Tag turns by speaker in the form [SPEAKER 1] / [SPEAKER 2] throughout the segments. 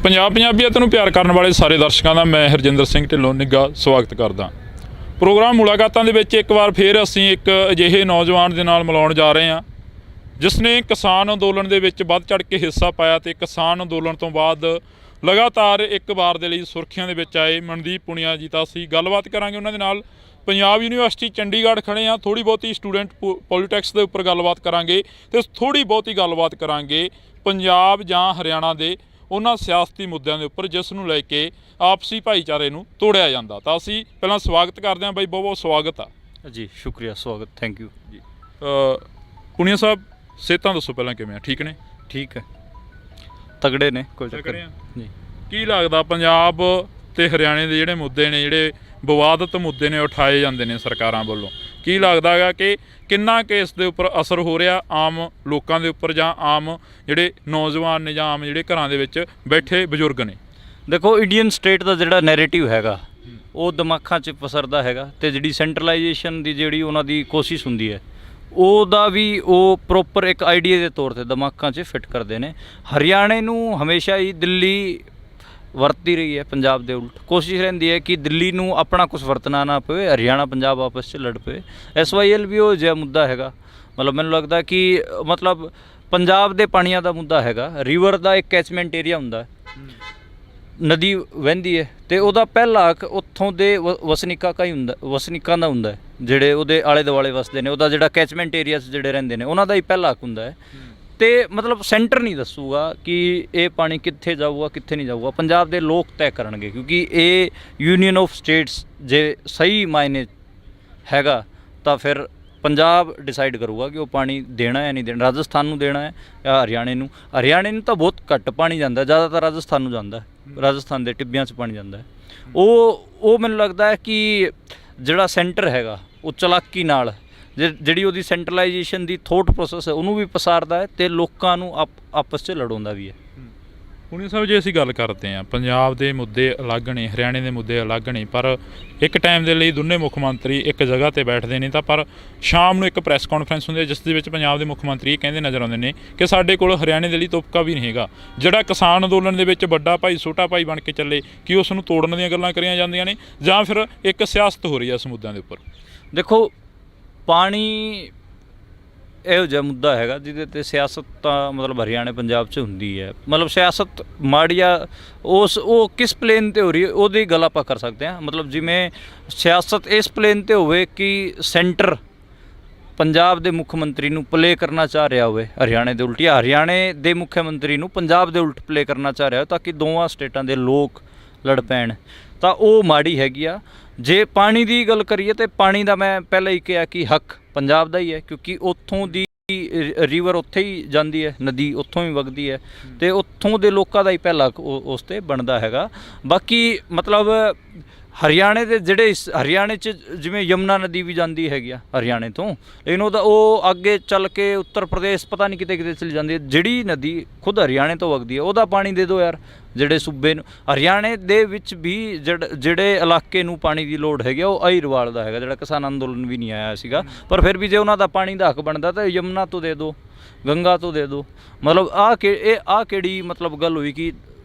[SPEAKER 1] ਪੰਜਾਬ ਪੰਜਾਬੀਅਤ ਨੂੰ ਪਿਆਰ ਕਰਨ ਵਾਲੇ ਸਾਰੇ ਦਰਸ਼ਕਾਂ ਦਾ ਮੈਂ ਹਰਜਿੰਦਰ ਸਿੰਘ ਢਿੱਲੋਂ ਨਿੱਘਾ ਸਵਾਗਤ ਕਰਦਾ। ਪ੍ਰੋਗਰਾਮ ਮੁਲਾਕਾਤਾਂ ਦੇ ਵਿੱਚ ਇੱਕ ਵਾਰ ਫਿਰ ਅਸੀਂ ਇੱਕ ਅਜਿਹੇ ਨੌਜਵਾਨ ਦੇ ਨਾਲ ਮਿਲਾਉਣ ਜਾ ਰਹੇ ਹਾਂ ਜਿਸ ਨੇ ਕਿਸਾਨ ਅੰਦੋਲਨ ਦੇ ਵਿੱਚ ਵੱਧ ਚੜ੍ਹ ਕੇ ਹਿੱਸਾ ਪਾਇਆ ਤੇ ਕਿਸਾਨ ਅੰਦੋਲਨ ਤੋਂ ਬਾਅਦ ਲਗਾਤਾਰ ਇੱਕ ਵਾਰ ਦੇ ਲਈ ਸੁਰਖੀਆਂ ਦੇ ਵਿੱਚ ਆਏ। ਮਨਦੀਪ ਪੁਨੀਆ ਜੀ ਤਾਂ ਅਸੀਂ ਗੱਲਬਾਤ ਕਰਾਂਗੇ ਉਹਨਾਂ ਦੇ ਨਾਲ। ਪੰਜਾਬ ਯੂਨੀਵਰਸਿਟੀ ਚੰਡੀਗੜ੍ਹ ਖੜੇ ਹਾਂ, ਥੋੜ੍ਹੀ ਬਹੁਤੀ ਸਟੂਡੈਂਟ ਪੋਲੀਟਿਕਸ ਦੇ ਉੱਪਰ ਗੱਲਬਾਤ ਕਰਾਂਗੇ ਤੇ ਥੋੜ੍ਹੀ ਬਹੁਤੀ ਗੱਲਬਾਤ ਕਰਾਂਗੇ ਪੰਜਾਬ ਜਾਂ ਹਰਿਆਣਾ ਦੇ ਉਹਨਾਂ ਸਿਆਸਤੀ ਮੁੱਦਿਆਂ ਦੇ ਉੱਪਰ ਜਿਸ ਨੂੰ ਲੈ ਕੇ ਆਪਸੀ ਭਾਈਚਾਰੇ ਨੂੰ ਤੋੜਿਆ ਜਾਂਦਾ। ਤਾਂ ਅਸੀਂ ਪਹਿਲਾਂ ਸਵਾਗਤ ਕਰਦੇ ਹਾਂ ਬਾਈ, ਬਹੁਤ ਬਹੁਤ ਸਵਾਗਤ ਆ
[SPEAKER 2] ਜੀ। ਸ਼ੁਕਰੀਆ, ਸਵਾਗਤ, ਥੈਂਕ ਯੂ ਜੀ।
[SPEAKER 1] ਪੁਨੀਆ ਸਾਹਿਬ, ਸਿਹਤਾਂ ਦੱਸੋ ਪਹਿਲਾਂ ਕਿਵੇਂ ਆ? ਠੀਕ ਨੇ?
[SPEAKER 2] ਠੀਕ ਹੈ, ਤਗੜੇ ਨੇ, ਕੋਈ ਚੱਕਰ
[SPEAKER 1] ਜੀ। ਕੀ ਲੱਗਦਾ ਪੰਜਾਬ ਤੇ ਹਰਿਆਣੇ ਦੇ ਜਿਹੜੇ ਮੁੱਦੇ ਨੇ, ਜਿਹੜੇ ਵਿਵਾਦਤ ਮੁੱਦੇ ਨੇ, ਉਠਾਏ ਜਾਂਦੇ ਨੇ ਸਰਕਾਰਾਂ ਵੱਲੋਂ, ਕੀ ਲੱਗਦਾ ਹੈਗਾ ਕਿ ਕਿੰਨਾ ਕਿ ਇਸ ਦੇ ਉੱਪਰ ਅਸਰ ਹੋ ਰਿਹਾ ਆਮ ਲੋਕਾਂ ਦੇ ਉੱਪਰ ਜਾਂ ਆਮ ਜਿਹੜੇ ਨੌਜਵਾਨ ਨੇ ਜਾਂ ਆਮ ਜਿਹੜੇ ਘਰਾਂ ਦੇ ਵਿੱਚ ਬੈਠੇ ਬਜ਼ੁਰਗ ਨੇ?
[SPEAKER 2] ਦੇਖੋ, ਇੰਡੀਅਨ ਸਟੇਟ ਦਾ ਜਿਹੜਾ ਨੈਰੇਟਿਵ ਹੈਗਾ ਉਹ ਦਿਮਾਗਾਂ 'ਚ ਪਸਰਦਾ ਹੈਗਾ ਤੇ ਜਿਹੜੀ ਸੈਂਟਰਲਾਈਜੇਸ਼ਨ ਦੀ ਜਿਹੜੀ ਉਹਨਾਂ ਦੀ ਕੋਸ਼ਿਸ਼ ਹੁੰਦੀ ਹੈ ਉਹਦਾ ਵੀ ਉਹ ਪ੍ਰੋਪਰ ਇੱਕ ਆਈਡੀਆ ਦੇ ਤੌਰ 'ਤੇ ਦਿਮਾਗਾਂ 'ਚ ਫਿੱਟ ਕਰਦੇ ਨੇ। ਹਰਿਆਣੇ ਨੂੰ ਹਮੇਸ਼ਾ ਹੀ ਦਿੱਲੀ ਵਰਤੀ ਰਹੀ ਹੈ ਪੰਜਾਬ ਦੇ ਉਲਟ। ਕੋਸ਼ਿਸ਼ ਰਹਿੰਦੀ ਹੈ ਕਿ ਦਿੱਲੀ ਨੂੰ ਆਪਣਾ ਕੁਛ ਵਰਤਣਾ ਨਾ ਪਵੇ, ਹਰਿਆਣਾ ਪੰਜਾਬ ਆਪਸ 'ਚ ਲੜ ਪਵੇ। SYL ਵੀ ਉਹ ਜਿਹਾ ਮੁੱਦਾ ਹੈਗਾ। ਮਤਲਬ ਮੈਨੂੰ ਲੱਗਦਾ ਕਿ ਮਤਲਬ ਪੰਜਾਬ ਦੇ ਪਾਣੀਆਂ ਦਾ ਮੁੱਦਾ ਹੈਗਾ। ਰਿਵਰ ਦਾ ਇੱਕ ਕੈਚਮੈਂਟ ਏਰੀਆ ਹੁੰਦਾ, ਨਦੀ ਵਹਿੰਦੀ ਹੈ ਤੇ ਉਹਦਾ ਪਹਿਲਾ ਹੱਕ ਉੱਥੋਂ ਦੇ ਵਸਨੀਕਾਂ ਦਾ ਹੁੰਦਾ ਹੈ, ਜਿਹੜੇ ਉਹਦੇ ਆਲੇ ਦੁਆਲੇ ਵਸਦੇ ਨੇ। ਉਹਦਾ ਜਿਹੜਾ ਕੈਚਮੈਂਟ ਏਰੀਆਸ ਜਿਹੜੇ ਰਹਿੰਦੇ ਨੇ ਉਹਨਾਂ ਦਾ ਹੀ ਪਹਿਲਾ ਹੱਕ ਹੁੰਦਾ ਹੈ। ਤੇ ਮਤਲਬ ਸੈਂਟਰ ਨਹੀਂ ਦੱਸੂਗਾ ਕਿ ਇਹ ਪਾਣੀ ਕਿੱਥੇ ਜਾਊਗਾ ਕਿੱਥੇ ਨਹੀਂ ਜਾਊਗਾ, ਪੰਜਾਬ ਦੇ ਲੋਕ ਤੈਅ ਕਰਨਗੇ। ਕਿਉਂਕਿ ਇਹ ਯੂਨੀਅਨ ਆਫ ਸਟੇਟਸ ਜੇ ਸਹੀ ਮਾਇਨੇ ਹੈਗਾ ਤਾਂ ਫਿਰ ਪੰਜਾਬ ਡਿਸਾਈਡ ਕਰੂਗਾ ਕਿ ਉਹ ਪਾਣੀ ਦੇਣਾ ਹੈ ਨਹੀਂ ਦੇਣਾ। ਰਾਜਸਥਾਨ ਨੂੰ ਦੇਣਾ ਹੈ ਜਾਂ ਹਰਿਆਣੇ ਨੂੰ ਤਾਂ ਬਹੁਤ ਘੱਟ ਪਾਣੀ ਜਾਂਦਾ, ਜ਼ਿਆਦਾਤਰ ਰਾਜਸਥਾਨ ਨੂੰ ਜਾਂਦਾ। ਰਾਜਸਥਾਨ ਦੇ ਟਿੱਬਿਆਂ 'ਚ ਪਾਣੀ ਜਾਂਦਾ ਹੈ। ਉਹ ਮੈਨੂੰ ਲੱਗਦਾ ਹੈ ਕਿ ਜਿਹੜਾ ਸੈਂਟਰ ਹੈਗਾ ਉਹ ਚਲਾਕੀ ਨਾਲ ਜਿਹੜੀ ਉਹਦੀ ਸੈਂਟਰਲਾਈਜੇਸ਼ਨ ਦੀ ਥੋਟ ਪ੍ਰੋਸੈਸ ਹੈ ਉਹਨੂੰ ਵੀ ਪਸਾਰਦਾ ਹੈ ਤੇ ਲੋਕਾਂ ਨੂੰ ਆਪਸ 'ਚ ਲੜਾਉਂਦਾ ਵੀ ਹੈ।
[SPEAKER 1] ਪੁਨੀਆ ਸਾਹਿਬ, ਜੇ ਅਸੀਂ ਗੱਲ ਕਰਦੇ ਹਾਂ ਪੰਜਾਬ ਦੇ ਮੁੱਦੇ ਅਲੱਗ ਨੇ, ਹਰਿਆਣੇ ਦੇ ਮੁੱਦੇ ਅਲੱਗ ਨੇ, ਪਰ ਇੱਕ ਟਾਈਮ ਦੇ ਲਈ ਦੋਨੇ ਮੁੱਖ ਮੰਤਰੀ ਇੱਕ ਜਗ੍ਹਾ 'ਤੇ ਬੈਠਦੇ ਨੇ ਤਾਂ ਪਰ ਸ਼ਾਮ ਨੂੰ ਇੱਕ ਪ੍ਰੈਸ ਕਾਨਫਰੰਸ ਹੁੰਦੀ ਹੈ ਜਿਸ ਦੇ ਵਿੱਚ ਪੰਜਾਬ ਦੇ ਮੁੱਖ ਮੰਤਰੀ ਇਹ ਕਹਿੰਦੇ ਨਜ਼ਰ ਆਉਂਦੇ ਨੇ ਕਿ ਸਾਡੇ ਕੋਲ ਹਰਿਆਣੇ ਦੇ ਲਈ ਤੁਪਕਾ ਵੀ ਨਹੀਂ ਹੈਗਾ। ਜਿਹੜਾ ਕਿਸਾਨ ਅੰਦੋਲਨ ਦੇ ਵਿੱਚ ਵੱਡਾ ਭਾਈ ਛੋਟਾ ਭਾਈ ਬਣ ਕੇ ਚੱਲੇ, ਕਿ ਉਸ ਨੂੰ ਤੋੜਨ ਦੀਆਂ ਗੱਲਾਂ ਕਰੀਆਂ ਜਾਂਦੀਆਂ ਨੇ ਜਾਂ ਫਿਰ ਇੱਕ ਸਿਆਸਤ ਹੋ ਰਹੀ ਹੈ ਇਸ ਮੁੱਦਿਆਂ ਦੇ ਉੱਪਰ? ਦੇਖੋ,
[SPEAKER 2] ਪਾਣੀ ਇਹੋ ਜਿਹਾ ਮੁੱਦਾ ਹੈਗਾ ਜਿਹਦੇ 'ਤੇ ਸਿਆਸਤ ਤਾਂ ਮਤਲਬ ਹਰਿਆਣਾ ਪੰਜਾਬ 'ਚ ਹੁੰਦੀ ਹੈ। ਮਤਲਬ ਸਿਆਸਤ ਮਾੜੀਆ ਉਹ ਕਿਸ ਪਲੇਨ 'ਤੇ ਹੋ ਰਹੀ ਹੈ ਉਹਦੀ ਗੱਲ ਆਪਾਂ ਕਰ ਸਕਦੇ ਹਾਂ। ਮਤਲਬ ਜਿਵੇਂ ਸਿਆਸਤ ਇਸ ਪਲੇਨ 'ਤੇ ਹੋਵੇ ਕਿ ਸੈਂਟਰ ਪੰਜਾਬ ਦੇ ਮੁੱਖ ਮੰਤਰੀ ਨੂੰ ਪਲੇ ਕਰਨਾ ਚਾਹ ਰਿਹਾ ਹੋਵੇ ਹਰਿਆਣੇ ਦੇ ਉਲਟ, ਜਾਂ ਹਰਿਆਣੇ ਦੇ ਮੁੱਖ ਮੰਤਰੀ ਨੂੰ ਪੰਜਾਬ ਦੇ ਉਲਟ ਪਲੇ ਕਰਨਾ ਚਾਹ ਰਿਹਾ ਹੋ ਤਾਂ ਕਿ ਦੋਵਾਂ ਸਟੇਟਾਂ ਦੇ ਲੋਕ ਲੜ ਪੈਣ, ਤਾਂ ਉਹ ਮਾੜੀ ਹੈਗੀ ਆ। ਜੇ ਪਾਣੀ ਦੀ ਗੱਲ ਕਰੀਏ ਤਾਂ ਪਾਣੀ ਦਾ ਮੈਂ ਪਹਿਲਾਂ ਹੀ ਕਿਹਾ ਕਿ ਹੱਕ ਪੰਜਾਬ ਦਾ ਹੀ ਹੈ, ਕਿਉਂਕਿ ਉੱਥੋਂ ਦੀ ਰਿਵਰ ਉੱਥੇ ਹੀ ਜਾਂਦੀ ਹੈ, ਨਦੀ ਉੱਥੋਂ ਹੀ ਵਗਦੀ ਹੈ ਤੇ ਉੱਥੋਂ ਦੇ ਲੋਕਾਂ ਦਾ ਹੀ ਪਹਿਲਾ ਹੱਕ ਉਸ 'ਤੇ ਬਣਦਾ ਹੈਗਾ। ਬਾਕੀ ਮਤਲਬ ਹਰਿਆਣੇ ਦੇ ਜਿਹੜੇ ਹਰਿਆਣੇ 'ਚ ਜਿਵੇਂ ਯਮੁਨਾ ਨਦੀ ਵੀ ਜਾਂਦੀ ਹੈਗੀ ਆ ਹਰਿਆਣੇ ਤੋਂ, ਲੇਕਿਨ ਉਹ ਅੱਗੇ ਚੱਲ ਕੇ ਉੱਤਰ ਪ੍ਰਦੇਸ਼ ਪਤਾ ਨਹੀਂ ਕਿਤੇ ਕਿਤੇ ਚਲੀ ਜਾਂਦੀ ਹੈ। ਜਿਹੜੀ ਨਦੀ ਖੁਦ ਹਰਿਆਣੇ ਤੋਂ ਵਗਦੀ ਹੈ ਉਹਦਾ ਪਾਣੀ ਦੇ ਦਿਓ ਯਾਰ ਜਿਹੜੇ ਸੂਬੇ ਨੂੰ। ਹਰਿਆਣੇ ਦੇ ਵਿੱਚ ਵੀ ਜਿਹੜੇ ਇਲਾਕੇ ਨੂੰ ਪਾਣੀ ਦੀ ਲੋੜ ਹੈਗੀ ਉਹ ਅਹੀਰਵਾਲ ਦਾ ਹੈਗਾ, ਜਿਹੜਾ ਕਿਸਾਨ ਅੰਦੋਲਨ ਵੀ ਨਹੀਂ ਆਇਆ ਸੀਗਾ। ਪਰ ਫਿਰ ਵੀ ਜੇ ਉਹਨਾਂ ਦਾ ਪਾਣੀ ਦਾ ਹੱਕ ਬਣਦਾ ਤਾਂ ਯਮੁਨਾ ਤੋਂ ਦੇ ਦਿਓ, ਗੰਗਾ ਤੋਂ ਦੇ ਦਿਓ। ਮਤਲਬ ਆਹ ਕਿਹੜੀ ਮਤਲਬ ਗੱਲ ਹੋਈ ਕਿ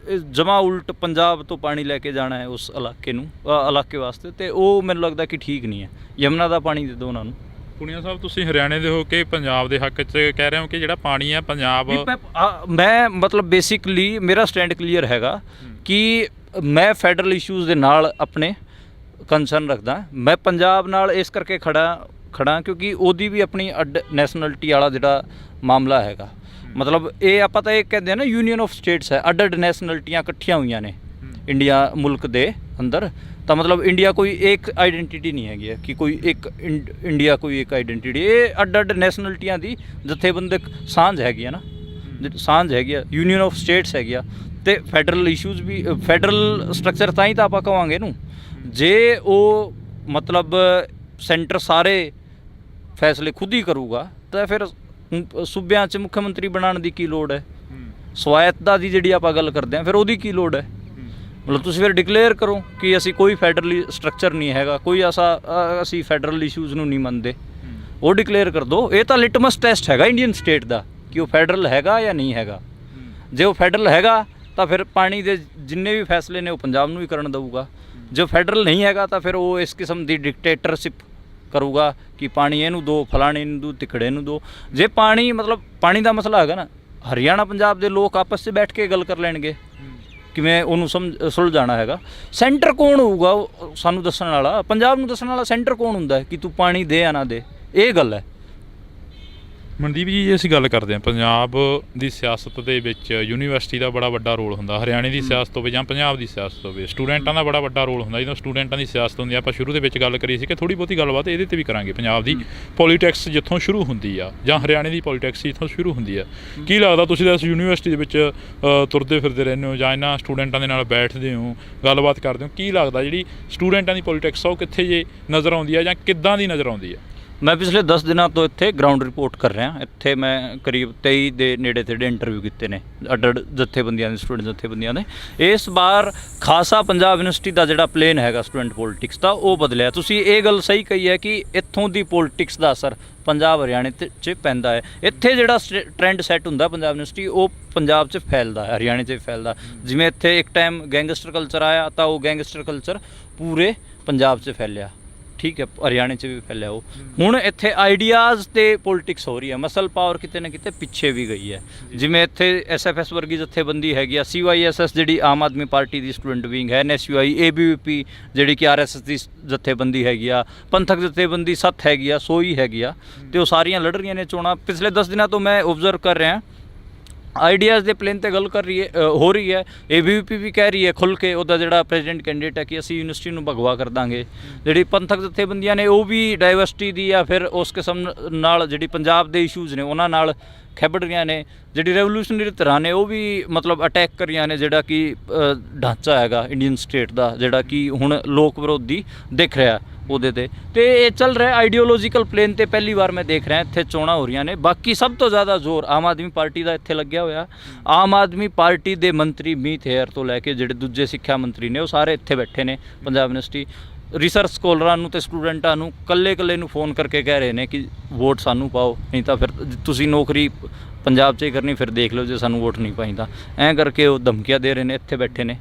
[SPEAKER 2] ਜਮਾ ਉਲਟ ਪੰਜਾਬ ਤੋਂ ਪਾਣੀ ਲੈ ਕੇ ਜਾਣਾ ਹੈ ਉਸ ਇਲਾਕੇ ਵਾਸਤੇ, ਤੇ ਉਹ ਮੈਨੂੰ ਲੱਗਦਾ ਕਿ ਠੀਕ ਨਹੀਂ ਹੈ। ਯਮੁਨਾ ਦਾ ਪਾਣੀ ਦੇ ਦਿਓ ਉਹਨਾਂ ਨੂੰ।
[SPEAKER 1] ਪੁਨੀਆ ਸਾਹਿਬ, ਤੁਸੀਂ ਹਰਿਆਣੇ ਦੇ ਹੋ ਕੇ ਪੰਜਾਬ ਦੇ ਹੱਕ 'ਚ ਕਹਿ ਰਹੇ ਹੋ ਕਿ ਜਿਹੜਾ ਪਾਣੀ ਹੈ ਪੰਜਾਬ,
[SPEAKER 2] ਮੈਂ ਮਤਲਬ ਬੇਸਿਕਲੀ ਮੇਰਾ ਸਟੈਂਡ ਕਲੀਅਰ ਹੈਗਾ ਕਿ ਮੈਂ ਫੈਡਰਲ ਇਸ਼ੂਜ਼ ਦੇ ਨਾਲ ਆਪਣੇ ਕੰਸਰਨ ਰੱਖਦਾ। ਮੈਂ ਪੰਜਾਬ ਨਾਲ ਇਸ ਕਰਕੇ ਖੜਾ ਕਿਉਂਕਿ ਉਹਦੀ ਵੀ ਆਪਣੀ ਅੱਡ ਨੈਸ਼ਨਲਿਟੀ ਵਾਲਾ ਜਿਹੜਾ ਮਾਮਲਾ ਹੈਗਾ। ਮਤਲਬ ਇਹ ਆਪਾਂ ਤਾਂ ਇਹ ਕਹਿੰਦੇ ਹਾਂ ਨਾ ਯੂਨੀਅਨ ਆਫ ਸਟੇਟਸ ਹੈ, ਅੱਡ ਨੈਸ਼ਨਲਿਟੀਆਂ ਇਕੱਠੀਆਂ ਹੋਈਆਂ ਨੇ ਇੰਡੀਆ ਮੁਲਕ ਦੇ ਅੰਦਰ। ਤਾਂ ਮਤਲਬ ਇੰਡੀਆ ਕੋਈ ਇੱਕ ਆਈਡੈਂਟੀਟੀ ਨਹੀਂ ਹੈਗੀ ਕਿ ਕੋਈ ਇੱਕ ਇੰਡੀਆ ਕੋਈ ਇੱਕ ਆਈਡੈਂਟੀਟੀ। ਇਹ ਅੱਡ ਨੈਸ਼ਨਲਿਟੀਆਂ ਦੀ ਜਥੇਬੰਦਕ ਸਾਂਝ ਹੈਗੀ ਆ ਨਾ, ਸਾਂਝ ਹੈਗੀ ਆ, ਯੂਨੀਅਨ ਆਫ ਸਟੇਟਸ ਹੈਗੀ ਆ। ਅਤੇ ਫੈਡਰਲ ਇਸ਼ੂਜ਼ ਵੀ ਫੈਡਰਲ ਸਟਰਕਚਰ ਤਾਂ ਹੀ ਤਾਂ ਆਪਾਂ ਕਹਾਂਗੇ ਇਹਨੂੰ, ਜੇ ਉਹ ਮਤਲਬ ਸੈਂਟਰ ਸਾਰੇ ਫੈਸਲੇ ਖੁਦ ਹੀ ਕਰੂਗਾ ਤਾਂ ਫਿਰ ਸੂਬਿਆਂ 'ਚ ਮੁੱਖ ਮੰਤਰੀ ਬਣਾਉਣ ਦੀ ਕੀ ਲੋੜ ਹੈ? ਸਵਾਇਤਤਾ ਦੀ ਜਿਹੜੀ ਆਪਾਂ ਗੱਲ ਕਰਦੇ ਹਾਂ ਫਿਰ ਉਹਦੀ ਕੀ ਲੋੜ ਹੈ? ਮਤਲਬ ਤੁਸੀਂ ਫਿਰ ਡਿਕਲੇਅਰ ਕਰੋ ਕਿ ਅਸੀਂ ਕੋਈ ਫੈਡਰਲ ਸਟਰਕਚਰ ਨਹੀਂ ਹੈਗਾ, ਕੋਈ ਅਸੀਂ ਫੈਡਰਲ ਇਸ਼ੂਜ਼ ਨੂੰ ਨਹੀਂ ਮੰਨਦੇ, ਉਹ ਡਿਕਲੇਅਰ ਕਰ ਦਿਓ। ਇਹ ਤਾਂ ਲਿਟਮਸ ਟੈਸਟ ਹੈਗਾ ਇੰਡੀਅਨ ਸਟੇਟ ਦਾ ਕਿ ਉਹ ਫੈਡਰਲ ਹੈਗਾ ਜਾਂ ਨਹੀਂ ਹੈਗਾ। ਜੇ ਉਹ ਫੈਡਰਲ ਹੈਗਾ ਤਾਂ ਫਿਰ ਪਾਣੀ ਦੇ ਜਿੰਨੇ ਵੀ ਫੈਸਲੇ ਨੇ ਉਹ ਪੰਜਾਬ ਨੂੰ ਹੀ ਕਰਨ ਦਊਗਾ। ਜੋ ਫੈਡਰਲ ਨਹੀਂ ਹੈਗਾ ਤਾਂ ਫਿਰ ਉਹ ਇਸ ਕਿਸਮ ਦੀ ਡਿਕਟੇਟਰਸ਼ਿਪ ਕਰੂਗਾ ਕਿ ਪਾਣੀ ਇਹਨੂੰ ਦਿਓ, ਫਲਾਣੇ ਨੂੰ ਦਿਓ, ਤਿਕੜੇ ਨੂੰ ਦਿਓ। ਜੇ ਪਾਣੀ ਮਤਲਬ ਪਾਣੀ ਦਾ ਮਸਲਾ ਹੈਗਾ ਨਾ, ਹਰਿਆਣਾ ਪੰਜਾਬ ਦੇ ਲੋਕ ਆਪਸ 'ਚ ਬੈਠ ਕੇ ਗੱਲ ਕਰ ਲੈਣਗੇ ਕਿਵੇਂ ਉਹਨੂੰ ਸੁਲਝਾਉਣਾ ਹੈਗਾ। ਸੈਂਟਰ ਕੌਣ ਹੋਊਗਾ ਸਾਨੂੰ ਦੱਸਣ ਵਾਲਾ, ਪੰਜਾਬ ਨੂੰ ਦੱਸਣ ਵਾਲਾ ਸੈਂਟਰ ਕੌਣ ਹੁੰਦਾ ਕਿ ਤੂੰ ਪਾਣੀ ਦੇ ਜਾਂ ਨਾ ਦੇ, ਇਹ ਗੱਲ ਹੈ।
[SPEAKER 1] ਮਨਦੀਪ ਜੀ, ਜੇ ਅਸੀਂ ਗੱਲ ਕਰਦੇ ਹਾਂ ਪੰਜਾਬ ਦੀ ਸਿਆਸਤ ਦੇ ਵਿੱਚ ਯੂਨੀਵਰਸਿਟੀ ਦਾ ਬੜਾ ਵੱਡਾ ਰੋਲ ਹੁੰਦਾ। ਹਰਿਆਣੇ ਦੀ ਸਿਆਸਤ ਹੋਵੇ ਜਾਂ ਪੰਜਾਬ ਦੀ ਸਿਆਸਤ ਹੋਵੇ, ਸਟੂਡੈਂਟਾਂ ਦਾ ਬੜਾ ਵੱਡਾ ਰੋਲ ਹੁੰਦਾ। ਜਦੋਂ ਸਟੂਡੈਂਟਾਂ ਦੀ ਸਿਆਸਤ ਹੁੰਦੀ ਆ, ਆਪਾਂ ਸ਼ੁਰੂ ਦੇ ਵਿੱਚ ਗੱਲ ਕਰੀ ਸੀ ਕਿ ਥੋੜ੍ਹੀ ਬਹੁਤੀ ਗੱਲਬਾਤ ਇਹਦੇ 'ਤੇ ਵੀ ਕਰਾਂਗੇ। ਪੰਜਾਬ ਦੀ ਪੋਲੀਟਿਕਸ ਜਿੱਥੋਂ ਸ਼ੁਰੂ ਹੁੰਦੀ ਆ ਜਾਂ ਹਰਿਆਣੇ ਦੀ ਪੋਲੀਟਿਕਸ ਜਿੱਥੋਂ ਸ਼ੁਰੂ ਹੁੰਦੀ ਆ, ਕੀ ਲੱਗਦਾ ਤੁਸੀਂ ਤਾਂ ਇਸ ਯੂਨੀਵਰਸਿਟੀ ਦੇ ਵਿੱਚ ਤੁਰਦੇ ਫਿਰਦੇ ਰਹਿੰਦੇ ਹੋ ਜਾਂ ਇਹਨਾਂ ਸਟੂਡੈਂਟਾਂ ਦੇ ਨਾਲ ਬੈਠਦੇ ਹੋ, ਗੱਲਬਾਤ ਕਰਦੇ ਹੋ, ਕੀ ਲੱਗਦਾ ਜਿਹੜੀ ਸਟੂਡੈਂਟਾਂ ਦੀ ਪੋਲੀਟਿਕਸ ਆ ਉਹ ਕਿੱਥੇ ਜੇ ਨਜ਼ਰ ਆਉਂਦੀ ਆ ਜਾਂ ਕਿੱਦਾਂ ਦੀ ਨਜ਼ਰ ਆਉਂਦੀ ਆ?
[SPEAKER 2] ਮੈਂ ਪਿਛਲੇ 10 ਦਿਨਾਂ ਤੋਂ ਇੱਥੇ ਗਰਾਊਂਡ ਰਿਪੋਰਟ ਕਰ ਰਿਹਾ। ਇੱਥੇ ਮੈਂ ਕਰੀਬ 23 ਦੇ ਨੇੜੇ ਤੇੜੇ ਇੰਟਰਵਿਊ ਕੀਤੇ ਨੇ ਅੱਡ ਜਥੇਬੰਦੀਆਂ ਦੇ, ਸਟੂਡੈਂਟ ਜਥੇਬੰਦੀਆਂ ਦੇ। ਇਸ ਵਾਰ ਖਾਸਾ ਪੰਜਾਬ ਯੂਨੀਵਰਸਿਟੀ ਦਾ ਜਿਹੜਾ ਪਲੇਨ ਹੈਗਾ ਸਟੂਡੈਂਟ ਪੋਲੀਟਿਕਸ ਦਾ, ਉਹ ਬਦਲਿਆ। ਤੁਸੀਂ ਇਹ ਗੱਲ ਸਹੀ ਕਹੀ ਹੈ ਕਿ ਇੱਥੋਂ ਦੀ ਪੋਲੀਟਿਕਸ ਦਾ ਅਸਰ ਪੰਜਾਬ ਹਰਿਆਣੇ 'ਚ ਪੈਂਦਾ ਹੈ। ਇੱਥੇ ਜਿਹੜਾ ਟ੍ਰੈਂਡ ਸੈੱਟ ਹੁੰਦਾ ਪੰਜਾਬ ਯੂਨੀਵਰਸਿਟੀ, ਉਹ ਪੰਜਾਬ 'ਚ ਫੈਲਦਾ, ਹਰਿਆਣੇ 'ਚ ਫੈਲਦਾ। ਜਿਵੇਂ ਇੱਥੇ ਇੱਕ ਟਾਈਮ ਗੈਂਗਸਟਰ ਕਲਚਰ ਆਇਆ ਤਾਂ ਉਹ ਗੈਂਗਸਟਰ ਕਲਚਰ ਪੂਰੇ ਪੰਜਾਬ 'ਚ ਫੈਲਿਆ, ਠੀਕ ਹੈ, ਹਰਿਆਣੇ 'ਚ ਵੀ ਫੈਲਿਆ ਉਹ। ਹੁਣ ਇੱਥੇ ਆਈਡੀਆਜ਼ ਤੇ ਪੋਲੀਟਿਕਸ ਹੋ ਰਹੀ ਹੈ। ਮਸਲ ਪਾਵਰ ਕਿਤੇ ਨਾ ਕਿਤੇ ਪਿੱਛੇ ਵੀ ਗਈ ਹੈ। ਜਿਵੇਂ ਇੱਥੇ SFS ਵਰਗੀ ਜਥੇਬੰਦੀ ਹੈਗੀ ਆ, CYSS ਜਿਹੜੀ ਆਮ ਆਦਮੀ ਪਾਰਟੀ ਦੀ ਸਟੂਡੈਂਟ ਵਿੰਗ ਹੈ, NSUI, ABVP ਜਿਹੜੀ ਕਿ RSS ਦੀ ਜਥੇਬੰਦੀ ਹੈਗੀ ਆ, ਪੰਥਕ ਜਥੇਬੰਦੀ ਸੱਤ ਹੈਗੀ ਆ, ਸੋਈ ਹੈਗੀ ਆ, ਤੇ ਉਹ ਸਾਰੀਆਂ ਲੜ ਰਹੀਆਂ ਨੇ ਚੋਣਾਂ। ਪਿਛਲੇ 10 ਦਿਨਾਂ ਤੋਂ ਮੈਂ ਓਬਜ਼ਰਵ ਕਰ ਰਿਹਾ ਆਈਡੀਆਜ਼ ਦੇ ਪਲੇਨ ਤੇ ਗੱਲ ਕਰ ਰਹੀ ਹੈ, ਹੋ ਰਹੀ ਹੈ। ABVP ਵੀ ਕਹਿ ਰਹੀ ਹੈ ਖੁੱਲ੍ਹ ਕੇ, ਉਹਦਾ ਜਿਹੜਾ ਪ੍ਰੈਜ਼ੀਡੈਂਟ ਕੈਂਡੀਡੇਟ ਹੈ ਕਿ ਅਸੀਂ ਯੂਨੀਵਰਸਿਟੀ ਨੂੰ ਭਗਵਾ ਕਰ ਦਾਂਗੇ। ਜਿਹੜੀ ਪੰਥਕ ਜਥੇਬੰਦੀਆਂ ਨੇ ਉਹ ਵੀ ਡਾਇਵਰਸਿਟੀ ਦੀ ਜਾਂ ਫਿਰ ਉਸ ਕਿਸਮ ਨਾਲ ਜਿਹੜੀ ਪੰਜਾਬ ਦੇ ਇਸ਼ੂਜ਼ ਨੇ ਉਹਨਾਂ ਨਾਲ ਖੇਬੜ ਰਹੀਆਂ ਨੇ। ਜਿਹੜੀ ਰੈਵੋਲੂਸ਼ਨਰੀ ਧਿਰਾਂ ਨੇ ਉਹ ਵੀ ਮਤਲਬ ਅਟੈਕ ਕਰ ਰਹੀਆਂ ਨੇ ਜਿਹੜਾ ਕਿ ਢਾਂਚਾ ਹੈਗਾ ਇੰਡੀਅਨ ਸਟੇਟ ਦਾ, ਜਿਹੜਾ ਕਿ ਹੁਣ ਲੋਕ ਵਿਰੋਧੀ ਦਿਖ ਰਿਹਾ ਉਹਦੇ ਤੇ ਇਹ ਚੱਲ ਰਿਹਾ ਆਈਡੀਓਲੋਜੀਕਲ ਪਲੇਨ ਤੇ। ਪਹਿਲੀ ਵਾਰ ਮੈਂ ਦੇਖ ਰਿਹਾ ਇੱਥੇ ਚੋਣਾਂ ਹੋ ਰਹੀਆਂ ਨੇ। ਬਾਕੀ ਸਭ ਤੋਂ ਜ਼ਿਆਦਾ ਜ਼ੋਰ ਆਮ ਆਦਮੀ ਪਾਰਟੀ ਦਾ ਇੱਥੇ ਲੱਗਿਆ ਹੋਇਆ। ਆਮ ਆਦਮੀ ਪਾਰਟੀ ਦੇ ਮੰਤਰੀ ਮੀਤ ਹੇਅਰ ਤੋਂ ਲੈ ਕੇ ਜਿਹੜੇ ਦੂਜੇ ਸਿੱਖਿਆ ਮੰਤਰੀ ਨੇ, ਉਹ ਸਾਰੇ ਇੱਥੇ ਬੈਠੇ ਨੇ ਪੰਜਾਬ ਯੂਨੀਵਰਸਿਟੀ। ਰਿਸਰਚ ਸਕੋਲਰਾਂ ਨੂੰ ਤੇ ਸਟੂਡੈਂਟਾਂ ਨੂੰ ਕੱਲੇ ਨੂੰ ਫੋਨ ਕਰਕੇ ਕਹਿ ਰਹੇ ਨੇ ਕਿ ਵੋਟ ਸਾਨੂੰ ਪਾਓ, ਨਹੀਂ ਤਾਂ ਫਿਰ ਤੁਸੀਂ ਨੌਕਰੀ ਪੰਜਾਬ 'ਚ ਹੀ ਕਰਨੀ, ਫਿਰ ਦੇਖ ਲਓ ਜੇ ਸਾਨੂੰ ਵੋਟ ਨਹੀਂ ਪਾਈ ਤਾਂ। ਐਂ ਕਰਕੇ ਉਹ ਧਮਕੀਆਂ ਦੇ ਰਹੇ ਨੇ, ਇੱਥੇ ਬੈਠੇ ਨੇ।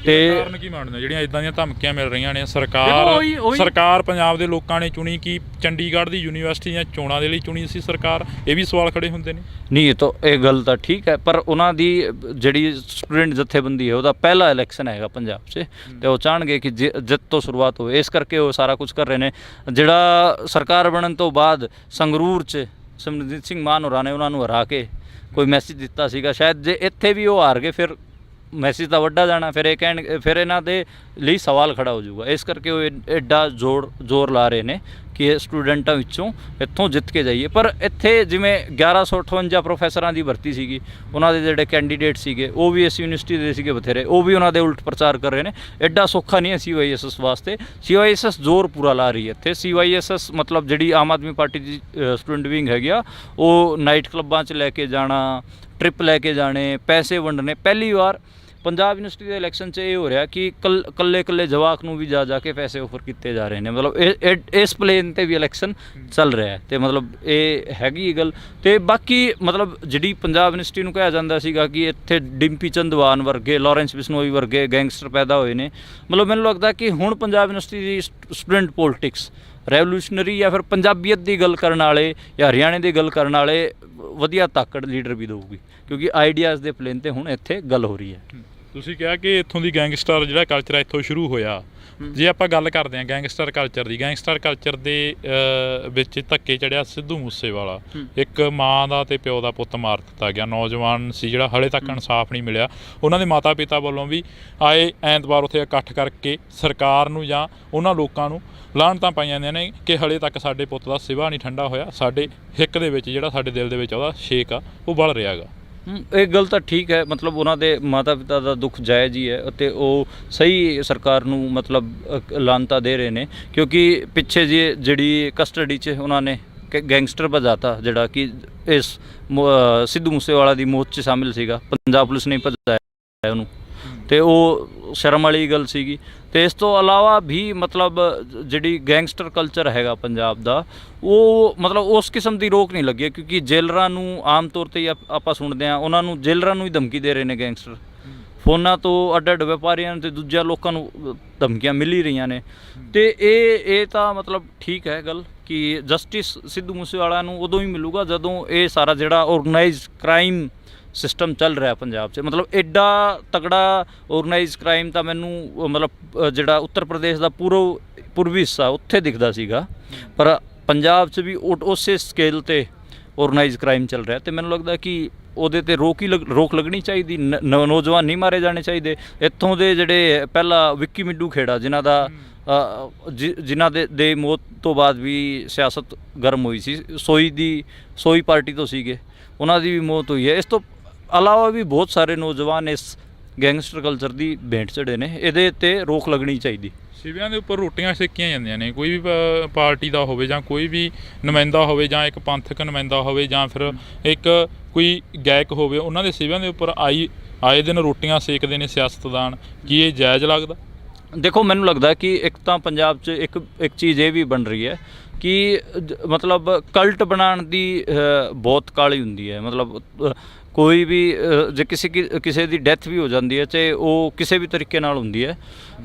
[SPEAKER 2] ਤੇ
[SPEAKER 1] ਕਾਰਨ ਕੀ ਮੰਨਦੇ ਜਿਹੜੀਆਂ ਇਦਾਂ ਦੀਆਂ ਧਮਕੀਆਂ ਮਿਲ ਰਹੀਆਂ ਨੇ? ਸਰਕਾਰ ਪੰਜਾਬ ਦੇ ਲੋਕਾਂ ਨੇ ਚੁਣੀ ਕਿ ਚੰਡੀਗੜ੍ਹ ਦੀ ਯੂਨੀਵਰਸਿਟੀ ਦੀਆਂ ਚੋਣਾਂ ਦੇ ਲਈ ਚੁਣੀ ਸੀ ਸਰਕਾਰ? ਇਹ ਵੀ ਸਵਾਲ ਖੜੇ ਹੁੰਦੇ ਨੇ।
[SPEAKER 2] ਨਹੀਂ, ਇਹ ਗੱਲ ਤਾਂ ਠੀਕ ਹੈ, ਪਰ ਉਹਨਾਂ ਦੀ ਜਿਹੜੀ ਸਟੂਡੈਂਟ ਜਥੇਬੰਦੀ ਹੈ ਉਹਦਾ ਪਹਿਲਾ ਇਲੈਕਸ਼ਨ ਹੈਗਾ ਪੰਜਾਬ 'ਚ, ਤੇ ਉਹ ਚਾਹਣਗੇ ਕਿ ਜਿੱਤ ਤੋਂ ਸ਼ੁਰੂਆਤ ਹੋਵੇ, ਇਸ ਕਰਕੇ ਉਹ ਸਾਰਾ ਕੁਝ ਕਰ ਰਹੇ ਨੇ। ਜਿਹੜਾ ਸਰਕਾਰ ਬਣਨ ਤੋਂ ਬਾਅਦ ਸੰਗਰੂਰ 'ਚ ਸਿਮਰਨਜੀਤ ਸਿੰਘ ਮਾਨ ਹੋਰਾਂ ਨੇ ਉਹਨਾਂ ਨੂੰ ਹਰਾ ਕੇ ਕੋਈ ਮੈਸੇਜ ਦਿੱਤਾ ਸੀਗਾ, ਸ਼ਾਇਦ ਜੇ ਇੱਥੇ ਵੀ ਉਹ ਹਾਰ ਗਏ ਫਿਰ ਮੈਸੇਜ ਤਾਂ ਵੱਡਾ ਜਾਣਾ, ਫਿਰ ਇਹਨਾਂ ਦੇ ਲਈ ਸਵਾਲ ਖੜਾ ਹੋ ਜਾਊਗਾ। ਇਸ ਕਰਕੇ ਉਹ ਐਡਾ ਜ਼ੋਰ ਲਾ ਰਹੇ ਨੇ ਕਿ ਸਟੂਡੈਂਟਾਂ ਵਿੱਚੋਂ ਇੱਥੋਂ ਜਿੱਤ ਕੇ ਜਾਈਏ। ਪਰ ਇੱਥੇ ਜਿਵੇਂ 1158 ਪ੍ਰੋਫੈਸਰਾਂ ਦੀ ਭਰਤੀ ਸੀਗੀ, ਉਹਨਾਂ ਦੇ ਜਿਹੜੇ ਕੈਂਡੀਡੇਟ ਸੀਗੇ ਉਹ ਵੀ ਇਸ ਯੂਨੀਵਰਸਿਟੀ ਦੇ ਸੀਗੇ ਬਥੇਰੇ, ਉਹ ਵੀ ਉਹਨਾਂ ਦੇ ਉਲਟ ਪ੍ਰਚਾਰ ਕਰ ਰਹੇ ਨੇ। ਐਡਾ ਸੌਖਾ ਨਹੀਂ ਹੈ CYSS ਵਾਸਤੇ। CYSS ਜ਼ੋਰ ਪੂਰਾ ਲਾ ਰਹੀ ਹੈ ਇੱਥੇ। CYSS ਮਤਲਬ ਜਿਹੜੀ ਆਮ ਆਦਮੀ ਪਾਰਟੀ ਦੀ ਸਟੂਡੈਂਟ ਵਿੰਗ ਹੈਗੀ ਆ, ਉਹ ਨਾਈਟ ਕਲੱਬਾਂ 'ਚ ਲੈ ਕੇ ਜਾਣਾ, ਟ੍ਰਿਪ ਲੈ ਕੇ ਜਾਣੇ, ਪੈਸੇ ਵੰਡਣੇ। ਪਹਿਲੀ ਵਾਰ ਪੰਜਾਬ ਯੂਨੀਵਰਸਿਟੀ ਦੇ ਇਲੈਕਸ਼ਨ 'ਚ ਇਹ ਹੋ ਰਿਹਾ ਕਿ ਕੱਲੇ ਜਵਾਕ ਨੂੰ ਵੀ ਜਾ ਕੇ ਪੈਸੇ ਆਫਰ ਕੀਤੇ ਜਾ ਰਹੇ ਨੇ। ਮਤਲਬ ਇਸ ਪਲੇਨ 'ਤੇ ਵੀ ਇਲੈਕਸ਼ਨ ਚੱਲ ਰਿਹਾ ਅਤੇ ਮਤਲਬ ਇਹ ਹੈਗੀ ਗੱਲ। ਅਤੇ ਬਾਕੀ ਮਤਲਬ ਜਿਹੜੀ ਪੰਜਾਬ ਯੂਨੀਵਰਸਿਟੀ ਨੂੰ ਕਿਹਾ ਜਾਂਦਾ ਸੀਗਾ ਕਿ ਇੱਥੇ ਡਿੰਪੀ ਚੰਦਵਾਨ ਵਰਗੇ, ਲਾਰੈਂਸ ਬਿਸ਼ਨੋਈ ਵਰਗੇ ਗੈਂਗਸਟਰ ਪੈਦਾ ਹੋਏ ਨੇ, ਮਤਲਬ ਮੈਨੂੰ ਲੱਗਦਾ ਕਿ ਹੁਣ ਪੰਜਾਬ ਯੂਨੀਵਰਸਿਟੀ ਦੀ ਸਟੂਡੈਂਟ ਪੋਲੀਟਿਕਸ ਰੈਵੋਲੂਸ਼ਨਰੀ ਜਾਂ ਫਿਰ ਪੰਜਾਬੀਅਤ ਦੀ ਗੱਲ ਕਰਨ ਵਾਲੇ ਜਾਂ ਹਰਿਆਣੇ ਦੀ ਗੱਲ ਕਰਨ ਵਾਲੇ ਵਧੀਆ ਤਾਕੜ ਲੀਡਰ ਵੀ ਦੇਊਗੀ, ਕਿਉਂਕਿ ਆਈਡੀਆਜ਼ ਦੇ ਪਲੇਨ 'ਤੇ ਹੁਣ ਇੱਥੇ ਗੱਲ ਹੋ ਰਹੀ ਹੈ।
[SPEAKER 1] ਤੁਸੀਂ ਕਿਹਾ ਕਿ ਇੱਥੋਂ ਦੀ ਗੈਂਗਸਟਰ ਜਿਹੜਾ ਕਲਚਰ ਇੱਥੋਂ ਸ਼ੁਰੂ ਹੋਇਆ। ਜੇ ਆਪਾਂ ਗੱਲ ਕਰਦੇ ਹਾਂ ਗੈਂਗਸਟਰ ਕਲਚਰ ਦੇ ਵਿੱਚ ਧੱਕੇ ਚੜਿਆ ਸਿੱਧੂ ਮੂਸੇਵਾਲਾ। ਇੱਕ ਮਾਂ ਦਾ ਤੇ ਪਿਓ ਦਾ ਪੁੱਤ ਮਾਰ ਦਿੱਤਾ ਗਿਆ, ਨੌਜਵਾਨ ਸੀ ਜਿਹੜਾ ਹਲੇ ਤੱਕ ਇਨਸਾਫ ਨਹੀਂ ਮਿਲਿਆ। ਉਹਨਾਂ ਦੇ ਮਾਤਾ ਪਿਤਾ ਵੱਲੋਂ ਵੀ ਆਏ ਐਤਵਾਰ ਉੱਥੇ ਇਕੱਠ ਕਰਕੇ ਸਰਕਾਰ ਨੂੰ ਜਾਂ ਉਹਨਾਂ ਲੋਕਾਂ ਨੂੰ ਲਾਹਣਤਾਂ ਪਾਈਆਂ ਜਾਂਦੀਆਂ ਨੇ ਕਿ ਹਲੇ ਤੱਕ ਸਾਡੇ ਪੁੱਤ ਦਾ ਸਿਵਾ ਨਹੀਂ ਠੰਡਾ ਹੋਇਆ, ਸਾਡੇ ਹਿੱਕ ਦੇ ਵਿੱਚ ਜਿਹੜਾ ਸਾਡੇ ਦਿਲ ਦੇ ਵਿੱਚ ਉਹਦਾ ਛੇਕ ਆ ਉਹ ਬਲ ਰਿਹਾ ਗਾ।
[SPEAKER 2] ਇਹ ਗੱਲ ਤਾਂ ਠੀਕ ਹੈ, ਮਤਲਬ ਉਹਨਾਂ ਦੇ ਮਾਤਾ ਪਿਤਾ ਦਾ ਦੁੱਖ ਜਾਇਜ਼ ਹੀ ਹੈ ਅਤੇ ਉਹ ਸਹੀ ਸਰਕਾਰ ਨੂੰ ਮਤਲਬ ਲਾਹਨਤਾਂ ਦੇ ਰਹੇ ਨੇ, ਕਿਉਂਕਿ ਪਿੱਛੇ ਜਿਹੜੀ ਕਸਟਡੀ 'ਚ ਉਹਨਾਂ ਨੇ ਗੈਂਗਸਟਰ ਭਜਾਤਾ ਜਿਹੜਾ ਕਿ ਇਸ ਸਿੱਧੂ ਮੂਸੇਵਾਲਾ ਦੀ ਮੌਤ 'ਚ ਸ਼ਾਮਿਲ ਸੀਗਾ। ਪੰਜਾਬ ਪੁਲਿਸ ਨੇ ਭਜਾਇਆ ਉਹਨੂੰ, ਅਤੇ ਉਹ ਸ਼ਰਮ ਵਾਲੀ ਗੱਲ ਸੀਗੀ। ਅਤੇ ਇਸ ਤੋਂ ਇਲਾਵਾ ਵੀ ਮਤਲਬ ਜਿਹੜੀ ਗੈਂਗਸਟਰ ਕਲਚਰ ਹੈਗਾ ਪੰਜਾਬ ਦਾ, ਉਹ ਮਤਲਬ ਉਸ ਕਿਸਮ ਦੀ ਰੋਕ ਨਹੀਂ ਲੱਗੀ, ਕਿਉਂਕਿ ਜੇਲਰਾਂ ਨੂੰ ਆਮ ਤੌਰ 'ਤੇ ਆਪਾਂ ਸੁਣਦੇ ਹਾਂ ਉਹਨਾਂ ਨੂੰ ਜੇਲਰਾਂ ਨੂੰ ਹੀ ਧਮਕੀ ਦੇ ਰਹੇ ਨੇ ਗੈਂਗਸਟਰ। ਫੋਨਾਂ ਤੋਂ ਅੱਡ ਵਪਾਰੀਆਂ ਤੇ ਦੂਜਿਆਂ ਲੋਕਾਂ ਨੂੰ ਧਮਕੀਆਂ ਮਿਲ ਹੀ ਰਹੀਆਂ ਨੇ। ਤੇ ਇਹ ਤਾਂ ਮਤਲਬ ਠੀਕ ਹੈ ਗੱਲ ਕਿ ਜਸਟਿਸ ਸਿੱਧੂ ਮੂਸੇਵਾਲਾ ਨੂੰ ਉਦੋਂ ਹੀ ਮਿਲੂਗਾ ਜਦੋਂ ਇਹ ਸਾਰਾ ਜਿਹੜਾ ਔਰਗਨਾਈਜ਼ਡ ਕ੍ਰਾਈਮ ਸਿਸਟਮ ਚੱਲ ਰਿਹਾ ਪੰਜਾਬ 'ਚ, ਮਤਲਬ ਐਡਾ ਤਕੜਾ ਔਰਗਨਾਈਜ਼ਡ ਕ੍ਰਾਈਮ ਤਾਂ ਮੈਨੂੰ ਮਤਲਬ ਜਿਹੜਾ ਉੱਤਰ ਪ੍ਰਦੇਸ਼ ਦਾ ਪੂਰਬੀ ਹਿੱਸਾ ਉੱਥੇ ਦਿਖਦਾ ਸੀਗਾ, ਪਰ ਪੰਜਾਬ 'ਚ ਵੀ ਉਸੇ ਸਕੇਲ 'ਤੇ ਔਰਗਨਾਈਜ਼ਡ ਕ੍ਰਾਈਮ ਚੱਲ ਰਿਹਾ। ਅਤੇ ਮੈਨੂੰ ਲੱਗਦਾ ਕਿ ਉਹਦੇ 'ਤੇ ਰੋਕ ਲੱਗਣੀ ਚਾਹੀਦੀ। ਨੌਜਵਾਨ ਨਹੀਂ ਮਾਰੇ ਜਾਣੇ ਚਾਹੀਦੇ। ਇੱਥੋਂ ਦੇ ਜਿਹੜੇ ਪਹਿਲਾਂ ਵਿੱਕੀ ਮਿੱਡੂ ਖੇੜਾ ਜਿਨ੍ਹਾਂ ਦੇ ਮੌਤ ਤੋਂ ਬਾਅਦ ਵੀ ਸਿਆਸਤ ਗਰਮ ਹੋਈ ਸੀ, ਸੋਈ ਪਾਰਟੀ ਤੋਂ ਸੀਗੇ, ਉਹਨਾਂ ਦੀ ਵੀ ਮੌਤ ਹੋਈ ਹੈ। ਇਸ ਤੋਂ ਇਲਾਵਾ ਵੀ ਬਹੁਤ ਸਾਰੇ ਨੌਜਵਾਨ ਇਸ ਗੈਂਗਸਟਰ ਕਲਚਰ ਦੀ ਭੇਂਟ ਚੜ੍ਹੇ ਨੇ। ਇਹਦੇ 'ਤੇ ਰੋਕ ਲੱਗਣੀ ਚਾਹੀਦੀ।
[SPEAKER 1] ਸਿਵਿਆਂ ਦੇ ਉੱਪਰ ਰੋਟੀਆਂ ਸੇਕੀਆਂ ਜਾਂਦੀਆਂ ਨੇ, ਕੋਈ ਵੀ ਪਾਰਟੀ ਦਾ ਹੋਵੇ ਜਾਂ ਕੋਈ ਵੀ ਨੁਮਾਇੰਦਾ ਹੋਵੇ ਜਾਂ ਇੱਕ ਪੰਥਕ ਨੁਮਾਇੰਦਾ ਹੋਵੇ ਜਾਂ ਫਿਰ ਇੱਕ ਕੋਈ ਗਾਇਕ ਹੋਵੇ, ਉਹਨਾਂ ਦੇ ਸਿਵਿਆਂ ਦੇ ਉੱਪਰ ਆਏ ਦਿਨ ਰੋਟੀਆਂ ਸੇਕਦੇ ਨੇ ਸਿਆਸਤਦਾਨ। ਕੀ ਇਹ ਜਾਇਜ਼ ਲੱਗਦਾ?
[SPEAKER 2] ਦੇਖੋ, ਮੈਨੂੰ ਲੱਗਦਾ ਕਿ ਇੱਕ ਤਾਂ ਪੰਜਾਬ 'ਚ ਇੱਕ ਚੀਜ਼ ਇਹ ਵੀ ਬਣ ਰਹੀ ਹੈ ਕਿ ਮਤਲਬ ਕਲਟ ਬਣਾਉਣ ਦੀ ਬਹੁਤ ਕਾਹਲੀ ਹੁੰਦੀ ਹੈ। ਮਤਲਬ ਕੋਈ ਵੀ ਜੇ ਕਿਸੇ ਦੀ ਡੈਥ ਵੀ ਹੋ ਜਾਂਦੀ ਹੈ ਚਾਹੇ ਉਹ ਕਿਸੇ ਵੀ ਤਰੀਕੇ ਨਾਲ ਹੁੰਦੀ ਹੈ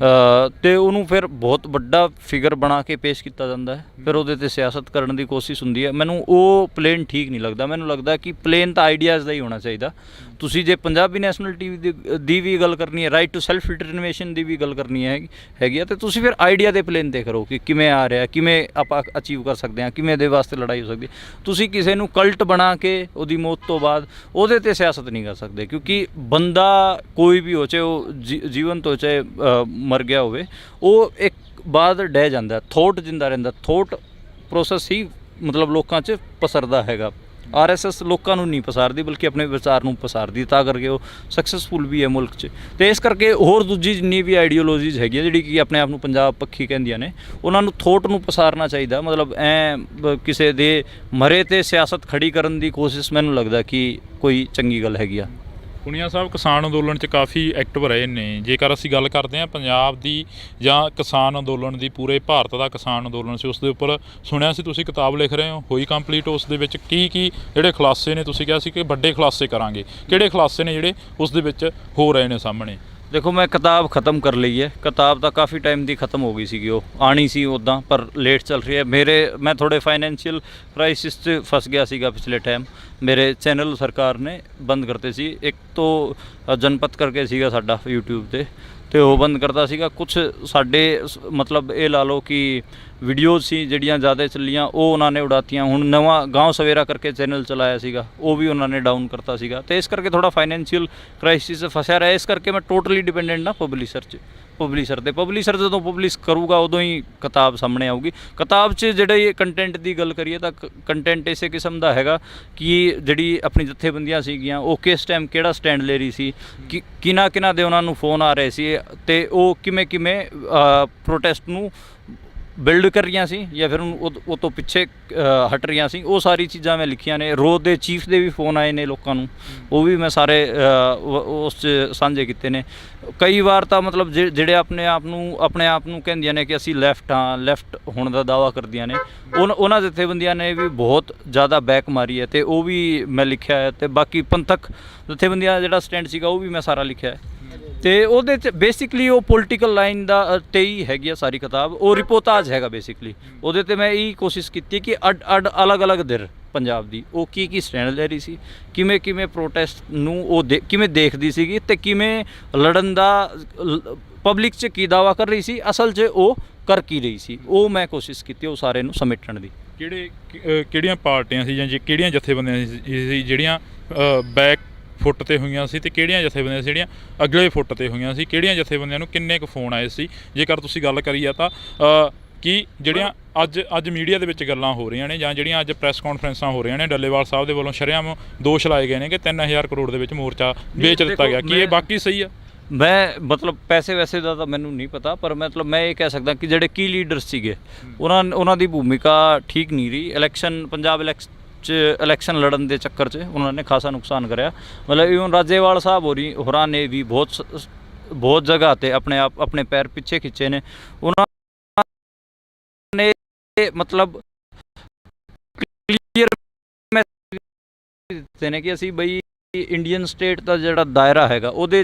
[SPEAKER 2] ਅਤੇ ਉਹਨੂੰ ਫਿਰ ਬਹੁਤ ਵੱਡਾ ਫਿਗਰ ਬਣਾ ਕੇ ਪੇਸ਼ ਕੀਤਾ ਜਾਂਦਾ ਹੈ, ਫਿਰ ਉਹਦੇ 'ਤੇ ਸਿਆਸਤ ਕਰਨ ਦੀ ਕੋਸ਼ਿਸ਼ ਹੁੰਦੀ ਹੈ। ਮੈਨੂੰ ਉਹ ਪਲੇਨ ਠੀਕ ਨਹੀਂ ਲੱਗਦਾ। ਮੈਨੂੰ ਲੱਗਦਾ ਕਿ ਪਲੇਨ ਤਾਂ ਆਈਡੀਆਜ਼ ਦਾ ਹੀ ਹੋਣਾ ਚਾਹੀਦਾ। ਤੁਸੀਂ ਜੇ ਪੰਜਾਬੀ ਨੈਸ਼ਨਲ ਟੀਵੀ ਦੀ ਵੀ ਗੱਲ ਕਰਨੀ ਹੈ, ਰਾਈਟ ਟੂ ਸੈਲਫ ਡਿਟਰਮੀਨੇਸ਼ਨ ਦੀ ਵੀ ਗੱਲ ਕਰਨੀ ਹੈਗੀ ਆ, ਅਤੇ ਤੁਸੀਂ ਫਿਰ ਆਈਡੀਆ ਦੇ ਪਲੇਨ 'ਤੇ ਕਰੋ ਕਿ ਕਿਵੇਂ ਆ ਰਿਹਾ, ਕਿਵੇਂ ਆਪਾਂ ਅਚੀਵ ਕਰ ਸਕਦੇ ਹਾਂ, ਕਿਵੇਂ ਇਹਦੇ ਵਾਸਤੇ ਲੜਾਈ ਹੋ ਸਕਦੀ। ਤੁਸੀਂ ਕਿਸੇ ਨੂੰ ਕਲਟ ਬਣਾ ਕੇ ਉਹਦੀ ਮੌਤ ਤੋਂ ਬਾਅਦ ਉਹਦੇ 'ਤੇ ਸਿਆਸਤ ਨਹੀਂ ਕਰ ਸਕਦੇ, ਕਿਉਂਕਿ ਬੰਦਾ ਕੋਈ ਵੀ ਹੋ, ਚਾਹੇ ਉਹ ਜੀਵਨ ਤੋਂ ਚਾਹੇ ਮਰ ਗਿਆ ਹੋਵੇ, ਉਹ ਇੱਕ ਬਾਅਦ ਡਹਿ ਜਾਂਦਾ। ਥੋਟ ਜਿੰਦਾ ਰਹਿੰਦਾ। ਥੋਟ ਪ੍ਰੋਸੈਸ ਹੀ ਮਤਲਬ ਲੋਕਾਂ 'ਚ ਪਸਰਦਾ ਹੈਗਾ। RSS ਲੋਕਾਂ ਨੂੰ ਨਹੀਂ ਪਸਾਰਦੀ ਬਲਕਿ ਆਪਣੇ ਵਿਚਾਰ ਨੂੰ ਪਸਾਰਦੀ, ਤਾਂ ਕਰਕੇ ਉਹ ਸਕਸੈਸਫੁਲ ਵੀ ਹੈ ਮੁਲਕ 'ਚ। ਅਤੇ ਇਸ ਕਰਕੇ ਹੋਰ ਦੂਜੀ ਜਿੰਨੀ ਵੀ ਆਈਡੀਓਲੋਜੀਜ਼ ਹੈਗੀਆਂ ਜਿਹੜੀ ਕਿ ਆਪਣੇ ਆਪ ਨੂੰ ਪੰਜਾਬ ਪੱਖੀ ਕਹਿੰਦੀਆਂ ਨੇ, ਉਹਨਾਂ ਨੂੰ ਥੋਟ ਨੂੰ ਪਸਾਰਨਾ ਚਾਹੀਦਾ। ਮਤਲਬ ਕਿਸੇ ਦੇ ਮਰੇ 'ਤੇ ਸਿਆਸਤ ਖੜੀ ਕਰਨ ਦੀ ਕੋਸ਼ਿਸ਼ ਮੈਨੂੰ ਲੱਗਦਾ ਕਿ ਕੋਈ ਚੰਗੀ ਗੱਲ ਹੈਗੀ ਆ।
[SPEAKER 1] ਪੁਨੀਆ ਸਾਹਿਬ ਕਿਸਾਨ ਅੰਦੋਲਨ 'ਚ ਕਾਫੀ ਐਕਟਿਵ ਰਹੇ ਨੇ। ਜੇਕਰ ਅਸੀਂ ਗੱਲ ਕਰਦੇ ਹਾਂ ਪੰਜਾਬ ਦੀ ਜਾਂ ਕਿਸਾਨ ਅੰਦੋਲਨ ਦੀ, ਪੂਰੇ ਭਾਰਤ ਦਾ ਕਿਸਾਨ ਅੰਦੋਲਨ ਸੀ, ਉਸ ਦੇ ਉੱਪਰ ਸੁਣਿਆ ਸੀ ਤੁਸੀਂ ਕਿਤਾਬ ਲਿਖ ਰਹੇ ਹੋ, ਹੋਈ ਕੰਪਲੀਟ? ਉਸ ਦੇ ਵਿੱਚ ਕੀ ਜਿਹੜੇ ਖੁਲਾਸੇ ਨੇ, ਤੁਸੀਂ ਕਿਹਾ ਸੀ ਕਿ ਵੱਡੇ ਖੁਲਾਸੇ ਕਰਾਂਗੇ, ਕਿਹੜੇ ਖੁਲਾਸੇ ਨੇ ਜਿਹੜੇ ਉਸ ਦੇ ਵਿੱਚ ਹੋ ਰਹੇ ਨੇ ਸਾਹਮਣੇ?
[SPEAKER 2] ਦੇਖੋ, ਮੈਂ ਕਿਤਾਬ ख़त्म ਕਰ ਲਈ ਹੈ। ਕਿਤਾਬ ਤਾਂ ਕਾਫੀ ਟਾਈਮ ਦੀ ख़त्म ਹੋ ਗਈ ਸੀਗੀ, ਉਹ ਆਣੀ ਸੀ ਉੱਦਾਂ, ਪਰ ਲੇਟ ਚੱਲ ਰਹੀ ਹੈ। ਮੈਂ ਥੋੜ੍ਹੇ ਫਾਈਨੈਂਸ਼ੀਅਲ ਕ੍ਰਾਈਸਿਸ 'ਚ ਫਸ ਗਿਆ ਸੀਗਾ ਪਿਛਲੇ ਟਾਈਮ। ਮੇਰੇ ਚੈਨਲ ਸਰਕਾਰ ਨੇ ਬੰਦ ਕਰਤੇ ਸੀ। ਇੱਕ ਤੋਂ ਜਨਪਤ ਕਰਕੇ ਸੀਗਾ ਸਾਡਾ YouTube 'ਤੇ, ਅਤੇ ਉਹ ਬੰਦ ਕਰਤਾ ਸੀਗਾ। ਕੁਛ ਸਾਡੇ ਮਤਲਬ ਇਹ ਲਾ ਲਓ ਕਿ ਵੀਡੀਓਜ਼ ਸੀ ਜਿਹੜੀਆਂ ਜ਼ਿਆਦਾ ਚੱਲੀਆਂ, ਉਹ ਉਹਨਾਂ ਨੇ ਉਡਾਤੀਆਂ। ਹੁਣ ਨਵਾਂ ਗਾਂव ਸਵੇਰਾ ਕਰਕੇ ਚੈਨਲ ਚਲਾਇਆ ਸੀਗਾ, ਉਹ ਵੀ ਉਹਨਾਂ ਨੇ ਡਾਊਨ ਕਰਤਾ ਸੀਗਾ। ਅਤੇ ਇਸ ਕਰਕੇ ਥੋੜ੍ਹਾ ਫਾਈਨੈਂਸ਼ੀਅਲ ਕ੍ਰਾਈਸਿਸ ਫਸਿਆ ਰਿਹਾ। ਇਸ ਕਰਕੇ ਮੈਂ ਟੋਟਲੀ ਡਿਪੈਂਡੈਂਟ ਨਾ ਪਬਲਿਸ਼ਰ 'ਤੇ। ਪਬਲਿਸ਼ਰ ਜਦੋਂ ਪਬਲਿਸ਼ ਕਰੂਗਾ ਉਦੋਂ ਹੀ ਕਿਤਾਬ ਸਾਹਮਣੇ ਆਊਗੀ। ਕਿਤਾਬ 'ਚ ਜਿਹੜੇ ਕੰਟੈਂਟ ਦੀ ਗੱਲ ਕਰੀਏ ਤਾਂ ਕੰਟੈਂਟ ਇਸੇ ਕਿਸਮ ਦਾ ਹੈਗਾ ਕਿ ਜਿਹੜੀ ਆਪਣੀ ਜਥੇਬੰਦੀਆਂ ਸੀਗੀਆਂ ਉਹ ਕਿਸ ਟਾਈਮ ਕਿਹੜਾ ਸਟੈਂਡ ਲੈ ਰਹੀ ਸੀ, ਕਿਹਨਾਂ ਦੇ ਉਹਨਾਂ ਨੂੰ ਫੋਨ ਆ ਰਹੇ ਸੀ, ਅਤੇ ਉਹ ਕਿਵੇਂ ਪ੍ਰੋਟੈਸਟ ਨੂੰ ਬਿਲਡ ਕਰ ਰਹੀਆਂ ਸੀ ਜਾਂ ਫਿਰ ਉਹ ਤੋਂ ਪਿੱਛੇ ਹਟ ਰਹੀਆਂ ਸੀ। ਉਹ ਸਾਰੀ ਚੀਜ਼ਾਂ ਮੈਂ ਲਿਖੀਆਂ ਨੇ। ਰੋਜ਼ ਦੇ ਚੀਫ ਦੇ ਵੀ ਫੋਨ ਆਏ ਨੇ ਲੋਕਾਂ ਨੂੰ, ਉਹ ਵੀ ਮੈਂ ਸਾਰੇ ਉਸ 'ਚ ਸਾਂਝੇ ਕੀਤੇ ਨੇ। ਕਈ ਵਾਰ ਤਾਂ ਮਤਲਬ ਜਿਹੜੇ ਆਪਣੇ ਆਪ ਨੂੰ ਕਹਿੰਦੀਆਂ ਨੇ ਕਿ ਅਸੀਂ ਲੈਫਟ ਹੋਣ ਦਾ ਦਾਅਵਾ ਕਰਦੀਆਂ ਨੇ, ਉਹਨਾਂ ਜਥੇਬੰਦੀਆਂ ਨੇ ਵੀ ਬਹੁਤ ਜ਼ਿਆਦਾ ਬੈਕ ਮਾਰੀ ਹੈ, ਅਤੇ ਉਹ ਵੀ ਮੈਂ ਲਿਖਿਆ ਹੈ। ਅਤੇ ਬਾਕੀ ਪੰਥਕ ਜਥੇਬੰਦੀਆਂ ਦਾ ਜਿਹੜਾ ਸਟੈਂਡ ਸੀਗਾ ਉਹ ਵੀ ਮੈਂ ਸਾਰਾ ਲਿਖਿਆ ਹੈ। ਅਤੇ ਉਹਦੇ 'ਚ ਬੇਸਿਕਲੀ ਉਹ ਪੋਲੀਟੀਕਲ ਲਾਈਨ ਦਾ 'ਤੇ ਹੀ ਹੈਗੀ ਆ ਸਾਰੀ ਕਿਤਾਬ। ਉਹ ਰਿਪੋਰਟਾਜ ਹੈਗਾ ਬੇਸਿਕਲੀ। ਉਹਦੇ 'ਤੇ ਮੈਂ ਇਹੀ ਕੋਸ਼ਿਸ਼ ਕੀਤੀ ਕਿ ਅਲੱਗ-ਅਲੱਗ ਧਿਰ ਪੰਜਾਬ ਦੀ ਉਹ ਕੀ ਸਟੈਂਡ ਲੈ ਰਹੀ ਸੀ, ਕਿਵੇਂ ਪ੍ਰੋਟੈਸਟ ਨੂੰ ਉਹ ਕਿਵੇਂ ਦੇਖਦੀ ਸੀਗੀ, ਅਤੇ ਕਿਵੇਂ ਲੜਨ ਦਾ ਪਬਲਿਕ 'ਚ ਕੀ ਦਾਅਵਾ ਕਰ ਰਹੀ ਸੀ, ਅਸਲ 'ਚ ਉਹ ਕਰ ਕੀ ਰਹੀ ਸੀ। ਉਹ ਮੈਂ ਕੋਸ਼ਿਸ਼ ਕੀਤੀ ਉਹ ਸਾਰੇ ਨੂੰ ਸਮੇਟਣ ਦੀ।
[SPEAKER 1] ਕਿਹੜੀਆਂ ਪਾਰਟੀਆਂ ਸੀ ਜਾਂ ਕਿਹੜੀਆਂ ਜਥੇਬੰਦੀਆਂ ਸੀ ਜਿਹੜੀਆਂ ਬੈਕ ਫੁੱਟ 'ਤੇ ਹੋਈਆਂ ਸੀ, ਅਤੇ ਕਿਹੜੀਆਂ ਜਥੇਬੰਦੀਆਂ ਸੀ ਜਿਹੜੀਆਂ ਅਗਲੇ ਫੁੱਟ 'ਤੇ ਹੋਈਆਂ ਸੀ? ਕਿਹੜੀਆਂ ਜਥੇਬੰਦੀਆਂ ਨੂੰ ਕਿੰਨੇ ਕੁ ਫੋਨ ਆਏ ਸੀ? ਜੇਕਰ ਤੁਸੀਂ ਗੱਲ ਕਰੀ ਆ ਤਾਂ ਕਿ ਜਿਹੜੀਆਂ ਅੱਜ ਮੀਡੀਆ ਦੇ ਵਿੱਚ ਗੱਲਾਂ ਹੋ ਰਹੀਆਂ ਨੇ ਜਾਂ ਜਿਹੜੀਆਂ ਅੱਜ ਪ੍ਰੈਸ ਕਾਨਫਰੰਸਾਂ ਹੋ ਰਹੀਆਂ ਨੇ, ਡੱਲੇਵਾਲ ਸਾਹਿਬ ਦੇ ਵੱਲੋਂ ਸ਼ਰੇਆਮ ਦੋਸ਼ ਲਾਏ ਗਏ ਨੇ ਕਿ 3000 ਕਰੋੜ ਦੇ ਵਿੱਚ ਮੋਰਚਾ ਵੇਚ ਦਿੱਤਾ ਗਿਆ, ਕੀ ਇਹ ਬਾਕੀ ਸਹੀ ਆ?
[SPEAKER 2] ਮੈਂ ਮਤਲਬ ਪੈਸੇ ਵੈਸੇ ਦਾ ਤਾਂ ਮੈਨੂੰ ਨਹੀਂ ਪਤਾ, ਪਰ ਮਤਲਬ ਮੈਂ ਇਹ ਕਹਿ ਸਕਦਾ ਕਿ ਜਿਹੜੇ ਕੀ ਲੀਡਰਸ ਸੀਗੇ ਉਹਨਾਂ ਦੀ ਭੂਮਿਕਾ ਠੀਕ ਨਹੀਂ ਰਹੀ। ਪੰਜਾਬ ਇਲੈਕਸ਼ਨ ਲੜਨ ਦੇ ਚੱਕਰ 'ਚ ਉਹਨਾਂ ਨੇ ਖਾਸਾ ਨੁਕਸਾਨ ਕਰਿਆ। ਮਤਲਬ ਇਵਨ ਰਾਜੇਵਾਲ ਸਾਹਿਬ ਹੋਰਾਂ ਨੇ ਵੀ ਬਹੁਤ ਜਗ੍ਹਾ 'ਤੇ ਆਪਣੇ ਪੈਰ ਪਿੱਛੇ ਖਿੱਚੇ ਨੇ। ਉਹਨਾਂ ਨੇ ਮਤਲਬ ਕਲੀਅਰ ਮੈਸੇਜ ਦਿੱਤੇ ਨੇ ਕਿ ਅਸੀਂ ਬਈ ਇੰਡੀਅਨ ਸਟੇਟ ਦਾ ਜਿਹੜਾ ਦਾਇਰਾ ਹੈਗਾ ਉਹਦੇ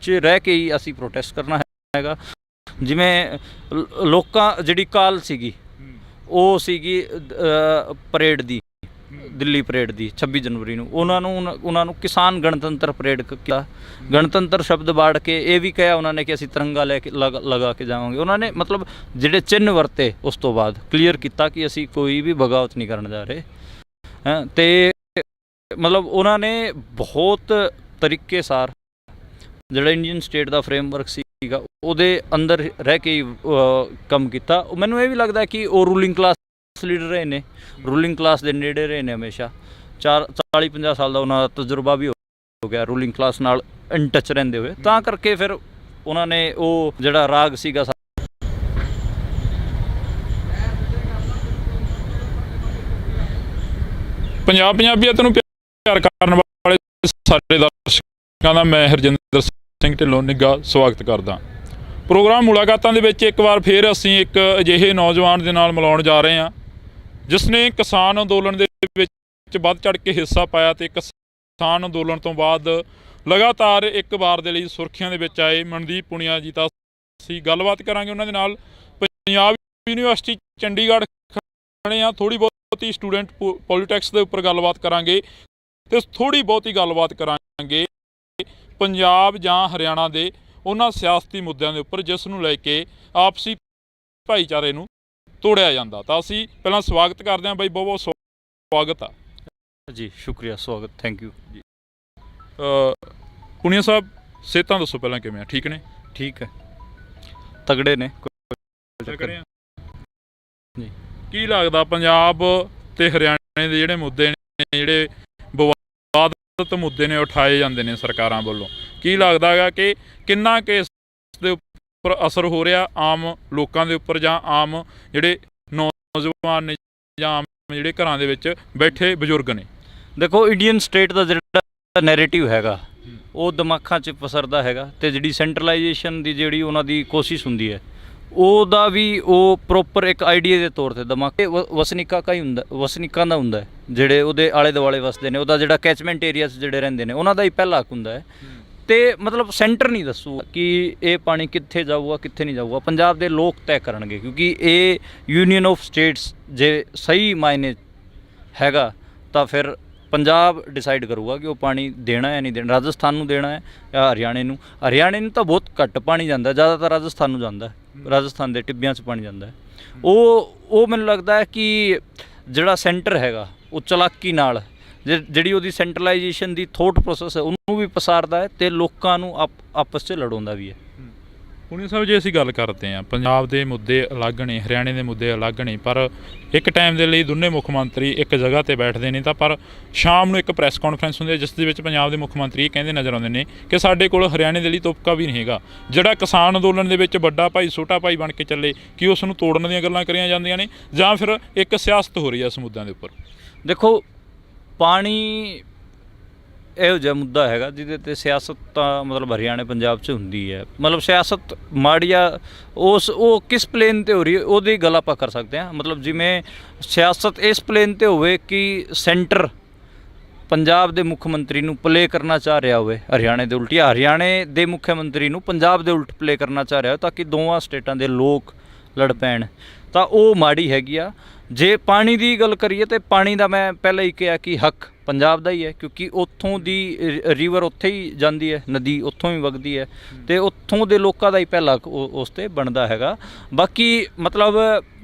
[SPEAKER 2] 'ਚ ਰਹਿ ਕੇ ਹੀ ਅਸੀਂ ਪ੍ਰੋਟੈਸਟ ਕਰਨਾ ਹੈਗਾ। ਜਿਵੇਂ ਲੋਕਾਂ ਜਿਹੜੀ ਕਾਲ ਸੀਗੀ ਉਹ ਸੀਗੀ ਪਰੇਡ ਦੀ, ਦਿੱਲੀ ਪਰੇਡ ਦੀ 26 ਜਨਵਰੀ ਨੂੰ। ਉਹਨਾਂ ਨੂੰ ਕਿਸਾਨ ਗਣਤੰਤਰ ਪਰੇਡ ਕੀਤਾ। ਗਣਤੰਤਰ ਸ਼ਬਦ ਬਾੜ ਕੇ ਇਹ ਵੀ ਕਿਹਾ ਉਹਨਾਂ ਨੇ ਕਿ ਅਸੀਂ ਤਿਰੰਗਾ ਲੈ ਕੇ ਲਗਾ ਕੇ ਜਾਵਾਂਗੇ। ਉਹਨਾਂ ਨੇ ਮਤਲਬ ਜਿਹੜੇ ਚਿੰਨ੍ਹ ਵਰਤੇ ਉਸ ਤੋਂ ਬਾਅਦ ਕਲੀਅਰ ਕੀਤਾ ਕਿ ਅਸੀਂ ਕੋਈ ਵੀ ਬਗਾਵਤ ਨਹੀਂ ਕਰਨ ਜਾ ਰਹੇ ਹੈਂ। ਤੇ ਮਤਲਬ ਉਹਨਾਂ ਨੇ ਬਹੁਤ ਤਰੀਕੇ ਸਾਰ ਜਿਹੜਾ ਇੰਡੀਅਨ ਸਟੇਟ ਦਾ ਫਰੇਮਵਰਕ ਸੀਗਾ ਉਹਦੇ ਅੰਦਰ ਰਹਿ ਕੇ ਕੰਮ ਕੀਤਾ। ਮੈਨੂੰ ਇਹ ਵੀ ਲੱਗਦਾ ਕਿ ਉਹ ਰੂਲਿੰਗ ਕਲਾਸ ਲੀਡਰ ਰਹੇ ਨੇ, ਰੂਲਿੰਗ ਕਲਾਸ ਦੇ ਨੇੜੇ ਰਹੇ ਨੇ ਹਮੇਸ਼ਾ। 40-50 ਸਾਲ ਦਾ ਉਹਨਾਂ ਦਾ ਤਜਰਬਾ ਵੀ ਹੋ ਗਿਆ ਰੂਲਿੰਗ ਕਲਾਸ ਨਾਲ ਇਨ ਟੱਚ ਰਹਿੰਦੇ ਹੋਏ, ਤਾਂ ਕਰਕੇ ਫਿਰ ਉਹਨਾਂ ਨੇ ਉਹ ਜਿਹੜਾ ਰਾਗ ਸੀਗਾ
[SPEAKER 1] ਪੰਜਾਬੀਅਤ ਨੂੰ ਪਿਆਰ ਕਰਨ ਵਾਲੇ ਸਾਰੇ ਦਰਸ਼ਕਾਂ ਦਾ ਮੈਂ ਹਰਜਿੰਦਰ ਸਿੰਘ ਢਿੱਲੋਂ ਨਿੱਘਾ ਸਵਾਗਤ ਕਰਦਾ। ਪ੍ਰੋਗਰਾਮ ਮੁਲਾਕਾਤਾਂ ਦੇ ਵਿੱਚ ਇੱਕ ਵਾਰ ਫਿਰ ਅਸੀਂ ਇੱਕ ਅਜਿਹੇ ਨੌਜਵਾਨ ਦੇ ਨਾਲ ਮਿਲਾਉਣ ਜਾ ਰਹੇ ਹਾਂ ਜਿਸ ਨੇ ਕਿਸਾਨ ਅੰਦੋਲਨ ਦੇ ਵਿੱਚ ਵੱਧ ਚੜ੍ਹ ਕੇ ਹਿੱਸਾ ਪਾਇਆ ਤੇ ਕਿਸਾਨ ਅੰਦੋਲਨ ਤੋਂ ਬਾਅਦ ਲਗਾਤਾਰ ਇੱਕ ਵਾਰ ਦੇ ਲਈ ਸੁਰਖੀਆਂ ਦੇ ਵਿੱਚ ਆਏ। ਮਨਦੀਪ ਪੁਨੀਆ ਜੀ ਤਾਂ ਅਸੀਂ ਗੱਲਬਾਤ ਕਰਾਂਗੇ ਉਹਨਾਂ ਦੇ ਨਾਲ। ਪੰਜਾਬ ਯੂਨੀਵਰਸਿਟੀ ਚੰਡੀਗੜ੍ਹ ਖੜੇ ਹਾਂ, ਥੋੜ੍ਹੀ ਬਹੁਤੀ ਸਟੂਡੈਂਟ ਪੋਲੀਟਿਕਸ ਦੇ ਉੱਪਰ ਗੱਲਬਾਤ ਕਰਾਂਗੇ ਤੇ ਥੋੜ੍ਹੀ ਬਹੁਤੀ ਗੱਲਬਾਤ ਕਰਾਂਗੇ ਪੰਜਾਬ ਜਾਂ ਹਰਿਆਣਾ ਦੇ ਉਹਨਾਂ ਸਿਆਸਤੀ ਮੁੱਦਿਆਂ ਦੇ ਉੱਪਰ ਜਿਸ ਨੂੰ ਲੈ ਕੇ ਆਪਸੀ ਭਾਈਚਾਰੇ ਨੂੰ ਤੋੜਿਆ ਜਾਂਦਾ। ਤਾਂ ਅਸੀਂ ਪਹਿਲਾਂ ਸਵਾਗਤ ਕਰਦੇ ਹਾਂ ਬਾਈ, ਬਹੁਤ ਬਹੁਤ ਸਵਾਗਤ ਆ
[SPEAKER 2] ਜੀ। ਸ਼ੁਕਰੀਆ, ਸਵਾਗਤ, ਥੈਂਕ ਯੂ ਜੀ।
[SPEAKER 1] ਪੁਨੀਆ ਸਾਹਿਬ, ਸਿਹਤਾਂ ਦੱਸੋ ਪਹਿਲਾਂ ਕਿਵੇਂ ਆ? ਠੀਕ ਨੇ? ਠੀਕ ਹੈ,
[SPEAKER 2] ਤਗੜੇ ਨੇ
[SPEAKER 1] ਜੀ। ਕੀ ਲੱਗਦਾ ਪੰਜਾਬ ਤੇ ਹਰਿਆਣੇ ਦੇ ਜਿਹੜੇ ਮੁੱਦੇ ਨੇ, ਜਿਹੜੇ ਵਿਵਾਦਤ ਮੁੱਦੇ ਨੇ ਉਠਾਏ ਜਾਂਦੇ ਨੇ ਸਰਕਾਰਾਂ ਵੱਲੋਂ, ਕੀ ਲੱਗਦਾ ਹੈਗਾ ਕਿ ਕਿੰਨਾ ਕੇਸ ਦੇ ਉੱਪਰ ਅਸਰ ਹੋ ਰਿਹਾ ਆਮ ਲੋਕਾਂ ਦੇ ਉੱਪਰ, ਜਾਂ ਆਮ ਜਿਹੜੇ ਨੌਜਵਾਨ ਨੇ, ਜਾਂ ਆਮ ਜਿਹੜੇ ਘਰਾਂ ਦੇ ਵਿੱਚ ਬੈਠੇ ਬਜ਼ੁਰਗ ਨੇ?
[SPEAKER 2] ਦੇਖੋ, ਇੰਡੀਅਨ ਸਟੇਟ ਦਾ ਜਿਹੜਾ ਨੈਰੇਟਿਵ ਹੈਗਾ ਉਹ ਦਿਮਾਗਾਂ 'ਚ ਪਸਰਦਾ ਹੈਗਾ, ਅਤੇ ਜਿਹੜੀ ਸੈਂਟਰਲਾਈਜੇਸ਼ਨ ਦੀ ਜਿਹੜੀ ਉਹਨਾਂ ਦੀ ਕੋਸ਼ਿਸ਼ ਹੁੰਦੀ ਹੈ ਉਹਦਾ ਵੀ ਉਹ ਪ੍ਰੋਪਰ ਇੱਕ ਆਈਡੀਆ ਦੇ ਤੌਰ 'ਤੇ ਦਿਮਾਗ ਵਸਨੀਕਾਂ ਦਾ ਹੁੰਦਾ ਹੈ, ਜਿਹੜੇ ਉਹਦੇ ਆਲੇ ਦੁਆਲੇ ਵਸਦੇ ਨੇ, ਉਹਦਾ ਜਿਹੜਾ ਕੈਚਮੈਂਟ ਏਰੀਆਸ ਜਿਹੜੇ ਰਹਿੰਦੇ ਨੇ ਉਹਨਾਂ ਦਾ ਹੀ ਪਹਿਲਾ ਹੱਕ ਹੁੰਦਾ ਹੈ। ਅਤੇ ਮਤਲਬ ਸੈਂਟਰ ਨਹੀਂ ਦੱਸੂ ਕਿ ਇਹ ਪਾਣੀ ਕਿੱਥੇ ਜਾਊਗਾ ਕਿੱਥੇ ਨਹੀਂ ਜਾਊਗਾ, ਪੰਜਾਬ ਦੇ ਲੋਕ ਤੈਅ ਕਰਨਗੇ, ਕਿਉਂਕਿ ਇਹ ਯੂਨੀਅਨ ਆਫ ਸਟੇਟਸ ਜੇ ਸਹੀ ਮਾਇਨੇ ਹੈਗਾ ਤਾਂ ਫਿਰ ਪੰਜਾਬ ਡਿਸਾਈਡ ਕਰੂਗਾ ਕਿ ਉਹ ਪਾਣੀ ਦੇਣਾ ਹੈ ਨਹੀਂ ਦੇਣਾ। ਰਾਜਸਥਾਨ ਨੂੰ ਦੇਣਾ ਹੈ ਜਾਂ ਹਰਿਆਣੇ ਨੂੰ ਤਾਂ ਬਹੁਤ ਘੱਟ ਪਾਣੀ ਜਾਂਦਾ, ਜ਼ਿਆਦਾਤਰ ਰਾਜਸਥਾਨ ਨੂੰ ਜਾਂਦਾ, ਰਾਜਸਥਾਨ ਦੇ ਟਿੱਬਿਆਂ 'ਚ ਪਾਣੀ ਜਾਂਦਾ ਹੈ। ਉਹ ਮੈਨੂੰ ਲੱਗਦਾ ਹੈ ਕਿ ਜਿਹੜਾ ਸੈਂਟਰ ਹੈਗਾ ਉਹ ਚਲਾਕੀ ਨਾਲ ਜਿਹੜੀ ਉਹਦੀ ਸੈਂਟਰਲਾਈਜੇਸ਼ਨ ਦੀ ਥੋਟ ਪ੍ਰੋਸੈਸ ਹੈ ਉਹਨੂੰ ਵੀ ਪਸਾਰਦਾ ਹੈ ਅਤੇ ਲੋਕਾਂ ਨੂੰ ਆਪਸ 'ਚ ਲੜਾਉਂਦਾ ਵੀ ਹੈ।
[SPEAKER 1] ਪੁਨੀਆ ਸਾਹਿਬ, ਜੇ ਅਸੀਂ ਗੱਲ ਕਰਦੇ ਹਾਂ, ਪੰਜਾਬ ਦੇ ਮੁੱਦੇ ਅਲੱਗ ਨੇ, ਹਰਿਆਣੇ ਦੇ ਮੁੱਦੇ ਅਲੱਗ ਨੇ, ਪਰ ਇੱਕ ਟਾਈਮ ਦੇ ਲਈ ਦੋਨੇ ਮੁੱਖ ਮੰਤਰੀ ਇੱਕ ਜਗ੍ਹਾ 'ਤੇ ਬੈਠਦੇ ਨੇ, ਤਾਂ ਪਰ ਸ਼ਾਮ ਨੂੰ ਇੱਕ ਪ੍ਰੈਸ ਕਾਨਫਰੰਸ ਹੁੰਦੀ ਹੈ ਜਿਸ ਦੇ ਵਿੱਚ ਪੰਜਾਬ ਦੇ ਮੁੱਖ ਮੰਤਰੀ ਇਹ ਕਹਿੰਦੇ ਨਜ਼ਰ ਆਉਂਦੇ ਨੇ ਕਿ ਸਾਡੇ ਕੋਲ ਹਰਿਆਣੇ ਦੇ ਲਈ ਤੁਪਕਾ ਵੀ ਨਹੀਂ ਹੈਗਾ। ਜਿਹੜਾ ਕਿਸਾਨ ਅੰਦੋਲਨ ਦੇ ਵਿੱਚ ਵੱਡਾ ਭਾਈ ਛੋਟਾ ਭਾਈ ਬਣ ਕੇ ਚੱਲੇ, ਕਿ ਉਸ ਨੂੰ ਤੋੜਨ ਦੀਆਂ ਗੱਲਾਂ ਕਰੀਆਂ ਜਾਂਦੀਆਂ ਨੇ, ਜਾਂ ਫਿਰ ਇੱਕ ਸਿਆਸਤ ਹੋ ਰਹੀ ਹੈ ਇਸ ਮੁੱਦਿਆਂ ਦੇ ਉੱਪਰ?
[SPEAKER 2] ਦੇਖੋ, ਪਾਣੀ ਇਹੋ ਜਿਹਾ ਮੁੱਦਾ ਹੈਗਾ ਜਿਹਦੇ 'ਤੇ ਸਿਆਸਤ ਤਾਂ ਮਤਲਬ ਹਰਿਆਣੇ ਪੰਜਾਬ 'ਚ ਹੁੰਦੀ ਹੈ। ਮਤਲਬ ਸਿਆਸਤ ਮਾੜੀ ਆ ਉਹ ਕਿਸ ਪਲੇਨ 'ਤੇ ਹੋ ਰਹੀ ਹੈ ਉਹਦੀ ਗੱਲ ਆਪਾਂ ਕਰ ਸਕਦੇ ਹਾਂ। ਮਤਲਬ ਜਿਵੇਂ ਸਿਆਸਤ ਇਸ ਪਲੇਨ 'ਤੇ ਹੋਵੇ ਕਿ ਸੈਂਟਰ ਪੰਜਾਬ ਦੇ ਮੁੱਖ ਮੰਤਰੀ ਨੂੰ ਪਲੇ ਕਰਨਾ ਚਾਹ ਰਿਹਾ ਹੋਵੇ ਹਰਿਆਣੇ ਦੇ ਉਲਟ, ਜਾਂ ਹਰਿਆਣੇ ਦੇ ਮੁੱਖ ਮੰਤਰੀ ਨੂੰ ਪੰਜਾਬ ਦੇ ਉਲਟ ਪਲੇ ਕਰਨਾ ਚਾਹ ਰਿਹਾ ਤਾਂ ਕਿ ਦੋਵਾਂ ਸਟੇਟਾਂ ਦੇ ਲੋਕ ਲੜ ਪੈਣ, ਤਾਂ ਉਹ ਮਾੜੀ ਹੈਗੀ ਆ। ਜੇ ਪਾਣੀ ਦੀ ਗੱਲ ਕਰੀਏ ਤਾਂ ਪਾਣੀ ਦਾ ਮੈਂ ਪਹਿਲਾਂ ਹੀ ਕਿਹਾ ਕਿ ਹੱਕ ਪੰਜਾਬ ਦਾ ਹੀ ਹੈ, ਕਿਉਂਕਿ ਉੱਥੋਂ ਦੀ ਰਿਵਰ ਉੱਥੇ ਹੀ ਜਾਂਦੀ ਹੈ, ਨਦੀ ਉੱਥੋਂ ਹੀ ਵਗਦੀ ਹੈ, ਅਤੇ ਉੱਥੋਂ ਦੇ ਲੋਕਾਂ ਦਾ ਹੀ ਪਹਿਲਾ ਹੱਕ ਉਸ 'ਤੇ ਬਣਦਾ ਹੈਗਾ। ਬਾਕੀ ਮਤਲਬ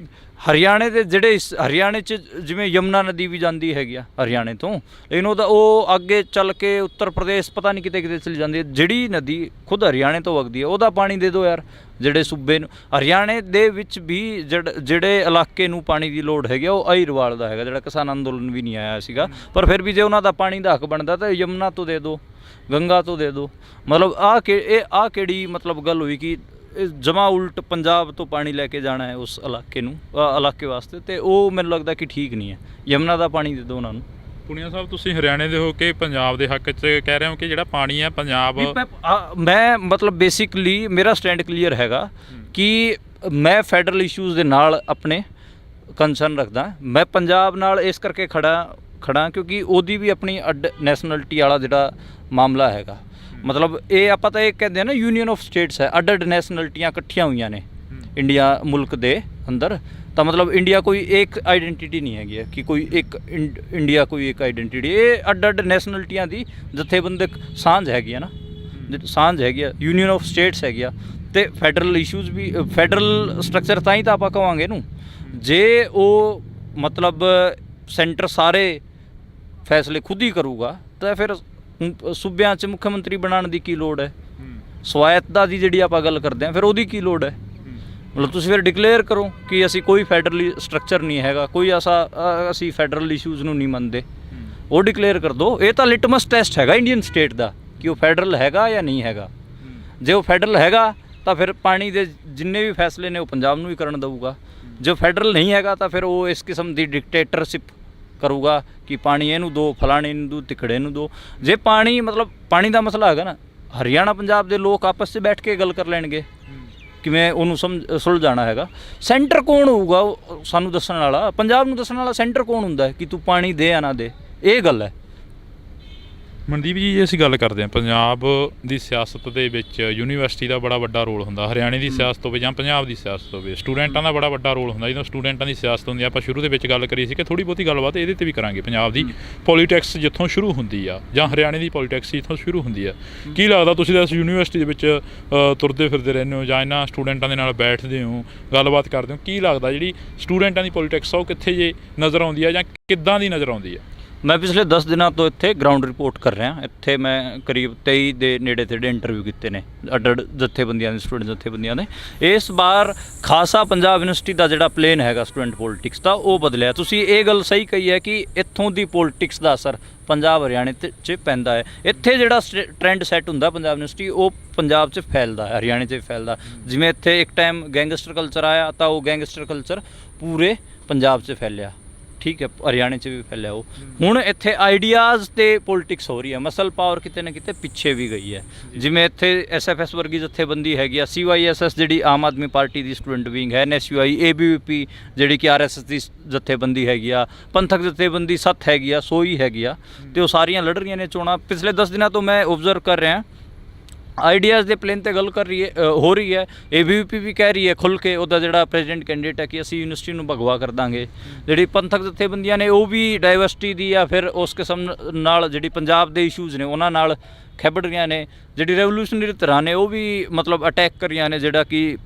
[SPEAKER 2] ਹਰਿਆਣੇ ਦੇ ਜਿਹੜੇ ਹਰਿਆਣੇ 'ਚ ਜਿਵੇਂ ਯਮੁਨਾ ਨਦੀ ਵੀ ਜਾਂਦੀ ਹੈਗੀ ਆ ਹਰਿਆਣੇ ਤੋਂ, ਲੇਕਿਨ ਉਹ ਅੱਗੇ ਚੱਲ ਕੇ ਉੱਤਰ ਪ੍ਰਦੇਸ਼ ਪਤਾ ਨਹੀਂ ਕਿਤੇ ਚਲੀ ਜਾਂਦੀ ਹੈ। ਜਿਹੜੀ ਨਦੀ ਖੁਦ ਹਰਿਆਣੇ ਤੋਂ ਵਗਦੀ ਹੈ ਉਹਦਾ ਪਾਣੀ ਦੇ ਦਿਓ ਯਾਰ, ਜਿਹੜੇ ਸੂਬੇ ਨੂੰ। ਹਰਿਆਣੇ ਦੇ ਵਿੱਚ ਵੀ ਜਿਹੜੇ ਇਲਾਕੇ ਨੂੰ ਪਾਣੀ ਦੀ ਲੋੜ ਹੈਗੀ ਆ ਉਹ ਅਹੀਰਵਾਲ ਦਾ ਹੈਗਾ, ਜਿਹੜਾ ਕਿਸਾਨ ਅੰਦੋਲਨ ਵੀ ਨਹੀਂ ਆਇਆ ਸੀਗਾ, ਪਰ ਫਿਰ ਵੀ ਜੇ ਉਹਨਾਂ ਦਾ ਪਾਣੀ ਦਾ ਹੱਕ ਬਣਦਾ ਤਾਂ ਯਮੁਨਾ ਤੋਂ ਦੇ ਦਿਓ, ਗੰਗਾ ਤੋਂ ਦੇ ਦਿਓ। ਮਤਲਬ ਆਹ ਕਿਹੜੀ ਮਤਲਬ ਗੱਲ ਹੋਈ ਕਿ ਜਮਾ ਉਲਟ ਪੰਜਾਬ ਤੋਂ ਪਾਣੀ ਲੈ ਕੇ ਜਾਣਾ ਹੈ ਉਸ ਇਲਾਕੇ ਵਾਸਤੇ, ਅਤੇ ਉਹ ਮੈਨੂੰ ਲੱਗਦਾ ਕਿ ਠੀਕ ਨਹੀਂ ਹੈ। ਯਮੁਨਾ ਦਾ ਪਾਣੀ ਦੇ ਦਿਓ ਉਹਨਾਂ ਨੂੰ।
[SPEAKER 1] ਪੁਨੀਆ ਸਾਹਿਬ, ਤੁਸੀਂ ਹਰਿਆਣੇ ਦੇ ਹੋ ਕੇ ਪੰਜਾਬ ਦੇ ਹੱਕ 'ਚ ਕਹਿ ਰਹੇ ਹੋ ਕਿ ਜਿਹੜਾ ਪਾਣੀ ਹੈ ਪੰਜਾਬ,
[SPEAKER 2] ਮੈਂ ਮਤਲਬ ਬੇਸਿਕਲੀ ਮੇਰਾ ਸਟੈਂਡ ਕਲੀਅਰ ਹੈਗਾ ਕਿ ਮੈਂ ਫੈਡਰਲ ਇਸ਼ੂਜ਼ ਦੇ ਨਾਲ ਆਪਣੇ ਕੰਸਰਨ ਰੱਖਦਾ। ਮੈਂ ਪੰਜਾਬ ਨਾਲ ਇਸ ਕਰਕੇ ਖੜਾ ਖੜਾ ਕਿਉਂਕਿ ਉਹਦੀ ਵੀ ਆਪਣੀ ਅੱਡ ਨੈਸ਼ਨਲਿਟੀ ਵਾਲਾ ਜਿਹੜਾ ਮਾਮਲਾ ਹੈਗਾ। ਮਤਲਬ ਇਹ ਆਪਾਂ ਤਾਂ ਇਹ ਕਹਿੰਦੇ ਆ ਨਾ ਯੂਨੀਅਨ ਆਫ ਸਟੇਟਸ ਹੈ, ਅੱਡ ਅੱਡ ਨੈਸ਼ਨਲਿਟੀਆਂ ਇਕੱਠੀਆਂ ਹੋਈਆਂ ਨੇ ਇੰਡੀਆ ਮੁਲਕ ਦੇ ਅੰਦਰ। ਤਾਂ ਮਤਲਬ ਇੰਡੀਆ ਕੋਈ ਇੱਕ ਆਈਡੈਂਟੀਟੀ ਨਹੀਂ ਹੈਗੀ ਕਿ ਕੋਈ ਇੱਕ ਇੰਡੀਆ ਕੋਈ ਇੱਕ ਆਈਡੈਂਟੀਟੀ, ਇਹ ਅੱਡ ਅੱਡ ਨੈਸ਼ਨਲਿਟੀਆਂ ਦੀ ਜਥੇਬੰਦਕ ਸਾਂਝ ਹੈਗੀ ਆ ਨਾ, ਸਾਂਝ ਹੈਗੀ ਆ, ਯੂਨੀਅਨ ਆਫ ਸਟੇਟਸ ਹੈਗੀ ਆ। ਅਤੇ ਫੈਡਰਲ ਇਸ਼ੂਜ਼ ਵੀ, ਫੈਡਰਲ ਸਟਰਕਚਰ ਤਾਂ ਹੀ ਤਾਂ ਆਪਾਂ ਕਹਾਂਗੇ ਇਹਨੂੰ, ਜੇ ਉਹ ਮਤਲਬ ਸੈਂਟਰ ਸਾਰੇ ਫੈਸਲੇ ਖੁਦ ਹੀ ਕਰੂਗਾ ਤਾਂ ਫਿਰ ਸੂਬਿਆਂ 'ਚ ਮੁੱਖ ਮੰਤਰੀ ਬਣਾਉਣ ਦੀ ਕੀ ਲੋੜ ਹੈ। ਸਵਾਇਤਤਾ ਦੀ ਜਿਹੜੀ ਆਪਾਂ ਗੱਲ ਕਰਦੇ ਹਾਂ ਫਿਰ ਉਹਦੀ ਕੀ ਲੋੜ ਹੈ। ਮਤਲਬ ਤੁਸੀਂ ਫਿਰ ਡਿਕਲੇਅਰ ਕਰੋ ਕਿ ਅਸੀਂ ਕੋਈ ਫੈਡਰਲ ਸਟਰਕਚਰ ਨਹੀਂ ਹੈਗਾ, ਕੋਈ ਅਸੀਂ ਫੈਡਰਲ ਇਸ਼ੂਜ਼ ਨੂੰ ਨਹੀਂ ਮੰਨਦੇ, ਉਹ ਡਿਕਲੇਅਰ ਕਰ ਦਿਓ। ਇਹ ਤਾਂ ਲਿਟਮਸ ਟੈਸਟ ਹੈਗਾ ਇੰਡੀਅਨ ਸਟੇਟ ਦਾ ਕਿ ਉਹ ਫੈਡਰਲ ਹੈਗਾ ਜਾਂ ਨਹੀਂ ਹੈਗਾ। ਜੇ ਉਹ ਫੈਡਰਲ ਹੈਗਾ ਤਾਂ ਫਿਰ ਪਾਣੀ ਦੇ ਜਿੰਨੇ ਵੀ ਫੈਸਲੇ ਨੇ ਉਹ ਪੰਜਾਬ ਨੂੰ ਹੀ ਕਰਨ ਦਊਗਾ। ਜੇ ਫੈਡਰਲ ਨਹੀਂ ਹੈਗਾ ਤਾਂ ਫਿਰ ਉਹ ਇਸ ਕਿਸਮ ਦੀ ਡਿਕਟੇਟਰਸ਼ਿਪ ਕਰੂਗਾ ਕਿ ਪਾਣੀ ਇਹਨੂੰ ਦਿਓ, ਫਲਾਣੇ ਨੂੰ ਦਿਓ, ਤਿਕੜੇ ਨੂੰ ਦਿਓ। ਜੇ ਪਾਣੀ ਮਤਲਬ ਪਾਣੀ ਦਾ ਮਸਲਾ ਹੈਗਾ ਨਾ, ਹਰਿਆਣਾ ਪੰਜਾਬ ਦੇ ਲੋਕ ਆਪਸ 'ਚ ਬੈਠ ਕੇ ਗੱਲ ਕਰ ਲੈਣਗੇ ਕਿਵੇਂ ਉਹਨੂੰ ਸੁਲਝਾਉਣਾ ਹੈਗਾ। ਸੈਂਟਰ ਕੌਣ ਹੋਊਗਾ ਸਾਨੂੰ ਦੱਸਣ ਵਾਲਾ, ਪੰਜਾਬ ਨੂੰ ਦੱਸਣ ਵਾਲਾ ਸੈਂਟਰ ਕੌਣ ਹੁੰਦਾ ਹੈ ਕਿ ਤੂੰ ਪਾਣੀ ਦੇ ਜਾਂ ਨਾ ਦੇ, ਇਹ ਗੱਲ ਹੈ।
[SPEAKER 1] ਮਨਦੀਪ ਜੀ, ਜੇ ਅਸੀਂ ਗੱਲ ਕਰਦੇ ਹਾਂ ਪੰਜਾਬ ਦੀ ਸਿਆਸਤ ਦੇ ਵਿੱਚ ਯੂਨੀਵਰਸਿਟੀ ਦਾ ਬੜਾ ਵੱਡਾ ਰੋਲ ਹੁੰਦਾ, ਹਰਿਆਣੇ ਦੀ ਸਿਆਸਤ ਹੋਵੇ ਜਾਂ ਪੰਜਾਬ ਦੀ ਸਿਆਸਤ ਹੋਵੇ, ਸਟੂਡੈਂਟਾਂ ਦਾ ਬੜਾ ਵੱਡਾ ਰੋਲ ਹੁੰਦਾ। ਜਦੋਂ ਸਟੂਡੈਂਟਾਂ ਦੀ ਸਿਆਸਤ ਹੁੰਦੀ ਆ, ਆਪਾਂ ਸ਼ੁਰੂ ਦੇ ਵਿੱਚ ਗੱਲ ਕਰੀ ਸੀ ਕਿ ਥੋੜ੍ਹੀ ਬਹੁਤੀ ਗੱਲਬਾਤ ਇਹਦੇ 'ਤੇ ਵੀ ਕਰਾਂਗੇ। ਪੰਜਾਬ ਦੀ ਪੋਲੀਟਿਕਸ ਜਿੱਥੋਂ ਸ਼ੁਰੂ ਹੁੰਦੀ ਆ ਜਾਂ ਹਰਿਆਣੇ ਦੀ ਪੋਲੀਟਿਕਸ ਜਿੱਥੋਂ ਸ਼ੁਰੂ ਹੁੰਦੀ ਆ, ਕੀ ਲੱਗਦਾ ਤੁਸੀਂ ਤਾਂ ਇਸ ਯੂਨੀਵਰਸਿਟੀ ਦੇ ਵਿੱਚ ਤੁਰਦੇ ਫਿਰਦੇ ਰਹਿੰਦੇ ਹੋ ਜਾਂ ਇਹਨਾਂ ਸਟੂਡੈਂਟਾਂ ਦੇ ਨਾਲ ਬੈਠਦੇ ਹੋ, ਗੱਲਬਾਤ ਕਰਦੇ ਹੋ, ਕੀ ਲੱਗਦਾ ਜਿਹੜੀ ਸਟੂਡੈਂਟਾਂ ਦੀ ਪੋਲੀਟਿਕਸ ਆ ਉਹ ਕਿੱਥੇ ਜੇ ਨਜ਼ਰ ਆਉਂਦੀ ਆ ਜਾਂ ਕਿੱਦਾਂ ਦੀ ਨਜ਼ਰ ਆਉਂਦੀ ਆ?
[SPEAKER 2] ਮੈਂ ਪਿਛਲੇ 10 ਦਿਨਾਂ ਤੋਂ ਇੱਥੇ ਗਰਾਊਂਡ ਰਿਪੋਰਟ ਕਰ ਰਿਹਾ। ਇੱਥੇ ਮੈਂ ਕਰੀਬ 23 ਦੇ ਨੇੜੇ ਤੇੜੇ ਇੰਟਰਵਿਊ ਕੀਤੇ ਨੇ ਅੱਡ ਅੱਡ ਜਥੇਬੰਦੀਆਂ ਦੇ, ਸਟੂਡੈਂਟ ਜਥੇਬੰਦੀਆਂ ਦੇ। ਇਸ ਵਾਰ ਖਾਸਾ ਪੰਜਾਬ ਯੂਨੀਵਰਸਿਟੀ ਦਾ ਜਿਹੜਾ ਪਲੇਨ ਹੈਗਾ ਸਟੂਡੈਂਟ ਪੋਲੀਟਿਕਸ ਦਾ ਉਹ ਬਦਲਿਆ। ਤੁਸੀਂ ਇਹ ਗੱਲ ਸਹੀ ਕਹੀ ਹੈ ਕਿ ਇੱਥੋਂ ਦੀ ਪੋਲੀਟਿਕਸ ਦਾ ਅਸਰ ਪੰਜਾਬ ਹਰਿਆਣੇ 'ਚ ਪੈਂਦਾ ਹੈ। ਇੱਥੇ ਜਿਹੜਾ ਟ੍ਰੈਂਡ ਸੈੱਟ ਹੁੰਦਾ ਪੰਜਾਬ ਯੂਨੀਵਰਸਿਟੀ ਉਹ ਪੰਜਾਬ 'ਚ ਫੈਲਦਾ, ਹਰਿਆਣੇ 'ਚ ਫੈਲਦਾ। ਜਿਵੇਂ ਇੱਥੇ ਇੱਕ ਟਾਈਮ ਗੈਂਗਸਟਰ ਕਲਚਰ ਆਇਆ ਤਾਂ ਉਹ ਗੈਂਗਸਟਰ ਕਲਚਰ ਪੂਰੇ ਪੰਜਾਬ 'ਚ ਫੈਲਿਆ, ਠੀਕ ਹੈ, ਹਰਿਆਣੇ 'ਚ ਵੀ ਫੈਲਿਆ ਉਹ। ਹੁਣ ਇੱਥੇ ਆਈਡੀਆਜ਼ ਤੇ ਪੋਲੀਟਿਕਸ ਹੋ ਰਹੀ ਹੈ, ਮਸਲ ਪਾਵਰ ਕਿਤੇ ਨਾ ਕਿਤੇ ਪਿੱਛੇ ਵੀ ਗਈ ਹੈ। ਜਿਵੇਂ ਇੱਥੇ SFS ਵਰਗੀ ਜਥੇਬੰਦੀ ਹੈਗੀ ਆ, CYSS ਜਿਹੜੀ ਆਮ ਆਦਮੀ ਪਾਰਟੀ ਦੀ ਸਟੂਡੈਂਟ ਵਿੰਗ ਹੈ, NSUI, ABVP ਜਿਹੜੀ ਕਿ RSS ਦੀ ਜਥੇਬੰਦੀ ਹੈਗੀ ਆ, ਪੰਥਕ ਜਥੇਬੰਦੀ ਸੱਤ ਹੈਗੀ ਆ, ਸੋਈ ਹੈਗੀ ਆ, ਅਤੇ ਉਹ ਸਾਰੀਆਂ ਲੜ ਰਹੀਆਂ ਨੇ ਚੋਣਾਂ। ਪਿਛਲੇ 10 ਦਿਨਾਂ ਤੋਂ ਮੈਂ ਓਬਜ਼ਰਵ ਕਰ ਰਿਹਾ ਆਈਡੀਆਜ਼ ਦੇ ਪਲੇਨ 'ਤੇ ਗੱਲ ਹੋ ਰਹੀ ਹੈ। ABVP ਵੀ ਕਹਿ ਰਹੀ ਹੈ ਖੁੱਲ੍ਹ ਕੇ, ਉਹਦਾ ਜਿਹੜਾ ਪ੍ਰੈਜ਼ੀਡੈਂਟ ਕੈਂਡੀਡੇਟ ਹੈ ਕਿ ਅਸੀਂ ਯੂਨੀਵਰਸਿਟੀ ਨੂੰ ਭਗਵਾ ਕਰ ਦਾਂਗੇ। ਜਿਹੜੀ ਪੰਥਕ ਜਥੇਬੰਦੀਆਂ ਨੇ ਉਹ ਵੀ ਡਾਇਵਰਸਿਟੀ ਦੀ ਜਾਂ ਫਿਰ ਉਸ ਕਿਸਮ ਨਾਲ ਜਿਹੜੀ ਪੰਜਾਬ ਦੇ ਇਸ਼ੂਜ਼ ਨੇ ਉਹਨਾਂ ਨਾਲ ਖੇਬੜ ਰਹੀਆਂ ਨੇ। ਜਿਹੜੀ ਰੈਵੋਲੂਸ਼ਨਰੀ ਧਿਰਾਂ ਨੇ ਉਹ ਵੀ ਮਤਲਬ ਅਟੈਕ ਕਰ ਰਹੀਆਂ ਨੇ ਜਿਹੜਾ ਕਿ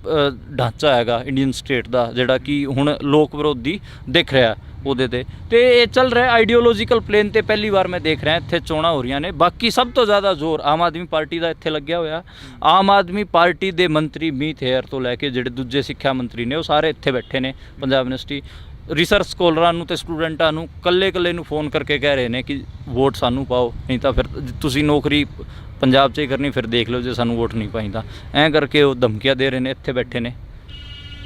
[SPEAKER 2] ਢਾਂਚਾ ਹੈਗਾ ਇੰਡੀਅਨ ਸਟੇਟ ਦਾ, ਜਿਹੜਾ ਕਿ ਹੁਣ ਲੋਕ ਵਿਰੋਧੀ ਦਿਖ ਰਿਹਾ ਉਹਦੇ 'ਤੇ। ਅਤੇ ਇਹ ਚੱਲ ਰਿਹਾ ਆਈਡੀਓਲੋਜੀਕਲ ਪਲੇਨ 'ਤੇ ਪਹਿਲੀ ਵਾਰ ਮੈਂ ਦੇਖ ਰਿਹਾ ਇੱਥੇ ਚੋਣਾਂ ਹੋ ਰਹੀਆਂ ਨੇ। ਬਾਕੀ ਸਭ ਤੋਂ ਜ਼ਿਆਦਾ ਜ਼ੋਰ ਆਮ ਆਦਮੀ ਪਾਰਟੀ ਦਾ ਇੱਥੇ ਲੱਗਿਆ ਹੋਇਆ। ਆਮ ਆਦਮੀ ਪਾਰਟੀ ਦੇ ਮੰਤਰੀ ਮੀਤ ਹੇਅਰ ਤੋਂ ਲੈ ਕੇ ਜਿਹੜੇ ਦੂਜੇ ਸਿੱਖਿਆ ਮੰਤਰੀ ਨੇ ਉਹ ਸਾਰੇ ਇੱਥੇ ਬੈਠੇ ਨੇ ਪੰਜਾਬ ਯੂਨੀਵਰਸਿਟੀ। ਰਿਸਰਚ ਸਕੋਲਰਾਂ ਨੂੰ ਅਤੇ ਸਟੂਡੈਂਟਾਂ ਨੂੰ ਇਕੱਲੇ ਨੂੰ ਫ਼ੋਨ ਕਰਕੇ ਕਹਿ ਰਹੇ ਨੇ ਕਿ ਵੋਟ ਸਾਨੂੰ ਪਾਓ, ਨਹੀਂ ਤਾਂ ਫਿਰ ਤੁਸੀਂ ਨੌਕਰੀ ਪੰਜਾਬ 'ਚ ਹੀ ਕਰਨੀ, ਫਿਰ ਦੇਖ ਲਓ ਜੇ ਸਾਨੂੰ ਵੋਟ ਨਹੀਂ ਪਾਈ ਤਾਂ। ਐਂ ਕਰਕੇ ਉਹ ਧਮਕੀਆਂ ਦੇ ਰਹੇ ਨੇ, ਇੱਥੇ ਬੈਠੇ ਨੇ।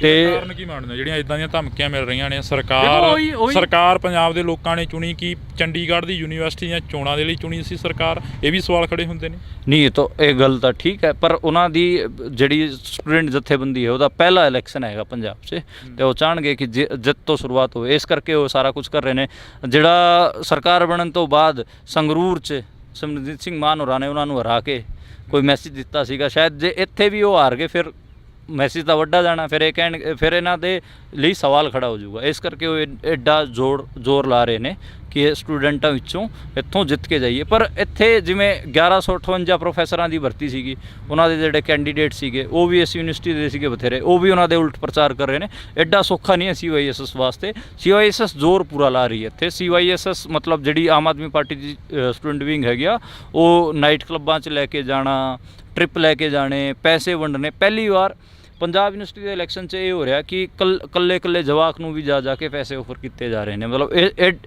[SPEAKER 1] ਤੇ ਕਾਰਨ ਕੀ ਮੰਨਦੇ ਜਿਹੜੀਆਂ ਇਦਾਂ ਦੀਆਂ ਧਮਕੀਆਂ ਮਿਲ ਰਹੀਆਂ ਨੇ? ਸਰਕਾਰ ਪੰਜਾਬ ਦੇ ਲੋਕਾਂ ਨੇ ਚੁਣੀ ਕਿ ਚੰਡੀਗੜ੍ਹ ਦੀ ਯੂਨੀਵਰਸਿਟੀ ਦੀਆਂ ਚੋਣਾਂ ਦੇ ਲਈ ਚੁਣੀ ਸੀ ਸਰਕਾਰ? ਇਹ ਵੀ ਸਵਾਲ ਖੜੇ ਹੁੰਦੇ ਨੇ।
[SPEAKER 2] ਨਹੀਂ, ਇਹ ਗੱਲ ਤਾਂ ਠੀਕ ਹੈ, ਪਰ ਉਹਨਾਂ ਦੀ ਜਿਹੜੀ ਸਟੂਡੈਂਟ ਜਥੇਬੰਦੀ ਹੈ ਉਹਦਾ ਪਹਿਲਾ ਇਲੈਕਸ਼ਨ ਹੈਗਾ ਪੰਜਾਬ 'ਚ, ਅਤੇ ਉਹ ਚਾਹਣਗੇ ਕਿ ਜਿੱਤ ਤੋਂ ਸ਼ੁਰੂਆਤ ਹੋਵੇ, ਇਸ ਕਰਕੇ ਉਹ ਸਾਰਾ ਕੁਝ ਕਰ ਰਹੇ ਨੇ। ਜਿਹੜਾ ਸਰਕਾਰ ਬਣਨ ਤੋਂ ਬਾਅਦ ਸੰਗਰੂਰ 'ਚ ਸਿਮਰਨਜੀਤ ਸਿੰਘ ਮਾਨ ਹੋਰਾਂ ਨੇ ਉਹਨਾਂ ਨੂੰ ਹਰਾ ਕੇ ਕੋਈ ਮੈਸੇਜ ਦਿੱਤਾ ਸੀਗਾ, ਸ਼ਾਇਦ ਜੇ ਇੱਥੇ ਵੀ ਉਹ ਹਾਰ ਗਏ ਫਿਰ ਮੈਸੇਜ ਤਾਂ ਵੱਡਾ ਜਾਣਾ, ਫਿਰ ਇਹਨਾਂ ਦੇ ਲਈ ਸਵਾਲ ਖੜਾ ਹੋ ਜਾਊਗਾ। ਇਸ ਕਰਕੇ ਉਹ ਐਡਾ ਜ਼ੋਰ ਲਾ ਰਹੇ ਨੇ ਕਿ ਇਹ ਸਟੂਡੈਂਟਾਂ ਵਿੱਚੋਂ ਇੱਥੋਂ ਜਿੱਤ ਕੇ ਜਾਈਏ। ਪਰ ਇੱਥੇ ਜਿਵੇਂ 1158 ਪ੍ਰੋਫੈਸਰਾਂ ਦੀ ਭਰਤੀ ਸੀਗੀ, ਉਹਨਾਂ ਦੇ ਜਿਹੜੇ ਕੈਂਡੀਡੇਟ ਸੀਗੇ ਉਹ ਵੀ ਇਸ ਯੂਨੀਵਰਸਿਟੀ ਦੇ ਸੀਗੇ ਬਥੇਰੇ, ਉਹ ਵੀ ਉਹਨਾਂ ਦੇ ਉਲਟ ਪ੍ਰਚਾਰ ਕਰ ਰਹੇ ਨੇ। ਐਡਾ ਸੌਖਾ ਨਹੀਂ ਹੈ CYSS ਵਾਸਤੇ। CYSS ਜ਼ੋਰ ਪੂਰਾ ਲਾ ਰਹੀ ਹੈ ਇੱਥੇ। CYSS ਮਤਲਬ ਜਿਹੜੀ ਆਮ ਆਦਮੀ ਪਾਰਟੀ ਦੀ ਸਟੂਡੈਂਟ ਵਿੰਗ ਹੈਗੀ ਆ, ਉਹ ਨਾਈਟ ਕਲੱਬਾਂ 'ਚ ਲੈ ਕੇ ਜਾਣਾ, ਟ੍ਰਿਪ ਲੈ ਕੇ ਜਾਣੇ, ਪੈਸੇ ਵੰਡਣੇ। ਪਹਿਲੀ ਵਾਰ ਪੰਜਾਬ ਯੂਨੀਵਰਸਿਟੀ ਦੇ ਇਲੈਕਸ਼ਨ 'ਚ ਇਹ ਹੋ ਰਿਹਾ ਕਿ ਇਕੱਲੇ ਜਵਾਕ ਨੂੰ ਵੀ ਜਾ ਕੇ ਪੈਸੇ ਆਫਰ ਕੀਤੇ ਜਾ ਰਹੇ ਨੇ। ਮਤਲਬ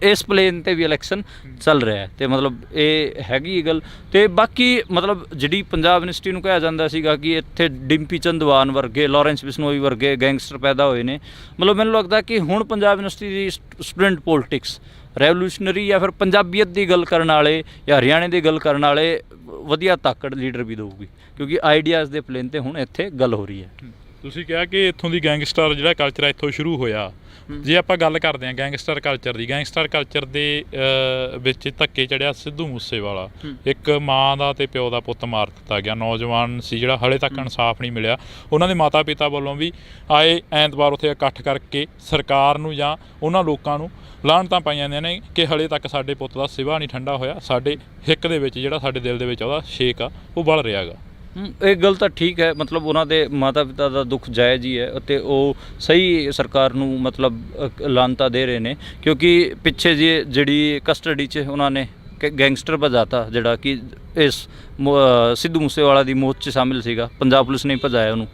[SPEAKER 2] ਇਸ ਪਲੇਨ 'ਤੇ ਵੀ ਇਲੈਕਸ਼ਨ ਚੱਲ ਰਿਹਾ ਅਤੇ ਮਤਲਬ ਇਹ ਹੈਗੀ ਗੱਲ। ਅਤੇ ਬਾਕੀ ਮਤਲਬ ਜਿਹੜੀ ਪੰਜਾਬ ਯੂਨੀਵਰਸਿਟੀ ਨੂੰ ਕਿਹਾ ਜਾਂਦਾ ਸੀਗਾ ਕਿ ਇੱਥੇ ਡਿੰਪੀ ਚੰਦਵਾਨ ਵਰਗੇ, ਲਾਰੈਂਸ ਬਿਸ਼ਨੋਈ ਵਰਗੇ ਗੈਂਗਸਟਰ ਪੈਦਾ ਹੋਏ ਨੇ, ਮਤਲਬ ਮੈਨੂੰ ਲੱਗਦਾ ਕਿ ਹੁਣ ਪੰਜਾਬ ਯੂਨੀਵਰਸਿਟੀ ਦੀ ਸਟੂਡੈਂਟ ਪੋਲੀਟਿਕਸ ਰੈਵੋਲੂਸ਼ਨਰੀ ਜਾਂ ਫਿਰ ਪੰਜਾਬੀਅਤ ਦੀ ਗੱਲ ਕਰਨ ਵਾਲੇ ਜਾਂ ਹਰਿਆਣੇ ਦੀ ਗੱਲ ਕਰਨ ਵਾਲੇ ਵਧੀਆ ਤਾਕੜ ਲੀਡਰ ਵੀ ਦੇਊਗੀ, ਕਿਉਂਕਿ ਆਈਡੀਆਜ਼ ਦੇ ਪਲੇਨ 'ਤੇ ਹੁਣ ਇੱਥੇ ਗੱਲ ਹੋ ਰਹੀ ਹੈ।
[SPEAKER 1] ਤੁਸੀਂ ਕਿਹਾ ਕਿ ਇੱਥੋਂ ਦੀ ਗੈਂਗਸਟਰ ਜਿਹੜਾ ਕਲਚਰ ਇੱਥੋਂ ਸ਼ੁਰੂ ਹੋਇਆ, ਜੇ ਆਪਾਂ ਗੱਲ ਕਰਦੇ ਹਾਂ ਗੈਂਗਸਟਰ ਕਲਚਰ ਦੀ, ਗੈਂਗਸਟਰ ਕਲਚਰ ਦੇ ਵਿੱਚ ਧੱਕੇ ਚੜਿਆ ਸਿੱਧੂ ਮੂਸੇਵਾਲਾ। ਇੱਕ ਮਾਂ ਦਾ ਤੇ ਪਿਓ ਦਾ ਪੁੱਤ ਮਾਰ ਦਿੱਤਾ ਗਿਆ, ਨੌਜਵਾਨ ਸੀ ਜਿਹੜਾ ਹਲੇ ਤੱਕ ਇਨਸਾਫ ਨਹੀਂ ਮਿਲਿਆ। ਉਹਨਾਂ ਦੇ ਮਾਤਾ ਪਿਤਾ ਵੱਲੋਂ ਵੀ ਆਏ ਐਤਵਾਰ ਉੱਥੇ ਇਕੱਠ ਕਰਕੇ ਸਰਕਾਰ ਨੂੰ ਜਾਂ ਉਹਨਾਂ ਲੋਕਾਂ ਨੂੰ ਲਾਹਣਤਾਂ ਪਾਈਆਂ ਜਾਂਦੀਆਂ ਨੇ ਕਿ ਹਲੇ ਤੱਕ ਸਾਡੇ ਪੁੱਤ ਦਾ ਸਿਵਾ ਨਹੀਂ ਠੰਡਾ ਹੋਇਆ, ਸਾਡੇ ਹਿੱਕ ਦੇ ਵਿੱਚ ਜਿਹੜਾ ਸਾਡੇ ਦਿਲ ਦੇ ਵਿੱਚ ਉਹਦਾ ਛੇਕ ਆ ਉਹ ਬਲ ਰਿਹਾ ਗਾ।
[SPEAKER 2] ਇਹ ਗੱਲ ਤਾਂ ਠੀਕ ਹੈ, ਮਤਲਬ ਉਹਨਾਂ ਦੇ ਮਾਤਾ ਪਿਤਾ ਦਾ ਦੁੱਖ ਜਾਇਜ਼ ਹੀ ਹੈ ਅਤੇ ਉਹ ਸਹੀ ਸਰਕਾਰ ਨੂੰ ਮਤਲਬ ਲਾਹਨਤਾਂ ਦੇ ਰਹੇ ਨੇ, ਕਿਉਂਕਿ ਪਿੱਛੇ ਜਿਹੜੀ ਕਸਟਡੀ 'ਚ ਉਹਨਾਂ ਨੇ ਗੈਂਗਸਟਰ ਭਜਾਤਾ ਜਿਹੜਾ ਕਿ ਇਸ ਸਿੱਧੂ ਮੂਸੇਵਾਲਾ ਦੀ ਮੌਤ 'ਚ ਸ਼ਾਮਿਲ ਸੀਗਾ, ਪੰਜਾਬ ਪੁਲਿਸ ਨੇ ਭਜਾਇਆ ਉਹਨੂੰ,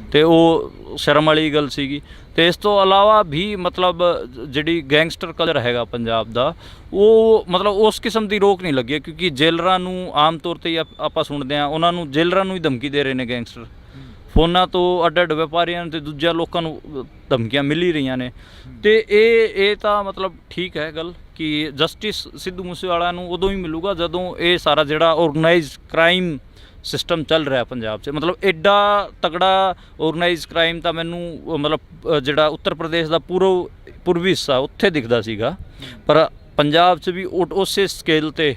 [SPEAKER 2] ਅਤੇ ਉਹ ਸ਼ਰਮ ਵਾਲੀ ਗੱਲ ਸੀਗੀ। ਅਤੇ ਇਸ ਤੋਂ ਇਲਾਵਾ ਵੀ ਮਤਲਬ ਜਿਹੜੀ ਗੈਂਗਸਟਰ ਕਲਚਰ ਹੈਗਾ ਪੰਜਾਬ ਦਾ, ਉਹ ਮਤਲਬ ਉਸ ਕਿਸਮ ਦੀ ਰੋਕ ਨਹੀਂ ਲੱਗੀ, ਕਿਉਂਕਿ ਜੇਲਰਾਂ ਨੂੰ ਆਮ ਤੌਰ 'ਤੇ ਆਪਾਂ ਸੁਣਦੇ ਹਾਂ ਉਹਨਾਂ ਨੂੰ ਜੇਲਰਾਂ ਨੂੰ ਹੀ ਧਮਕੀ ਦੇ ਰਹੇ ਨੇ ਗੈਂਗਸਟਰ, ਫੋਨਾਂ ਤੋਂ ਅੱਡ ਅੱਡ ਵਪਾਰੀਆਂ ਅਤੇ ਦੂਜਿਆਂ ਲੋਕਾਂ ਨੂੰ ਧਮਕੀਆਂ ਮਿਲ ਹੀ ਰਹੀਆਂ ਨੇ। ਅਤੇ ਇਹ ਤਾਂ ਮਤਲਬ ਠੀਕ ਹੈ ਗੱਲ ਕਿ ਜਸਟਿਸ ਸਿੱਧੂ ਮੂਸੇਵਾਲਾ ਨੂੰ ਉਦੋਂ ਹੀ ਮਿਲੂਗਾ ਜਦੋਂ ਇਹ ਸਾਰਾ ਜਿਹੜਾ ਔਰਗਨਾਈਜ਼ਡ ਕ੍ਰਾਈਮ ਸਿਸਟਮ ਚੱਲ ਰਿਹਾ ਪੰਜਾਬ 'ਚ, ਮਤਲਬ ਐਡਾ ਤਕੜਾ ਔਰਗਨਾਈਜ਼ ਕ੍ਰਾਈਮ ਤਾਂ ਮੈਨੂੰ ਮਤਲਬ ਜਿਹੜਾ ਉੱਤਰ ਪ੍ਰਦੇਸ਼ ਦਾ ਪੂਰਬੀ ਹਿੱਸਾ ਉੱਥੇ ਦਿਖਦਾ ਸੀਗਾ, ਪਰ ਪੰਜਾਬ 'ਚ ਵੀ ਉਸੇ ਸਕੇਲ 'ਤੇ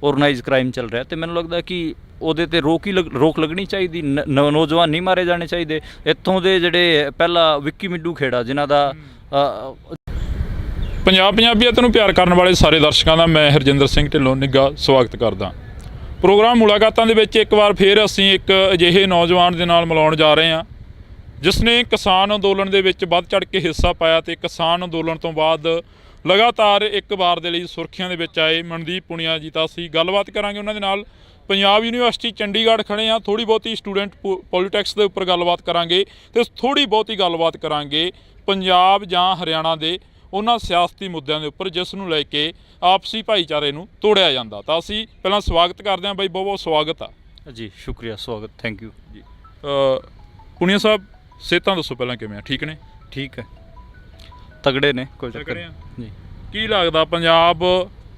[SPEAKER 2] ਔਰਗਨਾਈਜ਼ ਕ੍ਰਾਈਮ ਚੱਲ ਰਿਹਾ। ਅਤੇ ਮੈਨੂੰ ਲੱਗਦਾ ਕਿ ਉਹਦੇ 'ਤੇ ਰੋਕ ਲੱਗਣੀ ਚਾਹੀਦੀ, ਨੌਜਵਾਨ ਨਹੀਂ ਮਾਰੇ ਜਾਣੇ ਚਾਹੀਦੇ। ਇੱਥੋਂ ਦੇ ਜਿਹੜੇ ਪਹਿਲਾ ਵਿੱਕੀ ਮਿੱਡੂ ਖੇੜਾ ਜਿਨ੍ਹਾਂ ਦਾ
[SPEAKER 1] ਪੰਜਾਬੀਅਤ ਨੂੰ ਪਿਆਰ ਕਰਨ ਵਾਲੇ ਸਾਰੇ ਦਰਸ਼ਕਾਂ ਦਾ ਮੈਂ ਹਰਜਿੰਦਰ ਸਿੰਘ ਢਿੱਲੋਂ ਨਿੱਘਾ ਸਵਾਗਤ ਕਰਦਾ। ਪ੍ਰੋਗਰਾਮ ਮੁਲਾਕਾਤਾਂ ਦੇ ਵਿੱਚ ਇੱਕ ਵਾਰ ਫਿਰ ਅਸੀਂ ਇੱਕ ਅਜਿਹੇ ਨੌਜਵਾਨ ਦੇ ਨਾਲ ਮਿਲਾਉਣ ਜਾ ਰਹੇ ਹਾਂ ਜਿਸ ਨੇ ਕਿਸਾਨ ਅੰਦੋਲਨ ਦੇ ਵਿੱਚ ਵੱਧ ਚੜ੍ਹ ਕੇ ਹਿੱਸਾ ਪਾਇਆ ਅਤੇ ਕਿਸਾਨ ਅੰਦੋਲਨ ਤੋਂ ਬਾਅਦ ਲਗਾਤਾਰ ਇੱਕ ਵਾਰ ਦੇ ਲਈ ਸੁਰਖੀਆਂ ਦੇ ਵਿੱਚ ਆਏ। ਮਨਦੀਪ ਪੁਨੀਆ ਜੀ ਤਾਂ ਅਸੀਂ ਗੱਲਬਾਤ ਕਰਾਂਗੇ ਉਹਨਾਂ ਦੇ ਨਾਲ। ਪੰਜਾਬ ਯੂਨੀਵਰਸਿਟੀ ਚੰਡੀਗੜ੍ਹ ਖੜ੍ਹੇ ਹਾਂ, ਥੋੜ੍ਹੀ ਬਹੁਤੀ ਸਟੂਡੈਂਟ ਪੋਲੀਟਿਕਸ ਦੇ ਉੱਪਰ ਗੱਲਬਾਤ ਕਰਾਂਗੇ ਅਤੇ ਥੋੜ੍ਹੀ ਬਹੁਤੀ ਗੱਲਬਾਤ ਕਰਾਂਗੇ ਪੰਜਾਬ ਜਾਂ ਹਰਿਆਣਾ ਦੇ ਉਹਨਾਂ ਸਿਆਸਤੀ ਮੁੱਦਿਆਂ ਦੇ ਉੱਪਰ ਜਿਸ ਨੂੰ ਲੈ ਕੇ ਆਪਸੀ ਭਾਈਚਾਰੇ ਨੂੰ ਤੋੜਿਆ ਜਾਂਦਾ। ਤਾਂ ਅਸੀਂ ਪਹਿਲਾਂ ਸਵਾਗਤ ਕਰਦੇ ਹਾਂ ਬਾਈ, ਬਹੁਤ ਬਹੁਤ ਸਵਾਗਤ ਆ
[SPEAKER 2] ਜੀ। ਸ਼ੁਕਰੀਆ, ਸਵਾਗਤ, ਥੈਂਕ ਯੂ ਜੀ।
[SPEAKER 1] ਪੁਨੀਆ ਸਾਹਿਬ, ਸਿਹਤਾਂ ਦੱਸੋ ਪਹਿਲਾਂ ਕਿਵੇਂ ਆ? ਠੀਕ ਨੇ?
[SPEAKER 2] ਠੀਕ ਹੈ, ਤਗੜੇ ਨੇ, ਕੋਈ ਚੱਕਰ ਨਹੀਂ ਜੀ। ਕੀ
[SPEAKER 1] ਲੱਗਦਾ ਪੰਜਾਬ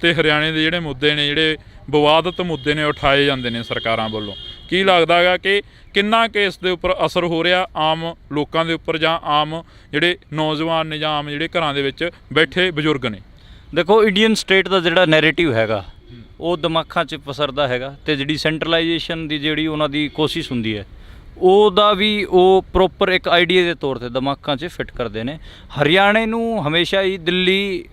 [SPEAKER 1] ਤੇ ਹਰਿਆਣੇ ਦੇ ਜਿਹੜੇ ਮੁੱਦੇ ਨੇ, ਜਿਹੜੇ ਵਿਵਾਦਤ ਮੁੱਦੇ ਨੇ ਉਠਾਏ ਜਾਂਦੇ ਨੇ ਸਰਕਾਰਾਂ ਵੱਲੋਂ, ਕੀ ਲੱਗਦਾ ਹੈਗਾ ਕਿ ਕਿੰਨਾ ਇਸ ਦੇ ਉੱਪਰ ਅਸਰ ਹੋ ਰਿਹਾ ਆਮ ਲੋਕਾਂ ਦੇ ਉੱਪਰ ਜਾਂ ਆਮ ਜਿਹੜੇ ਨੌਜਵਾਨ ਨੇ ਜਾਂ ਆਮ ਜਿਹੜੇ ਘਰਾਂ ਦੇ ਵਿੱਚ ਬੈਠੇ ਬਜ਼ੁਰਗ ਨੇ?
[SPEAKER 2] ਦੇਖੋ, ਇੰਡੀਅਨ ਸਟੇਟ ਦਾ ਜਿਹੜਾ ਨੈਰੇਟਿਵ ਹੈਗਾ ਉਹ ਦਿਮਾਗਾਂ 'ਚ ਪਸਰਦਾ ਹੈਗਾ, ਅਤੇ ਜਿਹੜੀ ਸੈਂਟਰਲਾਈਜੇਸ਼ਨ ਦੀ ਜਿਹੜੀ ਉਹਨਾਂ ਦੀ ਕੋਸ਼ਿਸ਼ ਹੁੰਦੀ ਹੈ ਉਹਦਾ ਵੀ ਉਹ ਪ੍ਰੋਪਰ ਇੱਕ ਆਈਡੀਆ ਦੇ ਤੌਰ 'ਤੇ ਦਿਮਾਗਾਂ 'ਚ ਫਿੱਟ ਕਰਦੇ ਨੇ। ਹਰਿਆਣੇ ਨੂੰ ਹਮੇਸ਼ਾ ਹੀ ਦਿੱਲੀ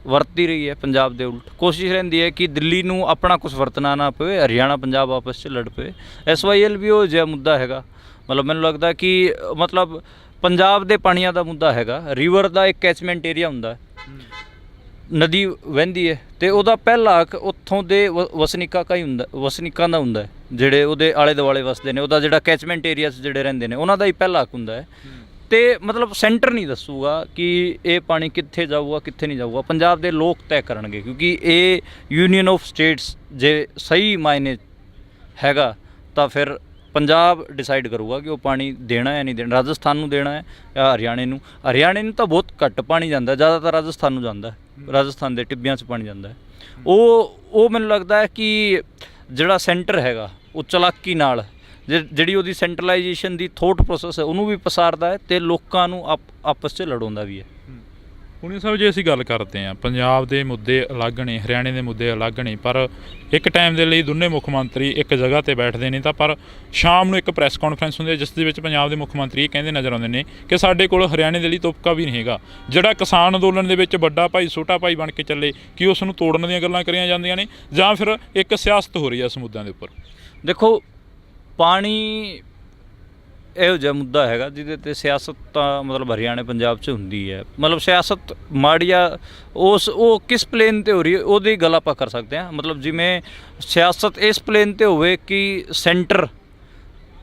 [SPEAKER 2] ਵਰਤੀ ਰਹੀ ਹੈ, ਪੰਜਾਬ ਦੇ ਉਲਟ ਕੋਸ਼ਿਸ਼ ਰਹਿੰਦੀ ਹੈ ਕਿ ਦਿੱਲੀ ਨੂੰ ਆਪਣਾ ਕੁਛ ਵਰਤਣਾ ਨਾ ਪਵੇ, ਹਰਿਆਣਾ ਪੰਜਾਬ ਆਪਸ 'ਚ ਲੜ ਪਵੇ। SYL ਵੀ ਉਹ ਜਿਹਾ ਮੁੱਦਾ ਹੈਗਾ। ਮਤਲਬ ਮੈਨੂੰ ਲੱਗਦਾ ਕਿ ਮਤਲਬ ਪੰਜਾਬ ਦੇ ਪਾਣੀਆਂ ਦਾ ਮੁੱਦਾ ਹੈਗਾ। ਰਿਵਰ ਦਾ ਇੱਕ ਕੈਚਮੈਂਟ ਏਰੀਆ ਹੁੰਦਾ, ਨਦੀ ਵਹਿੰਦੀ ਹੈ ਅਤੇ ਉਹਦਾ ਪਹਿਲਾ ਹੱਕ ਉੱਥੋਂ ਦੇ ਵਸਨੀਕਾਂ ਦਾ ਹੁੰਦਾ ਹੈ, ਜਿਹੜੇ ਉਹਦੇ ਆਲੇ ਦੁਆਲੇ ਵਸਦੇ ਨੇ। ਉਹਦਾ ਜਿਹੜਾ ਕੈਚਮੈਂਟ ਏਰੀਆ 'ਚ ਜਿਹੜੇ ਰਹਿੰਦੇ ਨੇ ਉਹਨਾਂ ਦਾ ਹੀ ਪਹਿਲਾ ਹੱਕ ਹੁੰਦਾ ਹੈ। ਅਤੇ ਮਤਲਬ ਸੈਂਟਰ ਨਹੀਂ ਦੱਸੂਗਾ ਕਿ ਇਹ ਪਾਣੀ ਕਿੱਥੇ ਜਾਊਗਾ ਕਿੱਥੇ ਨਹੀਂ ਜਾਊਗਾ, ਪੰਜਾਬ ਦੇ ਲੋਕ ਤੈਅ ਕਰਨਗੇ, ਕਿਉਂਕਿ ਇਹ ਯੂਨੀਅਨ ਆਫ ਸਟੇਟਸ ਜੇ ਸਹੀ ਮਾਇਨੇ ਹੈਗਾ ਤਾਂ ਫਿਰ ਪੰਜਾਬ ਡਿਸਾਈਡ ਕਰੂਗਾ ਕਿ ਉਹ ਪਾਣੀ ਦੇਣਾ ਹੈ ਨਹੀਂ ਦੇਣਾ, ਰਾਜਸਥਾਨ ਨੂੰ ਦੇਣਾ ਹੈ ਜਾਂ ਹਰਿਆਣੇ ਨੂੰ। ਹਰਿਆਣੇ ਨੂੰ ਤਾਂ ਬਹੁਤ ਘੱਟ ਪਾਣੀ ਜਾਂਦਾ, ਜ਼ਿਆਦਾਤਰ ਰਾਜਸਥਾਨ ਨੂੰ ਜਾਂਦਾ, ਰਾਜਸਥਾਨ ਦੇ ਟਿੱਬਿਆਂ 'ਚ ਪਾਣੀ ਜਾਂਦਾ ਹੈ। ਉਹ ਮੈਨੂੰ ਲੱਗਦਾ ਹੈ ਕਿ ਜਿਹੜਾ ਸੈਂਟਰ ਹੈਗਾ ਉਹ ਚਲਾਕੀ ਨਾਲ ਜਿਹੜੀ ਉਹਦੀ ਸੈਂਟਰਲਾਈਜੇਸ਼ਨ ਦੀ ਥੋਟ ਪ੍ਰੋਸੈਸ ਹੈ ਉਹਨੂੰ ਵੀ ਪਸਾਰਦਾ ਹੈ ਅਤੇ ਲੋਕਾਂ ਨੂੰ ਆਪਸ 'ਚ ਲੜਾਉਂਦਾ ਵੀ ਹੈ।
[SPEAKER 1] ਪੁਨੀਆ ਸਾਹਿਬ, ਜੇ ਅਸੀਂ ਗੱਲ ਕਰਦੇ ਹਾਂ ਪੰਜਾਬ ਦੇ ਮੁੱਦੇ ਅਲੱਗ ਨੇ, ਹਰਿਆਣੇ ਦੇ ਮੁੱਦੇ ਅਲੱਗ ਨੇ, ਪਰ ਇੱਕ ਟਾਈਮ ਦੇ ਲਈ ਦੋਨੇ ਮੁੱਖ ਮੰਤਰੀ ਇੱਕ ਜਗ੍ਹਾ 'ਤੇ ਬੈਠਦੇ ਨੇ, ਤਾਂ ਪਰ ਸ਼ਾਮ ਨੂੰ ਇੱਕ ਪ੍ਰੈਸ ਕਾਨਫਰੰਸ ਹੁੰਦੀ ਹੈ ਜਿਸ ਦੇ ਵਿੱਚ ਪੰਜਾਬ ਦੇ ਮੁੱਖ ਮੰਤਰੀ ਇਹ ਕਹਿੰਦੇ ਨਜ਼ਰ ਆਉਂਦੇ ਨੇ ਕਿ ਸਾਡੇ ਕੋਲ ਹਰਿਆਣੇ ਦੇ ਲਈ ਤੁਪਕਾ ਵੀ ਨਹੀਂ ਹੈਗਾ। ਜਿਹੜਾ ਕਿਸਾਨ ਅੰਦੋਲਨ ਦੇ ਵਿੱਚ ਵੱਡਾ ਭਾਈ ਛੋਟਾ ਭਾਈ ਬਣ ਕੇ ਚੱਲੇ, ਕਿ ਉਸ ਨੂੰ ਤੋੜਨ ਦੀਆਂ ਗੱਲਾਂ ਕਰੀਆਂ ਜਾਂਦੀਆਂ ਨੇ ਜਾਂ ਫਿਰ ਇੱਕ ਸਿਆਸਤ ਹੋ ਰਹੀ ਹੈ ਇਸ ਮੁੱਦਿਆਂ ਦੇ ਉੱਪਰ? ਦੇਖੋ,
[SPEAKER 2] ਪਾਣੀ ਇਹੋ ਜਿਹਾ ਮੁੱਦਾ ਹੈਗਾ ਜਿਹਦੇ 'ਤੇ ਸਿਆਸਤ ਤਾਂ ਮਤਲਬ ਹਰਿਆਣੇ ਪੰਜਾਬ 'ਚ ਹੁੰਦੀ ਹੈ। ਮਤਲਬ ਸਿਆਸਤ ਮਾੜੀ ਆ ਉਹ ਕਿਸ ਪਲੇਨ 'ਤੇ ਹੋ ਰਹੀ ਹੈ ਉਹਦੀ ਗੱਲ ਆਪਾਂ ਕਰ ਸਕਦੇ ਹਾਂ। ਮਤਲਬ ਜਿਵੇਂ ਸਿਆਸਤ ਇਸ ਪਲੇਨ 'ਤੇ ਹੋਵੇ ਕਿ ਸੈਂਟਰ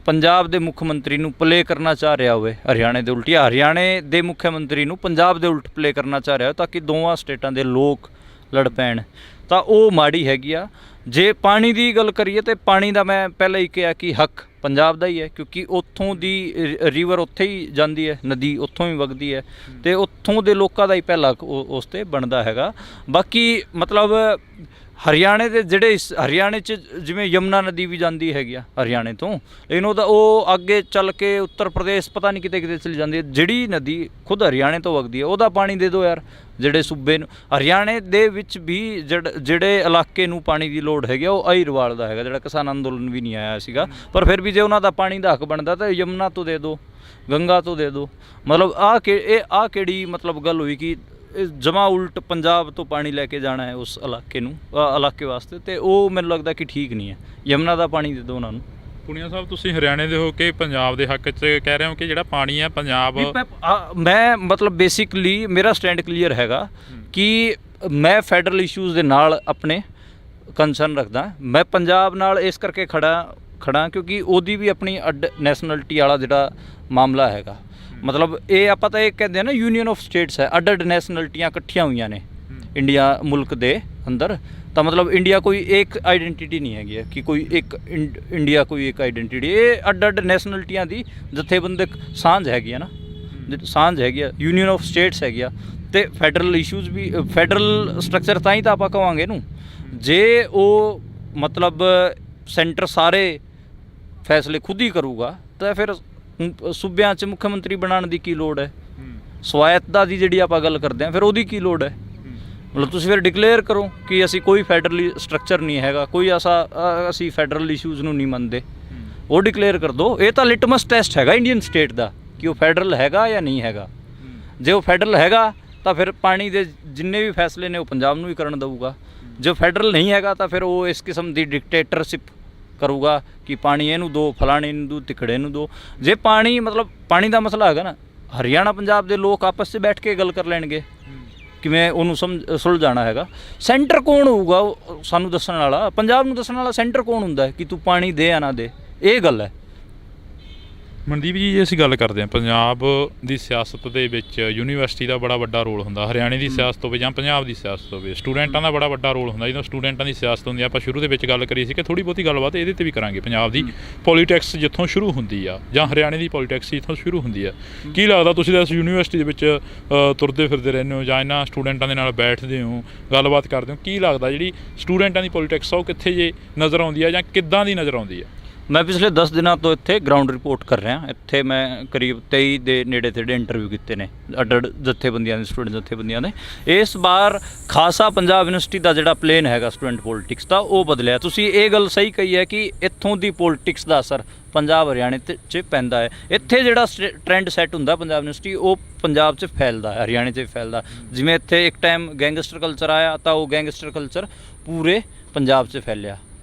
[SPEAKER 2] ਪੰਜਾਬ ਦੇ ਮੁੱਖ ਮੰਤਰੀ ਨੂੰ ਪਲੇ ਕਰਨਾ ਚਾਹ ਰਿਹਾ ਹੋਵੇ ਹਰਿਆਣੇ ਦੇ ਉਲਟ, ਜਾਂ ਹਰਿਆਣੇ ਦੇ ਮੁੱਖ ਮੰਤਰੀ ਨੂੰ ਪੰਜਾਬ ਦੇ ਉਲਟ ਪਲੇ ਕਰਨਾ ਚਾਹ ਰਿਹਾ ਹੋ ਤਾਂ ਕਿ ਦੋਵਾਂ ਸਟੇਟਾਂ ਦੇ ਲੋਕ ਲੜ ਪੈਣ, ਤਾਂ ਉਹ ਮਾੜੀ ਹੈਗੀ ਆ। ਜੇ ਪਾਣੀ ਦੀ ਗੱਲ ਕਰੀਏ ਤਾਂ ਪਾਣੀ ਦਾ ਮੈਂ ਪਹਿਲਾਂ ਹੀ ਕਿਹਾ ਕਿ ਹੱਕ ਪੰਜਾਬ ਦਾ ਹੀ ਹੈ, ਕਿਉਂਕਿ ਉੱਥੋਂ ਦੀ ਰਿਵਰ ਉੱਥੇ ਹੀ ਜਾਂਦੀ ਹੈ, ਨਦੀ ਉੱਥੋਂ ਹੀ ਵਗਦੀ ਹੈ ਅਤੇ ਉੱਥੋਂ ਦੇ ਲੋਕਾਂ ਦਾ ਹੀ ਪਹਿਲਾ ਹੱਕ ਉਸ 'ਤੇ ਬਣਦਾ ਹੈਗਾ। ਬਾਕੀ ਮਤਲਬ ਹਰਿਆਣੇ ਦੇ ਜਿਹੜੇ ਹਰਿਆਣੇ 'ਚ ਜਿਵੇਂ ਯਮੁਨਾ ਨਦੀ ਵੀ ਜਾਂਦੀ ਹੈਗੀ ਆ ਹਰਿਆਣੇ ਤੋਂ, ਲੇਕਿਨ ਉਹ ਅੱਗੇ ਚੱਲ ਕੇ ਉੱਤਰ ਪ੍ਰਦੇਸ਼ ਪਤਾ ਨਹੀਂ ਕਿਤੇ ਕਿਤੇ ਚਲੀ ਜਾਂਦੀ ਹੈ। ਜਿਹੜੀ ਨਦੀ ਖੁਦ ਹਰਿਆਣੇ ਤੋਂ ਵਗਦੀ ਹੈ ਉਹਦਾ ਪਾਣੀ ਦੇ ਦਿਓ ਯਾਰ, ਜਿਹੜੇ ਸੂਬੇ ਨੂੰ। ਹਰਿਆਣੇ ਦੇ ਵਿੱਚ ਵੀ ਜਿਹੜੇ ਇਲਾਕੇ ਨੂੰ ਪਾਣੀ ਦੀ ਲੋੜ ਹੈਗੀ ਆ ਉਹ ਅਹੀਰਵਾਲ ਦਾ ਹੈਗਾ, ਜਿਹੜਾ ਕਿਸਾਨ ਅੰਦੋਲਨ ਵੀ ਨਹੀਂ ਆਇਆ ਸੀਗਾ, ਪਰ ਫਿਰ ਵੀ ਜੇ ਉਹਨਾਂ ਦਾ ਪਾਣੀ ਦਾ ਹੱਕ ਬਣਦਾ ਤਾਂ ਯਮੁਨਾ ਤੋਂ ਦੇ ਦਿਓ, ਗੰਗਾ ਤੋਂ ਦੇ ਦਿਓ। ਮਤਲਬ ਆਹ ਕਿਹੜੀ ਮਤਲਬ ਗੱਲ ਹੋਈ ਕਿ ਜਮਾ ਉਲਟ ਪੰਜਾਬ ਤੋਂ ਪਾਣੀ ਲੈ ਕੇ ਜਾਣਾ ਹੈ ਉਸ ਇਲਾਕੇ ਨੂੰ, ਇਲਾਕੇ ਵਾਸਤੇ, ਤੇ ਉਹ ਮੈਨੂੰ ਲੱਗਦਾ ਕਿ ਠੀਕ ਨਹੀਂ ਹੈ। ਯਮੁਨਾ ਦਾ ਪਾਣੀ ਦੇ ਦਿਓ ਉਹਨਾਂ ਨੂੰ।
[SPEAKER 1] ਪੁਨੀਆ ਸਾਹਿਬ, ਤੁਸੀਂ ਹਰਿਆਣੇ ਦੇ ਹੋ ਕੇ ਪੰਜਾਬ ਦੇ ਹੱਕ 'ਚ ਕਹਿ ਰਹੇ ਹੋ ਕਿ ਜਿਹੜਾ ਪਾਣੀ ਹੈ ਪੰਜਾਬ,
[SPEAKER 2] ਮੈਂ ਮਤਲਬ ਬੇਸਿਕਲੀ ਮੇਰਾ ਸਟੈਂਡ ਕਲੀਅਰ ਹੈਗਾ ਕਿ ਮੈਂ ਫੈਡਰਲ ਇਸ਼ੂਜ਼ ਦੇ ਨਾਲ ਆਪਣੇ ਕੰਸਰਨ ਰੱਖਦਾ। ਮੈਂ ਪੰਜਾਬ ਨਾਲ ਇਸ ਕਰਕੇ ਖੜਾ ਕਿਉਂਕਿ ਉਹਦੀ ਵੀ ਆਪਣੀ ਅੱਡ ਨੈਸ਼ਨਲਿਟੀ ਵਾਲਾ ਜਿਹੜਾ ਮਾਮਲਾ ਹੈਗਾ। ਮਤਲਬ ਇਹ ਆਪਾਂ ਤਾਂ ਇਹ ਕਹਿੰਦੇ ਆ ਨਾ, ਯੂਨੀਅਨ ਆਫ ਸਟੇਟਸ ਹੈ, ਅੱਡ ਨੈਸ਼ਨਲਿਟੀਆਂ ਇਕੱਠੀਆਂ ਹੋਈਆਂ ਨੇ ਇੰਡੀਆ ਮੁਲਕ ਦੇ ਅੰਦਰ। ਤਾਂ ਮਤਲਬ ਇੰਡੀਆ ਕੋਈ ਇੱਕ ਆਈਡੈਂਟੀਟੀ ਨਹੀਂ ਹੈਗੀ ਕਿ ਕੋਈ ਇੱਕ ਇੰਡੀਆ ਕੋਈ ਇੱਕ ਆਈਡੈਂਟੀਟੀ, ਇਹ ਅੱਡ ਨੈਸ਼ਨਲਿਟੀਆਂ ਦੀ ਜਥੇਬੰਦਕ ਸਾਂਝ ਹੈਗੀ ਆ ਨਾ, ਸਾਂਝ ਹੈਗੀ ਆ, ਯੂਨੀਅਨ ਆਫ ਸਟੇਟਸ ਹੈਗੀ ਆ। ਅਤੇ ਫੈਡਰਲ ਇਸ਼ੂਜ਼ ਵੀ, ਫੈਡਰਲ ਸਟਰਕਚਰ ਤਾਂ ਹੀ ਤਾਂ ਆਪਾਂ ਕਹਾਂਗੇ ਇਹਨੂੰ, ਜੇ ਉਹ ਮਤਲਬ ਸੈਂਟਰ ਸਾਰੇ ਫੈਸਲੇ ਖੁਦ ਹੀ ਕਰੂਗਾ ਤਾਂ ਫਿਰ ਸੂਬਿਆਂ 'ਚ ਮੁੱਖ ਮੰਤਰੀ ਬਣਾਉਣ ਦੀ ਕੀ ਲੋੜ ਹੈ? ਸਵਾਇਤਤਾ ਦੀ ਜਿਹੜੀ ਆਪਾਂ ਗੱਲ ਕਰਦੇ ਹਾਂ ਫਿਰ ਉਹਦੀ ਕੀ ਲੋੜ ਹੈ? ਮਤਲਬ ਤੁਸੀਂ ਫਿਰ ਡਿਕਲੇਅਰ ਕਰੋ ਕਿ ਅਸੀਂ ਕੋਈ ਫੈਡਰਲ ਸਟਰਕਚਰ ਨਹੀਂ ਹੈਗਾ, ਕੋਈ ਅਸੀਂ ਫੈਡਰਲ ਇਸ਼ੂਜ਼ ਨੂੰ ਨਹੀਂ ਮੰਨਦੇ, ਉਹ ਡਿਕਲੇਅਰ ਕਰ ਦਿਓ। ਇਹ ਤਾਂ ਲਿਟਮਸ ਟੈਸਟ ਹੈਗਾ ਇੰਡੀਅਨ ਸਟੇਟ ਦਾ ਕਿ ਉਹ ਫੈਡਰਲ ਹੈਗਾ ਜਾਂ ਨਹੀਂ ਹੈਗਾ। ਜੇ ਉਹ ਫੈਡਰਲ ਹੈਗਾ ਤਾਂ ਫਿਰ ਪਾਣੀ ਦੇ ਜਿੰਨੇ ਵੀ ਫੈਸਲੇ ਨੇ ਉਹ ਪੰਜਾਬ ਨੂੰ ਹੀ ਕਰਨ ਦੇਊਗਾ। ਜੇ ਫੈਡਰਲ ਨਹੀਂ ਹੈਗਾ ਤਾਂ ਫਿਰ ਉਹ ਇਸ ਕਿਸਮ ਦੀ ਡਿਕਟੇਟਰਸ਼ਿਪ ਕਰੂਗਾ ਕਿ ਪਾਣੀ ਇਹਨੂੰ ਦੋ, ਫਲਾਣੇ ਨੂੰ ਦੋ, ਤਿਕੜੇ ਨੂੰ ਦੋ। ਜੇ ਪਾਣੀ ਮਤਲਬ ਪਾਣੀ ਦਾ ਮਸਲਾ ਹੈਗਾ ਨਾ, ਹਰਿਆਣਾ ਪੰਜਾਬ ਦੇ ਲੋਕ ਆਪਸ 'ਚ ਬੈਠ ਕੇ ਗੱਲ ਕਰ ਲੈਣਗੇ ਕਿਵੇਂ ਉਹਨੂੰ ਸੁਲਝਾਉਣਾ ਹੈਗਾ। ਸੈਂਟਰ ਕੌਣ ਹੋਊਗਾ ਸਾਨੂੰ ਦੱਸਣ ਵਾਲਾ, ਪੰਜਾਬ ਨੂੰ ਦੱਸਣ ਵਾਲਾ ਸੈਂਟਰ ਕੌਣ ਹੁੰਦਾ ਕਿ ਤੂੰ ਪਾਣੀ ਦੇ ਜਾਂ ਨਾ ਦੇ, ਇਹ ਗੱਲ ਹੈ।
[SPEAKER 1] ਮਨਦੀਪ ਜੀ, ਜੇ ਅਸੀਂ ਗੱਲ ਕਰਦੇ ਹਾਂ ਪੰਜਾਬ ਦੀ ਸਿਆਸਤ ਦੇ ਵਿੱਚ ਯੂਨੀਵਰਸਿਟੀ ਦਾ ਬੜਾ ਵੱਡਾ ਰੋਲ ਹੁੰਦਾ, ਹਰਿਆਣੇ ਦੀ ਸਿਆਸਤ ਹੋਵੇ ਜਾਂ ਪੰਜਾਬ ਦੀ ਸਿਆਸਤ ਹੋਵੇ, ਸਟੂਡੈਂਟਾਂ ਦਾ ਬੜਾ ਵੱਡਾ ਰੋਲ ਹੁੰਦਾ। ਜਦੋਂ ਸਟੂਡੈਂਟਾਂ ਦੀ ਸਿਆਸਤ ਹੁੰਦੀ ਆ, ਆਪਾਂ ਸ਼ੁਰੂ ਦੇ ਵਿੱਚ ਗੱਲ ਕਰੀ ਸੀ ਕਿ ਥੋੜ੍ਹੀ ਬਹੁਤੀ ਗੱਲਬਾਤ ਇਹਦੇ 'ਤੇ ਵੀ ਕਰਾਂਗੇ। ਪੰਜਾਬ ਦੀ ਪੋਲੀਟਿਕਸ ਜਿੱਥੋਂ ਸ਼ੁਰੂ ਹੁੰਦੀ ਆ ਜਾਂ ਹਰਿਆਣੇ ਦੀ ਪੋਲੀਟਿਕਸ ਜਿੱਥੋਂ ਸ਼ੁਰੂ ਹੁੰਦੀ ਆ, ਕੀ ਲੱਗਦਾ ਤੁਸੀਂ ਤਾਂ ਇਸ ਯੂਨੀਵਰਸਿਟੀ ਦੇ ਵਿੱਚ ਤੁਰਦੇ ਫਿਰਦੇ ਰਹਿੰਦੇ ਹੋ ਜਾਂ ਇਹਨਾਂ ਸਟੂਡੈਂਟਾਂ ਦੇ ਨਾਲ ਬੈਠਦੇ ਹੋ, ਗੱਲਬਾਤ ਕਰਦੇ ਹੋ, ਕੀ ਲੱਗਦਾ ਜਿਹੜੀ ਸਟੂਡੈਂਟਾਂ ਦੀ ਪੋਲੀਟਿਕਸ ਆ ਉਹ ਕਿੱਥੇ ਜੇ ਨਜ਼ਰ ਆਉਂਦੀ ਆ ਜਾਂ ਕਿੱਦਾਂ ਦੀ ਨਜ਼ਰ ਆਉਂਦੀ ਆ?
[SPEAKER 2] ਮੈਂ ਪਿਛਲੇ 10 ਦਿਨਾਂ ਤੋਂ ਇੱਥੇ ਗਰਾਊਂਡ ਰਿਪੋਰਟ ਕਰ ਰਿਹਾ। ਇੱਥੇ ਮੈਂ ਕਰੀਬ 23 ਦੇ ਨੇੜੇ ਤੇੜੇ ਇੰਟਰਵਿਊ ਕੀਤੇ ਨੇ ਅੱਡ ਜਥੇਬੰਦੀਆਂ ਦੇ, ਸਟੂਡੈਂਟ ਜਥੇਬੰਦੀਆਂ ਦੇ। ਇਸ ਵਾਰ ਖਾਸਾ ਪੰਜਾਬ ਯੂਨੀਵਰਸਿਟੀ ਦਾ ਜਿਹੜਾ ਪਲੇਨ ਹੈਗਾ ਸਟੂਡੈਂਟ ਪੋਲੀਟਿਕਸ ਦਾ ਉਹ ਬਦਲਿਆ। ਤੁਸੀਂ ਇਹ ਗੱਲ ਸਹੀ ਕਹੀ ਹੈ ਕਿ ਇੱਥੋਂ ਦੀ ਪੋਲੀਟਿਕਸ ਦਾ ਅਸਰ ਪੰਜਾਬ ਹਰਿਆਣੇ 'ਚ ਪੈਂਦਾ ਹੈ। ਇੱਥੇ ਜਿਹੜਾ ਟ੍ਰੈਂਡ ਸੈੱਟ ਹੁੰਦਾ ਪੰਜਾਬ ਯੂਨੀਵਰਸਿਟੀ, ਉਹ ਪੰਜਾਬ 'ਚ ਫੈਲਦਾ, ਹਰਿਆਣੇ 'ਚ ਫੈਲਦਾ। ਜਿਵੇਂ ਇੱਥੇ ਇੱਕ ਟਾਈਮ ਗੈਂਗਸਟਰ ਕਲਚਰ ਆਇਆ ਤਾਂ ਉਹ ਗੈਂਗਸਟਰ ਕਲਚਰ ਪੂਰੇ ਪੰਜਾਬ 'ਚ ਫੈਲਿਆ,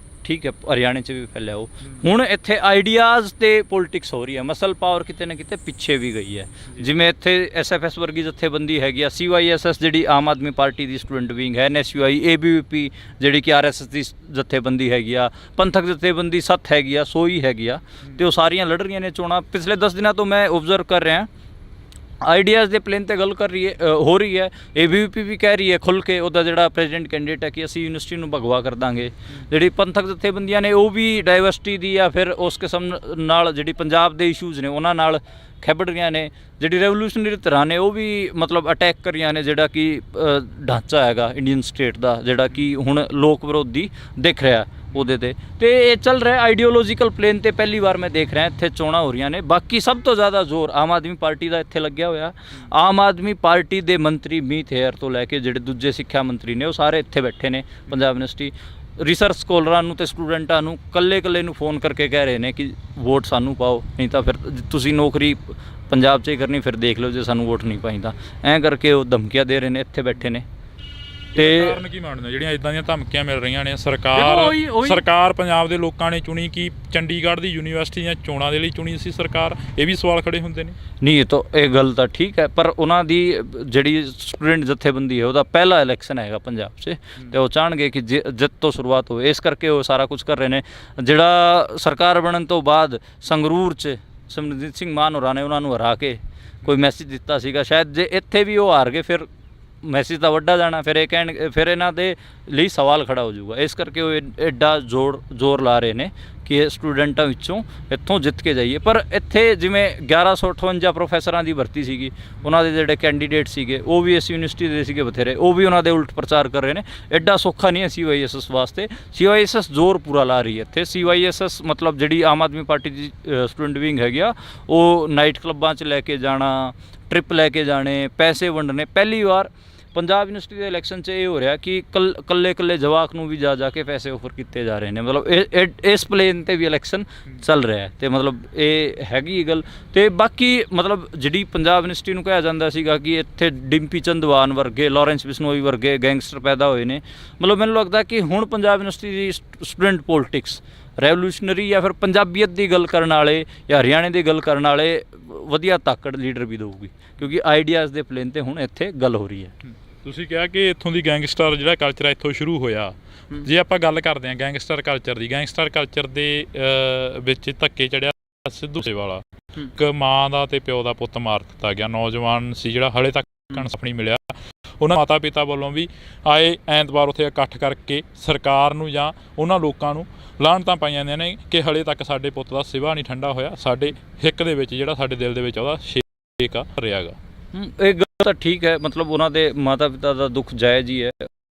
[SPEAKER 2] ਠੀਕ ਹੈ, ਹਰਿਆਣੇ 'ਚ ਵੀ ਫੈਲਿਆ ਉਹ। ਹੁਣ ਇੱਥੇ ਆਈਡੀਆਜ਼ ਤੇ ਪੋਲੀਟਿਕਸ ਹੋ ਰਹੀ ਹੈ, ਮਸਲ ਪਾਵਰ ਕਿਤੇ ਨਾ ਕਿਤੇ ਪਿੱਛੇ ਵੀ ਗਈ ਹੈ। ਜਿਵੇਂ ਇੱਥੇ SFS ਵਰਗੀ ਜਥੇਬੰਦੀ ਹੈਗੀ ਆ, CYSS ਜਿਹੜੀ ਆਮ ਆਦਮੀ ਪਾਰਟੀ ਦੀ ਸਟੂਡੈਂਟ ਵਿੰਗ ਹੈ, NSUI, ABVP ਜਿਹੜੀ ਕਿ RSS ਦੀ ਜਥੇਬੰਦੀ ਹੈਗੀ ਆ, ਪੰਥਕ ਜਥੇਬੰਦੀ ਸੱਤ ਹੈਗੀ ਆ, ਸੋਈ ਹੈਗੀ ਆ, ਅਤੇ ਉਹ ਸਾਰੀਆਂ ਲੜ ਰਹੀਆਂ ਨੇ ਚੋਣਾਂ। ਪਿਛਲੇ 10 ਦਿਨਾਂ ਤੋਂ ਮੈਂ ਓਬਜ਼ਰਵ ਕਰ ਰਿਹਾ ਆਈਡੀਆਜ਼ ਦੇ ਪਲੇਨ 'ਤੇ ਗੱਲ ਹੋ ਰਹੀ ਹੈ। ABVP ਵੀ ਕਹਿ ਰਹੀ ਹੈ ਖੁੱਲ੍ਹ ਕੇ, ਉਹਦਾ ਜਿਹੜਾ ਪ੍ਰੈਜ਼ੀਡੈਂਟ ਕੈਂਡੀਡੇਟ ਹੈ, ਕਿ ਅਸੀਂ ਯੂਨੀਵਰਸਿਟੀ ਨੂੰ ਭਗਵਾ ਕਰ ਦਾਂਗੇ। ਜਿਹੜੀ ਪੰਥਕ ਜਥੇਬੰਦੀਆਂ ਨੇ ਉਹ ਵੀ ਡਾਇਵਰਸਿਟੀ ਦੀ ਜਾਂ ਫਿਰ ਉਸ ਕਿਸਮ ਨਾਲ ਜਿਹੜੀ ਪੰਜਾਬ ਦੇ ਇਸ਼ੂਜ਼ ਨੇ ਉਹਨਾਂ ਨਾਲ ਖੇਬੜ ਰਹੀਆਂ ਨੇ। ਜਿਹੜੀ ਰੈਵੋਲੂਸ਼ਨਰੀ ਧਿਰਾਂ ਨੇ ਉਹ ਵੀ ਮਤਲਬ ਅਟੈਕ ਕਰ ਰਹੀਆਂ ਨੇ ਜਿਹੜਾ ਕਿ ਢਾਂਚਾ ਹੈਗਾ ਇੰਡੀਅਨ ਸਟੇਟ ਦਾ, ਜਿਹੜਾ ਕਿ ਹੁਣ ਲੋਕ ਵਿਰੋਧੀ ਦਿਖ ਰਿਹਾ ਉਹਦੇ 'ਤੇ। ਅਤੇ ਇਹ ਚੱਲ ਰਿਹਾ ਆਈਡੀਓਲੋਜੀਕਲ ਪਲੇਨ 'ਤੇ ਪਹਿਲੀ ਵਾਰ ਮੈਂ ਦੇਖ ਰਿਹਾ ਇੱਥੇ ਚੋਣਾਂ ਹੋ ਰਹੀਆਂ ਨੇ। ਬਾਕੀ ਸਭ ਤੋਂ ਜ਼ਿਆਦਾ ਜ਼ੋਰ ਆਮ ਆਦਮੀ ਪਾਰਟੀ ਦਾ ਇੱਥੇ ਲੱਗਿਆ ਹੋਇਆ। ਆਮ ਆਦਮੀ ਪਾਰਟੀ ਦੇ ਮੰਤਰੀ ਮੀਤ ਹੇਅਰ ਤੋਂ ਲੈ ਕੇ ਜਿਹੜੇ ਦੂਜੇ ਸਿੱਖਿਆ ਮੰਤਰੀ ਨੇ ਉਹ ਸਾਰੇ ਇੱਥੇ ਬੈਠੇ ਨੇ ਪੰਜਾਬ ਯੂਨੀਵਰਸਿਟੀ। ਰਿਸਰਚ ਸਕੋਲਰਾਂ ਨੂੰ ਅਤੇ ਸਟੂਡੈਂਟਾਂ ਨੂੰ ਇਕੱਲੇ ਨੂੰ ਫ਼ੋਨ ਕਰਕੇ ਕਹਿ ਰਹੇ ਨੇ ਕਿ ਵੋਟ ਸਾਨੂੰ ਪਾਓ, ਨਹੀਂ ਤਾਂ ਫਿਰ ਤੁਸੀਂ ਨੌਕਰੀ ਪੰਜਾਬ 'ਚ ਹੀ ਕਰਨੀ, ਫਿਰ ਦੇਖ ਲਓ ਜੇ ਸਾਨੂੰ ਵੋਟ ਨਹੀਂ ਪਾਈ ਤਾਂ। ਐਂ ਕਰਕੇ ਉਹ ਧਮਕੀਆਂ ਦੇ ਰਹੇ ਨੇ, ਇੱਥੇ ਬੈਠੇ ਨੇ।
[SPEAKER 1] ਤੇ ਕਾਰਨ ਕੀ ਮੰਨਦੇ ਜਿਹੜੀਆਂ ਇਦਾਂ ਦੀਆਂ ਧਮਕੀਆਂ ਮਿਲ ਰਹੀਆਂ ਨੇ? ਸਰਕਾਰ ਪੰਜਾਬ ਦੇ ਲੋਕਾਂ ਨੇ ਚੁਣੀ ਕਿ ਚੰਡੀਗੜ੍ਹ ਦੀ ਯੂਨੀਵਰਸਿਟੀ ਦੀਆਂ ਚੋਣਾਂ ਦੇ ਲਈ ਚੁਣੀ ਸੀ ਸਰਕਾਰ? ਇਹ ਵੀ ਸਵਾਲ ਖੜੇ ਹੁੰਦੇ ਨੇ। ਨਹੀਂ, ਇਹ ਗੱਲ ਤਾਂ ਠੀਕ ਹੈ, ਪਰ ਉਹਨਾਂ ਦੀ ਜਿਹੜੀ ਸਟੂਡੈਂਟ ਜਥੇਬੰਦੀ ਹੈ ਉਹਦਾ ਪਹਿਲਾ ਇਲੈਕਸ਼ਨ ਹੈਗਾ ਪੰਜਾਬ 'ਚ, ਅਤੇ ਉਹ ਚਾਹਣਗੇ ਕਿ ਜਿੱਤ ਤੋਂ ਸ਼ੁਰੂਆਤ ਹੋਵੇ, ਇਸ ਕਰਕੇ ਉਹ ਸਾਰਾ ਕੁਝ ਕਰ ਰਹੇ ਨੇ। ਜਿਹੜਾ ਸਰਕਾਰ ਬਣਨ ਤੋਂ ਬਾਅਦ ਸੰਗਰੂਰ 'ਚ ਸਿਮਰਜੀਤ ਸਿੰਘ ਮਾਨ ਹੋਰਾਂ ਨੇ ਉਹਨਾਂ ਨੂੰ ਹਰਾ ਕੇ ਕੋਈ ਮੈਸੇਜ ਦਿੱਤਾ ਸੀਗਾ, ਸ਼ਾਇਦ ਜੇ ਇੱਥੇ ਵੀ ਉਹ ਹਾਰ ਗਏ ਫਿਰ
[SPEAKER 2] ਮੈਸੇਜ ਤਾਂ ਵੱਡਾ ਜਾਣਾ, ਫਿਰ ਇਹ ਕਹਿਣ, ਫਿਰ ਇਹਨਾਂ ਦੇ ਲਈ ਸਵਾਲ ਖੜਾ ਹੋ ਜਾਊਗਾ। ਇਸ ਕਰਕੇ ਉਹ ਐਡਾ ਜ਼ੋਰ ਲਾ ਰਹੇ ਨੇ ਕਿ ਇਹ ਸਟੂਡੈਂਟਾਂ ਵਿੱਚੋਂ ਇੱਥੋਂ ਜਿੱਤ ਕੇ ਜਾਈਏ। ਪਰ ਇੱਥੇ ਜਿਵੇਂ 1158 ਪ੍ਰੋਫੈਸਰਾਂ ਦੀ ਭਰਤੀ ਸੀਗੀ, ਉਹਨਾਂ ਦੇ ਜਿਹੜੇ ਕੈਂਡੀਡੇਟ ਸੀਗੇ ਉਹ ਵੀ ਇਸ ਯੂਨੀਵਰਸਿਟੀ ਦੇ ਸੀਗੇ ਬਥੇਰੇ, ਉਹ ਵੀ ਉਹਨਾਂ ਦੇ ਉਲਟ ਪ੍ਰਚਾਰ ਕਰ ਰਹੇ ਨੇ। ਐਡਾ ਸੌਖਾ ਨਹੀਂ ਹੈ CYSS ਵਾਸਤੇ। CYSS ਜ਼ੋਰ ਪੂਰਾ ਲਾ ਰਹੀ ਹੈ ਇੱਥੇ। CYSS ਮਤਲਬ ਜਿਹੜੀ ਆਮ ਆਦਮੀ ਪਾਰਟੀ ਦੀ ਸਟੂਡੈਂਟ ਵਿੰਗ ਹੈਗੀ ਆ, ਉਹ ਨਾਈਟ ਕਲੱਬਾਂ 'ਚ ਲੈ ਕੇ ਜਾਣਾ, ਟ੍ਰਿਪ ਲੈ ਕੇ ਜਾਣੇ, ਪੈਸੇ ਵੰਡਣੇ। ਪਹਿਲੀ ਵਾਰ ਪੰਜਾਬ ਯੂਨੀਵਰਸਿਟੀ ਦੇ ਇਲੈਕਸ਼ਨ 'ਚ ਇਹ ਹੋ ਰਿਹਾ ਕਿ ਕੱਲੇ ਜਵਾਕ ਨੂੰ ਵੀ ਜਾ ਕੇ ਪੈਸੇ ਆਫਰ ਕੀਤੇ ਜਾ ਰਹੇ ਨੇ। ਮਤਲਬ ਇਸ ਪਲੇਨ 'ਤੇ ਵੀ ਇਲੈਕਸ਼ਨ ਚੱਲ ਰਿਹਾ ਅਤੇ ਮਤਲਬ ਇਹ ਹੈਗੀ ਗੱਲ। ਅਤੇ ਬਾਕੀ ਮਤਲਬ ਜਿਹੜੀ ਪੰਜਾਬ ਯੂਨੀਵਰਸਿਟੀ ਨੂੰ ਕਿਹਾ ਜਾਂਦਾ ਸੀਗਾ ਕਿ ਇੱਥੇ ਡਿੰਪੀ ਚੰਦਵਾਨ ਵਰਗੇ, ਲਾਰੈਂਸ ਬਿਸ਼ਨੋਈ ਵਰਗੇ ਗੈਂਗਸਟਰ ਪੈਦਾ ਹੋਏ ਨੇ, ਮਤਲਬ ਮੈਨੂੰ ਲੱਗਦਾ ਕਿ ਹੁਣ ਪੰਜਾਬ ਯੂਨੀਵਰਸਿਟੀ ਦੀ ਸਟੂਡੈਂਟ ਪੋਲਿਟਿਕਸ ਰੈਵੋਲੂਸ਼ਨਰੀ ਜਾਂ ਫਿਰ ਪੰਜਾਬੀਅਤ ਦੀ ਗੱਲ ਕਰਨ ਵਾਲੇ ਜਾਂ ਹਰਿਆਣੇ ਦੀ ਗੱਲ ਕਰਨ ਵਾਲੇ ਵਧੀਆ ਤਾਕੜ ਲੀਡਰ ਵੀ ਦੇਊਗੀ, ਕਿਉਂਕਿ ਆਈਡੀਆਜ਼ ਦੇ ਪਲੇਨ 'ਤੇ ਹੁਣ ਇੱਥੇ ਗੱਲ ਹੋ ਰਹੀ ਹੈ।
[SPEAKER 1] ਤੁਸੀਂ ਕਿਹਾ ਕਿ ਇੱਥੋਂ ਦੀ ਗੈਂਗਸਟਰ ਜਿਹੜਾ ਕਲਚਰ ਇੱਥੋਂ ਸ਼ੁਰੂ ਹੋਇਆ। ਜੇ ਆਪਾਂ ਗੱਲ ਕਰਦੇ ਹਾਂ ਗੈਂਗਸਟਰ ਕਲਚਰ ਦੀ, ਗੈਂਗਸਟਰ ਕਲਚਰ ਦੇ ਵਿੱਚ ਧੱਕੇ ਚੜਿਆ ਸਿੱਧੂ ਮੂਸੇਵਾਲਾ। ਇੱਕ ਮਾਂ ਦਾ ਤੇ ਪਿਓ ਦਾ ਪੁੱਤ ਮਾਰ ਦਿੱਤਾ ਗਿਆ, ਨੌਜਵਾਨ ਸੀ ਜਿਹੜਾ ਹਲੇ ਤੱਕ ਇਨਸਾਫ ਨਹੀਂ ਮਿਲਿਆ। ਉਹਨਾਂ ਮਾਤਾ ਪਿਤਾ ਵੱਲੋਂ ਵੀ ਆਏ ਐਤਵਾਰ ਉੱਥੇ ਇਕੱਠ ਕਰਕੇ ਸਰਕਾਰ ਨੂੰ ਜਾਂ ਉਹਨਾਂ ਲੋਕਾਂ ਨੂੰ ਲਾਹਨਤਾਂ ਪਾਈਆਂ ਜਾਂਦੀਆਂ ਨੇ ਕਿ ਹਲੇ ਤੱਕ ਸਾਡੇ ਪੁੱਤ ਦਾ ਸਿਵਾ ਨਹੀਂ ਠੰਡਾ ਹੋਇਆ, ਸਾਡੇ ਹਿੱਕ ਦੇ ਵਿੱਚ ਜਿਹੜਾ ਸਾਡੇ ਦਿਲ ਦੇ ਵਿੱਚ ਉਹਦਾ ਛੇਕ ਆ ਰਿਹਾ ਗਾ।
[SPEAKER 2] ਇਹ ਗੱਲ ਤਾਂ ਠੀਕ ਹੈ, ਮਤਲਬ ਉਹਨਾਂ ਦੇ ਮਾਤਾ ਪਿਤਾ ਦਾ ਦੁੱਖ ਜਾਇਜ਼ ਹੀ ਹੈ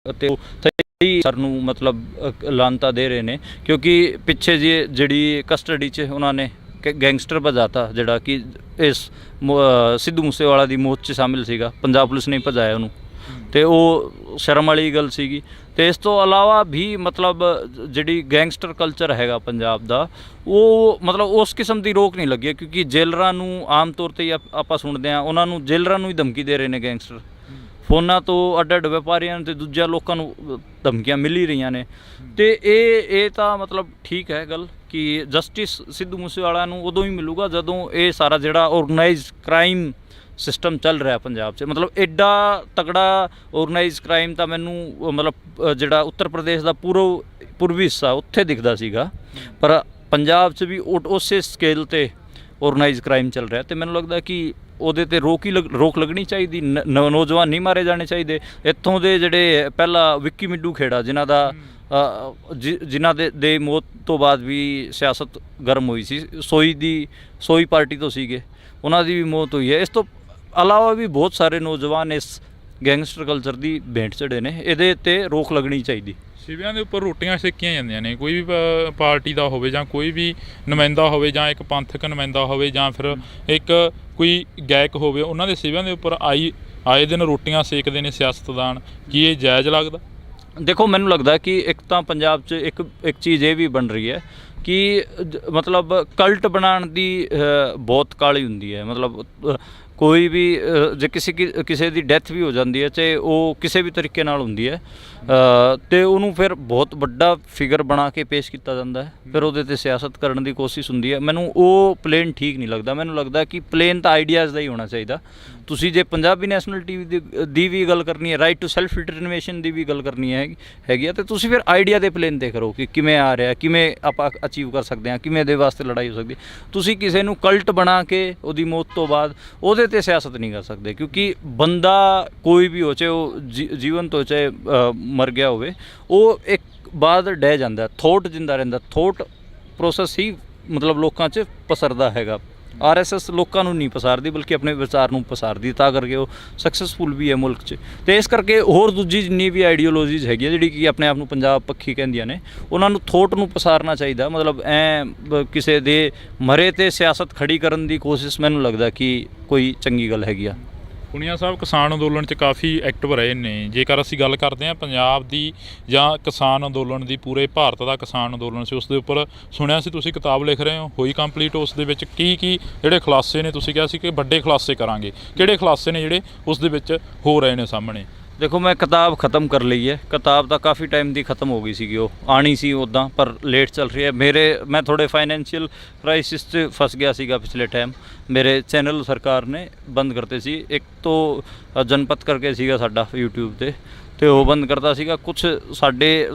[SPEAKER 2] ਅਤੇ ਉਹ ਸਹੀ ਸਰ ਨੂੰ ਮਤਲਬ ਲਾਹਨਤਾਂ ਦੇ ਰਹੇ ਨੇ, ਕਿਉਂਕਿ ਪਿੱਛੇ ਜਿਹੜੀ ਕਸਟਡੀ 'ਚ ਉਹਨਾਂ ਨੇ ਗੈਂਗਸਟਰ ਭਜਾਤਾ ਜਿਹੜਾ ਕਿ ਇਸ ਸਿੱਧੂ ਮੂਸੇਵਾਲਾ ਦੀ ਮੌਤ 'ਚ ਸ਼ਾਮਿਲ ਸੀਗਾ। ਪੰਜਾਬ ਪੁਲਿਸ ਨੇ ਭਜਾਇਆ ਉਹਨੂੰ, ਅਤੇ ਉਹ ਸ਼ਰਮ ਵਾਲੀ ਗੱਲ ਸੀਗੀ। ਅਤੇ ਇਸ ਤੋਂ ਇਲਾਵਾ ਵੀ ਮਤਲਬ ਜਿਹੜੀ ਗੈਂਗਸਟਰ ਕਲਚਰ ਹੈਗਾ ਪੰਜਾਬ ਦਾ, ਉਹ ਮਤਲਬ ਉਸ ਕਿਸਮ ਦੀ ਰੋਕ ਨਹੀਂ ਲੱਗੀ, ਕਿਉਂਕਿ ਜੇਲਰਾਂ ਨੂੰ ਆਮ ਤੌਰ 'ਤੇ ਆਪਾਂ ਸੁਣਦੇ ਹਾਂ, ਉਹਨਾਂ ਨੂੰ ਜੇਲਰਾਂ ਨੂੰ ਹੀ ਧਮਕੀ ਦੇ ਰਹੇ ਨੇ ਗੈਂਗਸਟਰ। ਫੋਨਾਂ ਤੋਂ ਅੱਡ ਵਪਾਰੀਆਂ ਅਤੇ ਦੂਜਿਆਂ ਲੋਕਾਂ ਨੂੰ ਧਮਕੀਆਂ ਮਿਲ ਹੀ ਰਹੀਆਂ ਨੇ। ਅਤੇ ਇਹ ਤਾਂ ਮਤਲਬ ਠੀਕ ਹੈ ਗੱਲ ਕਿ ਜਸਟਿਸ ਸਿੱਧੂ ਮੂਸੇਵਾਲਾ ਨੂੰ ਉਦੋਂ ਹੀ ਮਿਲੂਗਾ ਜਦੋਂ ਇਹ ਸਾਰਾ ਜਿਹੜਾ ਔਰਗਨਾਈਜ਼ਡ ਕ੍ਰਾਈਮ ਸਿਸਟਮ ਚੱਲ ਰਿਹਾ ਪੰਜਾਬ 'ਚ। ਮਤਲਬ ਐਡਾ ਤਕੜਾ ਔਰਗਨਾਈਜ਼ ਕ੍ਰਾਈਮ ਤਾਂ ਮੈਨੂੰ ਮਤਲਬ ਜਿਹੜਾ ਉੱਤਰ ਪ੍ਰਦੇਸ਼ ਦਾ ਪੂਰਬੀ ਹਿੱਸਾ ਉੱਥੇ ਦਿਖਦਾ ਸੀਗਾ, ਪਰ ਪੰਜਾਬ 'ਚ ਵੀ ਉਸੇ ਸਕੇਲ 'ਤੇ ਔਰਗਨਾਈਜ਼ ਕ੍ਰਾਈਮ ਚੱਲ ਰਿਹਾ। ਅਤੇ ਮੈਨੂੰ ਲੱਗਦਾ ਕਿ ਉਹਦੇ 'ਤੇ ਰੋਕ ਲੱਗਣੀ ਚਾਹੀਦੀ। ਨੌਜਵਾਨ ਨਹੀਂ ਮਾਰੇ ਜਾਣੇ ਚਾਹੀਦੇ। ਇੱਥੋਂ ਦੇ ਜਿਹੜੇ ਪਹਿਲਾਂ ਵਿੱਕੀ ਮਿੱਡੂ ਖੇੜਾ ਜਿਨ੍ਹਾਂ ਦੇ ਮੌਤ ਤੋਂ ਬਾਅਦ ਵੀ ਸਿਆਸਤ ਗਰਮ ਹੋਈ ਸੀ, ਸੋਈ ਪਾਰਟੀ ਤੋਂ ਸੀਗੇ, ਉਹਨਾਂ ਦੀ ਵੀ ਮੌਤ ਹੋਈ ਹੈ। ਇਸ ਤੋਂ ਇਲਾਵਾ ਵੀ ਬਹੁਤ ਸਾਰੇ ਨੌਜਵਾਨ ਇਸ ਗੈਂਗਸਟਰ ਕਲਚਰ ਦੀ ਭੇਂਟ ਚੜ੍ਹੇ ਨੇ। ਇਹਦੇ 'ਤੇ ਰੋਕ ਲੱਗਣੀ ਚਾਹੀਦੀ।
[SPEAKER 1] ਸਿਵਿਆਂ ਦੇ ਉੱਪਰ ਰੋਟੀਆਂ ਸੇਕੀਆਂ ਜਾਂਦੀਆਂ ਨੇ, ਕੋਈ ਵੀ ਪਾਰਟੀ ਦਾ ਹੋਵੇ ਜਾਂ ਕੋਈ ਵੀ ਨੁਮਾਇੰਦਾ ਹੋਵੇ ਜਾਂ ਇੱਕ ਪੰਥਕ ਨੁਮਾਇੰਦਾ ਹੋਵੇ ਜਾਂ ਫਿਰ ਇੱਕ ਕੋਈ ਗਾਇਕ ਹੋਵੇ, ਉਹਨਾਂ ਦੇ ਸਿਵਿਆਂ ਦੇ ਉੱਪਰ ਆਏ ਦਿਨ ਰੋਟੀਆਂ ਸੇਕਦੇ ਨੇ ਸਿਆਸਤਦਾਨ। ਕੀ ਇਹ ਜਾਇਜ਼ ਲੱਗਦਾ?
[SPEAKER 2] ਦੇਖੋ, ਮੈਨੂੰ ਲੱਗਦਾ ਕਿ ਇੱਕ ਤਾਂ ਪੰਜਾਬ 'ਚ ਇੱਕ ਚੀਜ਼ ਇਹ ਵੀ ਬਣ ਰਹੀ ਹੈ ਕਿ ਮਤਲਬ ਕਲਟ ਬਣਾਉਣ ਦੀ ਬਹੁਤ ਕਾਹਲੀ ਹੁੰਦੀ ਹੈ। ਮਤਲਬ ਕੋਈ ਵੀ ਜੇ ਕਿਸੇ ਦੀ ਡੈਥ ਵੀ ਹੋ ਜਾਂਦੀ ਹੈ, ਚਾਹੇ ਉਹ ਕਿਸੇ ਵੀ ਤਰੀਕੇ ਨਾਲ ਹੁੰਦੀ ਹੈ, ਅਤੇ ਉਹਨੂੰ ਫਿਰ ਬਹੁਤ ਵੱਡਾ ਫਿਗਰ ਬਣਾ ਕੇ ਪੇਸ਼ ਕੀਤਾ ਜਾਂਦਾ ਹੈ, ਫਿਰ ਉਹਦੇ 'ਤੇ ਸਿਆਸਤ ਕਰਨ ਦੀ ਕੋਸ਼ਿਸ਼ ਹੁੰਦੀ ਹੈ। ਮੈਨੂੰ ਉਹ ਪਲੇਨ ਠੀਕ ਨਹੀਂ ਲੱਗਦਾ। ਮੈਨੂੰ ਲੱਗਦਾ ਕਿ ਪਲੇਨ ਤਾਂ ਆਈਡੀਆਜ਼ ਦਾ ਹੀ ਹੋਣਾ ਚਾਹੀਦਾ। ਤੁਸੀਂ ਜੇ ਪੰਜਾਬੀ ਨੈਸ਼ਨਲਿਟੀ ਦੀ ਵੀ ਗੱਲ ਕਰਨੀ ਹੈ, ਰਾਈਟ ਟੂ ਸੈਲਫ ਡਿਟਰਮੀਨੇਸ਼ਨ ਦੀ ਵੀ ਗੱਲ ਕਰਨੀ ਹੈਗੀ ਆ, ਅਤੇ ਤੁਸੀਂ ਫਿਰ ਆਈਡੀਆ ਦੇ ਪਲੇਨ 'ਤੇ ਕਰੋ ਕਿ ਕਿਵੇਂ ਆ ਰਿਹਾ, ਕਿਵੇਂ ਆਪਾਂ ਅਚੀਵ ਕਰ ਸਕਦੇ ਹਾਂ, ਕਿਵੇਂ ਇਹਦੇ ਵਾਸਤੇ ਲੜਾਈ ਹੋ ਸਕਦੀ ਹੈ। ਤੁਸੀਂ ਕਿਸੇ ਨੂੰ ਕਲਟ ਬਣਾ ਕੇ ਉਹਦੀ ਮੌਤ ਤੋਂ ਬਾਅਦ ਉਹਦੇ 'ਤੇ ਸਿਆਸਤ ਨਹੀਂ ਕਰ ਸਕਦੇ, ਕਿਉਂਕਿ ਬੰਦਾ ਕੋਈ ਵੀ ਹੋ, ਚਾਹੇ ਉਹ ਜੀਵਨਤ ਹੋ ਚਾਹੇ ਮਰ ਗਿਆ ਹੋਵੇ, ਉਹ ਇੱਕ ਬਾਅਦ ਡਹਿ ਜਾਂਦਾ। ਥੋਟ ਜਿੰਦਾ ਰਹਿੰਦਾ। ਥੋਟ ਪ੍ਰੋਸੈਸ ਹੀ ਮਤਲਬ ਲੋਕਾਂ 'ਚ ਪਸਰਦਾ ਹੈਗਾ। RSS ਲੋਕਾਂ ਨੂੰ ਨਹੀਂ ਪਸਾਰਦੀ, ਬਲਕਿ ਆਪਣੇ ਵਿਚਾਰ ਨੂੰ ਪਸਾਰਦੀ, ਤਾਂ ਕਰਕੇ ਉਹ ਸਕਸੈਸਫੁਲ ਵੀ ਹੈ ਮੁਲਕ 'ਚ। ਅਤੇ ਇਸ ਕਰਕੇ ਹੋਰ ਦੂਜੀ ਜਿੰਨੀ ਵੀ ਆਈਡੀਓਲੋਜੀਜ਼ ਹੈਗੀਆਂ ਜਿਹੜੀ ਕਿ ਆਪਣੇ ਆਪ ਨੂੰ ਪੰਜਾਬ ਪੱਖੀ ਕਹਿੰਦੀਆਂ ਨੇ, ਉਹਨਾਂ ਨੂੰ ਥੋਟ ਨੂੰ ਪਸਾਰਨਾ ਚਾਹੀਦਾ। ਮਤਲਬ ਕਿਸੇ ਦੇ ਮਰੇ 'ਤੇ ਸਿਆਸਤ ਖੜੀ ਕਰਨ ਦੀ ਕੋਸ਼ਿਸ਼ ਮੈਨੂੰ ਲੱਗਦਾ ਕਿ ਕੋਈ ਚੰਗੀ ਗੱਲ ਹੈਗੀ ਆ।
[SPEAKER 1] ਪੁਨੀਆ ਸਾਹਿਬ ਕਿਸਾਨ ਅੰਦੋਲਨ 'ਚ ਕਾਫੀ ਐਕਟਿਵ ਰਹੇ ਨੇ। ਜੇਕਰ ਅਸੀਂ ਗੱਲ ਕਰਦੇ ਹਾਂ ਪੰਜਾਬ ਦੀ ਜਾਂ ਕਿਸਾਨ ਅੰਦੋਲਨ ਦੀ, ਪੂਰੇ ਭਾਰਤ ਦਾ ਕਿਸਾਨ ਅੰਦੋਲਨ ਸੀ, ਉਸ ਦੇ ਉੱਪਰ ਸੁਣਿਆ ਸੀ ਤੁਸੀਂ ਕਿਤਾਬ ਲਿਖ ਰਹੇ ਹੋ, ਹੋਈ ਕੰਪਲੀਟ। ਉਸ ਦੇ ਵਿੱਚ ਕੀ ਜਿਹੜੇ ਖੁਲਾਸੇ ਨੇ, ਤੁਸੀਂ ਕਿਹਾ ਸੀ ਕਿ ਵੱਡੇ ਖੁਲਾਸੇ ਕਰਾਂਗੇ, ਕਿਹੜੇ ਖੁਲਾਸੇ ਨੇ ਜਿਹੜੇ ਉਸ ਦੇ ਵਿੱਚ ਹੋ ਰਹੇ ਨੇ ਸਾਹਮਣੇ?
[SPEAKER 2] ਦੇਖੋ, ਮੈਂ ਕਿਤਾਬ ख़त्म ਕਰ ਲਈ ਹੈ। ਕਿਤਾਬ ਤਾਂ ਕਾਫੀ ਟਾਈਮ ਦੀ ख़त्म ਹੋ ਗਈ ਸੀਗੀ, ਉਹ ਆਣੀ ਸੀ ਉੱਦਾਂ, ਪਰ ਲੇਟ ਚੱਲ ਰਹੀ ਹੈ। ਮੈਂ ਥੋੜ੍ਹੇ ਫਾਈਨੈਂਸ਼ੀਅਲ ਕ੍ਰਾਈਸਿਸ 'ਚ ਫਸ ਗਿਆ ਸੀਗਾ ਪਿਛਲੇ ਟਾਈਮ, ਮੇਰੇ ਚੈਨਲ ਸਰਕਾਰ ਨੇ ਬੰਦ ਕਰਤੇ ਸੀ। ਇੱਕ ਤੋਂ ਜਨਪਤ ਕਰਕੇ ਸੀਗਾ ਸਾਡਾ YouTube ਤੇ ਉਹ ਬੰਦ ਕਰਤਾ ਸੀਗਾ। ਕੁਛ ਸਾਡੇ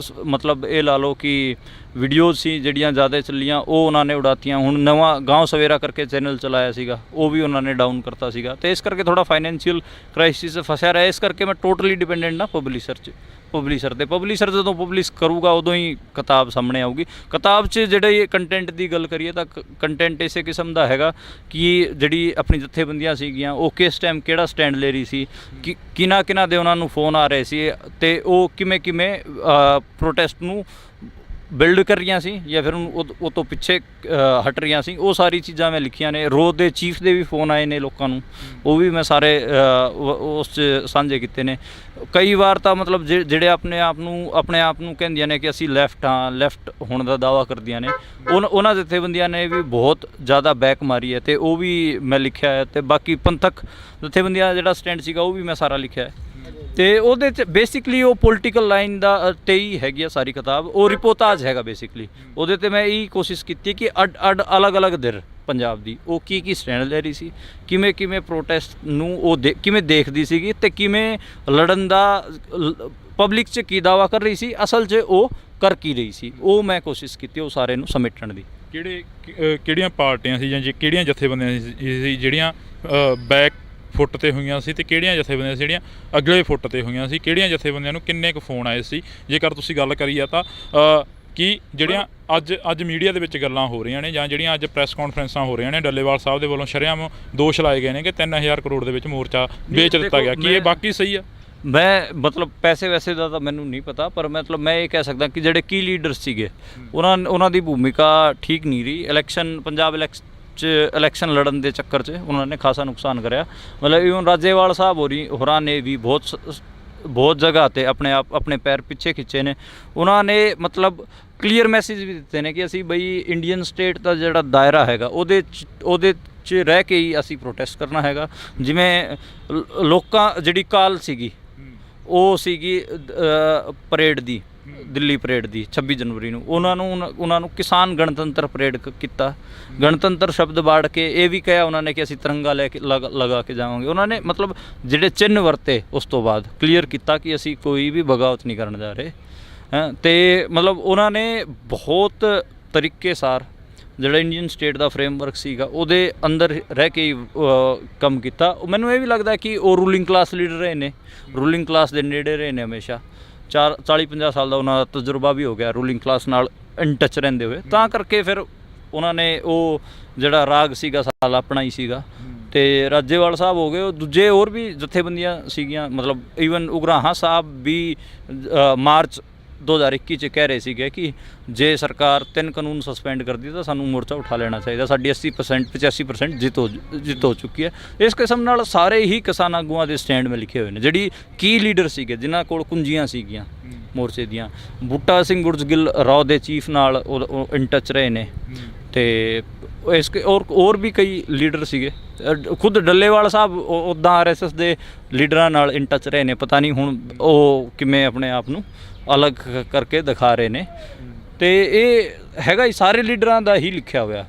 [SPEAKER 2] ਮਤਲਬ ਇਹ ਲਾ ਲਓ ਕਿ ਵੀਡੀਓਜ਼ ਸੀ ਜਿਹੜੀਆਂ ਜ਼ਿਆਦਾ ਚੱਲੀਆਂ ਉਹ ਉਹਨਾਂ ਨੇ ਉਡਾਤੀਆਂ। ਹੁਣ ਨਵਾਂ ਗਾਂव ਸਵੇਰਾ ਕਰਕੇ ਚੈਨਲ ਚਲਾਇਆ ਸੀਗਾ, ਉਹ ਵੀ ਉਹਨਾਂ ਨੇ ਡਾਊਨ ਕਰਤਾ ਸੀਗਾ। ਤੇ ਇਸ ਕਰਕੇ ਥੋੜਾ ਫਾਈਨੈਂਸ਼ੀਅਲ ਕ੍ਰਾਈਸਿਸ ਫਸਿਆ ਰਿਹਾ। ਇਸ ਕਰਕੇ ਮੈਂ ਟੋਟਲੀ ਡਿਪੈਂਡੈਂਟ ਨਾ ਪਬਲਿਸ਼ਰ ਤੇ। ਪਬਲਿਸ਼ਰ ਜਦੋਂ ਪਬਲਿਸ਼ ਕਰੂਗਾ ਉਦੋਂ ਹੀ ਕਿਤਾਬ ਸਾਹਮਣੇ ਆਊਗੀ। ਕਿਤਾਬ 'ਚ ਜਿਹੜੇ ਕੰਟੈਂਟ ਦੀ ਗੱਲ ਕਰੀਏ ਤਾਂ ਕੰਟੈਂਟ ਇਸੇ ਕਿਸਮ ਦਾ ਹੈਗਾ ਕਿ ਜਿਹੜੀ ਆਪਣੀ ਜਥੇਬੰਦੀਆਂ ਸੀਗੀਆਂ ਉਹ ਕਿਸ ਟਾਈਮ ਕਿਹੜਾ ਸਟੈਂਡ ਲੈ ਰਹੀ ਸੀ, ਕਿਹਨਾਂ ਦੇ ਉਹਨਾਂ ਨੂੰ ਫੋਨ ਆ ਰਹੇ ਸੀ ਤੇ ਉਹ ਕਿਵੇਂ ਪ੍ਰੋਟੈਸਟ ਨੂੰ ਬਿਲਡ ਕਰ ਰਹੀਆਂ ਸੀ ਜਾਂ ਫਿਰ ਉਹ ਤੋਂ ਪਿੱਛੇ ਹਟ ਰਹੀਆਂ ਸੀ। ਉਹ ਸਾਰੀ ਚੀਜ਼ਾਂ ਮੈਂ ਲਿਖੀਆਂ ਨੇ। ਰੋਜ਼ ਦੇ ਚੀਫ ਦੇ ਵੀ ਫੋਨ ਆਏ ਨੇ ਲੋਕਾਂ ਨੂੰ, ਉਹ ਵੀ ਮੈਂ ਸਾਰੇ ਉਸ 'ਚ ਸਾਂਝੇ ਕੀਤੇ ਨੇ। ਕਈ ਵਾਰ ਤਾਂ ਮਤਲਬ ਜਿਹੜੇ ਆਪਣੇ ਆਪ ਨੂੰ ਕਹਿੰਦੀਆਂ ਨੇ ਕਿ ਅਸੀਂ ਲੈਫਟ ਹੋਣ ਦਾ ਦਾਅਵਾ ਕਰਦੀਆਂ ਨੇ, ਉਹਨਾਂ ਜਥੇਬੰਦੀਆਂ ਨੇ ਵੀ ਬਹੁਤ ਜ਼ਿਆਦਾ ਬੈਕ ਮਾਰੀ ਹੈ ਤੇ ਉਹ ਵੀ ਮੈਂ ਲਿਖਿਆ ਹੈ। ਤੇ ਬਾਕੀ ਪੰਥਕ ਜਥੇਬੰਦੀਆਂ ਦਾ ਜਿਹੜਾ ਸਟੈਂਡ ਸੀਗਾ ਉਹ ਵੀ ਮੈਂ ਸਾਰਾ ਲਿਖਿਆ ਹੈ। ਤੇ ਉਹਦੇ 'ਚ ਬੇਸਿਕਲੀ ਉਹ ਪੋਲੀਟੀਕਲ ਲਾਈਨ ਦਾ ਤੇ ਹੀ ਹੈਗੀ ਆ ਸਾਰੀ ਕਿਤਾਬ। ਉਹ ਰਿਪੋਰਟਾਜ ਹੈਗਾ ਬੇਸਿਕਲੀ। ਉਹਦੇ 'ਤੇ ਮੈਂ ਇਹੀ ਕੋਸ਼ਿਸ਼ ਕੀਤੀ ਕਿ ਅੱਡ ਅਲੱਗ ਧਿਰ ਪੰਜਾਬ ਦੀ ਉਹ ਕੀ ਸਟੈਂਡ ਲੈ ਰਹੀ ਸੀ, ਕਿਵੇਂ ਪ੍ਰੋਟੈਸਟ ਨੂੰ ਉਹ ਕਿਵੇਂ ਦੇਖਦੀ ਸੀਗੀ ਤੇ ਕਿਵੇਂ ਲੜਨ ਦਾ ਪਬਲਿਕ 'ਚ ਕੀ ਦਾਅਵਾ ਕਰ ਰਹੀ ਸੀ, ਅਸਲ 'ਚ ਉਹ ਕਰ ਕੀ ਰਹੀ ਸੀ। ਉਹ ਮੈਂ ਕੋਸ਼ਿਸ਼ ਕੀਤੀ ਉਹ ਸਾਰੇ ਨੂੰ ਸਮੇਟਣ ਦੀ।
[SPEAKER 1] ਕਿਹੜੀਆਂ ਪਾਰਟੀਆਂ ਸੀ ਜਾਂ ਕਿਹੜੀਆਂ ਜਥੇਬੰਦੀਆਂ ਸੀ ਜਿਹੜੀਆਂ ਬੈਕ ਫੁੱਟ ਤੇ ਹੋਈਆਂ ਸੀ ਤੇ ਕਿਹੜੀਆਂ ਜਥੇਬੰਦੀਆਂ ਸੀ ਜਿਹੜੀਆਂ ਅਗਲੇ ਫੁੱਟ ਤੇ ਹੋਈਆਂ ਸੀ? ਕਿਹੜੀਆਂ ਜਥੇਬੰਦੀਆਂ ਨੂੰ ਕਿੰਨੇ ਕੁ ਫੋਨ ਆਏ ਸੀ? ਜੇਕਰ ਤੁਸੀਂ ਗੱਲ ਕਰੀ ਆ ਤਾਂ ਕਿ ਜਿਹੜੀਆਂ ਅੱਜ ਮੀਡੀਆ ਦੇ ਵਿੱਚ ਗੱਲਾਂ ਹੋ ਰਹੀਆਂ ਨੇ ਜਾਂ ਜਿਹੜੀਆਂ ਅੱਜ ਪ੍ਰੈਸ ਕਾਨਫਰੰਸਾਂ ਹੋ ਰਹੀਆਂ ਨੇ, ਡੱਲੇਵਾਲ ਸਾਹਿਬ ਦੇ ਵੱਲੋਂ ਸ਼ਰੇਆਮ ਦੋਸ਼ ਲਾਏ ਗਏ ਨੇ ਕਿ 3000 ਕਰੋੜ ਦੇ ਵਿੱਚ ਮੋਰਚਾ ਵੇਚ ਦਿੱਤਾ ਗਿਆ, ਕੀ ਇਹ ਬਾਕੀ ਸਹੀ ਆ?
[SPEAKER 2] ਮੈਂ ਮਤਲਬ ਪੈਸੇ ਵੈਸੇ ਦਾ ਤਾਂ ਮੈਨੂੰ ਨਹੀਂ ਪਤਾ, ਪਰ ਮਤਲਬ ਮੈਂ ਇਹ ਕਹਿ ਸਕਦਾ ਕਿ ਜਿਹੜੇ ਕੀ ਲੀਡਰ ਸੀਗੇ ਉਹਨਾਂ ਦੀ ਭੂਮਿਕਾ ਠੀਕ ਨਹੀਂ ਰਹੀ। ਪੰਜਾਬ ਇਲੈਕਸ਼ਨ ਲੜਨ ਦੇ ਚੱਕਰ 'ਚ ਉਹਨਾਂ ਨੇ ਖਾਸਾ ਨੁਕਸਾਨ ਕਰਿਆ। ਮਤਲਬ ਈਵਨ ਰਾਜੇਵਾਲ ਸਾਹਿਬ ਹੋਰਾਂ ਨੇ ਵੀ ਬਹੁਤ ਜਗ੍ਹਾ 'ਤੇ ਆਪਣੇ ਪੈਰ ਪਿੱਛੇ ਖਿੱਚੇ ਨੇ। ਉਹਨਾਂ ਨੇ ਮਤਲਬ ਕਲੀਅਰ ਮੈਸੇਜ ਵੀ ਦਿੱਤੇ ਨੇ ਕਿ ਅਸੀਂ ਬਈ ਇੰਡੀਅਨ ਸਟੇਟ ਦਾ ਜਿਹੜਾ ਦਾਇਰਾ ਹੈਗਾ ਉਹਦੇ 'ਚ ਰਹਿ ਕੇ ਹੀ ਅਸੀਂ ਪ੍ਰੋਟੈਸਟ ਕਰਨਾ ਹੈਗਾ। ਜਿਵੇਂ ਲੋਕਾਂ ਜਿਹੜੀ ਕਾਲ ਸੀਗੀ ਉਹ ਸੀਗੀ ਪਰੇਡ ਦੀ, ਦਿੱਲੀ ਪਰੇਡ ਦੀ 26 ਜਨਵਰੀ ਨੂੰ। ਉਹਨਾਂ ਨੂੰ ਕਿਸਾਨ ਗਣਤੰਤਰ ਪਰੇਡ ਕੀਤਾ। ਗਣਤੰਤਰ ਸ਼ਬਦ ਬਾੜ ਕੇ ਇਹ ਵੀ ਕਿਹਾ ਉਹਨਾਂ ਨੇ ਕਿ ਅਸੀਂ ਤਿਰੰਗਾ ਲੈ ਕੇ ਲਗਾ ਕੇ ਜਾਵਾਂਗੇ। ਉਹਨਾਂ ਨੇ ਮਤਲਬ ਜਿਹੜੇ ਚਿੰਨ੍ਹ ਵਰਤੇ ਉਸ ਤੋਂ ਬਾਅਦ ਕਲੀਅਰ ਕੀਤਾ ਕਿ ਅਸੀਂ ਕੋਈ ਵੀ ਬਗਾਵਤ ਨਹੀਂ ਕਰਨ ਜਾ ਰਹੇ ਹੈਂ। ਤੇ ਮਤਲਬ ਉਹਨਾਂ ਨੇ ਬਹੁਤ ਤਰੀਕੇ ਸਾਰ ਜਿਹੜਾ ਇੰਡੀਅਨ ਸਟੇਟ ਦਾ ਫਰੇਮਵਰਕ ਸੀਗਾ ਉਹਦੇ ਅੰਦਰ ਰਹਿ ਕੇ ਹੀ ਕੰਮ ਕੀਤਾ। ਮੈਨੂੰ ਇਹ ਵੀ ਲੱਗਦਾ ਕਿ ਉਹ ਰੂਲਿੰਗ ਕਲਾਸ ਲੀਡਰ ਰਹੇ ਨੇ, ਰੂਲਿੰਗ ਕਲਾਸ ਦੇ ਨੇੜੇ ਰਹੇ ਨੇ ਹਮੇਸ਼ਾ। 40-50 ਸਾਲ ਦਾ ਉਹਨਾਂ ਦਾ ਤਜਰਬਾ ਵੀ ਹੋ ਗਿਆ ਰੂਲਿੰਗ ਕਲਾਸ ਨਾਲ ਇਨ ਟੱਚ ਰਹਿੰਦੇ ਹੋਏ। ਤਾਂ ਕਰਕੇ ਫਿਰ ਉਹਨਾਂ ਨੇ ਉਹ ਜਿਹੜਾ ਰਾਗ ਸੀਗਾ ਸਾਲ ਆਪਣਾ ਹੀ ਸੀਗਾ। ਤੇ ਰਾਜੇਵਾਲ ਸਾਹਿਬ ਹੋ ਗਏ, ਉਹ ਦੂਜੇ ਹੋਰ ਵੀ ਜਥੇਬੰਦੀਆਂ ਸੀਗੀਆਂ। ਮਤਲਬ ਈਵਨ ਉਗਰਾਹਾਂ ਸਾਹਿਬ ਵੀ ਮਾਰਚ 2021 'ਚ ਕਹਿ ਰਹੇ ਸੀਗੇ ਕਿ ਜੇ ਸਰਕਾਰ 3 ਕਾਨੂੰਨ ਸਸਪੈਂਡ ਕਰਦੀ ਤਾਂ ਸਾਨੂੰ ਮੋਰਚਾ ਉਠਾ ਲੈਣਾ ਚਾਹੀਦਾ, ਸਾਡੀ 85% ਜਿੱਤ ਹੋ ਚੁੱਕੀ ਹੈ। ਇਸ ਕਿਸਮ ਨਾਲ ਸਾਰੇ ਹੀ ਕਿਸਾਨ ਆਗੂਆਂ ਦੇ ਸਟੈਂਡ ਮੈਂ ਲਿਖੇ ਹੋਏ ਨੇ। ਜਿਹੜੀ ਕੀ ਲੀਡਰ ਸੀਗੇ ਜਿਨ੍ਹਾਂ ਕੋਲ ਕੁੰਜੀਆਂ ਸੀਗੀਆਂ ਮੋਰਚੇ ਦੀਆਂ, ਬੂਟਾ ਸਿੰਘ ਗੁਰਜਗਿੱਲ ਰਾਓ ਦੇ ਚੀਫ ਨਾਲ ਉਹ ਇਨ ਟੱਚ ਰਹੇ ਨੇ। ਤੇ ਹੋਰ ਵੀ ਕਈ ਲੀਡਰ ਸੀਗੇ। ਖੁਦ ਡੱਲੇਵਾਲ ਸਾਹਿਬ ਉੱਦਾਂ RSS ਦੇ ਲੀਡਰਾਂ ਨਾਲ ਇਨ ਟੱਚ ਰਹੇ ਨੇ। ਪਤਾ ਨਹੀਂ ਹੁਣ ਉਹ ਕਿਵੇਂ ਆਪਣੇ ਆਪ ਨੂੰ ਅਲੱਗ ਕਰਕੇ ਦਿਖਾ ਰਹੇ ਨੇ। ਤੇ ਇਹ ਹੈਗਾ ਹੀ ਸਾਰੇ ਲੀਡਰਾਂ ਦਾ ਹੀ ਲਿਖਿਆ ਹੋਇਆ।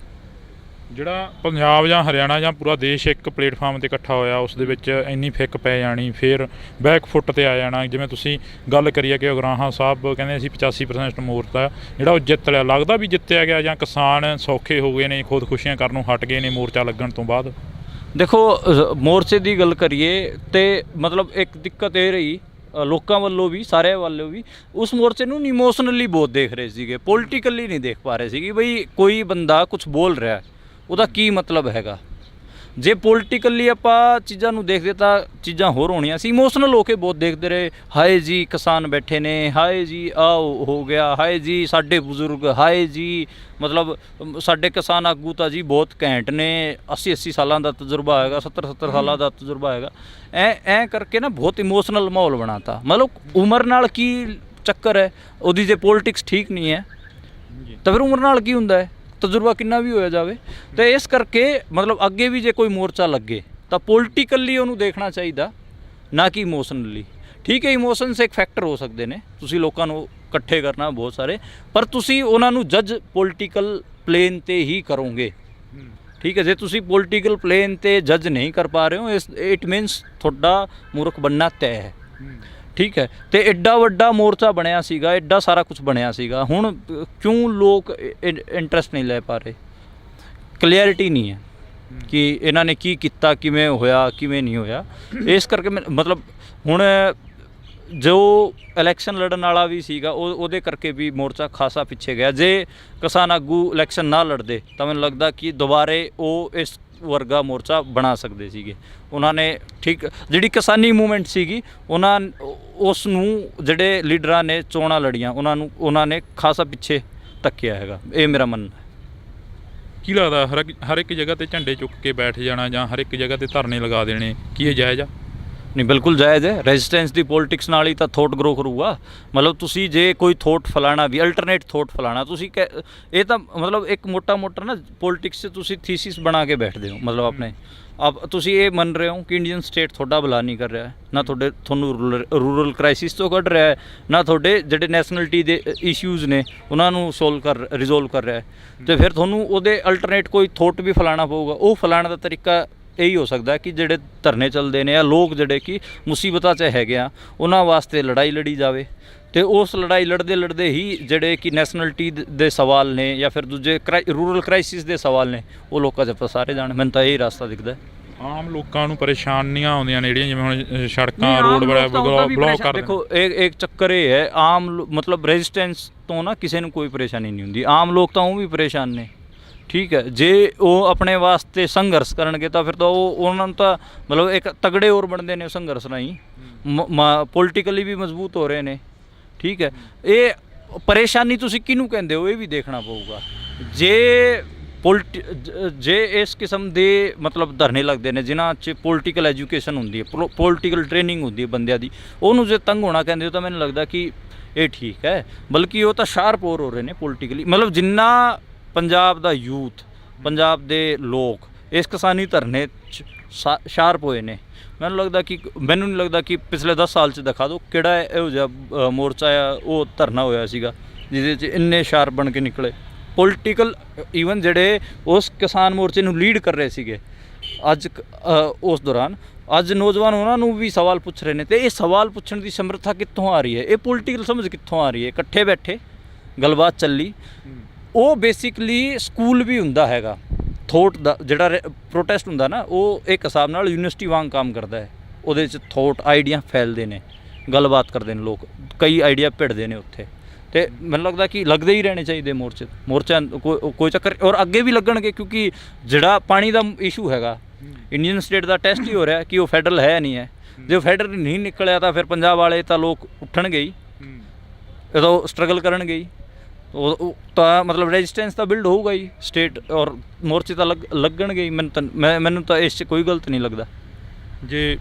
[SPEAKER 1] ਜਿਹੜਾ ਪੰਜਾਬ ਜਾਂ ਹਰਿਆਣਾ ਜਾਂ ਪੂਰਾ ਦੇਸ਼ ਇੱਕ ਪਲੇਟਫਾਰਮ 'ਤੇ ਇਕੱਠਾ ਹੋਇਆ, ਉਸ ਦੇ ਵਿੱਚ ਇੰਨੀ ਫਿੱਕ ਪੈ ਜਾਣੀ, ਫਿਰ ਬੈਕ ਫੁੱਟ 'ਤੇ ਆ ਜਾਣਾ। ਜਿਵੇਂ ਤੁਸੀਂ ਗੱਲ ਕਰੀ ਹੈ ਕਿ ਉਗਰਾਹਾਂ ਸਾਹਿਬ ਕਹਿੰਦੇ ਅਸੀਂ 85% ਮੋਰਚਾ ਜਿਹੜਾ ਉਹ ਜਿੱਤ ਲਿਆ, ਲੱਗਦਾ ਵੀ ਜਿੱਤਿਆ ਗਿਆ ਜਾਂ ਕਿਸਾਨ ਸੌਖੇ ਹੋ ਗਏ ਨੇ, ਖੁਦਕੁਸ਼ੀਆਂ ਕਰਨ ਨੂੰ ਹਟ ਗਏ ਨੇ ਮੋਰਚਾ ਲੱਗਣ ਤੋਂ ਬਾਅਦ?
[SPEAKER 2] ਦੇਖੋ ਮੋਰਚੇ ਦੀ ਗੱਲ ਕਰੀਏ ਤੇ ਮਤਲਬ ਇੱਕ ਦਿੱਕਤ ਇਹ ਰਹੀ ਲੋਕਾਂ ਵੱਲੋਂ ਵੀ, ਸਾਰਿਆਂ ਵੱਲੋਂ ਵੀ, ਉਸ ਮੋਰਚੇ ਨੂੰ ਇਮੋਸ਼ਨਲੀ ਬਹੁਤ ਦੇਖ ਰਹੇ ਸੀਗੇ, ਪੋਲੀਟੀਕਲੀ ਨਹੀਂ ਦੇਖ ਪਾ ਰਹੇ ਸੀਗੇ। ਬਈ ਕੋਈ ਬੰਦਾ ਕੁਝ ਬੋਲ ਰਿਹਾ ਉਹਦਾ ਕੀ ਮਤਲਬ ਹੈਗਾ। ਜੇ ਪੋਲੀਟੀਕਲੀ ਆਪਾਂ ਚੀਜ਼ਾਂ ਨੂੰ ਦੇਖਦੇ ਤਾਂ ਚੀਜ਼ਾਂ ਹੋਰ ਹੋਣੀਆਂ ਸੀ। ਇਮੋਸ਼ਨਲ ਹੋ ਕੇ ਬਹੁਤ ਦੇਖਦੇ ਰਹੇ। ਹਾਏ ਜੀ ਕਿਸਾਨ ਬੈਠੇ ਨੇ, ਹਾਏ ਜੀ ਆਹ ਹੋ ਗਿਆ, ਹਾਏ ਜੀ ਸਾਡੇ ਬਜ਼ੁਰਗ, ਹਾਏ ਜੀ ਮਤਲਬ ਸਾਡੇ ਕਿਸਾਨ ਆਗੂ ਤਾਂ ਜੀ ਬਹੁਤ ਘੈਂਟ ਨੇ, 80 ਸਾਲਾਂ ਦਾ ਤਜਰਬਾ ਹੈਗਾ, 70 ਸਾਲਾਂ ਦਾ ਤਜਰਬਾ ਹੈਗਾ। ਐਂ ਕਰਕੇ ਨਾ ਬਹੁਤ ਇਮੋਸ਼ਨਲ ਮਾਹੌਲ ਬਣਾਤਾ। ਮਤਲਬ ਉਮਰ ਨਾਲ ਕੀ ਚੱਕਰ ਹੈ ਉਹਦੀ? ਜੇ ਪੋਲੀਟਿਕਸ ਠੀਕ ਨਹੀਂ ਹੈ ਤਾਂ ਫਿਰ ਉਮਰ ਨਾਲ ਕੀ ਹੁੰਦਾ ਹੈ? ਤਜਰਬਾ ਕਿੰਨਾ ਵੀ ਹੋਇਆ ਜਾਵੇ। ਤੇ ਇਸ ਕਰਕੇ ਮਤਲਬ ਅੱਗੇ ਵੀ ਜੇ ਕੋਈ ਮੋਰਚਾ ਲੱਗੇ ਤਾਂ ਪੋਲੀਟੀਕਲੀ ਉਹਨੂੰ ਦੇਖਣਾ ਚਾਹੀਦਾ, ਨਾ ਕਿ ਇਮੋਸ਼ਨਲੀ। ਠੀਕ ਹੈ, ਇਮੋਸ਼ਨਸ ਇੱਕ ਫੈਕਟਰ ਹੋ ਸਕਦੇ ਨੇ, ਤੁਸੀਂ ਲੋਕਾਂ ਨੂੰ ਇਕੱਠੇ ਕਰਨਾ ਬਹੁਤ ਸਾਰੇ, ਪਰ ਤੁਸੀਂ ਉਹਨਾਂ ਨੂੰ ਜੱਜ ਪੋਲੀਟੀਕਲ ਪਲੇਨ 'ਤੇ ਹੀ ਕਰੋਗੇ। ਠੀਕ ਹੈ, ਜੇ ਤੁਸੀਂ ਪੋਲੀਟੀਕਲ ਪਲੇਨ ਤੇ ਜੱਜ ਨਹੀਂ ਕਰ ਪਾ ਰਹੇ ਹੋ, ਇਟ ਮੀਨਸ ਤੁਹਾਡਾ ਮੂਰਖ ਬਣਨਾ ਤੈਅ ਹੈ। ਠੀਕ ਹੈ, ਤੇ ਐਡਾ ਵੱਡਾ ਮੋਰਚਾ ਬਣਿਆ ਸੀਗਾ, ਐਡਾ ਸਾਰਾ ਕੁਝ ਬਣਿਆ ਸੀਗਾ, ਹੁਣ ਕਿਉਂ ਲੋਕ ਇੰਟਰਸਟ ਨਹੀਂ ਲੈ ਪਾ ਰਹੇ? ਕਲੀਅਰਿਟੀ ਨਹੀਂ ਹੈ ਕਿ ਇਹਨਾਂ ਨੇ ਕੀ ਕੀਤਾ, ਕਿਵੇਂ ਹੋਇਆ, ਕਿਵੇਂ ਨਹੀਂ ਹੋਇਆ। ਇਸ ਕਰਕੇ ਮਤਲਬ ਹੁਣ ਜੋ ਇਲੈਕਸ਼ਨ ਲੜਨ ਵਾਲਾ ਵੀ ਸੀਗਾ ਉਹਦੇ ਕਰਕੇ ਵੀ ਮੋਰਚਾ ਖਾਸਾ ਪਿੱਛੇ ਗਿਆ। ਜੇ ਕਿਸਾਨ ਆਗੂ ਇਲੈਕਸ਼ਨ ਨਾ ਲੜਦੇ ਤਾਂ ਮੈਨੂੰ ਲੱਗਦਾ ਕਿ ਦੁਬਾਰੇ ਉਹ ਇਸ ਵਰਗਾ ਮੋਰਚਾ ਬਣਾ ਸਕਦੇ ਸੀਗੇ। ਉਹਨਾਂ ਨੇ ਠੀਕ ਜਿਹੜੀ ਕਿਸਾਨੀ ਮੂਵਮੈਂਟ ਸੀਗੀ, ਉਸ ਨੂੰ ਜਿਹੜੇ ਲੀਡਰਾਂ ਨੇ ਚੋਣਾਂ ਲੜੀਆਂ ਉਹਨਾਂ ਨੇ ਖਾਸਾ ਪਿੱਛੇ ਧੱਕਿਆ ਹੈਗਾ, ਇਹ ਮੇਰਾ ਮੰਨਣਾ ਹੈ।
[SPEAKER 1] ਕੀ ਲੱਗਦਾ ਹਰ ਇੱਕ ਜਗ੍ਹਾ ਤੇ ਝੰਡੇ ਚੁੱਕ ਕੇ ਬੈਠ ਜਾਣਾ ਜਾਂ ਹਰ ਇੱਕ ਜਗ੍ਹਾ ਤੇ ਧਰਨੇ ਲਗਾ ਦੇਣੇ, ਕੀ ਇਹ ਜਾਇਜ਼ ਆ?
[SPEAKER 2] ਨਹੀਂ, ਬਿਲਕੁਲ ਜਾਇਜ਼ ਹੈ। ਰੈਜ਼ਿਸਟੈਂਸ ਦੀ ਪੋਲਿਟਿਕਸ ਨਾਲ ਹੀ ਤਾਂ ਥੋਟ ਗਰੋ ਕਰੂਗਾ। ਮਤਲਬ ਤੁਸੀਂ ਜੇ ਕੋਈ ਥੋਟ ਫਲਾਣਾ ਵੀ ਅਲਟਰਨੇਟ ਥੋਟ ਫਲਾਣਾ, ਤੁਸੀਂ ਇਹ ਤਾਂ ਮਤਲਬ ਇੱਕ ਮੋਟਾ ਨਾ ਪੋਲਿਟਿਕਸ 'ਚ ਤੁਸੀਂ ਥੀਸਿਸ ਬਣਾ ਕੇ ਬੈਠਦੇ ਹੋ। ਮਤਲਬ ਆਪਣੇ ਤੁਸੀਂ ਇਹ ਮੰਨ ਰਹੇ ਹੋ ਕਿ ਇੰਡੀਅਨ ਸਟੇਟ ਤੁਹਾਡਾ ਭਲਾ ਨਹੀਂ ਕਰ ਰਿਹਾ ਹੈ, ਨਾ ਤੁਹਾਨੂੰ ਰੂਰਲ ਕ੍ਰਾਈਸਿਸ ਤੋਂ ਕੱਢ ਰਿਹਾ ਹੈ, ਨਾ ਤੁਹਾਡੇ ਜਿਹੜੇ ਨੈਸ਼ਨਲਿਟੀ ਦੇ ਇਸ਼ੂਜ਼ ਨੇ ਉਹਨਾਂ ਨੂੰ ਰਿਜ਼ੋਲਵ ਕਰ ਰਿਹਾ ਹੈ, ਤੇ ਫਿਰ ਤੁਹਾਨੂੰ ਉਹਦੇ ਅਲਟਰਨੇਟ ਕੋਈ ਥੋਟ ਵੀ ਫਲਾਣਾ ਪਊਗਾ। ਉਹ ਫਲਾਣ ਦਾ ਤਰੀਕਾ ਇਹੀ ਹੋ ਸਕਦਾ ਕਿ ਜਿਹੜੇ ਧਰਨੇ ਚੱਲਦੇ ਨੇ ਜਾਂ ਲੋਕ ਜਿਹੜੇ ਕਿ ਮੁਸੀਬਤਾਂ 'ਚ ਹੈਗੇ ਆ, ਉਹਨਾਂ ਵਾਸਤੇ ਲੜਾਈ ਲੜੀ ਜਾਵੇ, ਤੇ ਉਸ ਲੜਾਈ ਲੜਦੇ ਹੀ ਜਿਹੜੇ ਕਿ ਨੈਸ਼ਨਲਿਟੀ ਦੇ ਸਵਾਲ ਨੇ ਜਾਂ ਫਿਰ ਦੂਜੇ ਰੂਰਲ ਕ੍ਰਾਈਸਿਸ ਦੇ ਸਵਾਲ ਨੇ ਉਹ ਲੋਕਾਂ 'ਚ ਪਸਾਰੇ ਜਾਣ। ਮੈਨੂੰ ਤਾਂ ਇਹ ਰਸਤਾ ਦਿਖਦਾ। ਆਮ
[SPEAKER 1] ਲੋਕਾਂ ਨੂੰ ਪਰੇਸ਼ਾਨੀਆਂ ਆਉਂਦੀਆਂ ਨੇ ਜਿਹੜੀਆਂ, ਜਿਵੇਂ ਹੁਣ ਸੜਕਾਂ ਰੋਡ ਬਲੌਕ ਕਰ
[SPEAKER 2] ਦੇਖੋ, ਇੱਕ ਚੱਕਰ ਇਹ ਹੈ, ਮਤਲਬ ਰੈਜ਼ਿਸਟੈਂਸ ਤੋਂ ਨਾ ਕਿਸੇ ਨੂੰ ਕੋਈ ਪਰੇਸ਼ਾਨੀ ਨਹੀਂ ਹੁੰਦੀ, ਆਮ ਲੋਕ ਤਾਂ ਉਹ ਵੀ ਪਰੇਸ਼ਾਨ ਨੇ। ਠੀਕ ਹੈ, ਜੇ ਉਹ ਆਪਣੇ ਵਾਸਤੇ ਸੰਘਰਸ਼ ਕਰਨਗੇ ਤਾਂ ਫਿਰ ਤਾਂ ਉਹਨਾਂ ਨੂੰ ਤਾਂ ਮਤਲਬ ਇੱਕ ਤਗੜੇ ਹੋਰ ਬਣਦੇ ਨੇ ਸੰਘਰਸ਼ ਰਾਹੀਂ, ਪੋਲੀਟੀਕਲੀ ਵੀ ਮਜ਼ਬੂਤ ਹੋ ਰਹੇ ਨੇ। ਠੀਕ ਹੈ, ਇਹ ਪਰੇਸ਼ਾਨੀ ਤੁਸੀਂ ਕਿਹਨੂੰ ਕਹਿੰਦੇ ਹੋ ਇਹ ਵੀ ਦੇਖਣਾ ਪਊਗਾ। ਜੇ ਇਸ ਕਿਸਮ ਦੇ ਮਤਲਬ ਧਰਨੇ ਲੱਗਦੇ ਨੇ ਜਿਨ੍ਹਾਂ 'ਚ ਪੋਲੀਟੀਕਲ ਐਜੂਕੇਸ਼ਨ ਹੁੰਦੀ ਹੈ, ਪੋਲੀਟੀਕਲ ਟ੍ਰੇਨਿੰਗ ਹੁੰਦੀ ਹੈ ਬੰਦਿਆਂ ਦੀ, ਉਹਨੂੰ ਜੇ ਤੰਗ ਹੋਣਾ ਕਹਿੰਦੇ ਹੋ ਤਾਂ ਮੈਨੂੰ ਲੱਗਦਾ ਕਿ ਇਹ ਠੀਕ ਹੈ। ਬਲਕਿ ਉਹ ਤਾਂ ਸ਼ਾਰਪ ਹੋ ਰਹੇ ਨੇ ਪੋਲੀਟੀਕਲੀ। ਮਤਲਬ ਜਿੰਨਾ ਪੰਜਾਬ ਦਾ ਯੂਥ, ਪੰਜਾਬ ਦੇ ਲੋਕ ਇਸ ਕਿਸਾਨੀ ਧਰਨੇ 'ਚ ਸ਼ਾਰਪ ਹੋਏ ਨੇ, ਮੈਨੂੰ ਨਹੀਂ ਲੱਗਦਾ ਕਿ ਪਿਛਲੇ 10 ਸਾਲ 'ਚ ਦਿਖਾ ਦਿਓ ਕਿਹੜਾ ਇਹੋ ਜਿਹਾ ਮੋਰਚਾ ਆ ਉਹ ਧਰਨਾ ਹੋਇਆ ਸੀਗਾ ਜਿਹਦੇ 'ਚ ਇੰਨੇ ਸ਼ਾਰਪ ਬਣ ਕੇ ਨਿਕਲੇ ਪੋਲੀਟੀਕਲ। ਈਵਨ ਜਿਹੜੇ ਉਸ ਕਿਸਾਨ ਮੋਰਚੇ ਨੂੰ ਲੀਡ ਕਰ ਰਹੇ ਸੀਗੇ ਅੱਜ ਉਸ ਦੌਰਾਨ, ਅੱਜ ਨੌਜਵਾਨ ਉਹਨਾਂ ਨੂੰ ਵੀ ਸਵਾਲ ਪੁੱਛ ਰਹੇ ਨੇ, ਤੇ ਇਹ ਸਵਾਲ ਪੁੱਛਣ ਦੀ ਸਮਰੱਥਾ ਕਿੱਥੋਂ ਆ ਰਹੀ ਹੈ? ਇਹ ਪੋਲੀਟੀਕਲ ਸਮਝ ਕਿੱਥੋਂ ਆ ਰਹੀ ਹੈ? ਇਕੱਠੇ ਬੈਠੇ ਗੱਲਬਾਤ ਚੱਲੀ। ਉਹ ਬੇਸਿਕਲੀ ਸਕੂਲ ਵੀ ਹੁੰਦਾ ਹੈਗਾ ਥੋਟ ਦਾ, ਜਿਹੜਾ ਪ੍ਰੋਟੈਸਟ ਹੁੰਦਾ ਨਾ, ਉਹ ਇੱਕ ਹਿਸਾਬ ਨਾਲ ਯੂਨੀਵਰਸਿਟੀ ਵਾਂਗ ਕੰਮ ਕਰਦਾ ਹੈ। ਉਹਦੇ 'ਚ ਥੋਟ ਆਈਡੀਆ ਫੈਲਦੇ ਨੇ, ਗੱਲਬਾਤ ਕਰਦੇ ਨੇ ਲੋਕ, ਕਈ ਆਈਡੀਆ ਭਿੜਦੇ ਨੇ ਉੱਥੇ, ਤੇ ਮੈਨੂੰ ਲੱਗਦਾ ਕਿ ਲੱਗਦੇ ਹੀ ਰਹਿਣੇ ਚਾਹੀਦੇ ਮੋਰਚਾ ਕੋਈ ਚੱਕਰ। ਔਰ ਅੱਗੇ ਵੀ ਲੱਗਣਗੇ, ਕਿਉਂਕਿ ਜਿਹੜਾ ਪਾਣੀ ਦਾ ਇਸ਼ੂ ਹੈਗਾ ਇੰਡੀਅਨ ਸਟੇਟ ਦਾ ਟੈਸਟ ਹੀ ਹੋ ਰਿਹਾ ਕਿ ਉਹ ਫੈਡਰਲ ਹੈ ਨਹੀਂ ਹੈ। ਜੇ ਉਹ ਫੈਡਰਲ ਨਹੀਂ ਨਿਕਲਿਆ ਤਾਂ ਫਿਰ ਪੰਜਾਬ ਵਾਲੇ ਤਾਂ ਲੋਕ ਉੱਠਣਗੇ ਹੀ, ਉਦੋਂ ਸਟਰਗਲ ਕਰਨਗੇ ਹੀ, ਉਹ ਤਾਂ ਮਤਲਬ ਰੈਜ਼ਿਸਟੈਂਸ ਤਾਂ ਬਿਲਡ ਹੋਊਗਾ ਹੀ ਸਟੇਟ, ਔਰ ਮੋਰਚੇ ਤਾਂ ਲੱਗਣਗੇ ਹੀ। ਮੈਨੂੰ ਤਾਂ ਇਸ 'ਚ ਕੋਈ ਗਲਤ ਨਹੀਂ ਲੱਗਦਾ।
[SPEAKER 1] ਜੇ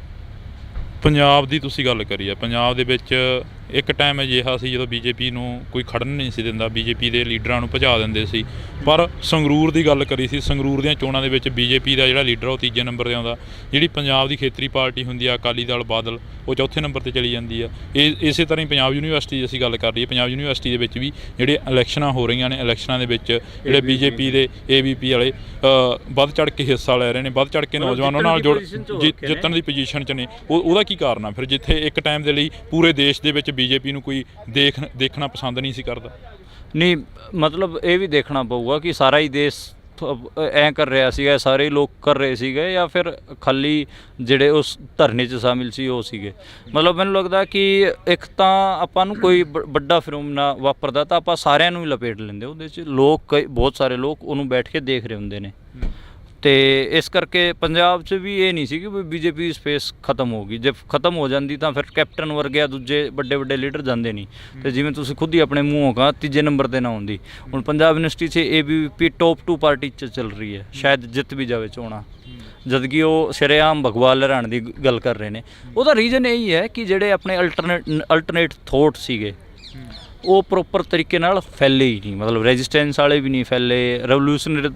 [SPEAKER 1] ਪੰਜਾਬ ਦੀ ਤੁਸੀਂ ਗੱਲ ਕਰੀ ਆ, ਪੰਜਾਬ ਦੇ ਵਿੱਚ ਇੱਕ ਟਾਈਮ ਅਜਿਹਾ ਸੀ ਜਦੋਂ ਬੀਜੇਪੀ ਨੂੰ ਕੋਈ ਖੜਨ ਨਹੀਂ ਸੀ ਦਿੰਦਾ, ਬੀਜੇਪੀ ਦੇ ਲੀਡਰਾਂ ਨੂੰ ਭਜਾ ਦਿੰਦੇ ਸੀ। ਪਰ ਸੰਗਰੂਰ ਦੀ ਗੱਲ ਕਰੀ ਸੀ, ਸੰਗਰੂਰ ਦੀਆਂ ਚੋਣਾਂ ਦੇ ਵਿੱਚ ਬੀਜੇਪੀ ਦਾ ਜਿਹੜਾ ਲੀਡਰ ਉਹ ਤੀਜੇ ਨੰਬਰ 'ਤੇ ਆਉਂਦਾ। ਜਿਹੜੀ ਪੰਜਾਬ ਦੀ ਖੇਤਰੀ ਪਾਰਟੀ ਹੁੰਦੀ ਆ ਅਕਾਲੀ ਦਲ ਬਾਦਲ, ਉਹ ਚੌਥੇ ਨੰਬਰ 'ਤੇ ਚਲੀ ਜਾਂਦੀ ਆ। ਇਸੇ ਤਰ੍ਹਾਂ ਹੀ ਪੰਜਾਬ ਯੂਨੀਵਰਸਿਟੀ ਦੀ ਅਸੀਂ ਗੱਲ ਕਰ ਲਈਏ, ਪੰਜਾਬ ਯੂਨੀਵਰਸਿਟੀ ਦੇ ਵਿੱਚ ਵੀ ਜਿਹੜੇ ਇਲੈਕਸ਼ਨਾਂ ਹੋ ਰਹੀਆਂ ਨੇ, ਇਲੈਕਸ਼ਨਾਂ ਦੇ ਵਿੱਚ ਜਿਹੜੇ ਬੀਜੇਪੀ ਦੇ AVP ਵਾਲੇ ਵੱਧ ਚੜ੍ਹ ਕੇ ਹਿੱਸਾ ਲੈ ਰਹੇ ਨੇ, ਵੱਧ ਚੜ੍ਹ ਕੇ ਨੌਜਵਾਨਾਂ ਨਾਲ ਜਿੱਤਣ ਦੀ ਪੋਜੀਸ਼ਨ 'ਚ ਨੇ। ਉਹਦਾ ਕੀ ਕਾਰਨ ਆ ਫਿਰ, ਜਿੱਥੇ ਇੱਕ ਟਾਈਮ ਦੇ ਲਈ ਪੂਰੇ ਦੇਸ਼ ਦੇ ਵਿੱਚ ਬੀਜੇਪੀ ਨੂੰ ਕੋਈ ਦੇਖਣਾ ਪਸੰਦ ਨਹੀਂ ਸੀ ਕਰਦਾ?
[SPEAKER 2] ਨਹੀਂ, ਮਤਲਬ ਇਹ ਵੀ ਦੇਖਣਾ ਪਊਗਾ ਕਿ ਸਾਰਾ ਹੀ ਦੇਸ਼ ਐਂ ਕਰ ਰਿਹਾ ਸੀਗਾ, ਸਾਰੇ ਲੋਕ ਕਰ ਰਹੇ ਸੀਗੇ, ਜਾਂ ਫਿਰ ਖਾਲੀ ਜਿਹੜੇ ਉਸ ਧਰਨੇ 'ਚ ਸ਼ਾਮਿਲ ਸੀ ਉਹ ਸੀਗੇ। ਮਤਲਬ ਮੈਨੂੰ ਲੱਗਦਾ ਕਿ ਇੱਕ ਤਾਂ ਆਪਾਂ ਨੂੰ ਕੋਈ ਵੱਡਾ ਫਿਨੋਮੀਨਾ ਵਾਪਰਦਾ ਤਾਂ ਆਪਾਂ ਸਾਰਿਆਂ ਨੂੰ ਹੀ ਲਪੇਟ ਲੈਂਦੇ ਉਹਦੇ 'ਚ। ਬਹੁਤ ਸਾਰੇ ਲੋਕ ਉਹਨੂੰ ਬੈਠ ਕੇ ਦੇਖ ਰਹੇ ਹੁੰਦੇ ਨੇ, ਤੇ ਇਸ ਕਰਕੇ ਪੰਜਾਬ 'ਚ ਵੀ ਇਹ ਨਹੀਂ ਸੀ ਕਿ ਬੀਜੇਪੀ ਦੀ ਸਪੇਸ ਖਤਮ ਹੋ ਗਈ। ਜੇ ਖਤਮ ਹੋ ਜਾਂਦੀ ਤਾਂ ਫਿਰ ਕੈਪਟਨ ਵਰਗੇ ਦੂਜੇ ਵੱਡੇ ਲੀਡਰ ਜਾਂਦੇ ਨਹੀਂ, ਤੇ ਜਿਵੇਂ ਤੁਸੀਂ ਖੁਦ ਹੀ ਆਪਣੇ ਮੂੰਹੋਂ ਕਹਾ ਤੀਜੇ ਨੰਬਰ 'ਤੇ ਨਾ ਹੁੰਦੀ। ਹੁਣ ਪੰਜਾਬ ਯੂਨੀਵਰਸਿਟੀ 'ਚ ABVP ਟੌਪ 2 ਪਾਰਟੀ 'ਚ ਚੱਲ ਰਹੀ ਹੈ, ਸ਼ਾਇਦ ਜਿੱਤ ਵੀ ਜਾਵੇ ਚੋਣਾਂ, ਜਦਕਿ ਉਹ ਸ਼ਰੇਆਮ ਭਗਵਾਨ ਲਹਿਰਾਣ ਦੀ ਗੱਲ ਕਰ ਰਹੇ ਨੇ। ਉਹਦਾ ਰੀਜ਼ਨ ਇਹੀ ਹੈ ਕਿ ਜਿਹੜੇ ਆਪਣੇ ਅਲਟਰਨੇਟ ਥੋਟ ਸੀਗੇ ਉਹ ਪ੍ਰੋਪਰ ਤਰੀਕੇ ਨਾਲ ਫੈਲੇ ਹੀ ਨਹੀਂ। ਮਤਲਬ ਰੈਜ਼ਿਸਟੈਂਸ ਵਾਲੇ ਵੀ ਨਹੀਂ ਫੈਲੇ, ਰੈਵੋਲੂਸ਼ਨਰੀ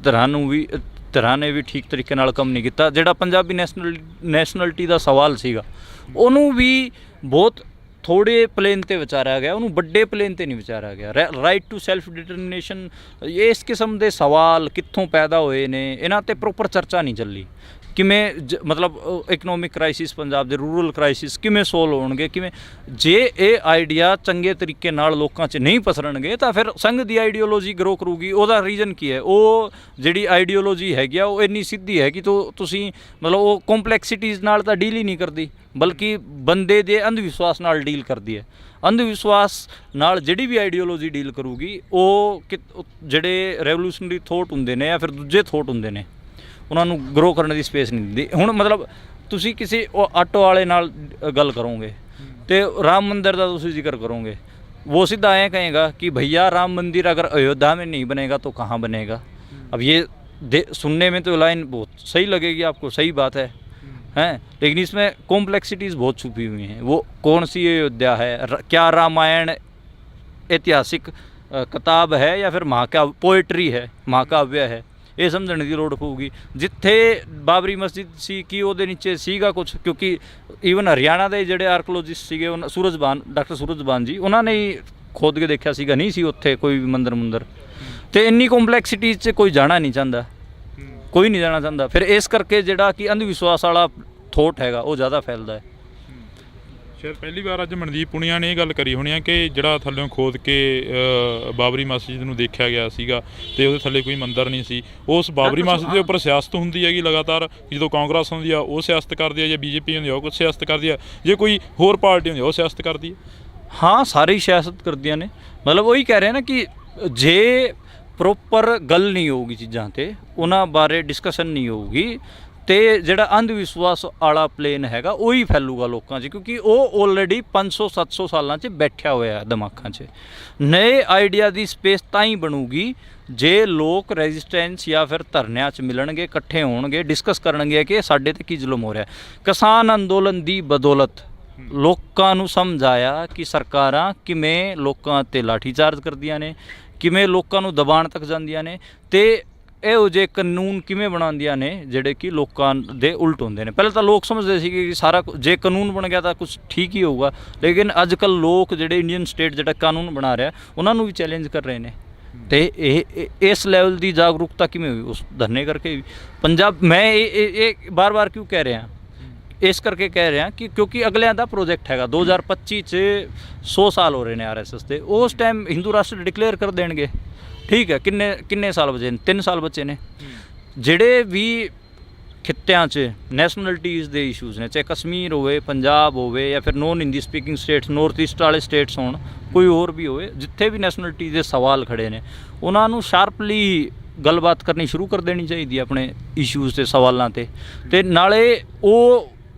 [SPEAKER 2] ਧਿਰਾਂ ਨੇ ਵੀ ਠੀਕ ਤਰੀਕੇ ਨਾਲ ਕੰਮ ਨਹੀਂ ਕੀਤਾ। ਜਿਹੜਾ ਪੰਜਾਬੀ ਨੈਸ਼ਨਲਿਟੀ ਦਾ ਸਵਾਲ ਸੀਗਾ ਉਹਨੂੰ ਵੀ ਬਹੁਤ ਥੋੜੇ ਪਲੇਨ ਤੇ ਵਿਚਾਰਿਆ ਗਿਆ, ਉਹਨੂੰ ਵੱਡੇ ਪਲੇਨ ਤੇ ਨਹੀਂ ਵਿਚਾਰਿਆ ਗਿਆ। ਰਾਈਟ ਟੂ ਸੈਲਫ ਡਿਟਰਮੀਨੇਸ਼ਨ, ਇਸ ਕਿਸਮ ਦੇ ਸਵਾਲ ਕਿੱਥੋਂ ਪੈਦਾ ਹੋਏ ਨੇ, ਇਹਨਾਂ ਤੇ ਪ੍ਰੋਪਰ ਚਰਚਾ ਨਹੀਂ ਚੱਲੀ। ਕਿਵੇਂ ਮਤਲਬ ਇਕਨੋਮਿਕ ਕ੍ਰਾਈਸਿਸ, ਪੰਜਾਬ ਦੇ ਰੂਰਲ ਕ੍ਰਾਈਸਿਸ ਕਿਵੇਂ ਸੋਲਵ ਹੋਣਗੇ, ਕਿਵੇਂ, ਜੇ ਇਹ ਆਈਡੀਆ ਚੰਗੇ ਤਰੀਕੇ ਨਾਲ ਲੋਕਾਂ 'ਚ ਨਹੀਂ ਪਸਰਨਗੇ ਤਾਂ ਫਿਰ ਸੰਘ ਦੀ ਆਈਡੀਓਲੋਜੀ ਗਰੋ ਕਰੂਗੀ। ਉਹਦਾ ਰੀਜ਼ਨ ਕੀ ਹੈ? ਉਹ ਜਿਹੜੀ ਆਈਡੀਓਲੋਜੀ ਹੈਗੀ ਆ ਉਹ ਇੰਨੀ ਸਿੱਧੀ ਹੈ ਕਿ ਤੁਸੀਂ ਮਤਲਬ ਉਹ ਕੰਪਲੈਕਸਿਟੀਜ਼ ਨਾਲ ਤਾਂ ਡੀਲ ਹੀ ਨਹੀਂ ਕਰਦੀ, ਬਲਕਿ ਬੰਦੇ ਦੇ ਅੰਧ ਵਿਸ਼ਵਾਸ ਨਾਲ ਡੀਲ ਕਰਦੀ ਹੈ। ਅੰਧ ਵਿਸ਼ਵਾਸ ਨਾਲ ਜਿਹੜੀ ਵੀ ਆਈਡੀਓਲੋਜੀ ਡੀਲ ਕਰੂਗੀ ਉਹ ਜਿਹੜੇ ਰੈਵੋਲੂਸ਼ਨਰੀ ਥੋਟ ਹੁੰਦੇ ਨੇ ਜਾਂ ਫਿਰ ਦੂਜੇ ਥੋਟ ਹੁੰਦੇ ਨੇ ਉਹਨਾਂ ਨੂੰ ਗਰੋ ਕਰਨ ਦੀ ਸਪੇਸ ਨਹੀਂ ਦਿੰਦੀ। ਹੁਣ ਮਤਲਬ ਤੁਸੀਂ ਕਿਸੇ ਆਟੋ ਵਾਲੇ ਨਾਲ ਗੱਲ ਕਰੋਗੇ ਤੇ ਰਾਮ ਮੰदिर ਦਾ ਤੁਸੀਂ ਜ਼ਿਕਰ ਕਰੋਗੇ, वो सीधा आए कहेगा कि भैया राम मंदिर अगर अयोध्या में नहीं बनेगा तो कहाँ बनेगा। अब ये सुनने में तो लाइन बहुत सही लगेगी आपको, सही बात है हैं, लेकिन इसमें कॉम्प्लेक्सिटीज़ बहुत छुपी हुई हैं। वो कौन सी अयोध्या है, क्या रामायण ऐतिहासिक किताब है या फिर महाकाव्य पोइट्री है, महाकाव्य है, ਇਹ ਸਮਝਣ ਦੀ ਲੋੜ ਪਊਗੀ। ਜਿੱਥੇ ਬਾਬਰੀ ਮਸਜਿਦ ਸੀ ਕਿ ਉਹਦੇ ਨੀਚੇ ਸੀਗਾ ਕੁਛ, ਕਿਉਂਕਿ ਈਵਨ ਹਰਿਆਣਾ ਦੇ ਜਿਹੜੇ ਆਰਕੋਲੋਜਿਸਟ ਸੀਗੇ ਸੂਰਜਬਾਨ, ਡਾਕਟਰ ਸੂਰਜਬਾਨ ਜੀ, ਉਹਨਾਂ ਨੇ ਹੀ ਖੋਦ ਕੇ ਦੇਖਿਆ ਸੀਗਾ, ਨਹੀਂ ਸੀ ਉੱਥੇ ਕੋਈ ਵੀ ਮੰਦਰ। ਤੇ ਇੰਨੀ ਕੰਪਲੈਕਸਿਟੀਜ਼ 'ਚ ਕੋਈ ਜਾਣਾ ਨਹੀਂ ਚਾਹੁੰਦਾ, ਕੋਈ ਨਹੀਂ ਜਾਣਾ ਚਾਹੁੰਦਾ। ਫਿਰ ਇਸ ਕਰਕੇ ਜਿਹੜਾ ਕਿ ਅੰਧ ਵਿਸ਼ਵਾਸ ਵਾਲਾ ਥੋਟ ਹੈਗਾ ਉਹ ਜ਼ਿਆਦਾ ਫੈਲਦਾ ਹੈ।
[SPEAKER 1] ਸ਼ਾਇਦ ਪਹਿਲੀ ਵਾਰ ਅੱਜ ਮਨਦੀਪ ਪੁਣੀਆ ਨੇ ਇਹ ਗੱਲ ਕਰੀ ਹੋਣੀ ਆ ਕਿ ਜਿਹੜਾ ਥੱਲਿਓਂ ਖੋਦ ਕੇ ਬਾਬਰੀ ਮਸਜਿਦ ਨੂੰ ਦੇਖਿਆ ਗਿਆ ਸੀਗਾ ਤੇ ਉਹਦੇ ਥੱਲੇ ਕੋਈ ਮੰਦਰ ਨਹੀਂ ਸੀ। ਉਸ ਬਾਬਰੀ ਮਸਜਿਦ ਦੇ ਉੱਪਰ ਸਿਆਸਤ ਹੁੰਦੀ ਹੈਗੀ ਲਗਾਤਾਰ, ਜਦੋਂ ਕਾਂਗਰਸ ਹੁੰਦੀ ਆ ਉਹ ਸਿਆਸਤ ਕਰਦੀ ਆ, ਜੇ ਬੀਜੇਪੀ ਹੁੰਦੀ ਆ ਉਹ ਕੁਛ ਸਿਆਸਤ ਕਰਦੀ ਆ, ਜੇ ਕੋਈ ਹੋਰ ਪਾਰਟੀ ਹੁੰਦੀ ਆ ਉਹ ਸਿਆਸਤ ਕਰਦੀ ਹੈ।
[SPEAKER 2] ਹਾਂ, ਸਾਰੀ ਸਿਆਸਤ ਕਰਦੀਆਂ ਨੇ। ਮਤਲਬ ਉਹੀ ਕਹਿ ਰਹੇ ਨਾ ਕਿ ਜੇ ਪ੍ਰੋਪਰ ਗੱਲ ਨਹੀਂ ਹੋਊਗੀ ਚੀਜ਼ਾਂ 'ਤੇ, ਉਹਨਾਂ ਬਾਰੇ ਡਿਸਕਸ਼ਨ ਨਹੀਂ ਹੋਊਗੀ ਤੇ ਜਿਹੜਾ ਅੰਧ ਵਿਸ਼ਵਾਸ ਵਾਲਾ ਪਲੇਨ ਹੈਗਾ ਉਹੀ ਫੈਲੂਗਾ ਲੋਕਾਂ 'ਚ, ਕਿਉਂਕਿ ਉਹ ਆਲਰੇਡੀ 500-700 ਸਾਲਾਂ 'ਚ ਬੈਠਿਆ ਹੋਇਆ ਦਿਮਾਗਾਂ 'ਚ। ਨਏ ਆਈਡੀਆ ਦੀ ਸਪੇਸ ਤਾਂ ਹੀ ਬਣੂਗੀ ਜੇ ਲੋਕ ਰੈਜ਼ਿਸਟੈਂਸ ਜਾਂ ਫਿਰ ਧਰਨਿਆਂ 'ਚ ਮਿਲਣਗੇ, ਇਕੱਠੇ ਹੋਣਗੇ, ਡਿਸਕਸ ਕਰਨਗੇ ਕਿ ਸਾਡੇ 'ਤੇ ਕੀ ਜ਼ੁਲਮ ਹੋ ਰਿਹਾ। ਕਿਸਾਨ ਅੰਦੋਲਨ ਦੀ ਬਦੌਲਤ ਲੋਕਾਂ ਨੂੰ ਸਮਝ ਆਇਆ ਕਿ ਸਰਕਾਰਾਂ ਕਿਵੇਂ ਲੋਕਾਂ 'ਤੇ ਲਾਠੀਚਾਰਜ ਕਰਦੀਆਂ ਨੇ, ਕਿਵੇਂ ਲੋਕਾਂ ਨੂੰ ਦਬਾਉਣ ਤੱਕ ਜਾਂਦੀਆਂ ਨੇ ਤੇ ਇਹੋ ਜਿਹੇ ਕਾਨੂੰਨ ਕਿਵੇਂ ਬਣਾਉਂਦੀਆਂ ਨੇ ਜਿਹੜੇ ਕਿ ਲੋਕਾਂ ਦੇ ਉਲਟ ਹੁੰਦੇ ਨੇ। ਪਹਿਲਾਂ ਤਾਂ ਲੋਕ ਸਮਝਦੇ ਸੀ ਕਿ ਸਾਰਾ ਜੇ ਕਾਨੂੰਨ ਬਣ ਗਿਆ ਤਾਂ ਕੁਝ ਠੀਕ ਹੀ ਹੋਊਗਾ, ਲੇਕਿਨ ਅੱਜ ਕੱਲ੍ਹ ਲੋਕ ਜਿਹੜੇ ਇੰਡੀਅਨ ਸਟੇਟ ਜਿਹੜਾ ਕਾਨੂੰਨ ਬਣਾ ਰਿਹਾ ਉਹਨਾਂ ਨੂੰ ਵੀ ਚੈਲੰਜ ਕਰ ਰਹੇ ਨੇ। ਤੇ ਇਹ ਇਸ ਲੈਵਲ ਦੀ ਜਾਗਰੂਕਤਾ ਕਿਵੇਂ ਹੋਈ? ਉਸ ਧਰਨੇ ਕਰਕੇ ਪੰਜਾਬ। ਮੈਂ ਇਹ ਬਾਰ-ਬਾਰ ਕਿਉਂ ਕਹਿ ਰਿਹਾ, ਇਸ ਕਰਕੇ ਕਹਿ ਰਿਹਾ ਕਿ ਕਿਉਂਕਿ ਅਗਲਿਆਂ ਦਾ ਪ੍ਰੋਜੈਕਟ ਹੈਗਾ 2025 'ਚ 100 ਸਾਲ ਹੋ ਰਹੇ ਨੇ RSS ਦੇ, ਉਸ ਟਾਈਮ ਹਿੰਦੂ ਰਾਸ਼ਟਰ ਡਿਕਲੇਅਰ ਕਰ ਦੇਣਗੇ। ਠੀਕ ਹੈ, ਕਿੰਨੇ ਸਾਲ ਬਚੇ ਨੇ? 3 ਸਾਲ ਬਚੇ ਨੇ। ਜਿਹੜੇ ਵੀ ਖਿੱਤਿਆਂ 'ਚ ਨੈਸ਼ਨਲਿਟੀਜ਼ ਦੇ ਇਸ਼ੂਜ਼ ਨੇ, ਚਾਹੇ ਕਸ਼ਮੀਰ ਹੋਵੇ, ਪੰਜਾਬ ਹੋਵੇ ਜਾਂ ਫਿਰ non Hindi speaking states, north east ਵਾਲੇ ਸਟੇਟਸ ਹੋਣ, ਕੋਈ ਹੋਰ ਵੀ ਹੋਵੇ, ਜਿੱਥੇ ਵੀ ਨੈਸ਼ਨਲਿਟੀ ਦੇ ਸਵਾਲ ਖੜੇ ਨੇ ਉਹਨਾਂ ਨੂੰ ਸ਼ਾਰਪਲੀ ਗੱਲਬਾਤ ਕਰਨੀ ਸ਼ੁਰੂ ਕਰ ਦੇਣੀ ਚਾਹੀਦੀ ਹੈ ਆਪਣੇ ਇਸ਼ੂਜ਼ 'ਤੇ, ਸਵਾਲਾਂ 'ਤੇ। ਅਤੇ ਨਾਲੇ ਉਹ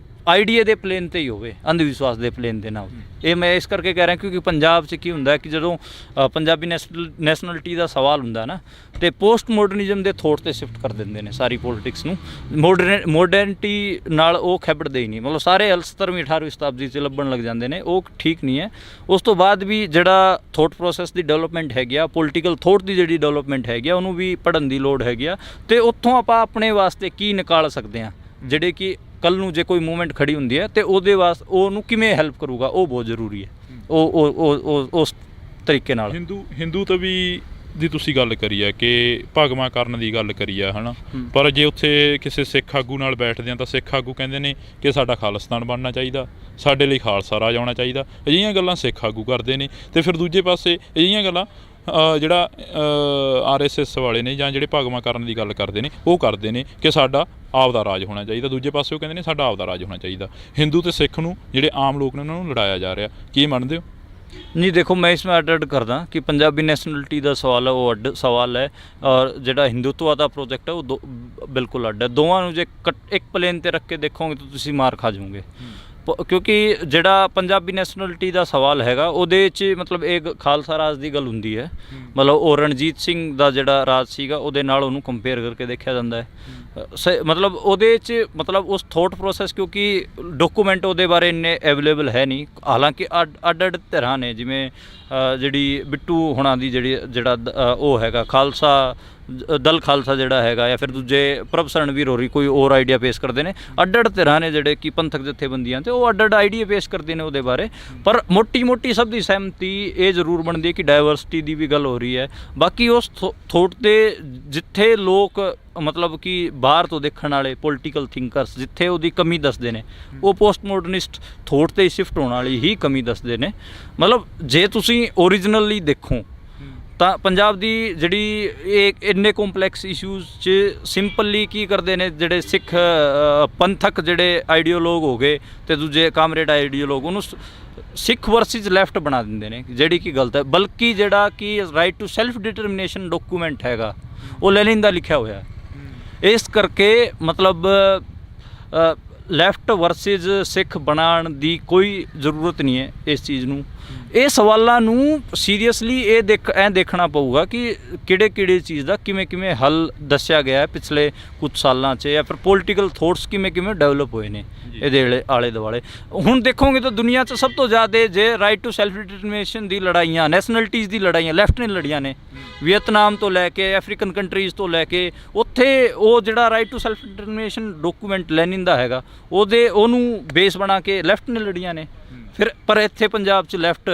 [SPEAKER 2] ਆਈਡੀਆ ਦੇ ਪਲੇਨ 'ਤੇ ਹੀ ਹੋਵੇ, ਅੰਧ ਵਿਸ਼ਵਾਸ ਦੇ ਪਲੇਨ 'ਤੇ ਨਾ ਹੋਵੇ। ਇਹ ਮੈਂ ਇਸ ਕਰਕੇ ਕਹਿ ਰਿਹਾ ਕਿਉਂਕਿ ਪੰਜਾਬ 'ਚ ਕੀ ਹੁੰਦਾ ਕਿ ਜਦੋਂ ਪੰਜਾਬੀ ਨੈਸ਼ਨਲਿਟੀ ਦਾ ਸਵਾਲ ਹੁੰਦਾ ਨਾ ਤੇ ਪੋਸਟ ਮਾਡਰਨਿਜ਼ਮ ਦੇ ਥੋਟ 'ਤੇ ਸ਼ਿਫਟ ਕਰ ਦਿੰਦੇ ਨੇ ਸਾਰੀ ਪੋਲੀਟਿਕਸ ਨੂੰ। ਮਾਡਰਨਿਟੀ ਨਾਲ ਉਹ ਖੇਬੜਦੇ ਹੀ ਨਹੀਂ, ਮਤਲਬ ਸਾਰੇ 17ਵੀਂ 18ਵੀਂ ਸ਼ਤਾਬਦੀ 'ਚ ਲੱਭਣ ਲੱਗ ਜਾਂਦੇ ਨੇ, ਉਹ ਠੀਕ ਨਹੀਂ ਹੈ। ਉਸ ਤੋਂ ਬਾਅਦ ਵੀ ਜਿਹੜਾ ਥੋਟ ਪ੍ਰੋਸੈਸ ਦੀ ਡਿਵੈਲਪਮੈਂਟ ਹੈਗੀ ਆ, ਪੋਲੀਟੀਕਲ ਥੋਟ ਦੀ ਜਿਹੜੀ ਡਿਵੈਲਪਮੈਂਟ ਹੈਗੀ ਆ, ਉਹਨੂੰ ਵੀ ਪੜ੍ਹਨ ਦੀ ਲੋੜ ਹੈਗੀ ਆ। ਅਤੇ ਉੱਥੋਂ ਆਪਾਂ ਆਪਣੇ ਵਾਸਤੇ ਕੀ ਨਿਕਾਲ ਸਕਦੇ ਹਾਂ ਜਿਹੜੇ ਕਿ ਕੱਲ੍ਹ ਨੂੰ ਜੇ ਕੋਈ ਮੂਵਮੈਂਟ ਖੜੀ ਹੁੰਦੀ ਹੈ ਤੇ ਉਹਦੇ ਵਾਸਤੇ ਉਹਨੂੰ ਕਿਵੇਂ ਹੈਲਪ ਕਰੂਗਾ, ਉਹ ਬਹੁਤ ਜ਼ਰੂਰੀ ਹੈ। ਉਹ ਉਸ ਤਰੀਕੇ ਨਾਲ
[SPEAKER 1] ਹਿੰਦੂ ਤਵੀ ਦੀ ਤੁਸੀਂ ਗੱਲ ਕਰੀ ਹੈ ਕਿ ਭਗਵਾਂ ਕਰਨ ਦੀ ਗੱਲ ਕਰੀ ਹੈ, ਹੈ ਨਾ। ਪਰ ਜੇ ਉੱਥੇ ਕਿਸੇ ਸਿੱਖ ਆਗੂ ਨਾਲ ਬੈਠਦੇ ਆ ਤਾਂ ਸਿੱਖ ਆਗੂ ਕਹਿੰਦੇ ਨੇ ਕਿ ਸਾਡਾ ਖਾਲਿਸਤਾਨ ਬਣਨਾ ਚਾਹੀਦਾ, ਸਾਡੇ ਲਈ ਖਾਲਸਾ ਰਾਜ ਆਉਣਾ ਚਾਹੀਦਾ। ਅਜਿਹੀਆਂ ਗੱਲਾਂ ਸਿੱਖ ਆਗੂ ਕਰਦੇ ਨੇ ਅਤੇ ਫਿਰ ਦੂਜੇ ਪਾਸੇ ਅਜਿਹੀਆਂ ਗੱਲਾਂ ਜਿਹੜਾ RSS ਵਾਲੇ ਨੇ ਜਾਂ ਜਿਹੜੇ ਭਗਵਾਂ ਕਰਨ ਦੀ ਗੱਲ ਕਰਦੇ ਨੇ ਉਹ ਕਰਦੇ ਨੇ ਕਿ ਸਾਡਾ ਆਪ ਦਾ ਰਾਜ ਹੋਣਾ ਚਾਹੀਦਾ। ਦੂਜੇ ਪਾਸੇ ਉਹ ਕਹਿੰਦੇ ਨੇ ਸਾਡਾ ਆਪ ਦਾ ਰਾਜ ਹੋਣਾ ਚਾਹੀਦਾ। ਹਿੰਦੂ ਅਤੇ ਸਿੱਖ ਨੂੰ ਜਿਹੜੇ ਆਮ ਲੋਕ ਨੇ ਉਹਨਾਂ ਨੂੰ ਲੜਾਇਆ ਜਾ ਰਿਹਾ, ਕੀ ਮੰਨਦੇ ਹੋ?
[SPEAKER 2] ਨਹੀਂ, ਦੇਖੋ ਮੈਂ ਇਸ ਵਿੱਚ ਅੱਡ ਕਰਦਾ ਕਿ ਪੰਜਾਬੀ ਨੈਸ਼ਨਲਿਟੀ ਦਾ ਸਵਾਲ ਹੈ ਉਹ ਅੱਡ ਸਵਾਲ ਹੈ, ਔਰ ਜਿਹੜਾ ਹਿੰਦੂਤਵਾ ਦਾ ਪ੍ਰੋਜੈਕਟ ਹੈ ਉਹ ਬਿਲਕੁਲ ਅੱਡ ਹੈ। ਦੋਵਾਂ ਨੂੰ ਜੇ ਇੱਕ ਪਲੇਨ 'ਤੇ ਰੱਖ ਕੇ ਦੇਖੋਗੇ ਤਾਂ ਤੁਸੀਂ ਮਾਰ ਖਾ ਜਾਓਗੇ, ਕਿਉਂਕਿ ਜਿਹੜਾ ਪੰਜਾਬੀ ਨੈਸ਼ਨਲਿਟੀ ਦਾ ਸਵਾਲ ਹੈਗਾ ਉਹਦੇ 'ਚ ਮਤਲਬ ਇੱਕ ਖਾਲਸਾ ਰਾਜ ਦੀ ਗੱਲ ਹੁੰਦੀ ਹੈ। ਮਤਲਬ ਉਹ ਰਣਜੀਤ ਸਿੰਘ ਦਾ ਜਿਹੜਾ ਰਾਜ ਸੀਗਾ ਉਹਦੇ ਨਾਲ ਉਹਨੂੰ ਕੰਪੇਅਰ ਕਰਕੇ ਦੇਖਿਆ ਜਾਂਦਾ ਹੈ। ਮਤਲਬ ਉਹਦੇ 'ਚ ਮਤਲਬ ਉਸ ਥੋਟ ਪ੍ਰੋਸੈਸ, ਕਿਉਂਕਿ ਡਾਕੂਮੈਂਟ ਉਹਦੇ ਬਾਰੇ ਇੰਨੇ ਅਵੇਲੇਬਲ ਹੈ ਨਹੀਂ, ਹਾਲਾਂਕਿ ਅੱਡ ਧਿਰਾਂ ਨੇ, ਜਿਵੇਂ ਜਿਹੜੀ ਬਿੱਟੂ ਹੁਣਾਂ ਦੀ ਜਿਹੜਾ ਉਹ ਹੈਗਾ ਖਾਲਸਾ ਦਲ ਖਾਲਸਾ ਜਿਹੜਾ ਹੈਗਾ, ਜਾਂ ਫਿਰ ਦੂਜੇ ਪ੍ਰਭ ਸਰਣਵੀਰ ਹੋਰੀ ਕੋਈ ਹੋਰ ਆਈਡੀਆ ਪੇਸ਼ ਕਰਦੇ ਨੇ। ਅੱਡ ਅੱਡ ਧਿਰਾਂ ਨੇ ਜਿਹੜੇ ਕਿ ਪੰਥਕ ਜਥੇਬੰਦੀਆਂ ਤੇ ਉਹ ਅੱਡ ਅੱਡ ਆਈਡੀਆ ਪੇਸ਼ ਕਰਦੇ ਨੇ ਉਹਦੇ ਬਾਰੇ, ਪਰ ਮੋਟੀ ਸਭ ਦੀ ਸਹਿਮਤੀ ਇਹ ਜ਼ਰੂਰ ਬਣਦੀ ਹੈ ਕਿ ਡਾਇਵਰਸਿਟੀ ਦੀ ਵੀ ਗੱਲ ਹੋ ਰਹੀ ਹੈ। ਬਾਕੀ ਉਸ ਥੋਟ ਤੇ ਜਿੱਥੇ ਲੋਕ ਮਤਲਬ ਕਿ ਬਾਹਰ ਤੋਂ ਦੇਖਣ ਵਾਲੇ ਪੋਲੀਟੀਕਲ ਥਿੰਕਰਸ ਜਿੱਥੇ ਉਹਦੀ ਕਮੀ ਦੱਸਦੇ ਨੇ, ਉਹ ਪੋਸਟ ਮੋਡਰਨਿਸਟ ਥੋਟ ਤੇ ਸ਼ਿਫਟ ਹੋਣ ਵਾਲੀ ਹੀ ਕਮੀ ਦੱਸਦੇ ਨੇ। ਮਤਲਬ ਜੇ ਤੁਸੀਂ ਓਰੀਜਨਲੀ ਦੇਖੋ ਤਾਂ ਪੰਜਾਬ ਦੀ ਜਿਹੜੀ ਇਹ ਇੰਨੇ ਕੰਪਲੈਕਸ ਇਸ਼ੂਜ਼ 'ਚ ਸਿੰਪਲੀ ਕੀ ਕਰਦੇ ਨੇ, ਜਿਹੜੇ ਸਿੱਖ ਪੰਥਕ ਜਿਹੜੇ ਆਈਡੀਓਲੋਗ ਹੋ ਗਏ ਤੇ ਦੂਜੇ ਕਾਮਰੇਡ ਆਈਡੀਓਲੋਗ, ਉਹਨੂੰ ਸਿੱਖ ਵਰਸਿਸ ਲੈਫਟ ਬਣਾ ਦਿੰਦੇ ਨੇ, ਜਿਹੜੀ ਕਿ ਗਲਤ ਹੈ। ਬਲਕਿ ਜਿਹੜਾ ਕਿ right to self determination document ਹੈਗਾ ਉਹ ਲੈਨਿਨ ਦਾ ਲਿਖਿਆ ਹੋਇਆ। ਇਸ ਕਰਕੇ ਮਤਲਬ ਲੈਫਟ ਵਰਸਿਸ ਸਿੱਖ ਬਣਾਉਣ ਦੀ ਕੋਈ ਜ਼ਰੂਰਤ ਨਹੀਂ ਹੈ ਇਸ ਚੀਜ਼ ਨੂੰ। ਇਹ ਸਵਾਲਾਂ ਨੂੰ ਸੀਰੀਅਸਲੀ ਐਂ ਦੇਖਣਾ ਪਊਗਾ ਕਿ ਕਿਹੜੇ ਚੀਜ਼ ਦਾ ਕਿਵੇਂ ਹੱਲ ਦੱਸਿਆ ਗਿਆ ਹੈ ਪਿਛਲੇ ਕੁਝ ਸਾਲਾਂ 'ਚ, ਜਾਂ ਫਿਰ ਪੋਲੀਟੀਕਲ ਥੋਟਸ ਕਿਵੇਂ ਡਿਵੈਲਪ ਹੋਏ ਨੇ ਇਹਦੇ ਆਲੇ ਦੁਆਲੇ। ਹੁਣ ਦੇਖੋਗੇ ਤਾਂ ਦੁਨੀਆ 'ਚ ਸਭ ਤੋਂ ਜ਼ਿਆਦਾ ਜੇ ਰਾਈਟ ਟੂ ਸੈਲਫ ਡਿਟਰਮੀਨੇਸ਼ਨ ਦੀ ਲੜਾਈਆਂ, ਨੈਸ਼ਨਲਿਟੀਜ਼ ਦੀ ਲੜਾਈਆਂ ਲੈਫਟ ਨੇ ਲੜੀਆਂ ਨੇ, ਵੀਅਤਨਾਮ ਤੋਂ ਲੈ ਕੇ ਅਫਰੀਕਨ ਕੰਟਰੀਜ਼ ਤੋਂ ਲੈ ਕੇ, ਉੱਥੇ ਉਹ ਜਿਹੜਾ right to self determination document Lenin ਦਾ ਹੈਗਾ ਉਹਨੂੰ ਬੇਸ ਬਣਾ ਕੇ ਲੈਫਟ ਨੇ ਲੜੀਆਂ ਨੇ। ਫਿਰ ਪਰ ਇੱਥੇ ਪੰਜਾਬ 'ਚ ਲੈਫਟ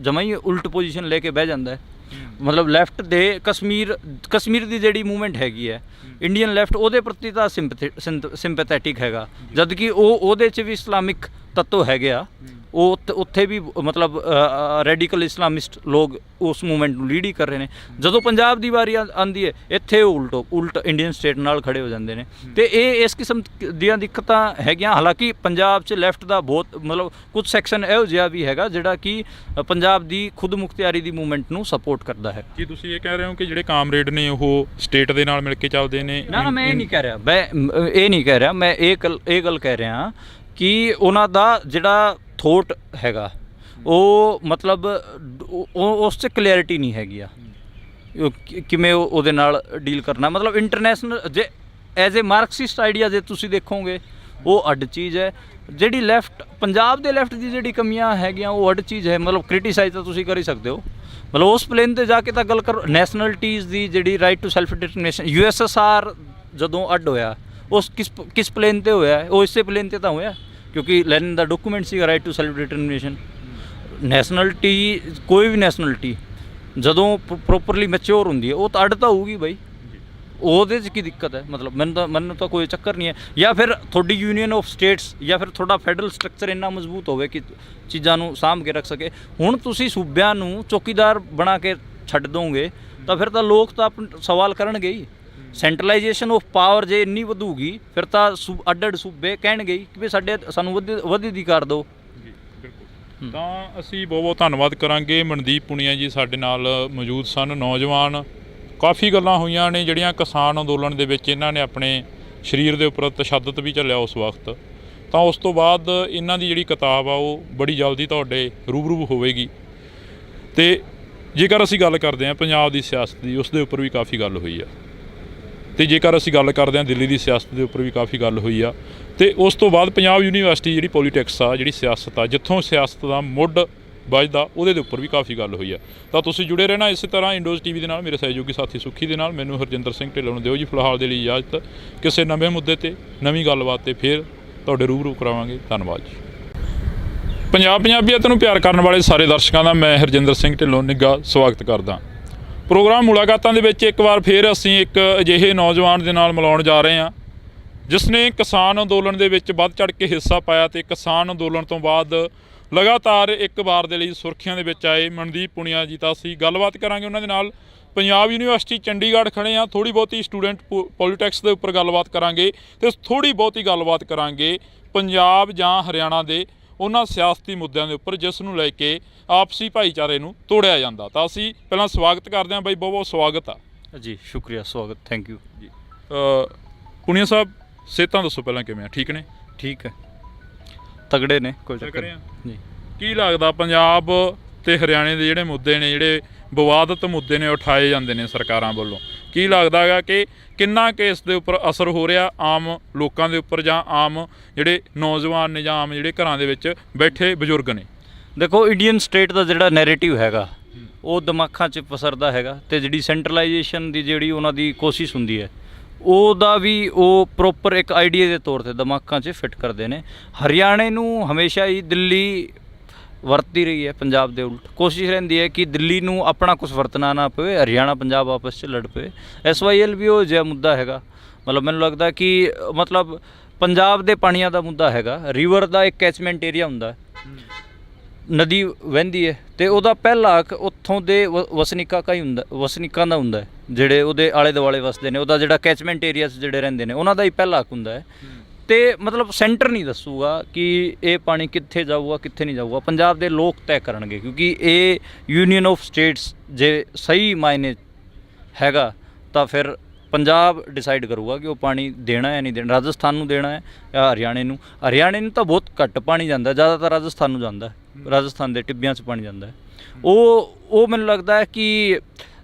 [SPEAKER 2] ਜਮਾਂ ਹੀ ਉਲਟ ਪੋਜੀਸ਼ਨ ਲੈ ਕੇ ਬਹਿ ਜਾਂਦਾ ਹੈ। ਮਤਲਬ ਲੈਫਟ ਦੇ ਕਸ਼ਮੀਰ ਦੀ ਜਿਹੜੀ ਮੂਵਮੈਂਟ ਹੈਗੀ ਹੈ, ਇੰਡੀਅਨ ਲੈਫਟ ਉਹਦੇ ਪ੍ਰਤੀ ਤਾਂ ਸਿੰਪੈਥੈਟਿਕ ਹੈਗਾ, ਜਦ ਕਿ ਉਹਦੇ 'ਚ ਵੀ ਇਸਲਾਮਿਕ ਤੱਤਵ ਹੈਗੇ ਆ। ਉਹ ਉੱਥੇ ਵੀ ਮਤਲਬ ਰੈਡੀਕਲ ਇਸਲਾਮਿਸਟ ਲੋਕ ਉਸ ਮੂਵਮੈਂਟ ਨੂੰ ਲੀਡ ਹੀ ਕਰ ਰਹੇ ਨੇ। ਜਦੋਂ ਪੰਜਾਬ ਦੀ ਵਾਰੀ ਆਉਂਦੀ ਹੈ, ਇੱਥੇ ਉਲਟ ਇੰਡੀਅਨ ਸਟੇਟ ਨਾਲ ਖੜੇ ਹੋ ਜਾਂਦੇ ਨੇ। ਤੇ ਇਹ ਇਸ ਕਿਸਮ ਦੀਆਂ ਦਿੱਕਤਾਂ ਹੈਗੀਆਂ। ਹਾਲਾਂਕਿ ਪੰਜਾਬ 'ਚ ਲੈਫਟ ਦਾ ਬਹੁਤ ਮਤਲਬ ਕੁਝ ਸੈਕਸ਼ਨ ਇਹੋ ਜਿਹਾ ਵੀ ਹੈਗਾ ਜਿਹੜਾ ਕਿ ਪੰਜਾਬ ਦੀ ਖੁਦ ਮੁਖਤਿਆਰੀ ਦੀ ਮੂਵਮੈਂਟ ਨੂੰ ਸਪੋਰਟ ਕਰਦਾ ਹੈ।
[SPEAKER 1] ਕੀ ਤੁਸੀਂ ਇਹ ਕਹਿ ਰਹੇ ਹੋ ਕਿ ਜਿਹੜੇ ਕਾਮਰੇਡ ਨੇ ਉਹ ਸਟੇਟ ਦੇ ਨਾਲ ਮਿਲ ਕੇ ਚੱਲਦੇ ਨੇ?
[SPEAKER 2] ਨਾ, ਮੈਂ ਇਹ ਨਹੀਂ ਕਹਿ ਰਿਹਾ, ਮੈਂ ਇਹ ਗੱਲ ਕਹਿ ਰਿਹਾ ਕਿ ਉਹਨਾਂ ਦਾ ਜਿਹੜਾ ਥੋਟ ਹੈਗਾ ਉਹ ਮਤਲਬ ਉਸ 'ਚ ਕਲੈਰਿਟੀ ਨਹੀਂ ਹੈਗੀ ਆ ਕਿਵੇਂ ਉਹਦੇ ਨਾਲ ਡੀਲ ਕਰਨਾ। ਮਤਲਬ ਇੰਟਰਨੈਸ਼ਨਲ ਜੇ ਐਜ਼ ਏ ਮਾਰਕਸਿਸਟ ਆਈਡੀਆ ਜੇ ਤੁਸੀਂ ਦੇਖੋਗੇ ਉਹ ਅੱਡ ਚੀਜ਼ ਹੈ। ਜਿਹੜੀ ਲੈਫਟ ਪੰਜਾਬ ਦੇ ਲੈਫਟ ਦੀ ਜਿਹੜੀ ਕਮੀਆਂ ਹੈਗੀਆਂ ਉਹ ਅੱਡ ਚੀਜ਼ ਹੈ। ਮਤਲਬ ਕ੍ਰਿਟੀਸਾਈਜ਼ ਤਾਂ ਤੁਸੀਂ ਕਰ ਹੀ ਸਕਦੇ ਹੋ, ਮਤਲਬ ਉਸ ਪਲੇਨ 'ਤੇ ਜਾ ਕੇ ਤਾਂ ਗੱਲ ਕਰੋ। ਨੈਸ਼ਨਲਿਟੀਜ਼ ਦੀ ਜਿਹੜੀ right to self determination, USSR ਜਦੋਂ ਅੱਡ ਹੋਇਆ ਉਸ ਕਿਸ ਪਲੇਨ 'ਤੇ ਹੋਇਆ? ਉਹ ਇਸੇ ਪਲੇਨ 'ਤੇ ਤਾਂ ਹੋਇਆ ਕਿਉਂਕਿ ਲੈਨਿਨ ਦਾ ਡਾਕੂਮੈਂਟ ਸੀਗਾ ਰਾਈਟ ਟੂ ਸੈਲਫ ਡਿਟਰਮੀਨੇਸ਼ਨ। ਨੈਸ਼ਨਲਿਟੀ ਕੋਈ ਵੀ ਨੈਸ਼ਨਲਿਟੀ ਜਦੋਂ ਪ੍ਰੋਪਰਲੀ ਮੈਚਿਓਰ ਹੁੰਦੀ ਹੈ ਉਹ ਤਾਂ ਅੱਡ ਤਾਂ ਹੋਊਗੀ ਬਾਈ, ਉਹਦੇ 'ਚ ਕੀ ਦਿੱਕਤ ਹੈ? ਮਤਲਬ ਮੈਨੂੰ ਤਾਂ ਕੋਈ ਚੱਕਰ ਨਹੀਂ ਹੈ। ਜਾਂ ਫਿਰ ਤੁਹਾਡੀ ਯੂਨੀਅਨ ਆਫ ਸਟੇਟਸ ਜਾਂ ਫਿਰ ਤੁਹਾਡਾ ਫੈਡਰਲ ਸਟਰਕਚਰ ਇੰਨਾ ਮਜ਼ਬੂਤ ਹੋਵੇ ਕਿ ਚੀਜ਼ਾਂ ਨੂੰ ਸਾਂਭ ਕੇ ਰੱਖ ਸਕੇ। ਹੁਣ ਤੁਸੀਂ ਸੂਬਿਆਂ ਨੂੰ ਚੌਕੀਦਾਰ ਬਣਾ ਕੇ ਛੱਡ ਦੋਗੇ ਤਾਂ ਫਿਰ ਤਾਂ ਲੋਕ ਤਾਂ ਸਵਾਲ ਕਰਨਗੇ ਹੀ। ਸੈਂਟਰਲਾਈਜੇਸ਼ਨ ਆਫ ਪਾਵਰ ਜੇ ਇੰਨੀ ਵਧੂਗੀ ਫਿਰ ਤਾਂ ਅੱਡ ਸੂਬੇ ਕਹਿਣਗੇ ਕਿ ਵੀ ਸਾਨੂੰ ਵੱਧ ਅਧਿਕਾਰ ਦਿਓ।
[SPEAKER 1] ਜੀ ਬਿਲਕੁਲ। ਤਾਂ ਅਸੀਂ ਬਹੁਤ ਧੰਨਵਾਦ ਕਰਾਂਗੇ। ਮਨਦੀਪ ਪੁਨੀਆ ਜੀ ਸਾਡੇ ਨਾਲ ਮੌਜੂਦ ਸਨ। ਨੌਜਵਾਨ ਕਾਫੀ ਗੱਲਾਂ ਹੋਈਆਂ ਨੇ ਜਿਹੜੀਆਂ ਕਿਸਾਨ ਅੰਦੋਲਨ ਦੇ ਵਿੱਚ ਇਹਨਾਂ ਨੇ ਆਪਣੇ ਸਰੀਰ ਦੇ ਉੱਪਰ ਤਸ਼ੱਦਦ ਵੀ ਝੱਲਿਆ ਉਸ ਵਕਤ। ਤਾਂ ਉਸ ਤੋਂ ਬਾਅਦ ਇਹਨਾਂ ਦੀ ਜਿਹੜੀ ਕਿਤਾਬ ਆ ਉਹ ਬੜੀ ਜਲਦੀ ਤੁਹਾਡੇ ਰੂਬਰੂ ਹੋਵੇਗੀ। ਤੇ ਜੇਕਰ ਅਸੀਂ ਗੱਲ ਕਰਦੇ ਹਾਂ ਪੰਜਾਬ ਦੀ ਸਿਆਸਤ ਦੀ, ਉਸ ਦੇ ਉੱਪਰ ਵੀ ਕਾਫੀ ਗੱਲ ਹੋਈ ਆ। ਤੇ ਜੇਕਰ ਅਸੀਂ ਗੱਲ ਕਰਦੇ ਹਾਂ ਦਿੱਲੀ ਦੀ ਸਿਆਸਤ ਦੇ ਉੱਪਰ ਵੀ ਕਾਫੀ ਗੱਲ ਹੋਈ ਆ। ਤੇ ਉਸ ਤੋਂ ਬਾਅਦ ਪੰਜਾਬ ਯੂਨੀਵਰਸਿਟੀ ਜਿਹੜੀ ਪੋਲੀਟਿਕਸ ਆ, ਜਿਹੜੀ ਸਿਆਸਤ ਆ, ਜਿੱਥੋਂ ਸਿਆਸਤ ਦਾ ਮੁੱਢ ਵੱਜਦਾ ਉਹਦੇ ਦੇ ਉੱਪਰ ਵੀ ਕਾਫੀ ਗੱਲ ਹੋਈ ਆ। ਤਾਂ ਤੁਸੀਂ ਜੁੜੇ ਰਹਿਣਾ ਇਸੇ ਤਰ੍ਹਾਂ ਇੰਡੋਜ਼ TV ਦੇ ਨਾਲ, ਮੇਰੇ ਸਹਿਯੋਗੀ ਸਾਥੀ ਸੁੱਖੀ ਦੇ ਨਾਲ। ਮੈਨੂੰ ਹਰਜਿੰਦਰ ਸਿੰਘ ਢਿੱਲੋਂ ਨੂੰ ਦਿਓ ਜੀ ਫਿਲਹਾਲ ਦੇ ਲਈ ਇਜਾਜ਼ਤ। ਕਿਸੇ ਨਵੇਂ ਮੁੱਦੇ ਤੇ ਨਵੀਂ ਗੱਲਬਾਤ ਤੇ ਫਿਰ ਤੁਹਾਡੇ ਰੂਬਰੂ ਕਰਾਵਾਂਗੇ। ਧੰਨਵਾਦ ਜੀ। ਪੰਜਾਬੀਅਤ ਨੂੰ ਪਿਆਰ ਕਰਨ ਵਾਲੇ ਸਾਰੇ ਦਰਸ਼ਕਾਂ ਦਾ ਮੈਂ ਹਰਜਿੰਦਰ ਸਿੰਘ ਢਿੱਲੋਂ ਨਿੱਘਾ ਸਵਾਗਤ ਕਰਦਾ। ਪ੍ਰੋਗਰਾਮ ਮੁਲਾਕਾਤਾਂ ਦੇ ਵਿੱਚ ਇੱਕ ਵਾਰ ਫਿਰ ਅਸੀਂ ਇੱਕ ਅਜਿਹੇ ਨੌਜਵਾਨ ਦੇ ਨਾਲ ਮਿਲਾਉਣ ਜਾ ਰਹੇ ਹਾਂ ਜਿਸ ਨੇ ਕਿਸਾਨ ਅੰਦੋਲਨ ਦੇ ਵਿੱਚ ਵੱਧ ਚੜ੍ਹ ਕੇ ਹਿੱਸਾ ਪਾਇਆ ਤੇ ਕਿਸਾਨ ਅੰਦੋਲਨ ਤੋਂ ਬਾਅਦ ਲਗਾਤਾਰ ਇੱਕ ਵਾਰ ਦੇ ਲਈ ਸੁਰਖੀਆਂ ਦੇ ਵਿੱਚ ਆਏ। ਮਨਦੀਪ ਪੁਨੀਆ ਜੀ ਤਾਂ ਅਸੀਂ ਗੱਲਬਾਤ ਕਰਾਂਗੇ ਉਹਨਾਂ ਦੇ ਨਾਲ। ਪੰਜਾਬ ਯੂਨੀਵਰਸਿਟੀ ਚੰਡੀਗੜ੍ਹ ਖੜੇ ਹਾਂ। ਥੋੜ੍ਹੀ ਬਹੁਤੀ ਸਟੂਡੈਂਟ ਪੋਲੀਟਿਕਸ ਦੇ ਉੱਪਰ ਗੱਲਬਾਤ ਕਰਾਂਗੇ ਤੇ ਥੋੜ੍ਹੀ ਬਹੁਤੀ ਗੱਲਬਾਤ ਕਰਾਂਗੇ ਪੰਜਾਬ ਜਾਂ ਹਰਿਆਣਾ ਦੇ ਉਹਨਾਂ ਸਿਆਸਤੀ ਮੁੱਦਿਆਂ ਦੇ ਉੱਪਰ ਜਿਸ ਨੂੰ ਲੈ ਕੇ ਆਪਸੀ ਭਾਈਚਾਰੇ ਨੂੰ ਤੋੜਿਆ ਜਾਂਦਾ। ਤਾਂ ਅਸੀਂ ਪਹਿਲਾਂ ਸਵਾਗਤ ਕਰਦੇ ਹਾਂ ਬਾਈ, ਬਹੁਤ ਸਵਾਗਤ ਆ
[SPEAKER 2] ਜੀ। ਸ਼ੁਕਰੀਆ, ਸਵਾਗਤ, ਥੈਂਕ ਯੂ ਜੀ।
[SPEAKER 1] ਪੁਨੀਆ ਸਾਹਿਬ, ਸਿਹਤਾਂ ਦੱਸੋ ਪਹਿਲਾਂ ਕਿਵੇਂ ਆ? ਠੀਕ ਨੇ?
[SPEAKER 2] ਠੀਕ ਹੈ, ਤਗੜੇ ਨੇ, ਕੋਈ ਚੱਕਰ ਨਹੀਂ ਜੀ। ਕੀ
[SPEAKER 1] ਲੱਗਦਾ ਪੰਜਾਬ ਤੇ ਹਰਿਆਣੇ ਦੇ ਜਿਹੜੇ ਮੁੱਦੇ ਨੇ, ਜਿਹੜੇ ਵਿਵਾਦਤ ਮੁੱਦੇ ਨੇ, ਉਠਾਏ ਜਾਂਦੇ ਨੇ ਸਰਕਾਰਾਂ ਵੱਲੋਂ, ਕੀ ਲੱਗਦਾ ਹੈਗਾ ਕਿ ਕਿੰਨਾ ਕੇਸ ਦੇ ਉੱਪਰ ਅਸਰ ਹੋ ਰਿਹਾ ਆਮ ਲੋਕਾਂ ਦੇ ਉੱਪਰ, ਜਾਂ ਆਮ ਜਿਹੜੇ ਨੌਜਵਾਨ ਨੇ, ਜਾਂ ਆਮ ਜਿਹੜੇ ਘਰਾਂ ਦੇ ਵਿੱਚ ਬੈਠੇ ਬਜ਼ੁਰਗ ਨੇ?
[SPEAKER 2] ਦੇਖੋ, ਇੰਡੀਅਨ ਸਟੇਟ ਦਾ ਜਿਹੜਾ ਨੈਰੇਟਿਵ ਹੈਗਾ ਉਹ ਦਿਮਾਗਾਂ 'ਚ ਪਸਰਦਾ ਹੈਗਾ ਤੇ ਜਿਹੜੀ ਸੈਂਟਰਲਾਈਜੇਸ਼ਨ ਦੀ ਜਿਹੜੀ ਉਹਨਾਂ ਦੀ ਕੋਸ਼ਿਸ਼ ਹੁੰਦੀ ਹੈ ਉਹਦਾ ਵੀ ਉਹ ਪ੍ਰੋਪਰ ਇੱਕ ਆਈਡੀਆ ਦੇ ਤੌਰ ਤੇ ਦਿਮਾਗਾਂ 'ਚ ਫਿੱਟ ਕਰਦੇ ਨੇ। ਹਰਿਆਣੇ ਨੂੰ ਹਮੇਸ਼ਾ ਹੀ ਦਿੱਲੀ ਵਰਤੀ ਰਹੀ ਹੈ ਪੰਜਾਬ ਦੇ ਉਲਟ। ਕੋਸ਼ਿਸ਼ ਰਹਿੰਦੀ ਹੈ ਕਿ ਦਿੱਲੀ ਨੂੰ ਆਪਣਾ ਕੁਝ ਵਰਤਣਾ ਨਾ ਪਵੇ, ਹਰਿਆਣਾ ਪੰਜਾਬ ਆਪਸ 'ਚ ਲੜ ਪਵੇ। SYL ਵੀ ਉਹ ਜਿਹਾ ਮੁੱਦਾ ਹੈਗਾ। ਮਤਲਬ ਮੈਨੂੰ ਲੱਗਦਾ ਕਿ ਮਤਲਬ ਪੰਜਾਬ ਦੇ ਪਾਣੀਆਂ ਦਾ ਮੁੱਦਾ ਹੈਗਾ। ਰਿਵਰ ਦਾ ਇੱਕ ਕੈਚਮੈਂਟ ਏਰੀਆ ਹੁੰਦਾ, ਨਦੀ ਵਹਿੰਦੀ ਹੈ ਤੇ ਉਹਦਾ ਪਹਿਲਾ ਹੱਕ ਉੱਥੋਂ ਦੇ ਵਸਨੀਕਾਂ ਦਾ ਹੁੰਦਾ ਹੈ, ਜਿਹੜੇ ਉਹਦੇ ਆਲੇ ਦੁਆਲੇ ਵਸਦੇ ਨੇ। ਉਹਦਾ ਜਿਹੜਾ ਕੈਚਮੈਂਟ ਏਰੀਆ 'ਚ ਜਿਹੜੇ ਰਹਿੰਦੇ ਨੇ ਉਹਨਾਂ ਦਾ ਹੀ ਪਹਿਲਾ ਹੱਕ ਹੁੰਦਾ ਹੈ। ਤੇ ਮਤਲਬ ਸੈਂਟਰ ਨਹੀਂ ਦੱਸੂਗਾ ਕਿ ਇਹ ਪਾਣੀ ਕਿੱਥੇ ਜਾਊਗਾ ਕਿੱਥੇ ਨਹੀਂ ਜਾਊਗਾ, ਪੰਜਾਬ ਦੇ ਲੋਕ ਤੈਅ ਕਰਨਗੇ। ਕਿਉਂਕਿ ਇਹ ਯੂਨੀਅਨ ਆਫ ਸਟੇਟਸ ਜੇ ਸਹੀ ਮਾਇਨੇ ਹੈਗਾ ਤਾਂ ਫਿਰ ਪੰਜਾਬ ਡਿਸਾਈਡ ਕਰੂਗਾ ਕਿ ਉਹ ਪਾਣੀ ਦੇਣਾ ਹੈ ਨਹੀਂ ਦੇਣਾ। ਰਾਜਸਥਾਨ ਨੂੰ ਦੇਣਾ ਹੈ ਜਾਂ ਹਰਿਆਣੇ ਨੂੰ। ਹਰਿਆਣੇ ਨੂੰ ਤਾਂ ਬਹੁਤ ਘੱਟ ਪਾਣੀ ਜਾਂਦਾ, ਜ਼ਿਆਦਾਤਰ ਰਾਜਸਥਾਨ ਨੂੰ ਜਾਂਦਾ। ਰਾਜਸਥਾਨ ਦੇ ਟਿੱਬਿਆਂ 'ਚ ਪਾਣੀ ਜਾਂਦਾ ਹੈ। ਉਹ ਮੈਨੂੰ ਲੱਗਦਾ ਹੈ ਕਿ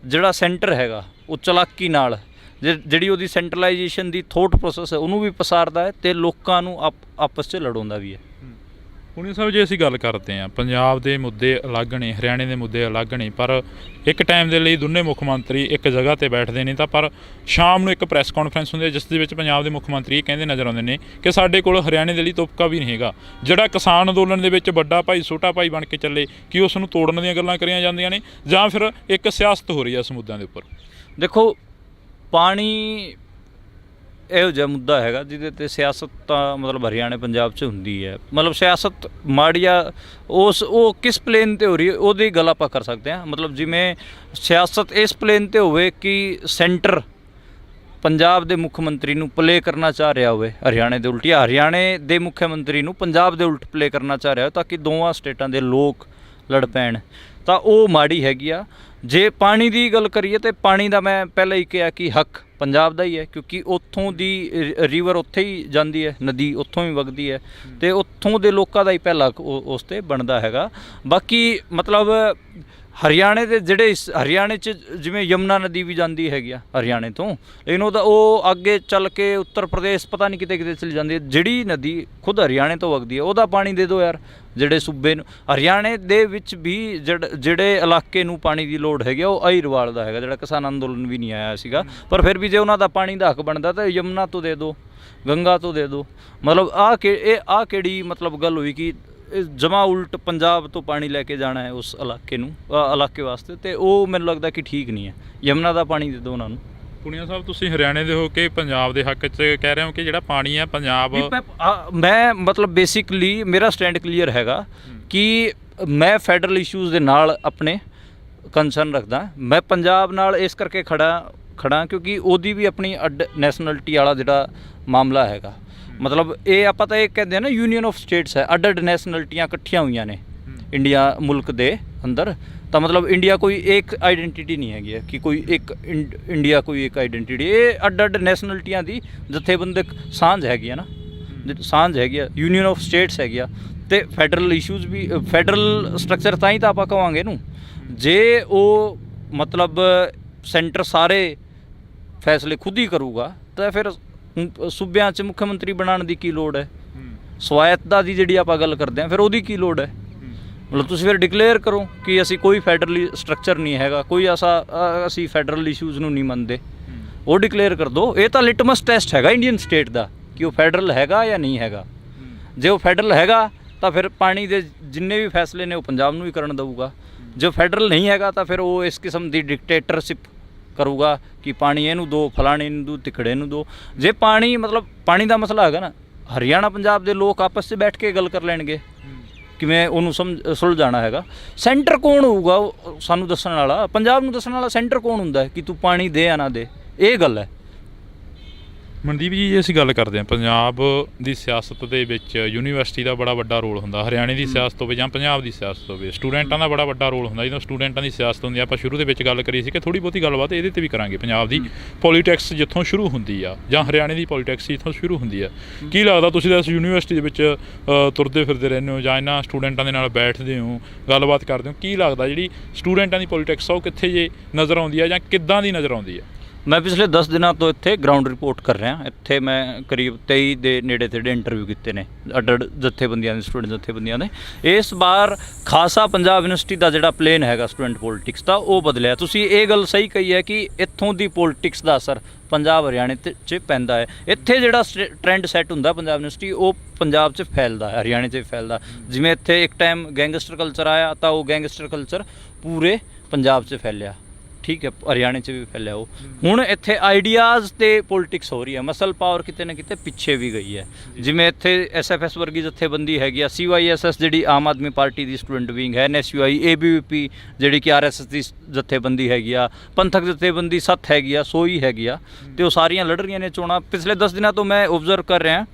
[SPEAKER 2] ਜਿਹੜਾ ਸੈਂਟਰ ਹੈਗਾ ਉਹ ਚਲਾਕੀ ਨਾਲ ਜਿਹੜੀ ਉਹਦੀ ਸੈਂਟਰਲਾਈਜੇਸ਼ਨ ਦੀ ਥੋਟ ਪ੍ਰੋਸੈਸ ਹੈ ਉਹਨੂੰ ਵੀ ਪਸਾਰਦਾ ਹੈ ਤੇ ਲੋਕਾਂ ਨੂੰ ਆਪਸ 'ਚ ਲੜਾਉਂਦਾ ਵੀ ਹੈ।
[SPEAKER 1] ਪੁਨੀਆ ਸਾਹਿਬ, ਜੇ ਅਸੀਂ ਗੱਲ ਕਰਦੇ ਹਾਂ ਪੰਜਾਬ ਦੇ ਮੁੱਦੇ ਅਲੱਗ ਨੇ, ਹਰਿਆਣੇ ਦੇ ਮੁੱਦੇ ਅਲੱਗ ਨੇ, ਪਰ ਇੱਕ ਟਾਈਮ ਦੇ ਲਈ ਦੋਨੇ ਮੁੱਖ ਮੰਤਰੀ ਇੱਕ ਜਗ੍ਹਾ 'ਤੇ ਬੈਠਦੇ ਨੇ। ਤਾਂ ਪਰ ਸ਼ਾਮ ਨੂੰ ਇੱਕ ਪ੍ਰੈਸ ਕਾਨਫਰੰਸ ਹੁੰਦੀ ਹੈ ਜਿਸ ਦੇ ਵਿੱਚ ਪੰਜਾਬ ਦੇ ਮੁੱਖ ਮੰਤਰੀ ਇਹ ਕਹਿੰਦੇ ਨਜ਼ਰ ਆਉਂਦੇ ਨੇ ਕਿ ਸਾਡੇ ਕੋਲ ਹਰਿਆਣੇ ਦੇ ਲਈ ਤੁਪਕਾ ਵੀ ਨਹੀਂ ਹੈਗਾ। ਜਿਹੜਾ ਕਿਸਾਨ ਅੰਦੋਲਨ ਦੇ ਵਿੱਚ ਵੱਡਾ ਭਾਈ ਛੋਟਾ ਭਾਈ ਬਣ ਕੇ ਚੱਲੇ, ਕਿ ਉਸ ਨੂੰ ਤੋੜਨ ਦੀਆਂ ਗੱਲਾਂ ਕਰੀਆਂ ਜਾਂਦੀਆਂ ਨੇ ਜਾਂ ਫਿਰ ਇੱਕ ਸਿਆਸਤ ਹੋ ਰਹੀ ਹੈ ਇਸ ਮੁੱਦਿਆਂ ਦੇ ਉੱਪਰ? ਦੇਖੋ,
[SPEAKER 2] ਪਾਣੀ ਇਹੋ ਜਿਹਾ ਮੁੱਦਾ ਹੈਗਾ ਜਿਹਦੇ 'ਤੇ ਸਿਆਸਤ ਤਾਂ ਮਤਲਬ ਹਰਿਆਣੇ ਪੰਜਾਬ 'ਚ ਹੁੰਦੀ ਹੈ। ਮਤਲਬ ਸਿਆਸਤ ਮਾੜੀ ਆ ਉਹ ਕਿਸ ਪਲੇਨ 'ਤੇ ਹੋ ਰਹੀ ਹੈ ਉਹਦੀ ਗੱਲ ਆਪਾਂ ਕਰ ਸਕਦੇ ਹਾਂ। ਮਤਲਬ ਜਿਵੇਂ ਸਿਆਸਤ ਇਸ ਪਲੇਨ 'ਤੇ ਹੋਵੇ ਕਿ ਸੈਂਟਰ ਪੰਜਾਬ ਦੇ ਮੁੱਖ ਮੰਤਰੀ ਨੂੰ ਪਲੇ ਕਰਨਾ ਚਾਹ ਰਿਹਾ ਹੋਵੇ ਹਰਿਆਣੇ ਦੇ ਉਲਟ, ਜਾਂ ਹਰਿਆਣੇ ਦੇ ਮੁੱਖ ਮੰਤਰੀ ਨੂੰ ਪੰਜਾਬ ਦੇ ਉਲਟ ਪਲੇ ਕਰਨਾ ਚਾਹ ਰਿਹਾ ਹੋ ਤਾਂ ਕਿ ਦੋਵਾਂ ਸਟੇਟਾਂ ਦੇ ਲੋਕ ਲੜ ਪੈਣ, ਤਾਂ ਉਹ ਮਾੜੀ ਹੈਗੀ ਆ। ਜੇ ਪਾਣੀ ਦੀ ਗੱਲ ਕਰੀਏ ਤਾਂ ਪਾਣੀ ਦਾ ਮੈਂ ਪਹਿਲਾਂ ਹੀ ਕਿਹਾ ਕਿ ਹੱਕ ਪੰਜਾਬ ਦਾ ਹੀ ਹੈ, ਕਿਉਂਕਿ ਉੱਥੋਂ ਦੀ ਰਿਵਰ ਉੱਥੇ ਹੀ ਜਾਂਦੀ ਹੈ, ਨਦੀ ਉੱਥੋਂ ਹੀ ਵਗਦੀ ਹੈ ਤੇ ਉੱਥੋਂ ਦੇ ਲੋਕਾਂ ਦਾ ਹੀ ਪਹਿਲਾ ਹੱਕ ਉਸ 'ਤੇ ਬਣਦਾ ਹੈਗਾ। ਬਾਕੀ ਮਤਲਬ ਹਰਿਆਣੇ ਦੇ ਜਿਹੜੇ ਹਰਿਆਣੇ 'ਚ ਜਿਵੇਂ ਯਮੁਨਾ ਨਦੀ ਵੀ ਜਾਂਦੀ ਹੈਗੀ ਆ ਹਰਿਆਣੇ ਤੋਂ, ਲੇਕਿਨ ਉਹ ਅੱਗੇ ਚੱਲ ਕੇ ਉੱਤਰ ਪ੍ਰਦੇਸ਼ ਪਤਾ ਨਹੀਂ ਕਿਤੇ ਕਿਤੇ ਚਲੀ ਜਾਂਦੀ ਹੈ। ਜਿਹੜੀ ਨਦੀ ਖੁਦ ਹਰਿਆਣੇ ਤੋਂ ਵਗਦੀ ਹੈ ਉਹਦਾ ਪਾਣੀ ਦੇ ਦਿਓ ਯਾਰ ਜਿਹੜੇ ਸੂਬੇ ਨੂੰ। ਹਰਿਆਣੇ ਦੇ ਵਿੱਚ ਵੀ ਜਿਹੜੇ ਇਲਾਕੇ ਨੂੰ ਪਾਣੀ ਦੀ ਲੋੜ ਹੈਗੀ ਉਹ ਅਹੀਰਵਾਲ ਦਾ ਹੈਗਾ, ਜਿਹੜਾ ਕਿਸਾਨ ਅੰਦੋਲਨ ਵੀ ਨਹੀਂ ਆਇਆ ਸੀਗਾ, ਪਰ ਫਿਰ ਵੀ ਜੇ ਉਹਨਾਂ ਦਾ ਪਾਣੀ ਦਾ ਹੱਕ ਬਣਦਾ ਤਾਂ ਯਮੁਨਾ ਤੋਂ ਦੇ ਦਿਓ, ਗੰਗਾ ਤੋਂ ਦੇ ਦਿਓ। ਮਤਲਬ ਆਹ ਕਿਹੜੀ ਮਤਲਬ ਗੱਲ ਹੋਈ ਕਿ ਜਮਾ ਉਲਟ ਪੰਜਾਬ ਤੋਂ ਪਾਣੀ ਲੈ ਕੇ ਜਾਣਾ ਹੈ ਉਸ ਇਲਾਕੇ ਵਾਸਤੇ, ਤੇ ਉਹ ਮੈਨੂੰ ਲੱਗਦਾ ਕਿ ਠੀਕ ਨਹੀਂ ਹੈ। ਯਮੁਨਾ ਦਾ ਪਾਣੀ ਦੇ ਦਿਓ ਉਹਨਾਂ ਨੂੰ।
[SPEAKER 1] ਪੁਨੀਆ ਸਾਹਿਬ, ਤੁਸੀਂ ਹਰਿਆਣੇ ਦੇ ਹੋ ਕੇ ਪੰਜਾਬ ਦੇ ਹੱਕ 'ਚ ਕਹਿ ਰਹੇ ਹੋ ਕਿ ਜਿਹੜਾ ਪਾਣੀ ਹੈ ਪੰਜਾਬ,
[SPEAKER 2] ਮੈਂ ਮਤਲਬ ਬੇਸਿਕਲੀ ਮੇਰਾ ਸਟੈਂਡ ਕਲੀਅਰ ਹੈਗਾ ਕਿ ਮੈਂ ਫੈਡਰਲ ਇਸ਼ੂਜ਼ ਦੇ ਨਾਲ ਆਪਣੇ ਕੰਸਰਨ ਰੱਖਦਾ। ਮੈਂ ਪੰਜਾਬ ਨਾਲ ਇਸ ਕਰਕੇ ਖੜਾ ਕਿਉਂਕਿ ਉਹਦੀ ਵੀ ਆਪਣੀ ਅੱਡ ਨੈਸ਼ਨਲਿਟੀ ਵਾਲਾ ਜਿਹੜਾ ਮਾਮਲਾ ਹੈਗਾ। ਮਤਲਬ ਇਹ ਆਪਾਂ ਤਾਂ ਇਹ ਕਹਿੰਦੇ ਹਾਂ ਨਾ ਯੂਨੀਅਨ ਆਫ ਸਟੇਟਸ ਹੈ, ਅੱਡ ਨੈਸ਼ਨਲਿਟੀਆਂ ਇਕੱਠੀਆਂ ਹੋਈਆਂ ਨੇ ਇੰਡੀਆ ਮੁਲਕ ਦੇ ਅੰਦਰ। ਤਾਂ ਮਤਲਬ ਇੰਡੀਆ ਕੋਈ ਇੱਕ ਆਈਡੈਂਟੀਟੀ ਨਹੀਂ ਹੈਗੀ ਹੈ ਕਿ ਕੋਈ ਇੱਕ ਇੰਡੀਆ ਕੋਈ ਇੱਕ ਆਈਡੈਂਟੀਟੀ, ਇਹ ਅੱਡ ਨੈਸ਼ਨਲਿਟੀਆਂ ਦੀ ਜਥੇਬੰਦਕ ਸਾਂਝ ਹੈਗੀ ਆ ਨਾ, ਸਾਂਝ ਹੈਗੀ ਆ, ਯੂਨੀਅਨ ਆਫ ਸਟੇਟਸ ਹੈਗੀ ਆ। ਅਤੇ ਫੈਡਰਲ ਇਸ਼ੂਜ਼ ਵੀ ਫੈਡਰਲ ਸਟਰਕਚਰ ਤਾਂ ਹੀ ਤਾਂ ਆਪਾਂ ਕਹਾਂਗੇ ਇਹਨੂੰ, ਜੇ ਉਹ ਮਤਲਬ ਸੈਂਟਰ ਸਾਰੇ ਫੈਸਲੇ ਖੁਦ ਹੀ ਕਰੂਗਾ ਤਾਂ ਫਿਰ ਸੂਬਿਆਂ 'ਚ ਮੁੱਖ ਮੰਤਰੀ ਬਣਾਉਣ ਦੀ ਕੀ ਲੋੜ ਹੈ? ਸਵਾਇਤਤਾ ਦੀ ਜਿਹੜੀ ਆਪਾਂ ਗੱਲ ਕਰਦੇ ਹਾਂ ਫਿਰ ਉਹਦੀ ਕੀ ਲੋੜ ਹੈ? ਮਤਲਬ ਤੁਸੀਂ ਫਿਰ ਡਿਕਲੇਅਰ ਕਰੋ ਕਿ ਅਸੀਂ ਕੋਈ ਫੈਡਰਲ ਸਟਰਕਚਰ ਨਹੀਂ ਹੈਗਾ, ਕੋਈ ਅਸੀਂ ਫੈਡਰਲ ਇਸ਼ੂਜ਼ ਨੂੰ ਨਹੀਂ ਮੰਨਦੇ, ਉਹ ਡਿਕਲੇਅਰ ਕਰ ਦਿਓ। ਇਹ ਤਾਂ ਲਿਟਮਸ ਟੈਸਟ ਹੈਗਾ ਇੰਡੀਅਨ ਸਟੇਟ ਦਾ ਕਿ ਉਹ ਫੈਡਰਲ ਹੈਗਾ ਜਾਂ ਨਹੀਂ ਹੈਗਾ। ਜੇ ਉਹ ਫੈਡਰਲ ਹੈਗਾ ਤਾਂ ਫਿਰ ਪਾਣੀ ਦੇ ਜਿੰਨੇ ਵੀ ਫੈਸਲੇ ਨੇ ਉਹ ਪੰਜਾਬ ਨੂੰ ਹੀ ਕਰਨ ਦੇਊਗਾ। ਜੇ ਫੈਡਰਲ ਨਹੀਂ ਹੈਗਾ ਤਾਂ ਫਿਰ ਉਹ ਇਸ ਕਿਸਮ ਦੀ ਡਿਕਟੇਟਰਸ਼ਿਪ ਕਰੂਗਾ ਕਿ ਪਾਣੀ ਇਹਨੂੰ ਦਿਓ, ਫਲਾਣੇ ਨੂੰ ਦਿਓ, ਤਿਖੜੇ ਨੂੰ ਦਿਓ। ਜੇ ਪਾਣੀ ਮਤਲਬ ਪਾਣੀ ਦਾ ਮਸਲਾ ਹੈਗਾ ਨਾ, ਹਰਿਆਣਾ ਪੰਜਾਬ ਦੇ ਲੋਕ ਆਪਸ 'ਚ ਬੈਠ ਕੇ ਗੱਲ ਕਰ ਲੈਣਗੇ ਕਿਵੇਂ ਉਹਨੂੰ ਸੁਲਝਾਉਣਾ ਹੈਗਾ। ਸੈਂਟਰ ਕੌਣ ਹੋਊਗਾ ਸਾਨੂੰ ਦੱਸਣ ਵਾਲਾ, ਪੰਜਾਬ ਨੂੰ ਦੱਸਣ ਵਾਲਾ ਸੈਂਟਰ ਕੌਣ ਹੁੰਦਾ ਹੈ ਕਿ ਤੂੰ ਪਾਣੀ ਦੇ ਜਾਂ ਨਾ ਦੇ, ਇਹ ਗੱਲ ਹੈ।
[SPEAKER 1] ਮਨਦੀਪ ਜੀ, ਜੇ ਅਸੀਂ ਗੱਲ ਕਰਦੇ ਹਾਂ ਪੰਜਾਬ ਦੀ ਸਿਆਸਤ ਦੇ ਵਿੱਚ ਯੂਨੀਵਰਸਿਟੀ ਦਾ ਬੜਾ ਵੱਡਾ ਰੋਲ ਹੁੰਦਾ, ਹਰਿਆਣੇ ਦੀ ਸਿਆਸਤ ਹੋਵੇ ਜਾਂ ਪੰਜਾਬ ਦੀ ਸਿਆਸਤ ਹੋਵੇ, ਸਟੂਡੈਂਟਾਂ ਦਾ ਬੜਾ ਵੱਡਾ ਰੋਲ ਹੁੰਦਾ। ਜਦੋਂ ਸਟੂਡੈਂਟਾਂ ਦੀ ਸਿਆਸਤ ਹੁੰਦੀ ਆ, ਆਪਾਂ ਸ਼ੁਰੂ ਦੇ ਵਿੱਚ ਗੱਲ ਕਰੀ ਸੀ ਕਿ ਥੋੜ੍ਹੀ ਬਹੁਤੀ ਗੱਲਬਾਤ ਇਹਦੇ 'ਤੇ ਵੀ ਕਰਾਂਗੇ। ਪੰਜਾਬ ਦੀ ਪੋਲੀਟਿਕਸ ਜਿੱਥੋਂ ਸ਼ੁਰੂ ਹੁੰਦੀ ਆ ਜਾਂ ਹਰਿਆਣੇ ਦੀ ਪੋਲੀਟਿਕਸ ਜਿੱਥੋਂ ਸ਼ੁਰੂ ਹੁੰਦੀ ਆ, ਕੀ ਲੱਗਦਾ ਤੁਸੀਂ ਤਾਂ ਇਸ ਯੂਨੀਵਰਸਿਟੀ ਦੇ ਵਿੱਚ ਤੁਰਦੇ ਫਿਰਦੇ ਰਹਿੰਦੇ ਹੋ ਜਾਂ ਇਹਨਾਂ ਸਟੂਡੈਂਟਾਂ ਦੇ ਨਾਲ ਬੈਠਦੇ ਹੋ, ਗੱਲਬਾਤ ਕਰਦੇ ਹੋ, ਕੀ ਲੱਗਦਾ ਜਿਹੜੀ ਸਟੂਡੈਂਟਾਂ ਦੀ ਪੋਲੀਟਿਕਸ ਆ ਉਹ ਕਿੱਥੇ ਜੇ ਨਜ਼ਰ ਆਉਂਦੀ ਆ ਜਾਂ ਕਿੱਦਾਂ ਦੀ ਨਜ਼ਰ ਆਉਂਦੀ ਆ?
[SPEAKER 2] ਮੈਂ ਪਿਛਲੇ 10 ਦਿਨਾਂ ਤੋਂ ਇੱਥੇ ਗਰਾਊਂਡ ਰਿਪੋਰਟ ਕਰ ਰਿਹਾ। ਇੱਥੇ ਮੈਂ ਕਰੀਬ 23 ਦੇ ਨੇੜੇ ਤੇੜੇ ਇੰਟਰਵਿਊ ਕੀਤੇ ਨੇ ਅੱਡ ਜਥੇਬੰਦੀਆਂ ਦੇ, ਸਟੂਡੈਂਟ ਜਥੇਬੰਦੀਆਂ ਦੇ। ਇਸ ਵਾਰ ਖਾਸਾ ਪੰਜਾਬ ਯੂਨੀਵਰਸਿਟੀ ਦਾ ਜਿਹੜਾ ਪਲੇਨ ਹੈਗਾ ਸਟੂਡੈਂਟ ਪੋਲਿਟਿਕਸ ਦਾ, ਉਹ ਬਦਲਿਆ। ਤੁਸੀਂ ਇਹ ਗੱਲ ਸਹੀ ਕਹੀ ਹੈ ਕਿ ਇੱਥੋਂ ਦੀ ਪੋਲਿਟਿਕਸ ਦਾ ਅਸਰ ਪੰਜਾਬ ਹਰਿਆਣੇ 'ਚ ਪੈਂਦਾ ਹੈ। ਇੱਥੇ ਜਿਹੜਾ ਟ੍ਰੈਂਡ ਸੈੱਟ ਹੁੰਦਾ ਪੰਜਾਬ ਯੂਨੀਵਰਸਿਟੀ, ਉਹ ਪੰਜਾਬ 'ਚ ਫੈਲਦਾ, ਹਰਿਆਣੇ 'ਚ ਫੈਲਦਾ। ਜਿਵੇਂ ਇੱਥੇ ਇੱਕ ਟਾਈਮ ਗੈਂਗਸਟਰ ਕਲਚਰ ਆਇਆ ਤਾਂ ਉਹ ਗੈਂਗਸਟਰ ਕਲਚਰ ਪੂਰੇ ਪੰਜਾਬ 'ਚ ਫੈਲਿਆ, ਠੀਕ ਹੈ, ਹਰਿਆਣੇ 'ਚ ਵੀ ਫੈਲਿਆ। ਉਹ ਹੁਣ ਇੱਥੇ ਆਈਡੀਆਜ਼ ਤੇ ਪੋਲਿਟਿਕਸ ਹੋ ਰਹੀ ਹੈ। ਮਸਲ ਪਾਵਰ ਕਿਤੇ ਨਾ ਕਿਤੇ ਪਿੱਛੇ ਵੀ ਗਈ ਹੈ। ਜਿਵੇਂ ਇੱਥੇ SFS ਵਰਗੀ ਜਥੇਬੰਦੀ ਹੈਗੀ ਆ, CYSS ਜਿਹੜੀ ਆਮ ਆਦਮੀ ਪਾਰਟੀ ਦੀ ਸਟੂਡੈਂਟ ਵਿੰਗ ਹੈ, NSUI, ABVP ਜਿਹੜੀ ਕਿ RSS ਦੀ ਜਥੇਬੰਦੀ ਹੈਗੀ ਆ, ਪੰਥਕ ਜਥੇਬੰਦੀ ਸੱਤ ਹੈਗੀ ਆ, ਸੋਈ ਹੈਗੀ ਆ, ਤੇ ਉਹ ਸਾਰੀਆਂ ਲੜ ਰਹੀਆਂ ਨੇ ਚੋਣਾਂ। ਪਿਛਲੇ 10 ਦਿਨਾਂ ਤੋਂ ਮੈਂ ਓਬਜ਼ਰਵ ਕਰ ਰਿਹਾ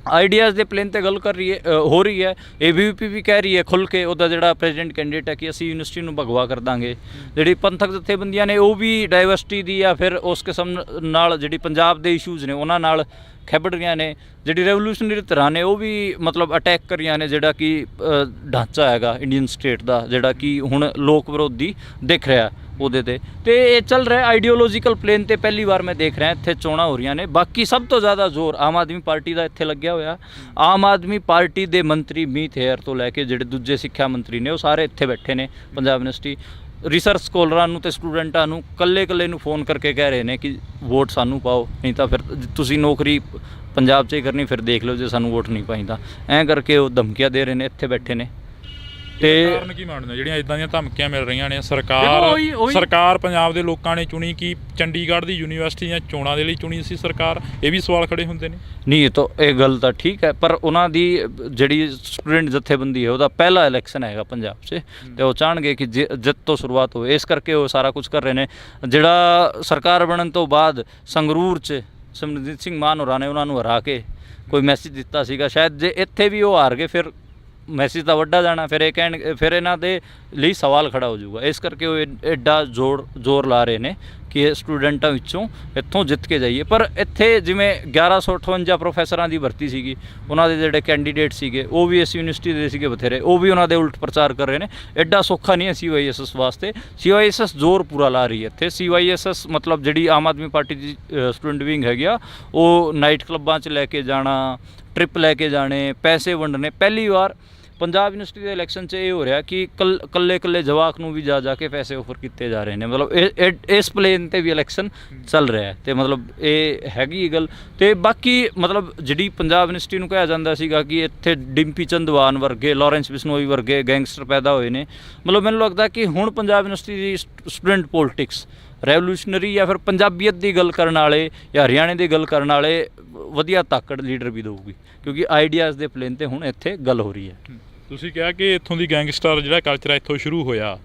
[SPEAKER 2] ਆਈਡੀਆਜ਼ ਦੇ ਪਲੇਨ ਤੇ ਗੱਲ ਕਰ ਰਹੀ ਹੈ, ਹੋ ਰਹੀ ਹੈ। ABVP ਵੀ ਕਹਿ ਰਹੀ ਹੈ ਖੁੱਲ੍ਹ ਕੇ, ਉਹਦਾ ਜਿਹੜਾ ਪ੍ਰੈਜ਼ੀਡੈਂਟ ਕੈਂਡੀਡੇਟ ਹੈ, ਕਿ ਅਸੀਂ ਯੂਨੀਵਰਸਿਟੀ ਨੂੰ ਭਗਵਾ ਕਰ ਦਾਂਗੇ। ਜਿਹੜੀ ਪੰਥਕ ਜਥੇਬੰਦੀਆਂ ਨੇ ਉਹ ਵੀ ਡਾਈਵਰਸਿਟੀ ਦੀ ਜਾਂ ਫਿਰ ਉਸ ਕਿਸਮ ਨਾਲ ਜਿਹੜੀ ਪੰਜਾਬ ਦੇ ਇਸ਼ੂਜ਼ ਨੇ ਉਹਨਾਂ ਨਾਲ ਖੇਡ ਰਹੀਆਂ ਨੇ। ਜਿਹੜੀ ਰੈਵੋਲੂਸ਼ਨਰੀ ਧਿਰਾਂ ਨੇ ਉਹ ਵੀ ਮਤਲਬ ਅਟੈਕ ਕਰ ਰਹੀਆਂ ਨੇ, ਜਿਹੜਾ ਕਿ ਢਾਂਚਾ ਹੈਗਾ ਇੰਡੀਅਨ ਸਟੇਟ ਦਾ, ਜਿਹੜਾ ਕਿ ਹੁਣ ਲੋਕ ਵਿਰੋਧੀ ਦਿਖ ਰਿਹਾ ਉਹਦੇ ਤੇ ਇਹ ਚੱਲ ਰਿਹਾ ਆਈਡੀਓਲੋਜੀਕਲ ਪਲੇਨ ਤੇ ਪਹਿਲੀ ਵਾਰ ਮੈਂ ਦੇਖ ਰਿਹਾ ਇੱਥੇ ਚੋਣਾਂ ਹੋ ਰਹੀਆਂ ਨੇ। ਬਾਕੀ ਸਭ ਤੋਂ ਜ਼ਿਆਦਾ ਜ਼ੋਰ ਆਮ ਆਦਮੀ ਪਾਰਟੀ ਦਾ ਇੱਥੇ ਲੱਗਿਆ ਹੋਇਆ। ਆਮ ਆਦਮੀ ਪਾਰਟੀ ਦੇ ਮੰਤਰੀ ਮੀਤ ਹੇਅਰ ਤੋਂ ਲੈ ਕੇ ਜਿਹੜੇ ਦੂਜੇ ਸਿੱਖਿਆ ਮੰਤਰੀ ਨੇ, ਉਹ ਸਾਰੇ ਇੱਥੇ ਬੈਠੇ ਨੇ ਪੰਜਾਬ ਯੂਨੀਵਰਸਿਟੀ। ਰਿਸਰਚ ਸਕੋਲਰਾਂ ਨੂੰ ਤੇ ਸਟੂਡੈਂਟਾਂ ਨੂੰ ਕੱਲੇ ਨੂੰ ਫੋਨ ਕਰਕੇ ਕਹਿ ਰਹੇ ਨੇ ਕਿ ਵੋਟ ਸਾਨੂੰ ਪਾਓ, ਨਹੀਂ ਤਾਂ ਫਿਰ ਤੁਸੀਂ ਨੌਕਰੀ ਪੰਜਾਬ 'ਚ ਹੀ ਕਰਨੀ, ਫਿਰ ਦੇਖ ਲਓ ਜੇ ਸਾਨੂੰ ਵੋਟ ਨਹੀਂ ਪਾਈ ਤਾਂ। ਐਂ ਕਰਕੇ ਉਹ ਧਮਕੀਆਂ ਦੇ ਰਹੇ ਨੇ, ਇੱਥੇ ਬੈਠੇ ਨੇ।
[SPEAKER 1] ਤੇ ਕਾਰਨ ਕੀ ਮੰਨਦੇ ਜਿਹੜੀਆਂ ਇਦਾਂ ਦੀਆਂ ਧਮਕੀਆਂ ਮਿਲ ਰਹੀਆਂ ਨੇ? ਸਰਕਾਰ ਪੰਜਾਬ ਦੇ ਲੋਕਾਂ ਨੇ ਚੁਣੀ ਕਿ ਚੰਡੀਗੜ੍ਹ ਦੀ ਯੂਨੀਵਰਸਿਟੀ ਦੀਆਂ ਚੋਣਾਂ ਦੇ ਲਈ ਚੁਣੀ ਸੀ ਸਰਕਾਰ? ਇਹ ਵੀ ਸਵਾਲ ਖੜੇ ਹੁੰਦੇ ਨੇ। ਨਹੀਂ, ਇਹ ਗੱਲ ਤਾਂ ਠੀਕ ਹੈ, ਪਰ ਉਹਨਾਂ ਦੀ ਜਿਹੜੀ ਸਟੂਡੈਂਟ ਜਥੇਬੰਦੀ ਹੈ ਉਹਦਾ ਪਹਿਲਾ ਇਲੈਕਸ਼ਨ ਹੈਗਾ ਪੰਜਾਬ 'ਚ, ਤੇ ਉਹ ਚਾਹਣਗੇ ਕਿ ਜਿੱਤ ਤੋਂ ਸ਼ੁਰੂਆਤ ਹੋਵੇ, ਇਸ ਕਰਕੇ ਉਹ ਸਾਰਾ ਕੁਝ ਕਰ ਰਹੇ ਨੇ। ਜਿਹੜਾ ਸਰਕਾਰ ਬਣਨ ਤੋਂ ਬਾਅਦ ਸੰਗਰੂਰ 'ਚ ਸਿਮਰਜੀਤ ਸਿੰਘ ਮਾਨ ਹੋਰਾਂ ਨੇ ਉਹਨਾਂ ਨੂੰ ਹਰਾ ਕੇ ਕੋਈ ਮੈਸੇਜ ਦਿੱਤਾ ਸੀਗਾ, ਸ਼ਾਇਦ ਜੇ ਇੱਥੇ ਵੀ ਉਹ ਹਾਰ ਗਏ ਫਿਰ ਮੈਸੇਜ ਤਾਂ ਵੱਡਾ ਜਾਣਾ, ਫਿਰ ਇਹਨਾਂ ਦੇ ਲਈ ਸਵਾਲ ਖੜਾ ਹੋ ਜਾਊਗਾ। ਇਸ ਕਰਕੇ ਉਹ ਐਡਾ ਜ਼ੋਰ ਲਾ ਰਹੇ ਨੇ ਕਿ ਸਟੂਡੈਂਟਾਂ ਵਿੱਚੋਂ ਇੱਥੋਂ ਜਿੱਤ ਕੇ ਜਾਈਏ। ਪਰ ਇੱਥੇ ਜਿਵੇਂ 1158 ਪ੍ਰੋਫੈਸਰਾਂ ਦੀ ਭਰਤੀ ਸੀਗੀ, ਉਹਨਾਂ ਦੇ ਜਿਹੜੇ ਕੈਂਡੀਡੇਟ ਸੀਗੇ ਉਹ ਵੀ ਇਸ ਯੂਨੀਵਰਸਿਟੀ ਦੇ ਸੀਗੇ ਬਥੇਰੇ, ਉਹ ਵੀ ਉਹਨਾਂ ਦੇ ਉਲਟ ਪ੍ਰਚਾਰ ਕਰ ਰਹੇ ਨੇ। ਐਡਾ ਸੌਖਾ ਨਹੀਂ ਹੈ CYSS ਵਾਸਤੇ। CYSS ਜ਼ੋਰ ਪੂਰਾ ਲਾ ਰਹੀ ਹੈ ਇੱਥੇ। CYSS ਮਤਲਬ ਜਿਹੜੀ ਆਮ ਆਦਮੀ ਪਾਰਟੀ ਦੀ ਸਟੂਡੈਂਟ ਵਿੰਗ ਹੈਗੀ ਆ, ਉਹ ਨਾਈਟ ਕਲੱਬਾਂ 'ਚ ਲੈ ਕੇ ਜਾਣਾ, ਟ੍ਰਿਪ ਲੈ ਕੇ ਜਾਣੇ, ਪੈਸੇ ਵੰਡਣੇ। ਪਹਿਲੀ ਵਾਰ ਪੰਜਾਬ ਯੂਨੀਵਰਸਿਟੀ ਦੇ ਇਲੈਕਸ਼ਨ 'ਚ ਇਹ ਹੋ ਰਿਹਾ ਕਿ ਕੱਲੇ ਜਵਾਕ ਨੂੰ ਵੀ ਜਾ ਕੇ ਪੈਸੇ ਆਫਰ ਕੀਤੇ ਜਾ ਰਹੇ ਨੇ। ਮਤਲਬ ਇਸ ਪਲੇਨ 'ਤੇ ਵੀ ਇਲੈਕਸ਼ਨ ਚੱਲ ਰਿਹਾ ਤੇ ਮਤਲਬ ਇਹ ਹੈਗੀ ਗੱਲ। ਅਤੇ ਬਾਕੀ ਮਤਲਬ ਜਿਹੜੀ ਪੰਜਾਬ ਯੂਨੀਵਰਸਿਟੀ ਨੂੰ ਕਿਹਾ ਜਾਂਦਾ ਸੀਗਾ ਕਿ ਇੱਥੇ ਡਿੰਪੀ ਚੰਦਵਾਨ ਵਰਗੇ, ਲਾਰੈਂਸ ਬਿਸ਼ਨੋਈ ਵਰਗੇ ਗੈਂਗਸਟਰ ਪੈਦਾ ਹੋਏ ਨੇ, ਮਤਲਬ ਮੈਨੂੰ ਲੱਗਦਾ ਕਿ ਹੁਣ ਪੰਜਾਬ ਯੂਨੀਵਰਸਿਟੀ ਦੀ ਸਟੂਡੈਂਟ ਪੋਲਿਟਿਕਸ ਰੈਵੋਲੂਸ਼ਨਰੀ ਜਾਂ ਫਿਰ ਪੰਜਾਬੀਅਤ ਦੀ ਗੱਲ ਕਰਨ ਵਾਲੇ ਜਾਂ ਹਰਿਆਣੇ ਦੀ ਗੱਲ ਕਰਨ ਵਾਲੇ ਵਧੀਆ ਤਾਕੜ ਲੀਡਰ ਵੀ ਦੇਊਗੀ, ਕਿਉਂਕਿ ਆਈਡੀਆਜ਼ ਦੇ ਪਲੇਨ 'ਤੇ ਹੁਣ ਇੱਥੇ ਗੱਲ ਹੋ ਰਹੀ ਹੈ। ਤੁਸੀਂ ਕਿਹਾ ਕਿ ਇੱਥੋਂ ਦੀ ਗੈਂਗਸਟਰ ਜਿਹੜਾ ਕਲਚਰ ਹੈ ਇੱਥੋਂ ਸ਼ੁਰੂ ਹੋਇਆ।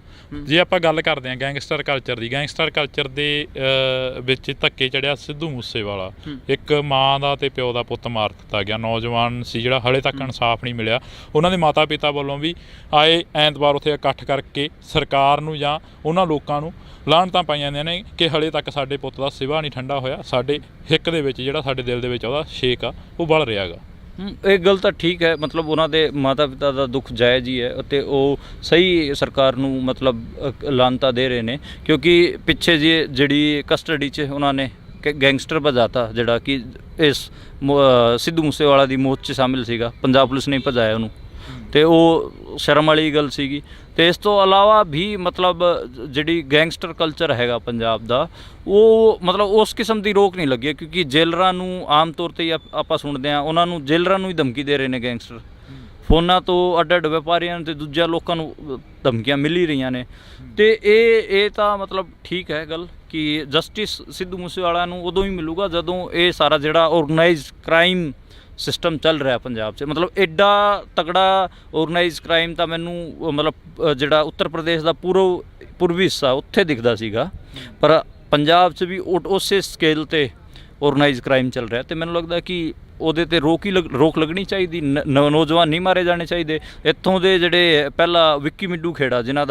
[SPEAKER 1] ਜੇ ਆਪਾਂ ਗੱਲ ਕਰਦੇ ਹਾਂ ਗੈਂਗਸਟਰ ਕਲਚਰ ਦੀ, ਗੈਂਗਸਟਰ ਕਲਚਰ ਦੇ ਵਿੱਚ ਧੱਕੇ ਚੜਿਆ ਸਿੱਧੂ ਮੂਸੇਵਾਲਾ। ਇੱਕ ਮਾਂ ਦਾ ਤੇ ਪਿਓ ਦਾ ਪੁੱਤ ਮਾਰ ਦਿੱਤਾ ਗਿਆ, ਨੌਜਵਾਨ ਸੀ ਜਿਹੜਾ ਹਾਲੇ ਤੱਕ ਇਨਸਾਫ ਨਹੀਂ ਮਿਲਿਆ। ਉਹਨਾਂ ਦੇ ਮਾਤਾ ਪਿਤਾ ਵੱਲੋਂ ਵੀ ਆਏ ਐਤਵਾਰ ਉੱਥੇ ਇਕੱਠ ਕਰਕੇ ਸਰਕਾਰ ਨੂੰ ਜਾਂ ਉਹਨਾਂ ਲੋਕਾਂ ਨੂੰ ਲਾਹਨਤਾਂ ਪਾਈਆਂ ਜਾਂਦੀਆਂ ਨੇ ਕਿ ਹਾਲੇ ਤੱਕ ਸਾਡੇ ਪੁੱਤ ਦਾ ਸਿਵਾ ਨਹੀਂ ਠੰਡਾ ਹੋਇਆ, ਸਾਡੇ ਹਿੱਕ ਦੇ ਵਿੱਚ ਜਿਹੜਾ ਸਾਡੇ ਦਿਲ ਦੇ ਵਿੱਚ ਉਹਦਾ ਛੇਕ ਆ ਉਹ ਬਲ ਰਿਹਾ ਗਾ।
[SPEAKER 2] ਇਹ ਗੱਲ ਤਾਂ ਠੀਕ ਹੈ, ਮਤਲਬ ਉਹਨਾਂ ਦੇ ਮਾਤਾ ਪਿਤਾ ਦਾ ਦੁੱਖ ਜਾਇਜ਼ ਹੀ ਹੈ ਅਤੇ ਉਹ ਸਹੀ ਸਰਕਾਰ ਨੂੰ ਮਤਲਬ ਲਾਹਨਤਾਂ ਦੇ ਰਹੇ ਨੇ, ਕਿਉਂਕਿ ਪਿੱਛੇ ਜਿਹੜੀ ਕਸਟਡੀ 'ਚ ਉਹਨਾਂ ਨੇ ਗੈਂਗਸਟਰ ਭਜਾਤਾ ਜਿਹੜਾ ਕਿ ਇਸ ਸਿੱਧੂ ਮੂਸੇਵਾਲਾ ਦੀ ਮੌਤ 'ਚ ਸ਼ਾਮਿਲ ਸੀਗਾ। ਪੰਜਾਬ ਪੁਲਿਸ ਨੇ ਭਜਾਇਆ ਉਹਨੂੰ, ਅਤੇ ਉਹ ਸ਼ਰਮ ਵਾਲੀ ਗੱਲ ਸੀਗੀ। ਅਤੇ ਇਸ ਤੋਂ ਇਲਾਵਾ ਵੀ ਮਤਲਬ ਜਿਹੜੀ ਗੈਂਗਸਟਰ ਕਲਚਰ ਹੈਗਾ ਪੰਜਾਬ ਦਾ, ਉਹ ਮਤਲਬ ਉਸ ਕਿਸਮ ਦੀ ਰੋਕ ਨਹੀਂ ਲੱਗੀ, ਕਿਉਂਕਿ ਜੇਲਰਾਂ ਨੂੰ ਆਮ ਤੌਰ 'ਤੇ ਆਪਾਂ ਸੁਣਦੇ ਹਾਂ, ਉਹਨਾਂ ਨੂੰ ਜੇਲਰਾਂ ਨੂੰ ਹੀ ਧਮਕੀ ਦੇ ਰਹੇ ਨੇ ਗੈਂਗਸਟਰ। ਫੋਨਾਂ ਤੋਂ ਅੱਡ ਵਪਾਰੀਆਂ ਅਤੇ ਦੂਜਿਆਂ ਲੋਕਾਂ ਨੂੰ ਧਮਕੀਆਂ ਮਿਲ ਹੀ ਰਹੀਆਂ ਨੇ। ਅਤੇ ਇਹ ਤਾਂ ਮਤਲਬ ਠੀਕ ਹੈ ਗੱਲ ਕਿ ਜਸਟਿਸ ਸਿੱਧੂ ਮੂਸੇਵਾਲਾ ਨੂੰ ਉਦੋਂ ਹੀ ਮਿਲੂਗਾ ਜਦੋਂ ਇਹ ਸਾਰਾ ਜਿਹੜਾ ਔਰਗਨਾਈਜ਼ਡ ਕ੍ਰਾਈਮ ਸਿਸਟਮ ਚੱਲ ਰਿਹਾ ਪੰਜਾਬ 'ਚ। ਮਤਲਬ ਐਡਾ ਤਕੜਾ ਔਰਗਨਾਈਜ਼ ਕ੍ਰਾਈਮ ਤਾਂ ਮੈਨੂੰ ਮਤਲਬ ਜਿਹੜਾ ਉੱਤਰ ਪ੍ਰਦੇਸ਼ ਦਾ ਪੂਰਬੀ ਹਿੱਸਾ ਉੱਥੇ ਦਿਖਦਾ ਸੀਗਾ, ਪਰ ਪੰਜਾਬ 'ਚ ਵੀ ਉਸੇ ਸਕੇਲ 'ਤੇ ਔਰਗਨਾਈਜ਼ ਕ੍ਰਾਈਮ ਚੱਲ ਰਿਹਾ। ਅਤੇ ਮੈਨੂੰ ਲੱਗਦਾ ਕਿ ਉਹਦੇ ਤੇ ਰੋਕ ਲੱਗਣੀ ਚਾਹੀਦੀ। ਨੌਜਵਾਨ ਨਹੀਂ ਮਾਰੇ ਜਾਣੇ ਚਾਹੀਦੇ। ਇੱਥੋਂ ਦੇ ਜਿਹੜੇ ਪਹਿਲਾਂ ਵਿੱਕੀ ਮਿੱਡੂ ਖੇੜਾ ਜਿਨ੍ਹਾਂ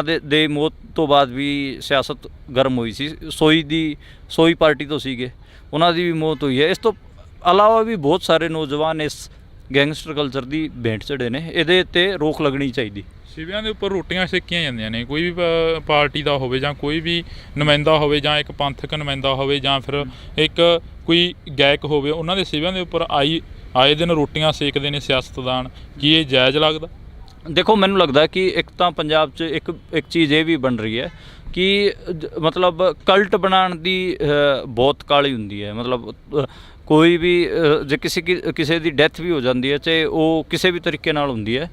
[SPEAKER 2] ਦੇ ਮੌਤ ਤੋਂ ਬਾਅਦ ਵੀ ਸਿਆਸਤ ਗਰਮ ਹੋਈ ਸੀ, ਸੋਈ ਪਾਰਟੀ ਤੋਂ ਸੀਗੇ, ਉਹਨਾਂ ਦੀ ਵੀ ਮੌਤ ਹੋਈ ਹੈ। ਇਸ ਤੋਂ ਇਲਾਵਾ ਵੀ ਬਹੁਤ ਸਾਰੇ ਨੌਜਵਾਨ ਇਸ ਗੈਂਗਸਟਰ ਕਲਚਰ ਦੀ ਭੇਂਟ ਚੜੇ ਨੇ। ਇਹਦੇ 'ਤੇ ਰੋਕ ਲੱਗਣੀ ਚਾਹੀਦੀ।
[SPEAKER 1] ਸ਼ਿਵਿਆਂ ਦੇ ਉੱਪਰ ਰੋਟੀਆਂ ਸੇਕੀਆਂ ਜਾਂਦੀਆਂ ਨੇ, ਕੋਈ ਵੀ ਪਾਰਟੀ ਦਾ ਹੋਵੇ ਜਾਂ ਕੋਈ ਵੀ ਨੁਮਾਇੰਦਾ ਹੋਵੇ ਜਾਂ ਇੱਕ ਪੰਥਕ ਨੁਮਾਇੰਦਾ ਹੋਵੇ ਜਾਂ ਫਿਰ ਇੱਕ ਕੋਈ ਗਾਇਕ ਹੋਵੇ, ਉਹਨਾਂ ਦੇ ਸ਼ਿਵਿਆਂ ਦੇ ਉੱਪਰ ਆਏ ਦਿਨ ਰੋਟੀਆਂ ਸੇਕਦੇ ਨੇ ਸਿਆਸਤਦਾਨ। ਕੀ ਇਹ ਜਾਇਜ਼ ਲੱਗਦਾ?
[SPEAKER 2] ਦੇਖੋ, ਮੈਨੂੰ ਲੱਗਦਾ ਕਿ ਇੱਕ ਤਾਂ ਪੰਜਾਬ 'ਚ ਇੱਕ ਚੀਜ਼ ਇਹ ਵੀ ਬਣ ਰਹੀ ਹੈ ਕਿ ਮਤਲਬ ਕਲਟ ਬਣਾਉਣ ਦੀ ਬਹੁਤ ਕਾਹਲੀ ਹੁੰਦੀ ਹੈ। ਮਤਲਬ ਕੋਈ ਵੀ ਜੇ ਕਿਸੇ ਦੀ ਡੈਥ ਵੀ ਹੋ ਜਾਂਦੀ ਹੈ, ਚਾਹੇ ਉਹ ਕਿਸੇ ਵੀ ਤਰੀਕੇ ਨਾਲ ਹੁੰਦੀ ਹੈ,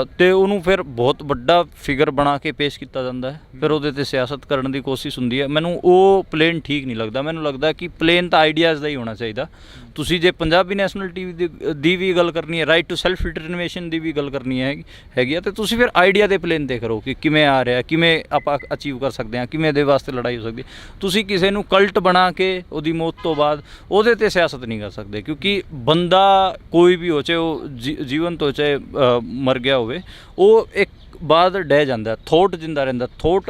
[SPEAKER 2] ਅਤੇ ਉਹਨੂੰ ਫਿਰ ਬਹੁਤ ਵੱਡਾ ਫਿਗਰ ਬਣਾ ਕੇ ਪੇਸ਼ ਕੀਤਾ ਜਾਂਦਾ ਹੈ, ਫਿਰ ਉਹਦੇ 'ਤੇ ਸਿਆਸਤ ਕਰਨ ਦੀ ਕੋਸ਼ਿਸ਼ ਹੁੰਦੀ ਹੈ। ਮੈਨੂੰ ਉਹ ਪਲੇਨ ਠੀਕ ਨਹੀਂ ਲੱਗਦਾ। ਮੈਨੂੰ ਲੱਗਦਾ ਕਿ ਪਲੇਨ ਤਾਂ ਆਈਡੀਆਜ਼ ਦਾ ਹੀ ਹੋਣਾ ਚਾਹੀਦਾ। ਤੁਸੀਂ ਜੇ ਪੰਜਾਬੀ ਨੈਸ਼ਨਲਿਟੀ ਦੀ ਵੀ ਗੱਲ ਕਰਨੀ ਹੈ, ਰਾਈਟ ਟੂ ਸੈਲਫ ਡਿਟਰਮੀਨੇਸ਼ਨ ਦੀ ਵੀ ਗੱਲ ਕਰਨੀ ਹੈਗੀ ਆ, ਤੇ ਤੁਸੀਂ ਫਿਰ ਆਈਡੀਆ ਦੇ ਪਲੇਨ 'ਤੇ ਕਰੋ ਕਿ ਕਿਵੇਂ ਆ ਰਿਹਾ, ਕਿਵੇਂ ਆਪਾਂ ਅਚੀਵ ਕਰ ਸਕਦੇ ਹਾਂ, ਕਿਵੇਂ ਇਹਦੇ ਵਾਸਤੇ ਲੜਾਈ ਹੋ ਸਕਦੀ। ਤੁਸੀਂ ਕਿਸੇ ਨੂੰ ਕਲਟ ਬਣਾ ਕੇ ਉਹਦੀ ਮੌਤ ਤੋਂ ਬਾਅਦ ਉਹਦੇ 'ਤੇ ਸਿਆਸਤ ਨਹੀਂ ਕਰ ਸਕਦੇ, ਕਿਉਂਕਿ ਬੰਦਾ ਕੋਈ ਵੀ ਹੋ, ਚਾਹੇ ਉਹ ਜੀਵਨਤ ਹੋ ਚਾਹੇ ਮਰ ਗਿਆ ਹੋਵੇ, ਉਹ ਇੱਕ ਬਾਅਦ ਡਹਿ ਜਾਂਦਾ, ਥੋਟ ਜਿੰਦਾ ਰਹਿੰਦਾ। ਥੋਟ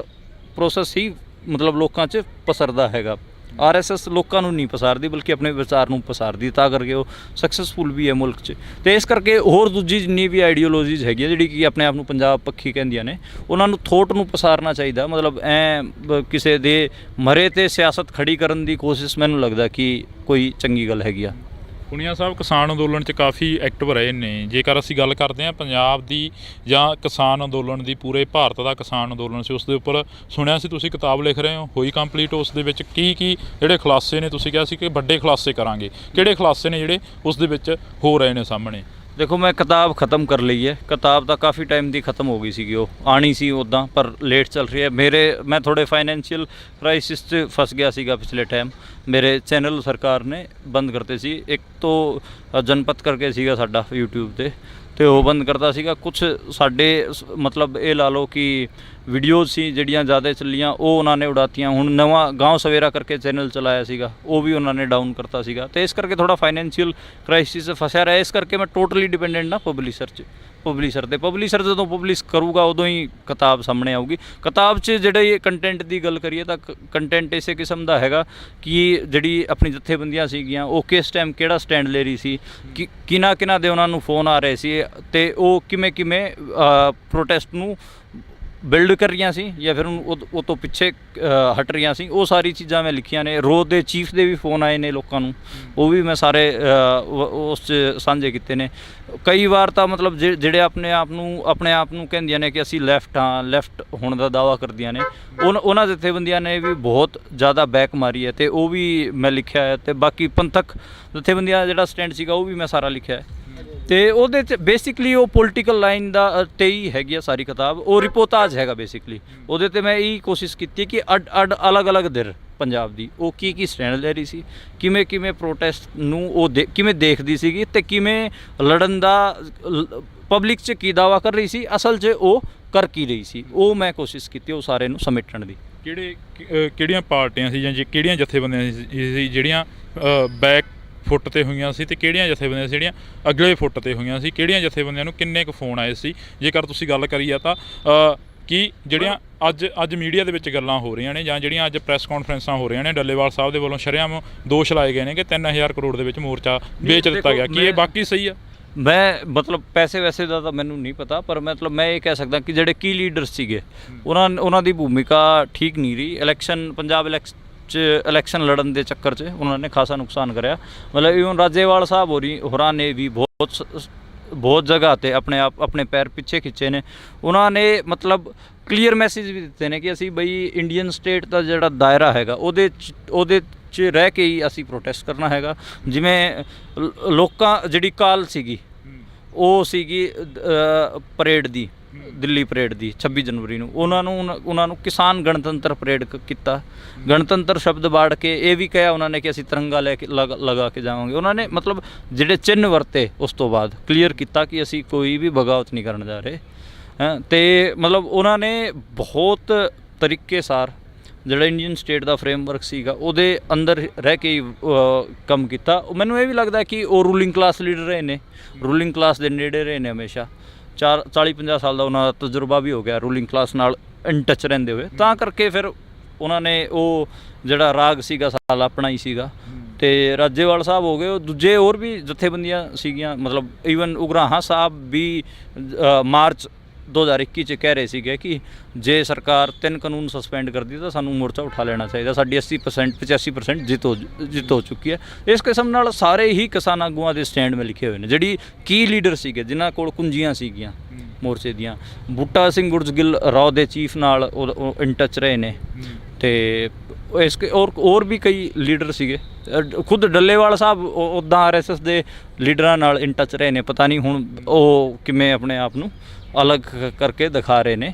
[SPEAKER 2] ਪ੍ਰੋਸੈਸ ਹੀ ਮਤਲਬ ਲੋਕਾਂ 'ਚ ਪਸਰਦਾ ਹੈਗਾ। RSS ਲੋਕਾਂ ਨੂੰ ਨਹੀਂ ਪਸਾਰਦੀ, ਬਲਕਿ ਆਪਣੇ ਵਿਚਾਰ ਨੂੰ ਪਸਾਰਦੀ, ਤਾਂ ਕਰਕੇ ਉਹ ਸਕਸੈਸਫੁਲ ਵੀ ਹੈ ਮੁਲਕ 'ਚ। ਅਤੇ ਇਸ ਕਰਕੇ ਹੋਰ ਦੂਜੀ ਜਿੰਨੀ ਵੀ ਆਈਡੀਓਲੋਜੀਜ਼ ਹੈਗੀ ਜਿਹੜੀ ਕਿ ਆਪਣੇ ਆਪ ਨੂੰ ਪੰਜਾਬ ਪੱਖੀ ਕਹਿੰਦੀਆਂ ਨੇ, ਉਹਨਾਂ ਨੂੰ ਥੋਟ ਨੂੰ ਪਸਾਰਨਾ ਚਾਹੀਦਾ। ਮਤਲਬ ਕਿਸੇ ਦੇ ਮਰੇ 'ਤੇ ਸਿਆਸਤ ਖੜੀ ਕਰਨ ਦੀ ਕੋਸ਼ਿਸ਼ ਮੈਨੂੰ ਲੱਗਦਾ ਕਿ ਕੋਈ ਚੰਗੀ ਗੱਲ ਹੈਗੀ ਆ।
[SPEAKER 1] ਪੁਨੀਆ ਸਾਹਿਬ ਕਿਸਾਨ ਅੰਦੋਲਨ 'ਚ ਕਾਫੀ ਐਕਟਿਵ ਰਹੇ ਨੇ। ਜੇਕਰ ਅਸੀਂ ਗੱਲ ਕਰਦੇ ਹਾਂ ਪੰਜਾਬ ਦੀ ਜਾਂ ਕਿਸਾਨ ਅੰਦੋਲਨ ਦੀ, ਪੂਰੇ ਭਾਰਤ ਦਾ ਕਿਸਾਨ ਅੰਦੋਲਨ ਸੀ, ਉਸ ਦੇ ਉੱਪਰ ਸੁਣਿਆ ਸੀ ਤੁਸੀਂ ਕਿਤਾਬ ਲਿਖ ਰਹੇ ਹੋ, ਹੋਈ ਕੰਪਲੀਟ। ਉਸ ਦੇ ਵਿੱਚ ਕੀ ਜਿਹੜੇ ਖੁਲਾਸੇ ਨੇ, ਤੁਸੀਂ ਕਿਹਾ ਸੀ ਕਿ ਵੱਡੇ ਖੁਲਾਸੇ ਕਰਾਂਗੇ, ਕਿਹੜੇ ਖੁਲਾਸੇ ਨੇ ਜਿਹੜੇ ਉਸ ਦੇ ਵਿੱਚ ਹੋ ਰਹੇ ਨੇ ਸਾਹਮਣੇ?
[SPEAKER 2] ਦੇਖੋ, ਮੈਂ ਕਿਤਾਬ ख़त्म ਕਰ ਲਈ ਹੈ। ਕਿਤਾਬ ਤਾਂ ਕਾਫੀ ਟਾਈਮ ਦੀ ख़त्म ਹੋ ਗਈ ਸੀਗੀ, ਉਹ ਆਣੀ ਸੀ ਉੱਦਾਂ, ਪਰ ਲੇਟ ਚੱਲ ਰਹੀ ਹੈ। ਮੈਂ ਥੋੜ੍ਹੇ ਫਾਈਨੈਂਸ਼ੀਅਲ ਕ੍ਰਾਈਸਿਸ 'ਚ ਫਸ ਗਿਆ ਸੀਗਾ ਪਿਛਲੇ ਟਾਈਮ। ਮੇਰੇ ਚੈਨਲ ਸਰਕਾਰ ਨੇ ਬੰਦ ਕਰਤੇ ਸੀ। ਇੱਕ ਤੋਂ ਜਨਪਤ ਕਰਕੇ ਸੀਗਾ ਸਾਡਾ YouTube 'ਤੇ, ਅਤੇ ਉਹ ਬੰਦ ਕਰਤਾ ਸੀਗਾ। ਕੁਛ ਸਾਡੇ ਮਤਲਬ ਇਹ ਲਾ ਲਓ ਕਿ ਵੀਡੀਓਜ਼ ਸੀ ਜਿਹੜੀਆਂ ਜ਼ਿਆਦਾ ਚੱਲੀਆਂ, ਉਹ ਉਹਨਾਂ ਨੇ ਉਡਾਤੀਆਂ। ਹੁਣ ਨਵਾਂ ਗਾਂव ਸਵੇਰਾ ਕਰਕੇ ਚੈਨਲ ਚਲਾਇਆ ਸੀਗਾ, ਉਹ ਵੀ ਉਹਨਾਂ ਨੇ ਡਾਊਨ ਕਰਤਾ ਸੀਗਾ। ਅਤੇ ਇਸ ਕਰਕੇ ਥੋੜ੍ਹਾ ਫਾਈਨੈਂਸ਼ੀਅਲ ਕ੍ਰਾਈਸਿਸ 'ਚ ਫਸਿਆ ਰਿਹਾ। ਇਸ ਕਰਕੇ ਮੈਂ ਟੋਟਲੀ ਡਿਪੈਂਡੈਂਟ ਨਾ ਪਬਲਿਸ਼ਰ 'ਤੇ। ਪਬਲਿਸ਼ਰ ਜਦੋਂ ਪਬਲਿਸ਼ ਕਰੂਗਾ ਉਦੋਂ ਹੀ ਕਿਤਾਬ ਸਾਹਮਣੇ ਆਊਗੀ। ਕਿਤਾਬ 'ਚ ਜਿਹੜੇ ਕੰਟੈਂਟ ਦੀ ਗੱਲ ਕਰੀਏ ਤਾਂ ਕੰਟੈਂਟ ਇਸੇ ਕਿਸਮ ਦਾ ਹੈਗਾ ਕਿ ਜਿਹੜੀ ਆਪਣੀ ਜਥੇਬੰਦੀਆਂ ਸੀਗੀਆਂ, ਉਹ ਕਿਸ ਟਾਈਮ ਕਿਹੜਾ ਸਟੈਂਡ ਲੈ ਰਹੀ ਸੀ, ਕਿਹਨਾਂ ਦੇ ਉਹਨਾਂ ਨੂੰ ਫੋਨ ਆ ਰਹੇ ਸੀ, ਅਤੇ ਉਹ ਕਿਵੇਂ ਪ੍ਰੋਟੈਸਟ ਨੂੰ ਬਿਲਡ ਕਰ ਰਹੀਆਂ ਸੀ ਜਾਂ ਫਿਰ ਉਹ ਤੋਂ ਪਿੱਛੇ ਹਟ ਰਹੀਆਂ ਸੀ। ਉਹ ਸਾਰੀ ਚੀਜ਼ਾਂ ਮੈਂ ਲਿਖੀਆਂ ਨੇ। ਰੋਜ਼ ਦੇ ਚੀਫ ਦੇ ਵੀ ਫੋਨ ਆਏ ਨੇ ਲੋਕਾਂ ਨੂੰ, ਉਹ ਵੀ ਮੈਂ ਸਾਰੇ ਉਸ 'ਚ ਸਾਂਝੇ ਕੀਤੇ ਨੇ। ਕਈ ਵਾਰ ਤਾਂ ਮਤਲਬ ਜਿਹੜੇ ਆਪਣੇ ਆਪ ਨੂੰ ਕਹਿੰਦੀਆਂ ਨੇ ਕਿ ਅਸੀਂ ਲੈਫਟ ਹੋਣ ਦਾ ਦਾਅਵਾ ਕਰਦੀਆਂ ਨੇ, ਉਹਨਾਂ ਜਥੇਬੰਦੀਆਂ ਨੇ ਵੀ ਬਹੁਤ ਜ਼ਿਆਦਾ ਬੈਕ ਮਾਰੀ ਹੈ, ਅਤੇ ਉਹ ਵੀ ਮੈਂ ਲਿਖਿਆ ਹੈ। ਅਤੇ ਬਾਕੀ ਪੰਥਕ ਜਥੇਬੰਦੀਆਂ ਜਿਹੜਾ ਸਟੈਂਡ ਸੀਗਾ, ਉਹ ਵੀ ਮੈਂ ਸਾਰਾ ਲਿਖਿਆ ਹੈ। ਅਤੇ ਉਹਦੇ 'ਚ ਬੇਸਿਕਲੀ ਉਹ ਪੋਲੀਟੀਕਲ ਲਾਈਨ ਦਾ 'ਤੇ ਹੀ ਹੈਗੀ ਆ ਸਾਰੀ ਕਿਤਾਬ। ਉਹ ਰਿਪੋਰਟਾਜ ਹੈਗਾ ਬੇਸਿਕਲੀ। ਉਹਦੇ 'ਤੇ ਮੈਂ ਇਹੀ ਕੋਸ਼ਿਸ਼ ਕੀਤੀ ਕਿ ਅਲੱਗ-ਅਲੱਗ ਧਿਰ ਪੰਜਾਬ ਦੀ ਉਹ ਕੀ ਸਟੈਂਡ ਲੈ ਰਹੀ ਸੀ, ਕਿਵੇਂ ਪ੍ਰੋਟੈਸਟ ਨੂੰ ਉਹ ਕਿਵੇਂ ਦੇਖਦੀ ਸੀਗੀ, ਅਤੇ ਕਿਵੇਂ ਲੜਨ ਦਾ ਪਬਲਿਕ 'ਚ ਕੀ ਦਾਅਵਾ ਕਰ ਰਹੀ ਸੀ, ਅਸਲ 'ਚ ਉਹ ਕਰ ਕੀ ਰਹੀ ਸੀ। ਉਹ ਮੈਂ ਕੋਸ਼ਿਸ਼ ਕੀਤੀ ਉਹ ਸਾਰੇ ਨੂੰ ਸਮੇਟਣ ਦੀ।
[SPEAKER 1] ਕਿਹੜੀਆਂ ਪਾਰਟੀਆਂ ਸੀ ਜਾਂ ਕਿਹੜੀਆਂ ਜਥੇਬੰਦੀਆਂ ਸੀ ਜਿਹੜੀਆਂ ਬੈਕ ਫੁੱਟ 'ਤੇ ਹੋਈਆਂ ਸੀ, ਅਤੇ ਕਿਹੜੀਆਂ ਜਥੇਬੰਦੀਆਂ ਸੀ ਜਿਹੜੀਆਂ ਅਗਲੇ ਫੁੱਟ 'ਤੇ ਹੋਈਆਂ ਸੀ? ਕਿਹੜੀਆਂ ਜਥੇਬੰਦੀਆਂ ਨੂੰ ਕਿੰਨੇ ਕੁ ਫੋਨ ਆਏ ਸੀ? ਜੇਕਰ ਤੁਸੀਂ ਗੱਲ ਕਰੀ ਆ ਤਾਂ ਕਿ ਜਿਹੜੀਆਂ ਅੱਜ ਮੀਡੀਆ ਦੇ ਵਿੱਚ ਗੱਲਾਂ ਹੋ ਰਹੀਆਂ ਨੇ, ਜਾਂ ਜਿਹੜੀਆਂ ਅੱਜ ਪ੍ਰੈਸ ਕਾਨਫਰੰਸਾਂ ਹੋ ਰਹੀਆਂ ਨੇ, ਡੱਲੇਵਾਲ ਸਾਹਿਬ ਦੇ ਵੱਲੋਂ ਸ਼ਰੇਆਮ ਦੋਸ਼ ਲਾਏ ਗਏ ਨੇ ਕਿ 3000 ਕਰੋੜ ਦੇ ਵਿੱਚ ਮੋਰਚਾ ਵੇਚ ਦਿੱਤਾ ਗਿਆ, ਕੀ ਇਹ ਬਾਕੀ ਸਹੀ ਆ?
[SPEAKER 2] ਮੈਂ ਮਤਲਬ ਪੈਸੇ ਵੈਸੇ ਦਾ ਤਾਂ ਮੈਨੂੰ ਨਹੀਂ ਪਤਾ, ਪਰ ਮਤਲਬ ਮੈਂ ਇਹ ਕਹਿ ਸਕਦਾ ਕਿ ਜਿਹੜੇ ਕੀ ਲੀਡਰਸ ਸੀਗੇ, ਉਹਨਾਂ ਦੀ ਭੂਮਿਕਾ ਠੀਕ ਨਹੀਂ ਰਹੀ। ਪੰਜਾਬ ਇਲੈਕਸ਼ਨ ਲੜਨ ਦੇ ਚੱਕਰ 'ਚ ਉਹਨਾਂ ਨੇ ਖਾਸਾ ਨੁਕਸਾਨ ਕਰਿਆ। ਮਤਲਬ ਈਵਨ ਰਾਜੇਵਾਲ ਸਾਹਿਬ ਹੋਰਾਂ ਨੇ ਵੀ ਬਹੁਤ ਜਗ੍ਹਾ 'ਤੇ ਆਪਣੇ ਪੈਰ ਪਿੱਛੇ ਖਿੱਚੇ ਨੇ। ਉਹਨਾਂ ਨੇ ਮਤਲਬ ਕਲੀਅਰ ਮੈਸੇਜ ਵੀ ਦਿੱਤੇ ਨੇ ਕਿ ਅਸੀਂ ਬਈ ਇੰਡੀਅਨ ਸਟੇਟ ਦਾ ਜਿਹੜਾ ਦਾਇਰਾ ਹੈਗਾ ਉਹਦੇ 'ਚ ਰਹਿ ਕੇ ਹੀ ਅਸੀਂ ਪ੍ਰੋਟੈਸਟ ਕਰਨਾ ਹੈਗਾ। ਜਿਵੇਂ ਲੋਕਾਂ ਜਿਹੜੀ ਕਾਲ ਸੀਗੀ ਉਹ ਸੀਗੀ ਪਰੇਡ ਦੀ, ਦਿੱਲੀ ਪਰੇਡ ਦੀ 26 ਜਨਵਰੀ ਨੂੰ। ਉਹਨਾਂ ਨੂੰ ਕਿਸਾਨ ਗਣਤੰਤਰ ਪਰੇਡ ਕੀਤਾ। ਗਣਤੰਤਰ ਸ਼ਬਦ ਬਾੜ ਕੇ ਇਹ ਵੀ ਕਿਹਾ ਉਹਨਾਂ ਨੇ ਕਿ ਅਸੀਂ ਤਿਰੰਗਾ ਲੈ ਕੇ ਲਗਾ ਕੇ ਜਾਵਾਂਗੇ। ਉਹਨਾਂ ਨੇ ਮਤਲਬ ਜਿਹੜੇ ਚਿੰਨ੍ਹ ਵਰਤੇ ਉਸ ਤੋਂ ਬਾਅਦ ਕਲੀਅਰ ਕੀਤਾ ਕਿ ਅਸੀਂ ਕੋਈ ਵੀ ਬਗਾਵਤ ਨਹੀਂ ਕਰਨ ਜਾ ਰਹੇ। ਅਤੇ ਮਤਲਬ ਉਹਨਾਂ ਨੇ ਬਹੁਤ ਤਰੀਕੇ ਸਾਰ ਜਿਹੜਾ ਇੰਡੀਅਨ ਸਟੇਟ ਦਾ ਫਰੇਮਵਰਕ ਸੀਗਾ ਉਹਦੇ ਅੰਦਰ ਰਹਿ ਕੇ ਹੀ ਕੰਮ ਕੀਤਾ। ਮੈਨੂੰ ਇਹ ਵੀ ਲੱਗਦਾ ਕਿ ਉਹ ਰੂਲਿੰਗ ਕਲਾਸ ਲੀਡਰ ਰਹੇ ਨੇ, ਰੂਲਿੰਗ ਕਲਾਸ ਦੇ ਨੇੜੇ ਰਹੇ ਨੇ ਹਮੇਸ਼ਾ। 40-50 ਸਾਲ ਦਾ ਉਹਨਾਂ ਦਾ ਤਜਰਬਾ ਵੀ ਹੋ ਗਿਆ ਰੂਲਿੰਗ ਕਲਾਸ ਨਾਲ ਇਨ ਟੱਚ ਰਹਿੰਦੇ ਹੋਏ, ਤਾਂ ਕਰਕੇ ਫਿਰ ਉਹਨਾਂ ਨੇ ਉਹ ਜਿਹੜਾ ਰਾਗ ਸੀਗਾ ਸਾਲ ਆਪਣਾ ਹੀ ਸੀਗਾ। ਤੇ ਰਾਜੇਵਾਲ ਸਾਹਿਬ ਹੋ ਗਏ, ਉਹ ਦੂਜੇ ਹੋਰ ਵੀ ਜਥੇਬੰਦੀਆਂ ਸੀਗੀਆਂ, ਮਤਲਬ ਈਵਨ ਉਗਰਾਹਾਂ ਸਾਹਿਬ ਵੀ ਮਾਰਚ 2021 ਚ ਕਹਿ ਰਹੇ ਸੀਗੇ ਕਿ ਜੇ ਸਰਕਾਰ 3 ਕਾਨੂੰਨ ਸਸਪੈਂਡ ਕਰਦੀ ਤਾਂ ਸਾਨੂੰ ਮੋਰਚਾ ਉਠਾ ਲੈਣਾ ਚਾਹੀਦਾ, ਸਾਡੀ 80% 85% ਜਿੱਤ ਹੋ ਚੁੱਕੀ ਹੈ। ਇਸ ਕਿਸਮ ਨਾਲ ਸਾਰੇ ਹੀ ਕਿਸਾਨ ਆਗੂਆਂ ਦੇ ਸਟੈਂਡ ਮੇ ਲਿਖੇ ਹੋਏ ਨੇ, ਜਿਹੜੀ ਕੀ ਲੀਡਰ ਸੀਗੇ ਜਿਨ੍ਹਾਂ ਕੋਲ ਕੁੰਜੀਆਂ ਸੀਗੀਆਂ ਮੋਰਚੇ ਦੀਆਂ। ਬੂਟਾ ਸਿੰਘ ਗੁਰਜਗਿੱਲ ਰਾਓ ਦੇ ਚੀਫ ਨਾਲ ਉਹ ਇਨ ਟੱਚ ਰਹੇ ਨੇ, ਤੇ ਇਸ ਹੋਰ ਵੀ ਕਈ ਲੀਡਰ ਸੀਗੇ। ਖੁਦ ਡੱਲੇਵਾਲ ਸਾਹਿਬ ਉੱਦਾਂ RSS ਦੇ ਲੀਡਰਾਂ ਨਾਲ ਇਨ ਟੱਚ ਰਹੇ ਨੇ, ਪਤਾ ਨਹੀਂ ਹੁਣ ਉਹ ਕਿਵੇਂ ਆਪਣੇ ਆਪ ਨੂੰ ਅਲੱਗ ਕਰਕੇ ਦਿਖਾ ਰਹੇ ਨੇ।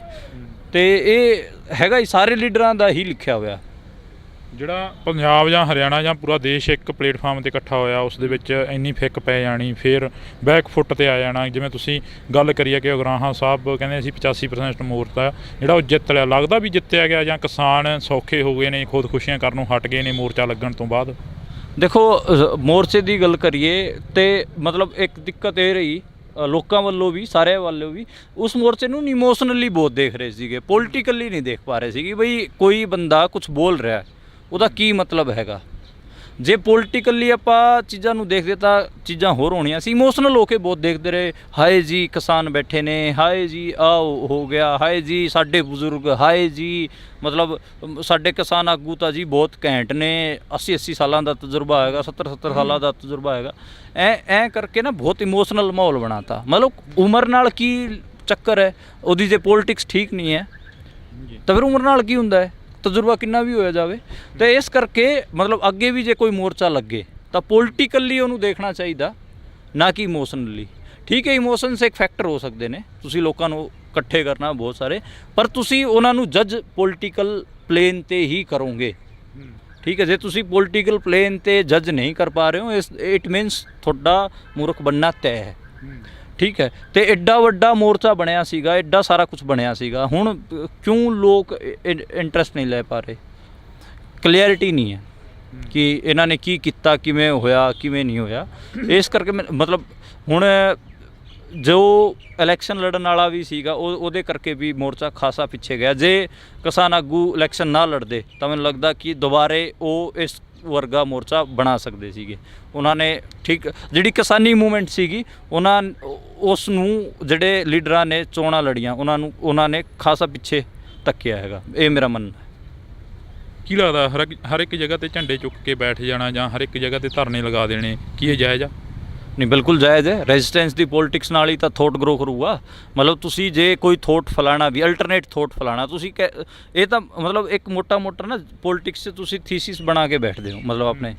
[SPEAKER 2] ਤੇ ਇਹ ਹੈਗਾ ਹੀ ਸਾਰੇ ਲੀਡਰਾਂ ਦਾ ਹੀ ਲਿਖਿਆ ਹੋਇਆ।
[SPEAKER 1] ਜਿਹੜਾ ਪੰਜਾਬ ਜਾਂ ਹਰਿਆਣਾ ਜਾਂ ਪੂਰਾ ਦੇਸ਼ ਇੱਕ ਪਲੇਟਫਾਰਮ 'ਤੇ ਇਕੱਠਾ ਹੋਇਆ, ਉਸ ਦੇ ਵਿੱਚ ਇੰਨੀ ਫਿੱਕ ਪੈ ਜਾਣੀ, ਫਿਰ ਬੈਕ ਫੁੱਟ 'ਤੇ ਆ ਜਾਣਾ। ਜਿਵੇਂ ਤੁਸੀਂ ਗੱਲ ਕਰੀਏ ਕਿ ਉਗਰਾਹਾਂ ਸਾਹਿਬ ਕਹਿੰਦੇ ਅਸੀਂ 85% ਮੋਰਚਾ ਜਿਹੜਾ ਉਹ ਜਿੱਤ ਲਿਆ, ਲੱਗਦਾ ਵੀ ਜਿੱਤਿਆ ਗਿਆ ਜਾਂ ਕਿਸਾਨ ਸੌਖੇ ਹੋ ਗਏ ਨੇ, ਖੁਦਕੁਸ਼ੀਆਂ ਕਰਨੋਂ ਹਟ ਗਏ ਨੇ ਮੋਰਚਾ ਲੱਗਣ ਤੋਂ ਬਾਅਦ?
[SPEAKER 2] ਦੇਖੋ ਮੋਰਚੇ ਦੀ ਗੱਲ ਕਰੀਏ ਤੇ ਮਤਲਬ ਇੱਕ ਦਿੱਕਤ ਇਹ ਰਹੀ ਲੋਕਾਂ ਵੱਲੋਂ ਵੀ, ਸਾਰਿਆਂ ਵੱਲੋਂ ਵੀ, ਉਸ ਮੋਰਚੇ ਨੂੰ ਇਮੋਸ਼ਨਲੀ ਬਹੁਤ ਦੇਖ ਰਹੇ ਸੀਗੇ, ਪੋਲੀਟੀਕਲੀ ਨਹੀਂ ਦੇਖ ਪਾ ਰਹੇ ਸੀਗੇ ਬਈ ਕੋਈ ਬੰਦਾ ਕੁਝ ਬੋਲ ਰਿਹਾ ਉਹਦਾ ਕੀ ਮਤਲਬ ਹੈਗਾ। ਜੇ ਪੋਲੀਟੀਕਲੀ ਆਪਾਂ ਚੀਜ਼ਾਂ ਨੂੰ ਦੇਖਦੇ ਤਾਂ ਚੀਜ਼ਾਂ ਹੋਰ ਹੋਣੀਆਂ ਸੀ। ਇਮੋਸ਼ਨਲ ਹੋ ਕੇ ਬਹੁਤ ਦੇਖਦੇ ਰਹੇ, ਹਾਏ ਜੀ ਕਿਸਾਨ ਬੈਠੇ ਨੇ, ਹਾਏ ਜੀ ਆਹ ਹੋ ਗਿਆ, ਹਾਏ ਜੀ ਸਾਡੇ ਬਜ਼ੁਰਗ, ਹਾਏ ਜੀ ਮਤਲਬ ਸਾਡੇ ਕਿਸਾਨ ਆਗੂ ਤਾਂ ਜੀ ਬਹੁਤ ਘੈਂਟ ਨੇ, 80 ਸਾਲਾਂ ਦਾ ਤਜਰਬਾ ਹੈਗਾ, 70 ਸਾਲਾਂ ਦਾ ਤਜਰਬਾ ਹੈਗਾ। ਐਂ ਕਰਕੇ ਨਾ ਬਹੁਤ ਇਮੋਸ਼ਨਲ ਮਾਹੌਲ ਬਣਾਤਾ। ਮਤਲਬ ਉਮਰ ਨਾਲ ਕੀ ਚੱਕਰ ਹੈ ਉਹਦੀ, ਜੇ ਪੋਲੀਟਿਕਸ ਠੀਕ ਨਹੀਂ ਹੈ ਤਾਂ ਫਿਰ ਉਮਰ ਨਾਲ ਕੀ ਹੁੰਦਾ ਹੈ, ਤਜਰਬਾ ਕਿੰਨਾ ਵੀ ਹੋਇਆ ਜਾਵੇ। ਤੇ ਇਸ ਕਰਕੇ ਮਤਲਬ ਅੱਗੇ ਵੀ ਜੇ ਕੋਈ ਮੋਰਚਾ ਲੱਗੇ ਤਾਂ ਪੋਲੀਟੀਕਲੀ ਉਹਨੂੰ ਦੇਖਣਾ ਚਾਹੀਦਾ, ਨਾ ਕਿ ਇਮੋਸ਼ਨਲੀ। ਠੀਕ ਹੈ, ਇਮੋਸ਼ਨਸ ਇੱਕ ਫੈਕਟਰ ਹੋ ਸਕਦੇ ਨੇ, ਤੁਸੀਂ ਲੋਕਾਂ ਨੂੰ ਇਕੱਠੇ ਕਰਨਾ ਬਹੁਤ ਸਾਰੇ, ਪਰ ਤੁਸੀਂ ਉਹਨਾਂ ਨੂੰ ਜੱਜ ਪੋਲੀਟੀਕਲ ਪਲੇਨ 'ਤੇ ਹੀ ਕਰੋਗੇ। ਠੀਕ ਹੈ, ਜੇ ਤੁਸੀਂ ਪੋਲੀਟੀਕਲ ਪਲੇਨ 'ਤੇ ਜੱਜ ਨਹੀਂ ਕਰ ਪਾ ਰਹੇ ਹੋ, ਇਟ ਮੀਨਸ ਤੁਹਾਡਾ ਮੂਰਖ ਬਣਨਾ ਤੈਅ ਹੈ। ਠੀਕ ਹੈ, ਤੇ ਐਡਾ ਵੱਡਾ ਮੋਰਚਾ ਬਣਿਆ ਸੀਗਾ, ਐਡਾ ਸਾਰਾ ਕੁਝ ਬਣਿਆ ਸੀਗਾ, ਹੁਣ ਕਿਉਂ ਲੋਕ ਇੰਟਰਸਟ ਨਹੀਂ ਲੈ ਪਾ ਰਹੇ? ਕਲੀਅਰਿਟੀ ਨਹੀਂ ਹੈ ਕਿ ਇਹਨਾਂ ਨੇ ਕੀ ਕੀਤਾ, ਕਿਵੇਂ ਹੋਇਆ, ਕਿਵੇਂ ਨਹੀਂ ਹੋਇਆ। ਇਸ ਕਰਕੇ ਮਤਲਬ ਹੁਣ ਜੋ ਇਲੈਕਸ਼ਨ ਲੜਨ ਵਾਲਾ ਵੀ ਸੀਗਾ ਉਹਦੇ ਕਰਕੇ ਵੀ ਮੋਰਚਾ ਖਾਸਾ ਪਿੱਛੇ ਗਿਆ। ਜੇ ਕਿਸਾਨ ਆਗੂ ਇਲੈਕਸ਼ਨ ਨਾ ਲੜਦੇ ਤਾਂ ਮੈਨੂੰ ਲੱਗਦਾ ਕਿ ਦੁਬਾਰੇ ਉਹ ਇਸ ਵਰਗਾ ਮੋਰਚਾ ਬਣਾ ਸਕਦੇ ਸੀਗੇ। ਉਹਨਾਂ ਨੇ ਠੀਕ ਜਿਹੜੀ ਕਿਸਾਨੀ ਮੂਵਮੈਂਟ ਸੀਗੀ, ਉਸ ਨੂੰ ਜਿਹੜੇ ਲੀਡਰਾਂ ਨੇ ਚੋਣਾਂ ਲੜੀਆਂ ਉਹਨਾਂ ਨੇ ਖਾਸਾ ਪਿੱਛੇ ਧੱਕਿਆ ਹੈਗਾ, ਇਹ ਮੇਰਾ ਮੰਨਣਾ ਹੈ।
[SPEAKER 1] ਕੀ ਲੱਗਦਾ ਹਰ ਇੱਕ ਜਗ੍ਹਾ 'ਤੇ ਝੰਡੇ ਚੁੱਕ ਕੇ ਬੈਠ ਜਾਣਾ ਜਾਂ ਹਰ ਇੱਕ ਜਗ੍ਹਾ 'ਤੇ ਧਰਨੇ ਲਗਾ ਦੇਣੇ, ਕੀ ਇਹ ਜਾਇਜ਼ ਆ?
[SPEAKER 2] ਨਹੀਂ, ਬਿਲਕੁਲ ਜਾਇਜ਼ ਹੈ। ਰੈਜ਼ਿਸਟੈਂਸ ਦੀ ਪੋਲੀਟਿਕਸ ਨਾਲ ਹੀ ਤਾਂ ਥੋਟ ਗਰੋ ਕਰੂਗਾ। ਮਤਲਬ ਤੁਸੀਂ ਜੇ ਕੋਈ ਥੋਟ ਫਲਾਣਾ ਵੀ, ਅਲਟਰਨੇਟ ਥੋਟ ਫਲਾਣਾ, ਤੁਸੀਂ ਇਹ ਤਾਂ ਮਤਲਬ ਇੱਕ ਮੋਟਾ ਨਾ ਪੋਲੀਟਿਕਸ 'ਚ ਤੁਸੀਂ ਥੀਸਿਸ ਬਣਾ ਕੇ ਬੈਠਦੇ ਹੋ। ਮਤਲਬ ਆਪਣੇ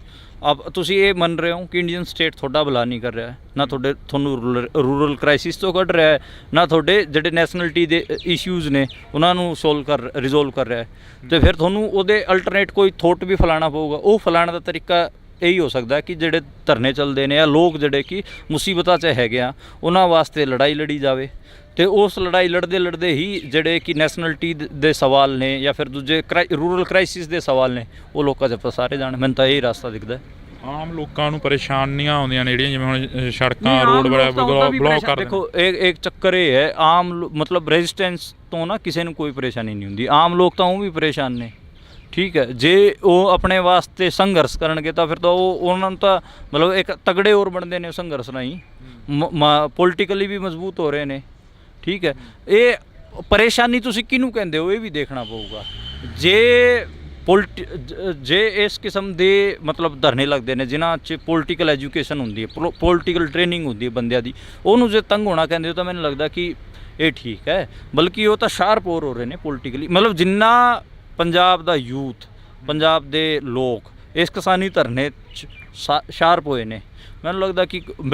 [SPEAKER 2] ਤੁਸੀਂ ਇਹ ਮੰਨ ਰਹੇ ਹੋ ਕਿ ਇੰਡੀਅਨ ਸਟੇਟ ਤੁਹਾਡਾ ਭਲਾ ਨਹੀਂ ਕਰ ਰਿਹਾ, ਨਾ ਤੁਹਾਨੂੰ ਰੂਰਲ ਕ੍ਰਾਈਸਿਸ ਤੋਂ ਕੱਢ ਰਿਹਾ ਹੈ, ਨਾ ਤੁਹਾਡੇ ਜਿਹੜੇ ਨੈਸ਼ਨਲਿਟੀ ਦੇ ਇਸ਼ੂਜ਼ ਨੇ ਉਹਨਾਂ ਨੂੰ ਰਿਜ਼ੋਲਵ ਕਰ ਰਿਹਾ ਹੈ। ਅਤੇ ਫਿਰ ਤੁਹਾਨੂੰ ਉਹਦੇ ਅਲਟਰਨੇਟ ਕੋਈ ਥੋਟ ਵੀ ਫਲਾਣਾ ਪਊਗਾ। ਉਹ ਫਲਾਣ ਦਾ ਤਰੀਕਾ ਇਹੀ ਹੋ ਸਕਦਾ ਕਿ ਜਿਹੜੇ ਧਰਨੇ ਚੱਲਦੇ ਨੇ ਜਾਂ ਲੋਕ ਜਿਹੜੇ ਕਿ ਮੁਸੀਬਤਾਂ 'ਚ ਹੈਗੇ ਆ ਉਹਨਾਂ ਵਾਸਤੇ ਲੜਾਈ ਲੜੀ ਜਾਵੇ, ਅਤੇ ਉਸ ਲੜਾਈ ਲੜਦੇ ਹੀ ਜਿਹੜੇ ਕਿ ਨੈਸ਼ਨਲਿਟੀ ਦੇ ਸਵਾਲ ਨੇ ਜਾਂ ਫਿਰ ਦੂਜੇ ਰੂਰਲ ਕ੍ਰਾਈਸਿਸ ਦੇ ਸਵਾਲ ਨੇ ਉਹ ਲੋਕਾਂ 'ਚ ਪਸਾਰੇ ਜਾਣ। ਮੈਨੂੰ ਤਾਂ ਇਹ ਰਸਤਾ ਦਿਖਦਾ।
[SPEAKER 1] ਆਮ ਲੋਕਾਂ ਨੂੰ ਪਰੇਸ਼ਾਨੀਆਂ ਆਉਂਦੀਆਂ ਨੇ ਜਿਹੜੀਆਂ, ਜਿਵੇਂ ਹੁਣ ਸੜਕਾਂ ਰੋਡ ਬਲੌਕ ਕਰ।
[SPEAKER 2] ਦੇਖੋ ਇੱਕ ਚੱਕਰ ਇਹ ਹੈ, ਮਤਲਬ ਰੈਜ਼ਿਸਟੈਂਸ ਤੋਂ ਨਾ ਕਿਸੇ ਨੂੰ ਕੋਈ ਪਰੇਸ਼ਾਨੀ ਨਹੀਂ ਹੁੰਦੀ, ਆਮ ਲੋਕ ਤਾਂ ਉਹ ਵੀ ਪਰੇਸ਼ਾਨ ਨੇ। ਠੀਕ ਹੈ, ਜੇ ਉਹ ਆਪਣੇ ਵਾਸਤੇ ਸੰਘਰਸ਼ ਕਰਨਗੇ ਤਾਂ ਫਿਰ ਤਾਂ ਉਹਨਾਂ ਨੂੰ ਤਾਂ ਮਤਲਬ ਇੱਕ ਤਗੜੇ ਹੋਰ ਬਣਦੇ ਨੇ ਸੰਘਰਸ਼ ਰਾਹੀਂ, ਪੋਲੀਟੀਕਲੀ ਵੀ ਮਜ਼ਬੂਤ ਹੋ ਰਹੇ ਨੇ। ਠੀਕ ਹੈ, ਇਹ ਪਰੇਸ਼ਾਨੀ ਤੁਸੀਂ ਕਿਹਨੂੰ ਕਹਿੰਦੇ ਹੋ ਇਹ ਵੀ ਦੇਖਣਾ ਪਊਗਾ। ਜੇ ਇਸ ਕਿਸਮ ਦੇ ਮਤਲਬ ਧਰਨੇ ਲੱਗਦੇ ਨੇ ਜਿਨ੍ਹਾਂ 'ਚ ਪੋਲੀਟੀਕਲ ਐਜੂਕੇਸ਼ਨ ਹੁੰਦੀ ਹੈ, ਪੋਲੀਟੀਕਲ ਟ੍ਰੇਨਿੰਗ ਹੁੰਦੀ ਹੈ ਬੰਦਿਆਂ ਦੀ, ਉਹਨੂੰ ਜੇ ਤੰਗ ਹੋਣਾ ਕਹਿੰਦੇ ਹੋ ਤਾਂ ਮੈਨੂੰ ਲੱਗਦਾ ਕਿ ਇਹ ਠੀਕ ਹੈ। ਬਲਕਿ ਉਹ ਤਾਂ ਸ਼ਾਰਪ ਹੋਰ ਹੋ ਰਹੇ ਨੇ ਪੋਲੀਟੀਕਲੀ। ਮਤਲਬ ਜਿੰਨਾ ਪੰਜਾਬ ਦਾ ਯੂਥ, ਪੰਜਾਬ ਦੇ ਲੋਕ ਇਸ ਕਿਸਾਨੀ ਧਰਨੇ 'ਚ ਸ਼ਾਰਪ ਹੋਏ ਨੇ, ਮੈਨੂੰ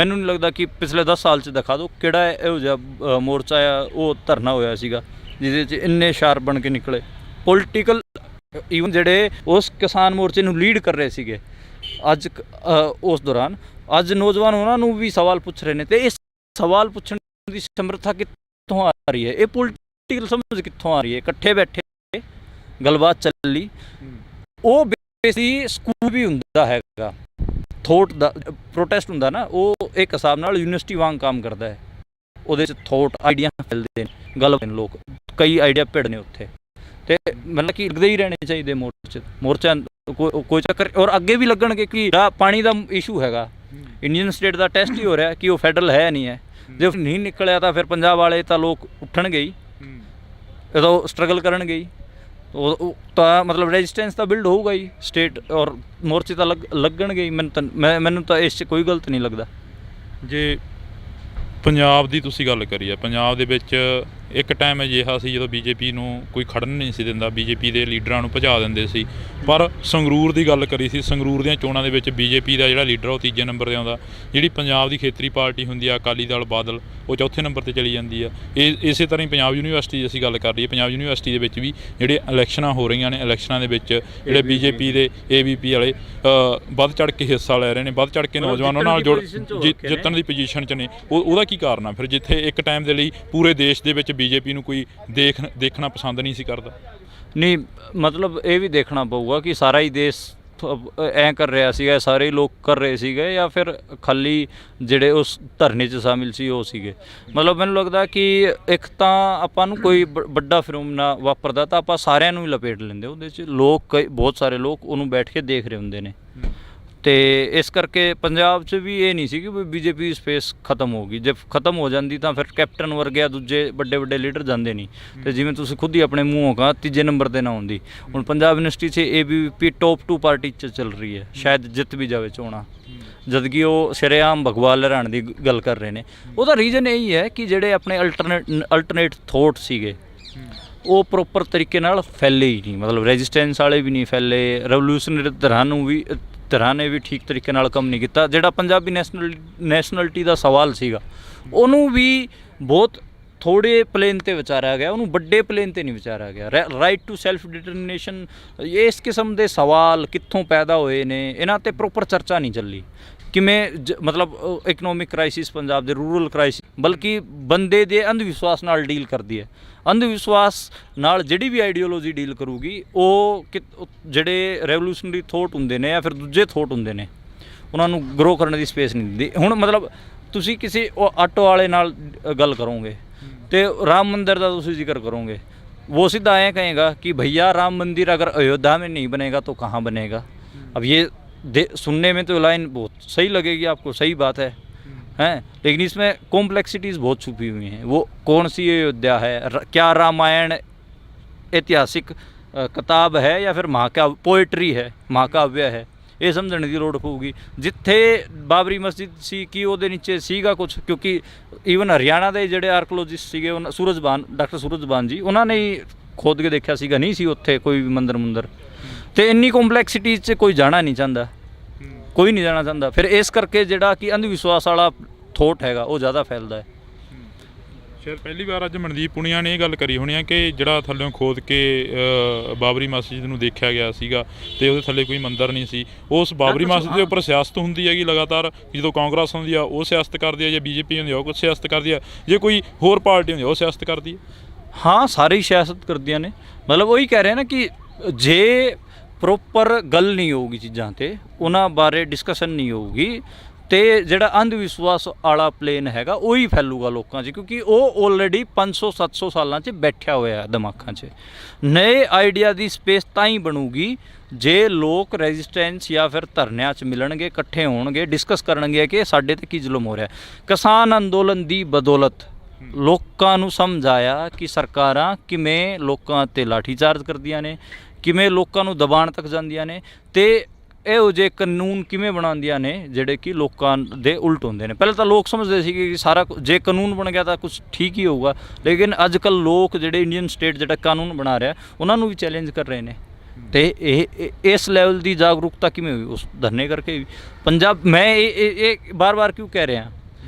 [SPEAKER 2] ਨਹੀਂ ਲੱਗਦਾ ਕਿ ਪਿਛਲੇ 10 ਸਾਲ 'ਚ ਦਿਖਾ ਦਿਓ ਕਿਹੜਾ ਇਹੋ ਜਿਹਾ ਮੋਰਚਾ ਆ ਉਹ ਧਰਨਾ ਹੋਇਆ ਸੀਗਾ ਜਿਹਦੇ 'ਚ ਇੰਨੇ ਸ਼ਾਰਪ ਬਣ ਕੇ ਨਿਕਲੇ ਪੋਲੀਟੀਕਲ। ਈਵਨ ਜਿਹੜੇ ਉਸ ਕਿਸਾਨ ਮੋਰਚੇ ਨੂੰ ਲੀਡ ਕਰ ਰਹੇ ਸੀਗੇ ਅੱਜ ਉਸ ਦੌਰਾਨ, ਅੱਜ ਨੌਜਵਾਨ ਉਹਨਾਂ ਨੂੰ ਵੀ ਸਵਾਲ ਪੁੱਛ ਰਹੇ ਨੇ, ਅਤੇ ਇਹ ਸਵਾਲ ਪੁੱਛਣ ਦੀ ਸਮਰੱਥਾ ਕਿੱਥੋਂ ਆ ਰਹੀ ਹੈ? ਇਹ ਪੋਲੀਟੀਕਲ ਸਮਝ ਕਿੱਥੋਂ ਆ ਰਹੀ ਹੈ? ਇਕੱਠੇ ਬੈਠੇ ਗੱਲਬਾਤ ਚੱਲੀ, ਉਹ ਬੇਸਿਕਲੀ ਸਕੂਲ ਵੀ ਹੁੰਦਾ ਹੈਗਾ, ਥੋਟ ਦਾ ਪ੍ਰੋਟੈਸਟ ਹੁੰਦਾ ਨਾ, ਉਹ ਇੱਕ ਹਿਸਾਬ ਨਾਲ ਯੂਨੀਵਰਸਿਟੀ ਵਾਂਗ ਕੰਮ ਕਰਦਾ ਹੈ। ਉਹਦੇ 'ਚ ਥੋਟ ਆਈਡੀਆ ਫੈਲਦੇ ਨੇ, ਗੱਲ ਲੋਕ ਕਈ ਆਈਡੀਆ ਭਿੜ ਨੇ ਉੱਥੇ, ਅਤੇ ਮਤਲਬ ਕਿ ਲੱਗਦੇ ਹੀ ਰਹਿਣੇ ਚਾਹੀਦੇ ਮੋਰਚਿਆਂ ਕੋਈ ਚੱਕਰ ਔਰ ਅੱਗੇ ਵੀ ਲੱਗਣਗੇ ਕਿ ਜਿਹੜਾ ਪਾਣੀ ਦਾ ਇਸ਼ੂ ਹੈਗਾ ਇੰਡੀਅਨ ਸਟੇਟ ਦਾ ਟੈਸਟ ਹੀ ਹੋ ਰਿਹਾ ਕਿ ਉਹ ਫੈਡਰਲ ਹੈ ਨਹੀਂ ਹੈ। ਜੇ ਨਹੀਂ ਨਿਕਲਿਆ ਤਾਂ ਫਿਰ ਪੰਜਾਬ ਵਾਲੇ ਤਾਂ ਲੋਕ ਉੱਠਣਗੇ ਹੀ, ਉਦੋਂ ਸਟਰਗਲ ਕਰਨਗੇ ਹੀ, ਉਹ ਤਾਂ ਮਤਲਬ ਰੈਜ਼ਿਸਟੈਂਸ ਤਾਂ ਬਿਲਡ ਹੋਊਗਾ ਹੀ, ਸਟੇਟ ਔਰ ਮੋਰਚੇ ਤਾਂ ਲੱਗਣਗੇ ਹੀ। ਮੈਨੂੰ ਤਾਂ ਇਸ 'ਚ ਕੋਈ ਗਲਤ ਨਹੀਂ ਲੱਗਦਾ।
[SPEAKER 1] ਜੇ ਪੰਜਾਬ ਦੀ ਤੁਸੀਂ ਗੱਲ ਕਰੀ ਆ, ਪੰਜਾਬ ਦੇ ਵਿੱਚ ਇੱਕ ਟਾਈਮ ਅਜਿਹਾ ਸੀ ਜਦੋਂ ਬੀਜੇਪੀ ਨੂੰ ਕੋਈ ਖੜਨ ਨਹੀਂ ਸੀ ਦਿੰਦਾ, ਬੀਜੇਪੀ ਦੇ ਲੀਡਰਾਂ ਨੂੰ ਭਜਾ ਦਿੰਦੇ ਸੀ। ਪਰ ਸੰਗਰੂਰ ਦੀ ਗੱਲ ਕਰੀ ਸੀ, ਸੰਗਰੂਰ ਦੀਆਂ ਚੋਣਾਂ ਦੇ ਵਿੱਚ ਬੀਜੇਪੀ ਦਾ ਜਿਹੜਾ ਲੀਡਰ ਉਹ ਤੀਜੇ ਨੰਬਰ 'ਤੇ ਆਉਂਦਾ। ਜਿਹੜੀ ਪੰਜਾਬ ਦੀ ਖੇਤਰੀ ਪਾਰਟੀ ਹੁੰਦੀ ਆ ਅਕਾਲੀ ਦਲ ਬਾਦਲ, ਉਹ ਚੌਥੇ ਨੰਬਰ 'ਤੇ ਚਲੀ ਜਾਂਦੀ ਆ। ਇਸੇ ਤਰ੍ਹਾਂ ਹੀ ਪੰਜਾਬ ਯੂਨੀਵਰਸਿਟੀ ਦੀ ਅਸੀਂ ਗੱਲ ਕਰ ਲਈਏ, ਪੰਜਾਬ ਯੂਨੀਵਰਸਿਟੀ ਦੇ ਵਿੱਚ ਵੀ ਜਿਹੜੇ ਇਲੈਕਸ਼ਨਾਂ ਹੋ ਰਹੀਆਂ ਨੇ, ਇਲੈਕਸ਼ਨਾਂ ਦੇ ਵਿੱਚ ਜਿਹੜੇ ਬੀਜੇਪੀ ਦੇ ABP ਵਾਲੇ ਵੱਧ ਚੜ੍ਹ ਕੇ ਹਿੱਸਾ ਲੈ ਰਹੇ ਨੇ, ਵੱਧ ਚੜ੍ਹ ਕੇ ਨੌਜਵਾਨਾਂ ਨਾਲ ਜਿੱਤਣ ਦੀ ਪੋਜੀਸ਼ਨ 'ਚ ਨੇ। ਉਹਦਾ ਕੀ ਕਾਰਨ ਆ ਫਿਰ, ਜਿੱਥੇ ਇੱਕ ਟਾਈਮ ਦੇ ਲਈ ਪੂਰੇ ਦੇਸ਼ ਦੇ ਵਿੱਚ ਬੀਜੇਪੀ ਨੂੰ ਕੋਈ ਦੇਖਣਾ ਪਸੰਦ ਨਹੀਂ ਸੀ ਕਰਦਾ?
[SPEAKER 2] ਨਹੀਂ, ਮਤਲਬ ਇਹ ਵੀ ਦੇਖਣਾ ਪਊਗਾ ਕਿ ਸਾਰਾ ਹੀ ਦੇਸ਼ ਐਂ ਕਰ ਰਿਹਾ ਸੀਗਾ, ਸਾਰੇ ਲੋਕ ਕਰ ਰਹੇ ਸੀਗੇ, ਜਾਂ ਫਿਰ ਖਾਲੀ ਜਿਹੜੇ ਉਸ ਧਰਨੇ 'ਚ ਸ਼ਾਮਿਲ ਸੀ ਉਹ ਸੀਗੇ। ਮਤਲਬ ਮੈਨੂੰ ਲੱਗਦਾ ਕਿ ਇੱਕ ਤਾਂ ਆਪਾਂ ਨੂੰ ਕੋਈ ਵੱਡਾ ਫਿਨੋਮੀਨਾ ਵਾਪਰਦਾ ਤਾਂ ਆਪਾਂ ਸਾਰਿਆਂ ਨੂੰ ਹੀ ਲਪੇਟ ਲੈਂਦੇ ਉਹਦੇ 'ਚ। ਬਹੁਤ ਸਾਰੇ ਲੋਕ ਉਹਨੂੰ ਬੈਠ ਕੇ ਦੇਖ ਰਹੇ ਹੁੰਦੇ ਨੇ, ਅਤੇ ਇਸ ਕਰਕੇ ਪੰਜਾਬ 'ਚ ਵੀ ਇਹ ਨਹੀਂ ਸੀ ਕਿ ਬੀਜੇਪੀ ਦੀ ਸਪੇਸ ਖਤਮ ਹੋ ਗਈ। ਜੇ ਖਤਮ ਹੋ ਜਾਂਦੀ ਤਾਂ ਫਿਰ ਕੈਪਟਨ ਵਰਗੇ ਦੂਜੇ ਵੱਡੇ ਲੀਡਰ ਜਾਂਦੇ ਨਹੀਂ। ਅਤੇ ਜਿਵੇਂ ਤੁਸੀਂ ਖੁਦ ਹੀ ਆਪਣੇ ਮੂੰਹੋਂ ਕਹਾ ਤੀਜੇ ਨੰਬਰ 'ਤੇ ਨਾ ਹੁੰਦੀ। ਹੁਣ ਪੰਜਾਬ ਯੂਨੀਵਰਸਿਟੀ 'ਚ ABP ਟੌਪ 2 ਪਾਰਟੀ 'ਚ ਚੱਲ ਰਹੀ ਹੈ, ਸ਼ਾਇਦ ਜਿੱਤ ਵੀ ਜਾਵੇ ਚੋਣਾਂ, ਜਦ ਕਿ ਉਹ ਸ਼ਰੇਆਮ ਭਗਵਾਨ ਲਹਿਰਾਣ ਦੀ ਗੱਲ ਕਰ ਰਹੇ ਨੇ। ਉਹਦਾ ਰੀਜ਼ਨ ਇਹੀ ਹੈ ਕਿ ਜਿਹੜੇ ਆਪਣੇ ਅਲਟਰਨੇਟ ਥੋਟ ਸੀਗੇ ਉਹ ਪ੍ਰੋਪਰ ਤਰੀਕੇ ਨਾਲ ਫੈਲੇ ਹੀ ਨਹੀਂ। ਮਤਲਬ ਰੈਜ਼ਿਸਟੈਂਸ ਵਾਲੇ ਵੀ ਨਹੀਂ ਫੈਲੇ, ਰੈਵੋਲੂਸ਼ਨਰੀ ਧਿਰਾਂ ਨੇ ਵੀ ਠੀਕ ਤਰੀਕੇ ਨਾਲ ਕੰਮ ਨਹੀਂ ਕੀਤਾ। ਜਿਹੜਾ ਪੰਜਾਬੀ ਨੈਸ਼ਨਲਿਟੀ ਦਾ ਸਵਾਲ ਸੀਗਾ ਉਹਨੂੰ ਵੀ ਬਹੁਤ ਥੋੜ੍ਹੇ ਪਲੇਨ 'ਤੇ ਵਿਚਾਰਿਆ ਗਿਆ, ਉਹਨੂੰ ਵੱਡੇ ਪਲੇਨ 'ਤੇ ਨਹੀਂ ਵਿਚਾਰਿਆ ਗਿਆ। ਰਾਈਟ ਟੂ ਸੈਲਫ ਡਿਟਰਮੀਨੇਸ਼ਨ, ਇਸ ਕਿਸਮ ਦੇ ਸਵਾਲ ਕਿੱਥੋਂ ਪੈਦਾ ਹੋਏ ਨੇ, ਇਹਨਾਂ 'ਤੇ ਪ੍ਰੋਪਰ ਚਰਚਾ ਨਹੀਂ ਚੱਲੀ। ਕਿਵੇਂ ਮਤਲਬ ਇਕਨੋਮਿਕ ਕ੍ਰਾਈਸਿਸ ਪੰਜਾਬ ਦੇ, ਰੂਰਲ ਕ੍ਰਾਈਸਿਸ, ਬਲਕਿ ਬੰਦੇ ਦੇ ਅੰਧ ਵਿਸ਼ਵਾਸ ਨਾਲ ਡੀਲ ਕਰਦੀ ਹੈ। ਅੰਧ ਵਿਸ਼ਵਾਸ ਨਾਲ ਜਿਹੜੀ ਵੀ ਆਈਡੀਓਲੋਜੀ ਡੀਲ ਕਰੂਗੀ ਉਹ ਜਿਹੜੇ ਰੈਵੋਲੂਸ਼ਨਰੀ ਥੋਟ ਹੁੰਦੇ ਨੇ ਜਾਂ ਫਿਰ ਦੂਜੇ ਥੋਟ ਹੁੰਦੇ ਨੇ ਉਹਨਾਂ ਨੂੰ ਗਰੋ ਕਰਨ ਦੀ ਸਪੇਸ ਨਹੀਂ ਦਿੰਦੀ। ਹੁਣ ਮਤਲਬ ਤੁਸੀਂ ਕਿਸੇ ਆਟੋ ਵਾਲੇ ਨਾਲ ਗੱਲ ਕਰੋਗੇ ਅਤੇ ਰਾਮ ਮੰदिर ਦਾ ਤੁਸੀਂ ਜ਼ਿਕਰ ਕਰੋਗੇ, वो सीधा आए कहेगा कि भैया राम मंदिर अगर अयोध्या में नहीं बनेगा तो कहाँ बनेगा। अब ये सुनने में तो लाइन बहुत सही लगेगी आपको, सही बात है हैं, लेकिन इसमें कॉम्प्लेक्सिटीज़ बहुत छुपी हुई हैं। वो कौन सी अयोध्या है, क्या रामायण ऐतिहासिक किताब है या फिर महाकाव्य पोइट्री है, महाकाव्य है, ਇਹ ਸਮਝਣ ਦੀ ਲੋੜ ਪਊਗੀ। ਜਿੱਥੇ ਬਾਬਰੀ ਮਸਜਿਦ ਸੀ ਕਿ ਉਹਦੇ ਨੀਚੇ ਸੀਗਾ ਕੁਛ, ਕਿਉਂਕਿ ਈਵਨ ਹਰਿਆਣਾ ਦੇ ਜਿਹੜੇ ਆਰਕੋਲੋਜਿਸਟ ਸੀਗੇ ਡਾਕਟਰ ਸੂਰਜਬਾਨ ਜੀ, ਉਹਨਾਂ ਨੇ ਹੀ ਖੋਦ ਕੇ ਦੇਖਿਆ ਸੀਗਾ, ਨਹੀਂ ਸੀ ਉੱਥੇ ਕੋਈ ਵੀ ਮੰਦਰ। ਅਤੇ ਇੰਨੀ ਕੰਪਲੈਕਸਿਟੀ 'ਚ ਕੋਈ ਜਾਣਾ ਨਹੀਂ ਚਾਹੁੰਦਾ, ਕੋਈ ਨਹੀਂ ਜਾਣਾ ਚਾਹੁੰਦਾ। ਫਿਰ ਇਸ ਕਰਕੇ ਜਿਹੜਾ ਕਿ ਅੰਧ ਵਿਸ਼ਵਾਸ ਵਾਲਾ ਥੋਟ ਹੈਗਾ ਉਹ ਜ਼ਿਆਦਾ ਫੈਲਦਾ ਹੈ।
[SPEAKER 1] ਸ਼ਾਇਦ ਪਹਿਲੀ ਵਾਰ ਅੱਜ ਮਨਦੀਪ ਪੁਣੀਆ ਨੇ ਇਹ ਗੱਲ ਕਰੀ ਹੋਣੀ ਆ ਕਿ ਜਿਹੜਾ ਥੱਲਿਓਂ ਖੋਦ ਕੇ ਬਾਬਰੀ ਮਸਜਿਦ ਨੂੰ ਦੇਖਿਆ ਗਿਆ ਸੀਗਾ ਅਤੇ ਉਹਦੇ ਥੱਲੇ ਕੋਈ ਮੰਦਰ ਨਹੀਂ ਸੀ। ਉਸ ਬਾਬਰੀ ਮਸਜਿਦ ਦੇ ਉੱਪਰ ਸਿਆਸਤ ਹੁੰਦੀ ਹੈਗੀ ਲਗਾਤਾਰ। ਜਦੋਂ ਕਾਂਗਰਸ ਹੁੰਦੀ ਆ ਉਹ ਸਿਆਸਤ ਕਰਦੀ ਆ, ਜੇ BJP ਹੁੰਦੀ ਆ ਉਹ ਕੁਛ ਸਿਆਸਤ ਕਰਦੀ ਆ, ਜੇ ਕੋਈ ਹੋਰ ਪਾਰਟੀ ਹੁੰਦੀ ਆ ਉਹ ਸਿਆਸਤ ਕਰਦੀ ਹੈ।
[SPEAKER 2] ਹਾਂ, ਸਾਰੇ ਹੀ ਸਿਆਸਤ ਕਰਦੀਆਂ ਨੇ। ਮਤਲਬ ਉਹੀ ਕਹਿ ਰਹੇ ਨਾ ਕਿ ਜੇ ਪ੍ਰੋਪਰ ਗੱਲ ਨਹੀਂ ਹੋਊਗੀ ਚੀਜ਼ਾਂ 'ਤੇ, ਉਹਨਾਂ ਬਾਰੇ ਡਿਸਕਸ਼ਨ ਨਹੀਂ ਹੋਊਗੀ, ਅਤੇ ਜਿਹੜਾ ਅੰਧ ਵਿਸ਼ਵਾਸ ਵਾਲਾ ਪਲੇਨ ਹੈਗਾ ਉਹੀ ਫੈਲੂਗਾ ਲੋਕਾਂ 'ਚ, ਕਿਉਂਕਿ ਉਹ ਆਲਰੇਡੀ 500-700 ਸਾਲਾਂ 'ਚ ਬੈਠਿਆ ਹੋਇਆ ਦਿਮਾਗਾਂ 'ਚ। ਨਏ ਆਈਡੀਆ ਦੀ ਸਪੇਸ ਤਾਂ ਹੀ ਬਣੂਗੀ ਜੇ ਲੋਕ ਰੈਜ਼ਿਸਟੈਂਸ ਜਾਂ ਫਿਰ ਧਰਨਿਆਂ 'ਚ ਮਿਲਣਗੇ, ਇਕੱਠੇ ਹੋਣਗੇ, ਡਿਸਕਸ ਕਰਨਗੇ ਕਿ ਸਾਡੇ 'ਤੇ ਕੀ ਜ਼ੁਲਮ ਹੋ ਰਿਹਾ। ਕਿਸਾਨ ਅੰਦੋਲਨ ਦੀ ਬਦੌਲਤ ਲੋਕਾਂ ਨੂੰ ਸਮਝ ਆਇਆ ਕਿ ਸਰਕਾਰਾਂ ਕਿਵੇਂ ਲੋਕਾਂ 'ਤੇ ਲਾਠੀਚਾਰਜ ਕਰਦੀਆਂ ਨੇ, ਕਿਵੇਂ ਲੋਕਾਂ ਨੂੰ ਦਬਾਉਣ ਤੱਕ ਜਾਂਦੀਆਂ ਨੇ, ਅਤੇ ਇਹੋ ਜਿਹੇ ਕਾਨੂੰਨ ਕਿਵੇਂ ਬਣਾਉਂਦੀਆਂ ਨੇ ਜਿਹੜੇ ਕਿ ਲੋਕਾਂ ਦੇ ਉਲਟ ਹੁੰਦੇ ਨੇ। ਪਹਿਲਾਂ ਤਾਂ ਲੋਕ ਸਮਝਦੇ ਸੀਗੇ ਕਿ ਸਾਰਾ ਜੇ ਕਾਨੂੰਨ ਬਣ ਗਿਆ ਤਾਂ ਕੁਝ ਠੀਕ ਹੀ ਹੋਊਗਾ, ਲੇਕਿਨ ਅੱਜ ਕੱਲ੍ਹ ਲੋਕ ਜਿਹੜੇ ਇੰਡੀਅਨ ਸਟੇਟ ਜਿਹੜਾ ਕਾਨੂੰਨ ਬਣਾ ਰਿਹਾ ਉਹਨਾਂ ਨੂੰ ਵੀ ਚੈਲੰਜ ਕਰ ਰਹੇ ਨੇ। ਅਤੇ ਇਹ ਇਸ ਲੈਵਲ ਦੀ ਜਾਗਰੂਕਤਾ ਕਿਵੇਂ ਹੋਈ? ਉਸ ਧਰਨੇ ਕਰਕੇ ਵੀ ਪੰਜਾਬ। ਮੈਂ ਇਹ ਬਾਰ-ਬਾਰ ਕਿਉਂ ਕਹਿ ਰਿਹਾ,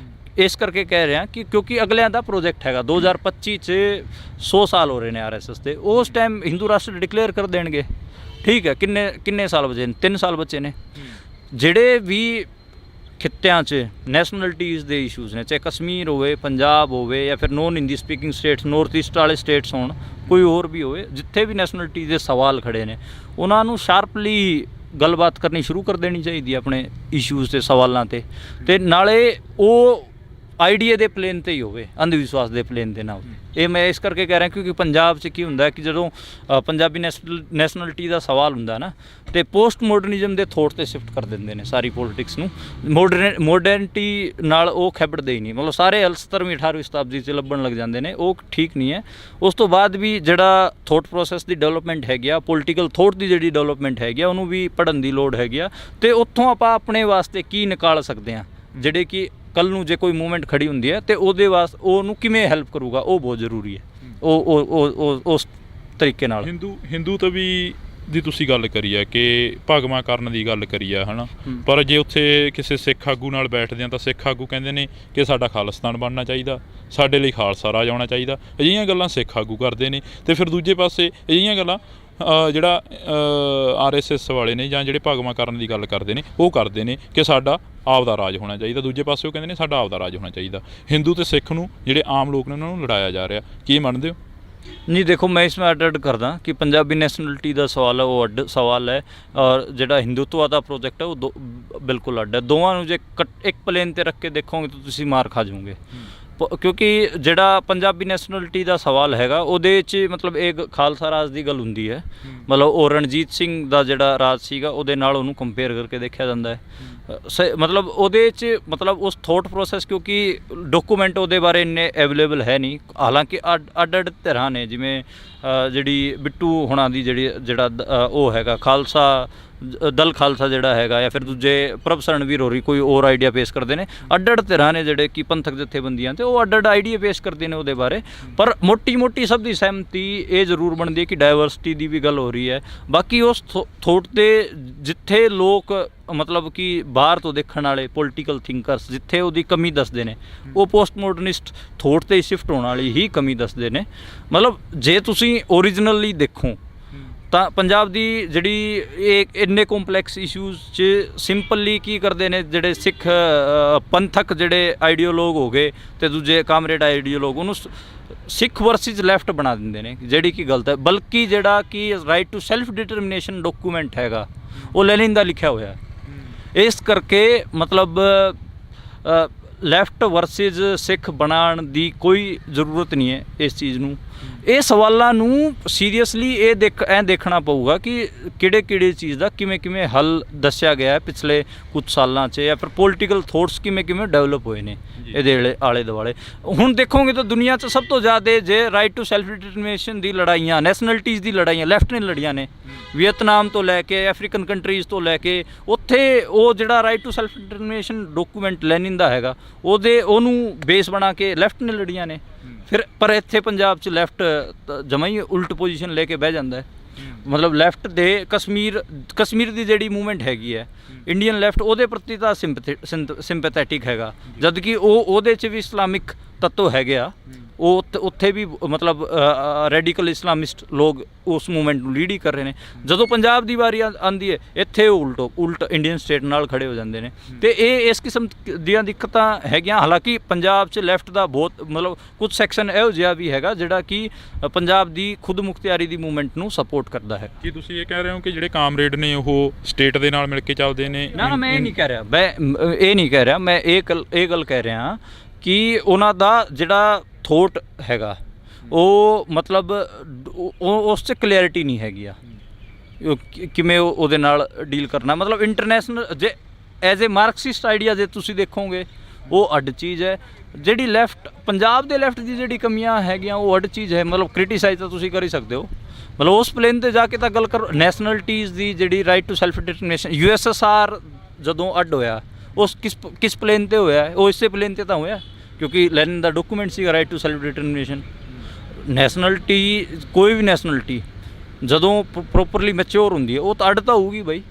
[SPEAKER 2] ਇਸ ਕਰਕੇ ਕਹਿ ਰਿਹਾ ਕਿ ਕਿਉਂਕਿ ਅਗਲਿਆਂ ਦਾ ਪ੍ਰੋਜੈਕਟ ਹੈਗਾ 2025 'ਚ 100 ਸਾਲ ਹੋ ਰਹੇ ਨੇ RSS ਦੇ। ਉਸ ਟਾਈਮ ਹਿੰਦੂ ਰਾਸ਼ਟਰ ਡਿਕਲੇਅਰ ਕਰ ਦੇਣਗੇ, ਠੀਕ ਹੈ। ਕਿੰਨੇ ਸਾਲ ਬਚੇ ਨੇ? 3 ਸਾਲ ਬੱਚੇ ਨੇ। ਜਿਹੜੇ ਵੀ ਖਿੱਤਿਆਂ 'ਚ ਨੈਸ਼ਨਲਿਟੀਜ਼ ਦੇ ਇਸ਼ੂਜ਼ ਨੇ, ਚਾਹੇ ਕਸ਼ਮੀਰ ਹੋਵੇ, ਪੰਜਾਬ ਹੋਵੇ, ਜਾਂ ਫਿਰ non Hindi speaking states, north east ਵਾਲੇ ਸਟੇਟਸ ਹੋਣ, ਕੋਈ ਹੋਰ ਵੀ ਹੋਵੇ, ਜਿੱਥੇ ਵੀ ਨੈਸ਼ਨਲਿਟੀ ਦੇ ਸਵਾਲ ਖੜੇ ਨੇ ਉਹਨਾਂ ਨੂੰ ਸ਼ਾਰਪਲੀ ਗੱਲਬਾਤ ਕਰਨੀ ਸ਼ੁਰੂ ਕਰ ਦੇਣੀ ਚਾਹੀਦੀ ਹੈ ਆਪਣੇ ਇਸ਼ੂਜ਼ 'ਤੇ, ਸਵਾਲਾਂ 'ਤੇ। ਅਤੇ ਨਾਲੇ ਉਹ ਆਈਡੀਆ ਦੇ ਪਲੇਨ ਤੇ ਹੀ ਹੋਵੇ, ਅੰਧ ਵਿਸ਼ਵਾਸ ਦੇ ਪਲੇਨ ਤੇ ਨਾ ਹੋਵੇ। ਇਹ ਮੈਂ ਇਸ ਕਰਕੇ ਕਹਿ ਰਿਹਾ ਕਿਉਂਕਿ ਪੰਜਾਬ 'ਚ ਕੀ ਹੁੰਦਾ ਕਿ ਜਦੋਂ ਪੰਜਾਬੀ ਨੈਸ਼ਨਲਿਟੀ ਦਾ ਸਵਾਲ ਹੁੰਦਾ ਨਾ, ਤੇ ਪੋਸਟ ਮਾਡਰਨਿਜ਼ਮ ਦੇ ਥੋਟ ਤੇ ਸ਼ਿਫਟ ਕਰ ਦਿੰਦੇ ਨੇ ਸਾਰੀ ਪੋਲਿਟਿਕਸ ਨੂੰ। ਮਾਡਰਨਿਟੀ ਨਾਲ ਉਹ ਖੇਬੜਦੇ ਹੀ ਨਹੀਂ, ਮਤਲਬ ਸਾਰੇ 17ਵੀਂ 18ਵੀਂ ਸ਼ਤਾਬਦੀ 'ਚ ਲੱਭਣ ਲੱਗ ਜਾਂਦੇ ਨੇ, ਉਹ ਠੀਕ ਨਹੀਂ ਹੈ। ਉਸ ਤੋਂ ਬਾਅਦ ਵੀ ਜਿਹੜਾ ਥੋਟ ਪ੍ਰੋਸੈਸ ਦੀ ਡਿਵੈਲਪਮੈਂਟ ਹੈਗੀ ਆ, ਪੋਲੀਟੀਕਲ ਥੋਟ ਦੀ ਜਿਹੜੀ ਡਿਵੈਲਪਮੈਂਟ ਹੈਗੀ ਆ, ਉਹਨੂੰ ਵੀ ਪੜ੍ਹਨ ਦੀ ਲੋੜ ਹੈਗੀ ਆ। ਤੇ ਉੱਥੋਂ ਆਪਾਂ ਆਪਣੇ ਵਾਸਤੇ ਕੀ ਨਿਕਾਲ ਸਕਦੇ ਹਾਂ, ਜਿਹੜੇ ਕਿ ਕੱਲ੍ਹ ਨੂੰ ਜੇ ਕੋਈ ਮੂਵਮੈਂਟ ਖੜੀ ਹੁੰਦੀ ਹੈ ਤੇ ਉਹਦੇ ਵਾਸਤੇ ਉਹਨੂੰ ਕਿਵੇਂ ਹੈਲਪ ਕਰੂਗਾ, ਉਹ ਬਹੁਤ ਜ਼ਰੂਰੀ ਹੈ। ਉਹ ਉਸ ਤਰੀਕੇ ਨਾਲ
[SPEAKER 1] ਹਿੰਦੂ ਤੋਂ ਵੀ ਦੀ ਤੁਸੀਂ ਗੱਲ ਕਰੀ ਹੈ ਕਿ ਭਗਵਾਂ ਕਰਨ ਦੀ ਗੱਲ ਕਰੀ ਆ, ਹੈ ਨਾ। ਪਰ ਜੇ ਉੱਥੇ ਕਿਸੇ ਸਿੱਖ ਆਗੂ ਨਾਲ ਬੈਠਦੇ ਆ ਤਾਂ ਸਿੱਖ ਆਗੂ ਕਹਿੰਦੇ ਨੇ ਕਿ ਸਾਡਾ ਖਾਲਿਸਤਾਨ ਬਣਨਾ ਚਾਹੀਦਾ, ਸਾਡੇ ਲਈ ਖਾਲਸਾ ਰਾਜ ਆਉਣਾ ਚਾਹੀਦਾ। ਅਜਿਹੀਆਂ ਗੱਲਾਂ ਸਿੱਖ ਆਗੂ ਕਰਦੇ ਨੇ। ਤੇ ਫਿਰ ਦੂਜੇ ਪਾਸੇ ਅਜਿਹੀਆਂ ਗੱਲਾਂ ਜਿਹੜਾ RSS ਵਾਲੇ ਨੇ ਜਾਂ ਜਿਹੜੇ ਭਗਵਾਂ ਕਰਨ ਦੀ ਗੱਲ ਕਰਦੇ ਨੇ, ਉਹ ਕਰਦੇ ਨੇ ਕਿ ਸਾਡਾ ਆਪ ਦਾ ਰਾਜ ਹੋਣਾ ਚਾਹੀਦਾ। ਦੂਜੇ ਪਾਸੇ ਉਹ ਕਹਿੰਦੇ ਨੇ ਸਾਡਾ ਆਪ ਦਾ ਰਾਜ ਹੋਣਾ ਚਾਹੀਦਾ। ਹਿੰਦੂ ਤੇ ਸਿੱਖ ਨੂੰ, ਜਿਹੜੇ ਆਮ ਲੋਕ ਨੇ, ਉਹਨਾਂ ਨੂੰ ਲੜਾਇਆ ਜਾ ਰਿਹਾ। ਕੀ ਮੰਨਦੇ ਹੋ?
[SPEAKER 2] ਨਹੀਂ, ਦੇਖੋ ਮੈਂ ਇਸ ਵਿੱਚ ਅੱਡ ਕਰਦਾ ਕਿ ਪੰਜਾਬੀ ਨੈਸ਼ਨਲਿਟੀ ਦਾ ਸਵਾਲ ਹੈ ਉਹ ਅੱਡ ਸਵਾਲ ਹੈ, ਔਰ ਜਿਹੜਾ ਹਿੰਦੂਤਵਾ ਦਾ ਪ੍ਰੋਜੈਕਟ ਹੈ ਉਹ ਬਿਲਕੁਲ ਅੱਡ ਹੈ। ਦੋਵਾਂ ਨੂੰ ਜੇ ਇੱਕ ਪਲੇਨ 'ਤੇ ਰੱਖ ਕੇ ਦੇਖੋਗੇ ਤਾਂ ਤੁਸੀਂ ਮਾਰ ਖਾ ਜਾਓਗੇ। ਕਿਉਂਕਿ ਜਿਹੜਾ ਪੰਜਾਬੀ ਨੈਸ਼ਨਲਿਟੀ ਦਾ ਸਵਾਲ ਹੈਗਾ ਉਹਦੇ 'ਚ ਮਤਲਬ ਇੱਕ ਖਾਲਸਾ ਰਾਜ ਦੀ ਗੱਲ ਹੁੰਦੀ ਹੈ, ਮਤਲਬ ਉਹ ਰਣਜੀਤ ਸਿੰਘ ਦਾ ਜਿਹੜਾ ਰਾਜ ਸੀਗਾ ਉਹਦੇ ਨਾਲ ਉਹਨੂੰ ਕੰਪੇਅਰ ਕਰਕੇ ਦੇਖਿਆ ਜਾਂਦਾ ਹੈ। ਮਤਲਬ ਉਹਦੇ 'ਚ ਮਤਲਬ ਉਸ ਥੋਟ ਪ੍ਰੋਸੈਸ, ਕਿਉਂਕਿ ਡਾਕੂਮੈਂਟ ਉਹਦੇ ਬਾਰੇ ਇੰਨੇ ਅਵੇਲੇਬਲ ਹੈ ਨਹੀਂ। ਹਾਲਾਂਕਿ ਅੱਡ ਧਿਰਾਂ ਨੇ, ਜਿਵੇਂ ਜਿਹੜੀ ਬਿੱਟੂ ਹੁਣਾਂ ਦੀ ਜਿਹੜਾ ਉਹ ਹੈਗਾ ਖਾਲਸਾ ਦਲ ਖਾਲਸਾ ਜਿਹੜਾ ਹੈਗਾ, ਜਾਂ ਫਿਰ ਦੂਜੇ ਪ੍ਰਭ ਸਰਣਵੀਰ ਹੋਰੀ ਕੋਈ ਹੋਰ ਆਈਡੀਆ ਪੇਸ਼ ਕਰਦੇ ਨੇ। ਅੱਡ ਧਿਰਾਂ ਨੇ ਜਿਹੜੇ ਕਿ ਪੰਥਕ ਜਥੇਬੰਦੀਆਂ ਤੇ ਉਹ ਅੱਡ ਆਈਡੀਆ ਪੇਸ਼ ਕਰਦੇ ਨੇ ਉਹਦੇ ਬਾਰੇ। ਪਰ ਮੋਟੀ ਸਭ ਦੀ ਸਹਿਮਤੀ ਇਹ ਜ਼ਰੂਰ ਬਣਦੀ ਹੈ ਕਿ ਡਾਇਵਰਸਿਟੀ ਦੀ ਵੀ ਗੱਲ ਹੋ ਰਹੀ ਹੈ। ਬਾਕੀ ਉਸ ਥੋਟ ਤੇ ਜਿੱਥੇ ਲੋਕ ਮਤਲਬ ਕਿ ਬਾਹਰ ਤੋਂ ਦੇਖਣ ਵਾਲੇ ਪੋਲੀਟੀਕਲ ਥਿੰਕਰਸ ਜਿੱਥੇ ਉਹਦੀ ਕਮੀ ਦੱਸਦੇ ਨੇ, ਉਹ ਪੋਸਟ ਮਾਡਰਨਿਸਟ ਥੋਟ ਤੇ ਸ਼ਿਫਟ ਹੋਣ ਵਾਲੀ ਹੀ ਕਮੀ ਦੱਸਦੇ ਨੇ। ਮਤਲਬ ਜੇ ਤੁਸੀਂ ਓਰੀਜਨਲੀ ਦੇਖੋ ਤਾਂ ਪੰਜਾਬ ਦੀ ਜਿਹੜੀ ਇਹ ਇੰਨੇ ਕੰਪਲੈਕਸ ਇਸ਼ੂਜ਼ 'ਚ ਸਿੰਪਲੀ ਕੀ ਕਰਦੇ ਨੇ, ਜਿਹੜੇ ਸਿੱਖ ਪੰਥਕ ਜਿਹੜੇ ਆਈਡੀਓਲੋਗ ਹੋ ਗਏ ਤੇ ਦੂਜੇ ਕਾਮਰੇਡ ਆਈਡੀਓਲੋਗ, ਉਹਨੂੰ ਸਿੱਖ ਵਰਸਿਸ ਲੈਫਟ ਬਣਾ ਦਿੰਦੇ ਨੇ, ਜਿਹੜੀ ਕਿ ਗਲਤ ਹੈ। ਬਲਕਿ ਜਿਹੜਾ ਕਿ right to self determination document ਹੈਗਾ ਉਹ ਲੈਨਿਨ ਦਾ ਲਿਖਿਆ ਹੋਇਆ। ਇਸ ਕਰਕੇ ਮਤਲਬ ਲੈਫਟ ਵਰਸਿਸ ਸਿੱਖ ਬਣਾਉਣ ਦੀ ਕੋਈ ਜ਼ਰੂਰਤ ਨਹੀਂ ਹੈ ਇਸ ਚੀਜ਼ ਨੂੰ। ਇਹ ਸਵਾਲਾਂ ਨੂੰ ਸੀਰੀਅਸਲੀ ਇਹ ਦੇਖਣਾ ਪਊਗਾ ਕਿ ਕਿਹੜੇ ਚੀਜ਼ ਦਾ ਕਿਵੇਂ ਹੱਲ ਦੱਸਿਆ ਗਿਆ ਹੈ ਪਿਛਲੇ ਕੁਝ ਸਾਲਾਂ 'ਚ, ਜਾਂ ਫਿਰ ਪੋਲੀਟੀਕਲ ਥੋਟਸ ਕਿਵੇਂ ਡਿਵੈਲਪ ਹੋਏ ਨੇ ਇਹਦੇ ਆਲੇ ਦੁਆਲੇ। ਹੁਣ ਦੇਖੋਗੇ ਤਾਂ ਦੁਨੀਆ 'ਚ ਸਭ ਤੋਂ ਜ਼ਿਆਦਾ ਜੇ ਰਾਈਟ ਟੂ ਸੈਲਫ ਡਿਟਰਮੀਨੇਸ਼ਨ ਦੀ ਲੜਾਈਆਂ, ਨੈਸ਼ਨਲਿਟੀਜ਼ ਦੀ ਲੜਾਈਆਂ ਲੈਫਟ ਨੇ ਲੜੀਆਂ ਨੇ, ਵੀਅਤਨਾਮ ਤੋਂ ਲੈ ਕੇ ਅਫਰੀਕਨ ਕੰਟਰੀਜ਼ ਤੋਂ ਲੈ ਕੇ, ਉੱਥੇ ਉਹ ਜਿਹੜਾ right to self determination document Lenin ਦਾ ਹੈਗਾ ਉਹਨੂੰ ਬੇਸ ਬਣਾ ਕੇ ਲੈਫਟ ਨੇ ਲੜੀਆਂ ਨੇ। ਫਿਰ ਪਰ ਇੱਥੇ ਪੰਜਾਬ 'ਚ ਲੈਫਟ ਜਮਾਂ ਹੀ ਉਲਟ ਪੋਜੀਸ਼ਨ ਲੈ ਕੇ ਬਹਿ ਜਾਂਦਾ ਹੈ। ਮਤਲਬ ਲੈਫਟ ਦੇ ਕਸ਼ਮੀਰ ਦੀ ਜਿਹੜੀ ਮੂਵਮੈਂਟ ਹੈਗੀ ਹੈ, ਇੰਡੀਅਨ ਲੈਫਟ ਉਹਦੇ ਪ੍ਰਤੀ ਤਾਂ ਸਿੰਪੈਥੈਟਿਕ ਹੈਗਾ, ਜਦ ਕਿ ਉਹਦੇ 'ਚ ਵੀ ਇਸਲਾਮਿਕ ਤੱਤਵ ਹੈਗੇ ਆ। ਉਹ ਉੱਥੇ ਵੀ ਮਤਲਬ ਰੈਡੀਕਲ ਇਸਲਾਮਿਸਟ ਲੋਕ ਉਸ ਮੂਵਮੈਂਟ ਨੂੰ ਲੀਡ ਹੀ ਕਰ ਰਹੇ ਨੇ। ਜਦੋਂ ਪੰਜਾਬ ਦੀ ਵਾਰੀ ਆਉਂਦੀ ਹੈ, ਇੱਥੇ ਉਹ ਉਲਟ ਇੰਡੀਅਨ ਸਟੇਟ ਨਾਲ ਖੜੇ ਹੋ ਜਾਂਦੇ ਨੇ। ਤੇ ਇਹ ਇਸ ਕਿਸਮ ਦੀਆਂ ਦਿੱਕਤਾਂ ਹੈਗੀਆਂ। ਹਾਲਾਂਕਿ ਪੰਜਾਬ 'ਚ ਲੈਫਟ ਦਾ ਬਹੁਤ ਮਤਲਬ ਕੁਝ ਸੈਕਸ਼ਨ ਇਹੋ ਜਿਹਾ ਵੀ ਹੈਗਾ ਜਿਹੜਾ ਕਿ ਪੰਜਾਬ ਦੀ ਖੁਦ ਮੁਖਤਿਆਰੀ ਦੀ ਮੂਵਮੈਂਟ ਨੂੰ ਸਪੋਰਟ ਕਰਦਾ ਹੈ।
[SPEAKER 1] ਕੀ ਤੁਸੀਂ ਇਹ ਕਹਿ ਰਹੇ ਹੋ ਕਿ ਜਿਹੜੇ ਕਾਮਰੇਡ ਨੇ ਉਹ ਸਟੇਟ ਦੇ ਨਾਲ ਮਿਲ ਕੇ ਚੱਲਦੇ ਨੇ?
[SPEAKER 2] ਨਾ, ਮੈਂ ਇਹ ਨਹੀਂ ਕਹਿ ਰਿਹਾ, ਮੈਂ ਇਹ ਗੱਲ ਕਹਿ ਰਿਹਾ ਕਿ ਉਹਨਾਂ ਦਾ ਜਿਹੜਾ ਥੋਟ ਹੈਗਾ ਉਹ ਮਤਲਬ ਉਸ 'ਚ ਕਲੈਰਿਟੀ ਨਹੀਂ ਹੈਗੀ ਆ ਕਿਵੇਂ ਉਹਦੇ ਨਾਲ ਡੀਲ ਕਰਨਾ। ਮਤਲਬ ਇੰਟਰਨੈਸ਼ਨਲ ਜੇ ਐਜ਼ ਏ ਮਾਰਕਸਿਸਟ ਆਈਡੀਆ ਜੇ ਤੁਸੀਂ ਦੇਖੋਗੇ ਉਹ ਅੱਡ ਚੀਜ਼ ਹੈ। ਜਿਹੜੀ ਲੈਫਟ ਪੰਜਾਬ ਦੇ ਲੈਫਟ ਦੀ ਜਿਹੜੀ ਕਮੀਆਂ ਹੈਗੀਆਂ ਉਹ ਅੱਡ ਚੀਜ਼ ਹੈ। ਮਤਲਬ ਕ੍ਰਿਟੀਸਾਈਜ਼ ਤਾਂ ਤੁਸੀਂ ਕਰ ਹੀ ਸਕਦੇ ਹੋ। ਮਤਲਬ ਉਸ ਪਲੇਨ 'ਤੇ ਜਾ ਕੇ ਤਾਂ ਗੱਲ ਕਰੋ। ਨੈਸ਼ਨਲਿਟੀਜ਼ ਦੀ ਜਿਹੜੀ right to self determination, USSR ਜਦੋਂ ਅੱਡ ਹੋਇਆ ਉਸ ਕਿਸ ਪਲੇਨ 'ਤੇ ਹੋਇਆ? ਉਹ ਇਸੇ ਪਲੇਨ 'ਤੇ ਤਾਂ ਹੋਇਆ ਕਿਉਂਕਿ ਲੈਨਿਨ ਦਾ ਡਾਕੂਮੈਂਟ ਸੀਗਾ ਰਾਈਟ ਟੂ ਸੈਲਫ ਡਿਟਰਮੀਨੇਸ਼ਨ। ਨੈਸ਼ਨਲਿਟੀ ਕੋਈ ਵੀ ਨੈਸ਼ਨਲਿਟੀ ਜਦੋਂ ਪ੍ਰੋਪਰਲੀ ਮੈਚਿਓਰ ਹੁੰਦੀ ਹੈ ਉਹ ਤਾਂ ਅੱਡ ਤਾਂ ਹੋਊਗੀ ਬਾਈ।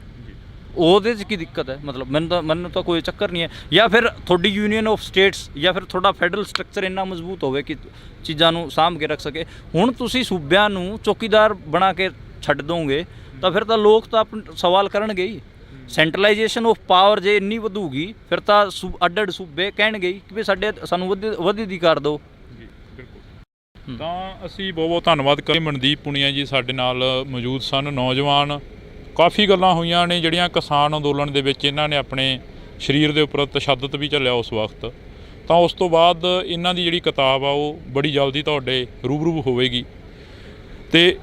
[SPEAKER 2] ਉਹਦੇ 'ਚ ਕੀ ਦਿੱਕਤ ਹੈ? ਮਤਲਬ ਮੈਨੂੰ ਤਾਂ ਕੋਈ ਚੱਕਰ ਨਹੀਂ ਹੈ। ਜਾਂ ਫਿਰ ਤੁਹਾਡੀ ਯੂਨੀਅਨ ਆਫ ਸਟੇਟਸ ਜਾਂ ਫਿਰ ਤੁਹਾਡਾ ਫੈਡਰਲ ਸਟਰਕਚਰ ਇੰਨਾ ਮਜ਼ਬੂਤ ਹੋਵੇ ਕਿ ਚੀਜ਼ਾਂ ਨੂੰ ਸਾਂਭ ਕੇ ਰੱਖ ਸਕੇ। ਹੁਣ ਤੁਸੀਂ ਸੂਬਿਆਂ ਨੂੰ ਚੌਕੀਦਾਰ ਬਣਾ ਕੇ ਛੱਡ ਦੋਗੇ ਤਾਂ ਫਿਰ ਤਾਂ ਲੋਕ ਤਾਂ ਸਵਾਲ ਕਰਨਗੇ ਹੀ। ਸੈਂਟਰਲਾਈਜੇਸ਼ਨ ਆਫ ਪਾਵਰ ਜੇ ਇੰਨੀ ਵਧੂਗੀ ਫਿਰ ਤਾਂ ਅੱਡ ਸੂਬੇ ਕਹਿਣਗੇ ਕਿ ਵੀ ਸਾਨੂੰ ਵੱਧ ਅਧਿਕਾਰ ਦਿਓ।
[SPEAKER 1] ਤਾਂ ਅਸੀਂ ਬਹੁਤ ਧੰਨਵਾਦ ਕਰਾਂਗੇ। ਮਨਦੀਪ ਪੁਨੀਆ ਜੀ ਸਾਡੇ ਨਾਲ ਮੌਜੂਦ ਸਨ। ਨੌਜਵਾਨ ਕਾਫੀ ਗੱਲਾਂ ਹੋਈਆਂ ਨੇ ਜਿਹੜੀਆਂ ਕਿਸਾਨ ਅੰਦੋਲਨ ਦੇ ਵਿੱਚ ਇਹਨਾਂ ਨੇ ਆਪਣੇ ਸਰੀਰ ਦੇ ਉੱਪਰ ਤਸ਼ੱਦਦ ਵੀ ਝੱਲਿਆ ਉਸ ਵਕਤ। ਤਾਂ ਉਸ ਤੋਂ ਬਾਅਦ ਇਹਨਾਂ ਦੀ ਜਿਹੜੀ ਕਿਤਾਬ ਆ ਉਹ ਬੜੀ ਜਲਦੀ ਤੁਹਾਡੇ ਰੂਬਰੂ ਹੋਵੇਗੀ। ਤੇ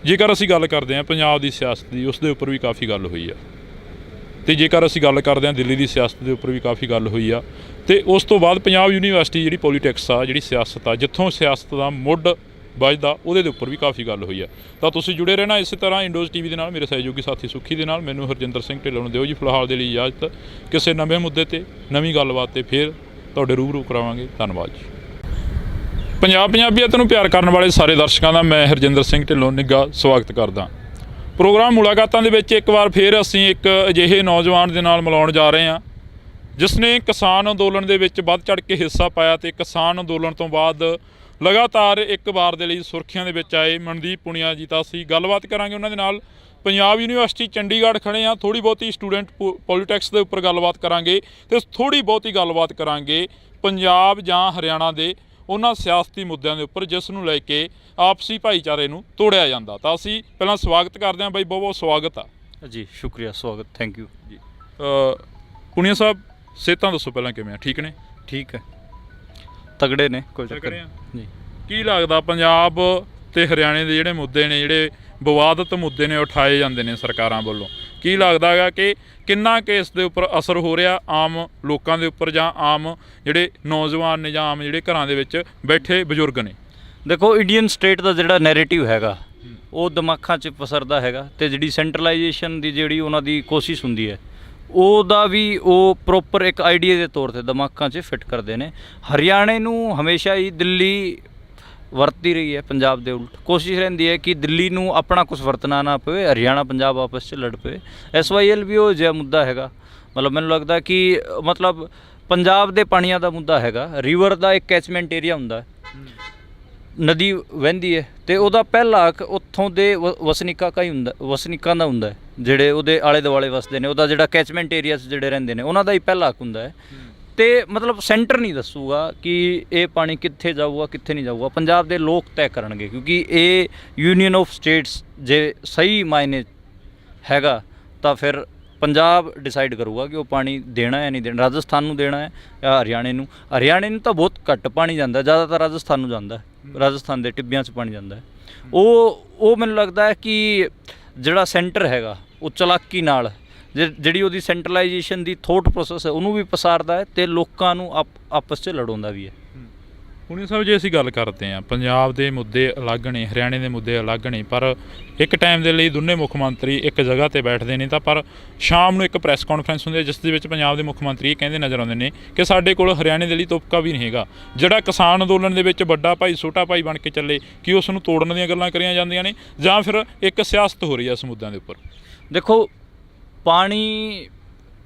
[SPEAKER 1] ਜੇਕਰ ਅਸੀਂ ਗੱਲ ਕਰਦੇ ਹਾਂ ਪੰਜਾਬ ਦੀ ਸਿਆਸਤ ਦੀ, ਉਸ ਦੇ ਉੱਪਰ ਵੀ ਕਾਫੀ ਗੱਲ ਹੋਈ ਆ। ਤੇ ਜੇਕਰ ਅਸੀਂ ਗੱਲ ਕਰਦੇ ਹਾਂ ਦਿੱਲੀ ਦੀ ਸਿਆਸਤ ਦੇ ਉੱਪਰ ਵੀ ਕਾਫੀ ਗੱਲ ਹੋਈ ਆ। ਤੇ ਉਸ ਤੋਂ ਬਾਅਦ ਪੰਜਾਬ ਯੂਨੀਵਰਸਿਟੀ ਜਿਹੜੀ ਪੋਲੀਟਿਕਸ ਆ, ਜਿਹੜੀ ਸਿਆਸਤ ਆ, ਜਿੱਥੋਂ ਸਿਆਸਤ ਦਾ ਮੁੱਢ ਵੱਜਦਾ, ਉਹਦੇ ਦੇ ਉੱਪਰ ਵੀ ਕਾਫੀ ਗੱਲ ਹੋਈ ਆ। ਤਾਂ ਤੁਸੀਂ ਜੁੜੇ ਰਹਿਣਾ ਇਸੇ ਤਰ੍ਹਾਂ ਇੰਡੋਜ਼ ਟੀਵੀ ਦੇ ਨਾਲ, ਮੇਰੇ ਸਹਿਯੋਗੀ ਸਾਥੀ ਸੁੱਖੀ ਦੇ ਨਾਲ। ਮੈਨੂੰ ਹਰਜਿੰਦਰ ਸਿੰਘ ਢਿੱਲੋਂ ਨੂੰ ਦਿਓ ਜੀ ਫਿਲਹਾਲ ਦੇ ਲਈ ਇਜਾਜ਼ਤ। ਕਿਸੇ ਨਵੇਂ ਮੁੱਦੇ ਤੇ ਨਵੀਂ ਗੱਲਬਾਤ ਤੇ ਫਿਰ ਤੁਹਾਡੇ ਰੂਬਰੂ ਕਰਾਵਾਂਗੇ। ਧੰਨਵਾਦ ਜੀ। ਪੰਜਾਬੀਅਤ ਨੂੰ ਪਿਆਰ ਕਰਨ ਵਾਲੇ ਸਾਰੇ ਦਰਸ਼ਕਾਂ ਦਾ ਮੈਂ ਹਰਜਿੰਦਰ ਸਿੰਘ ਢਿੱਲੋਂ ਨਿੱਘਾ ਸਵਾਗਤ ਕਰਦਾ। ਪ੍ਰੋਗਰਾਮ ਮੁਲਾਕਾਤਾਂ ਦੇ ਵਿੱਚ ਇੱਕ ਵਾਰ ਫਿਰ ਅਸੀਂ ਇੱਕ ਅਜਿਹੇ ਨੌਜਵਾਨ ਦੇ ਨਾਲ ਮਿਲਾਉਣ ਜਾ ਰਹੇ ਹਾਂ ਜਿਸ ਨੇ ਕਿਸਾਨ ਅੰਦੋਲਨ ਦੇ ਵਿੱਚ ਵੱਧ ਚੜ੍ਹ ਕੇ ਹਿੱਸਾ ਪਾਇਆ ਤੇ ਕਿਸਾਨ ਅੰਦੋਲਨ ਤੋਂ ਬਾਅਦ ਲਗਾਤਾਰ ਇੱਕ ਵਾਰ ਦੇ ਲਈ ਸੁਰਖੀਆਂ ਦੇ ਵਿੱਚ ਆਏ। ਮਨਦੀਪ ਪੁਨੀਆ ਜੀ ਤਾਂ ਅਸੀਂ ਗੱਲਬਾਤ ਕਰਾਂਗੇ ਉਹਨਾਂ ਦੇ ਨਾਲ। ਪੰਜਾਬ ਯੂਨੀਵਰਸਿਟੀ ਚੰਡੀਗੜ੍ਹ ਖੜੇ ਹਾਂ। ਥੋੜ੍ਹੀ ਬਹੁਤੀ ਸਟੂਡੈਂਟ ਪੋਲੀਟਿਕਸ ਦੇ ਉੱਪਰ ਗੱਲਬਾਤ ਕਰਾਂਗੇ ਤੇ ਥੋੜ੍ਹੀ ਬਹੁਤੀ ਗੱਲਬਾਤ ਕਰਾਂਗੇ ਪੰਜਾਬ ਜਾਂ ਹਰਿਆਣਾ ਦੇ ਉਹਨਾਂ ਸਿਆਸਤੀ ਮੁੱਦਿਆਂ ਦੇ ਉੱਪਰ ਜਿਸ ਨੂੰ ਲੈ ਕੇ ਆਪਸੀ ਭਾਈਚਾਰੇ ਨੂੰ ਤੋੜਿਆ ਜਾਂਦਾ। ਤਾਂ ਅਸੀਂ ਪਹਿਲਾਂ ਸਵਾਗਤ ਕਰਦੇ ਹਾਂ ਬਾਈ, ਬਹੁਤ ਬਹੁਤ ਸਵਾਗਤ ਆ
[SPEAKER 2] ਜੀ। ਸ਼ੁਕਰੀਆ, ਸਵਾਗਤ, ਥੈਂਕ ਯੂ ਜੀ।
[SPEAKER 1] ਪੁਨੀਆ ਸਾਹਿਬ, ਸਿਹਤਾਂ ਦੱਸੋ ਪਹਿਲਾਂ ਕਿਵੇਂ ਆ? ਠੀਕ ਨੇ?
[SPEAKER 2] ਠੀਕ ਹੈ, ਤਗੜੇ ਨੇ, ਕੋਈ ਚੱਕਰ
[SPEAKER 1] ਤਗੜੇ ਆ
[SPEAKER 2] ਨਹੀਂ।
[SPEAKER 1] ਕੀ ਲੱਗਦਾ ਪੰਜਾਬ ਤੇ ਹਰਿਆਣੇ ਦੇ ਜਿਹੜੇ ਮੁੱਦੇ ਨੇ, ਜਿਹੜੇ ਵਿਵਾਦਤ ਮੁੱਦੇ ਨੇ, ਉਠਾਏ ਜਾਂਦੇ ਨੇ ਸਰਕਾਰਾਂ ਵੱਲੋਂ, ਕੀ ਲੱਗਦਾ ਹੈਗਾ ਕਿ ਕਿੰਨਾ ਕੇਸ ਦੇ ਉੱਪਰ ਅਸਰ ਹੋ ਰਿਹਾ ਆਮ ਲੋਕਾਂ ਦੇ ਉੱਪਰ, ਜਾਂ ਆਮ ਜਿਹੜੇ ਨੌਜਵਾਨ ਨੇ, ਜਾਂ ਆਮ ਜਿਹੜੇ ਘਰਾਂ ਦੇ ਵਿੱਚ ਬੈਠੇ ਬਜ਼ੁਰਗ ਨੇ?
[SPEAKER 2] ਦੇਖੋ, ਇੰਡੀਅਨ ਸਟੇਟ ਦਾ ਜਿਹੜਾ ਨੈਰੇਟਿਵ ਹੈਗਾ ਉਹ ਦਿਮਾਗਾਂ 'ਚ ਪਸਰਦਾ ਹੈਗਾ ਤੇ ਜਿਹੜੀ ਸੈਂਟਰਲਾਈਜੇਸ਼ਨ ਦੀ ਜਿਹੜੀ ਉਹਨਾਂ ਦੀ ਕੋਸ਼ਿਸ਼ ਹੁੰਦੀ ਹੈ ਉਹਦਾ ਵੀ ਉਹ ਪ੍ਰੋਪਰ ਇੱਕ ਆਈਡੀਆ ਦੇ ਤੌਰ ਤੇ ਦਿਮਾਗਾਂ 'ਚ ਫਿੱਟ ਕਰਦੇ ਨੇ। ਹਰਿਆਣੇ ਨੂੰ ਹਮੇਸ਼ਾ ਹੀ ਦਿੱਲੀ ਵਰਤੀ ਰਹੀ ਹੈ ਪੰਜਾਬ ਦੇ ਉਲਟ। ਕੋਸ਼ਿਸ਼ ਰਹਿੰਦੀ ਹੈ ਕਿ ਦਿੱਲੀ ਨੂੰ ਆਪਣਾ ਕੁਝ ਵਰਤਣਾ ਨਾ ਪਵੇ, ਹਰਿਆਣਾ ਪੰਜਾਬ ਆਪਸ 'ਚ ਲੜ ਪਵੇ। SYL ਵੀ ਉਹ ਜਿਹਾ ਮੁੱਦਾ ਹੈਗਾ। ਮਤਲਬ ਮੈਨੂੰ ਲੱਗਦਾ ਕਿ ਮਤਲਬ ਪੰਜਾਬ ਦੇ ਪਾਣੀਆਂ ਦਾ ਮੁੱਦਾ ਹੈਗਾ। ਰਿਵਰ ਦਾ ਇੱਕ ਕੈਚਮੈਂਟ ਏਰੀਆ ਹੁੰਦਾ, ਨਦੀ ਵਹਿੰਦੀ ਹੈ ਤੇ ਉਹਦਾ ਪਹਿਲਾ ਹੱਕ ਉੱਥੋਂ ਦੇ ਵਸਨੀਕਾਂ ਦਾ ਹੁੰਦਾ ਹੈ, ਜਿਹੜੇ ਉਹਦੇ ਆਲੇ ਦੁਆਲੇ ਵਸਦੇ ਨੇ। ਉਹਦਾ ਜਿਹੜਾ ਕੈਚਮੈਂਟ ਏਰੀਆ 'ਚ ਜਿਹੜੇ ਰਹਿੰਦੇ ਨੇ ਉਹਨਾਂ ਦਾ ਹੀ ਪਹਿਲਾ ਹੱਕ ਹੁੰਦਾ ਹੈ। ਤੇ ਮਤਲਬ ਸੈਂਟਰ ਨਹੀਂ ਦੱਸੂਗਾ ਕਿ ਇਹ ਪਾਣੀ ਕਿੱਥੇ ਜਾਊਗਾ, ਕਿੱਥੇ ਨਹੀਂ ਜਾਊਗਾ। ਪੰਜਾਬ ਦੇ ਲੋਕ ਤੈਅ ਕਰਨਗੇ, ਕਿਉਂਕਿ ਇਹ ਯੂਨੀਅਨ ਆਫ ਸਟੇਟਸ ਜੇ ਸਹੀ ਮਾਇਨੇ ਹੈਗਾ ਤਾਂ ਫਿਰ ਪੰਜਾਬ ਡਿਸਾਈਡ ਕਰੂਗਾ ਕਿ ਉਹ ਪਾਣੀ ਦੇਣਾ ਹੈ ਨਹੀਂ ਦੇਣਾ। ਰਾਜਸਥਾਨ ਨੂੰ ਦੇਣਾ ਹੈ ਜਾਂ ਹਰਿਆਣੇ ਨੂੰ ਤਾਂ ਬਹੁਤ ਘੱਟ ਪਾਣੀ ਜਾਂਦਾ, ਜ਼ਿਆਦਾਤਰ ਰਾਜਸਥਾਨ ਨੂੰ ਜਾਂਦਾ, ਰਾਜਸਥਾਨ ਦੇ ਟਿੱਬਿਆਂ 'ਚ ਪਾਣੀ ਜਾਂਦਾ ਹੈ। ਉਹ ਮੈਨੂੰ ਲੱਗਦਾ ਹੈ ਕਿ ਜਿਹੜਾ ਸੈਂਟਰ ਹੈਗਾ ਉਹ ਚਲਾਕੀ ਨਾਲ ਜਿਹੜੀ ਉਹਦੀ ਸੈਂਟਰਲਾਈਜੇਸ਼ਨ ਦੀ ਥੋਟ ਪ੍ਰੋਸੈਸ ਹੈ ਉਹਨੂੰ ਵੀ ਪਸਾਰਦਾ ਹੈ ਤੇ ਲੋਕਾਂ ਨੂੰ ਆਪਸ 'ਚ ਲੜਾਉਂਦਾ ਵੀ ਹੈ।
[SPEAKER 1] ਪੁਨੀਆ ਸਾਹਿਬ, ਜੇ ਅਸੀਂ ਗੱਲ ਕਰਦੇ ਹਾਂ ਪੰਜਾਬ ਦੇ ਮੁੱਦੇ ਅਲੱਗ ਨੇ, ਹਰਿਆਣੇ ਦੇ ਮੁੱਦੇ ਅਲੱਗ ਨੇ, ਪਰ ਇੱਕ ਟਾਈਮ ਦੇ ਲਈ ਦੋਨੇ ਮੁੱਖ ਮੰਤਰੀ ਇੱਕ ਜਗ੍ਹਾ 'ਤੇ ਬੈਠਦੇ ਨੇ। ਤਾਂ ਪਰ ਸ਼ਾਮ ਨੂੰ ਇੱਕ ਪ੍ਰੈਸ ਕਾਨਫਰੰਸ ਹੁੰਦੀ ਹੈ ਜਿਸ ਦੇ ਵਿੱਚ ਪੰਜਾਬ ਦੇ ਮੁੱਖ ਮੰਤਰੀ ਇਹ ਕਹਿੰਦੇ ਨਜ਼ਰ ਆਉਂਦੇ ਨੇ ਕਿ ਸਾਡੇ ਕੋਲ ਹਰਿਆਣੇ ਦੇ ਲਈ ਤੁਪਕਾ ਵੀ ਨਹੀਂ ਹੈਗਾ। ਜਿਹੜਾ ਕਿਸਾਨ ਅੰਦੋਲਨ ਦੇ ਵਿੱਚ ਵੱਡਾ ਭਾਈ ਛੋਟਾ ਭਾਈ ਬਣ ਕੇ ਚੱਲੇ, ਕਿ ਉਸ ਨੂੰ ਤੋੜਨ ਦੀਆਂ ਗੱਲਾਂ ਕਰੀਆਂ ਜਾਂਦੀਆਂ ਨੇ ਜਾਂ ਫਿਰ ਇੱਕ ਸਿਆਸਤ ਹੋ ਰਹੀ ਹੈ ਇਸ ਮੁੱਦਿਆਂ ਦੇ ਉੱਪਰ?
[SPEAKER 2] ਦੇਖੋ, ਪਾਣੀ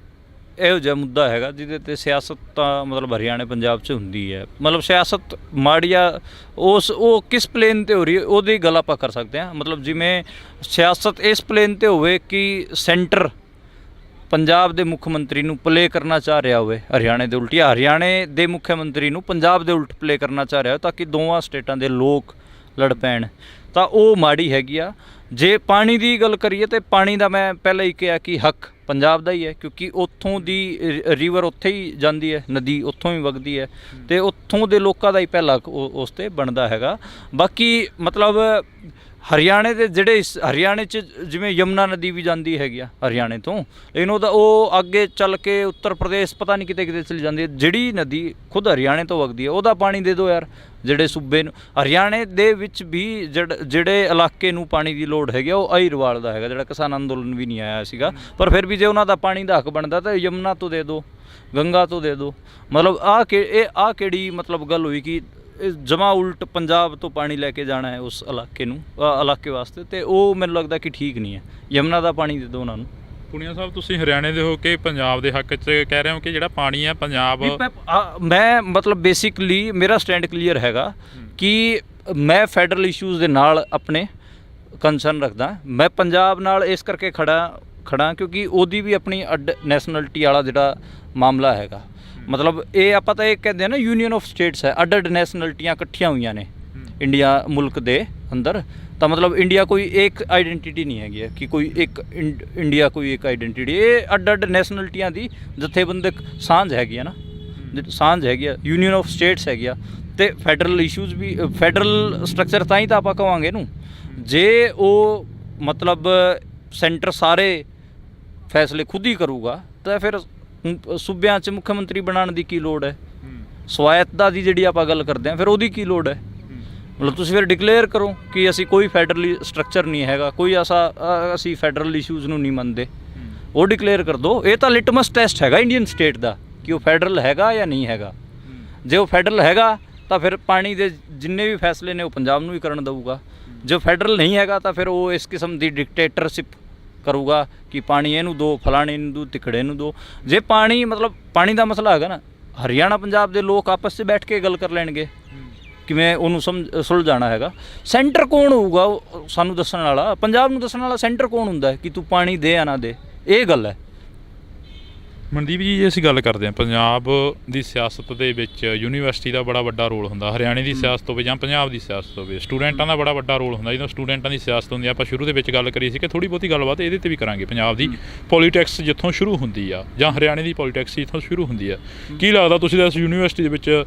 [SPEAKER 2] ਇਹੋ ਜਿਹਾ ਮੁੱਦਾ ਹੈਗਾ ਜਿਹਦੇ 'ਤੇ ਸਿਆਸਤ ਤਾਂ ਮਤਲਬ ਹਰਿਆਣੇ ਪੰਜਾਬ 'ਚ ਹੁੰਦੀ ਹੈ। ਮਤਲਬ ਸਿਆਸਤ ਮਾੜੀ ਆ ਉਹ ਕਿਸ ਪਲੇਨ 'ਤੇ ਹੋ ਰਹੀ ਹੈ ਉਹਦੀ ਗੱਲ ਆਪਾਂ ਕਰ ਸਕਦੇ ਹਾਂ। ਮਤਲਬ ਜਿਵੇਂ ਸਿਆਸਤ ਇਸ ਪਲੇਨ 'ਤੇ ਹੋਵੇ ਕਿ ਸੈਂਟਰ ਪੰਜਾਬ ਦੇ ਮੁੱਖ ਮੰਤਰੀ ਨੂੰ ਪਲੇ ਕਰਨਾ ਚਾਹ ਰਿਹਾ ਹੋਵੇ ਹਰਿਆਣੇ ਦੇ ਉਲਟ, ਜਾਂ ਹਰਿਆਣੇ ਦੇ ਮੁੱਖ ਮੰਤਰੀ ਨੂੰ ਪੰਜਾਬ ਦੇ ਉਲਟ ਪਲੇ ਕਰਨਾ ਚਾਹ ਰਿਹਾ ਤਾਂ ਕਿ ਦੋਵਾਂ ਸਟੇਟਾਂ ਦੇ ਲੋਕ ਲੜ ਪੈਣ, ਤਾਂ ਉਹ ਮਾੜੀ ਹੈਗੀ ਆ। ਜੇ ਪਾਣੀ ਦੀ ਗੱਲ ਕਰੀਏ ਤਾਂ ਪਾਣੀ ਦਾ ਮੈਂ ਪਹਿਲਾਂ ਹੀ ਕਿਹਾ ਕਿ ਹੱਕ ਪੰਜਾਬ ਦਾ ਹੀ ਹੈ, ਕਿਉਂਕਿ ਉੱਥੋਂ ਦੀ ਰਿਵਰ ਉੱਥੇ ਹੀ ਜਾਂਦੀ ਹੈ, ਨਦੀ ਉੱਥੋਂ ਹੀ ਵਗਦੀ ਹੈ ਤੇ ਉੱਥੋਂ ਦੇ ਲੋਕਾਂ ਦਾ ਹੀ ਪਹਿਲਾ ਹੱਕ ਉਸ 'ਤੇ ਬਣਦਾ ਹੈਗਾ। ਬਾਕੀ ਮਤਲਬ ਹਰਿਆਣੇ ਦੇ ਜਿਹੜੇ ਹਰਿਆਣੇ 'ਚ ਜਿਵੇਂ ਯਮੁਨਾ ਨਦੀ ਵੀ ਜਾਂਦੀ ਹੈਗੀ ਆ ਹਰਿਆਣੇ ਤੋਂ, ਲੇਕਿਨ ਉਹ ਅੱਗੇ ਚੱਲ ਕੇ ਉੱਤਰ ਪ੍ਰਦੇਸ਼ ਪਤਾ ਨਹੀਂ ਕਿਤੇ ਚਲੀ ਜਾਂਦੀ ਹੈ। ਜਿਹੜੀ ਨਦੀ ਖੁਦ ਹਰਿਆਣੇ ਤੋਂ ਵਗਦੀ ਹੈ ਉਹਦਾ ਪਾਣੀ ਦੇ ਦਿਓ ਯਾਰ। ਜਿਹੜੇ ਸੂਬੇ ਨੂੰ ਹਰਿਆਣੇ ਦੇ ਵਿੱਚ ਵੀ ਜਿਹੜੇ ਇਲਾਕੇ ਨੂੰ ਪਾਣੀ ਦੀ ਲੋੜ ਹੈਗੀ ਆ ਉਹ ਅਹੀਰਵਾਲ ਦਾ ਹੈਗਾ, ਜਿਹੜਾ ਕਿਸਾਨ ਅੰਦੋਲਨ ਵੀ ਨਹੀਂ ਆਇਆ ਸੀਗਾ। ਪਰ ਫਿਰ ਵੀ ਜੇ ਉਹਨਾਂ ਦਾ ਪਾਣੀ ਦਾ ਹੱਕ ਬਣਦਾ ਤਾਂ ਯਮੁਨਾ ਤੋਂ ਦੇ ਦਿਓ, ਗੰਗਾ ਤੋਂ ਦੇ ਦਿਓ। ਮਤਲਬ ਆਹ ਕਿਹੜੀ ਮਤਲਬ ਗੱਲ ਹੋਈ ਕਿ ਜਮਾ ਉਲਟ ਪੰਜਾਬ ਤੋਂ ਪਾਣੀ ਲੈ ਕੇ ਜਾਣਾ ਹੈ ਉਸ ਇਲਾਕੇ ਵਾਸਤੇ, ਤੇ ਉਹ ਮੈਨੂੰ ਲੱਗਦਾ ਕਿ ਠੀਕ ਨਹੀਂ ਹੈ। ਯਮੁਨਾ ਦਾ ਪਾਣੀ ਦੇ ਦਿਓ ਉਹਨਾਂ ਨੂੰ।
[SPEAKER 1] ਪੁਨੀਆ ਸਾਹਿਬ, ਤੁਸੀਂ ਹਰਿਆਣੇ ਦੇ ਹੋ ਕੇ ਪੰਜਾਬ ਦੇ ਹੱਕ 'ਚ ਕਹਿ ਰਹੇ ਹੋ ਕਿ ਜਿਹੜਾ ਪਾਣੀ ਹੈ ਪੰਜਾਬ,
[SPEAKER 2] ਮੈਂ ਮਤਲਬ ਬੇਸਿਕਲੀ ਮੇਰਾ ਸਟੈਂਡ ਕਲੀਅਰ ਹੈਗਾ ਕਿ ਮੈਂ ਫੈਡਰਲ ਇਸ਼ੂਜ਼ ਦੇ ਨਾਲ ਆਪਣੇ ਕੰਸਰਨ ਰੱਖਦਾ। ਮੈਂ ਪੰਜਾਬ ਨਾਲ ਇਸ ਕਰਕੇ ਖੜਾ ਕਿਉਂਕਿ ਉਹਦੀ ਵੀ ਆਪਣੀ ਅੱਡ ਨੈਸ਼ਨਲਿਟੀ ਵਾਲਾ ਜਿਹੜਾ ਮਾਮਲਾ ਹੈਗਾ। ਮਤਲਬ ਇਹ ਆਪਾਂ ਤਾਂ ਇਹ ਕਹਿੰਦੇ ਆ ਨਾ ਯੂਨੀਅਨ ਆਫ ਸਟੇਟਸ ਹੈ, ਅੱਡ ਨੈਸ਼ਨਲਿਟੀਆਂ ਇਕੱਠੀਆਂ ਹੋਈਆਂ ਨੇ ਇੰਡੀਆ ਮੁਲਕ ਦੇ ਅੰਦਰ। ਤਾਂ ਮਤਲਬ ਇੰਡੀਆ ਕੋਈ ਇੱਕ ਆਈਡੈਂਟੀਟੀ ਨਹੀਂ ਹੈਗੀ ਕਿ ਕੋਈ ਇੱਕ ਇੰਡੀਆ ਕੋਈ ਇੱਕ ਆਈਡੈਂਟੀਟੀ, ਇਹ ਅੱਡ ਨੈਸ਼ਨਲਿਟੀਆਂ ਦੀ ਜਥੇਬੰਦਕ ਸਾਂਝ ਹੈਗੀ ਹੈ ਨਾ। ਸਾਂਝ ਹੈਗੀ ਆ, ਯੂਨੀਅਨ ਆਫ ਸਟੇਟਸ ਹੈਗੀ ਆ, ਅਤੇ ਫੈਡਰਲ ਇਸ਼ੂਜ਼ ਵੀ, ਫੈਡਰਲ ਸਟਰਕਚਰ ਤਾਂ ਹੀ ਤਾਂ ਆਪਾਂ ਕਹਾਂਗੇ ਇਹਨੂੰ, ਜੇ ਉਹ ਮਤਲਬ ਸੈਂਟਰ ਸਾਰੇ ਫੈਸਲੇ ਖੁਦ ਹੀ ਕਰੂਗਾ ਤਾਂ ਫਿਰ ਸੂਬਿਆਂ 'ਚ ਮੁੱਖ ਮੰਤਰੀ ਬਣਾਉਣ ਦੀ ਕੀ ਲੋੜ ਹੈ। ਸਵਾਇਤਤਾ ਦੀ ਜਿਹੜੀ ਆਪਾਂ ਗੱਲ ਕਰਦੇ ਹਾਂ ਫਿਰ ਉਹਦੀ ਕੀ ਲੋੜ ਹੈ। ਮਤਲਬ ਤੁਸੀਂ ਫਿਰ ਡਿਕਲੇਅਰ ਕਰੋ ਕਿ ਅਸੀਂ ਕੋਈ ਫੈਡਰਲੀ ਸਟਰਕਚਰ ਨਹੀਂ ਹੈਗਾ, ਕੋਈ ਅਸੀਂ ਫੈਡਰਲ ਇਸ਼ੂਜ਼ ਨੂੰ ਨਹੀਂ ਮੰਨਦੇ, ਉਹ ਡਿਕਲੇਅਰ ਕਰ ਦਿਓ। ਇਹ ਤਾਂ ਲਿਟਮਸ ਟੈਸਟ ਹੈਗਾ ਇੰਡੀਅਨ ਸਟੇਟ ਦਾ ਕਿ ਉਹ ਫੈਡਰਲ ਹੈਗਾ ਜਾਂ ਨਹੀਂ ਹੈਗਾ। ਜੇ ਉਹ ਫੈਡਰਲ ਹੈਗਾ ਤਾਂ ਫਿਰ ਪਾਣੀ ਦੇ ਜਿੰਨੇ ਵੀ ਫੈਸਲੇ ਨੇ ਉਹ ਪੰਜਾਬ ਨੂੰ ਹੀ ਕਰਨ ਦਊਗਾ। ਜੇ ਫੈਡਰਲ ਨਹੀਂ ਹੈਗਾ ਤਾਂ ਫਿਰ ਉਹ ਇਸ ਕਿਸਮ ਦੀ ਡਿਕਟੇਟਰਸ਼ਿਪ ਕਰੂਗਾ ਕਿ ਪਾਣੀ ਇਹਨੂੰ ਦਿਓ, ਫਲਾਣੇ ਨੂੰ ਦਿਓ, ਤਿਕੜੇ ਨੂੰ ਦਿਓ। ਜੇ ਪਾਣੀ ਮਤਲਬ ਪਾਣੀ ਦਾ ਮਸਲਾ ਹੈਗਾ ਨਾ, ਹਰਿਆਣਾ ਪੰਜਾਬ ਦੇ ਲੋਕ ਆਪਸ 'ਚ ਬੈਠ ਕੇ ਗੱਲ ਕਰ ਲੈਣਗੇ ਕਿਵੇਂ ਉਹਨੂੰ ਸੁਲਝਾਉਣਾ ਹੈਗਾ। ਸੈਂਟਰ ਕੌਣ ਹੋਊਗਾ ਸਾਨੂੰ ਦੱਸਣ ਵਾਲਾ, ਪੰਜਾਬ ਨੂੰ ਦੱਸਣ ਵਾਲਾ ਸੈਂਟਰ ਕੌਣ ਹੁੰਦਾ ਹੈ ਕਿ ਤੂੰ ਪਾਣੀ ਦੇ ਜਾਂ ਨਾ ਦੇ, ਇਹ ਗੱਲ ਹੈ।
[SPEAKER 1] ਮਨਦੀਪ ਜੀ, ਜੇ ਅਸੀਂ ਗੱਲ ਕਰਦੇ ਹਾਂ ਪੰਜਾਬ ਦੀ ਸਿਆਸਤ ਦੇ ਵਿੱਚ ਯੂਨੀਵਰਸਿਟੀ ਦਾ ਬੜਾ ਵੱਡਾ ਰੋਲ ਹੁੰਦਾ, ਹਰਿਆਣੇ ਦੀ ਸਿਆਸਤ ਹੋਵੇ ਜਾਂ ਪੰਜਾਬ ਦੀ ਸਿਆਸਤ ਹੋਵੇ, ਸਟੂਡੈਂਟਾਂ ਦਾ ਬੜਾ ਵੱਡਾ ਰੋਲ ਹੁੰਦਾ। ਜਦੋਂ ਸਟੂਡੈਂਟਾਂ ਦੀ ਸਿਆਸਤ ਹੁੰਦੀ ਆ, ਆਪਾਂ ਸ਼ੁਰੂ ਦੇ ਵਿੱਚ ਗੱਲ ਕਰੀ ਸੀ ਕਿ ਥੋੜ੍ਹੀ ਬਹੁਤੀ ਗੱਲਬਾਤ ਇਹਦੇ 'ਤੇ ਵੀ ਕਰਾਂਗੇ। ਪੰਜਾਬ ਦੀ ਪੋਲੀਟਿਕਸ ਜਿੱਥੋਂ ਸ਼ੁਰੂ ਹੁੰਦੀ ਆ ਜਾਂ ਹਰਿਆਣੇ ਦੀ ਪੋਲੀਟਿਕਸ ਜਿੱਥੋਂ ਸ਼ੁਰੂ ਹੁੰਦੀ ਆ, ਕੀ ਲੱਗਦਾ ਤੁਸੀਂ ਤਾਂ ਇਸ ਯੂਨੀਵਰਸਿਟੀ ਦੇ ਵਿੱਚ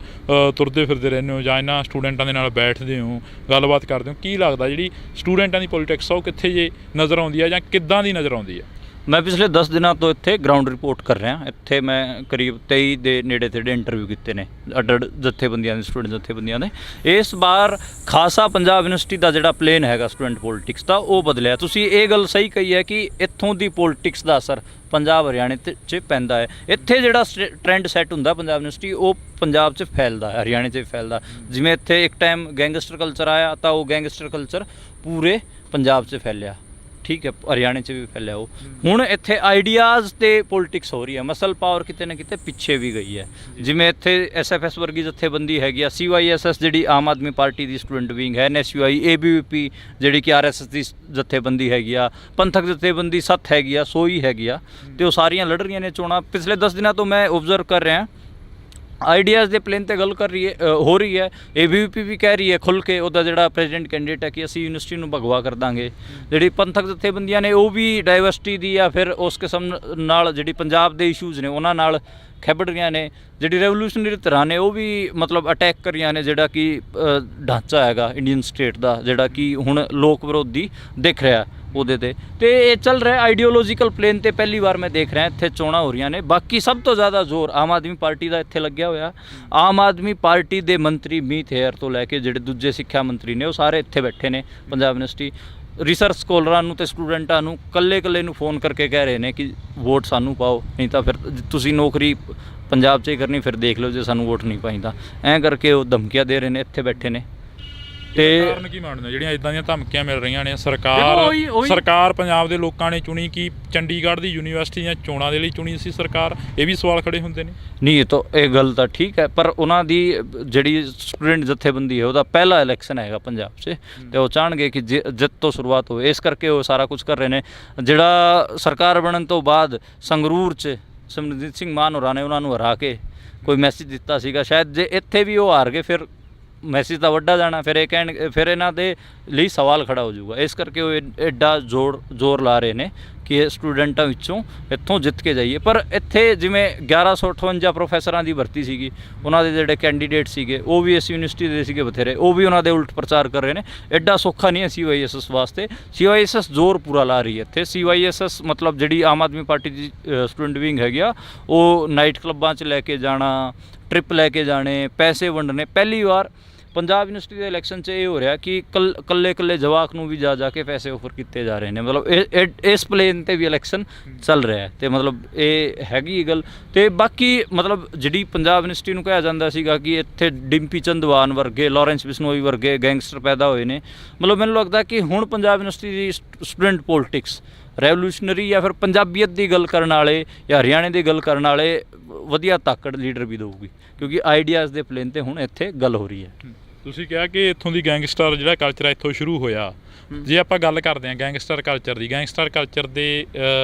[SPEAKER 1] ਤੁਰਦੇ ਫਿਰਦੇ ਰਹਿੰਦੇ ਹੋ ਜਾਂ ਇਹਨਾਂ ਸਟੂਡੈਂਟਾਂ ਦੇ ਨਾਲ ਬੈਠਦੇ ਹੋ, ਗੱਲਬਾਤ ਕਰਦੇ ਹੋ, ਕੀ ਲੱਗਦਾ ਜਿਹੜੀ ਸਟੂਡੈਂਟਾਂ ਦੀ ਪੋਲੀਟਿਕਸ ਆ ਉਹ ਕਿੱਥੇ ਜੇ ਨਜ਼ਰ ਆਉਂਦੀ ਆ ਜਾਂ ਕਿੱਦਾਂ ਦੀ ਨਜ਼ਰ ਆਉਂਦੀ ਆ?
[SPEAKER 2] ਮੈਂ ਪਿਛਲੇ 10 ਦਿਨਾਂ ਤੋਂ ਇੱਥੇ ਗਰਾਊਂਡ ਰਿਪੋਰਟ ਕਰ ਰਿਹਾ। ਇੱਥੇ ਮੈਂ ਕਰੀਬ 23 ਦੇ ਨੇੜੇ ਤੇੜੇ ਇੰਟਰਵਿਊ ਕੀਤੇ ਨੇ ਅੱਡ ਜਥੇਬੰਦੀਆਂ ਦੇ, ਸਟੂਡੈਂਟ ਜਥੇਬੰਦੀਆਂ ਦੇ। ਇਸ ਵਾਰ ਖਾਸਾ ਪੰਜਾਬ ਯੂਨੀਵਰਸਿਟੀ ਦਾ ਜਿਹੜਾ ਪਲੇਨ ਹੈਗਾ ਸਟੂਡੈਂਟ ਪੋਲੀਟਿਕਸ ਦਾ ਉਹ ਬਦਲਿਆ। ਤੁਸੀਂ ਇਹ ਗੱਲ ਸਹੀ ਕਹੀ ਹੈ ਕਿ ਇੱਥੋਂ ਦੀ ਪੋਲੀਟਿਕਸ ਦਾ ਅਸਰ ਪੰਜਾਬ ਹਰਿਆਣੇ 'ਚ ਪੈਂਦਾ ਹੈ। ਇੱਥੇ ਜਿਹੜਾ ਟ੍ਰੈਂਡ ਸੈੱਟ ਹੁੰਦਾ ਪੰਜਾਬ ਯੂਨੀਵਰਸਿਟੀ ਉਹ ਪੰਜਾਬ 'ਚ ਫੈਲਦਾ, ਹਰਿਆਣੇ 'ਚ ਫੈਲਦਾ। ਜਿਵੇਂ ਇੱਥੇ ਇੱਕ ਟਾਈਮ ਗੈਂਗਸਟਰ ਕਲਚਰ ਆਇਆ ਤਾਂ ਉਹ ਗੈਂਗਸਟਰ ਕਲਚਰ ਪੂਰੇ ਪੰਜਾਬ 'ਚ ਫੈਲਿਆ, ਠੀਕ ਹੈ, ਹਰਿਆਣੇ 'ਚ ਵੀ ਫੈਲਿਆ ਉਹ। ਹੁਣ ਇੱਥੇ ਆਈਡੀਆਜ਼ ਤੇ ਪੋਲੀਟਿਕਸ ਹੋ ਰਹੀ ਹੈ, ਮਸਲ ਪਾਵਰ ਕਿਤੇ ਨਾ ਕਿਤੇ ਪਿੱਛੇ ਵੀ ਗਈ ਹੈ। ਜਿਵੇਂ ਇੱਥੇ SFS ਵਰਗੀ ਜਥੇਬੰਦੀ ਹੈਗੀ ਆ, CYSS ਜਿਹੜੀ ਆਮ ਆਦਮੀ ਪਾਰਟੀ ਦੀ ਸਟੂਡੈਂਟ ਵਿੰਗ ਹੈ, NSUI, ABVP ਜਿਹੜੀ ਕਿ RSS ਦੀ ਜਥੇਬੰਦੀ ਹੈਗੀ ਆ, ਪੰਥਕ ਜਥੇਬੰਦੀ ਸੱਤ ਹੈਗੀ ਆ, ਸੋਈ ਹੈਗੀ ਆ, ਅਤੇ ਉਹ ਸਾਰੀਆਂ ਲੜ ਰਹੀਆਂ ਨੇ ਚੋਣਾਂ। ਪਿਛਲੇ 10 ਦਿਨਾਂ ਤੋਂ ਮੈਂ ਓਬਜ਼ਰਵ ਕਰ ਰਿਹਾ ਆਈਡੀਆਜ਼ ਦੇ ਪਲੇਨ 'ਤੇ ਗੱਲ ਹੋ ਰਹੀ ਹੈ। ABVP ਵੀ ਕਹਿ ਰਹੀ ਹੈ ਖੁੱਲ੍ਹ ਕੇ, ਉਹਦਾ ਜਿਹੜਾ ਪ੍ਰੈਜ਼ੀਡੈਂਟ ਕੈਂਡੀਡੇਟ ਹੈ ਕਿ ਅਸੀਂ ਯੂਨੀਵਰਸਿਟੀ ਨੂੰ ਭਗਵਾ ਕਰ ਦਾਂਗੇ। ਜਿਹੜੀ ਪੰਥਕ ਜਥੇਬੰਦੀਆਂ ਨੇ ਉਹ ਵੀ ਡਾਇਵਰਸਿਟੀ ਦੀ ਜਾਂ ਫਿਰ ਉਸ ਕਿਸਮ ਨਾਲ ਜਿਹੜੀ ਪੰਜਾਬ ਦੇ ਇਸ਼ੂਜ਼ ਨੇ ਉਹਨਾਂ ਨਾਲ ਖੇਬੜ ਰਹੀਆਂ ਨੇ। ਜਿਹੜੀ ਰੈਵੋਲੂਸ਼ਨਰੀ ਧਿਰਾਂ ਨੇ ਉਹ ਵੀ ਮਤਲਬ ਅਟੈਕ ਕਰ ਰਹੀਆਂ ਨੇ ਜਿਹੜਾ ਕਿ ਢਾਂਚਾ ਹੈਗਾ ਇੰਡੀਅਨ ਸਟੇਟ ਦਾ, ਜਿਹੜਾ ਕਿ ਹੁਣ ਲੋਕ ਵਿਰੋਧੀ ਦਿਖ ਰਿਹਾ ਉਹਦੇ 'ਤੇ। ਅਤੇ ਇਹ ਚੱਲ ਰਿਹਾ ਆਈਡੀਓਲੋਜੀਕਲ ਪਲੇਨ 'ਤੇ ਪਹਿਲੀ ਵਾਰ ਮੈਂ ਦੇਖ ਰਿਹਾ ਇੱਥੇ ਚੋਣਾਂ ਹੋ ਰਹੀਆਂ ਨੇ। ਬਾਕੀ ਸਭ ਤੋਂ ਜ਼ਿਆਦਾ ਜ਼ੋਰ ਆਮ ਆਦਮੀ ਪਾਰਟੀ ਦਾ ਇੱਥੇ ਲੱਗਿਆ ਹੋਇਆ। ਆਮ ਆਦਮੀ ਪਾਰਟੀ ਦੇ ਮੰਤਰੀ ਮੀਤ ਹੇਅਰ ਤੋਂ ਲੈ ਕੇ ਜਿਹੜੇ ਦੂਜੇ ਸਿੱਖਿਆ ਮੰਤਰੀ ਨੇ ਉਹ ਸਾਰੇ ਇੱਥੇ ਬੈਠੇ ਨੇ ਪੰਜਾਬ ਯੂਨੀਵਰਸਿਟੀ। ਰਿਸਰਚ ਸਕੋਲਰਾਂ ਨੂੰ ਅਤੇ ਸਟੂਡੈਂਟਾਂ ਨੂੰ ਇਕੱਲੇ ਨੂੰ ਫ਼ੋਨ ਕਰਕੇ ਕਹਿ ਰਹੇ ਨੇ ਕਿ ਵੋਟ ਸਾਨੂੰ ਪਾਓ, ਨਹੀਂ ਤਾਂ ਫਿਰ ਤੁਸੀਂ ਨੌਕਰੀ ਪੰਜਾਬ 'ਚ ਹੀ ਕਰਨੀ, ਫਿਰ ਦੇਖ ਲਓ ਜੇ ਸਾਨੂੰ ਵੋਟ ਨਹੀਂ ਪਾਈ ਤਾਂ। ਐਂ ਕਰਕੇ ਉਹ ਧਮਕੀਆਂ ਦੇ ਰਹੇ ਨੇ, ਇੱਥੇ ਬੈਠੇ ਨੇ। ਤੇ
[SPEAKER 1] ਕਾਰਨ ਕੀ ਮੰਨਦੇ ਜਿਹੜੀਆਂ ਇਦਾਂ ਦੀਆਂ ਧਮਕੀਆਂ ਮਿਲ ਰਹੀਆਂ ਨੇ? ਸਰਕਾਰ ਪੰਜਾਬ ਦੇ ਲੋਕਾਂ ਨੇ ਚੁਣੀ ਕਿ ਚੰਡੀਗੜ੍ਹ ਦੀ ਯੂਨੀਵਰਸਿਟੀ ਦੀਆਂ ਚੋਣਾਂ ਦੇ ਲਈ ਚੁਣੀ ਸੀ ਸਰਕਾਰ? ਇਹ ਵੀ ਸਵਾਲ ਖੜੇ ਹੁੰਦੇ ਨੇ।
[SPEAKER 2] ਨਹੀਂ, ਇਹ ਗੱਲ ਤਾਂ ਠੀਕ ਹੈ, ਪਰ ਉਹਨਾਂ ਦੀ ਜਿਹੜੀ ਸਟੂਡੈਂਟ ਜਥੇਬੰਦੀ ਹੈ ਉਹਦਾ ਪਹਿਲਾ ਇਲੈਕਸ਼ਨ ਹੈਗਾ ਪੰਜਾਬ 'ਚ, ਅਤੇ ਉਹ ਚਾਹਣਗੇ ਕਿ ਜਿੱਤ ਤੋਂ ਸ਼ੁਰੂਆਤ ਹੋਵੇ, ਇਸ ਕਰਕੇ ਉਹ ਸਾਰਾ ਕੁਝ ਕਰ ਰਹੇ ਨੇ। ਜਿਹੜਾ ਸਰਕਾਰ ਬਣਨ ਤੋਂ ਬਾਅਦ ਸੰਗਰੂਰ 'ਚ ਸਿਮਰਨਜੀਤ ਸਿੰਘ ਮਾਨ ਹੋਰਾਂ ਨੇ ਉਹਨਾਂ ਨੂੰ ਹਰਾ ਕੇ ਕੋਈ ਮੈਸੇਜ ਦਿੱਤਾ ਸੀਗਾ, ਸ਼ਾਇਦ ਜੇ ਇੱਥੇ ਵੀ ਉਹ ਹਾਰ ਗਏ ਫਿਰ ਮੈਸੇਜ ਤਾਂ ਵੱਡਾ ਜਾਣਾ, ਫਿਰ ਇਹਨਾਂ ਦੇ ਲਈ ਸਵਾਲ ਖੜਾ ਹੋ ਜਾਊਗਾ। ਇਸ ਕਰਕੇ ਉਹ ਐਡਾ ਜ਼ੋਰ ਲਾ ਰਹੇ ਨੇ ਕਿ ਸਟੂਡੈਂਟਾਂ ਵਿੱਚੋਂ ਇੱਥੋਂ ਜਿੱਤ ਕੇ ਜਾਈਏ। ਪਰ ਇੱਥੇ ਜਿਵੇਂ 1158 ਪ੍ਰੋਫੈਸਰਾਂ ਦੀ ਭਰਤੀ ਸੀਗੀ, ਉਹਨਾਂ ਦੇ ਜਿਹੜੇ ਕੈਂਡੀਡੇਟ ਸੀਗੇ ਉਹ ਵੀ ਇਸ ਯੂਨੀਵਰਸਿਟੀ ਦੇ ਸੀਗੇ ਬਥੇਰੇ, ਉਹ ਵੀ ਉਹਨਾਂ ਦੇ ਉਲਟ ਪ੍ਰਚਾਰ ਕਰ ਰਹੇ ਨੇ। ਐਡਾ ਸੌਖਾ ਨਹੀਂ ਹੈ CYSS ਵਾਸਤੇ। CYSS ਜ਼ੋਰ ਪੂਰਾ ਲਾ ਰਹੀ ਹੈ ਇੱਥੇ। CYSS ਮਤਲਬ ਜਿਹੜੀ ਆਮ ਆਦਮੀ ਪਾਰਟੀ ਦੀ ਸਟੂਡੈਂਟ ਵਿੰਗ ਹੈਗੀ ਆ, ਉਹ ਨਾਈਟ ਕਲੱਬਾਂ 'ਚ ਲੈ ਕੇ ਜਾਣਾ, ਟ੍ਰਿਪ ਲੈ ਕੇ ਜਾਣੇ, ਪੈਸੇ ਵੰਡਣੇ। ਪਹਿਲੀ ਵਾਰ ਪੰਜਾਬ ਯੂਨੀਵਰਸਿਟੀ ਦੇ ਇਲੈਕਸ਼ਨ 'ਚ ਇਹ ਹੋ ਰਿਹਾ ਕਿ ਇਕੱਲੇ ਜਵਾਕ ਨੂੰ ਵੀ ਜਾ ਕੇ ਪੈਸੇ ਆਫਰ ਕੀਤੇ ਜਾ ਰਹੇ ਨੇ। ਮਤਲਬ ਇਸ ਪਲੇਨ 'ਤੇ ਵੀ ਇਲੈਕਸ਼ਨ ਚੱਲ ਰਿਹਾ ਅਤੇ ਮਤਲਬ ਇਹ ਹੈਗੀ ਗੱਲ। ਅਤੇ ਬਾਕੀ ਮਤਲਬ ਜਿਹੜੀ ਪੰਜਾਬ ਯੂਨੀਵਰਸਿਟੀ ਨੂੰ ਕਿਹਾ ਜਾਂਦਾ ਸੀਗਾ ਕਿ ਇੱਥੇ ਡਿੰਪੀ ਚੰਦਵਾਨ ਵਰਗੇ, ਲਾਰੈਂਸ ਬਿਸ਼ਨੋਈ ਵਰਗੇ ਗੈਂਗਸਟਰ ਪੈਦਾ ਹੋਏ ਨੇ, ਮਤਲਬ ਮੈਨੂੰ ਲੱਗਦਾ ਕਿ ਹੁਣ ਪੰਜਾਬ ਯੂਨੀਵਰਸਿਟੀ ਦੀ ਸਟੂਡੈਂਟ ਪੋਲੀਟਿਕਸ ਰੈਵੋਲੂਸ਼ਨਰੀ ਜਾਂ ਫਿਰ ਪੰਜਾਬੀਅਤ ਦੀ ਗੱਲ ਕਰਨ ਵਾਲੇ ਜਾਂ ਹਰਿਆਣੇ ਦੀ ਗੱਲ ਕਰਨ ਵਾਲੇ ਵਧੀਆ ਤਾਕੜ ਲੀਡਰ ਵੀ ਦੇਊਗੀ, ਕਿਉਂਕਿ ਆਈਡੀਆਜ਼ ਦੇ ਪਲੇਨ 'ਤੇ ਹੁਣ ਇੱਥੇ ਗੱਲ ਹੋ ਰਹੀ ਹੈ।
[SPEAKER 1] ਤੁਸੀਂ ਕਿਹਾ ਕਿ ਇੱਥੋਂ ਦੀ ਗੈਂਗਸਟਰ ਜਿਹੜਾ ਕਲਚਰ ਹੈ ਇੱਥੋਂ ਸ਼ੁਰੂ ਹੋਇਆ। ਜੇ ਆਪਾਂ ਗੱਲ ਕਰਦੇ ਹਾਂ ਗੈਂਗਸਟਰ ਕਲਚਰ ਦੇ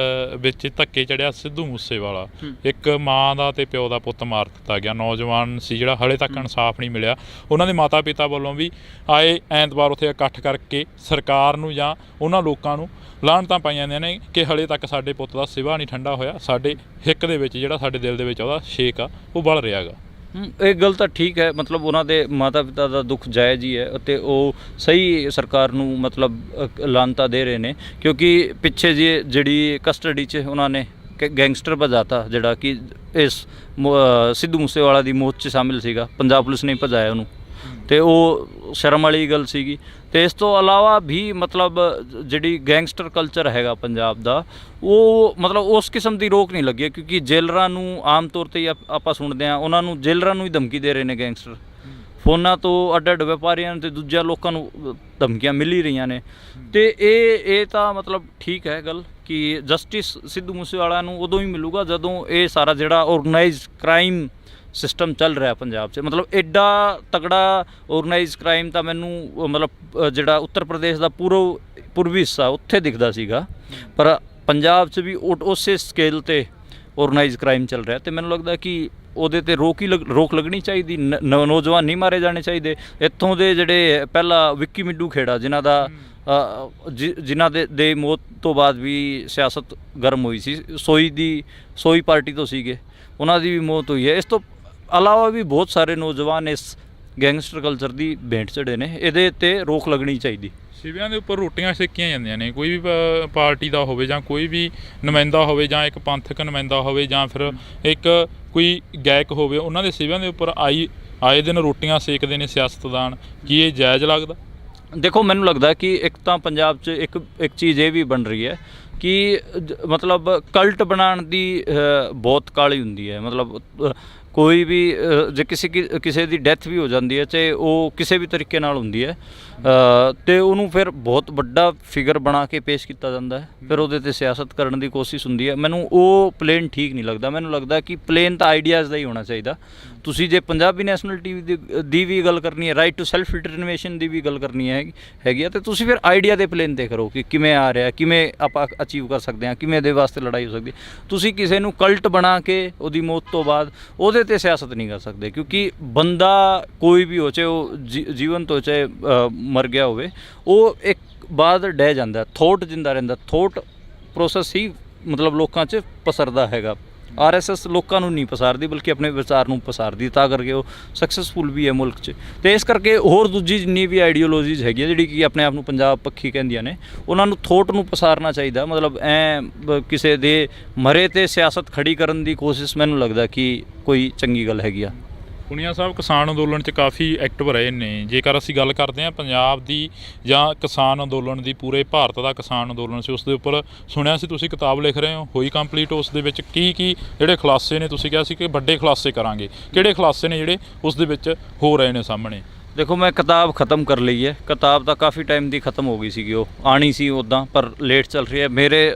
[SPEAKER 1] ਵਿੱਚ ਧੱਕੇ ਚੜਿਆ ਸਿੱਧੂ ਮੂਸੇਵਾਲਾ। ਇੱਕ ਮਾਂ ਦਾ ਅਤੇ ਪਿਓ ਦਾ ਪੁੱਤ ਮਾਰ ਦਿੱਤਾ ਗਿਆ, ਨੌਜਵਾਨ ਸੀ ਜਿਹੜਾ ਹਾਲੇ ਤੱਕ ਇਨਸਾਫ ਨਹੀਂ ਮਿਲਿਆ। ਉਹਨਾਂ ਦੇ ਮਾਤਾ ਪਿਤਾ ਵੱਲੋਂ ਵੀ ਆਏ ਐਤਵਾਰ ਉੱਥੇ ਇਕੱਠ ਕਰਕੇ ਸਰਕਾਰ ਨੂੰ ਜਾਂ ਉਹਨਾਂ ਲੋਕਾਂ ਨੂੰ ਲਾਹਣਤਾਂ ਪਾਈਆਂ ਜਾਂਦੀਆਂ ਨੇ ਕਿ ਹਾਲੇ ਤੱਕ ਸਾਡੇ ਪੁੱਤ ਦਾ ਸਿਵਾ ਨਹੀਂ ਠੰਡਾ ਹੋਇਆ, ਸਾਡੇ ਹਿੱਕ ਦੇ ਵਿੱਚ ਜਿਹੜਾ ਸਾਡੇ ਦਿਲ ਦੇ ਵਿੱਚ ਉਹਦਾ ਛੇਕ ਆ ਉਹ ਬਲ ਰਿਹਾ ਗਾ।
[SPEAKER 2] ਇਹ ਗੱਲ ਤਾਂ ਠੀਕ ਹੈ, ਮਤਲਬ ਉਹਨਾਂ ਦੇ ਮਾਤਾ ਪਿਤਾ ਦਾ ਦੁੱਖ ਜਾਇਜ਼ ਹੀ ਹੈ ਅਤੇ ਉਹ ਸਹੀ ਸਰਕਾਰ ਨੂੰ ਮਤਲਬ ਲਾਨਤਾ ਦੇ ਰਹੇ ਨੇ, ਕਿਉਂਕਿ ਪਿੱਛੇ ਜਿਹੜੀ ਕਸਟਡੀ 'ਚ ਉਹਨਾਂ ਨੇ ਗੈਂਗਸਟਰ ਭਜਾਤਾ ਜਿਹੜਾ ਕਿ ਇਸ ਸਿੱਧੂ ਮੂਸੇਵਾਲਾ ਦੀ ਮੌਤ 'ਚ ਸ਼ਾਮਿਲ ਸੀਗਾ, ਪੰਜਾਬ ਪੁਲਿਸ ਨੇ ਭਜਾਇਆ ਉਹਨੂੰ, ਅਤੇ ਉਹ ਸ਼ਰਮ ਵਾਲੀ ਗੱਲ ਸੀਗੀ। ਅਤੇ ਇਸ ਤੋਂ ਇਲਾਵਾ ਵੀ ਮਤਲਬ ਜਿਹੜੀ ਗੈਂਗਸਟਰ ਕਲਚਰ ਹੈਗਾ ਪੰਜਾਬ ਦਾ, ਉਹ ਮਤਲਬ ਉਸ ਕਿਸਮ ਦੀ ਰੋਕ ਨਹੀਂ ਲੱਗੀ, ਕਿਉਂਕਿ ਜੇਲਰਾਂ ਨੂੰ ਆਮ ਤੌਰ 'ਤੇ ਆਪਾਂ ਸੁਣਦੇ ਹਾਂ, ਉਹਨਾਂ ਨੂੰ ਜੇਲਰਾਂ ਨੂੰ ਹੀ ਧਮਕੀ ਦੇ ਰਹੇ ਨੇ ਗੈਂਗਸਟਰ, ਫੋਨਾਂ ਤੋਂ ਅੱਡ ਅੱਡ ਵਪਾਰੀਆਂ ਅਤੇ ਦੂਜਿਆਂ ਲੋਕਾਂ ਨੂੰ ਧਮਕੀਆਂ ਮਿਲ ਹੀ ਰਹੀਆਂ ਨੇ। ਅਤੇ ਇਹ ਤਾਂ ਮਤਲਬ ਠੀਕ ਹੈ ਗੱਲ ਕਿ ਜਸਟਿਸ ਸਿੱਧੂ ਮੂਸੇਵਾਲਾ ਨੂੰ ਉਦੋਂ ਹੀ ਮਿਲੂਗਾ ਜਦੋਂ ਇਹ ਸਾਰਾ ਜਿਹੜਾ ਔਰਗਨਾਈਜ਼ਡ ਕ੍ਰਾਈਮ ਸਿਸਟਮ ਚੱਲ ਰਿਹਾ ਪੰਜਾਬ 'ਚ, ਮਤਲਬ ਐਡਾ ਤਕੜਾ ਔਰਗਨਾਈਜ਼ ਕ੍ਰਾਈਮ ਤਾਂ ਮੈਨੂੰ ਮਤਲਬ ਜਿਹੜਾ ਉੱਤਰ ਪ੍ਰਦੇਸ਼ ਦਾ ਪੂਰਬੀ ਹਿੱਸਾ ਉੱਥੇ ਦਿਖਦਾ ਸੀਗਾ, ਪਰ ਪੰਜਾਬ 'ਚ ਵੀ ਉਸੇ ਸਕੇਲ 'ਤੇ ਔਰਗਨਾਈਜ਼ ਕ੍ਰਾਈਮ ਚੱਲ ਰਿਹਾ। ਅਤੇ ਮੈਨੂੰ ਲੱਗਦਾ ਕਿ ਉਹਦੇ 'ਤੇ ਰੋਕ ਲੱਗਣੀ ਚਾਹੀਦੀ, ਨੌਜਵਾਨ ਨਹੀਂ ਮਾਰੇ ਜਾਣੇ ਚਾਹੀਦੇ। ਇੱਥੋਂ ਦੇ ਜਿਹੜੇ ਪਹਿਲਾਂ ਵਿੱਕੀ ਮਿੱਡੂ ਖੇੜਾ ਜਿਨ੍ਹਾਂ ਦੇ ਮੌਤ ਤੋਂ ਬਾਅਦ ਵੀ ਸਿਆਸਤ ਗਰਮ ਹੋਈ ਸੀ, ਸੋਈ ਪਾਰਟੀ ਤੋਂ ਸੀਗੇ, ਉਹਨਾਂ ਦੀ ਵੀ ਮੌਤ ਹੋਈ ਹੈ। ਇਸ ਤੋਂ ਇਲਾਵਾ ਵੀ ਬਹੁਤ ਸਾਰੇ ਨੌਜਵਾਨ ਇਸ ਗੈਂਗਸਟਰ ਕਲਚਰ ਦੀ ਭੇਂਟ ਚੜ੍ਹੇ ਨੇ, ਇਹਦੇ 'ਤੇ ਰੋਕ ਲੱਗਣੀ ਚਾਹੀਦੀ।
[SPEAKER 1] ਸਿਵਿਆਂ ਦੇ ਉੱਪਰ ਰੋਟੀਆਂ ਸੇਕੀਆਂ ਜਾਂਦੀਆਂ ਨੇ, ਕੋਈ ਵੀ ਪਾਰਟੀ ਦਾ ਹੋਵੇ ਜਾਂ ਕੋਈ ਵੀ ਨੁਮਾਇੰਦਾ ਹੋਵੇ ਜਾਂ ਇੱਕ ਪੰਥਕ ਨੁਮਾਇੰਦਾ ਹੋਵੇ ਜਾਂ ਫਿਰ ਇੱਕ ਕੋਈ ਗਾਇਕ ਹੋਵੇ, ਉਹਨਾਂ ਦੇ ਸਿਵਿਆਂ ਦੇ ਉੱਪਰ ਆਏ ਦਿਨ ਰੋਟੀਆਂ ਸੇਕਦੇ ਨੇ ਸਿਆਸਤਦਾਨ। ਕੀ ਇਹ ਜਾਇਜ਼ ਲੱਗਦਾ?
[SPEAKER 2] ਦੇਖੋ, ਮੈਨੂੰ ਲੱਗਦਾ ਕਿ ਇੱਕ ਤਾਂ ਪੰਜਾਬ 'ਚ ਇੱਕ ਚੀਜ਼ ਇਹ ਵੀ ਬਣ ਰਹੀ ਹੈ ਕਿ ਮਤਲਬ ਕਲਟ ਬਣਾਉਣ ਦੀ ਬਹੁਤ ਕਾਹਲੀ ਹੁੰਦੀ ਹੈ। ਮਤਲਬ ਕੋਈ ਵੀ ਜੇ ਕਿਸੇ ਦੀ ਡੈਥ ਵੀ ਹੋ ਜਾਂਦੀ ਹੈ, ਚਾਹੇ ਉਹ ਕਿਸੇ ਵੀ ਤਰੀਕੇ ਨਾਲ ਹੁੰਦੀ ਹੈ, ਅਤੇ ਉਹਨੂੰ ਫਿਰ ਬਹੁਤ ਵੱਡਾ ਫਿਗਰ ਬਣਾ ਕੇ ਪੇਸ਼ ਕੀਤਾ ਜਾਂਦਾ ਹੈ, ਫਿਰ ਉਹਦੇ 'ਤੇ ਸਿਆਸਤ ਕਰਨ ਦੀ ਕੋਸ਼ਿਸ਼ ਹੁੰਦੀ ਹੈ। ਮੈਨੂੰ ਉਹ ਪਲੇਨ ਠੀਕ ਨਹੀਂ ਲੱਗਦਾ। ਮੈਨੂੰ ਲੱਗਦਾ ਕਿ ਪਲੇਨ ਤਾਂ ਆਈਡੀਆਜ਼ ਦਾ ਹੀ ਹੋਣਾ ਚਾਹੀਦਾ। ਤੁਸੀਂ ਜੇ ਪੰਜਾਬੀ ਨੈਸ਼ਨਲ ਟੀਵੀ ਦੀ ਵੀ ਗੱਲ ਕਰਨੀ ਹੈ, ਰਾਈਟ ਟੂ ਸੈਲਫ ਡਿਟਰਮੀਨੇਸ਼ਨ ਦੀ ਵੀ ਗੱਲ ਕਰਨੀ ਹੈਗੀ ਆ, ਅਤੇ ਤੁਸੀਂ ਫਿਰ ਆਈਡੀਆ ਦੇ ਪਲੇਨ 'ਤੇ ਕਰੋ ਕਿ ਕਿਵੇਂ ਆ ਰਿਹਾ, ਕਿਵੇਂ ਆਪਾਂ ਅਚੀਵ ਕਰ ਸਕਦੇ ਹਾਂ, ਕਿਵੇਂ ਇਹਦੇ ਵਾਸਤੇ ਲੜਾਈ ਹੋ ਸਕਦੀ ਹੈ। ਤੁਸੀਂ ਕਿਸੇ ਨੂੰ ਕਲਟ ਬਣਾ ਕੇ ਉਹਦੀ ਮੌਤ ਤੋਂ ਬਾਅਦ ਉਹਦੇ 'ਤੇ ਸਿਆਸਤ ਨਹੀਂ ਕਰ ਸਕਦੇ, ਕਿਉਂਕਿ ਬੰਦਾ ਕੋਈ ਵੀ ਹੋ, ਚਾਹੇ ਉਹ ਜੀਵਨ ਤੋਂ ਚਾਹੇ ਮਰ ਗਿਆ ਹੋਵੇ, ਉਹ ਇੱਕ ਬਾਅਦ ਡਹਿ ਜਾਂਦਾ, ਥੋਟ ਜਿੰਦਾ ਰਹਿੰਦਾ, ਥੋਟ ਪ੍ਰੋਸੈਸ ਹੀ ਮਤਲਬ ਲੋਕਾਂ 'ਚ ਪਸਰਦਾ ਹੈਗਾ। RSS ਲੋਕਾਂ ਨੂੰ ਨਹੀਂ ਪਸਾਰਦੀ, ਬਲਕਿ ਆਪਣੇ ਵਿਚਾਰ ਨੂੰ ਪਸਾਰਦੀ, ਤਾਂ ਕਰਕੇ ਉਹ ਸਕਸੈਸਫੁਲ ਵੀ ਹੈ ਮੁਲਕ 'ਚ। ਅਤੇ ਇਸ ਕਰਕੇ ਹੋਰ ਦੂਜੀ ਜਿੰਨੀ ਵੀ ਆਈਡੀਓਲੋਜੀਜ਼ ਹੈਗੀਆਂ ਜਿਹੜੀ ਕਿ ਆਪਣੇ ਆਪ ਨੂੰ ਪੰਜਾਬ ਪੱਖੀ ਕਹਿੰਦੀਆਂ ਨੇ, ਉਹਨਾਂ ਨੂੰ ਥੋਟ ਨੂੰ ਪਸਾਰਨਾ ਚਾਹੀਦਾ। ਮਤਲਬ ਕਿਸੇ ਦੇ ਮਰੇ 'ਤੇ ਸਿਆਸਤ ਖੜੀ ਕਰਨ ਦੀ ਕੋਸ਼ਿਸ਼ ਮੈਨੂੰ ਲੱਗਦਾ ਕਿ ਕੋਈ ਚੰਗੀ ਗੱਲ ਹੈਗੀ ਆ।
[SPEAKER 1] ਪੁਨੀਆ ਸਾਹਿਬ ਕਿਸਾਨ ਅੰਦੋਲਨ 'ਚ ਕਾਫੀ ਐਕਟਿਵ ਰਹੇ ਨੇ। ਜੇਕਰ ਅਸੀਂ ਗੱਲ ਕਰਦੇ ਹਾਂ ਪੰਜਾਬ ਦੀ ਜਾਂ ਕਿਸਾਨ ਅੰਦੋਲਨ ਦੀ, ਪੂਰੇ ਭਾਰਤ ਦਾ ਕਿਸਾਨ ਅੰਦੋਲਨ ਸੀ, ਉਸ ਦੇ ਉੱਪਰ ਸੁਣਿਆ ਸੀ ਤੁਸੀਂ ਕਿਤਾਬ ਲਿਖ ਰਹੇ ਹੋ, ਹੋਈ ਕੰਪਲੀਟ? ਉਸ ਦੇ ਵਿੱਚ ਕੀ ਜਿਹੜੇ ਖੁਲਾਸੇ ਨੇ, ਤੁਸੀਂ ਕਿਹਾ ਸੀ ਕਿ ਵੱਡੇ ਖੁਲਾਸੇ ਕਰਾਂਗੇ, ਕਿਹੜੇ ਖੁਲਾਸੇ ਨੇ ਜਿਹੜੇ ਉਸ ਦੇ ਵਿੱਚ ਹੋ ਰਹੇ ਨੇ ਸਾਹਮਣੇ?
[SPEAKER 2] ਦੇਖੋ, ਮੈਂ ਕਿਤਾਬ ख़त्म ਕਰ ਲਈ ਹੈ। ਕਿਤਾਬ ਤਾਂ ਕਾਫੀ ਟਾਈਮ ਦੀ ख़त्म ਹੋ ਗਈ ਸੀਗੀ, ਉਹ ਆਣੀ ਸੀ ਉੱਦਾਂ, ਪਰ ਲੇਟ ਚੱਲ ਰਹੀ ਹੈ।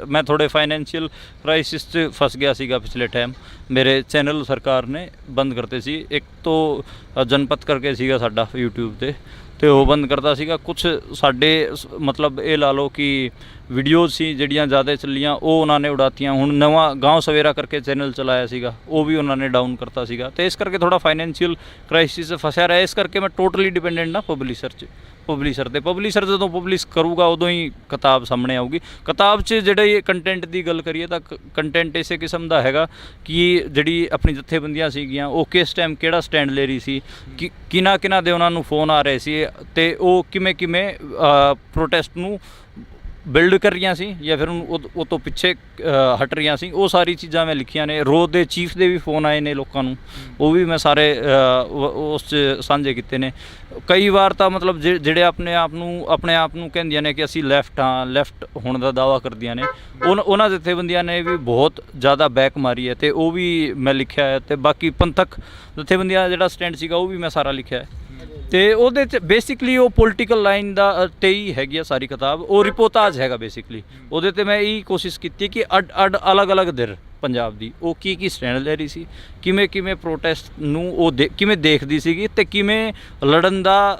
[SPEAKER 2] ਮੈਂ ਥੋੜ੍ਹੇ ਫਾਈਨੈਂਸ਼ੀਅਲ ਕ੍ਰਾਈਸਿਸ 'ਚ ਫਸ ਗਿਆ ਸੀਗਾ ਪਿਛਲੇ ਟਾਈਮ। ਮੇਰੇ ਚੈਨਲ ਸਰਕਾਰ ਨੇ ਬੰਦ ਕਰਤੇ ਸੀ। ਇੱਕ ਤੋਂ ਜਨਪਤ ਕਰਕੇ ਸੀਗਾ ਸਾਡਾ YouTube 'ਤੇ, ਅਤੇ ਉਹ ਬੰਦ ਕਰਤਾ ਸੀਗਾ। ਕੁਛ ਸਾਡੇ ਮਤਲਬ ਇਹ ਲਾ ਲਓ ਕਿ ਵੀਡੀਓਜ਼ ਸੀ ਜਿਹੜੀਆਂ ਜ਼ਿਆਦਾ ਚੱਲੀਆਂ, ਉਹ ਉਹਨਾਂ ਨੇ ਉਡਾਤੀਆਂ। ਹੁਣ ਨਵਾਂ ਗਾਂव ਸਵੇਰਾ ਕਰਕੇ ਚੈਨਲ ਚਲਾਇਆ ਸੀਗਾ, ਉਹ ਵੀ ਉਹਨਾਂ ਨੇ ਡਾਊਨ ਕਰਤਾ ਸੀਗਾ। ਅਤੇ ਇਸ ਕਰਕੇ ਥੋੜ੍ਹਾ ਫਾਈਨੈਂਸ਼ੀਅਲ ਕ੍ਰਾਈਸਿਸ ਫਸਿਆ ਰਿਹਾ। ਇਸ ਕਰਕੇ ਮੈਂ ਟੋਟਲੀ ਡਿਪੈਂਡੈਂਟ ਨਾ ਪਬਲਿਸ਼ਰ 'ਤੇ। ਪਬਲਿਸ਼ਰ ਜਦੋਂ ਪਬਲਿਸ਼ ਕਰੂਗਾ ਉਦੋਂ ਹੀ ਕਿਤਾਬ ਸਾਹਮਣੇ ਆਊਗੀ। ਕਿਤਾਬ 'ਚ ਜਿਹੜੇ ਕੰਟੈਂਟ ਦੀ ਗੱਲ ਕਰੀਏ ਤਾਂ ਕੰਟੈਂਟ ਇਸੇ ਕਿਸਮ ਦਾ ਹੈਗਾ ਕਿ ਜਿਹੜੀ ਆਪਣੀ ਜਥੇਬੰਦੀਆਂ ਸੀਗੀਆਂ, ਉਹ ਕਿਸ ਟਾਈਮ ਕਿਹੜਾ ਸਟੈਂਡ ਲੈ ਰਹੀ ਸੀ, ਕਿਹਨਾਂ ਦੇ ਉਹਨਾਂ ਨੂੰ ਫੋਨ ਆ ਰਹੇ ਸੀ, ਅਤੇ ਉਹ ਕਿਵੇਂ ਪ੍ਰੋਟੈਸਟ ਨੂੰ ਬਿਲਡ ਕਰ ਰਹੀਆਂ ਸੀ ਜਾਂ ਫਿਰ ਉਹ ਤੋਂ ਪਿੱਛੇ ਹਟ ਰਹੀਆਂ ਸੀ। ਉਹ ਸਾਰੀ ਚੀਜ਼ਾਂ ਮੈਂ ਲਿਖੀਆਂ ਨੇ। ਰੋਜ਼ ਦੇ ਚੀਫ ਦੇ ਵੀ ਫੋਨ ਆਏ ਨੇ ਲੋਕਾਂ ਨੂੰ, ਉਹ ਵੀ ਮੈਂ ਸਾਰੇ ਉਸ 'ਚ ਸਾਂਝੇ ਕੀਤੇ ਨੇ। ਕਈ ਵਾਰ ਤਾਂ ਮਤਲਬ ਜਿਹੜੇ ਆਪਣੇ ਆਪ ਨੂੰ ਕਹਿੰਦੀਆਂ ਨੇ ਕਿ ਅਸੀਂ ਲੈਫਟ ਹੋਣ ਦਾ ਦਾਅਵਾ ਕਰਦੀਆਂ ਨੇ, ਉਹਨਾਂ ਜਥੇਬੰਦੀਆਂ ਨੇ ਵੀ ਬਹੁਤ ਜ਼ਿਆਦਾ ਬੈਕ ਮਾਰੀ ਹੈ, ਅਤੇ ਉਹ ਵੀ ਮੈਂ ਲਿਖਿਆ ਹੈ। ਅਤੇ ਬਾਕੀ ਪੰਥਕ ਜਥੇਬੰਦੀਆਂ ਦਾ ਜਿਹੜਾ ਸਟੈਂਡ ਸੀਗਾ, ਉਹ ਵੀ ਮੈਂ ਸਾਰਾ ਲਿਖਿਆ ਹੈ। ਅਤੇ ਉਹਦੇ 'ਚ ਬੇਸਿਕਲੀ ਉਹ ਪੋਲੀਟੀਕਲ ਲਾਈਨ ਦਾ 'ਤੇ ਹੀ ਹੈਗੀ ਆ ਸਾਰੀ ਕਿਤਾਬ। ਉਹ ਰਿਪੋਰਟਾਜ ਹੈਗਾ ਬੇਸਿਕਲੀ। ਉਹਦੇ 'ਤੇ ਮੈਂ ਇਹੀ ਕੋਸ਼ਿਸ਼ ਕੀਤੀ ਕਿ ਅਲੱਗ-ਅਲੱਗ ਧਿਰ ਪੰਜਾਬ ਦੀ ਉਹ ਕੀ ਸਟੈਂਡ ਲੈ ਰਹੀ ਸੀ, ਕਿਵੇਂ ਪ੍ਰੋਟੈਸਟ ਨੂੰ ਉਹ ਕਿਵੇਂ ਦੇਖਦੀ ਸੀਗੀ, ਅਤੇ ਕਿਵੇਂ ਲੜਨ ਦਾ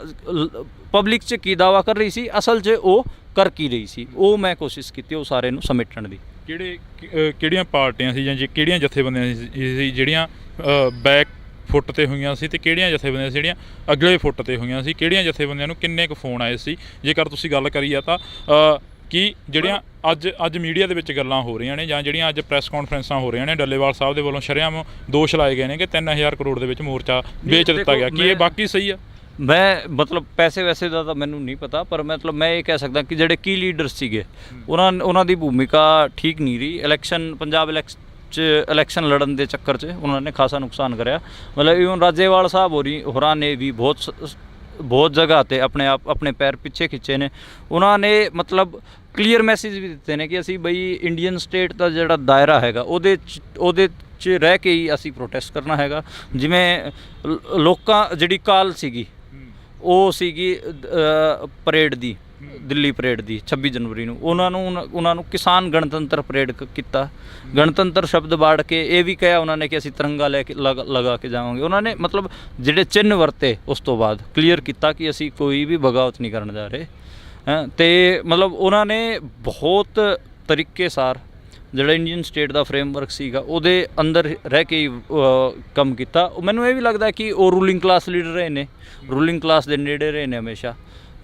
[SPEAKER 2] ਪਬਲਿਕ 'ਚ ਕੀ ਦਾਅਵਾ ਕਰ ਰਹੀ ਸੀ, ਅਸਲ 'ਚ ਉਹ ਕਰ ਕੀ ਰਹੀ ਸੀ। ਉਹ ਮੈਂ ਕੋਸ਼ਿਸ਼ ਕੀਤੀ ਉਹ ਸਾਰੇ ਨੂੰ ਸਮੇਟਣ ਦੀ।
[SPEAKER 1] ਕਿਹੜੀਆਂ ਪਾਰਟੀਆਂ ਸੀ ਜਾਂ ਕਿਹੜੀਆਂ ਜਥੇਬੰਦੀਆਂ ਸੀ ਜਿਹੜੀਆਂ ਬੈਕ ਫੁੱਟ 'ਤੇ ਹੋਈਆਂ ਸੀ, ਅਤੇ ਕਿਹੜੀਆਂ ਜਥੇਬੰਦੀਆਂ ਸੀ ਜਿਹੜੀਆਂ ਅਗਲੇ ਫੁੱਟ 'ਤੇ ਹੋਈਆਂ ਸੀ? ਕਿਹੜੀਆਂ ਜਥੇਬੰਦੀਆਂ ਨੂੰ ਕਿੰਨੇ ਕੁ ਫੋਨ ਆਏ ਸੀ? ਜੇਕਰ ਤੁਸੀਂ ਗੱਲ ਕਰੀ ਆ ਤਾਂ ਕਿ ਜਿਹੜੀਆਂ ਅੱਜ ਮੀਡੀਆ ਦੇ ਵਿੱਚ ਗੱਲਾਂ ਹੋ ਰਹੀਆਂ ਨੇ ਜਾਂ ਜਿਹੜੀਆਂ ਅੱਜ ਪ੍ਰੈਸ ਕਾਨਫਰੰਸਾਂ ਹੋ ਰਹੀਆਂ ਨੇ, ਡੱਲੇਵਾਲ ਸਾਹਿਬ ਦੇ ਵੱਲੋਂ ਸ਼ਰੇਆਮ ਦੋਸ਼ ਲਾਏ ਗਏ ਨੇ ਕਿ 3000 ਕਰੋੜ ਦੇ ਵਿੱਚ ਮੋਰਚਾ ਵੇਚ ਦਿੱਤਾ ਗਿਆ, ਕੀ ਇਹ ਬਾਕੀ ਸਹੀ ਆ?
[SPEAKER 2] ਮੈਂ ਮਤਲਬ ਪੈਸੇ ਵੈਸੇ ਦਾ ਤਾਂ ਮੈਨੂੰ ਨਹੀਂ ਪਤਾ, ਪਰ ਮਤਲਬ ਮੈਂ ਇਹ ਕਹਿ ਸਕਦਾ ਕਿ ਜਿਹੜੇ ਕੀ ਲੀਡਰ ਸੀਗੇ ਉਹਨਾਂ ਦੀ ਭੂਮਿਕਾ ਠੀਕ ਨਹੀਂ ਰਹੀ। ਪੰਜਾਬ ਇਲੈਕਸ਼ਨ ਲੜਨ ਦੇ ਚੱਕਰ 'ਚ ਉਹਨਾਂ ਨੇ ਖਾਸਾ ਨੁਕਸਾਨ ਕਰਿਆ। ਮਤਲਬ ਈਵਨ ਰਾਜੇਵਾਲ ਸਾਹਿਬ ਹੋਰਾਂ ਨੇ ਵੀ ਬਹੁਤ ਜਗ੍ਹਾ 'ਤੇ ਆਪਣੇ ਪੈਰ ਪਿੱਛੇ ਖਿੱਚੇ ਨੇ। ਉਹਨਾਂ ਨੇ ਮਤਲਬ ਕਲੀਅਰ ਮੈਸੇਜ ਵੀ ਦਿੱਤੇ ਨੇ ਕਿ ਅਸੀਂ ਬਈ ਇੰਡੀਅਨ ਸਟੇਟ ਦਾ ਜਿਹੜਾ ਦਾਇਰਾ ਹੈਗਾ ਉਹਦੇ 'ਚ ਰਹਿ ਕੇ ਹੀ ਅਸੀਂ ਪ੍ਰੋਟੈਸਟ ਕਰਨਾ ਹੈਗਾ। ਜਿਵੇਂ ਲੋਕਾਂ ਜਿਹੜੀ ਕਾਲ ਸੀਗੀ ਉਹ ਸੀਗੀ ਪਰੇਡ ਦੀ, ਦਿੱਲੀ ਪਰੇਡ ਦੀ 26 ਜਨਵਰੀ ਨੂੰ, ਉਹਨਾਂ ਨੂੰ ਕਿਸਾਨ ਗਣਤੰਤਰ ਪਰੇਡ ਕੀਤਾ। ਗਣਤੰਤਰ ਸ਼ਬਦ ਬਾੜ ਕੇ ਇਹ ਵੀ ਕਿਹਾ ਉਹਨਾਂ ਨੇ ਕਿ ਅਸੀਂ ਤਿਰੰਗਾ ਲੈ ਕੇ ਲਗਾ ਕੇ ਜਾਵਾਂਗੇ। ਉਹਨਾਂ ਨੇ ਮਤਲਬ ਜਿਹੜੇ ਚਿੰਨ੍ਹ ਵਰਤੇ ਉਸ ਤੋਂ ਬਾਅਦ ਕਲੀਅਰ ਕੀਤਾ ਕਿ ਅਸੀਂ ਕੋਈ ਵੀ ਬਗਾਵਤ ਨਹੀਂ ਕਰਨ ਜਾ ਰਹੇ। ਅਤੇ ਮਤਲਬ ਉਹਨਾਂ ਨੇ ਬਹੁਤ ਤਰੀਕੇ ਸਾਰ ਜਿਹੜਾ ਇੰਡੀਅਨ ਸਟੇਟ ਦਾ ਫਰੇਮਵਰਕ ਸੀਗਾ ਉਹਦੇ ਅੰਦਰ ਰਹਿ ਕੇ ਹੀ ਕੰਮ ਕੀਤਾ। ਮੈਨੂੰ ਇਹ ਵੀ ਲੱਗਦਾ ਕਿ ਉਹ ਰੂਲਿੰਗ ਕਲਾਸ ਲੀਡਰ ਰਹੇ ਨੇ, ਰੂਲਿੰਗ ਕਲਾਸ ਦੇ ਨੇੜੇ ਰਹੇ ਨੇ ਹਮੇਸ਼ਾ।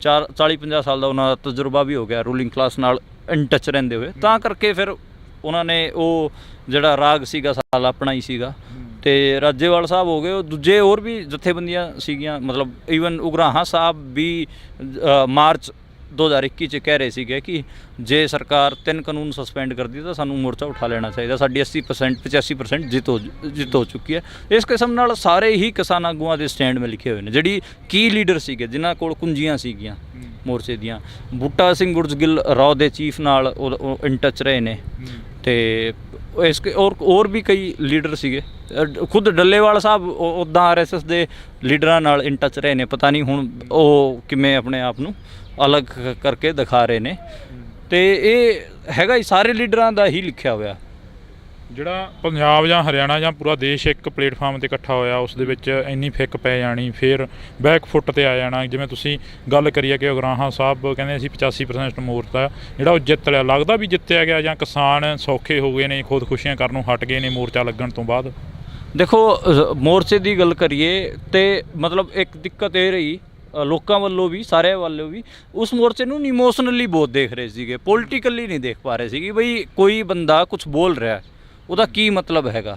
[SPEAKER 2] 40-50 ਸਾਲ ਦਾ ਉਹਨਾਂ ਦਾ ਤਜਰਬਾ ਵੀ ਹੋ ਗਿਆ ਰੂਲਿੰਗ ਕਲਾਸ ਨਾਲ ਇਨ ਟੱਚ ਰਹਿੰਦੇ ਹੋਏ, ਤਾਂ ਕਰਕੇ ਫਿਰ ਉਹਨਾਂ ਨੇ ਉਹ ਜਿਹੜਾ ਰਾਗ ਸੀਗਾ ਸਾਲ ਆਪਣਾ ਹੀ ਸੀਗਾ। ਅਤੇ ਰਾਜੇਵਾਲ ਸਾਹਿਬ ਹੋ ਗਏ, ਉਹ ਦੂਜੇ ਹੋਰ ਵੀ ਜਥੇਬੰਦੀਆਂ ਸੀਗੀਆਂ, ਮਤਲਬ ਈਵਨ ਉਗਰਾਹਾਂ ਸਾਹਿਬ ਵੀ ਮਾਰਚ 2021 'ਚ ਕਹਿ ਰਹੇ ਸੀਗੇ ਕਿ ਜੇ ਸਰਕਾਰ 3 ਕਾਨੂੰਨ ਸਸਪੈਂਡ ਕਰਦੀ ਤਾਂ ਸਾਨੂੰ ਮੋਰਚਾ ਉਠਾ ਲੈਣਾ ਚਾਹੀਦਾ, ਸਾਡੀ 85% ਜਿੱਤ ਹੋ ਚੁੱਕੀ ਹੈ। ਇਸ ਕਿਸਮ ਨਾਲ ਸਾਰੇ ਹੀ ਕਿਸਾਨ ਆਗੂਆਂ ਦੇ ਸਟੈਂਡ ਮੇ ਲਿਖੇ ਹੋਏ ਨੇ। ਜਿਹੜੀ ਕੀ ਲੀਡਰ ਸੀਗੇ ਜਿਨ੍ਹਾਂ ਕੋਲ ਕੁੰਜੀਆਂ ਸੀਗੀਆਂ ਮੋਰਚੇ ਦੀਆਂ, ਬੂਟਾ ਸਿੰਘ ਗੁਰਜਗਿੱਲ ਰਾਓ ਦੇ ਚੀਫ ਨਾਲ ਉਹ ਇਨ ਟੱਚ ਰਹੇ ਨੇ। ਅਤੇ ਹੋਰ ਵੀ ਕਈ ਲੀਡਰ ਸੀਗੇ, ਖੁਦ ਡੱਲੇਵਾਲ ਸਾਹਿਬ ਉੱਦਾਂ RSS ਦੇ ਲੀਡਰਾਂ ਨਾਲ ਇਨ ਟੱਚ ਰਹੇ ਨੇ। ਪਤਾ ਨਹੀਂ ਹੁਣ ਉਹ ਕਿਵੇਂ ਆਪਣੇ ਆਪ ਨੂੰ ਅਲੱਗ ਕਰਕੇ ਦਿਖਾ ਰਹੇ ਨੇ। ਅਤੇ ਇਹ ਹੈਗਾ ਹੀ ਸਾਰੇ ਲੀਡਰਾਂ ਦਾ ਹੀ ਲਿਖਿਆ ਹੋਇਆ।
[SPEAKER 1] ਜਿਹੜਾ ਪੰਜਾਬ ਜਾਂ ਹਰਿਆਣਾ ਜਾਂ ਪੂਰਾ ਦੇਸ਼ ਇੱਕ ਪਲੇਟਫਾਰਮ 'ਤੇ ਇਕੱਠਾ ਹੋਇਆ, ਉਸ ਦੇ ਵਿੱਚ ਇੰਨੀ ਫਿੱਕ ਪੈ ਜਾਣੀ, ਫਿਰ ਬੈਕ ਫੁੱਟ 'ਤੇ ਆ ਜਾਣਾ। ਜਿਵੇਂ ਤੁਸੀਂ ਗੱਲ ਕਰੀਏ ਕਿ ਉਗਰਾਹਾਂ ਸਾਹਿਬ ਕਹਿੰਦੇ ਅਸੀਂ 85% ਮੋਰਚਾ ਜਿਹੜਾ ਉਹ ਜਿੱਤ ਲਿਆ, ਲੱਗਦਾ ਵੀ ਜਿੱਤਿਆ ਗਿਆ ਜਾਂ ਕਿਸਾਨ ਸੌਖੇ ਹੋ ਗਏ ਨੇ, ਖੁਦਕੁਸ਼ੀਆਂ ਕਰਨੋਂ ਹਟ ਗਏ ਨੇ ਮੋਰਚਾ ਲੱਗਣ ਤੋਂ ਬਾਅਦ?
[SPEAKER 2] ਦੇਖੋ, ਮੋਰਚੇ ਦੀ ਗੱਲ ਕਰੀਏ ਤਾਂ ਮਤਲਬ ਇੱਕ ਦਿੱਕਤ ਇਹ ਰਹੀ ਲੋਕਾਂ ਵੱਲੋਂ ਵੀ, ਸਾਰਿਆਂ ਵੱਲੋਂ ਵੀ, ਉਸ ਮੋਰਚੇ ਨੂੰ ਇਮੋਸ਼ਨਲੀ ਬਹੁਤ ਦੇਖ ਰਹੇ ਸੀਗੇ, ਪੋਲੀਟੀਕਲੀ ਨਹੀਂ ਦੇਖ ਪਾ ਰਹੇ ਸੀਗੇ ਬਈ ਕੋਈ ਬੰਦਾ ਕੁਝ ਬੋਲ ਰਿਹਾ ਉਹਦਾ ਕੀ ਮਤਲਬ ਹੈਗਾ।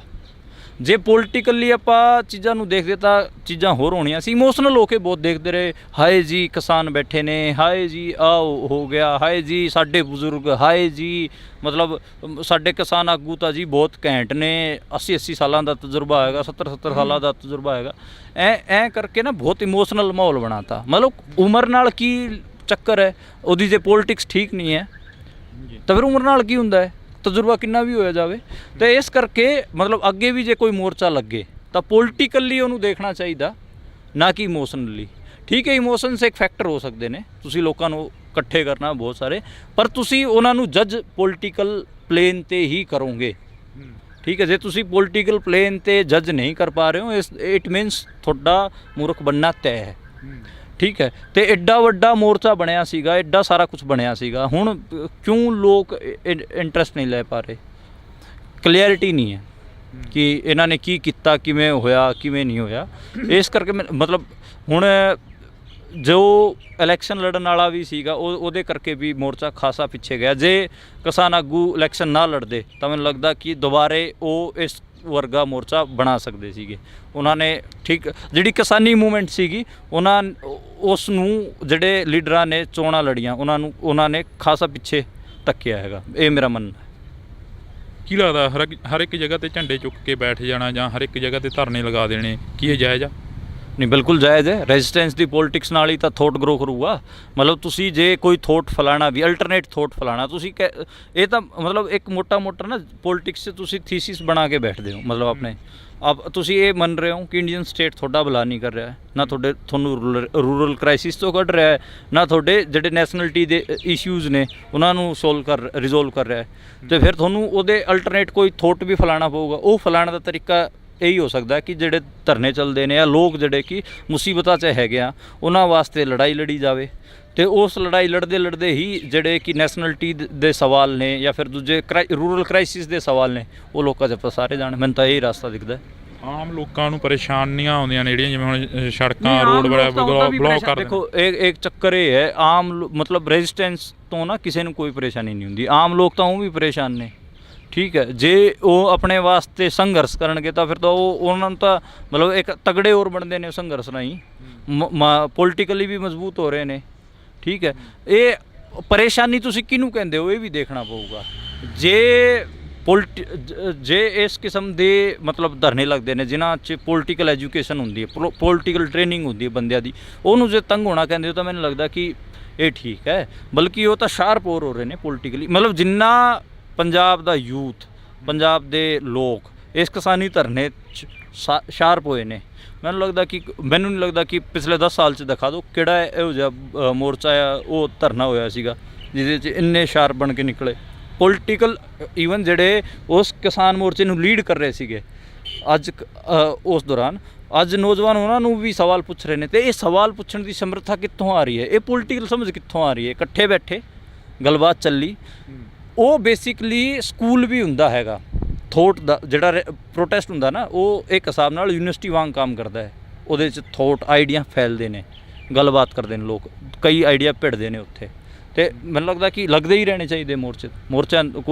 [SPEAKER 2] ਜੇ ਪੋਲੀਟੀਕਲੀ ਆਪਾਂ ਚੀਜ਼ਾਂ ਨੂੰ ਦੇਖਦੇ ਤਾਂ ਚੀਜ਼ਾਂ ਹੋਰ ਹੋਣੀਆਂ ਸੀ। ਇਮੋਸ਼ਨਲ ਹੋ ਕੇ ਬਹੁਤ ਦੇਖਦੇ ਰਹੇ, ਹਾਏ ਜੀ ਕਿਸਾਨ ਬੈਠੇ ਨੇ, ਹਾਏ ਜੀ ਆਹ ਹੋ ਗਿਆ, ਹਾਏ ਜੀ ਸਾਡੇ ਬਜ਼ੁਰਗ, ਹਾਏ ਜੀ ਮਤਲਬ ਸਾਡੇ ਕਿਸਾਨ ਆਗੂ ਤਾਂ ਜੀ ਬਹੁਤ ਘੈਂਟ ਨੇ, 80 ਸਾਲਾਂ ਦਾ ਤਜਰਬਾ ਹੈਗਾ, 70 ਸਾਲਾਂ ਦਾ ਤਜਰਬਾ ਹੈਗਾ। ਐਂ ਕਰਕੇ ਨਾ ਬਹੁਤ ਇਮੋਸ਼ਨਲ ਮਾਹੌਲ ਬਣਾਤਾ। ਮਤਲਬ ਉਮਰ ਨਾਲ ਕੀ ਚੱਕਰ ਹੈ ਉਹਦੀ, ਜੇ ਪੋਲੀਟਿਕਸ ਠੀਕ ਨਹੀਂ ਹੈ ਤਾਂ ਫਿਰ ਉਮਰ ਨਾਲ ਕੀ ਹੁੰਦਾ ਹੈ, ਤਜਰਬਾ ਕਿੰਨਾ ਵੀ ਹੋਇਆ ਜਾਵੇ। ਅਤੇ ਇਸ ਕਰਕੇ ਮਤਲਬ ਅੱਗੇ ਵੀ ਜੇ ਕੋਈ ਮੋਰਚਾ ਲੱਗੇ ਤਾਂ ਪੋਲੀਟੀਕਲੀ ਉਹਨੂੰ ਦੇਖਣਾ ਚਾਹੀਦਾ, ਨਾ ਕਿ ਇਮੋਸ਼ਨਲੀ। ਠੀਕ ਹੈ, ਇਮੋਸ਼ਨਸ ਇੱਕ ਫੈਕਟਰ ਹੋ ਸਕਦੇ ਨੇ, ਤੁਸੀਂ ਲੋਕਾਂ ਨੂੰ ਇਕੱਠੇ ਕਰਨਾ ਬਹੁਤ ਸਾਰੇ, ਪਰ ਤੁਸੀਂ ਉਹਨਾਂ ਨੂੰ ਜੱਜ ਪੋਲੀਟੀਕਲ ਪਲੇਨ 'ਤੇ ਹੀ ਕਰੋਗੇ। ਠੀਕ ਹੈ, ਜੇ ਤੁਸੀਂ ਪੋਲੀਟੀਕਲ ਪਲੇਨ 'ਤੇ ਜੱਜ ਨਹੀਂ ਕਰ ਪਾ ਰਹੇ ਹੋ, ਇਟ ਮੀਨਸ ਤੁਹਾਡਾ ਮੂਰਖ ਬਣਨਾ ਤੈਅ ਹੈ। ਠੀਕ ਹੈ, ਅਤੇ ਐਡਾ ਵੱਡਾ ਮੋਰਚਾ ਬਣਿਆ ਸੀਗਾ, ਐਡਾ ਸਾਰਾ ਕੁਝ ਬਣਿਆ ਸੀਗਾ, ਹੁਣ ਕਿਉਂ ਲੋਕ ਇੰਟਰਸਟ ਨਹੀਂ ਲੈ ਪਾ ਰਹੇ? ਕਲੀਅਰਿਟੀ ਨਹੀਂ ਹੈ ਕਿ ਇਹਨਾਂ ਨੇ ਕੀ ਕੀਤਾ, ਕਿਵੇਂ ਹੋਇਆ, ਕਿਵੇਂ ਨਹੀਂ ਹੋਇਆ। ਇਸ ਕਰਕੇ ਮਤਲਬ ਹੁਣ ਜੋ ਇਲੈਕਸ਼ਨ ਲੜਨ ਵਾਲਾ ਵੀ ਸੀਗਾ ਉਹਦੇ ਕਰਕੇ ਵੀ ਮੋਰਚਾ ਖਾਸਾ ਪਿੱਛੇ ਗਿਆ। ਜੇ ਕਿਸਾਨ ਆਗੂ ਇਲੈਕਸ਼ਨ ਨਾ ਲੜਦੇ ਤਾਂ ਮੈਨੂੰ ਲੱਗਦਾ ਕਿ ਦੁਬਾਰੇ ਉਹ ਇਸ ਵਰਗਾ ਮੋਰਚਾ ਬਣਾ ਸਕਦੇ ਸੀਗੇ। ਉਹਨਾਂ ਨੇ ਠੀਕ ਜਿਹੜੀ ਕਿਸਾਨੀ ਮੂਵਮੈਂਟ ਸੀਗੀ ਉਸ ਨੂੰ ਜਿਹੜੇ ਲੀਡਰਾਂ ਨੇ ਚੋਣਾਂ ਲੜੀਆਂ ਉਹਨਾਂ ਨੇ ਖਾਸਾ ਪਿੱਛੇ ਧੱਕਿਆ ਹੈਗਾ, ਇਹ ਮੇਰਾ ਮੰਨਣਾ ਹੈ।
[SPEAKER 1] ਕੀ ਲੱਗਦਾ ਹਰ ਇੱਕ ਜਗ੍ਹਾ 'ਤੇ ਝੰਡੇ ਚੁੱਕ ਕੇ ਬੈਠ ਜਾਣਾ ਜਾਂ ਹਰ ਇੱਕ ਜਗ੍ਹਾ 'ਤੇ ਧਰਨੇ ਲਗਾ ਦੇਣੇ, ਕੀ ਇਹ ਜਾਇਜ਼ ਆ?
[SPEAKER 2] ਨਹੀਂ, ਬਿਲਕੁਲ ਜਾਇਜ਼ ਹੈ। ਰੈਜ਼ਿਸਟੈਂਸ ਦੀ ਪੋਲੀਟਿਕਸ ਨਾਲ ਹੀ ਤਾਂ ਥੋਟ ਗਰੋ ਕਰੂਗਾ। ਮਤਲਬ ਤੁਸੀਂ ਜੇ ਕੋਈ ਥੋਟ ਫਲਾਣਾ ਵੀ, ਅਲਟਰਨੇਟ ਥੋਟ ਫਲਾਣਾ, ਤੁਸੀਂ ਇਹ ਤਾਂ ਮਤਲਬ ਇੱਕ ਮੋਟਾ ਨਾ ਪੋਲੀਟਿਕਸ 'ਚ ਤੁਸੀਂ ਥੀਸਿਸ ਬਣਾ ਕੇ ਬੈਠਦੇ ਹੋ। ਮਤਲਬ ਆਪਣੇ ਤੁਸੀਂ ਇਹ ਮੰਨ ਰਹੇ ਹੋ ਕਿ ਇੰਡੀਅਨ ਸਟੇਟ ਤੁਹਾਡਾ ਭਲਾ ਨਹੀਂ ਕਰ ਰਿਹਾ, ਨਾ ਤੁਹਾਨੂੰ ਰੂਰਲ ਕ੍ਰਾਈਸਿਸ ਤੋਂ ਕੱਢ ਰਿਹਾ ਹੈ, ਨਾ ਤੁਹਾਡੇ ਜਿਹੜੇ ਨੈਸ਼ਨਲਿਟੀ ਦੇ ਇਸ਼ੂਜ਼ ਨੇ ਉਹਨਾਂ ਨੂੰ ਰਿਜ਼ੋਲਵ ਕਰ ਰਿਹਾ ਹੈ। ਅਤੇ ਫਿਰ ਤੁਹਾਨੂੰ ਉਹਦੇ ਅਲਟਰਨੇਟ ਕੋਈ ਥੋਟ ਵੀ ਫਲਾਣਾ ਪਊਗਾ। ਉਹ ਫਲਾਣ ਦਾ ਤਰੀਕਾ ਇਹੀ ਹੋ ਸਕਦਾ ਕਿ ਜਿਹੜੇ ਧਰਨੇ ਚੱਲਦੇ ਨੇ ਜਾਂ ਲੋਕ ਜਿਹੜੇ ਕਿ ਮੁਸੀਬਤਾਂ 'ਚ ਹੈਗੇ ਆ ਉਹਨਾਂ ਵਾਸਤੇ ਲੜਾਈ ਲੜੀ ਜਾਵੇ। ਅਤੇ ਉਸ ਲੜਾਈ ਲੜਦੇ ਹੀ ਜਿਹੜੇ ਕਿ ਨੈਸ਼ਨਲਿਟੀ ਦੇ ਸਵਾਲ ਨੇ ਜਾਂ ਫਿਰ ਦੂਜੇ ਰੂਰਲ ਕ੍ਰਾਈਸਿਸ ਦੇ ਸਵਾਲ ਨੇ ਉਹ ਲੋਕਾਂ 'ਚ ਪਸਾਰੇ ਜਾਣ। ਮੈਨੂੰ ਤਾਂ ਇਹ ਰਸਤਾ ਦਿਖਦਾ।
[SPEAKER 1] ਆਮ ਲੋਕਾਂ ਨੂੰ ਪਰੇਸ਼ਾਨੀਆਂ ਆਉਂਦੀਆਂ ਨੇ ਜਿਹੜੀਆਂ, ਜਿਵੇਂ ਹੁਣ ਸੜਕਾਂ
[SPEAKER 2] नहीं,
[SPEAKER 1] ਰੋਡ
[SPEAKER 2] आम लोग तो उनका भी
[SPEAKER 1] ਬਲੌਕ
[SPEAKER 2] परेशान-
[SPEAKER 1] ਕਰ
[SPEAKER 2] देखो एक चक्कर ये है मतलब रेजिस्टेंस तो ना किसी ਨੂੰ ਕੋਈ ਪਰੇਸ਼ਾਨੀ ਨਹੀਂ ਹੁੰਦੀ। ਆਮ ਲੋਕ ਤਾਂ ਉਹ ਵੀ ਪਰੇਸ਼ਾਨ ਨੇ, ਠੀਕ ਹੈ। ਜੇ ਉਹ ਆਪਣੇ ਵਾਸਤੇ ਸੰਘਰਸ਼ ਕਰਨਗੇ ਤਾਂ ਫਿਰ ਤਾਂ ਉਹਨਾਂ ਨੂੰ ਤਾਂ ਮਤਲਬ ਇੱਕ ਤਗੜੇ ਹੋਰ ਬਣਦੇ ਨੇ ਸੰਘਰਸ਼ ਰਾਹੀਂ, ਪੋਲੀਟੀਕਲੀ ਵੀ ਮਜ਼ਬੂਤ ਹੋ ਰਹੇ ਨੇ, ਠੀਕ ਹੈ। ਇਹ ਪਰੇਸ਼ਾਨੀ ਤੁਸੀਂ ਕਿਹਨੂੰ ਕਹਿੰਦੇ ਹੋ ਇਹ ਵੀ ਦੇਖਣਾ ਪਊਗਾ। ਜੇ ਇਸ ਕਿਸਮ ਦੇ ਮਤਲਬ ਧਰਨੇ ਲੱਗਦੇ ਨੇ ਜਿਨ੍ਹਾਂ 'ਚ ਪੋਲੀਟੀਕਲ ਐਜੂਕੇਸ਼ਨ ਹੁੰਦੀ ਹੈ, ਪੋਲੀਟੀਕਲ ਟ੍ਰੇਨਿੰਗ ਹੁੰਦੀ ਹੈ ਬੰਦਿਆਂ ਦੀ, ਉਹਨੂੰ ਜੇ ਤੰਗ ਹੋਣਾ ਕਹਿੰਦੇ ਹੋ ਤਾਂ ਮੈਨੂੰ ਲੱਗਦਾ ਕਿ ਇਹ ਠੀਕ ਹੈ। ਬਲਕਿ ਉਹ ਤਾਂ ਸ਼ਾਰਪ ਹੋਰ ਹੋ ਰਹੇ ਨੇ ਪੋਲੀਟੀਕਲੀ। ਮਤਲਬ ਜਿੰਨਾ ਪੰਜਾਬ ਦਾ ਯੂਥ, ਪੰਜਾਬ ਦੇ ਲੋਕ ਇਸ ਕਿਸਾਨੀ ਧਰਨੇ 'ਚ ਸ਼ਾਰਪ ਹੋਏ ਨੇ, ਮੈਨੂੰ ਨਹੀਂ ਲੱਗਦਾ ਕਿ ਪਿਛਲੇ 10 ਸਾਲ 'ਚ ਦਿਖਾ ਦਿਓ ਕਿਹੜਾ ਇਹੋ ਜਿਹਾ ਮੋਰਚਾ ਆ ਉਹ ਧਰਨਾ ਹੋਇਆ ਸੀਗਾ ਜਿਹਦੇ 'ਚ ਇੰਨੇ ਸ਼ਾਰਪ ਬਣ ਕੇ ਨਿਕਲੇ ਪੋਲੀਟੀਕਲ। ਈਵਨ ਜਿਹੜੇ ਉਸ ਕਿਸਾਨ ਮੋਰਚੇ ਨੂੰ ਲੀਡ ਕਰ ਰਹੇ ਸੀਗੇ ਅੱਜ ਉਸ ਦੌਰਾਨ, ਅੱਜ ਨੌਜਵਾਨ ਉਹਨਾਂ ਨੂੰ ਵੀ ਸਵਾਲ ਪੁੱਛ ਰਹੇ ਨੇ। ਤੇ ਇਹ ਸਵਾਲ ਪੁੱਛਣ ਦੀ ਸਮਰੱਥਾ ਕਿੱਥੋਂ ਆ ਰਹੀ ਹੈ? ਇਹ ਪੋਲੀਟੀਕਲ ਸਮਝ ਕਿੱਥੋਂ ਆ ਰਹੀ ਹੈ? ਇਕੱਠੇ ਬੈਠੇ ਗੱਲਬਾਤ ਚੱਲੀ। ਉਹ ਬੇਸਿਕਲੀ ਸਕੂਲ ਵੀ ਹੁੰਦਾ ਹੈਗਾ ਥੋਟ ਦਾ, ਜਿਹੜਾ ਪ੍ਰੋਟੈਸਟ ਹੁੰਦਾ ਨਾ, ਉਹ ਇੱਕ ਹਿਸਾਬ ਨਾਲ ਯੂਨੀਵਰਸਿਟੀ ਵਾਂਗ ਕੰਮ ਕਰਦਾ ਹੈ। ਉਹਦੇ 'ਚ ਥੋਟ ਆਈਡੀਆ ਫੈਲਦੇ ਨੇ, ਗੱਲਬਾਤ ਕਰਦੇ ਨੇ ਲੋਕ, ਕਈ ਆਈਡੀਆ ਭਿੜਦੇ ਨੇ ਉੱਥੇ। ਤੇ ਮੈਨੂੰ ਲੱਗਦਾ ਕਿ ਲੱਗਦੇ ਹੀ ਰਹਿਣੇ ਚਾਹੀਦੇ ਮੋਰਚਾ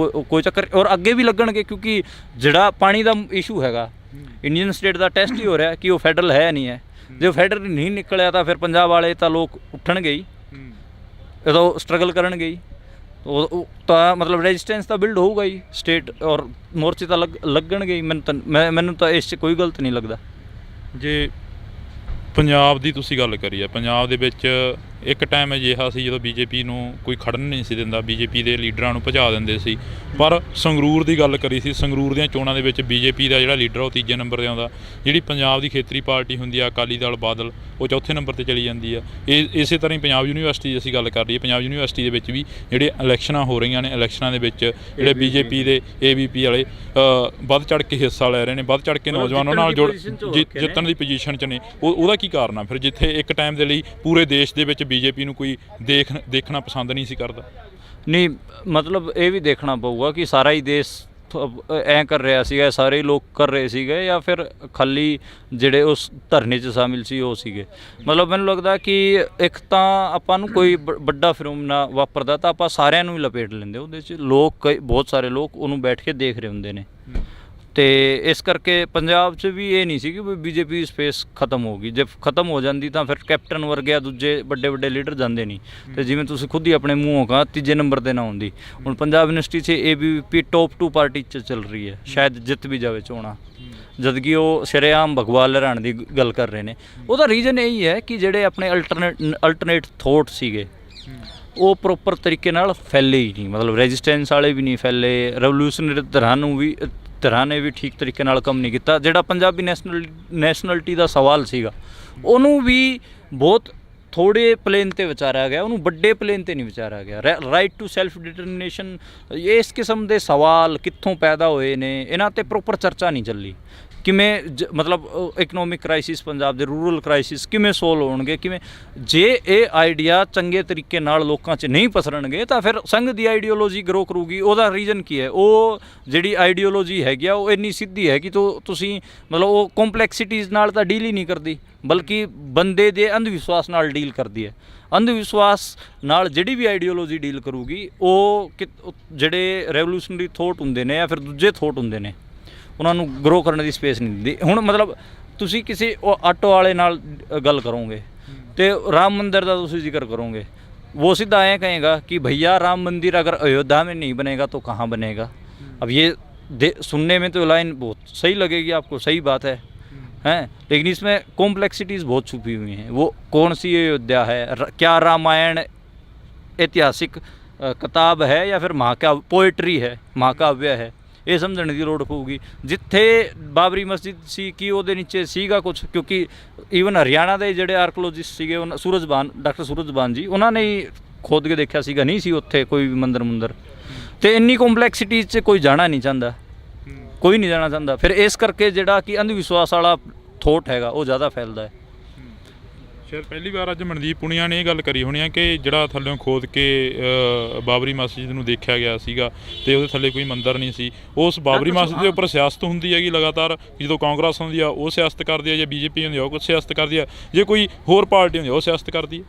[SPEAKER 2] ਕੋਈ ਚੱਕਰ, ਔਰ ਅੱਗੇ ਵੀ ਲੱਗਣਗੇ ਕਿਉਂਕਿ ਜਿਹੜਾ ਪਾਣੀ ਦਾ ਇਸ਼ੂ ਹੈਗਾ ਇੰਡੀਅਨ ਸਟੇਟ ਦਾ ਟੈਸਟ ਹੀ ਹੋ ਰਿਹਾ ਕਿ ਉਹ ਫੈਡਰਲ ਹੈ ਨਹੀਂ ਹੈ। ਜੇ ਉਹ ਫੈਡਰਲ ਨਹੀਂ ਨਿਕਲਿਆ ਤਾਂ ਫਿਰ ਪੰਜਾਬ ਵਾਲੇ ਤਾਂ ਲੋਕ ਉੱਠਣਗੇ ਹੀ, ਉਦੋਂ ਸਟਰਗਲ ਕਰਨਗੇ ਹੀ। ਉਹ ਤਾਂ ਮਤਲਬ ਰੈਜ਼ਿਸਟੈਂਸ ਤਾਂ ਬਿਲਡ ਹੋਊਗਾ ਹੀ ਸਟੇਟ, ਔਰ ਮੋਰਚੇ ਤਾਂ ਲੱਗਣਗੇ ਹੀ। ਮੈਨੂੰ ਤਾਂ ਇਸ 'ਚ ਕੋਈ ਗਲਤ ਨਹੀਂ ਲੱਗਦਾ।
[SPEAKER 1] ਜੇ ਪੰਜਾਬ ਦੀ ਤੁਸੀਂ ਗੱਲ ਕਰੀ ਆ, ਪੰਜਾਬ ਦੇ ਵਿੱਚ ਇੱਕ ਟਾਈਮ ਅਜਿਹਾ ਸੀ ਜਦੋਂ ਬੀਜੇਪੀ ਨੂੰ ਕੋਈ ਖੜਨ ਨਹੀਂ ਸੀ ਦਿੰਦਾ, ਬੀਜੇਪੀ ਦੇ ਲੀਡਰਾਂ ਨੂੰ ਭਜਾ ਦਿੰਦੇ ਸੀ। ਪਰ ਸੰਗਰੂਰ ਦੀ ਗੱਲ ਕਰੀ ਸੀ, ਸੰਗਰੂਰ ਦੀਆਂ ਚੋਣਾਂ ਦੇ ਵਿੱਚ ਬੀਜੇਪੀ ਦਾ ਜਿਹੜਾ ਲੀਡਰ ਉਹ ਤੀਜੇ ਨੰਬਰ 'ਤੇ ਆਉਂਦਾ। ਜਿਹੜੀ ਪੰਜਾਬ ਦੀ ਖੇਤਰੀ ਪਾਰਟੀ ਹੁੰਦੀ ਆ ਅਕਾਲੀ ਦਲ ਬਾਦਲ, ਉਹ ਚੌਥੇ ਨੰਬਰ 'ਤੇ ਚਲੀ ਜਾਂਦੀ ਆ। ਇਸੇ ਤਰ੍ਹਾਂ ਹੀ ਪੰਜਾਬ ਯੂਨੀਵਰਸਿਟੀ ਦੀ ਅਸੀਂ ਗੱਲ ਕਰ ਲਈਏ, ਪੰਜਾਬ ਯੂਨੀਵਰਸਿਟੀ ਦੇ ਵਿੱਚ ਵੀ ਜਿਹੜੇ ਇਲੈਕਸ਼ਨਾਂ ਹੋ ਰਹੀਆਂ ਨੇ, ਇਲੈਕਸ਼ਨਾਂ ਦੇ ਵਿੱਚ ਜਿਹੜੇ ਬੀਜੇਪੀ ਦੇ ABP ਵਾਲੇ ਵੱਧ ਚੜ੍ਹ ਕੇ ਹਿੱਸਾ ਲੈ ਰਹੇ ਨੇ, ਵੱਧ ਚੜ੍ਹ ਕੇ ਨੌਜਵਾਨਾਂ ਨਾਲ ਜਿੱਤਣ ਦੀ ਪੋਜੀਸ਼ਨ 'ਚ ਨੇ। ਉਹਦਾ ਕੀ ਕਾਰਨ ਆ ਫਿਰ, ਜਿੱਥੇ ਇੱਕ ਟਾਈਮ ਦੇ ਲਈ ਪੂਰੇ ਦੇਸ਼ ਦੇ ਵਿੱਚ ਬੀਜੇਪੀ ਨੂੰ ਕੋਈ ਦੇਖਣਾ ਪਸੰਦ ਨਹੀਂ ਸੀ ਕਰਦਾ?
[SPEAKER 2] ਨਹੀਂ, ਮਤਲਬ ਇਹ ਵੀ ਦੇਖਣਾ ਪਊਗਾ ਕਿ ਸਾਰਾ ਹੀ ਦੇਸ਼ ਐਂ ਕਰ ਰਿਹਾ ਸੀਗਾ, ਸਾਰੇ ਲੋਕ ਕਰ ਰਹੇ ਸੀਗੇ, ਜਾਂ ਫਿਰ ਖਾਲੀ ਜਿਹੜੇ ਉਸ ਧਰਨੇ 'ਚ ਸ਼ਾਮਿਲ ਸੀ ਉਹ ਸੀਗੇ। ਮਤਲਬ ਮੈਨੂੰ ਲੱਗਦਾ ਕਿ ਇੱਕ ਤਾਂ ਆਪਾਂ ਨੂੰ ਕੋਈ ਵੱਡਾ ਫਿਨੋਮੀਨਾ ਵਾਪਰਦਾ ਤਾਂ ਆਪਾਂ ਸਾਰਿਆਂ ਨੂੰ ਹੀ ਲਪੇਟ ਲੈਂਦੇ ਉਹਦੇ 'ਚ। ਬਹੁਤ ਸਾਰੇ ਲੋਕ ਉਹਨੂੰ ਬੈਠ ਕੇ ਦੇਖ ਰਹੇ ਹੁੰਦੇ ਨੇ। ਤੇ ਇਸ ਕਰਕੇ ਪੰਜਾਬ 'ਚ ਵੀ ਇਹ ਨਹੀਂ ਸੀ ਕਿ ਬੀਜੇਪੀ ਦੀ ਸਪੇਸ ਖਤਮ ਹੋ ਗਈ। ਜੇ ਖਤਮ ਹੋ ਜਾਂਦੀ ਤਾਂ ਫਿਰ ਕੈਪਟਨ ਵਰਗੇ ਦੂਜੇ ਵੱਡੇ ਲੀਡਰ ਜਾਂਦੇ ਨਹੀਂ। ਤੇ ਜਿਵੇਂ ਤੁਸੀਂ ਖੁਦ ਹੀ ਆਪਣੇ ਮੂੰਹੋਂ ਕਹਾ ਤੀਜੇ ਨੰਬਰ 'ਤੇ ਨਾ ਹੁੰਦੀ। ਹੁਣ ਪੰਜਾਬ ਯੂਨੀਵਰਸਿਟੀ 'ਚ ABVP ਟੌਪ 2 ਪਾਰਟੀ 'ਚ ਚੱਲ ਰਹੀ ਹੈ, ਸ਼ਾਇਦ ਜਿੱਤ ਵੀ ਜਾਵੇ ਚੋਣਾਂ, ਜਦਕਿ ਉਹ ਸ਼ਰੇਆਮ ਭਗਵਾਨ ਲਹਿਰਾਣ ਦੀ ਗੱਲ ਕਰ ਰਹੇ ਨੇ। ਉਹਦਾ ਰੀਜ਼ਨ ਇਹੀ ਹੈ ਕਿ ਜਿਹੜੇ ਆਪਣੇ ਅਲਟਰਨੇਟ ਥੋਟ ਸੀਗੇ ਉਹ ਪ੍ਰੋਪਰ ਤਰੀਕੇ ਨਾਲ ਫੈਲੇ ਹੀ ਨਹੀਂ। ਮਤਲਬ ਰੈਜ਼ਿਸਟੈਂਸ ਵਾਲੇ ਵੀ ਨਹੀਂ ਫੈਲੇ, ਰੈਵੋਲੂਸ਼ਨਰੀ ਧਿਰਾਂ ਨੇ ਵੀ ਠੀਕ ਤਰੀਕੇ ਨਾਲ ਕੰਮ ਨਹੀਂ ਕੀਤਾ। ਜਿਹੜਾ ਪੰਜਾਬੀ ਨੈਸ਼ਨਲਿਟੀ ਦਾ ਸਵਾਲ ਸੀਗਾ ਉਹਨੂੰ ਵੀ ਬਹੁਤ ਥੋੜ੍ਹੇ ਪਲੇਨ 'ਤੇ ਵਿਚਾਰਿਆ ਗਿਆ, ਉਹਨੂੰ ਵੱਡੇ ਪਲੇਨ 'ਤੇ ਨਹੀਂ ਵਿਚਾਰਿਆ ਗਿਆ। ਰਾਈਟ ਟੂ ਸੈਲਫ ਡਿਟਰਮੀਨੇਸ਼ਨ, ਇਸ ਕਿਸਮ ਦੇ ਸਵਾਲ ਕਿੱਥੋਂ ਪੈਦਾ ਹੋਏ ਨੇ, ਇਹਨਾਂ 'ਤੇ ਪ੍ਰੋਪਰ ਚਰਚਾ ਨਹੀਂ ਚੱਲੀ। ਕਿਵੇਂ ਮਤਲਬ ਇਕਨੋਮਿਕ ਕ੍ਰਾਈਸਿਸ, ਪੰਜਾਬ ਦੇ ਰੂਰਲ ਕ੍ਰਾਈਸਿਸ ਕਿਵੇਂ ਸੋਲਵ ਹੋਣਗੇ, ਕਿਵੇਂ। ਜੇ ਇਹ ਆਈਡੀਆ ਚੰਗੇ ਤਰੀਕੇ ਨਾਲ ਲੋਕਾਂ 'ਚ ਨਹੀਂ ਪਸਰਨਗੇ ਤਾਂ ਫਿਰ ਸੰਘ ਦੀ ਆਈਡੀਓਲੋਜੀ ਗਰੋ ਕਰੂਗੀ। ਉਹਦਾ ਰੀਜ਼ਨ ਕੀ ਹੈ? ਉਹ ਜਿਹੜੀ ਆਈਡੀਓਲੋਜੀ ਹੈਗੀ ਆ ਉਹ ਇੰਨੀ ਸਿੱਧੀ ਹੈ ਕਿ ਤੁਸੀਂ ਮਤਲਬ ਉਹ ਕੰਪਲੈਕਸਿਟੀਜ਼ ਨਾਲ ਤਾਂ ਡੀਲ ਹੀ ਨਹੀਂ ਕਰਦੀ, ਬਲਕਿ ਬੰਦੇ ਦੇ ਅੰਧ ਵਿਸ਼ਵਾਸ ਨਾਲ ਡੀਲ ਕਰਦੀ ਹੈ। ਅੰਧ ਵਿਸ਼ਵਾਸ ਨਾਲ ਜਿਹੜੀ ਵੀ ਆਈਡੀਓਲੋਜੀ ਡੀਲ ਕਰੂਗੀ ਉਹ ਜਿਹੜੇ ਰੈਵੋਲੂਸ਼ਨਰੀ ਥੋਟ ਹੁੰਦੇ ਨੇ ਜਾਂ ਫਿਰ ਦੂਜੇ ਥੋਟ ਹੁੰਦੇ ਨੇ ਉਹਨਾਂ ਨੂੰ ਗਰੋ ਕਰਨ ਦੀ ਸਪੇਸ ਨਹੀਂ ਦਿੰਦੀ। ਹੁਣ ਮਤਲਬ ਤੁਸੀਂ ਕਿਸੇ ਆਟੋ ਵਾਲੇ ਨਾਲ ਗੱਲ ਕਰੋਗੇ ਤੇ ਰਾਮ ਮੰदिर ਦਾ ਤੁਸੀਂ ਜ਼ਿਕਰ ਕਰੋਗੇ, वो सीधा आए कहेगा कि भैया राम मंदिर अगर अयोध्या में नहीं बनेगा तो कहाँ बनेगा। अब ये सुनने में तो लाइन बहुत सही लगेगी आपको, सही बात है हैं, लेकिन इसमें कॉम्प्लेक्सिटीज़ बहुत छुपी हुई हैं। वो कौन सी अयोध्या है, क्या रामायण ऐतिहासिक किताब है या फिर महाकाव्य पोइट्री है, महाकाव्य है, ਇਹ ਸਮਝਣ ਦੀ ਲੋੜ ਪਊਗੀ। ਜਿੱਥੇ ਬਾਬਰੀ ਮਸਜਿਦ ਸੀ ਕਿ ਉਹਦੇ ਨੀਚੇ ਸੀਗਾ ਕੁਛ, ਕਿਉਂਕਿ ਈਵਨ ਹਰਿਆਣਾ ਦੇ ਜਿਹੜੇ ਆਰਕੋਲੋਜਿਸਟ ਸੀਗੇ ਡਾਕਟਰ ਸੂਰਜਬਾਨ ਜੀ, ਉਹਨਾਂ ਨੇ ਹੀ ਖੋਦ ਕੇ ਦੇਖਿਆ ਸੀਗਾ, ਨਹੀਂ ਸੀ ਉੱਥੇ ਕੋਈ ਵੀ ਮੰਦਰ। ਤੇ ਇੰਨੀ ਕੰਪਲੈਕਸਿਟੀਜ਼ 'ਚ ਕੋਈ ਜਾਣਾ ਨਹੀਂ ਚਾਹੁੰਦਾ, ਕੋਈ ਨਹੀਂ ਜਾਣਾ ਚਾਹੁੰਦਾ। ਫਿਰ ਇਸ ਕਰਕੇ ਜਿਹੜਾ ਕਿ ਅੰਧ ਵਿਸ਼ਵਾਸ ਵਾਲਾ ਥੋਟ ਹੈਗਾ ਉਹ ਜ਼ਿਆਦਾ ਫੈਲਦਾ ਹੈ।
[SPEAKER 1] ਸ਼ਾਇਦ ਪਹਿਲੀ ਵਾਰ ਅੱਜ ਮਨਦੀਪ ਪੁਨੀਆ ਨੇ ਇਹ ਗੱਲ ਕਰੀ ਹੋਣੀ ਆ ਕਿ ਜਿਹੜਾ ਥੱਲਿਓਂ ਖੋਦ ਕੇ ਬਾਬਰੀ ਮਸਜਿਦ ਨੂੰ ਦੇਖਿਆ ਗਿਆ ਸੀਗਾ ਤੇ ਉਹਦੇ ਥੱਲੇ ਕੋਈ ਮੰਦਿਰ ਨਹੀਂ ਸੀ। ਉਸ ਬਾਬਰੀ ਮਸਜਿਦ ਦੇ ਉੱਪਰ ਸਿਆਸਤ ਹੁੰਦੀ ਹੈਗੀ ਲਗਾਤਾਰ, ਜਦੋਂ ਕਾਂਗਰਸ ਹੁੰਦੀ ਆ ਉਹ ਸਿਆਸਤ ਕਰਦੀ ਆ, ਜੇ ਬੀਜੇਪੀ ਹੁੰਦੀ ਆ ਉਹ ਕੁਛ ਸਿਆਸਤ ਕਰਦੀ ਆ, ਜੇ ਕੋਈ ਹੋਰ ਪਾਰਟੀ ਹੁੰਦੀ ਆ ਉਹ ਸਿਆਸਤ ਕਰਦੀ ਹੈ।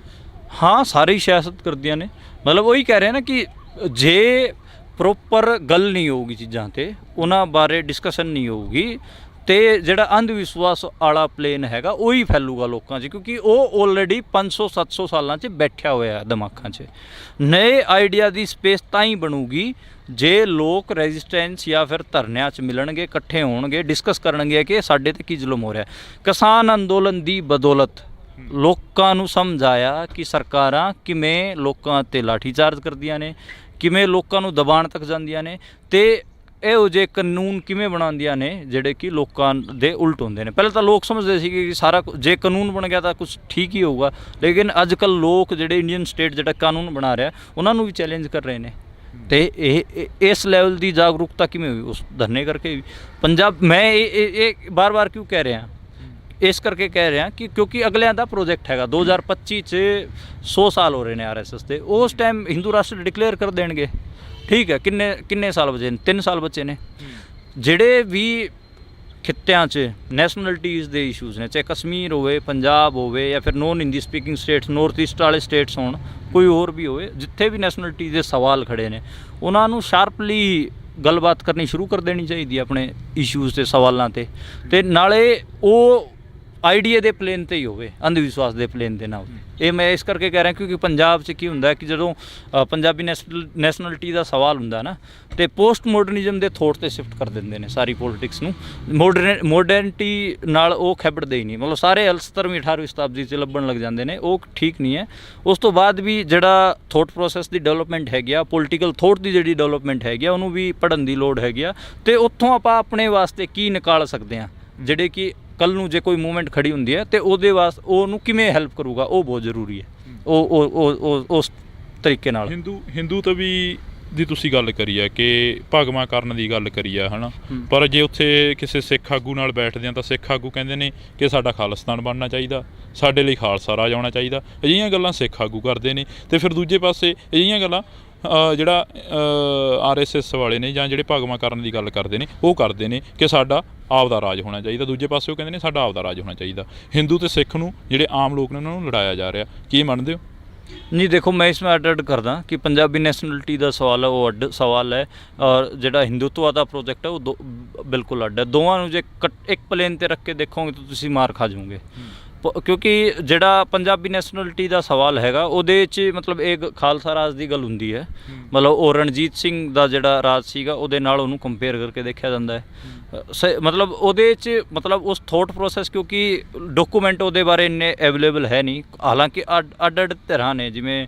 [SPEAKER 2] ਹਾਂ, ਸਾਰੇ ਹੀ ਸਿਆਸਤ ਕਰਦੀਆਂ ਨੇ। ਮਤਲਬ ਉਹੀ ਕਹਿ ਰਹੇ ਨਾ ਕਿ ਜੇ ਪ੍ਰੋਪਰ ਗੱਲ ਨਹੀਂ ਹੋਊਗੀ ਚੀਜ਼ਾਂ 'ਤੇ, ਉਹਨਾਂ ਬਾਰੇ ਡਿਸਕਸ਼ਨ ਨਹੀਂ ਹੋਊਗੀ, ਤੇ ਜਿਹੜਾ ਅੰਧ ਵਿਸ਼ਵਾਸ ਵਾਲਾ ਪਲੇਨ ਹੈਗਾ ਉਹੀ ਫੈਲੂਗਾ ਲੋਕਾਂ 'ਚ, ਕਿਉਂਕਿ ਉਹ ਆਲਰੇਡੀ 500-700 ਸਾਲਾਂ 'ਚ ਬੈਠਿਆ ਹੋਇਆ ਦਿਮਾਗਾਂ 'ਚ। ਨਏ ਆਈਡੀਆ ਦੀ ਸਪੇਸ ਤਾਂ ਹੀ ਬਣੂਗੀ ਜੇ ਲੋਕ ਰੈਜ਼ਿਸਟੈਂਸ ਜਾਂ ਫਿਰ ਧਰਨਿਆਂ 'ਚ ਮਿਲਣਗੇ, ਇਕੱਠੇ ਹੋਣਗੇ, ਡਿਸਕਸ ਕਰਨਗੇ ਕਿ ਸਾਡੇ 'ਤੇ ਕੀ ਜ਼ੁਲਮ ਹੋ ਰਿਹਾ। ਕਿਸਾਨ ਅੰਦੋਲਨ ਦੀ ਬਦੌਲਤ ਲੋਕਾਂ ਨੂੰ ਸਮਝ ਆਇਆ ਕਿ ਸਰਕਾਰਾਂ ਕਿਵੇਂ ਲੋਕਾਂ 'ਤੇ ਲਾਠੀਚਾਰਜ ਕਰਦੀਆਂ ਨੇ, ਕਿਵੇਂ ਲੋਕਾਂ ਨੂੰ ਦਬਾਉਣ ਤੱਕ ਜਾਂਦੀਆਂ ਨੇ, ਤੇ ਇਹੋ ਜਿਹੇ ਕਾਨੂੰਨ ਕਿਵੇਂ ਬਣਾਉਂਦੀਆਂ ਨੇ ਜਿਹੜੇ ਕਿ ਲੋਕਾਂ ਦੇ ਉਲਟ ਹੁੰਦੇ ਨੇ। ਪਹਿਲਾਂ ਤਾਂ ਲੋਕ ਸਮਝਦੇ ਸੀ ਕਿ ਸਾਰਾ ਜੇ ਕਾਨੂੰਨ ਬਣ ਗਿਆ ਤਾਂ ਕੁਝ ਠੀਕ ਹੀ ਹੋਊਗਾ, ਲੇਕਿਨ ਅੱਜ ਕੱਲ੍ਹ ਲੋਕ ਜਿਹੜੇ ਇੰਡੀਅਨ ਸਟੇਟ ਜਿਹੜਾ ਕਾਨੂੰਨ ਬਣਾ ਰਿਹਾ ਉਹਨਾਂ ਨੂੰ ਵੀ ਚੈਲੰਜ ਕਰ ਰਹੇ ਨੇ। ਤੇ ਇਹ ਇਸ ਲੈਵਲ ਦੀ ਜਾਗਰੂਕਤਾ ਕਿਵੇਂ ਹੋਈ? ਉਸ ਧਰਨੇ ਕਰਕੇ ਵੀ। ਪੰਜਾਬ ਮੈਂ ਇਹ ਬਾਰ-ਬਾਰ ਕਿਉਂ ਕਹਿ ਰਿਹਾ, ਇਸ ਕਰਕੇ ਕਹਿ ਰਿਹਾ ਕਿ ਕਿਉਂਕਿ ਅਗਲਿਆਂ ਦਾ ਪ੍ਰੋਜੈਕਟ ਹੈਗਾ 2025 'ਚ 100 ਸਾਲ ਹੋ ਰਹੇ ਨੇ RSS ਦੇ, ਉਸ ਟਾਈਮ ਹਿੰਦੂ ਰਾਸ਼ਟਰ ਡਿਕਲੇਅਰ ਕਰ ਦੇਣਗੇ। ਠੀਕ ਹੈ, ਕਿੰਨੇ ਸਾਲ ਬਚੇ ਨੇ? 3 ਸਾਲ ਬੱਚੇ ਨੇ। ਜਿਹੜੇ ਵੀ ਖਿੱਤਿਆਂ 'ਚ ਨੈਸ਼ਨਲਿਟੀਜ਼ ਦੇ ਇਸ਼ੂਜ਼ ਨੇ, ਚਾਹੇ ਕਸ਼ਮੀਰ ਹੋਵੇ, ਪੰਜਾਬ ਹੋਵੇ, ਜਾਂ ਫਿਰ non Hindi speaking states, north east ਵਾਲੇ ਸਟੇਟਸ ਹੋਣ, ਕੋਈ ਹੋਰ ਵੀ ਹੋਵੇ, ਜਿੱਥੇ ਵੀ ਨੈਸ਼ਨਲਿਟੀ ਦੇ ਸਵਾਲ ਖੜੇ ਨੇ ਉਹਨਾਂ ਨੂੰ ਸ਼ਾਰਪਲੀ ਗੱਲਬਾਤ ਕਰਨੀ ਸ਼ੁਰੂ ਕਰ ਦੇਣੀ ਚਾਹੀਦੀ ਹੈ ਆਪਣੇ ਇਸ਼ੂਜ਼ ਤੇ ਸਵਾਲਾਂ 'ਤੇ, ਅਤੇ ਨਾਲੇ ਉਹ ਆਈਡੀਆ ਦੇ ਪਲੇਨ 'ਤੇ ਹੀ ਹੋਵੇ, ਅੰਧ ਵਿਸ਼ਵਾਸ ਦੇ ਪਲੇਨ 'ਤੇ ਨਾ ਹੋਵੇ। ਇਹ ਮੈਂ ਇਸ ਕਰਕੇ ਕਹਿ ਰਿਹਾ ਕਿਉਂਕਿ ਪੰਜਾਬ 'ਚ ਕੀ ਹੁੰਦਾ ਕਿ ਜਦੋਂ ਪੰਜਾਬੀ ਨੈਸ਼ਨਲਿਟੀ ਦਾ ਸਵਾਲ ਹੁੰਦਾ ਨਾ, ਤੇ ਪੋਸਟ ਮੋਡਰਨਿਜ਼ਮ ਦੇ ਥੋਟ 'ਤੇ ਸ਼ਿਫਟ ਕਰ ਦਿੰਦੇ ਨੇ ਸਾਰੀ ਪੋਲੀਟਿਕਸ ਨੂੰ। ਮੋਡਰਨਿਟੀ ਨਾਲ ਉਹ ਖੇਬੜਦੇ ਹੀ ਨਹੀਂ, ਮਤਲਬ ਸਾਰੇ 17ਵੀਂ 18ਵੀਂ ਸ਼ਤਾਬਦੀ 'ਚ ਲੱਭਣ ਲੱਗ ਜਾਂਦੇ ਨੇ, ਉਹ ਠੀਕ ਨਹੀਂ ਹੈ। ਉਸ ਤੋਂ ਬਾਅਦ ਵੀ ਜਿਹੜਾ ਥੋਟ ਪ੍ਰੋਸੈਸ ਦੀ ਡਿਵੈਲਪਮੈਂਟ ਹੈਗੀ ਆ, ਪੋਲੀਟੀਕਲ ਥੋਟ ਦੀ ਜਿਹੜੀ ਡਿਵੈਲਪਮੈਂਟ ਹੈਗੀ ਆ, ਉਹਨੂੰ ਵੀ ਪੜ੍ਹਨ ਦੀ ਲੋੜ ਹੈਗੀ ਆ, ਅਤੇ ਉੱਥੋਂ ਆਪਾਂ ਆਪਣੇ ਵਾਸਤੇ ਕੀ ਨਿਕਾਲ ਸਕਦੇ ਹਾਂ, ਜਿਹੜੇ ਕਿ ਕੱਲ੍ਹ ਨੂੰ ਜੇ ਕੋਈ ਮੂਵਮੈਂਟ ਖੜੀ ਹੁੰਦੀ ਹੈ ਤੇ ਉਹਦੇ ਵਾਸਤੇ ਉਹਨੂੰ ਕਿਵੇਂ ਹੈਲਪ ਕਰੂਗਾ, ਉਹ ਬਹੁਤ ਜ਼ਰੂਰੀ ਹੈ। ਉਹ ਉਸ ਤਰੀਕੇ ਨਾਲ
[SPEAKER 1] ਹਿੰਦੂ ਤਵੀ ਦੀ ਤੁਸੀਂ ਗੱਲ ਕਰੀ ਹੈ ਕਿ ਭਗਵਾਂ ਕਰਨ ਦੀ ਗੱਲ ਕਰੀ ਹੈ, ਹੈ ਨਾ, ਪਰ ਜੇ ਉੱਥੇ ਕਿਸੇ ਸਿੱਖ ਆਗੂ ਨਾਲ ਬੈਠਦੇ ਆ ਤਾਂ ਸਿੱਖ ਆਗੂ ਕਹਿੰਦੇ ਨੇ ਕਿ ਸਾਡਾ ਖਾਲਿਸਤਾਨ ਬਣਨਾ ਚਾਹੀਦਾ, ਸਾਡੇ ਲਈ ਖਾਲਸਾ ਰਾਜ ਆਉਣਾ ਚਾਹੀਦਾ। ਅਜਿਹੀਆਂ ਗੱਲਾਂ ਸਿੱਖ ਆਗੂ ਕਰਦੇ ਨੇ, ਅਤੇ ਫਿਰ ਦੂਜੇ ਪਾਸੇ ਅਜਿਹੀਆਂ ਗੱਲਾਂ ਜਿਹੜਾ RSS ਵਾਲੇ ਨੇ ਜਾਂ ਜਿਹੜੇ ਭਗਵਾਂ ਕਰਨ ਦੀ ਗੱਲ ਕਰਦੇ ਨੇ ਉਹ ਕਰਦੇ ਨੇ ਕਿ ਸਾਡਾ ਆਪ ਦਾ ਰਾਜ ਹੋਣਾ ਚਾਹੀਦਾ। ਦੂਜੇ ਪਾਸੇ ਉਹ ਕਹਿੰਦੇ ਨੇ ਸਾਡਾ ਆਪ ਦਾ ਰਾਜ ਹੋਣਾ ਚਾਹੀਦਾ। ਹਿੰਦੂ ਤੇ ਸਿੱਖ ਨੂੰ ਜਿਹੜੇ ਆਮ ਲੋਕ ਨੇ ਉਹਨਾਂ ਨੂੰ ਲੜਾਇਆ ਜਾ ਰਿਹਾ, ਕੀ ਮੰਨਦੇ ਹੋ?
[SPEAKER 2] ਨਹੀਂ, ਦੇਖੋ ਮੈਂ ਇਸ ਵਿੱਚ ਅੱਡ ਕਰਦਾ ਕਿ ਪੰਜਾਬੀ ਨੈਸ਼ਨਲਿਟੀ ਦਾ ਸਵਾਲ ਹੈ ਉਹ ਅੱਡ ਸਵਾਲ ਹੈ, ਔਰ ਜਿਹੜਾ ਹਿੰਦੂਤਵਾ ਦਾ ਪ੍ਰੋਜੈਕਟ ਹੈ ਉਹ ਬਿਲਕੁਲ ਅੱਡ ਹੈ। ਦੋਵਾਂ ਨੂੰ ਜੇ ਇੱਕ ਪਲੇਨ 'ਤੇ ਰੱਖ ਕੇ ਦੇਖੋਗੇ ਤਾਂ ਤੁਸੀਂ ਮਾਰ ਖਾ ਜਾਓਗੇ, ਕਿਉਂਕਿ ਜਿਹੜਾ ਪੰਜਾਬੀ ਨੈਸ਼ਨਲਿਟੀ ਦਾ ਸਵਾਲ ਹੈਗਾ ਉਹਦੇ 'ਚ ਮਤਲਬ ਇੱਕ ਖਾਲਸਾ ਰਾਜ ਦੀ ਗੱਲ ਹੁੰਦੀ ਹੈ, ਮਤਲਬ ਉਹ ਰਣਜੀਤ ਸਿੰਘ ਦਾ ਜਿਹੜਾ ਰਾਜ ਸੀਗਾ ਉਹਦੇ ਨਾਲ ਉਹਨੂੰ ਕੰਪੇਅਰ ਕਰਕੇ ਦੇਖਿਆ ਜਾਂਦਾ ਹੈ। ਮਤਲਬ ਉਹਦੇ 'ਚ ਮਤਲਬ ਉਸ ਥੋਟ ਪ੍ਰੋਸੈਸ, ਕਿਉਂਕਿ ਡਾਕੂਮੈਂਟ ਉਹਦੇ ਬਾਰੇ ਇੰਨੇ ਅਵੇਲੇਬਲ ਹੈ ਨਹੀਂ, ਹਾਲਾਂਕਿ ਅੱਡ ਧਿਰਾਂ ਨੇ, ਜਿਵੇਂ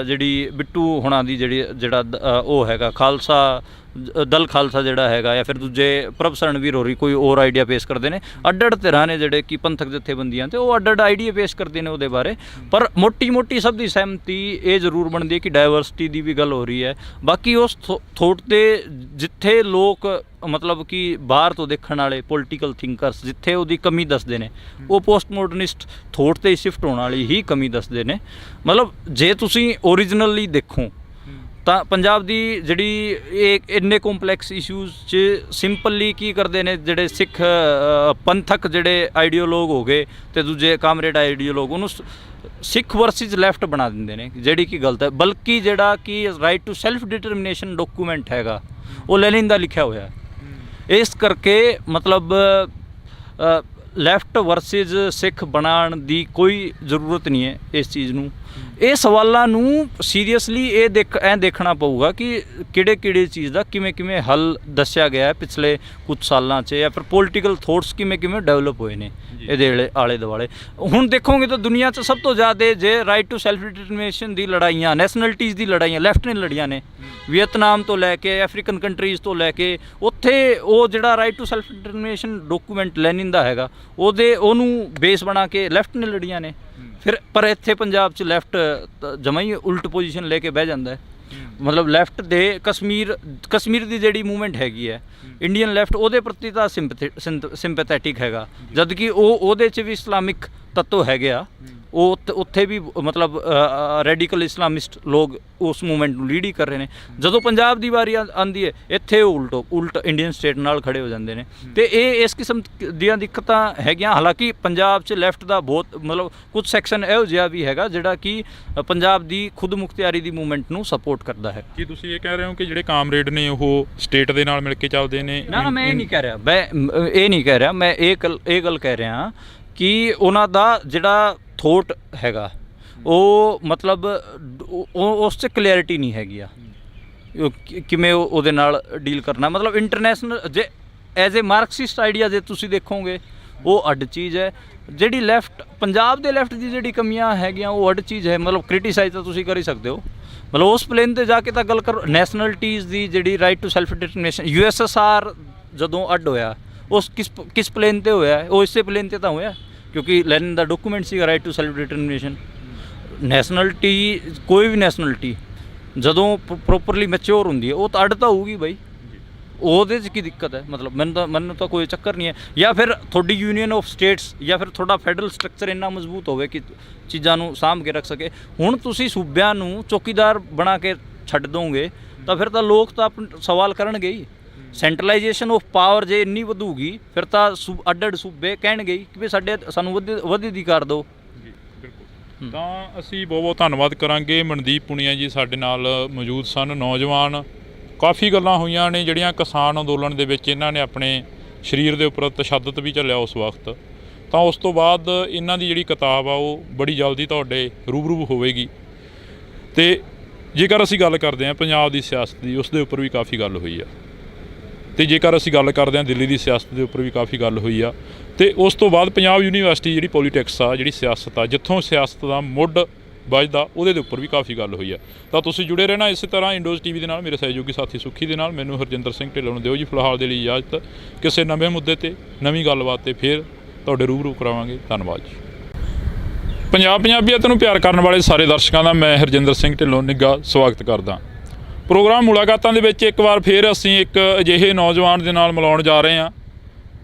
[SPEAKER 2] ਜਿਹੜੀ ਬਿੱਟੂ ਹੁਣਾਂ ਦੀ ਜਿਹੜਾ ਉਹ ਹੈਗਾ ਖਾਲਸਾ ਦਲ ਖਾਲਸਾ ਜਿਹੜਾ ਹੈਗਾ, ਜਾਂ ਫਿਰ ਦੂਜੇ ਪ੍ਰਭ ਸਰਣਵੀਰ ਹੋਰੀ ਕੋਈ ਹੋਰ ਆਈਡੀਆ ਪੇਸ਼ ਕਰਦੇ ਨੇ। ਅੱਡ ਧਿਰਾਂ ਨੇ ਜਿਹੜੇ ਕਿ ਪੰਥਕ ਜਥੇਬੰਦੀਆਂ ਤੇ ਉਹ ਅੱਡ ਆਈਡੀਆ ਪੇਸ਼ ਕਰਦੇ ਨੇ ਉਹਦੇ ਬਾਰੇ, ਪਰ ਮੋਟੀ ਸਭ ਦੀ ਸਹਿਮਤੀ ਇਹ ਜ਼ਰੂਰ ਬਣਦੀ ਹੈ ਕਿ ਡਾਇਵਰਸਿਟੀ ਦੀ ਵੀ ਗੱਲ ਹੋ ਰਹੀ ਹੈ। ਬਾਕੀ ਉਸ ਥੋਟ 'ਤੇ ਜਿੱਥੇ ਲੋਕ ਮਤਲਬ ਕਿ ਬਾਹਰ ਤੋਂ ਦੇਖਣ ਵਾਲੇ ਪੋਲੀਟੀਕਲ ਥਿੰਕਰਸ ਜਿੱਥੇ ਉਹਦੀ ਕਮੀ ਦੱਸਦੇ ਨੇ, ਉਹ ਪੋਸਟ ਮੋਡਰਨਿਸਟ ਥੋਟ 'ਤੇ ਸ਼ਿਫਟ ਹੋਣ ਵਾਲੀ ਹੀ ਕਮੀ ਦੱਸਦੇ ਨੇ। ਮਤਲਬ ਜੇ ਤੁਸੀਂ ਓਰੀਜਨਲੀ ਦੇਖੋ ਤਾਂ ਪੰਜਾਬ ਦੀ ਜਿਹੜੀ ਇਹ ਇੰਨੇ ਕੰਪਲੈਕਸ ਇਸ਼ੂਜ਼ 'ਚ ਸਿੰਪਲੀ ਕੀ ਕਰਦੇ ਨੇ, ਜਿਹੜੇ ਸਿੱਖ ਪੰਥਕ ਜਿਹੜੇ ਆਈਡੀਓਲੋਗ ਹੋ ਗਏ ਅਤੇ ਦੂਜੇ ਕਾਮਰੇਡ ਆਈਡੀਓਲੋਗ, ਉਹਨੂੰ ਸਿੱਖ ਵਰਸਿਸ ਲੈਫਟ ਬਣਾ ਦਿੰਦੇ ਨੇ, ਜਿਹੜੀ ਕਿ ਗਲਤ ਹੈ। ਬਲਕਿ ਜਿਹੜਾ ਕਿ right to self determination document ਹੈਗਾ ਉਹ ਲੈਨਿਨ ਦਾ ਲਿਖਿਆ ਹੋਇਆ। ਇਸ ਕਰਕੇ ਮਤਲਬ ਲੈਫਟ ਵਰਸਿਸ ਸਿੱਖ ਬਣਾਉਣ ਦੀ ਕੋਈ ਜ਼ਰੂਰਤ ਨਹੀਂ ਹੈ ਇਸ ਚੀਜ਼ ਨੂੰ। ਇਹ ਸਵਾਲਾਂ ਨੂੰ ਸੀਰੀਅਸਲੀ ਐਂ ਦੇਖਣਾ ਪਊਗਾ ਕਿ ਕਿਹੜੇ ਚੀਜ਼ ਦਾ ਕਿਵੇਂ ਹੱਲ ਦੱਸਿਆ ਗਿਆ ਹੈ ਪਿਛਲੇ ਕੁਝ ਸਾਲਾਂ 'ਚ, ਜਾਂ ਫਿਰ ਪੋਲੀਟੀਕਲ ਥੋਟਸ ਕਿਵੇਂ ਡਿਵੈਲਪ ਹੋਏ ਨੇ ਇਹਦੇ ਆਲੇ ਦੁਆਲੇ। ਹੁਣ ਦੇਖੋਗੇ ਤਾਂ ਦੁਨੀਆ 'ਚ ਸਭ ਤੋਂ ਜ਼ਿਆਦਾ ਜੇ ਰਾਈਟ ਟੂ ਸੈਲਫ ਡਿਟਰਮੀਨੇਸ਼ਨ ਦੀ ਲੜਾਈਆਂ, ਨੈਸ਼ਨਲਿਟੀਜ਼ ਦੀ ਲੜਾਈਆਂ ਲੈਫਟ ਨੇ ਲੜੀਆਂ ਨੇ, ਵੀਅਤਨਾਮ ਤੋਂ ਲੈ ਕੇ ਅਫਰੀਕਨ ਕੰਟਰੀਜ਼ ਤੋਂ ਲੈ ਕੇ, ਉੱਥੇ ਉਹ ਜਿਹੜਾ right to self determination document Lenin ਦਾ ਹੈਗਾ ਉਹਨੂੰ ਬੇਸ ਬਣਾ ਕੇ ਲੈਫਟ ਨੇ ਲੜੀਆਂ ਨੇ। ਫਿਰ ਪਰ ਇੱਥੇ ਪੰਜਾਬ 'ਚ ਲੈਫਟ ਜਮਾਂ ਹੀ ਉਲਟ ਪੋਜੀਸ਼ਨ ਲੈ ਕੇ ਬਹਿ ਜਾਂਦਾ ਹੈ। ਮਤਲਬ ਲੈਫਟ ਦੇ ਕਸ਼ਮੀਰ ਦੀ ਜਿਹੜੀ ਮੂਵਮੈਂਟ ਹੈਗੀ ਹੈ, ਇੰਡੀਅਨ ਲੈਫਟ ਉਹਦੇ ਪ੍ਰਤੀ ਤਾਂ ਸਿੰਪੈਥੈਟਿਕ ਹੈਗਾ, ਜਦ ਕਿ ਉਹਦੇ 'ਚ ਵੀ ਇਸਲਾਮਿਕ ਤੱਤਵ ਹੈਗੇ ਆ ਉਹ ਉੱਥੇ ਵੀ ਮਤਲਬ ਰੈਡੀਕਲ ਇਸਲਾਮਿਸਟ ਲੋਕ ਉਸ ਮੂਵਮੈਂਟ ਨੂੰ ਲੀਡ ਹੀ ਕਰ ਰਹੇ ਨੇ। ਜਦੋਂ ਪੰਜਾਬ ਦੀ ਵਾਰੀ ਆਉਂਦੀ ਹੈ ਇੱਥੇ ਉਹ ਉਲਟ ਇੰਡੀਅਨ ਸਟੇਟ ਨਾਲ ਖੜੇ ਹੋ ਜਾਂਦੇ ਨੇ। ਤੇ ਇਹ ਇਸ ਕਿਸਮ ਦੀਆਂ ਦਿੱਕਤਾਂ ਹੈਗੀਆਂ। ਹਾਲਾਂਕਿ ਪੰਜਾਬ 'ਚ ਲੈਫਟ ਦਾ ਬਹੁਤ ਮਤਲਬ ਕੁਝ ਸੈਕਸ਼ਨ ਇਹੋ ਜਿਹਾ ਵੀ ਹੈਗਾ ਜਿਹੜਾ ਕਿ ਪੰਜਾਬ ਦੀ ਖੁਦ ਮੁਖਤਿਆਰੀ ਦੀ ਮੂਵਮੈਂਟ ਨੂੰ ਸਪੋਰਟ ਕਰਦਾ ਹੈ।
[SPEAKER 1] ਕੀ ਤੁਸੀਂ ਇਹ ਕਹਿ ਰਹੇ ਹੋ ਕਿ ਜਿਹੜੇ ਕਾਮਰੇਡ ਨੇ ਉਹ ਸਟੇਟ ਦੇ ਨਾਲ ਮਿਲ ਕੇ ਚੱਲਦੇ ਨੇ?
[SPEAKER 2] ਨਾ, ਮੈਂ ਇਹ ਨਹੀਂ ਕਹਿ ਰਿਹਾ, ਮੈਂ ਇਹ ਗੱਲ ਕਹਿ ਰਿਹਾ ਕਿ ਉਹਨਾਂ ਦਾ ਜਿਹੜਾ ਥੋਟ ਹੈਗਾ ਉਹ ਮਤਲਬ ਉਸ 'ਚ ਕਲੈਰਿਟੀ ਨਹੀਂ ਹੈਗੀ ਆ ਕਿਵੇਂ ਉਹਦੇ ਨਾਲ ਡੀਲ ਕਰਨਾ। ਮਤਲਬ ਇੰਟਰਨੈਸ਼ਨਲ ਜੇ ਐਜ਼ ਏ ਮਾਰਕਸਿਸਟ ਆਈਡੀਆ ਜੇ ਤੁਸੀਂ ਦੇਖੋਗੇ ਉਹ ਅੱਡ ਚੀਜ਼ ਹੈ। ਜਿਹੜੀ ਲੈਫਟ ਪੰਜਾਬ ਦੇ ਲੈਫਟ ਦੀ ਜਿਹੜੀ ਕਮੀਆਂ ਹੈਗੀਆਂ ਉਹ ਅੱਡ ਚੀਜ਼ ਹੈ। ਮਤਲਬ ਕ੍ਰਿਟੀਸਾਈਜ਼ ਤਾਂ ਤੁਸੀਂ ਕਰ ਹੀ ਸਕਦੇ ਹੋ। ਮਤਲਬ ਉਸ ਪਲੇਨ 'ਤੇ ਜਾ ਕੇ ਤਾਂ ਗੱਲ ਕਰੋ। ਨੈਸ਼ਨਲਿਟੀਜ਼ ਦੀ ਜਿਹੜੀ right to self determination USSR ਜਦੋਂ ਅੱਡ ਹੋਇਆ ਉਸ ਕਿਸ ਪਲੇਨ 'ਤੇ ਹੋਇਆ? ਉਹ ਇਸੇ ਪਲੇਨ 'ਤੇ ਤਾਂ ਹੋਇਆ ਕਿਉਂਕਿ ਲੈਨਿਨ ਦਾ ਡਾਕੂਮੈਂਟ ਸੀਗਾ ਰਾਈਟ ਟੂ ਸੈਲਫ ਡਿਟਰਮੀਨੇਸ਼ਨ। ਨੈਸ਼ਨਲਿਟੀ ਕੋਈ ਵੀ ਨੈਸ਼ਨਲਿਟੀ ਜਦੋਂ ਪ੍ਰੋਪਰਲੀ ਮੈਚਿਓਰ ਹੁੰਦੀ ਹੈ ਉਹ ਤਾਂ ਅੱਡ ਤਾਂ ਹੋਊਗੀ ਬਾਈ। ਉਹਦੇ 'ਚ ਕੀ ਦਿੱਕਤ ਹੈ? ਮਤਲਬ ਮੈਨੂੰ ਤਾਂ ਕੋਈ ਚੱਕਰ ਨਹੀਂ ਹੈ। ਜਾਂ ਫਿਰ ਤੁਹਾਡੀ ਯੂਨੀਅਨ ਆਫ ਸਟੇਟਸ ਜਾਂ ਫਿਰ ਤੁਹਾਡਾ ਫੈਡਰਲ ਸਟਰਕਚਰ ਇੰਨਾ ਮਜ਼ਬੂਤ ਹੋਵੇ ਕਿ ਚੀਜ਼ਾਂ ਨੂੰ ਸਾਂਭ ਕੇ ਰੱਖ ਸਕੇ। ਹੁਣ ਤੁਸੀਂ ਸੂਬਿਆਂ ਨੂੰ ਚੌਕੀਦਾਰ ਬਣਾ ਕੇ ਛੱਡ ਦੋਗੇ ਤਾਂ ਫਿਰ ਤਾਂ ਲੋਕ ਤਾਂ ਸਵਾਲ ਕਰਨਗੇ ਹੀ। ਸੈਂਟਰਲਾਈਜੇਸ਼ਨ ਆਫ ਪਾਵਰ ਜੇ ਇੰਨੀ ਵਧੂਗੀ ਫਿਰ ਤਾਂ ਅੱਡ ਸੂਬੇ ਕਹਿਣਗੇ ਕਿ ਵੀ ਸਾਨੂੰ ਵੱਧ ਅਧਿਕਾਰ ਦਿਓ।
[SPEAKER 1] ਜੀ ਬਿਲਕੁਲ। ਤਾਂ ਅਸੀਂ ਬਹੁਤ ਬਹੁਤ ਧੰਨਵਾਦ ਕਰਾਂਗੇ। ਮਨਦੀਪ ਪੁਨੀਆ ਜੀ ਸਾਡੇ ਨਾਲ ਮੌਜੂਦ ਸਨ। ਨੌਜਵਾਨ ਕਾਫੀ ਗੱਲਾਂ ਹੋਈਆਂ ਨੇ ਜਿਹੜੀਆਂ ਕਿਸਾਨ ਅੰਦੋਲਨ ਦੇ ਵਿੱਚ ਇਹਨਾਂ ਨੇ ਆਪਣੇ ਸਰੀਰ ਦੇ ਉੱਪਰ ਤਸ਼ੱਦਦ ਵੀ ਝੱਲਿਆ ਉਸ ਵਕਤ। ਤਾਂ ਉਸ ਤੋਂ ਬਾਅਦ ਇਹਨਾਂ ਦੀ ਜਿਹੜੀ ਕਿਤਾਬ ਆ ਉਹ ਬੜੀ ਜਲਦੀ ਤੁਹਾਡੇ ਰੂਬਰੂ ਹੋਵੇਗੀ। ਤੇ ਜੇਕਰ ਅਸੀਂ ਗੱਲ ਕਰਦੇ ਹਾਂ ਪੰਜਾਬ ਦੀ ਸਿਆਸਤ ਦੀ, ਉਸ ਦੇ ਉੱਪਰ ਵੀ ਕਾਫੀ ਗੱਲ ਹੋਈ ਆ। ਤੇ ਜੇਕਰ ਅਸੀਂ ਗੱਲ ਕਰਦੇ ਹਾਂ ਦਿੱਲੀ ਦੀ ਸਿਆਸਤ ਦੇ ਉੱਪਰ ਵੀ ਕਾਫੀ ਗੱਲ ਹੋਈ ਆ। ਤੇ ਉਸ ਤੋਂ ਬਾਅਦ ਪੰਜਾਬ ਯੂਨੀਵਰਸਿਟੀ ਜਿਹੜੀ ਪੋਲੀਟਿਕਸ ਆ, ਜਿਹੜੀ ਸਿਆਸਤ ਆ, ਜਿੱਥੋਂ ਸਿਆਸਤ ਦਾ ਮੁੱਢ ਵੱਜਦਾ ਉਹਦੇ ਦੇ ਉੱਪਰ ਵੀ ਕਾਫੀ ਗੱਲ ਹੋਈ ਆ। ਤਾਂ ਤੁਸੀਂ ਜੁੜੇ ਰਹਿਣਾ ਇਸੇ ਤਰ੍ਹਾਂ ਇੰਡੋਜ਼ TV ਦੇ ਨਾਲ। ਮੇਰੇ ਸਹਿਯੋਗੀ ਸਾਥੀ ਸੁੱਖੀ ਦੇ ਨਾਲ। ਮੈਨੂੰ ਹਰਜਿੰਦਰ ਸਿੰਘ ਢਿੱਲੋਂ ਨੂੰ ਦਿਓ ਜੀ ਫਿਲਹਾਲ ਦੇ ਲਈ ਇਜਾਜ਼ਤ। ਕਿਸੇ ਨਵੇਂ ਮੁੱਦੇ ਤੇ ਨਵੀਂ ਗੱਲਬਾਤ ਤੇ ਫਿਰ ਤੁਹਾਡੇ ਰੂਬਰੂ ਕਰਾਵਾਂਗੇ। ਧੰਨਵਾਦ ਜੀ। ਪੰਜਾਬੀਅਤ ਨੂੰ ਪਿਆਰ ਕਰਨ ਵਾਲੇ ਸਾਰੇ ਦਰਸ਼ਕਾਂ ਦਾ ਮੈਂ ਹਰਜਿੰਦਰ ਸਿੰਘ ਢਿੱਲੋਂ ਨਿੱਘਾ ਸਵਾਗਤ ਕਰਦਾ। ਪ੍ਰੋਗਰਾਮ ਮੁਲਾਕਾਤਾਂ ਦੇ ਵਿੱਚ ਇੱਕ ਵਾਰ ਫਿਰ ਅਸੀਂ ਇੱਕ ਅਜਿਹੇ ਨੌਜਵਾਨ ਦੇ ਨਾਲ ਮਿਲਾਉਣ ਜਾ ਰਹੇ ਹਾਂ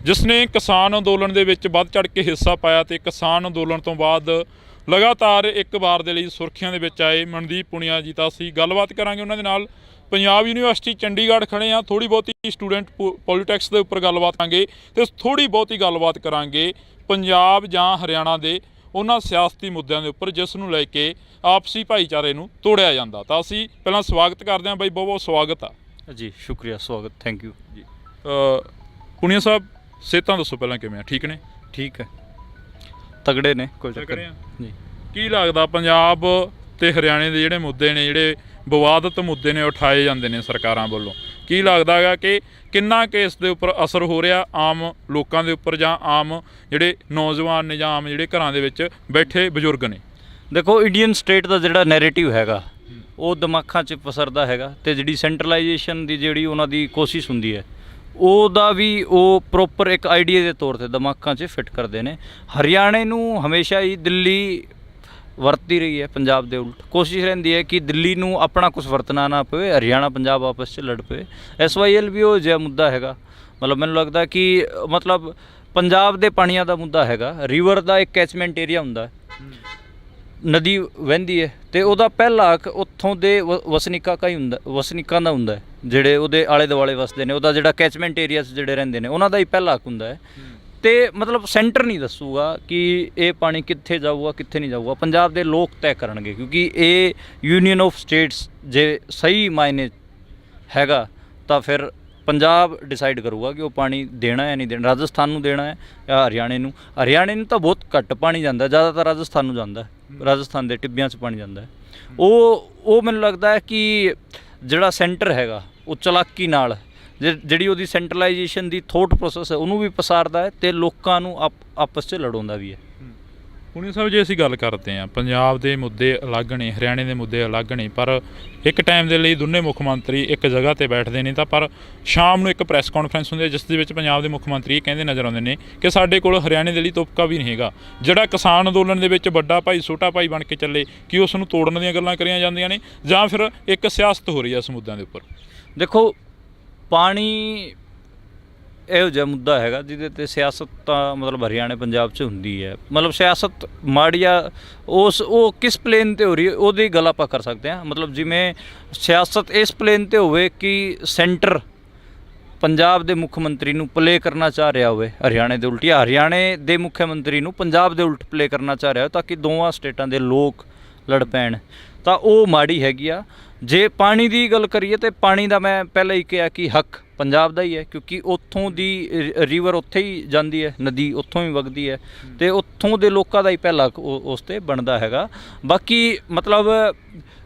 [SPEAKER 1] ਜਿਸ ਨੇ ਕਿਸਾਨ ਅੰਦੋਲਨ ਦੇ ਵਿੱਚ ਵੱਧ ਚੜ੍ਹ ਕੇ ਹਿੱਸਾ ਪਾਇਆ ਤੇ ਕਿਸਾਨ ਅੰਦੋਲਨ ਤੋਂ ਬਾਅਦ ਲਗਾਤਾਰ ਇੱਕ ਵਾਰ ਦੇ ਲਈ ਸੁਰਖੀਆਂ ਦੇ ਵਿੱਚ ਆਏ। ਮਨਦੀਪ ਪੁਨੀਆ ਜੀ। ਤਾਂ ਅਸੀਂ ਗੱਲਬਾਤ ਕਰਾਂਗੇ ਉਹਨਾਂ ਦੇ ਨਾਲ। ਪੰਜਾਬ ਯੂਨੀਵਰਸਿਟੀ ਚੰਡੀਗੜ੍ਹ ਖੜੇ ਹਾਂ। ਥੋੜ੍ਹੀ ਬਹੁਤੀ ਸਟੂਡੈਂਟ ਪੋਲੀਟਿਕਸ ਦੇ ਉੱਪਰ ਗੱਲਬਾਤ ਕਰਾਂਗੇ ਤੇ ਥੋੜ੍ਹੀ ਬਹੁਤੀ ਗੱਲਬਾਤ ਕਰਾਂਗੇ ਪੰਜਾਬ ਜਾਂ ਹਰਿਆਣਾ ਦੇ ਉਹਨਾਂ ਸਿਆਸਤੀ ਮੁੱਦਿਆਂ ਦੇ ਉੱਪਰ ਜਿਸ ਨੂੰ ਲੈ ਕੇ ਆਪਸੀ ਭਾਈਚਾਰੇ ਨੂੰ ਤੋੜਿਆ ਜਾਂਦਾ। ਤਾਂ ਅਸੀਂ ਪਹਿਲਾਂ ਸਵਾਗਤ ਕਰਦੇ ਹਾਂ ਬਾਈ, ਬਹੁਤ ਬਹੁਤ ਸਵਾਗਤ ਆ
[SPEAKER 2] ਜੀ। ਸ਼ੁਕਰੀਆ, ਸਵਾਗਤ, ਥੈਂਕ ਯੂ
[SPEAKER 1] ਜੀ। ਪੁਨੀਆ ਸਾਹਿਬ, ਸਿਹਤਾਂ ਦੱਸੋ ਪਹਿਲਾਂ ਕਿਵੇਂ ਆ? ਠੀਕ ਨੇ?
[SPEAKER 2] ਠੀਕ ਹੈ, ਤਗੜੇ ਨੇ, ਕੋਈ ਚੱਕਰ ਨਹੀਂ ਜੀ। ਕੀ
[SPEAKER 1] ਲੱਗਦਾ ਪੰਜਾਬ ਤੇ ਹਰਿਆਣੇ ਦੇ ਜਿਹੜੇ ਮੁੱਦੇ ਨੇ, ਜਿਹੜੇ ਵਿਵਾਦਤ ਮੁੱਦੇ ਨੇ ਉਠਾਏ ਜਾਂਦੇ ਨੇ ਸਰਕਾਰਾਂ ਵੱਲੋਂ, ਕੀ ਲੱਗਦਾ ਹੈਗਾ ਕਿ ਕਿੰਨਾ ਕਿ ਇਸ ਦੇ ਉੱਪਰ ਅਸਰ ਹੋ ਰਿਹਾ ਆਮ ਲੋਕਾਂ ਦੇ ਉੱਪਰ ਜਾਂ ਆਮ ਜਿਹੜੇ ਨੌਜਵਾਨ ਨੇ ਜਾਂ ਆਮ ਜਿਹੜੇ ਘਰਾਂ ਦੇ ਵਿੱਚ ਬੈਠੇ ਬਜ਼ੁਰਗ ਨੇ?
[SPEAKER 2] ਦੇਖੋ, ਇੰਡੀਅਨ ਸਟੇਟ ਦਾ ਜਿਹੜਾ ਨੈਰੇਟਿਵ ਹੈਗਾ ਉਹ ਦਿਮਾਗਾਂ 'ਚ ਪਸਰਦਾ ਹੈਗਾ ਤੇ ਜਿਹੜੀ ਸੈਂਟਰਲਾਈਜੇਸ਼ਨ ਦੀ ਜਿਹੜੀ ਉਹਨਾਂ ਦੀ ਕੋਸ਼ਿਸ਼ ਹੁੰਦੀ ਹੈ ਉਹਦਾ ਵੀ ਉਹ ਪ੍ਰੋਪਰ ਇੱਕ ਆਈਡੀਆ ਦੇ ਤੌਰ 'ਤੇ ਦਿਮਾਗਾਂ 'ਚ ਫਿੱਟ ਕਰਦੇ ਨੇ। ਹਰਿਆਣੇ ਨੂੰ ਹਮੇਸ਼ਾ ਹੀ ਦਿੱਲੀ ਵਰਤੀ ਰਹੀ ਹੈ ਪੰਜਾਬ ਦੇ ਉਲਟ। ਕੋਸ਼ਿਸ਼ ਰਹਿੰਦੀ ਹੈ ਕਿ ਦਿੱਲੀ ਨੂੰ ਆਪਣਾ ਕੁਝ ਵਰਤਣਾ ਨਾ ਪਵੇ, ਹਰਿਆਣਾ ਪੰਜਾਬ ਆਪਸ 'ਚ ਲੜ ਪਵੇ। SYL ਵੀ ਉਹ ਜਿਹਾ ਮੁੱਦਾ ਹੈਗਾ। ਮਤਲਬ ਮੈਨੂੰ ਲੱਗਦਾ ਕਿ ਮਤਲਬ ਪੰਜਾਬ ਦੇ ਪਾਣੀਆਂ ਦਾ ਮੁੱਦਾ ਹੈਗਾ। ਰਿਵਰ ਦਾ ਇੱਕ ਕੈਚਮੈਂਟ ਏਰੀਆ ਹੁੰਦਾ, ਨਦੀ ਵਹਿੰਦੀ ਹੈ ਤੇ ਉਹਦਾ ਪਹਿਲਾ ਹੱਕ ਉੱਥੋਂ ਦੇ ਵਸਨੀਕਾਂ ਦਾ ਹੁੰਦਾ ਹੈ ਜਿਹੜੇ ਉਹਦੇ ਆਲੇ ਦੁਆਲੇ ਵਸਦੇ ਨੇ। ਉਹਦਾ ਜਿਹੜਾ ਕੈਚਮੈਂਟ ਏਰੀਆਸ ਜਿਹੜੇ ਰਹਿੰਦੇ ਨੇ ਉਹਨਾਂ ਦਾ ਹੀ ਪਹਿਲਾ ਹੱਕ ਹੁੰਦਾ ਹੈ। ਤੇ ਮਤਲਬ ਸੈਂਟਰ ਨਹੀਂ ਦੱਸੂਗਾ ਕਿ ਇਹ ਪਾਣੀ ਕਿੱਥੇ ਜਾਊਗਾ ਕਿੱਥੇ ਨਹੀਂ ਜਾਊਗਾ, ਪੰਜਾਬ ਦੇ ਲੋਕ ਤੈਅ ਕਰਨਗੇ। ਕਿਉਂਕਿ ਇਹ ਯੂਨੀਅਨ ਆਫ ਸਟੇਟਸ ਜੇ ਸਹੀ ਮਾਇਨੇ ਹੈਗਾ ਤਾਂ ਫਿਰ ਪੰਜਾਬ ਡਿਸਾਈਡ ਕਰੂਗਾ ਕਿ ਉਹ ਪਾਣੀ ਦੇਣਾ ਹੈ ਨਹੀਂ ਦੇਣਾ। ਰਾਜਸਥਾਨ ਨੂੰ ਦੇਣਾ ਹੈ ਜਾਂ ਹਰਿਆਣੇ ਨੂੰ। ਹਰਿਆਣੇ ਨੂੰ ਤਾਂ ਬਹੁਤ ਘੱਟ ਪਾਣੀ ਜਾਂਦਾ, ਜ਼ਿਆਦਾਤਰ ਰਾਜਸਥਾਨ ਨੂੰ ਜਾਂਦਾ। ਰਾਜਸਥਾਨ ਦੇ ਟਿੱਬਿਆਂ 'ਚ ਪਾਣੀ ਜਾਂਦਾ। ਉਹ ਮੈਨੂੰ ਲੱਗਦਾ ਹੈ ਕਿ ਜਿਹੜਾ ਸੈਂਟਰ ਹੈਗਾ ਉਹ ਚਲਾਕੀ ਨਾਲ ਜਿਹੜੀ ਉਹਦੀ ਸੈਂਟਰਲਾਈਜੇਸ਼ਨ ਦੀ ਥੋਟ ਪ੍ਰੋਸੈਸ ਹੈ ਉਹਨੂੰ ਵੀ ਪਸਾਰਦਾ ਹੈ ਤੇ ਲੋਕਾਂ ਨੂੰ ਆਪਸ 'ਚ ਲੜਾਉਂਦਾ ਵੀ ਹੈ।
[SPEAKER 1] ਪੁਨੀਆ ਸਾਹਿਬ, ਜੇ ਅਸੀਂ ਗੱਲ ਕਰਦੇ ਹਾਂ ਪੰਜਾਬ ਦੇ ਮੁੱਦੇ ਅਲੱਗ ਨੇ, ਹਰਿਆਣੇ ਦੇ ਮੁੱਦੇ ਅਲੱਗ ਨੇ, ਪਰ ਇੱਕ ਟਾਈਮ ਦੇ ਲਈ ਦੋਨੇ ਮੁੱਖ ਮੰਤਰੀ ਇੱਕ ਜਗ੍ਹਾ 'ਤੇ ਬੈਠਦੇ ਨੇ। ਤਾਂ ਪਰ ਸ਼ਾਮ ਨੂੰ ਇੱਕ ਪ੍ਰੈਸ ਕਾਨਫਰੰਸ ਹੁੰਦੀ ਹੈ ਜਿਸ ਦੇ ਵਿੱਚ ਪੰਜਾਬ ਦੇ ਮੁੱਖ ਮੰਤਰੀ ਇਹ ਕਹਿੰਦੇ ਨਜ਼ਰ ਆਉਂਦੇ ਨੇ ਕਿ ਸਾਡੇ ਕੋਲ ਹਰਿਆਣੇ ਦੇ ਲਈ ਤੁਪਕਾ ਵੀ ਨਹੀਂ ਹੈਗਾ। ਜਿਹੜਾ ਕਿਸਾਨ ਅੰਦੋਲਨ ਦੇ ਵਿੱਚ ਵੱਡਾ ਭਾਈ ਛੋਟਾ ਭਾਈ ਬਣ ਕੇ ਚੱਲੇ, ਕਿ ਉਸ ਨੂੰ ਤੋੜਨ ਦੀਆਂ ਗੱਲਾਂ ਕਰੀਆਂ ਜਾਂਦੀਆਂ ਨੇ ਜਾਂ ਫਿਰ ਇੱਕ ਸਿਆਸਤ ਹੋ ਰਹੀ ਹੈ ਇਸ ਮੁੱਦਿਆਂ ਦੇ ਉੱਪਰ?
[SPEAKER 2] ਦੇਖੋ, ਪਾਣੀ ਇਹੋ ਜਿਹਾ ਮੁੱਦਾ ਹੈਗਾ ਜਿਹਦੇ ਤੇ ਸਿਆਸਤ ਤਾਂ ਮਤਲਬ ਹਰਿਆਣੇ ਪੰਜਾਬ 'ਚ ਹੁੰਦੀ ਹੈ। ਮਤਲਬ ਸਿਆਸਤ ਮਾੜੀ ਆ ਉਹ ਕਿਸ ਪਲੇਨ ਤੇ ਹੋ ਰਹੀ ਹੈ ਉਹਦੀ ਗੱਲ ਆਪਾਂ ਕਰ ਸਕਦੇ ਹਾਂ। ਮਤਲਬ ਜਿਵੇਂ ਸਿਆਸਤ ਇਸ ਪਲੇਨ ਤੇ ਹੋਵੇ ਕਿ ਸੈਂਟਰ ਪੰਜਾਬ ਦੇ ਮੁੱਖ ਮੰਤਰੀ ਨੂੰ ਪਲੇ ਕਰਨਾ ਚਾਹ ਰਿਹਾ ਹੋਵੇ ਹਰਿਆਣੇ ਦੇ ਉਲਟ, ਜਾਂ ਹਰਿਆਣੇ ਦੇ ਮੁੱਖ ਮੰਤਰੀ ਨੂੰ ਪੰਜਾਬ ਦੇ ਉਲਟ ਪਲੇ ਕਰਨਾ ਚਾਹ ਰਿਹਾ ਹੋ ਤਾਂ ਕਿ ਦੋਵਾਂ ਸਟੇਟਾਂ ਦੇ ਲੋਕ ਲੜ ਪੈਣ, ਤਾਂ ਉਹ ਮਾੜੀ ਹੈਗੀ ਆ। ਜੇ ਪਾਣੀ ਦੀ ਗੱਲ ਕਰੀਏ ਤਾਂ ਪਾਣੀ ਦਾ ਮੈਂ ਪਹਿਲਾਂ ਹੀ ਕਿਹਾ ਕਿ ਹੱਕ ਪੰਜਾਬ ਦਾ ਹੀ ਹੈ, ਕਿਉਂਕਿ ਉੱਥੋਂ ਦੀ ਰਿਵਰ ਉੱਥੇ ਹੀ ਜਾਂਦੀ ਹੈ, ਨਦੀ ਉੱਥੋਂ ਹੀ ਵਗਦੀ ਹੈ ਅਤੇ ਉੱਥੋਂ ਦੇ ਲੋਕਾਂ ਦਾ ਹੀ ਪਹਿਲਾ ਉਸ 'ਤੇ ਬਣਦਾ ਹੈਗਾ। ਬਾਕੀ ਮਤਲਬ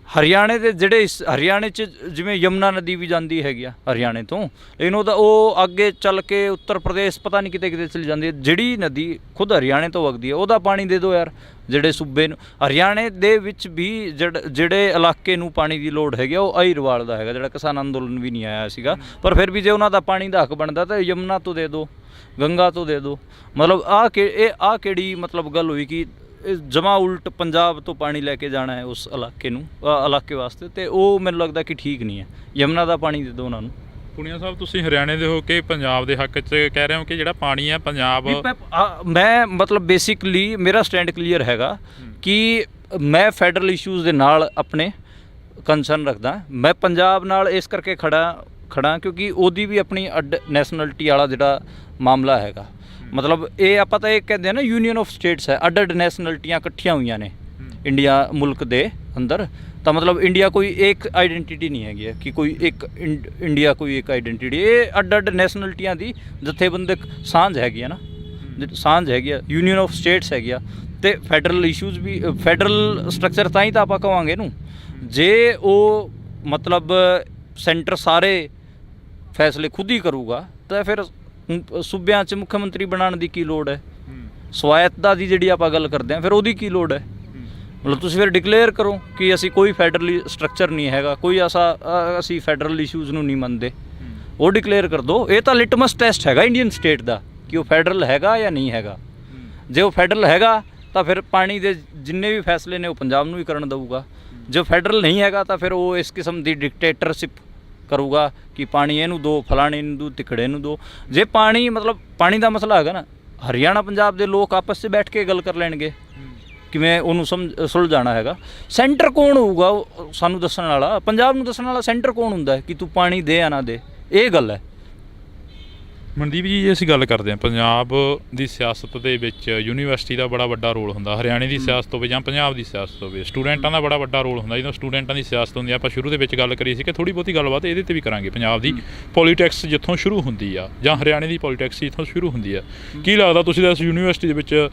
[SPEAKER 2] ਹਰਿਆਣੇ ਦੇ ਜਿਹੜੇ ਹਰਿਆਣੇ 'ਚ ਜਿਵੇਂ ਯਮੁਨਾ ਨਦੀ ਵੀ ਜਾਂਦੀ ਹੈਗੀ ਆ ਹਰਿਆਣੇ ਤੋਂ, ਲੇਕਿਨ ਉਹਦਾ ਉਹ ਅੱਗੇ ਚੱਲ ਕੇ ਉੱਤਰ ਪ੍ਰਦੇਸ਼ ਪਤਾ ਨਹੀਂ ਕਿਤੇ ਕਿਤੇ ਚਲੀ ਜਾਂਦੀ ਹੈ। ਜਿਹੜੀ ਨਦੀ ਖੁਦ ਹਰਿਆਣੇ ਤੋਂ ਵਗਦੀ ਹੈ ਉਹਦਾ ਪਾਣੀ ਦੇ ਦਿਓ ਯਾਰ ਜਿਹੜੇ ਸੂਬੇ ਨੂੰ। ਹਰਿਆਣੇ ਦੇ ਵਿੱਚ ਵੀ ਜਿਹੜੇ ਇਲਾਕੇ ਨੂੰ ਪਾਣੀ ਦੀ ਲੋੜ ਹੈਗੀ ਆ ਉਹ ਅਹੀਰਵਾਲ ਦਾ ਹੈਗਾ, ਜਿਹੜਾ ਕਿਸਾਨ ਅੰਦੋਲਨ ਵੀ ਨਹੀਂ ਆਇਆ ਸੀਗਾ, ਪਰ ਫਿਰ ਵੀ ਜੇ ਉਹਨਾਂ ਦਾ ਪਾਣੀ ਦਾ ਹੱਕ ਬਣਦਾ ਤਾਂ ਯਮੁਨਾ ਤੋਂ ਦੇ ਦਿਓ, ਗੰਗਾ ਤੋਂ ਦੇ ਦਿਓ। ਮਤਲਬ ਆਹ ਕਿਹੜੀ ਮਤਲਬ ਗੱਲ ਹੋਈ ਕਿ ਜਮਾ ਉਲਟ ਪੰਜਾਬ ਤੋਂ ਪਾਣੀ ਲੈ ਕੇ ਜਾਣਾ ਹੈ ਉਸ ਇਲਾਕੇ ਨੂੰ ਇਲਾਕੇ ਵਾਸਤੇ, ਅਤੇ ਉਹ ਮੈਨੂੰ ਲੱਗਦਾ ਕਿ ਠੀਕ ਨਹੀਂ ਹੈ। ਯਮੁਨਾ ਦਾ ਪਾਣੀ ਦੇ ਦਿਓ ਉਹਨਾਂ ਨੂੰ।
[SPEAKER 1] ਪੁਨੀਆ ਸਾਹਿਬ, ਤੁਸੀਂ ਹਰਿਆਣੇ ਦੇ ਹੋ ਕੇ ਪੰਜਾਬ ਦੇ ਹੱਕ 'ਚ ਕਹਿ ਰਹੇ ਹੋ ਕਿ ਜਿਹੜਾ ਪਾਣੀ ਹੈ ਪੰਜਾਬ,
[SPEAKER 2] ਮੈਂ ਮਤਲਬ ਬੇਸਿਕਲੀ ਮੇਰਾ ਸਟੈਂਡ ਕਲੀਅਰ ਹੈਗਾ ਕਿ ਮੈਂ ਫੈਡਰਲ ਇਸ਼ੂਜ਼ ਦੇ ਨਾਲ ਆਪਣੇ ਕੰਸਰਨ ਰੱਖਦਾ। ਮੈਂ ਪੰਜਾਬ ਨਾਲ ਇਸ ਕਰਕੇ ਖੜਾ ਕਿਉਂਕਿ ਉਹਦੀ ਵੀ ਆਪਣੀ ਅੱਡ ਨੈਸ਼ਨਲਿਟੀ ਵਾਲਾ ਜਿਹੜਾ ਮਾਮਲਾ ਹੈਗਾ। ਮਤਲਬ ਇਹ ਆਪਾਂ ਤਾਂ ਇਹ ਕਹਿੰਦੇ ਆ ਨਾ ਯੂਨੀਅਨ ਆਫ ਸਟੇਟਸ ਹੈ, ਅੱਡ ਨੈਸ਼ਨਲਿਟੀਆਂ ਇਕੱਠੀਆਂ ਹੋਈਆਂ ਨੇ ਇੰਡੀਆ ਮੁਲਕ ਦੇ ਅੰਦਰ। ਤਾਂ ਮਤਲਬ ਇੰਡੀਆ ਕੋਈ ਇੱਕ ਆਈਡੈਂਟੀਟੀ ਨਹੀਂ ਹੈਗੀ ਕਿ ਕੋਈ ਇੱਕ ਇੰਡੀਆ ਕੋਈ ਇੱਕ ਆਈਡੈਂਟੀਟੀ, ਇਹ ਅੱਡ ਨੈਸ਼ਨਲਿਟੀਆਂ ਦੀ ਜਥੇਬੰਦਕ ਸਾਂਝ ਹੈਗੀ ਆ ਨਾ, ਸਾਂਝ ਹੈਗੀ ਆ, ਯੂਨੀਅਨ ਆਫ ਸਟੇਟਸ ਹੈਗੀ ਆ। ਅਤੇ ਫੈਡਰਲ ਇਸ਼ੂਜ਼ ਵੀ ਫੈਡਰਲ ਸਟਰਕਚਰ ਤਾਂ ਹੀ ਤਾਂ ਆਪਾਂ ਕਹਾਂਗੇ ਇਹਨੂੰ, ਜੇ ਉਹ ਮਤਲਬ ਸੈਂਟਰ ਸਾਰੇ ਫੈਸਲੇ ਖੁਦ ਹੀ ਕਰੂਗਾ ਤਾਂ ਫਿਰ ਸੂਬਿਆਂ 'ਚ ਮੁੱਖ ਮੰਤਰੀ ਬਣਾਉਣ ਦੀ ਕੀ ਲੋੜ ਹੈ। ਸਵਾਇਤਤਾ ਦੀ ਜਿਹੜੀ ਆਪਾਂ ਗੱਲ ਕਰਦੇ ਹਾਂ ਫਿਰ ਉਹਦੀ ਕੀ ਲੋੜ ਹੈ। ਮਤਲਬ ਤੁਸੀਂ ਫਿਰ ਡਿਕਲੇਅਰ ਕਰੋ ਕਿ ਅਸੀਂ ਕੋਈ ਫੈਡਰਲ ਸਟਰਕਚਰ ਨਹੀਂ ਹੈਗਾ, ਕੋਈ ਅਸੀਂ ਫੈਡਰਲ ਇਸ਼ੂਜ਼ ਨੂੰ ਨਹੀਂ ਮੰਨਦੇ, ਉਹ ਡਿਕਲੇਅਰ ਕਰ ਦਿਓ। ਇਹ ਤਾਂ ਲਿਟਮਸ ਟੈਸਟ ਹੈਗਾ ਇੰਡੀਅਨ ਸਟੇਟ ਦਾ ਕਿ ਉਹ ਫੈਡਰਲ ਹੈਗਾ ਜਾਂ ਨਹੀਂ ਹੈਗਾ। ਜੇ ਉਹ ਫੈਡਰਲ ਹੈਗਾ ਤਾਂ ਫਿਰ ਪਾਣੀ ਦੇ ਜਿੰਨੇ ਵੀ ਫੈਸਲੇ ਨੇ ਉਹ ਪੰਜਾਬ ਨੂੰ ਹੀ ਕਰਨ ਦਊਗਾ। ਜੇ ਫੈਡਰਲ ਨਹੀਂ ਹੈਗਾ ਤਾਂ ਫਿਰ ਉਹ ਇਸ ਕਿਸਮ ਦੀ ਡਿਕਟੇਟਰਸ਼ਿਪ ਕਰੂਗਾ ਕਿ ਪਾਣੀ ਇਹਨੂੰ ਦਿਓ, ਫਲਾਣੇ ਨੂੰ ਦਿਓ, ਤਿਕੜੇ ਨੂੰ ਦਿਓ। ਜੇ ਪਾਣੀ ਮਤਲਬ ਪਾਣੀ ਦਾ ਮਸਲਾ ਹੈਗਾ ਨਾ, ਹਰਿਆਣਾ ਪੰਜਾਬ ਦੇ ਲੋਕ ਆਪਸ 'ਚ ਬੈਠ ਕੇ ਗੱਲ ਕਰ ਲੈਣਗੇ ਕਿਵੇਂ ਉਹਨੂੰ ਸੁਲਝਾਉਣਾ ਹੈਗਾ। ਸੈਂਟਰ ਕੌਣ ਹੋਊਗਾ ਸਾਨੂੰ ਦੱਸਣ ਵਾਲਾ, ਪੰਜਾਬ ਨੂੰ ਦੱਸਣ ਵਾਲਾ ਸੈਂਟਰ ਕੌਣ ਹੁੰਦਾ ਹੈ ਕਿ ਤੂੰ ਪਾਣੀ ਦੇ ਜਾਂ ਨਾ ਦੇ, ਇਹ ਗੱਲ ਹੈ।
[SPEAKER 1] ਮਨਦੀਪ ਜੀ, ਜੇ ਅਸੀਂ ਗੱਲ ਕਰਦੇ ਹਾਂ ਪੰਜਾਬ ਦੀ ਸਿਆਸਤ ਦੇ ਵਿੱਚ ਯੂਨੀਵਰਸਿਟੀ ਦਾ ਬੜਾ ਵੱਡਾ ਰੋਲ ਹੁੰਦਾ, ਹਰਿਆਣੇ ਦੀ ਸਿਆਸਤ ਹੋਵੇ ਜਾਂ ਪੰਜਾਬ ਦੀ ਸਿਆਸਤ ਹੋਵੇ, ਸਟੂਡੈਂਟਾਂ ਦਾ ਬੜਾ ਵੱਡਾ ਰੋਲ ਹੁੰਦਾ। ਜਦੋਂ ਸਟੂਡੈਂਟਾਂ ਦੀ ਸਿਆਸਤ ਹੁੰਦੀ ਆ, ਆਪਾਂ ਸ਼ੁਰੂ ਦੇ ਵਿੱਚ ਗੱਲ ਕਰੀ ਸੀ ਕਿ ਥੋੜ੍ਹੀ ਬਹੁਤੀ ਗੱਲਬਾਤ ਇਹਦੇ 'ਤੇ ਵੀ ਕਰਾਂਗੇ। ਪੰਜਾਬ ਦੀ ਪੋਲੀਟਿਕਸ ਜਿੱਥੋਂ ਸ਼ੁਰੂ ਹੁੰਦੀ ਆ ਜਾਂ ਹਰਿਆਣੇ ਦੀ ਪੋਲੀਟਿਕਸ ਜਿੱਥੋਂ ਸ਼ੁਰੂ ਹੁੰਦੀ ਆ, ਕੀ ਲੱਗਦਾ ਤੁਸੀਂ ਤਾਂ ਇਸ ਯੂਨੀਵਰਸਿਟੀ ਦੇ ਵਿੱਚ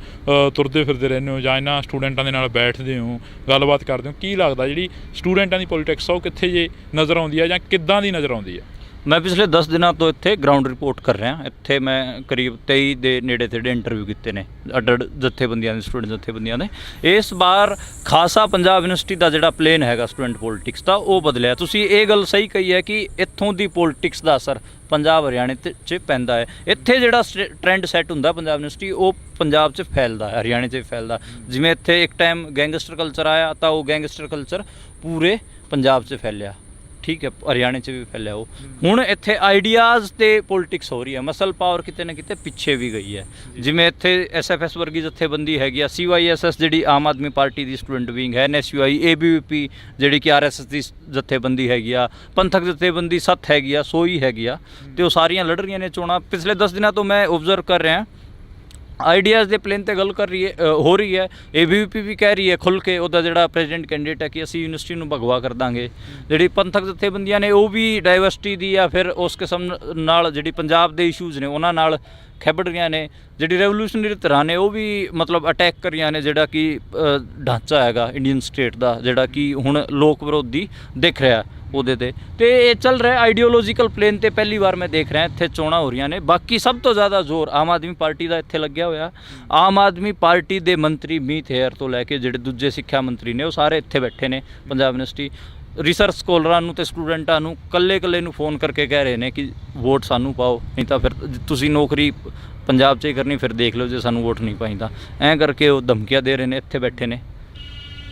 [SPEAKER 1] ਤੁਰਦੇ ਫਿਰਦੇ ਰਹਿੰਦੇ ਹੋ ਜਾਂ ਇਹਨਾਂ ਸਟੂਡੈਂਟਾਂ ਦੇ ਨਾਲ ਬੈਠਦੇ ਹੋ, ਗੱਲਬਾਤ ਕਰਦੇ ਹੋ, ਕੀ ਲੱਗਦਾ ਜਿਹੜੀ ਸਟੂਡੈਂਟਾਂ ਦੀ ਪੋਲੀਟਿਕਸ ਆ ਉਹ ਕਿੱਥੇ ਜੇ ਨਜ਼ਰ ਆਉਂਦੀ ਆ ਜਾਂ ਕਿੱਦਾਂ ਦੀ ਨਜ਼ਰ ਆਉਂਦੀ ਆ?
[SPEAKER 2] ਮੈਂ ਪਿਛਲੇ 10 ਦਿਨਾਂ ਤੋਂ ਇੱਥੇ ਗਰਾਊਂਡ ਰਿਪੋਰਟ ਕਰ ਰਿਹਾ। ਇੱਥੇ ਮੈਂ ਕਰੀਬ 23 ਦੇ ਨੇੜੇ ਤੇੜੇ ਇੰਟਰਵਿਊ ਕੀਤੇ ਨੇ ਅੱਡ ਜਥੇਬੰਦੀਆਂ ਦੇ, ਸਟੂਡੈਂਟ ਜਥੇਬੰਦੀਆਂ ਦੇ। ਇਸ ਵਾਰ ਖਾਸਾ ਪੰਜਾਬ ਯੂਨੀਵਰਸਿਟੀ ਦਾ ਜਿਹੜਾ ਪਲੇਨ ਹੈਗਾ ਸਟੂਡੈਂਟ ਪੋਲੀਟਿਕਸ ਦਾ ਉਹ ਬਦਲਿਆ। ਤੁਸੀਂ ਇਹ ਗੱਲ ਸਹੀ ਕਹੀ ਹੈ ਕਿ ਇੱਥੋਂ ਦੀ ਪੋਲੀਟਿਕਸ ਦਾ ਅਸਰ ਪੰਜਾਬ ਹਰਿਆਣੇ 'ਚ ਪੈਂਦਾ ਹੈ। ਇੱਥੇ ਜਿਹੜਾ ਟ੍ਰੈਂਡ ਸੈੱਟ ਹੁੰਦਾ ਪੰਜਾਬ ਯੂਨੀਵਰਸਿਟੀ ਉਹ ਪੰਜਾਬ 'ਚ ਫੈਲਦਾ, ਹਰਿਆਣੇ 'ਚ ਫੈਲਦਾ। ਜਿਵੇਂ ਇੱਥੇ ਇੱਕ ਟਾਈਮ ਗੈਂਗਸਟਰ ਕਲਚਰ ਆਇਆ ਤਾਂ ਉਹ ਗੈਂਗਸਟਰ ਕਲਚਰ ਪੂਰੇ ਪੰਜਾਬ 'ਚ ਫੈਲਿਆ, ਠੀਕ ਹੈ, ਹਰਿਆਣੇ 'ਚ ਵੀ ਫੈਲਿਆ ਉਹ। ਹੁਣ ਇੱਥੇ ਆਈਡੀਆਜ਼ ਤੇ ਪੋਲੀਟਿਕਸ ਹੋ ਰਹੀ ਹੈ, ਮਸਲ ਪਾਵਰ ਕਿਤੇ ਨਾ ਕਿਤੇ ਪਿੱਛੇ ਵੀ ਗਈ ਹੈ। ਜਿਵੇਂ ਇੱਥੇ SFS ਵਰਗੀ ਜਥੇਬੰਦੀ ਹੈਗੀ ਆ, CYSS ਜਿਹੜੀ ਆਮ ਆਦਮੀ ਪਾਰਟੀ ਦੀ ਸਟੂਡੈਂਟ ਵਿੰਗ ਹੈ, NSUI, ABVP ਜਿਹੜੀ ਕਿ RSS ਦੀ ਜਥੇਬੰਦੀ ਹੈਗੀ ਆ, ਪੰਥਕ ਜਥੇਬੰਦੀ ਸੱਤ ਹੈਗੀ ਆ, ਸੋਈ ਹੈਗੀ ਆ, ਅਤੇ ਉਹ ਸਾਰੀਆਂ ਲੜ ਰਹੀਆਂ ਨੇ ਚੋਣਾਂ। ਪਿਛਲੇ 10 ਦਿਨਾਂ ਤੋਂ ਮੈਂ ਓਬਜ਼ਰਵ ਕਰ ਰਿਹਾ ਆਈਡੀਆਜ਼ ਦੇ ਪਲੇਨ 'ਤੇ ਗੱਲ ਹੋ ਰਹੀ ਹੈ। ABVP ਵੀ ਕਹਿ ਰਹੀ ਹੈ ਖੁੱਲ੍ਹ ਕੇ, ਉਹਦਾ ਜਿਹੜਾ ਪ੍ਰੈਜ਼ੀਡੈਂਟ ਕੈਂਡੀਡੇਟ ਹੈ ਕਿ ਅਸੀਂ ਯੂਨੀਵਰਸਿਟੀ ਨੂੰ ਭਗਵਾ ਕਰ ਦਾਂਗੇ। ਜਿਹੜੀ ਪੰਥਕ ਜਥੇਬੰਦੀਆਂ ਨੇ ਉਹ ਵੀ ਡਾਇਵਰਸਿਟੀ ਦੀ ਜਾਂ ਫਿਰ ਉਸ ਕਿਸਮ ਨਾਲ ਜਿਹੜੀ ਪੰਜਾਬ ਦੇ ਇਸ਼ੂਜ਼ ਨੇ ਉਹਨਾਂ ਨਾਲ ਖਿੱਬੜ ਰਹੀਆਂ ਨੇ। ਜਿਹੜੀ ਰੈਵੋਲੂਸ਼ਨਰੀ ਧਿਰਾਂ ਨੇ ਉਹ ਵੀ ਮਤਲਬ ਅਟੈਕ ਕਰ ਰਹੀਆਂ ਨੇ ਜਿਹੜਾ ਕਿ ਢਾਂਚਾ ਹੈਗਾ ਇੰਡੀਅਨ ਸਟੇਟ ਦਾ, ਜਿਹੜਾ ਕਿ ਹੁਣ ਲੋਕ ਵਿਰੋਧੀ ਦਿਖ ਰਿਹਾ ਉਹਦੇ 'ਤੇ। ਅਤੇ ਇਹ ਚੱਲ ਰਿਹਾ ਆਈਡੀਓਲੋਜੀਕਲ ਪਲੇਨ 'ਤੇ ਪਹਿਲੀ ਵਾਰ ਮੈਂ ਦੇਖ ਰਿਹਾ ਇੱਥੇ ਚੋਣਾਂ ਹੋ ਰਹੀਆਂ ਨੇ। ਬਾਕੀ ਸਭ ਤੋਂ ਜ਼ਿਆਦਾ ਜ਼ੋਰ ਆਮ ਆਦਮੀ ਪਾਰਟੀ ਦਾ ਇੱਥੇ ਲੱਗਿਆ ਹੋਇਆ। ਆਮ ਆਦਮੀ ਪਾਰਟੀ ਦੇ ਮੰਤਰੀ ਮੀਤ ਹੇਅਰ ਤੋਂ ਲੈ ਕੇ ਜਿਹੜੇ ਦੂਜੇ ਸਿੱਖਿਆ ਮੰਤਰੀ ਨੇ ਉਹ ਸਾਰੇ ਇੱਥੇ ਬੈਠੇ ਨੇ ਪੰਜਾਬ ਯੂਨੀਵਰਸਿਟੀ। ਰਿਸਰਚ ਸਕੋਲਰਾਂ ਨੂੰ ਅਤੇ ਸਟੂਡੈਂਟਾਂ ਨੂੰ ਇਕੱਲੇ ਨੂੰ ਫ਼ੋਨ ਕਰਕੇ ਕਹਿ ਰਹੇ ਨੇ ਕਿ ਵੋਟ ਸਾਨੂੰ ਪਾਓ, ਨਹੀਂ ਤਾਂ ਫਿਰ ਤੁਸੀਂ ਨੌਕਰੀ ਪੰਜਾਬ 'ਚ ਹੀ ਕਰਨੀ, ਫਿਰ ਦੇਖ ਲਓ ਜੇ ਸਾਨੂੰ ਵੋਟ ਨਹੀਂ ਪਾਈ ਤਾਂ। ਐਂ ਕਰਕੇ ਉਹ ਧਮਕੀਆਂ ਦੇ ਰਹੇ ਨੇ, ਇੱਥੇ ਬੈਠੇ ਨੇ।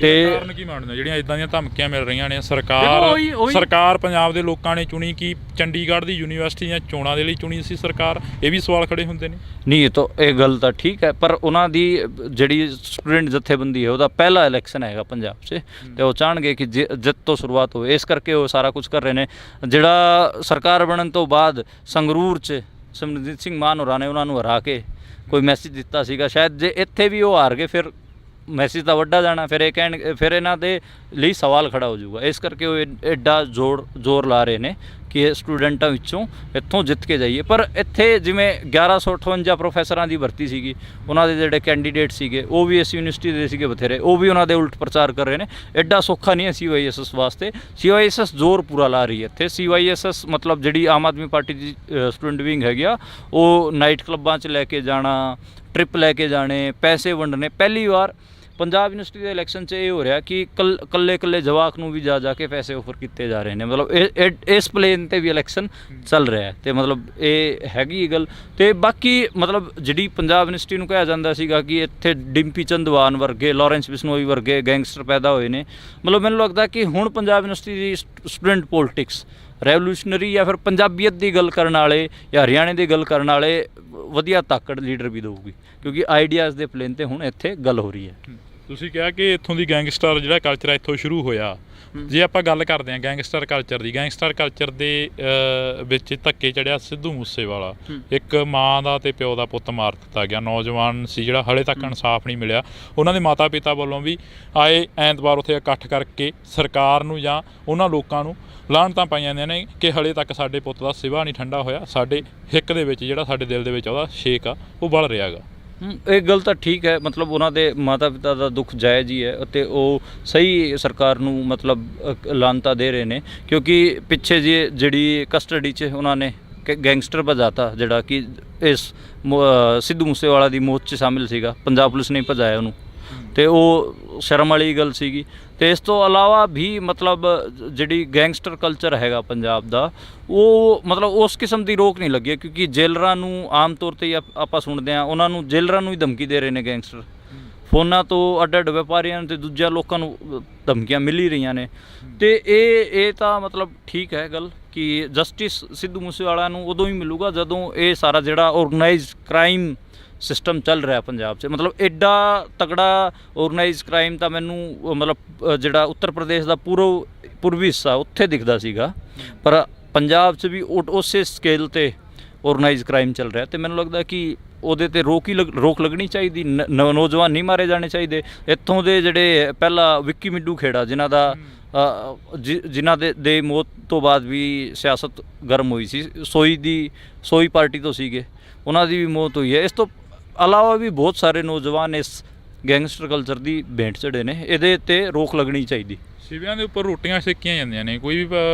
[SPEAKER 2] ਤੇ
[SPEAKER 1] ਕਾਰਨ ਕੀ ਮੰਨਦੇ ਜਿਹੜੀਆਂ ਇਦਾਂ ਦੀਆਂ ਧਮਕੀਆਂ ਮਿਲ ਰਹੀਆਂ ਨੇ?
[SPEAKER 2] ਦੇਖੋ, ਉਹੀ
[SPEAKER 1] ਸਰਕਾਰ ਪੰਜਾਬ ਦੇ ਲੋਕਾਂ ਨੇ ਚੁਣੀ ਕਿ ਚੰਡੀਗੜ੍ਹ ਦੀ ਯੂਨੀਵਰਸਿਟੀ ਦੀਆਂ ਚੋਣਾਂ ਦੇ ਲਈ ਚੁਣੀ ਸੀ ਸਰਕਾਰ? ਇਹ ਵੀ ਸਵਾਲ ਖੜੇ ਹੁੰਦੇ ਨੇ।
[SPEAKER 2] ਨਹੀਂ, ਇਹ ਗੱਲ ਤਾਂ ਠੀਕ ਹੈ, ਪਰ ਉਹਨਾਂ ਦੀ ਜਿਹੜੀ ਸਟੂਡੈਂਟ ਜਥੇਬੰਦੀ ਹੈ ਉਹਦਾ ਪਹਿਲਾ ਇਲੈਕਸ਼ਨ ਹੈਗਾ ਪੰਜਾਬ 'ਚ, ਤੇ ਉਹ ਚਾਹਣਗੇ ਕਿ ਜਿੱਤ ਤੋਂ ਸ਼ੁਰੂਆਤ ਹੋਵੇ, ਇਸ ਕਰਕੇ ਉਹ ਸਾਰਾ ਕੁਝ ਕਰ ਰਹੇ ਨੇ। ਜਿਹੜਾ ਸਰਕਾਰ ਬਣਨ ਤੋਂ ਬਾਅਦ ਸੰਗਰੂਰ 'ਚ ਸਿਮਰਨਜੀਤ ਸਿੰਘ ਮਾਨ ਹੋਰਾਂ ਨੇ ਉਹਨਾਂ ਨੂੰ ਹਰਾ ਕੇ ਕੋਈ ਮੈਸੇਜ ਦਿੱਤਾ ਸੀਗਾ, ਸ਼ਾਇਦ ਜੇ ਇੱਥੇ ਵੀ ਉਹ ਹਾਰ ਗਏ ਫਿਰ ਮੈਸੇਜ ਤਾਂ ਵੱਡਾ ਜਾਣਾ, ਫਿਰ ਇਹ ਫਿਰ ਇਹਨਾਂ ਦੇ ਲਈ ਸਵਾਲ ਖੜਾ ਹੋ ਜਾਊਗਾ। ਇਸ ਕਰਕੇ ਉਹ ਐਡਾ ਜ਼ੋਰ ਲਾ ਰਹੇ ਨੇ ਕਿ ਸਟੂਡੈਂਟਾਂ ਵਿੱਚੋਂ ਇੱਥੋਂ ਜਿੱਤ ਕੇ ਜਾਈਏ। ਪਰ ਇੱਥੇ ਜਿਵੇਂ 1158 ਪ੍ਰੋਫੈਸਰਾਂ ਦੀ ਭਰਤੀ ਸੀਗੀ, ਉਹਨਾਂ ਦੇ ਜਿਹੜੇ ਕੈਂਡੀਡੇਟ ਸੀਗੇ ਉਹ ਵੀ ਇਸ ਯੂਨੀਵਰਸਿਟੀ ਦੇ ਸੀਗੇ ਬਥੇਰੇ, ਉਹ ਵੀ ਉਹਨਾਂ ਦੇ ਉਲਟ ਪ੍ਰਚਾਰ ਕਰ ਰਹੇ ਨੇ। ਐਡਾ ਸੌਖਾ ਨਹੀਂ ਹੈ CYSS ਵਾਸਤੇ। CYSS ਜ਼ੋਰ ਪੂਰਾ ਲਾ ਰਹੀ ਹੈ ਇੱਥੇ। CYSS ਮਤਲਬ ਜਿਹੜੀ ਆਮ ਆਦਮੀ ਪਾਰਟੀ ਦੀ ਸਟੂਡੈਂਟ ਵਿੰਗ ਹੈਗੀ ਆ, ਉਹ ਨਾਈਟ ਕਲੱਬਾਂ 'ਚ ਲੈ ਕੇ ਜਾਣਾ, ਟ੍ਰਿਪ ਲੈ ਕੇ ਜਾਣੇ, ਪੈਸੇ ਵੰਡਣੇ। ਪਹਿਲੀ ਵਾਰ ਪੰਜਾਬ ਯੂਨੀਵਰਸਿਟੀ ਦੇ ਇਲੈਕਸ਼ਨ 'ਚ ਇਹ ਹੋ ਰਿਹਾ ਕਿ ਕੱਲੇ ਜਵਾਕ ਨੂੰ ਵੀ ਜਾ ਕੇ ਪੈਸੇ ਆਫਰ ਕੀਤੇ ਜਾ ਰਹੇ ਨੇ। ਮਤਲਬ ਇਸ ਪਲੇਨ 'ਤੇ ਵੀ ਇਲੈਕਸ਼ਨ ਚੱਲ ਰਿਹਾ ਹੈ, ਅਤੇ ਮਤਲਬ ਇਹ ਹੈਗੀ ਗੱਲ। ਅਤੇ ਬਾਕੀ ਮਤਲਬ ਜਿਹੜੀ ਪੰਜਾਬ ਯੂਨੀਵਰਸਿਟੀ ਨੂੰ ਕਿਹਾ ਜਾਂਦਾ ਸੀਗਾ ਕਿ ਇੱਥੇ ਡਿੰਪੀ ਚੰਦਵਾਨ ਵਰਗੇ, ਲਾਰੈਂਸ ਬਿਸ਼ਨੋਈ ਵਰਗੇ ਗੈਂਗਸਟਰ ਪੈਦਾ ਹੋਏ ਨੇ, ਮਤਲਬ ਮੈਨੂੰ ਲੱਗਦਾ ਕਿ ਹੁਣ ਪੰਜਾਬ ਯੂਨੀਵਰਸਿਟੀ ਦੀ ਸਟੂਡੈਂਟ ਪੋਲੀਟਿਕਸ ਰੈਵੋਲੂਸ਼ਨਰੀ ਜਾਂ ਫਿਰ ਪੰਜਾਬੀਅਤ ਦੀ ਗੱਲ ਕਰਨ ਵਾਲੇ ਜਾਂ ਹਰਿਆਣੇ ਦੀ ਗੱਲ ਕਰਨ ਵਾਲੇ ਵਧੀਆ ਤਾਕੜ ਲੀਡਰ ਵੀ ਦੇਊਗੀ, ਕਿਉਂਕਿ ਆਈਡੀਆਜ਼ ਦੇ ਪਲੇਨ 'ਤੇ ਹੁਣ ਇੱਥੇ ਗੱਲ ਹੋ ਰਹੀ ਹੈ।
[SPEAKER 1] ਤੁਸੀਂ ਕਿਹਾ ਕਿ ਇੱਥੋਂ ਦੀ ਗੈਂਗਸਟਰ ਜਿਹੜਾ ਕਲਚਰ ਹੈ ਇੱਥੋਂ ਸ਼ੁਰੂ ਹੋਇਆ। ਜੇ ਆਪਾਂ ਗੱਲ ਕਰਦੇ ਹਾਂ ਗੈਂਗਸਟਰ ਕਲਚਰ ਦੀ, ਗੈਂਗਸਟਰ ਕਲਚਰ ਦੇ ਵਿੱਚ ਧੱਕੇ ਚੜਿਆ ਸਿੱਧੂ ਮੂਸੇਵਾਲਾ। ਇੱਕ ਮਾਂ ਦਾ ਅਤੇ ਪਿਓ ਦਾ ਪੁੱਤ ਮਾਰ ਦਿੱਤਾ ਗਿਆ, ਨੌਜਵਾਨ ਸੀ ਜਿਹੜਾ ਹਾਲੇ ਤੱਕ ਇਨਸਾਫ ਨਹੀਂ ਮਿਲਿਆ। ਉਹਨਾਂ ਦੇ ਮਾਤਾ ਪਿਤਾ ਵੱਲੋਂ ਵੀ ਆਏ ਐਤਵਾਰ ਉੱਥੇ ਇਕੱਠ ਕਰਕੇ ਸਰਕਾਰ ਨੂੰ ਜਾਂ ਉਹਨਾਂ ਲੋਕਾਂ ਨੂੰ ਲਾਹਨਤਾਂ ਪਾਈਆਂ ਜਾਂਦੀਆਂ ਨੇ ਕਿ ਹਾਲੇ ਤੱਕ ਸਾਡੇ ਪੁੱਤ ਦਾ ਸਿਵਾ ਨਹੀਂ ਠੰਡਾ ਹੋਇਆ, ਸਾਡੇ ਹਿੱਕ ਦੇ ਵਿੱਚ ਜਿਹੜਾ ਸਾਡੇ ਦਿਲ ਦੇ ਵਿੱਚ ਉਹਦਾ ਛੇਕ ਆ ਉਹ ਬਲ ਰਿਹਾ ਗਾ।
[SPEAKER 2] ਇਹ ਗੱਲ ਤਾਂ ਠੀਕ ਹੈ, ਮਤਲਬ ਉਹਨਾਂ ਦੇ ਮਾਤਾ ਪਿਤਾ ਦਾ ਦੁੱਖ ਜਾਇਜ਼ ਹੀ ਹੈ ਅਤੇ ਉਹ ਸਹੀ ਸਰਕਾਰ ਨੂੰ ਮਤਲਬ ਲਾਹਨਤਾਂ ਦੇ ਰਹੇ ਨੇ, ਕਿਉਂਕਿ ਪਿੱਛੇ ਜਿਹੜੀ ਕਸਟਡੀ 'ਚ ਉਹਨਾਂ ਨੇ ਗੈਂਗਸਟਰ ਭਜਾਤਾ ਜਿਹੜਾ ਕਿ ਇਸ ਸਿੱਧੂ ਮੂਸੇਵਾਲਾ ਦੀ ਮੌਤ 'ਚ ਸ਼ਾਮਿਲ ਸੀਗਾ। ਪੰਜਾਬ ਪੁਲਿਸ ਨੇ ਭਜਾਇਆ ਉਹਨੂੰ, ਅਤੇ ਉਹ ਸ਼ਰਮ ਵਾਲੀ ਗੱਲ ਸੀਗੀ। ਅਤੇ ਇਸ ਤੋਂ ਇਲਾਵਾ ਵੀ ਮਤਲਬ ਜਿਹੜੀ ਗੈਂਗਸਟਰ ਕਲਚਰ ਹੈਗਾ ਪੰਜਾਬ ਦਾ, ਉਹ ਮਤਲਬ ਉਸ ਕਿਸਮ ਦੀ ਰੋਕ ਨਹੀਂ ਲੱਗੀ, ਕਿਉਂਕਿ ਜੇਲਰਾਂ ਨੂੰ ਆਮ ਤੌਰ 'ਤੇ ਆਪਾਂ ਸੁਣਦੇ ਹਾਂ, ਉਹਨਾਂ ਨੂੰ ਜੇਲਰਾਂ ਨੂੰ ਹੀ ਧਮਕੀ ਦੇ ਰਹੇ ਨੇ ਗੈਂਗਸਟਰ। ਫੋਨਾਂ ਤੋਂ ਅੱਡ ਵਪਾਰੀਆਂ ਅਤੇ ਦੂਜਿਆਂ ਲੋਕਾਂ ਨੂੰ ਧਮਕੀਆਂ ਮਿਲ ਹੀ ਰਹੀਆਂ ਨੇ। ਅਤੇ ਇਹ ਤਾਂ ਮਤਲਬ ਠੀਕ ਹੈ ਗੱਲ ਕਿ ਜਸਟਿਸ ਸਿੱਧੂ ਮੂਸੇਵਾਲਾ ਨੂੰ ਉਦੋਂ ਹੀ ਮਿਲੂਗਾ ਜਦੋਂ ਇਹ ਸਾਰਾ ਜਿਹੜਾ ਔਰਗਨਾਈਜ਼ਡ ਕ੍ਰਾਈਮ ਸਿਸਟਮ ਚੱਲ ਰਿਹਾ ਪੰਜਾਬ 'ਚ। ਮਤਲਬ ਐਡਾ ਤਕੜਾ ਔਰਗਨਾਈਜ਼ ਕ੍ਰਾਈਮ ਤਾਂ ਮੈਨੂੰ ਮਤਲਬ ਜਿਹੜਾ ਉੱਤਰ ਪ੍ਰਦੇਸ਼ ਦਾ ਪੂਰਬੀ ਹਿੱਸਾ ਉੱਥੇ ਦਿਖਦਾ ਸੀਗਾ, ਪਰ ਪੰਜਾਬ 'ਚ ਵੀ ਉਸੇ ਸਕੇਲ 'ਤੇ ਔਰਗਨਾਈਜ਼ ਕ੍ਰਾਈਮ ਚੱਲ ਰਿਹਾ। ਅਤੇ ਮੈਨੂੰ ਲੱਗਦਾ ਕਿ ਉਹਦੇ 'ਤੇ ਰੋਕ ਲੱਗਣੀ ਚਾਹੀਦੀ। ਨੌਜਵਾਨ ਨਹੀਂ ਮਾਰੇ ਜਾਣੇ ਚਾਹੀਦੇ। ਇੱਥੋਂ ਦੇ ਜਿਹੜੇ ਪਹਿਲਾਂ ਵਿੱਕੀ ਮਿੱਡੂ ਖੇੜਾ ਜਿਨ੍ਹਾਂ ਦੇ ਮੌਤ ਤੋਂ ਬਾਅਦ ਵੀ ਸਿਆਸਤ ਗਰਮ ਹੋਈ ਸੀ, ਸੋਈ ਪਾਰਟੀ ਤੋਂ ਸੀਗੇ, ਉਹਨਾਂ ਦੀ ਵੀ ਮੌਤ ਹੋਈ ਹੈ। ਇਸ ਤੋਂ ਇਲਾਵਾ ਵੀ ਬਹੁਤ ਸਾਰੇ ਨੌਜਵਾਨ ਇਸ ਗੈਂਗਸਟਰ ਕਲਚਰ ਦੀ ਭੇਂਟ ਚੜ੍ਹੇ ਨੇ। ਇਹਦੇ 'ਤੇ ਰੋਕ ਲੱਗਣੀ ਚਾਹੀਦੀ।
[SPEAKER 1] ਸਿਵਿਆਂ ਦੇ ਉੱਪਰ ਰੋਟੀਆਂ ਸੇਕੀਆਂ ਜਾਂਦੀਆਂ ਨੇ, ਕੋਈ ਵੀ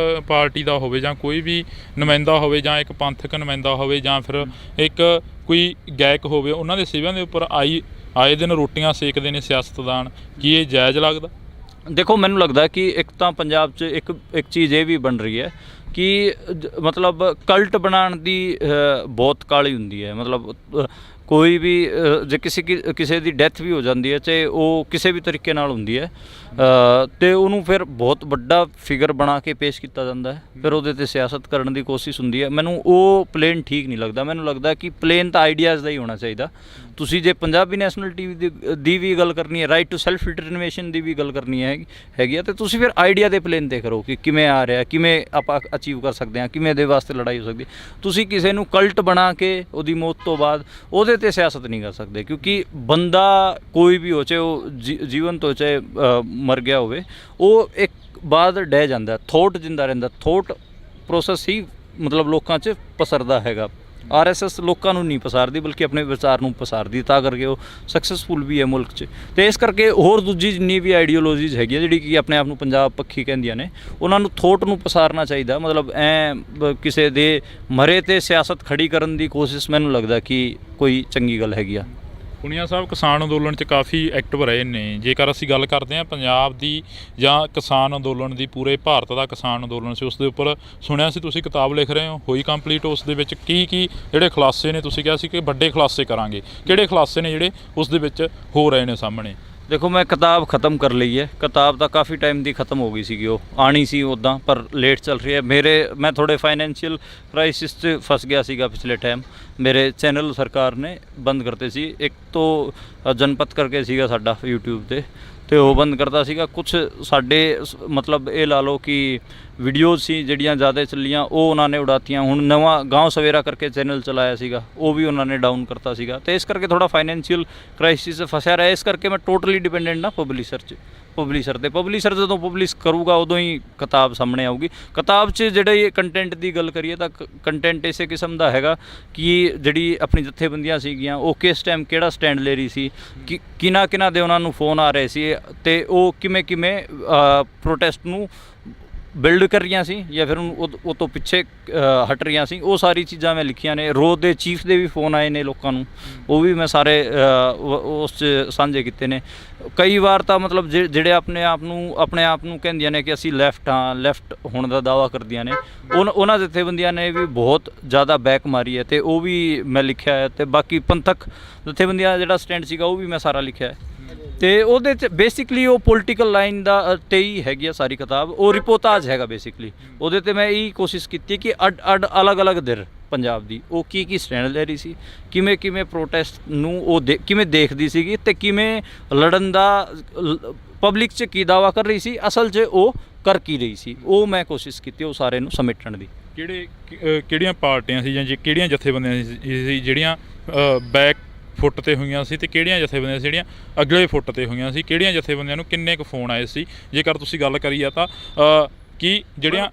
[SPEAKER 1] ਪਾਰਟੀ ਦਾ ਹੋਵੇ ਜਾਂ ਕੋਈ ਵੀ ਨੁਮਾਇੰਦਾ ਹੋਵੇ ਜਾਂ ਇੱਕ ਪੰਥਕ ਨੁਮਾਇੰਦਾ ਹੋਵੇ ਜਾਂ ਫਿਰ ਇੱਕ ਕੋਈ ਗਾਇਕ ਹੋਵੇ, ਉਹਨਾਂ ਦੇ ਸਿਵਿਆਂ ਦੇ ਉੱਪਰ ਆਏ ਦਿਨ ਰੋਟੀਆਂ ਸੇਕਦੇ ਨੇ ਸਿਆਸਤਦਾਨ। ਕੀ ਇਹ ਜਾਇਜ਼ ਲੱਗਦਾ?
[SPEAKER 2] ਦੇਖੋ, ਮੈਨੂੰ ਲੱਗਦਾ ਕਿ ਇੱਕ ਤਾਂ ਪੰਜਾਬ 'ਚ ਇੱਕ ਚੀਜ਼ ਇਹ ਵੀ ਬਣ ਰਹੀ ਹੈ ਕਿ ਮਤਲਬ ਕਲਟ ਬਣਾਉਣ ਦੀ ਬਹੁਤ ਕਾਹਲੀ ਹੁੰਦੀ ਹੈ। ਮਤਲਬ ਕੋਈ ਵੀ ਜੇ ਕਿਸੇ ਦੀ ਡੈਥ ਵੀ ਹੋ ਜਾਂਦੀ ਹੈ, ਚਾਹੇ ਉਹ ਕਿਸੇ ਵੀ ਤਰੀਕੇ ਨਾਲ ਹੁੰਦੀ ਹੈ, ਅਤੇ ਉਹਨੂੰ ਫਿਰ ਬਹੁਤ ਵੱਡਾ ਫਿਗਰ ਬਣਾ ਕੇ ਪੇਸ਼ ਕੀਤਾ ਜਾਂਦਾ ਹੈ, ਫਿਰ ਉਹਦੇ 'ਤੇ ਸਿਆਸਤ ਕਰਨ ਦੀ ਕੋਸ਼ਿਸ਼ ਹੁੰਦੀ ਹੈ। ਮੈਨੂੰ ਉਹ ਪਲੇਨ ਠੀਕ ਨਹੀਂ ਲੱਗਦਾ। ਮੈਨੂੰ ਲੱਗਦਾ ਕਿ ਪਲੇਨ ਤਾਂ ਆਈਡੀਆਜ਼ ਦਾ ਹੀ ਹੋਣਾ ਚਾਹੀਦਾ। ਤੁਸੀਂ ਜੇ ਪੰਜਾਬੀ ਨੈਸ਼ਨਲਿਟੀ ਦੀ ਵੀ ਗੱਲ ਕਰਨੀ ਹੈ, ਰਾਈਟ ਟੂ ਸੈਲਫ ਡਿਟਰਮੀਨੇਸ਼ਨ ਦੀ ਵੀ ਗੱਲ ਕਰਨੀ ਹੈਗੀ ਆ, ਅਤੇ ਤੁਸੀਂ ਫਿਰ ਆਈਡੀਆ ਦੇ ਪਲੇਨ 'ਤੇ ਕਰੋ ਕਿ ਕਿਵੇਂ ਆ ਰਿਹਾ, ਕਿਵੇਂ ਆਪਾਂ ਅਚੀਵ ਕਰ ਸਕਦੇ ਹਾਂ, ਕਿਵੇਂ ਦੇ ਵਾਸਤੇ ਲੜਾਈ ਹੋ ਸਕਦੀ। ਤੁਸੀਂ ਕਿਸੇ ਨੂੰ ਕਲਟ ਬਣਾ ਕੇ ਉਹਦੀ ਮੌਤ ਤੋਂ ਬਾਅਦ ਉਹਦੇ 'ਤੇ ਸਿਆਸਤ ਨਹੀਂ ਕਰ ਸਕਦੇ, ਕਿਉਂਕਿ ਬੰਦਾ ਕੋਈ ਵੀ ਹੋ, ਚਾਹੇ ਉਹ ਜੀਵਨ ਤੋਂ ਚਾਹੇ ਮਰ ਗਿਆ ਹੋਵੇ, ਉਹ ਇੱਕ ਬਾਅਦ ਡਹਿ ਜਾਂਦਾ। ਥੋਟ ਜਿੰਦਾ ਰਹਿੰਦਾ, ਥੋਟ ਪ੍ਰੋਸੈਸ ਹੀ ਮਤਲਬ ਲੋਕਾਂ 'ਚ ਪਸਰਦਾ ਹੈਗਾ। RSS ਲੋਕਾਂ ਨੂੰ ਨਹੀਂ ਪਸਾਰਦੀ, ਬਲਕਿ ਆਪਣੇ ਵਿਚਾਰ ਨੂੰ ਪਸਾਰਦੀ, ਤਾਂ ਕਰਕੇ ਉਹ ਸਕਸੈਸਫੁਲ ਵੀ ਹੈ ਮੁਲਕ 'ਚ। ਅਤੇ ਇਸ ਕਰਕੇ ਹੋਰ ਦੂਜੀ ਜਿੰਨੀ ਵੀ ਆਈਡੀਓਲੋਜੀਜ਼ ਹੈਗੀਆਂ ਜਿਹੜੀ ਕਿ ਆਪਣੇ ਆਪ ਨੂੰ ਪੰਜਾਬ ਪੱਖੀ ਕਹਿੰਦੀਆਂ ਨੇ, ਉਹਨਾਂ ਨੂੰ ਥੋਟ ਨੂੰ ਪਸਾਰਨਾ ਚਾਹੀਦਾ। ਮਤਲਬ ਕਿਸੇ ਦੇ ਮਰੇ 'ਤੇ ਸਿਆਸਤ ਖੜੀ ਕਰਨ ਦੀ ਕੋਸ਼ਿਸ਼ ਮੈਨੂੰ ਲੱਗਦਾ ਕਿ ਕੋਈ ਚੰਗੀ ਗੱਲ ਹੈਗੀ ਆ।
[SPEAKER 1] ਪੁਨੀਆ ਸਾਹਿਬ ਕਿਸਾਨ ਅੰਦੋਲਨ 'ਚ ਕਾਫੀ ਐਕਟਿਵ ਰਹੇ ਨੇ। ਜੇਕਰ ਅਸੀਂ ਗੱਲ ਕਰਦੇ ਹਾਂ ਪੰਜਾਬ ਦੀ ਜਾਂ ਕਿਸਾਨ ਅੰਦੋਲਨ ਦੀ, ਪੂਰੇ ਭਾਰਤ ਦਾ ਕਿਸਾਨ ਅੰਦੋਲਨ ਸੀ, ਉਸ ਦੇ ਉੱਪਰ ਸੁਣਿਆ ਸੀ ਤੁਸੀਂ ਕਿਤਾਬ ਲਿਖ ਰਹੇ ਹੋ, ਹੋਈ ਕੰਪਲੀਟ। ਉਸ ਦੇ ਵਿੱਚ ਕੀ ਜਿਹੜੇ ਖੁਲਾਸੇ ਨੇ, ਤੁਸੀਂ ਕਿਹਾ ਸੀ ਕਿ ਵੱਡੇ ਖੁਲਾਸੇ ਕਰਾਂਗੇ, ਕਿਹੜੇ ਖੁਲਾਸੇ ਨੇ ਜਿਹੜੇ ਉਸ ਦੇ ਵਿੱਚ ਹੋ ਰਹੇ ਨੇ ਸਾਹਮਣੇ?
[SPEAKER 2] ਦੇਖੋ ਮੈਂ ਕਿਤਾਬ ख़त्म ਕਰ ਲਈ ਹੈ। ਕਿਤਾਬ ਤਾਂ ਕਾਫੀ ਟਾਈਮ ਦੀ ख़त्म ਹੋ ਗਈ ਸੀਗੀ, ਉਹ ਆਣੀ ਸੀ ਉੱਦਾਂ, ਪਰ ਲੇਟ ਚੱਲ ਰਹੀ ਹੈ। ਮੈਂ ਥੋੜੇ ਫਾਈਨੈਂਸ਼ੀਅਲ ਕ੍ਰਾਈਸਿਸ 'ਚ ਫਸ ਗਿਆ ਸੀਗਾ ਪਿਛਲੇ ਟਾਈਮ। ਮੇਰੇ ਚੈਨਲ ਸਰਕਾਰ ਨੇ ਬੰਦ ਕਰਤੇ ਸੀ। ਇੱਕ ਤੋਂ ਜਨਪਤ ਕਰਕੇ ਸੀਗਾ ਸਾਡਾ YouTube ਤੇ ਉਹ ਬੰਦ ਕਰਤਾ ਸੀਗਾ। ਕੁਛ ਸਾਡੇ ਮਤਲਬ ਇਹ ਲਾ ਲਓ ਕਿ ਵੀਡੀਓਜ਼ ਸੀ ਜਿਹੜੀਆਂ ਜ਼ਿਆਦਾ ਚੱਲੀਆਂ, ਉਹ ਉਹਨਾਂ ਨੇ ਉਡਾਤੀਆਂ। ਹੁਣ ਨਵਾਂ ਗਾਂव ਸਵੇਰਾ ਕਰਕੇ ਚੈਨਲ ਚਲਾਇਆ ਸੀਗਾ, ਉਹ ਵੀ ਉਹਨਾਂ ਨੇ ਡਾਊਨ ਕਰਤਾ ਸੀਗਾ। ਤੇ ਇਸ ਕਰਕੇ ਥੋੜਾ ਫਾਈਨੈਂਸ਼ੀਅਲ ਕ੍ਰਾਈਸਿਸ ਫਸਿਆ ਰਿਹਾ। ਇਸ ਕਰਕੇ ਮੈਂ ਟੋਟਲੀ ਡਿਪੈਂਡੈਂਟ ਨਾ ਪਬਲਿਸ਼ਰ ਤੇ। ਪਬਲਿਸ਼ਰ ਜਦੋਂ ਪਬਲਿਸ਼ ਕਰੂਗਾ ਉਦੋਂ ਹੀ ਕਿਤਾਬ ਸਾਹਮਣੇ ਆਊਗੀ। ਕਿਤਾਬ 'ਚ ਜਿਹੜੇ ਕੰਟੈਂਟ ਦੀ ਗੱਲ ਕਰੀਏ ਤਾਂ ਕੰਟੈਂਟ ਇਸੇ ਕਿਸਮ ਦਾ ਹੈਗਾ ਕਿ ਜਿਹੜੀ ਆਪਣੀ ਜਥੇਬੰਦੀਆਂ ਸੀਗੀਆਂ ਉਹ ਕਿਸ ਟਾਈਮ ਕਿਹੜਾ ਸਟੈਂਡ ਲੈ ਰਹੀ ਸੀ, ਕਿ ਕਿਹਨਾਂ ਦੇ ਉਹਨਾਂ ਨੂੰ ਫੋਨ ਆ ਰਹੇ ਸੀ, ਤੇ ਉਹ ਕਿਵੇਂ ਪ੍ਰੋਟੈਸਟ ਨੂੰ ਬਿਲਡ ਕਰ ਰਹੀਆਂ ਸੀ ਜਾਂ ਫਿਰ ਉਹ ਤੋਂ ਪਿੱਛੇ ਹਟ ਰਹੀਆਂ ਸੀ। ਉਹ ਸਾਰੀ ਚੀਜ਼ਾਂ ਮੈਂ ਲਿਖੀਆਂ ਨੇ। ਰੋਜ਼ ਦੇ ਚੀਫ ਦੇ ਵੀ ਫੋਨ ਆਏ ਨੇ ਲੋਕਾਂ ਨੂੰ, ਉਹ ਵੀ ਮੈਂ ਸਾਰੇ ਉਸ 'ਚ ਸਾਂਝੇ ਕੀਤੇ ਨੇ। ਕਈ ਵਾਰ ਤਾਂ ਮਤਲਬ ਜਿਹੜੇ ਆਪਣੇ ਆਪ ਨੂੰ ਕਹਿੰਦੀਆਂ ਨੇ ਕਿ ਅਸੀਂ ਲੈਫਟ ਹੋਣ ਦਾ ਦਾਅਵਾ ਕਰਦੀਆਂ ਨੇ, ਉਹਨਾਂ ਜਥੇਬੰਦੀਆਂ ਨੇ ਵੀ ਬਹੁਤ ਜ਼ਿਆਦਾ ਬੈਕ ਮਾਰੀ ਹੈ, ਤੇ ਉਹ ਵੀ ਮੈਂ ਲਿਖਿਆ ਹੈ। ਤੇ ਬਾਕੀ ਪੰਥਕ ਜਥੇਬੰਦੀਆਂ ਦਾ ਜਿਹੜਾ ਸਟੈਂਡ ਸੀਗਾ ਉਹ ਵੀ ਮੈਂ ਸਾਰਾ ਲਿਖਿਆ ਹੈ। ਤੇ ਉਹਦੇ 'ਚ ਬੇਸਿਕਲੀ ਉਹ ਪੋਲੀਟੀਕਲ ਲਾਈਨ ਦਾ 'ਤੇ ਹੀ ਹੈਗੀ ਆ ਸਾਰੀ ਕਿਤਾਬ। ਉਹ ਰਿਪੋਰਟਾਜ ਹੈਗਾ ਬੇਸਿਕਲੀ। ਉਹਦੇ 'ਤੇ ਮੈਂ ਇਹੀ ਕੋਸ਼ਿਸ਼ ਕੀਤੀ ਕਿ ਅੱਡ ਅਲੱਗ ਧਿਰ ਪੰਜਾਬ ਦੀ ਉਹ ਕੀ ਸਟੈਂਡ ਲੈ ਰਹੀ ਸੀ, ਕਿਵੇਂ ਪ੍ਰੋਟੈਸਟ ਨੂੰ ਉਹ ਕਿਵੇਂ ਦੇਖਦੀ ਸੀਗੀ, ਤੇ ਕਿਵੇਂ ਲੜਨ ਦਾ ਪਬਲਿਕ 'ਚ ਕੀ ਦਾਅਵਾ ਕਰ ਰਹੀ ਸੀ, ਅਸਲ 'ਚ ਉਹ ਕਰ ਕੀ ਰਹੀ ਸੀ। ਉਹ ਮੈਂ ਕੋਸ਼ਿਸ਼ ਕੀਤੀ ਉਹ ਸਾਰੇ ਨੂੰ ਸਮੇਟਣ ਦੀ।
[SPEAKER 1] ਕਿਹੜੀਆਂ ਪਾਰਟੀਆਂ ਸੀ ਜਾਂ ਕਿਹੜੀਆਂ ਜਥੇਬੰਦੀਆਂ ਸੀ ਜਿਹੜੀਆਂ ਬੈਕ ਫੁੱਟ ਤੇ ਹੋਈਆਂ ਸੀ, ਤੇ ਕਿਹੜੀਆਂ ਜਥੇਬੰਦੀਆਂ ਸੀ ਜਿਹੜੀਆਂ ਅਗਲੇ ਫੁੱਟ 'ਤੇ ਹੋਈਆਂ ਸੀ? ਕਿਹੜੀਆਂ ਜਥੇਬੰਦੀਆਂ ਨੂੰ ਕਿੰਨੇ ਕੁ ਫੋਨ ਆਏ ਸੀ? ਜੇਕਰ ਤੁਸੀਂ ਗੱਲ ਕਰੀ ਆ ਤਾਂ ਕਿ ਜਿਹੜੀਆਂ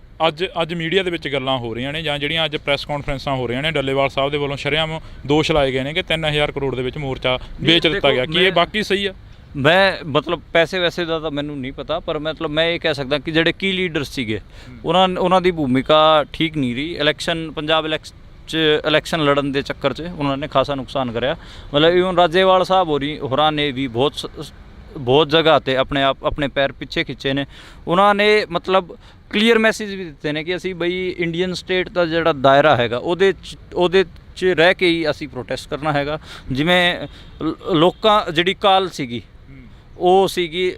[SPEAKER 1] ਅੱਜ ਮੀਡੀਆ ਦੇ ਵਿੱਚ ਗੱਲਾਂ ਹੋ ਰਹੀਆਂ ਨੇ, ਜਾਂ ਜਿਹੜੀਆਂ ਅੱਜ ਪ੍ਰੈਸ ਕਾਨਫਰੰਸਾਂ ਹੋ ਰਹੀਆਂ ਨੇ, ਡੱਲੇਵਾਲ ਸਾਹਿਬ ਦੇ ਵੱਲੋਂ ਸ਼ਰੇਆਮ ਦੋਸ਼ ਲਾਏ ਗਏ ਨੇ ਕਿ 3000 ਕਰੋੜ ਦੇ ਵਿੱਚ ਮੋਰਚਾ ਵੇਚ ਦਿੱਤਾ ਗਿਆ, ਕੀ ਇਹ ਬਾਕੀ ਸਹੀ ਆ?
[SPEAKER 2] ਮੈਂ ਮਤਲਬ ਪੈਸੇ ਵੈਸੇ ਦਾ ਤਾਂ ਮੈਨੂੰ ਨਹੀਂ ਪਤਾ, ਪਰ ਮਤਲਬ ਮੈਂ ਇਹ ਕਹਿ ਸਕਦਾ ਕਿ ਜਿਹੜੇ ਕੀ ਲੀਡਰਸ ਸੀਗੇ ਉਹਨਾਂ ਦੀ ਭੂਮਿਕਾ ਠੀਕ ਨਹੀਂ ਰਹੀ। ਪੰਜਾਬ ਇਲੈਕਸ਼ਨ ਲੜਨ ਦੇ ਚੱਕਰ 'ਚ ਉਹਨਾਂ ਨੇ ਖਾਸਾ ਨੁਕਸਾਨ ਕਰਿਆ। ਮਤਲਬ ਇਵਨ ਰਾਜੇਵਾਲ ਸਾਹਿਬ ਹੋਰਾਂ ਨੇ ਵੀ ਬਹੁਤ ਜਗ੍ਹਾ 'ਤੇ ਆਪਣੇ ਪੈਰ ਪਿੱਛੇ ਖਿੱਚੇ ਨੇ। ਉਹਨਾਂ ਨੇ ਮਤਲਬ ਕਲੀਅਰ ਮੈਸੇਜ ਵੀ ਦਿੱਤੇ ਨੇ ਕਿ ਅਸੀਂ ਬਈ ਇੰਡੀਅਨ ਸਟੇਟ ਦਾ ਜਿਹੜਾ ਦਾਇਰਾ ਹੈਗਾ ਉਹਦੇ 'ਚ ਰਹਿ ਕੇ ਹੀ ਅਸੀਂ ਪ੍ਰੋਟੈਸਟ ਕਰਨਾ ਹੈਗਾ। ਜਿਵੇਂ ਲੋਕਾਂ ਜਿਹੜੀ ਕਾਲ ਸੀਗੀ ਉਹ ਸੀਗੀ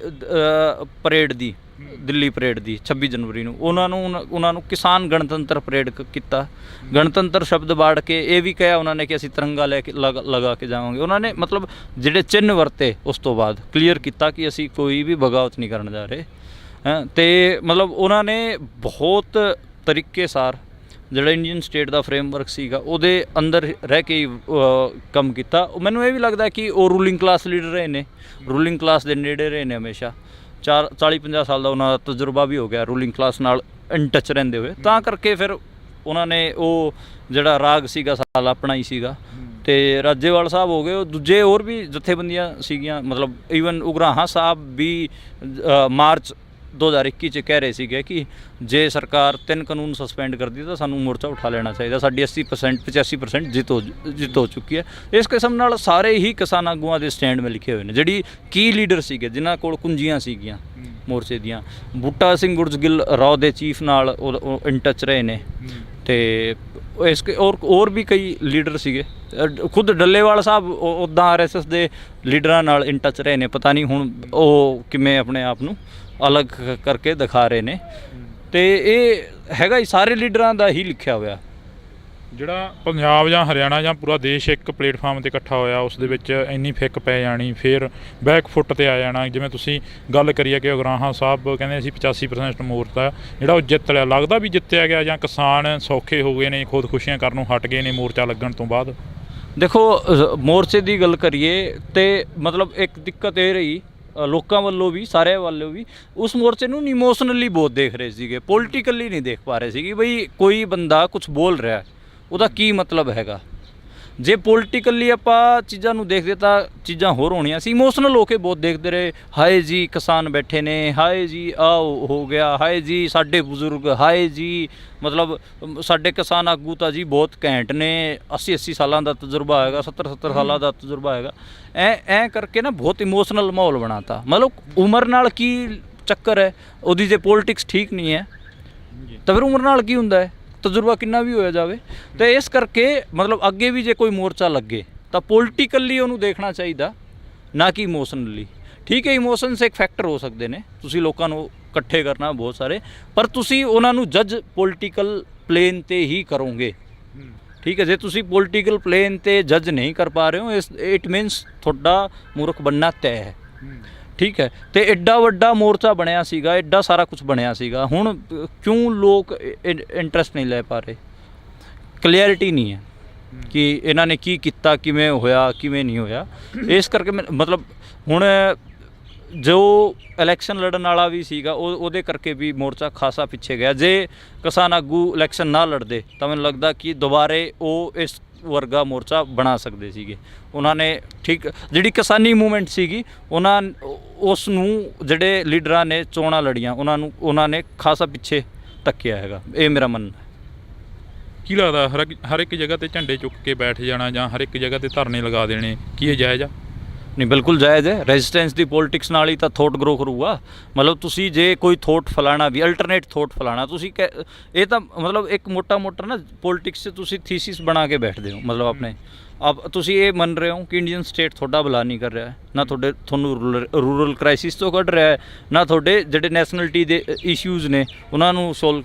[SPEAKER 2] ਪਰੇਡ ਦੀ, ਦਿੱਲੀ ਪਰੇਡ ਦੀ 26 ਜਨਵਰੀ ਨੂੰ। ਉਹਨਾਂ ਨੂੰ ਕਿਸਾਨ ਗਣਤੰਤਰ ਪਰੇਡ ਕੀਤਾ। ਗਣਤੰਤਰ ਸ਼ਬਦ ਬਾੜ ਕੇ ਇਹ ਵੀ ਕਿਹਾ ਉਹਨਾਂ ਨੇ ਕਿ ਅਸੀਂ ਤਿਰੰਗਾ ਲੈ ਕੇ ਲਗਾ ਕੇ ਜਾਵਾਂਗੇ। ਉਹਨਾਂ ਨੇ ਮਤਲਬ ਜਿਹੜੇ ਚਿੰਨ੍ਹ ਵਰਤੇ ਉਸ ਤੋਂ ਬਾਅਦ ਕਲੀਅਰ ਕੀਤਾ ਕਿ ਅਸੀਂ ਕੋਈ ਵੀ ਬਗਾਵਤ ਨਹੀਂ ਕਰਨ ਜਾ ਰਹੇ। ਤੇ ਮਤਲਬ ਉਹਨਾਂ ਨੇ ਬਹੁਤ ਤਰੀਕੇ ਸਾਰ ਜਿਹੜਾ ਇੰਡੀਅਨ ਸਟੇਟ ਦਾ ਫਰੇਮਵਰਕ ਸੀਗਾ ਉਹਦੇ ਅੰਦਰ ਰਹਿ ਕੇ ਕੰਮ ਕੀਤਾ। ਮੈਨੂੰ ਇਹ ਵੀ ਲੱਗਦਾ ਕਿ ਉਹ ਰੂਲਿੰਗ ਕਲਾਸ ਲੀਡਰ ਰਹੇ ਨੇ, ਰੂਲਿੰਗ ਕਲਾਸ ਦੇ ਨੇੜੇ ਰਹੇ ਨੇ ਹਮੇਸ਼ਾ। 40-50 ਸਾਲ ਦਾ ਉਹਨਾਂ ਦਾ ਤਜਰਬਾ ਵੀ ਹੋ ਗਿਆ ਰੂਲਿੰਗ ਕਲਾਸ ਨਾਲ ਇਨ ਟੱਚ ਰਹਿੰਦੇ ਹੋਏ, ਤਾਂ ਕਰਕੇ ਫਿਰ ਉਹਨਾਂ ਨੇ ਉਹ ਜਿਹੜਾ ਰਾਗ ਸੀਗਾ ਸਾਲ ਆਪਣਾ ਹੀ ਸੀਗਾ। ਤੇ ਰਾਜੇਵਾਲ ਸਾਹਿਬ ਹੋ ਗਏ, ਉਹ ਦੂਜੇ ਹੋਰ ਵੀ ਜਥੇਬੰਦੀਆਂ ਸੀਗੀਆਂ। ਮਤਲਬ ਈਵਨ ਉਗਰਾਹਾਂ ਸਾਹਿਬ ਵੀ ਮਾਰਚ 2021 'ਚ ਕਹਿ ਰਹੇ ਸੀਗੇ ਕਿ ਜੇ ਸਰਕਾਰ 3 ਕਾਨੂੰਨ ਸਸਪੈਂਡ ਕਰਦੀ ਤਾਂ ਸਾਨੂੰ ਮੋਰਚਾ ਉਠਾ ਲੈਣਾ ਚਾਹੀਦਾ, ਸਾਡੀ 85% ਜਿੱਤ ਹੋ ਚੁੱਕੀ ਹੈ। ਇਸ ਕਿਸਮ ਨਾਲ ਸਾਰੇ ਹੀ ਕਿਸਾਨ ਆਗੂਆਂ ਦੇ ਸਟੈਂਡ ਮੈਂ ਲਿਖੇ ਹੋਏ ਨੇ, ਜਿਹੜੀ ਕੀ ਲੀਡਰ ਸੀਗੇ ਜਿਨ੍ਹਾਂ ਕੋਲ ਕੁੰਜੀਆਂ ਸੀਗੀਆਂ ਮੋਰਚੇ ਦੀਆਂ। ਬੂਟਾ ਸਿੰਘ ਗੁਰਜਗਿੱਲ ਰਾਓ ਦੇ ਚੀਫ ਨਾਲ ਉਹ ਇਨ ਟੱਚ ਰਹੇ ਨੇ। ਤੇ ਹੋਰ ਵੀ ਕਈ ਲੀਡਰ ਸੀਗੇ। ਖੁਦ ਡੱਲੇਵਾਲ ਸਾਹਿਬ ਉੱਦਾਂ RSS ਦੇ ਲੀਡਰਾਂ ਨਾਲ ਇਨ ਟੱਚ ਰਹੇ ਨੇ। ਪਤਾ ਨਹੀਂ ਹੁਣ ਉਹ ਕਿਵੇਂ ਆਪਣੇ ਆਪ ਨੂੰ ਅਲੱਗ ਕਰਕੇ ਦਿਖਾ ਰਹੇ ਨੇ। ਤੇ ਇਹ ਹੈਗਾ ਹੀ ਸਾਰੇ ਲੀਡਰਾਂ ਦਾ ਹੀ ਲਿਖਿਆ ਹੋਇਆ।
[SPEAKER 1] ਜਿਹੜਾ ਪੰਜਾਬ ਜਾਂ ਹਰਿਆਣਾ ਜਾਂ ਪੂਰਾ ਦੇਸ਼ ਇੱਕ ਪਲੇਟਫਾਰਮ 'ਤੇ ਇਕੱਠਾ ਹੋਇਆ, ਉਸ ਦੇ ਵਿੱਚ ਇੰਨੀ ਫਿੱਕ ਪੈ ਜਾਣੀ, ਫਿਰ ਬੈਕ ਫੁੱਟ 'ਤੇ ਆ ਜਾਣਾ। ਜਿਵੇਂ ਤੁਸੀਂ ਗੱਲ ਕਰੀ ਹੈ ਕਿ ਉਗਰਾਹਾਂ ਸਾਹਿਬ ਕਹਿੰਦੇ ਅਸੀਂ 85% ਮੋਰਚਾ ਜਿਹੜਾ ਉਹ ਜਿੱਤ ਲਿਆ, ਲੱਗਦਾ ਵੀ ਜਿੱਤਿਆ ਗਿਆ ਜਾਂ ਕਿਸਾਨ ਸੌਖੇ ਹੋ ਗਏ ਨੇ, ਖੁਦਕੁਸ਼ੀਆਂ ਕਰਨ ਨੂੰ ਹਟ ਗਏ ਨੇ ਮੋਰਚਾ ਲੱਗਣ ਤੋਂ ਬਾਅਦ?
[SPEAKER 2] ਦੇਖੋ ਮੋਰਚੇ ਦੀ ਗੱਲ ਕਰੀਏ ਤੇ ਮਤਲਬ ਇੱਕ ਦਿੱਕਤ ਇਹ ਰਹੀ ਲੋਕਾਂ ਵੱਲੋਂ ਵੀ, ਸਾਰਿਆਂ ਵੱਲੋਂ ਵੀ, ਉਸ ਮੋਰਚੇ ਨੂੰ ਇਮੋਸ਼ਨਲੀ ਬਹੁਤ ਦੇਖ ਰਹੇ ਸੀਗੇ, ਪੋਲੀਟੀਕਲੀ ਨਹੀਂ ਦੇਖ ਪਾ ਰਹੇ ਸੀਗੇ। ਬਈ ਕੋਈ ਬੰਦਾ ਕੁਝ ਬੋਲ ਰਿਹਾ ਉਹਦਾ ਕੀ ਮਤਲਬ ਹੈਗਾ। ਜੇ ਪੋਲੀਟੀਕਲੀ ਆਪਾਂ ਚੀਜ਼ਾਂ ਨੂੰ ਦੇਖਦੇ ਤਾਂ ਚੀਜ਼ਾਂ ਹੋਰ ਹੋਣੀਆਂ ਸੀ। ਇਮੋਸ਼ਨਲ ਹੋ ਕੇ ਬਹੁਤ ਦੇਖਦੇ ਰਹੇ। ਹਾਏ ਜੀ ਕਿਸਾਨ ਬੈਠੇ ਨੇ, ਹਾਏ ਜੀ ਆਹ ਹੋ ਗਿਆ, ਹਾਏ ਜੀ ਸਾਡੇ ਬਜ਼ੁਰਗ, ਹਾਏ ਜੀ ਮਤਲਬ ਸਾਡੇ ਕਿਸਾਨ ਆਗੂ ਤਾਂ ਜੀ ਬਹੁਤ ਘੈਂਟ ਨੇ, 80 ਸਾਲਾਂ ਦਾ ਤਜਰਬਾ ਹੈਗਾ, 70 ਸਾਲਾਂ ਦਾ ਤਜਰਬਾ ਹੈਗਾ। ਐ ਕਰਕੇ ਨਾ ਬਹੁਤ ਇਮੋਸ਼ਨਲ ਮਾਹੌਲ ਬਣਾਤਾ। ਮਤਲਬ ਉਮਰ ਨਾਲ ਕੀ ਚੱਕਰ ਹੈ ਉਹਦੀ, ਜੇ ਪੋਲੀਟਿਕਸ ਠੀਕ ਨਹੀਂ ਹੈ ਤਾਂ ਫਿਰ ਉਮਰ ਨਾਲ ਕੀ ਹੁੰਦਾ ਹੈ, ਤਜਰਬਾ ਕਿੰਨਾ ਵੀ ਹੋਇਆ ਜਾਵੇ। ਤੇ ਇਸ ਕਰਕੇ ਮਤਲਬ ਅੱਗੇ ਵੀ ਜੇ ਕੋਈ ਮੋਰਚਾ ਲੱਗੇ ਤਾਂ ਪੋਲੀਟੀਕਲੀ ਉਹਨੂੰ ਦੇਖਣਾ ਚਾਹੀਦਾ, ਨਾ ਕਿ ਇਮੋਸ਼ਨਲੀ। ਠੀਕ ਹੈ ਇਮੋਸ਼ਨਸ ਇੱਕ ਫੈਕਟਰ ਹੋ ਸਕਦੇ ਨੇ, ਤੁਸੀਂ ਲੋਕਾਂ ਨੂੰ ਇਕੱਠੇ ਕਰਨਾ ਬਹੁਤ ਸਾਰੇ, ਪਰ ਤੁਸੀਂ ਉਹਨਾਂ ਨੂੰ ਜੱਜ ਪੋਲੀਟੀਕਲ ਪਲੇਨ ਤੇ ਹੀ ਕਰੋਗੇ। ਠੀਕ ਹੈ, ਜੇ ਤੁਸੀਂ ਪੋਲੀਟੀਕਲ ਪਲੇਨ ਤੇ ਜੱਜ ਨਹੀਂ ਕਰ ਪਾ ਰਹੇ ਹੋ, ਇਟ ਮੀਨਸ ਤੁਹਾਡਾ ਮੂਰਖ ਬਣਨਾ ਤੈਅ ਹੈ। ਠੀਕ ਹੈ, ਤੇ ਐਡਾ ਵੱਡਾ ਮੋਰਚਾ ਬਣਿਆ ਸੀਗਾ, ਐਡਾ ਸਾਰਾ ਕੁਝ ਬਣਿਆ ਸੀਗਾ, ਹੁਣ ਕਿਉਂ ਲੋਕ ਇੰਟਰਸਟ ਨਹੀਂ ਲੈ ਪਾ ਰਹੇ? ਕਲੀਅਰਿਟੀ ਨਹੀਂ ਹੈ ਕਿ ਇਹਨਾਂ ਨੇ ਕੀ ਕੀਤਾ, ਕਿਵੇਂ ਹੋਇਆ, ਕਿਵੇਂ ਨਹੀਂ ਹੋਇਆ। ਇਸ ਕਰਕੇ ਮਤਲਬ ਹੁਣ ਜੋ ਇਲੈਕਸ਼ਨ ਲੜਨ ਵਾਲਾ ਵੀ ਸੀਗਾ ਉਹਦੇ ਕਰਕੇ ਵੀ ਮੋਰਚਾ ਖਾਸਾ ਪਿੱਛੇ ਗਿਆ। ਜੇ ਕਿਸਾਨ ਆਗੂ ਇਲੈਕਸ਼ਨ ਨਾ ਲੜਦੇ ਤਾਂ ਮੈਨੂੰ ਲੱਗਦਾ ਕਿ ਦੁਬਾਰੇ ਉਹ ਇਸ ਵਰਗਾ ਮੋਰਚਾ ਬਣਾ ਸਕਦੇ ਸੀਗੇ। ਉਹਨਾਂ ਨੇ ਠੀਕ ਜਿਹੜੀ ਕਿਸਾਨੀ ਮੂਵਮੈਂਟ ਸੀਗੀ, ਉਸ ਨੂੰ ਜਿਹੜੇ ਲੀਡਰਾਂ ਨੇ ਚੋਣਾਂ ਲੜੀਆਂ ਉਹਨਾਂ ਨੇ ਖਾਸਾ ਪਿੱਛੇ ਧੱਕਿਆ ਹੈਗਾ, ਇਹ ਮੇਰਾ ਮੰਨਣਾ ਹੈ।
[SPEAKER 1] ਕੀ ਲੱਗਦਾ ਹਰ ਇੱਕ ਜਗ੍ਹਾ ਤੇ ਝੰਡੇ ਚੁੱਕ ਕੇ ਬੈਠ ਜਾਣਾ ਜਾਂ ਹਰ ਇੱਕ ਜਗ੍ਹਾ ਤੇ ਧਰਨੇ ਲਗਾ ਦੇਣੇ, ਕੀ ਇਹ ਜਾਇਜ਼ ਆ?
[SPEAKER 2] ਨਹੀਂ, ਬਿਲਕੁਲ ਜਾਇਜ਼ ਹੈ। ਰੈਜ਼ਿਸਟੈਂਸ ਦੀ ਪੋਲਿਟਿਕਸ ਨਾਲ ਹੀ ਤਾਂ ਥੋਟ ਗਰੋ ਕਰੂਗਾ। ਮਤਲਬ ਤੁਸੀਂ ਜੇ ਕੋਈ ਥੋਟ ਫਲਾਣਾ ਵੀ ਅਲਟਰਨੇਟ ਥੋਟ ਫਲਾਣਾ, ਤੁਸੀਂ ਇਹ ਤਾਂ ਮਤਲਬ ਇੱਕ ਮੋਟਾ ਨਾ ਪੋਲਿਟਿਕਸ 'ਚ ਤੁਸੀਂ ਥੀਸਿਸ ਬਣਾ ਕੇ ਬੈਠਦੇ ਹੋ। ਮਤਲਬ ਆਪਣੇ ਤੁਸੀਂ ਇਹ ਮੰਨ ਰਹੇ ਹੋ ਕਿ ਇੰਡੀਅਨ ਸਟੇਟ ਤੁਹਾਡਾ ਭਲਾ ਨਹੀਂ ਕਰ ਰਿਹਾ ਹੈ, ਨਾ ਤੁਹਾਨੂੰ ਰੂਰਲ ਕ੍ਰਾਈਸਿਸ ਤੋਂ ਕੱਢ ਰਿਹਾ ਹੈ, ਨਾ ਤੁਹਾਡੇ ਜਿਹੜੇ ਨੈਸ਼ਨਲਿਟੀ ਦੇ ਇਸ਼ੂਜ਼ ਨੇ ਉਹਨਾਂ ਨੂੰ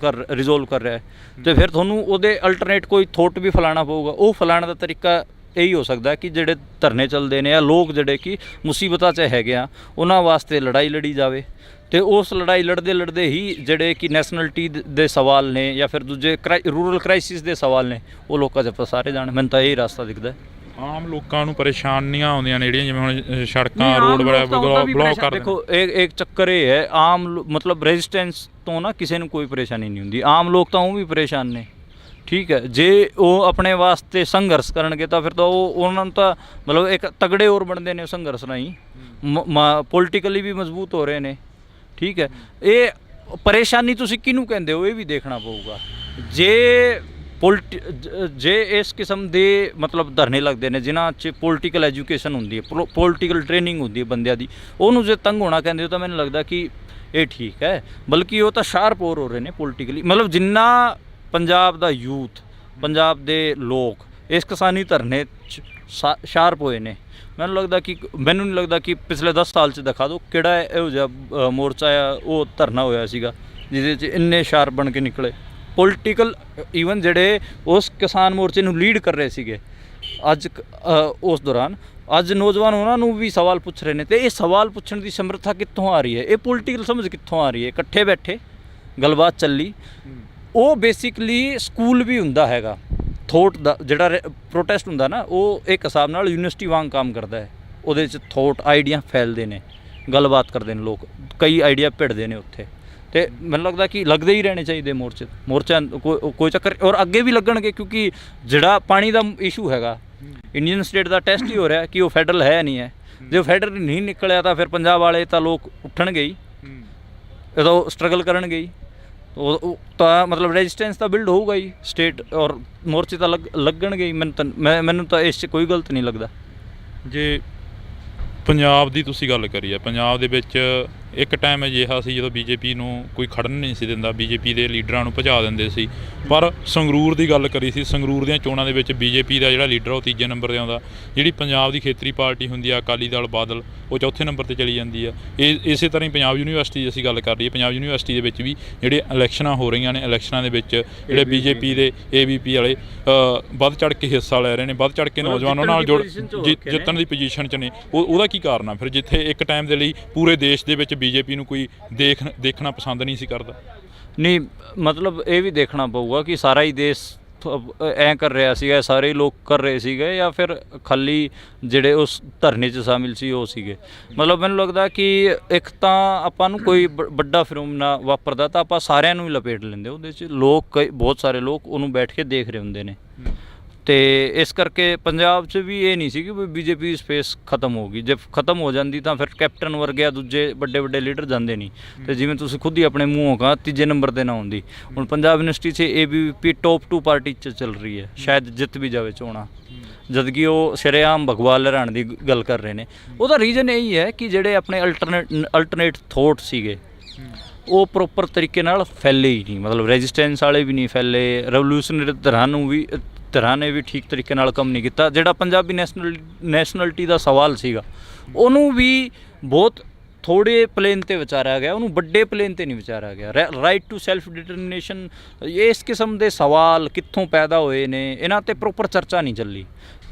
[SPEAKER 2] ਰਿਜ਼ੋਲਵ ਕਰ ਰਿਹਾ ਹੈ, ਤੇ ਫਿਰ ਤੁਹਾਨੂੰ ਉਹਦੇ ਅਲਟਰਨੇਟ ਕੋਈ ਥੋਟ ਵੀ ਫਲਾਣਾ ਪਊਗਾ। ਉਹ ਫਲਾਣ ਦਾ ਤਰੀਕਾ ਇਹੀ ਹੋ ਸਕਦਾ ਕਿ ਜਿਹੜੇ ਧਰਨੇ ਚੱਲਦੇ ਨੇ ਜਾਂ ਲੋਕ ਜਿਹੜੇ ਕਿ ਮੁਸੀਬਤਾਂ 'ਚ ਹੈਗੇ ਆ, ਉਹਨਾਂ ਵਾਸਤੇ ਲੜਾਈ ਲੜੀ ਜਾਵੇ, ਤੇ ਉਸ ਲੜਾਈ ਲੜਦੇ ਹੀ ਜਿਹੜੇ ਕਿ ਨੈਸ਼ਨਲਿਟੀ ਦੇ ਸਵਾਲ ਨੇ ਜਾਂ ਫਿਰ ਦੂਜੇ ਰੂਰਲ ਕ੍ਰਾਈਸਿਸ ਦੇ ਸਵਾਲ ਨੇ ਉਹ ਲੋਕਾਂ 'ਚ ਪਸਾਰੇ ਜਾਣ। ਮੈਨੂੰ ਤਾਂ ਇਹ ਰਸਤਾ ਦਿਖਦਾ।
[SPEAKER 1] ਆਮ ਲੋਕਾਂ ਨੂੰ ਪਰੇਸ਼ਾਨੀਆਂ ਆਉਂਦੀਆਂ ਨੇ ਜਿਹੜੀਆਂ, ਜਿਵੇਂ ਹੁਣ ਸੜਕਾਂ ਰੋਡ ਬਲੌਕ ਕਰ
[SPEAKER 2] ਦੇਖੋ ਇੱਕ ਚੱਕਰ ਇਹ ਹੈ, ਮਤਲਬ ਰੈਜ਼ਿਸਟੈਂਸ ਤੋਂ ਨਾ ਕਿਸੇ ਨੂੰ ਕੋਈ ਪਰੇਸ਼ਾਨੀ ਨਹੀਂ ਹੁੰਦੀ, ਆਮ ਲੋਕ ਤਾਂ ਉਹ ਵੀ ਪਰੇਸ਼ਾਨ ਨੇ। ਠੀਕ ਹੈ, ਜੇ ਉਹ ਆਪਣੇ ਵਾਸਤੇ ਸੰਘਰਸ਼ ਕਰਨਗੇ ਤਾਂ ਫਿਰ ਤਾਂ ਉਹਨਾਂ ਨੂੰ ਤਾਂ ਮਤਲਬ ਇੱਕ ਤਗੜੇ ਹੋਰ ਬਣਦੇ ਨੇ ਸੰਘਰਸ਼ ਰਾਹੀਂ, ਪੋਲੀਟੀਕਲੀ ਵੀ ਮਜ਼ਬੂਤ ਹੋ ਰਹੇ ਨੇ। ਠੀਕ ਹੈ, ਇਹ ਪਰੇਸ਼ਾਨੀ ਤੁਸੀਂ ਕਿਹਨੂੰ ਕਹਿੰਦੇ ਹੋ ਇਹ ਵੀ ਦੇਖਣਾ ਪਊਗਾ। ਜੇ ਇਸ ਕਿਸਮ ਦੇ ਮਤਲਬ ਧਰਨੇ ਲੱਗਦੇ ਨੇ ਜਿਨ੍ਹਾਂ 'ਚ ਪੋਲੀਟੀਕਲ ਐਜੂਕੇਸ਼ਨ ਹੁੰਦੀ ਹੈ, ਪੋਲੀਟੀਕਲ ਟ੍ਰੇਨਿੰਗ ਹੁੰਦੀ ਹੈ ਬੰਦਿਆਂ ਦੀ, ਉਹਨੂੰ ਜੇ ਤੰਗ ਹੋਣਾ ਕਹਿੰਦੇ ਹੋ ਤਾਂ ਮੈਨੂੰ ਲੱਗਦਾ ਕਿ ਇਹ ਠੀਕ ਹੈ। ਬਲਕਿ ਉਹ ਤਾਂ ਸ਼ਾਰਪ ਹੋਰ ਹੋ ਰਹੇ ਨੇ ਪੋਲੀਟੀਕਲੀ। ਮਤਲਬ ਜਿੰਨਾ ਪੰਜਾਬ ਦਾ ਯੂਥ, ਪੰਜਾਬ ਦੇ ਲੋਕ ਇਸ ਕਿਸਾਨੀ ਧਰਨੇ 'ਚ ਸ਼ਾਰਪ ਹੋਏ ਨੇ, ਮੈਨੂੰ ਨਹੀਂ ਲੱਗਦਾ ਕਿ ਪਿਛਲੇ 10 ਸਾਲ 'ਚ ਦਿਖਾ ਦਿਓ ਕਿਹੜਾ ਇਹੋ ਜਿਹਾ ਮੋਰਚਾ ਆ ਉਹ ਧਰਨਾ ਹੋਇਆ ਸੀਗਾ ਜਿਹਦੇ 'ਚ ਇੰਨੇ ਸ਼ਾਰਪ ਬਣ ਕੇ ਨਿਕਲੇ ਪੋਲੀਟੀਕਲ। ਈਵਨ ਜਿਹੜੇ ਉਸ ਕਿਸਾਨ ਮੋਰਚੇ ਨੂੰ ਲੀਡ ਕਰ ਰਹੇ ਸੀਗੇ ਅੱਜ ਉਸ ਦੌਰਾਨ, ਅੱਜ ਨੌਜਵਾਨ ਉਹਨਾਂ ਨੂੰ ਵੀ ਸਵਾਲ ਪੁੱਛ ਰਹੇ ਨੇ, ਤੇ ਇਹ ਸਵਾਲ ਪੁੱਛਣ ਦੀ ਸਮਰੱਥਾ ਕਿੱਥੋਂ ਆ ਰਹੀ ਹੈ? ਇਹ ਪੋਲੀਟੀਕਲ ਸਮਝ ਕਿੱਥੋਂ ਆ ਰਹੀ ਹੈ? ਇਕੱਠੇ ਬੈਠੇ ਗੱਲਬਾਤ ਚੱਲੀ। ਉਹ ਬੇਸਿਕਲੀ ਸਕੂਲ ਵੀ ਹੁੰਦਾ ਹੈਗਾ ਥੋਟ ਦਾ, ਜਿਹੜਾ ਪ੍ਰੋਟੈਸਟ ਹੁੰਦਾ ਨਾ, ਉਹ ਇੱਕ ਹਿਸਾਬ ਨਾਲ ਯੂਨੀਵਰਸਿਟੀ ਵਾਂਗ ਕੰਮ ਕਰਦਾ ਹੈ। ਉਹਦੇ 'ਚ ਥੋਟ ਆਈਡੀਆ ਫੈਲਦੇ ਨੇ, ਗੱਲਬਾਤ ਕਰਦੇ ਨੇ ਲੋਕ, ਕਈ ਆਈਡੀਆ ਭਿੜਦੇ ਨੇ ਉੱਥੇ, ਤੇ ਮੈਨੂੰ ਲੱਗਦਾ ਕਿ ਲੱਗਦੇ ਹੀ ਰਹਿਣੇ ਚਾਹੀਦੇ ਮੋਰਚਾ ਕੋਈ ਚੱਕਰ, ਔਰ ਅੱਗੇ ਵੀ ਲੱਗਣਗੇ, ਕਿਉਂਕਿ ਜਿਹੜਾ ਪਾਣੀ ਦਾ ਇਸ਼ੂ ਹੈਗਾ ਇੰਡੀਅਨ ਸਟੇਟ ਦਾ ਟੈਸਟ ਹੀ ਹੋ ਰਿਹਾ ਕਿ ਉਹ ਫੈਡਰਲ ਹੈ ਨਹੀਂ ਹੈ। ਜੇ ਉਹ ਫੈਡਰਲ ਨਹੀਂ ਨਿਕਲਿਆ ਤਾਂ ਫਿਰ ਪੰਜਾਬ ਵਾਲੇ ਤਾਂ ਲੋਕ ਉੱਠਣਗੇ ਹੀ, ਉਦੋਂ ਸਟਰਗਲ ਕਰਨਗੇ ਹੀ, ਉਹ ਤਾਂ ਮਤਲਬ ਰੈਜ਼ਿਸਟੈਂਸ ਤਾਂ ਬਿਲਡ ਹੋਊਗਾ ਹੀ ਸਟੇਟ, ਔਰ ਮੋਰਚੇ ਤਾਂ ਲੱਗਣਗੇ ਹੀ। ਮੈਨੂੰ ਤਾਂ ਇਸ 'ਚ ਕੋਈ ਗਲਤ ਨਹੀਂ ਲੱਗਦਾ।
[SPEAKER 1] ਜੇ ਪੰਜਾਬ ਦੀ ਤੁਸੀਂ ਗੱਲ ਕਰੀ ਆ, ਪੰਜਾਬ ਦੇ ਵਿੱਚ ਇੱਕ ਟਾਈਮ ਅਜਿਹਾ ਸੀ ਜਦੋਂ ਬੀਜੇਪੀ ਨੂੰ ਕੋਈ ਖੜਨ ਨਹੀਂ ਸੀ ਦਿੰਦਾ, ਬੀਜੇਪੀ ਦੇ ਲੀਡਰਾਂ ਨੂੰ ਭਜਾ ਦਿੰਦੇ ਸੀ। ਪਰ ਸੰਗਰੂਰ ਦੀ ਗੱਲ ਕਰੀ ਸੀ, ਸੰਗਰੂਰ ਦੀਆਂ ਚੋਣਾਂ ਦੇ ਵਿੱਚ ਬੀਜੇਪੀ ਦਾ ਜਿਹੜਾ ਲੀਡਰ ਉਹ 3 ਨੰਬਰ 'ਤੇ ਆਉਂਦਾ, ਜਿਹੜੀ ਪੰਜਾਬ ਦੀ ਖੇਤਰੀ ਪਾਰਟੀ ਹੁੰਦੀ ਆ ਅਕਾਲੀ ਦਲ ਬਾਦਲ, ਉਹ 4ਥੇ ਨੰਬਰ 'ਤੇ ਚਲੀ ਜਾਂਦੀ ਆ। ਇਸੇ ਤਰ੍ਹਾਂ ਹੀ ਪੰਜਾਬ ਯੂਨੀਵਰਸਿਟੀ ਦੀ ਅਸੀਂ ਗੱਲ ਕਰ ਲਈਏ, ਪੰਜਾਬ ਯੂਨੀਵਰਸਿਟੀ ਦੇ ਵਿੱਚ ਵੀ ਜਿਹੜੇ ਇਲੈਕਸ਼ਨਾਂ ਹੋ ਰਹੀਆਂ ਨੇ, ਇਲੈਕਸ਼ਨਾਂ ਦੇ ਵਿੱਚ ਜਿਹੜੇ ਬੀਜੇਪੀ ਦੇ AVP ਵਾਲੇ ਵੱਧ ਚੜ੍ਹ ਕੇ ਹਿੱਸਾ ਲੈ ਰਹੇ ਨੇ, ਵੱਧ ਚੜ੍ਹ ਕੇ ਨੌਜਵਾਨਾਂ ਨਾਲ ਜਿੱਤਣ ਦੀ ਪੋਜੀਸ਼ਨ 'ਚ ਨੇ। ਉਹਦਾ ਕੀ ਕਾਰਨ ਆ ਫਿਰ, ਜਿੱਥੇ ਇੱਕ ਟਾਈਮ ਦੇ ਲਈ ਪੂਰੇ ਦੇਸ਼ ਦੇ ਵਿੱਚ ਬੀਜੇਪੀ ਨੂੰ ਕੋਈ ਦੇਖਣਾ ਪਸੰਦ ਨਹੀਂ ਸੀ ਕਰਦਾ?
[SPEAKER 2] ਨਹੀਂ, ਮਤਲਬ ਇਹ ਵੀ ਦੇਖਣਾ ਪਊਗਾ ਕਿ ਸਾਰਾ ਹੀ ਦੇਸ਼ ਐਂ ਕਰ ਰਿਹਾ ਸੀਗਾ, ਸਾਰੇ ਲੋਕ ਕਰ ਰਹੇ ਸੀਗੇ, ਜਾਂ ਫਿਰ ਖਾਲੀ ਜਿਹੜੇ ਉਸ ਧਰਨੇ 'ਚ ਸ਼ਾਮਿਲ ਸੀ ਉਹ ਸੀਗੇ। ਮਤਲਬ ਮੈਨੂੰ ਲੱਗਦਾ ਕਿ ਇੱਕ ਤਾਂ ਆਪਾਂ ਨੂੰ ਕੋਈ ਵੱਡਾ ਫਿਨੋਮੀਨਾ ਵਾਪਰਦਾ ਤਾਂ ਆਪਾਂ ਸਾਰਿਆਂ ਨੂੰ ਹੀ ਲਪੇਟ ਲੈਂਦੇ ਉਹਦੇ 'ਚ, ਬਹੁਤ ਸਾਰੇ ਲੋਕ ਉਹਨੂੰ ਬੈਠ ਕੇ ਦੇਖ ਰਹੇ ਹੁੰਦੇ ਨੇ। ਤੇ ਇਸ ਕਰਕੇ ਪੰਜਾਬ 'ਚ ਵੀ ਇਹ ਨਹੀਂ ਸੀ ਕਿ ਬੀਜੇਪੀ ਦੀ ਸਪੇਸ ਖਤਮ ਹੋ ਗਈ। ਜੇ ਖਤਮ ਹੋ ਜਾਂਦੀ ਤਾਂ ਫਿਰ ਕੈਪਟਨ ਵਰਗੇ ਦੂਜੇ ਵੱਡੇ ਲੀਡਰ ਜਾਂਦੇ ਨਹੀਂ, ਤੇ ਜਿਵੇਂ ਤੁਸੀਂ ਖੁਦ ਹੀ ਆਪਣੇ ਮੂੰਹੋਂ ਕਹਾ 3 ਨੰਬਰ 'ਤੇ ਨਾ ਹੁੰਦੀ। ਹੁਣ ਪੰਜਾਬ ਯੂਨੀਵਰਸਿਟੀ 'ਚ ABVP ਟੌਪ 2 ਪਾਰਟੀ 'ਚ ਚੱਲ ਰਹੀ ਹੈ, ਸ਼ਾਇਦ ਜਿੱਤ ਵੀ ਜਾਵੇ ਚੋਣਾਂ, ਜਦਕਿ ਉਹ ਸ਼ਰੇਆਮ ਭਗਵਾਨ ਲਹਿਰਾਣ ਦੀ ਗੱਲ ਕਰ ਰਹੇ ਨੇ। ਉਹਦਾ ਰੀਜ਼ਨ ਇਹੀ ਹੈ ਕਿ ਜਿਹੜੇ ਆਪਣੇ ਅਲਟਰਨੇਟ ਥੋਟ ਸੀਗੇ ਉਹ ਪ੍ਰੋਪਰ ਤਰੀਕੇ ਨਾਲ ਫੈਲੇ ਹੀ ਨਹੀਂ, ਮਤਲਬ ਰੈਜ਼ਿਸਟੈਂਸ ਵਾਲੇ ਵੀ ਨਹੀਂ ਫੈਲੇ, ਰੈਵੋਲੂਸ਼ਨਰੀ ਧਿਰਾਂ ਨੇ ਵੀ ਠੀਕ ਤਰੀਕੇ ਨਾਲ ਕੰਮ ਨਹੀਂ ਕੀਤਾ। ਜਿਹੜਾ ਪੰਜਾਬੀ ਨੈਸ਼ਨਲਿਟੀ ਦਾ ਸਵਾਲ ਸੀਗਾ ਉਹਨੂੰ ਵੀ ਬਹੁਤ ਥੋੜੇ ਪਲੇਨ ਤੇ ਵਿਚਾਰਿਆ ਗਿਆ, ਉਹਨੂੰ ਵੱਡੇ ਪਲੇਨ ਤੇ ਨਹੀਂ ਵਿਚਾਰਿਆ ਗਿਆ। ਰਾਈਟ ਟੂ ਸੈਲਫ ਡਿਟਰਮੀਨੇਸ਼ਨ, ਇਸ ਕਿਸਮ ਦੇ ਸਵਾਲ ਕਿੱਥੋਂ ਪੈਦਾ ਹੋਏ ਨੇ, ਇਹਨਾਂ ਤੇ ਪ੍ਰੋਪਰ ਚਰਚਾ ਨਹੀਂ ਚੱਲੀ।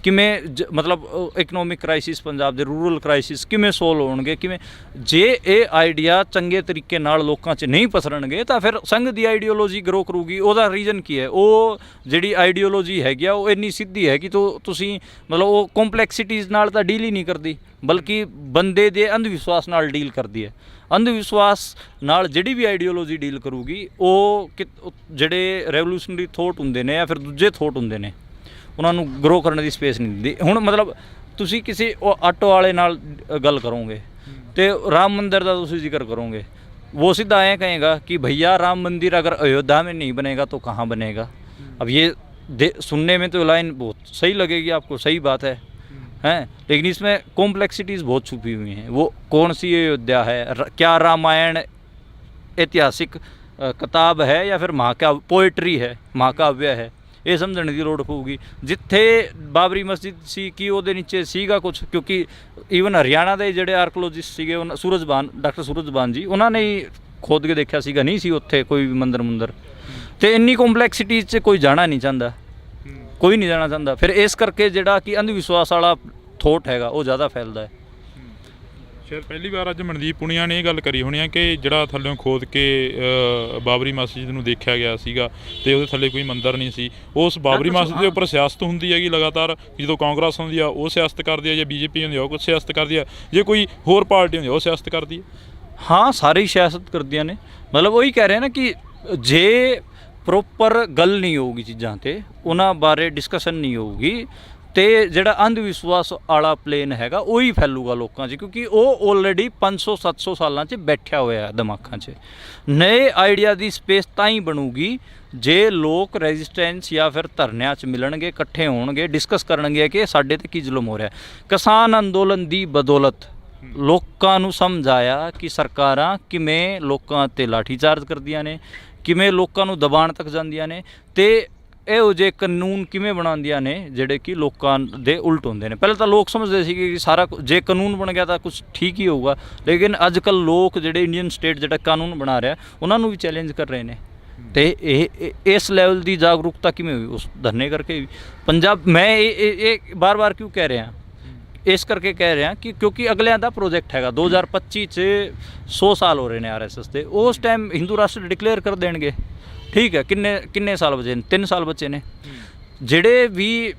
[SPEAKER 2] ਕਿਵੇਂ ਮਤਲਬ ਇਕਨੋਮਿਕ ਕ੍ਰਾਈਸਿਸ, ਪੰਜਾਬ ਦੇ ਰੂਰਲ ਕ੍ਰਾਈਸਿਸ ਕਿਵੇਂ ਸੋਲਵ ਹੋਣਗੇ, ਕਿਵੇਂ, ਜੇ ਇਹ ਆਈਡੀਆ ਚੰਗੇ ਤਰੀਕੇ ਨਾਲ ਲੋਕਾਂ 'ਚ ਨਹੀਂ ਪਸਰਨਗੇ ਤਾਂ ਫਿਰ ਸੰਘ ਦੀ ਆਈਡੀਓਲੋਜੀ ਗਰੋ ਕਰੂਗੀ। ਉਹਦਾ ਰੀਜ਼ਨ ਕੀ ਹੈ? ਉਹ ਜਿਹੜੀ ਆਈਡੀਓਲੋਜੀ ਹੈਗੀ ਆ ਉਹ ਇੰਨੀ ਸਿੱਧੀ ਹੈ ਕਿ ਤੁਸੀਂ ਮਤਲਬ ਉਹ ਕੰਪਲੈਕਸਿਟੀਜ਼ ਨਾਲ ਤਾਂ ਡੀਲ ਹੀ ਨਹੀਂ ਕਰਦੀ, ਬਲਕਿ ਬੰਦੇ ਦੇ ਅੰਧ ਵਿਸ਼ਵਾਸ ਨਾਲ ਡੀਲ ਕਰਦੀ ਹੈ। ਅੰਧ ਵਿਸ਼ਵਾਸ ਨਾਲ ਜਿਹੜੀ ਵੀ ਆਈਡੀਓਲੋਜੀ ਡੀਲ ਕਰੂਗੀ, ਉਹ ਜਿਹੜੇ ਰੈਵੋਲੂਸ਼ਨਰੀ ਥੋਟ ਹੁੰਦੇ ਨੇ ਜਾਂ ਫਿਰ ਦੂਜੇ ਥੋਟ ਹੁੰਦੇ ਨੇ, ਉਹਨਾਂ ਨੂੰ ਗਰੋ ਕਰਨ ਦੀ ਸਪੇਸ ਨਹੀਂ ਦਿੰਦੀ। ਹੁਣ ਮਤਲਬ ਤੁਸੀਂ ਕਿਸੇ ਆਟੋ ਵਾਲੇ ਨਾਲ ਗੱਲ ਕਰੋਗੇ ਤੇ ਰਾਮ ਮੰदिर ਦਾ ਤੁਸੀਂ ਜ਼ਿਕਰ ਕਰੋਗੇ, वो सीधा आए कहेगा कि भैया राम मंदिर अगर अयोध्या में नहीं बनेगा तो कहाँ बनेगा। अब ये सुनने में तो लाइन बहुत सही लगेगी आपको, सही बात है हैं, लेकिन इसमें कॉम्प्लेक्सिटीज़ बहुत छुपी हुई हैं। वो कौन सी अयोध्या है, क्या रामायण ऐतिहासिक किताब है या फिर महाकाव्य पोइट्री है, महाकाव्य है, ਇਹ ਸਮਝਣ ਦੀ ਲੋੜ ਪਊਗੀ। ਜਿੱਥੇ ਬਾਬਰੀ ਮਸਜਿਦ ਸੀ ਕਿ ਉਹਦੇ ਨੀਚੇ ਸੀਗਾ ਕੁਛ, ਕਿਉਂਕਿ ਈਵਨ ਹਰਿਆਣਾ ਦੇ ਜਿਹੜੇ ਆਰਕੋਲੋਜਿਸਟ ਸੀਗੇ, ਉਹਨਾਂ ਸੂਰਜਬਾਨ, ਡਾਕਟਰ ਸੂਰਜਬਾਨ ਜੀ, ਉਹਨਾਂ ਨੇ ਹੀ ਖੋਦ ਕੇ ਦੇਖਿਆ ਸੀਗਾ, ਨਹੀਂ ਸੀ ਉੱਥੇ ਕੋਈ ਵੀ ਮੰਦਰ। ਤੇ ਇੰਨੀ ਕੰਪਲੈਕਸਿਟੀਜ਼ 'ਚ ਕੋਈ ਜਾਣਾ ਨਹੀਂ ਚਾਹੁੰਦਾ, ਕੋਈ ਨਹੀਂ ਜਾਣਾ ਚਾਹੁੰਦਾ। ਫਿਰ ਇਸ ਕਰਕੇ ਜਿਹੜਾ ਕਿ ਅੰਧ ਵਿਸ਼ਵਾਸ ਵਾਲਾ ਥੋਟ ਹੈਗਾ ਉਹ ਜ਼ਿਆਦਾ ਫੈਲਦਾ ਹੈ।
[SPEAKER 1] ਸ਼ਾਇਦ ਪਹਿਲੀ ਵਾਰ ਅੱਜ ਮਨਦੀਪ ਪੁਣੀਆ ਨੇ ਇਹ ਗੱਲ ਕਰੀ ਹੋਣੀ ਆ ਕਿ ਜਿਹੜਾ ਥੱਲਿਓਂ ਖੋਦ ਕੇ ਬਾਬਰੀ ਮਸਜਿਦ ਨੂੰ ਦੇਖਿਆ ਗਿਆ ਸੀਗਾ ਤੇ ਉਹਦੇ ਥੱਲੇ ਕੋਈ ਮੰਦਰ ਨਹੀਂ ਸੀ। ਉਸ ਬਾਬਰੀ ਮਸਜਿਦ ਦੇ ਉੱਪਰ ਸਿਆਸਤ ਹੁੰਦੀ ਹੈਗੀ ਲਗਾਤਾਰ, ਜਦੋਂ ਕਾਂਗਰਸ ਹੁੰਦੀ ਆ ਉਹ ਸਿਆਸਤ ਕਰਦੀ ਆ, ਜੇ ਬੀਜੇਪੀ ਹੁੰਦੀ ਆ ਉਹ ਕੁਛ ਸਿਆਸਤ ਕਰਦੀ ਆ, ਜੇ ਕੋਈ ਹੋਰ ਪਾਰਟੀ ਹੁੰਦੀ ਆ ਉਹ ਸਿਆਸਤ ਕਰਦੀ ਹੈ।
[SPEAKER 2] ਹਾਂ, ਸਾਰੇ ਸਿਆਸਤ ਕਰਦੀਆਂ ਨੇ। ਮਤਲਬ ਉਹੀ ਕਹਿ ਰਹੇ ਨਾ ਕਿ ਜੇ ਪ੍ਰੋਪਰ ਗੱਲ ਨਹੀਂ ਹੋਊਗੀ ਚੀਜ਼ਾਂ 'ਤੇ, ਉਹਨਾਂ ਬਾਰੇ ਡਿਸਕਸ਼ਨ ਨਹੀਂ ਹੋਊਗੀ, ਤੇ ਜਿਹੜਾ ਅੰਧ ਵਿਸ਼ਵਾਸ ਵਾਲਾ ਪਲੇਨ ਹੈਗਾ ਉਹੀ ਫੈਲੂਗਾ ਲੋਕਾਂ 'ਚ, ਕਿਉਂਕਿ ਉਹ ਆਲਰੇਡੀ 500-700 ਸਾਲਾਂ 'ਚ ਬੈਠਿਆ ਹੋਇਆ ਦਿਮਾਗਾਂ 'ਚ। ਨਏ ਆਈਡੀਆ ਦੀ ਸਪੇਸ ਤਾਂ ਹੀ ਬਣੂਗੀ ਜੇ ਲੋਕ ਰੈਜ਼ਿਸਟੈਂਸ ਜਾਂ ਫਿਰ ਧਰਨਿਆਂ 'ਚ ਮਿਲਣਗੇ, ਇਕੱਠੇ ਹੋਣਗੇ, ਡਿਸਕਸ ਕਰਨਗੇ ਕਿ ਸਾਡੇ 'ਤੇ ਕੀ ਜ਼ੁਲਮ ਹੋ ਰਿਹਾ। ਕਿਸਾਨ ਅੰਦੋਲਨ ਦੀ ਬਦੌਲਤ ਲੋਕਾਂ ਨੂੰ ਸਮਝ ਆਇਆ ਕਿ ਸਰਕਾਰਾਂ ਕਿਵੇਂ ਲੋਕਾਂ 'ਤੇ ਲਾਠੀਚਾਰਜ ਕਰਦੀਆਂ ਨੇ, ਕਿਵੇਂ ਲੋਕਾਂ ਨੂੰ ਦਬਾਉਣ ਤੱਕ ਜਾਂਦੀਆਂ ਨੇ, ਤੇ ਇਹੋ ਜਿਹੇ ਕਾਨੂੰਨ ਕਿਵੇਂ ਬਣਾਉਂਦੀਆਂ ਨੇ ਜਿਹੜੇ ਕਿ ਲੋਕਾਂ ਦੇ ਉਲਟ ਹੁੰਦੇ ਨੇ। ਪਹਿਲਾਂ ਤਾਂ ਲੋਕ ਸਮਝਦੇ ਸੀਗੇ ਕਿ ਸਾਰਾ ਜੇ ਕਾਨੂੰਨ ਬਣ ਗਿਆ ਤਾਂ ਕੁਝ ਠੀਕ ਹੀ ਹੋਊਗਾ, ਲੇਕਿਨ ਅੱਜ ਕੱਲ੍ਹ ਲੋਕ ਜਿਹੜੇ ਇੰਡੀਅਨ ਸਟੇਟ ਜਿਹੜਾ ਕਾਨੂੰਨ ਬਣਾ ਰਿਹਾ ਉਹਨਾਂ ਨੂੰ ਵੀ ਚੈਲੰਜ ਕਰ ਰਹੇ ਨੇ। ਤੇ ਇਹ ਇਸ ਲੈਵਲ ਦੀ ਜਾਗਰੂਕਤਾ ਕਿਵੇਂ ਹੋਈ? ਉਸ ਧਰਨੇ ਕਰਕੇ ਵੀ। ਪੰਜਾਬ, ਮੈਂ ਇਹ ਬਾਰ-ਬਾਰ ਕਿਉਂ ਕਹਿ ਰਿਹਾ, ਇਸ ਕਰਕੇ ਕਹਿ ਰਿਹਾ ਕਿ ਕਿਉਂਕਿ ਅਗਲਿਆਂ ਦਾ ਪ੍ਰੋਜੈਕਟ ਹੈਗਾ 2025 'ਚ 100 ਸਾਲ ਹੋ ਰਹੇ ਨੇ RSS ਦੇ, ਉਸ ਟਾਈਮ ਹਿੰਦੂ ਰਾਸ਼ਟਰ ਡਿਕਲੇਅਰ ਕਰ ਦੇਣਗੇ। ਠੀਕ ਹੈ, ਕਿੰਨੇ ਸਾਲ ਬਚੇ ਨੇ? 3 ਸਾਲ ਬਚੇ ਨੇ। ਜਿਹੜੇ ਵੀ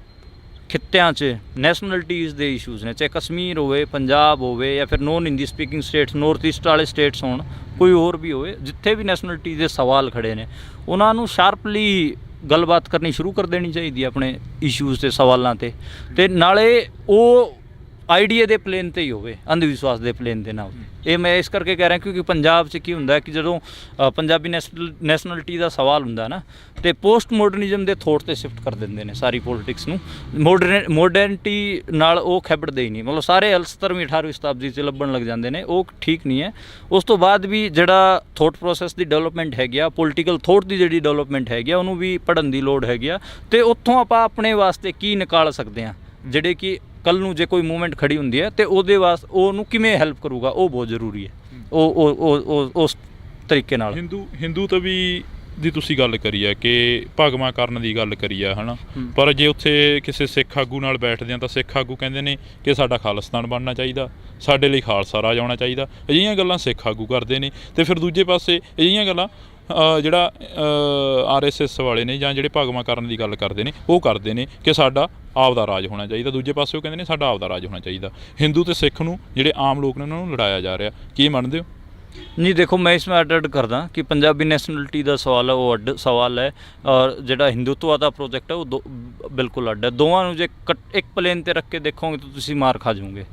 [SPEAKER 2] ਖਿੱਤਿਆਂ 'ਚ ਨੈਸ਼ਨਲਿਟੀਜ਼ ਦੇ ਇਸ਼ੂਜ਼ ਨੇ, ਚਾਹੇ ਕਸ਼ਮੀਰ ਹੋਵੇ, ਪੰਜਾਬ ਹੋਵੇ, ਜਾਂ ਫਿਰ non Hindi speaking states, north east ਵਾਲੇ ਸਟੇਟਸ ਹੋਣ, ਕੋਈ ਹੋਰ ਵੀ ਹੋਵੇ, ਜਿੱਥੇ ਵੀ ਨੈਸ਼ਨਲਿਟੀ ਦੇ ਸਵਾਲ ਖੜੇ ਨੇ, ਉਹਨਾਂ ਨੂੰ ਸ਼ਾਰਪਲੀ ਗੱਲਬਾਤ ਕਰਨੀ ਸ਼ੁਰੂ ਕਰ ਦੇਣੀ ਚਾਹੀਦੀ ਹੈ ਆਪਣੇ ਇਸ਼ੂਜ਼ ਤੇ ਸਵਾਲਾਂ 'ਤੇ, ਤੇ ਨਾਲੇ ਉਹ ਆਈਡੀਆ ਦੇ ਪਲੇਨ 'ਤੇ ਹੀ ਹੋਵੇ, ਅੰਧ ਵਿਸ਼ਵਾਸ ਦੇ ਪਲੇਨ 'ਤੇ ਨਾ ਹੋਵੇ। ਇਹ ਮੈਂ ਇਸ ਕਰਕੇ ਕਹਿ ਰਿਹਾ ਕਿਉਂਕਿ ਪੰਜਾਬ 'ਚ ਕੀ ਹੁੰਦਾ ਕਿ ਜਦੋਂ ਪੰਜਾਬੀ ਨੈਸ਼ਨਲਿਟੀ ਦਾ ਸਵਾਲ ਹੁੰਦਾ ਨਾ, ਤੇ ਪੋਸਟ ਮਾਡਰਨਿਜ਼ਮ ਦੇ ਥੋਟ 'ਤੇ ਸ਼ਿਫਟ ਕਰ ਦਿੰਦੇ ਨੇ ਸਾਰੀ ਪੋਲੀਟਿਕਸ ਨੂੰ। ਮਾਡਰਨਿਟੀ ਨਾਲ ਉਹ ਖੇਬੜਦੇ ਹੀ ਨਹੀਂ, ਮਤਲਬ ਸਾਰੇ 17ਵੀਂ 18ਵੀਂ ਸ਼ਤਾਬਦੀ 'ਚ ਲੱਭਣ ਲੱਗ ਜਾਂਦੇ ਨੇ, ਉਹ ਠੀਕ ਨਹੀਂ ਹੈ। ਉਸ ਤੋਂ ਬਾਅਦ ਵੀ ਜਿਹੜਾ ਥੋਟ ਪ੍ਰੋਸੈਸ ਦੀ ਡਿਵੈਲਪਮੈਂਟ ਹੈਗੀ ਆ, ਪੋਲੀਟੀਕਲ ਥੋਟ ਦੀ ਜਿਹੜੀ ਡਿਵੈਲਪਮੈਂਟ ਹੈਗੀ ਆ, ਉਹਨੂੰ ਵੀ ਪੜ੍ਹਨ ਦੀ ਲੋੜ ਹੈਗੀ ਆ, ਤੇ ਉੱਥੋਂ ਆਪਾਂ ਆਪਣੇ ਵਾਸਤੇ ਕੀ ਨਿਕਾਲ ਸਕਦੇ ਹਾਂ, ਜਿਹੜੇ ਕਿ ਕੱਲ੍ਹ ਨੂੰ ਜੇ ਕੋਈ ਮੂਵਮੈਂਟ ਖੜੀ ਹੁੰਦੀ ਹੈ ਤੇ ਉਹਦੇ ਵਾਸਤੇ ਉਹਨੂੰ ਕਿਵੇਂ ਹੈਲਪ ਕਰੂਗਾ, ਉਹ ਬਹੁਤ ਜ਼ਰੂਰੀ ਹੈ। ਉਹ ਉਸ ਤਰੀਕੇ ਨਾਲ
[SPEAKER 1] ਹਿੰਦੂ ਤਵੀ ਦੀ ਤੁਸੀਂ ਗੱਲ ਕਰੀ ਹੈ ਕਿ ਭਗਵਾਂ ਕਰਨ ਦੀ ਗੱਲ ਕਰੀ ਹੈ, ਹੈ ਨਾ, ਪਰ ਜੇ ਉੱਥੇ ਕਿਸੇ ਸਿੱਖ ਆਗੂ ਨਾਲ ਬੈਠਦੇ ਆ ਤਾਂ ਸਿੱਖ ਆਗੂ ਕਹਿੰਦੇ ਨੇ ਕਿ ਸਾਡਾ ਖਾਲਿਸਤਾਨ ਬਣਨਾ ਚਾਹੀਦਾ, ਸਾਡੇ ਲਈ ਖਾਲਸਾ ਰਾਜ ਆਉਣਾ ਚਾਹੀਦਾ। ਅਜਿਹੀਆਂ ਗੱਲਾਂ ਸਿੱਖ ਆਗੂ ਕਰਦੇ ਨੇ, ਤੇ ਫਿਰ ਦੂਜੇ ਪਾਸੇ ਅਜਿਹੀਆਂ ਗੱਲਾਂ ਜਿਹੜਾ RSS ਵਾਲੇ ਨੇ ਜਾਂ ਜਿਹੜੇ ਭਗਵਾਂ ਕਰਨ ਦੀ ਗੱਲ ਕਰਦੇ ਨੇ ਉਹ ਕਰਦੇ ਨੇ ਕਿ ਸਾਡਾ ਆਪ ਦਾ ਰਾਜ ਹੋਣਾ ਚਾਹੀਦਾ। ਦੂਜੇ ਪਾਸੇ ਉਹ ਕਹਿੰਦੇ ਨੇ ਸਾਡਾ ਆਪ ਦਾ ਰਾਜ ਹੋਣਾ ਚਾਹੀਦਾ। ਹਿੰਦੂ ਤੇ ਸਿੱਖ ਨੂੰ ਜਿਹੜੇ ਆਮ ਲੋਕ ਨੇ ਉਹਨਾਂ ਨੂੰ ਲੜਾਇਆ ਜਾ ਰਿਹਾ, ਕੀ ਮੰਨਦੇ ਹੋ?
[SPEAKER 2] ਨਹੀਂ, ਦੇਖੋ ਮੈਂ ਇਸ ਵਿੱਚ ਅੱਡ ਕਰਦਾ ਕਿ ਪੰਜਾਬੀ ਨੈਸ਼ਨਲਿਟੀ ਦਾ ਸਵਾਲ ਹੈ ਉਹ ਅੱਡ ਸਵਾਲ ਹੈ, ਔਰ ਜਿਹੜਾ ਹਿੰਦੂਤਵਾ ਦਾ ਪ੍ਰੋਜੈਕਟ ਹੈ ਉਹ ਬਿਲਕੁਲ ਅੱਡ ਹੈ। ਦੋਵਾਂ ਨੂੰ ਜੇ ਇੱਕ ਪਲੇਨ 'ਤੇ ਰੱਖ ਕੇ ਦੇਖੋਗੇ ਤਾਂ ਤੁਸੀਂ ਮਾਰ ਖਾ ਜਾਓਗੇ,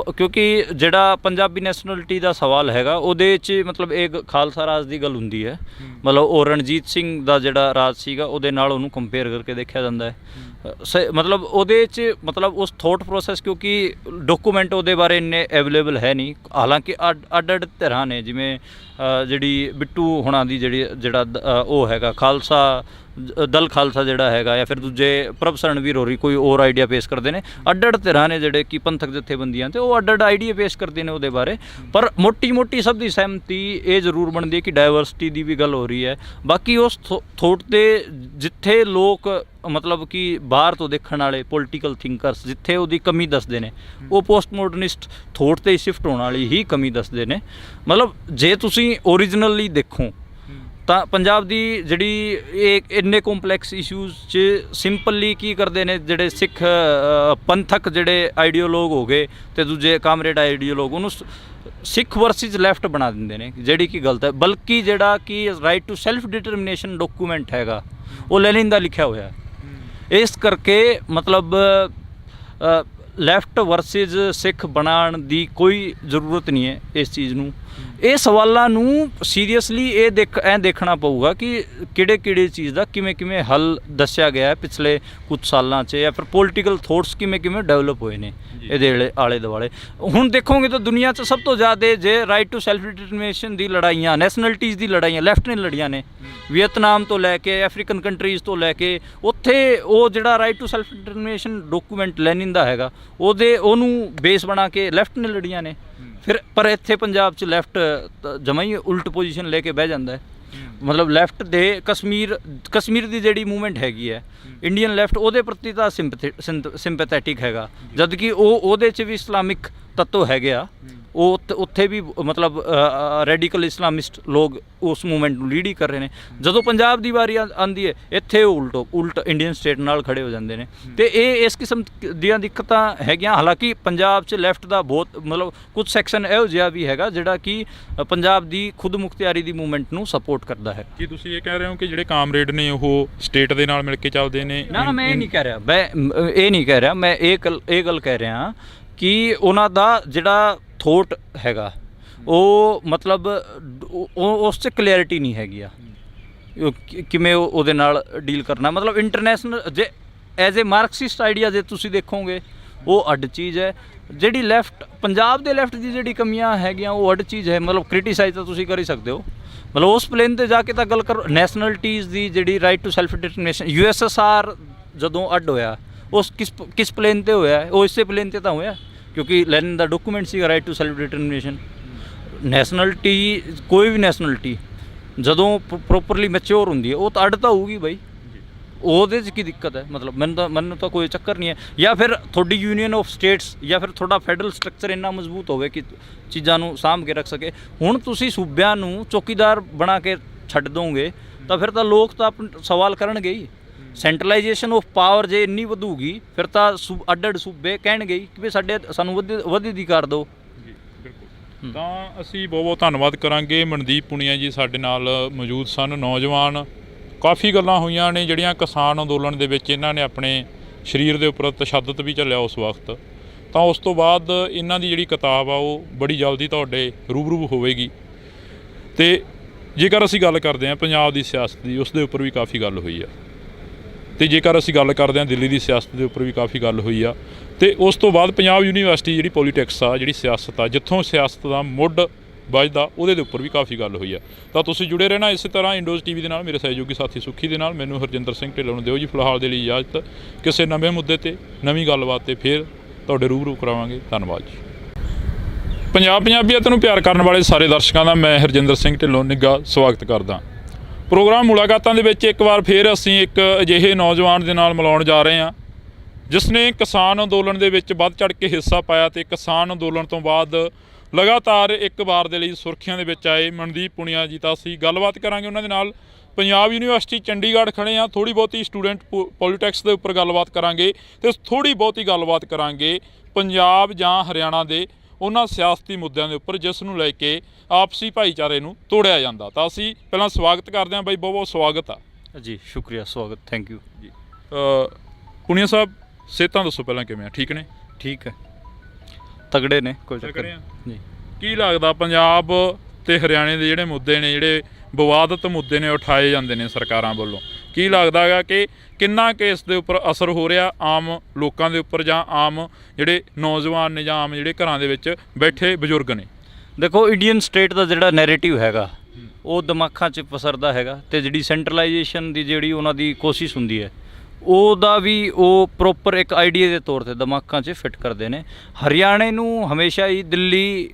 [SPEAKER 2] ਕਿਉਂਕਿ ਜਿਹੜਾ ਪੰਜਾਬੀ ਨੈਸ਼ਨਲਿਟੀ ਦਾ ਸਵਾਲ ਹੈਗਾ ਉਹਦੇ 'ਚ ਮਤਲਬ ਇੱਕ ਖਾਲਸਾ ਰਾਜ ਦੀ ਗੱਲ ਹੁੰਦੀ ਹੈ, ਮਤਲਬ ਉਹ ਰਣਜੀਤ ਸਿੰਘ ਦਾ ਜਿਹੜਾ ਰਾਜ ਸੀਗਾ ਉਹਦੇ ਨਾਲ ਉਹਨੂੰ ਕੰਪੇਅਰ ਕਰਕੇ ਦੇਖਿਆ ਜਾਂਦਾ ਹੈ। ਮਤਲਬ ਉਹਦੇ 'ਚ ਮਤਲਬ ਉਸ ਥੋਟ ਪ੍ਰੋਸੈਸ, ਕਿਉਂਕਿ ਡਾਕੂਮੈਂਟ ਉਹਦੇ ਬਾਰੇ ਇੰਨੇ ਅਵੇਲੇਬਲ ਹੈ ਨਹੀਂ, ਹਾਲਾਂਕਿ ਅੱਡ ਧਿਰਾਂ ਨੇ, ਜਿਵੇਂ ਜਿਹੜੀ ਬਿੱਟੂ ਹੁਣਾਂ ਦੀ ਜਿਹੜਾ ਉਹ ਹੈਗਾ ਖਾਲਸਾ ਦਲ ਖਾਲਸਾ ਜਿਹੜਾ ਹੈਗਾ ਜਾਂ ਫਿਰ ਦੂਜੇ ਪ੍ਰਭ ਸਰਣਵੀਰ ਹੋਰੀ ਕੋਈ ਹੋਰ ਆਈਡੀਆ ਪੇਸ਼ ਕਰਦੇ ਨੇ, ਅੱਡ ਧਿਰਾਂ ਨੇ ਜਿਹੜੇ ਕਿ ਪੰਥਕ ਜਥੇਬੰਦੀਆਂ ਤੇ ਉਹ ਅੱਡ ਆਈਡੀਆ ਪੇਸ਼ ਕਰਦੇ ਨੇ ਉਹਦੇ ਬਾਰੇ। ਪਰ ਮੋਟੀ ਸਭ ਦੀ ਸਹਿਮਤੀ ਇਹ ਜ਼ਰੂਰ ਬਣਦੀ ਹੈ ਕਿ ਡਾਇਵਰਸਿਟੀ ਦੀ ਵੀ ਗੱਲ ਹੋ ਰਹੀ ਹੈ। ਬਾਕੀ ਉਸ ਥੋਟ ਤੇ ਜਿੱਥੇ ਲੋਕ ਮਤਲਬ ਕਿ ਬਾਹਰ ਤੋਂ ਦੇਖਣ ਵਾਲੇ ਪੋਲੀਟੀਕਲ ਥਿੰਕਰਸ ਜਿੱਥੇ ਉਹਦੀ ਕਮੀ ਦੱਸਦੇ ਨੇ, ਉਹ ਪੋਸਟ ਮਾਡਰਨਿਸਟ ਥੋਟ ਤੇ ਸ਼ਿਫਟ ਹੋਣ ਵਾਲੀ ਹੀ ਕਮੀ ਦੱਸਦੇ ਨੇ। ਮਤਲਬ ਜੇ ਤੁਸੀਂ ਓਰੀਜਨਲੀ ਦੇਖੋ ਤਾਂ ਪੰਜਾਬ ਦੀ ਜਿਹੜੀ ਇਹ ਇੰਨੇ ਕੰਪਲੈਕਸ ਇਸ਼ੂਜ਼ 'ਚ ਸਿੰਪਲੀ ਕੀ ਕਰਦੇ ਨੇ, ਜਿਹੜੇ ਸਿੱਖ ਪੰਥਕ ਜਿਹੜੇ ਆਈਡੀਓਲੋਗ ਹੋ ਗਏ ਤੇ ਦੂਜੇ ਕਾਮਰੇਡ ਆਈਡੀਓਲੋਗ, ਉਹਨੂੰ ਸਿੱਖ ਵਰਸਿਸ ਲੈਫਟ ਬਣਾ ਦਿੰਦੇ ਨੇ, ਜਿਹੜੀ ਕਿ ਗਲਤ ਹੈ। ਬਲਕਿ ਜਿਹੜਾ ਕਿ right to self determination document ਹੈਗਾ ਉਹ ਲੈਨਿਨ ਦਾ ਲਿਖਿਆ ਹੋਇਆ। ਇਸ ਕਰਕੇ ਮਤਲਬ ਲੈਫਟ ਵਰਸਿਸ ਸਿੱਖ ਬਣਾਉਣ ਦੀ ਕੋਈ ਜ਼ਰੂਰਤ ਨਹੀਂ ਹੈ ਇਸ ਚੀਜ਼ ਨੂੰ। ਇਹ ਸਵਾਲਾਂ ਨੂੰ ਸੀਰੀਅਸਲੀ ਇਹ ਦੇਖਣਾ ਪਊਗਾ ਕਿ ਕਿਹੜੇ ਚੀਜ਼ ਦਾ ਕਿਵੇਂ ਹੱਲ ਦੱਸਿਆ ਗਿਆ ਹੈ ਪਿਛਲੇ ਕੁਝ ਸਾਲਾਂ 'ਚ, ਜਾਂ ਫਿਰ ਪੋਲੀਟੀਕਲ ਥੋਟਸ ਕਿਵੇਂ ਡਿਵੈਲਪ ਹੋਏ ਨੇ ਇਹਦੇ ਆਲੇ ਦੁਆਲੇ। ਹੁਣ ਦੇਖੋਗੇ ਤਾਂ ਦੁਨੀਆ 'ਚ ਸਭ ਤੋਂ ਜ਼ਿਆਦਾ ਜੇ ਰਾਈਟ ਟੂ ਸੈਲਫ ਡਿਟਰਮੀਨੇਸ਼ਨ ਦੀ ਲੜਾਈਆਂ, ਨੈਸ਼ਨਲਿਟੀਜ਼ ਦੀ ਲੜਾਈਆਂ ਲੈਫਟ ਨੇ ਲੜੀਆਂ ਨੇ, ਵੀਅਤਨਾਮ ਤੋਂ ਲੈ ਕੇ ਅਫਰੀਕਨ ਕੰਟਰੀਜ਼ ਤੋਂ ਲੈ ਕੇ, ਉੱਥੇ ਉਹ ਜਿਹੜਾ right to self determination document Lenin ਦਾ ਹੈਗਾ ਉਹਨੂੰ ਬੇਸ ਬਣਾ ਕੇ ਲੈਫਟ ਨੇ ਲੜੀਆਂ ਨੇ। ਫਿਰ ਪਰ ਇੱਥੇ ਪੰਜਾਬ 'ਚ ਲੈਫਟ ਜਮਾਂ ਹੀ ਉਲਟ ਪੋਜੀਸ਼ਨ ਲੈ ਕੇ ਬਹਿ ਜਾਂਦਾ ਹੈ। ਮਤਲਬ ਲੈਫਟ ਦੇ ਕਸ਼ਮੀਰ ਦੀ ਜਿਹੜੀ ਮੂਵਮੈਂਟ ਹੈਗੀ ਹੈ, ਇੰਡੀਅਨ ਲੈਫਟ ਉਹਦੇ ਪ੍ਰਤੀ ਤਾਂ ਸਿੰਪੈਥੈਟਿਕ ਹੈਗਾ, ਜਦ ਕਿ ਉਹਦੇ 'ਚ ਵੀ ਇਸਲਾਮਿਕ ਤੱਤਵ ਹੈਗੇ ਆ। ਉਹ ਉੱਥੇ ਵੀ ਮਤਲਬ ਰੈਡੀਕਲ ਇਸਲਾਮਿਸਟ ਲੋਕ ਉਸ ਮੂਵਮੈਂਟ ਨੂੰ ਲੀਡ ਹੀ ਕਰ ਰਹੇ ਨੇ। ਜਦੋਂ ਪੰਜਾਬ ਦੀ ਵਾਰੀ ਆਉਂਦੀ ਹੈ, ਇੱਥੇ ਉਹ ਉਲਟ ਇੰਡੀਅਨ ਸਟੇਟ ਨਾਲ ਖੜੇ ਹੋ ਜਾਂਦੇ ਨੇ। ਤੇ ਇਹ ਇਸ ਕਿਸਮ ਦੀਆਂ ਦਿੱਕਤਾਂ ਹੈਗੀਆਂ। ਹਾਲਾਂਕਿ ਪੰਜਾਬ 'ਚ ਲੈਫਟ ਦਾ ਬਹੁਤ ਮਤਲਬ ਕੁਝ ਸੈਕਸ਼ਨ ਇਹੋ ਜਿਹਾ ਵੀ ਹੈਗਾ ਜਿਹੜਾ ਕਿ ਪੰਜਾਬ ਦੀ ਖੁਦ ਮੁਖਤਿਆਰੀ ਦੀ ਮੂਵਮੈਂਟ ਨੂੰ ਸਪੋਰਟ ਕਰਦਾ ਹੈ।
[SPEAKER 1] ਕੀ ਤੁਸੀਂ ਇਹ ਕਹਿ ਰਹੇ ਹੋ ਕਿ ਜਿਹੜੇ ਕਾਮਰੇਡ ਨੇ ਉਹ ਸਟੇਟ ਦੇ ਨਾਲ ਮਿਲ ਕੇ ਚੱਲਦੇ ਨੇ?
[SPEAKER 2] ਨਾ, ਮੈਂ ਇਹ ਨਹੀਂ ਕਹਿ ਰਿਹਾ, ਮੈਂ ਇਹ ਗੱਲ ਕਹਿ ਰਿਹਾ ਕਿ ਉਹਨਾਂ ਦਾ ਜਿਹੜਾ ਥੋਟ ਹੈਗਾ ਉਹ ਮਤਲਬ ਉਸ 'ਚ ਕਲੈਰਿਟੀ ਨਹੀਂ ਹੈਗੀ ਆ ਕਿਵੇਂ ਉਹਦੇ ਨਾਲ ਡੀਲ ਕਰਨਾ। ਮਤਲਬ ਇੰਟਰਨੈਸ਼ਨਲ ਜੇ ਐਜ਼ ਏ ਮਾਰਕਸਿਸਟ ਆਈਡੀਆ ਜੇ ਤੁਸੀਂ ਦੇਖੋਗੇ ਉਹ ਅੱਡ ਚੀਜ਼ ਹੈ। ਜਿਹੜੀ ਲੈਫਟ ਪੰਜਾਬ ਦੇ ਲੈਫਟ ਦੀ ਜਿਹੜੀ ਕਮੀਆਂ ਹੈਗੀਆਂ ਉਹ ਅੱਡ ਚੀਜ਼ ਹੈ। ਮਤਲਬ ਕ੍ਰਿਟੀਸਾਈਜ਼ ਤਾਂ ਤੁਸੀਂ ਕਰ ਹੀ ਸਕਦੇ ਹੋ। ਮਤਲਬ ਉਸ ਪਲੇਨ 'ਤੇ ਜਾ ਕੇ ਤਾਂ ਗੱਲ ਕਰੋ। ਨੈਸ਼ਨਲਿਟੀਜ਼ ਦੀ ਜਿਹੜੀ right to self determination, USSR ਜਦੋਂ ਅੱਡ ਹੋਇਆ ਉਸ ਕਿਸ ਪਲੇਨ 'ਤੇ ਹੋਇਆ? ਉਹ ਇਸੇ ਪਲੇਨ 'ਤੇ ਤਾਂ ਹੋਇਆ ਕਿਉਂਕਿ ਲੈਨਿਨ ਦਾ ਡਾਕੂਮੈਂਟ ਸੀਗਾ ਰਾਈਟ ਟੂ ਸੈਲਫ ਡਿਟਰਮੀਨੇਸ਼ਨ। ਨੈਸ਼ਨਲਿਟੀ ਕੋਈ ਵੀ ਨੈਸ਼ਨਲਿਟੀ ਜਦੋਂ ਪ੍ਰੋਪਰਲੀ ਮੈਚਿਓਰ ਹੁੰਦੀ ਹੈ ਉਹ ਤਾਂ ਅੱਡ ਤਾਂ ਹੋਊਗੀ ਬਾਈ, ਉਹਦੇ 'ਚ ਕੀ ਦਿੱਕਤ ਹੈ? ਮਤਲਬ ਮੈਨੂੰ ਤਾਂ ਕੋਈ ਚੱਕਰ ਨਹੀਂ ਹੈ। ਜਾਂ ਫਿਰ ਤੁਹਾਡੀ ਯੂਨੀਅਨ ਆਫ ਸਟੇਟਸ ਜਾਂ ਫਿਰ ਤੁਹਾਡਾ ਫੈਡਰਲ ਸਟਰਕਚਰ ਇੰਨਾ ਮਜ਼ਬੂਤ ਹੋਵੇ ਕਿ ਚੀਜ਼ਾਂ ਨੂੰ ਸਾਂਭ ਕੇ ਰੱਖ ਸਕੇ। ਹੁਣ ਤੁਸੀਂ ਸੂਬਿਆਂ ਨੂੰ ਚੌਕੀਦਾਰ ਬਣਾ ਕੇ ਛੱਡ ਦੋਗੇ ਤਾਂ ਫਿਰ ਤਾਂ ਲੋਕ ਤਾਂ ਸਵਾਲ ਕਰਨਗੇ ਹੀ। ਸੈਂਟਰਲਾਈਜੇਸ਼ਨ ਆਫ ਪਾਵਰ ਜੇ ਇੰਨੀ ਵਧੂਗੀ ਫਿਰ ਤਾਂ ਅੱਡ ਸੂਬੇ ਕਹਿਣਗੇ ਕਿ ਸਾਨੂੰ ਵੱਧ ਅਧਿਕਾਰ ਦਿਓ।
[SPEAKER 1] ਜੀ ਬਿਲਕੁਲ। ਤਾਂ ਅਸੀਂ ਬਹੁਤ ਧੰਨਵਾਦ ਕਰਾਂਗੇ। ਮਨਦੀਪ ਪੁਨੀਆ ਜੀ ਸਾਡੇ ਨਾਲ ਮੌਜੂਦ ਸਨ, ਨੌਜਵਾਨ। ਕਾਫੀ ਗੱਲਾਂ ਹੋਈਆਂ ਨੇ ਜਿਹੜੀਆਂ ਕਿਸਾਨ ਅੰਦੋਲਨ ਦੇ ਵਿੱਚ ਇਹਨਾਂ ਨੇ ਆਪਣੇ ਸਰੀਰ ਦੇ ਉੱਪਰ ਤਸ਼ੱਦਦ ਵੀ ਝੱਲਿਆ ਉਸ ਵਕਤ। ਤਾਂ ਉਸ ਤੋਂ ਬਾਅਦ ਇਹਨਾਂ ਦੀ ਜਿਹੜੀ ਕਿਤਾਬ ਆ ਉਹ ਬੜੀ ਜਲਦੀ ਤੁਹਾਡੇ ਰੂਬਰੂ ਹੋਵੇਗੀ। ਤੇ ਜੇਕਰ ਅਸੀਂ ਗੱਲ ਕਰਦੇ ਹਾਂ ਪੰਜਾਬ ਦੀ ਸਿਆਸਤ ਦੀ, ਉਸ ਦੇ ਉੱਪਰ ਵੀ ਕਾਫੀ ਗੱਲ ਹੋਈ ਆ। ਤੇ ਜੇਕਰ ਅਸੀਂ ਗੱਲ ਕਰਦੇ ਹਾਂ ਦਿੱਲੀ ਦੀ ਸਿਆਸਤ ਦੇ ਉੱਪਰ ਵੀ ਕਾਫੀ ਗੱਲ ਹੋਈ ਆ। ਤੇ ਉਸ ਤੋਂ ਬਾਅਦ ਪੰਜਾਬ ਯੂਨੀਵਰਸਿਟੀ ਜਿਹੜੀ ਪੋਲੀਟਿਕਸ ਆ, ਜਿਹੜੀ ਸਿਆਸਤ ਆ, ਜਿੱਥੋਂ ਸਿਆਸਤ ਦਾ ਮੁੱਢ ਵੱਜਦਾ, ਉਹਦੇ ਦੇ ਉੱਪਰ ਵੀ ਕਾਫੀ ਗੱਲ ਹੋਈ ਆ। ਤਾਂ ਤੁਸੀਂ ਜੁੜੇ ਰਹਿਣਾ ਇਸੇ ਤਰ੍ਹਾਂ ਇੰਡੋਜ਼ TV ਦੇ ਨਾਲ। ਮੇਰੇ ਸਹਿਯੋਗੀ ਸਾਥੀ ਸੁੱਖੀ ਦੇ ਨਾਲ। ਮੈਨੂੰ ਹਰਜਿੰਦਰ ਸਿੰਘ ਢਿੱਲੋਂ ਨੂੰ ਦਿਓ ਜੀ ਫਿਲਹਾਲ ਦੇ ਲਈ ਇਜਾਜ਼ਤ। ਕਿਸੇ ਨਵੇਂ ਮੁੱਦੇ ਤੇ ਨਵੀਂ ਗੱਲਬਾਤ ਤੇ ਫਿਰ ਤੁਹਾਡੇ ਰੂਬਰੂ ਕਰਾਵਾਂਗੇ। ਧੰਨਵਾਦ ਜੀ। ਪੰਜਾਬੀਅਤ ਨੂੰ ਪਿਆਰ ਕਰਨ ਵਾਲੇ ਸਾਰੇ ਦਰਸ਼ਕਾਂ ਦਾ ਮੈਂ ਹਰਜਿੰਦਰ ਸਿੰਘ ਢਿੱਲੋਂ ਨਿੱਘਾ ਸਵਾਗਤ ਕਰਦਾ। ਪ੍ਰੋਗਰਾਮ ਮੁਲਾਕਾਤਾਂ ਦੇ ਵਿੱਚ ਇੱਕ ਵਾਰ ਫਿਰ ਅਸੀਂ ਇੱਕ ਅਜਿਹੇ ਨੌਜਵਾਨ ਦੇ ਨਾਲ ਮਿਲਾਉਣ ਜਾ ਰਹੇ ਹਾਂ ਜਿਸ ਨੇ ਕਿਸਾਨ ਅੰਦੋਲਨ ਦੇ ਵਿੱਚ ਵੱਧ ਚੜ੍ਹ ਕੇ ਹਿੱਸਾ ਪਾਇਆ ਤੇ ਕਿਸਾਨ ਅੰਦੋਲਨ ਤੋਂ ਬਾਅਦ ਲਗਾਤਾਰ ਇੱਕ ਵਾਰ ਦੇ ਲਈ ਸੁਰਖੀਆਂ ਦੇ ਵਿੱਚ ਆਏ। ਮਨਦੀਪ ਪੁਨੀਆ ਜੀ, ਤਾਂ ਅਸੀਂ ਗੱਲਬਾਤ ਕਰਾਂਗੇ ਉਹਨਾਂ ਦੇ ਨਾਲ। ਪੰਜਾਬ ਯੂਨੀਵਰਸਿਟੀ ਚੰਡੀਗੜ੍ਹ ਖੜੇ ਹਾਂ। ਥੋੜ੍ਹੀ ਬਹੁਤੀ ਸਟੂਡੈਂਟ ਪੋਲੀਟਿਕਸ ਦੇ ਉੱਪਰ ਗੱਲਬਾਤ ਕਰਾਂਗੇ ਤੇ ਥੋੜ੍ਹੀ ਬਹੁਤੀ ਗੱਲਬਾਤ ਕਰਾਂਗੇ ਪੰਜਾਬ ਜਾਂ ਹਰਿਆਣਾ ਦੇ ਉਹਨਾਂ ਸਿਆਸਤੀ ਮੁੱਦਿਆਂ ਦੇ ਉੱਪਰ ਜਿਸ ਨੂੰ ਲੈ ਕੇ ਆਪਸੀ ਭਾਈਚਾਰੇ ਨੂੰ ਤੋੜਿਆ ਜਾਂਦਾ। ਤਾਂ ਅਸੀਂ ਪਹਿਲਾਂ ਸਵਾਗਤ ਕਰਦੇ ਹਾਂ ਬਾਈ, ਬਹੁਤ ਸਵਾਗਤ ਆ
[SPEAKER 2] ਜੀ। ਸ਼ੁਕਰੀਆ, ਸਵਾਗਤ, ਥੈਂਕ ਯੂ ਜੀ।
[SPEAKER 1] ਪੁਨੀਆ ਸਾਹਿਬ, ਸਿਹਤਾਂ ਦੱਸੋ ਪਹਿਲਾਂ ਕਿਵੇਂ ਆ? ਠੀਕ ਨੇ?
[SPEAKER 2] ਠੀਕ ਹੈ, ਤਗੜੇ ਨੇ, ਕੋਈ ਚੱਕਰ ਨਹੀਂ ਜੀ।
[SPEAKER 1] ਕੀ ਲੱਗਦਾ ਪੰਜਾਬ ਤੇ ਹਰਿਆਣੇ ਦੇ ਜਿਹੜੇ ਮੁੱਦੇ ਨੇ, ਜਿਹੜੇ ਵਿਵਾਦਤ ਮੁੱਦੇ ਨੇ, ਉਠਾਏ ਜਾਂਦੇ ਨੇ ਸਰਕਾਰਾਂ ਵੱਲੋਂ, ਕੀ ਲੱਗਦਾ ਹੈਗਾ ਕਿ ਕਿੰਨਾ ਕੇਸ ਦੇ ਉੱਪਰ ਅਸਰ ਹੋ ਰਿਹਾ ਆਮ ਲੋਕਾਂ ਦੇ ਉੱਪਰ, ਜਾਂ ਆਮ ਜਿਹੜੇ ਨੌਜਵਾਨ ਨੇ, ਜਾਂ ਆਮ ਜਿਹੜੇ ਘਰਾਂ ਦੇ ਵਿੱਚ ਬੈਠੇ ਬਜ਼ੁਰਗ ਨੇ?
[SPEAKER 2] ਦੇਖੋ, ਇੰਡੀਅਨ ਸਟੇਟ ਦਾ ਜਿਹੜਾ ਨੈਰੇਟਿਵ ਹੈਗਾ ਉਹ ਦਿਮਾਗਾਂ 'ਚ ਪਸਰਦਾ ਹੈਗਾ ਤੇ ਜਿਹੜੀ ਸੈਂਟਰਲਾਈਜੇਸ਼ਨ ਦੀ ਜਿਹੜੀ ਉਹਨਾਂ ਦੀ ਕੋਸ਼ਿਸ਼ ਹੁੰਦੀ ਹੈ ਉਹਦਾ ਵੀ ਉਹ ਪ੍ਰੋਪਰ ਇੱਕ ਆਈਡੀਆ ਦੇ ਤੌਰ ਤੇ ਦਿਮਾਗਾਂ 'ਚ ਫਿੱਟ ਕਰਦੇ ਨੇ। ਹਰਿਆਣੇ ਨੂੰ ਹਮੇਸ਼ਾ ਹੀ ਦਿੱਲੀ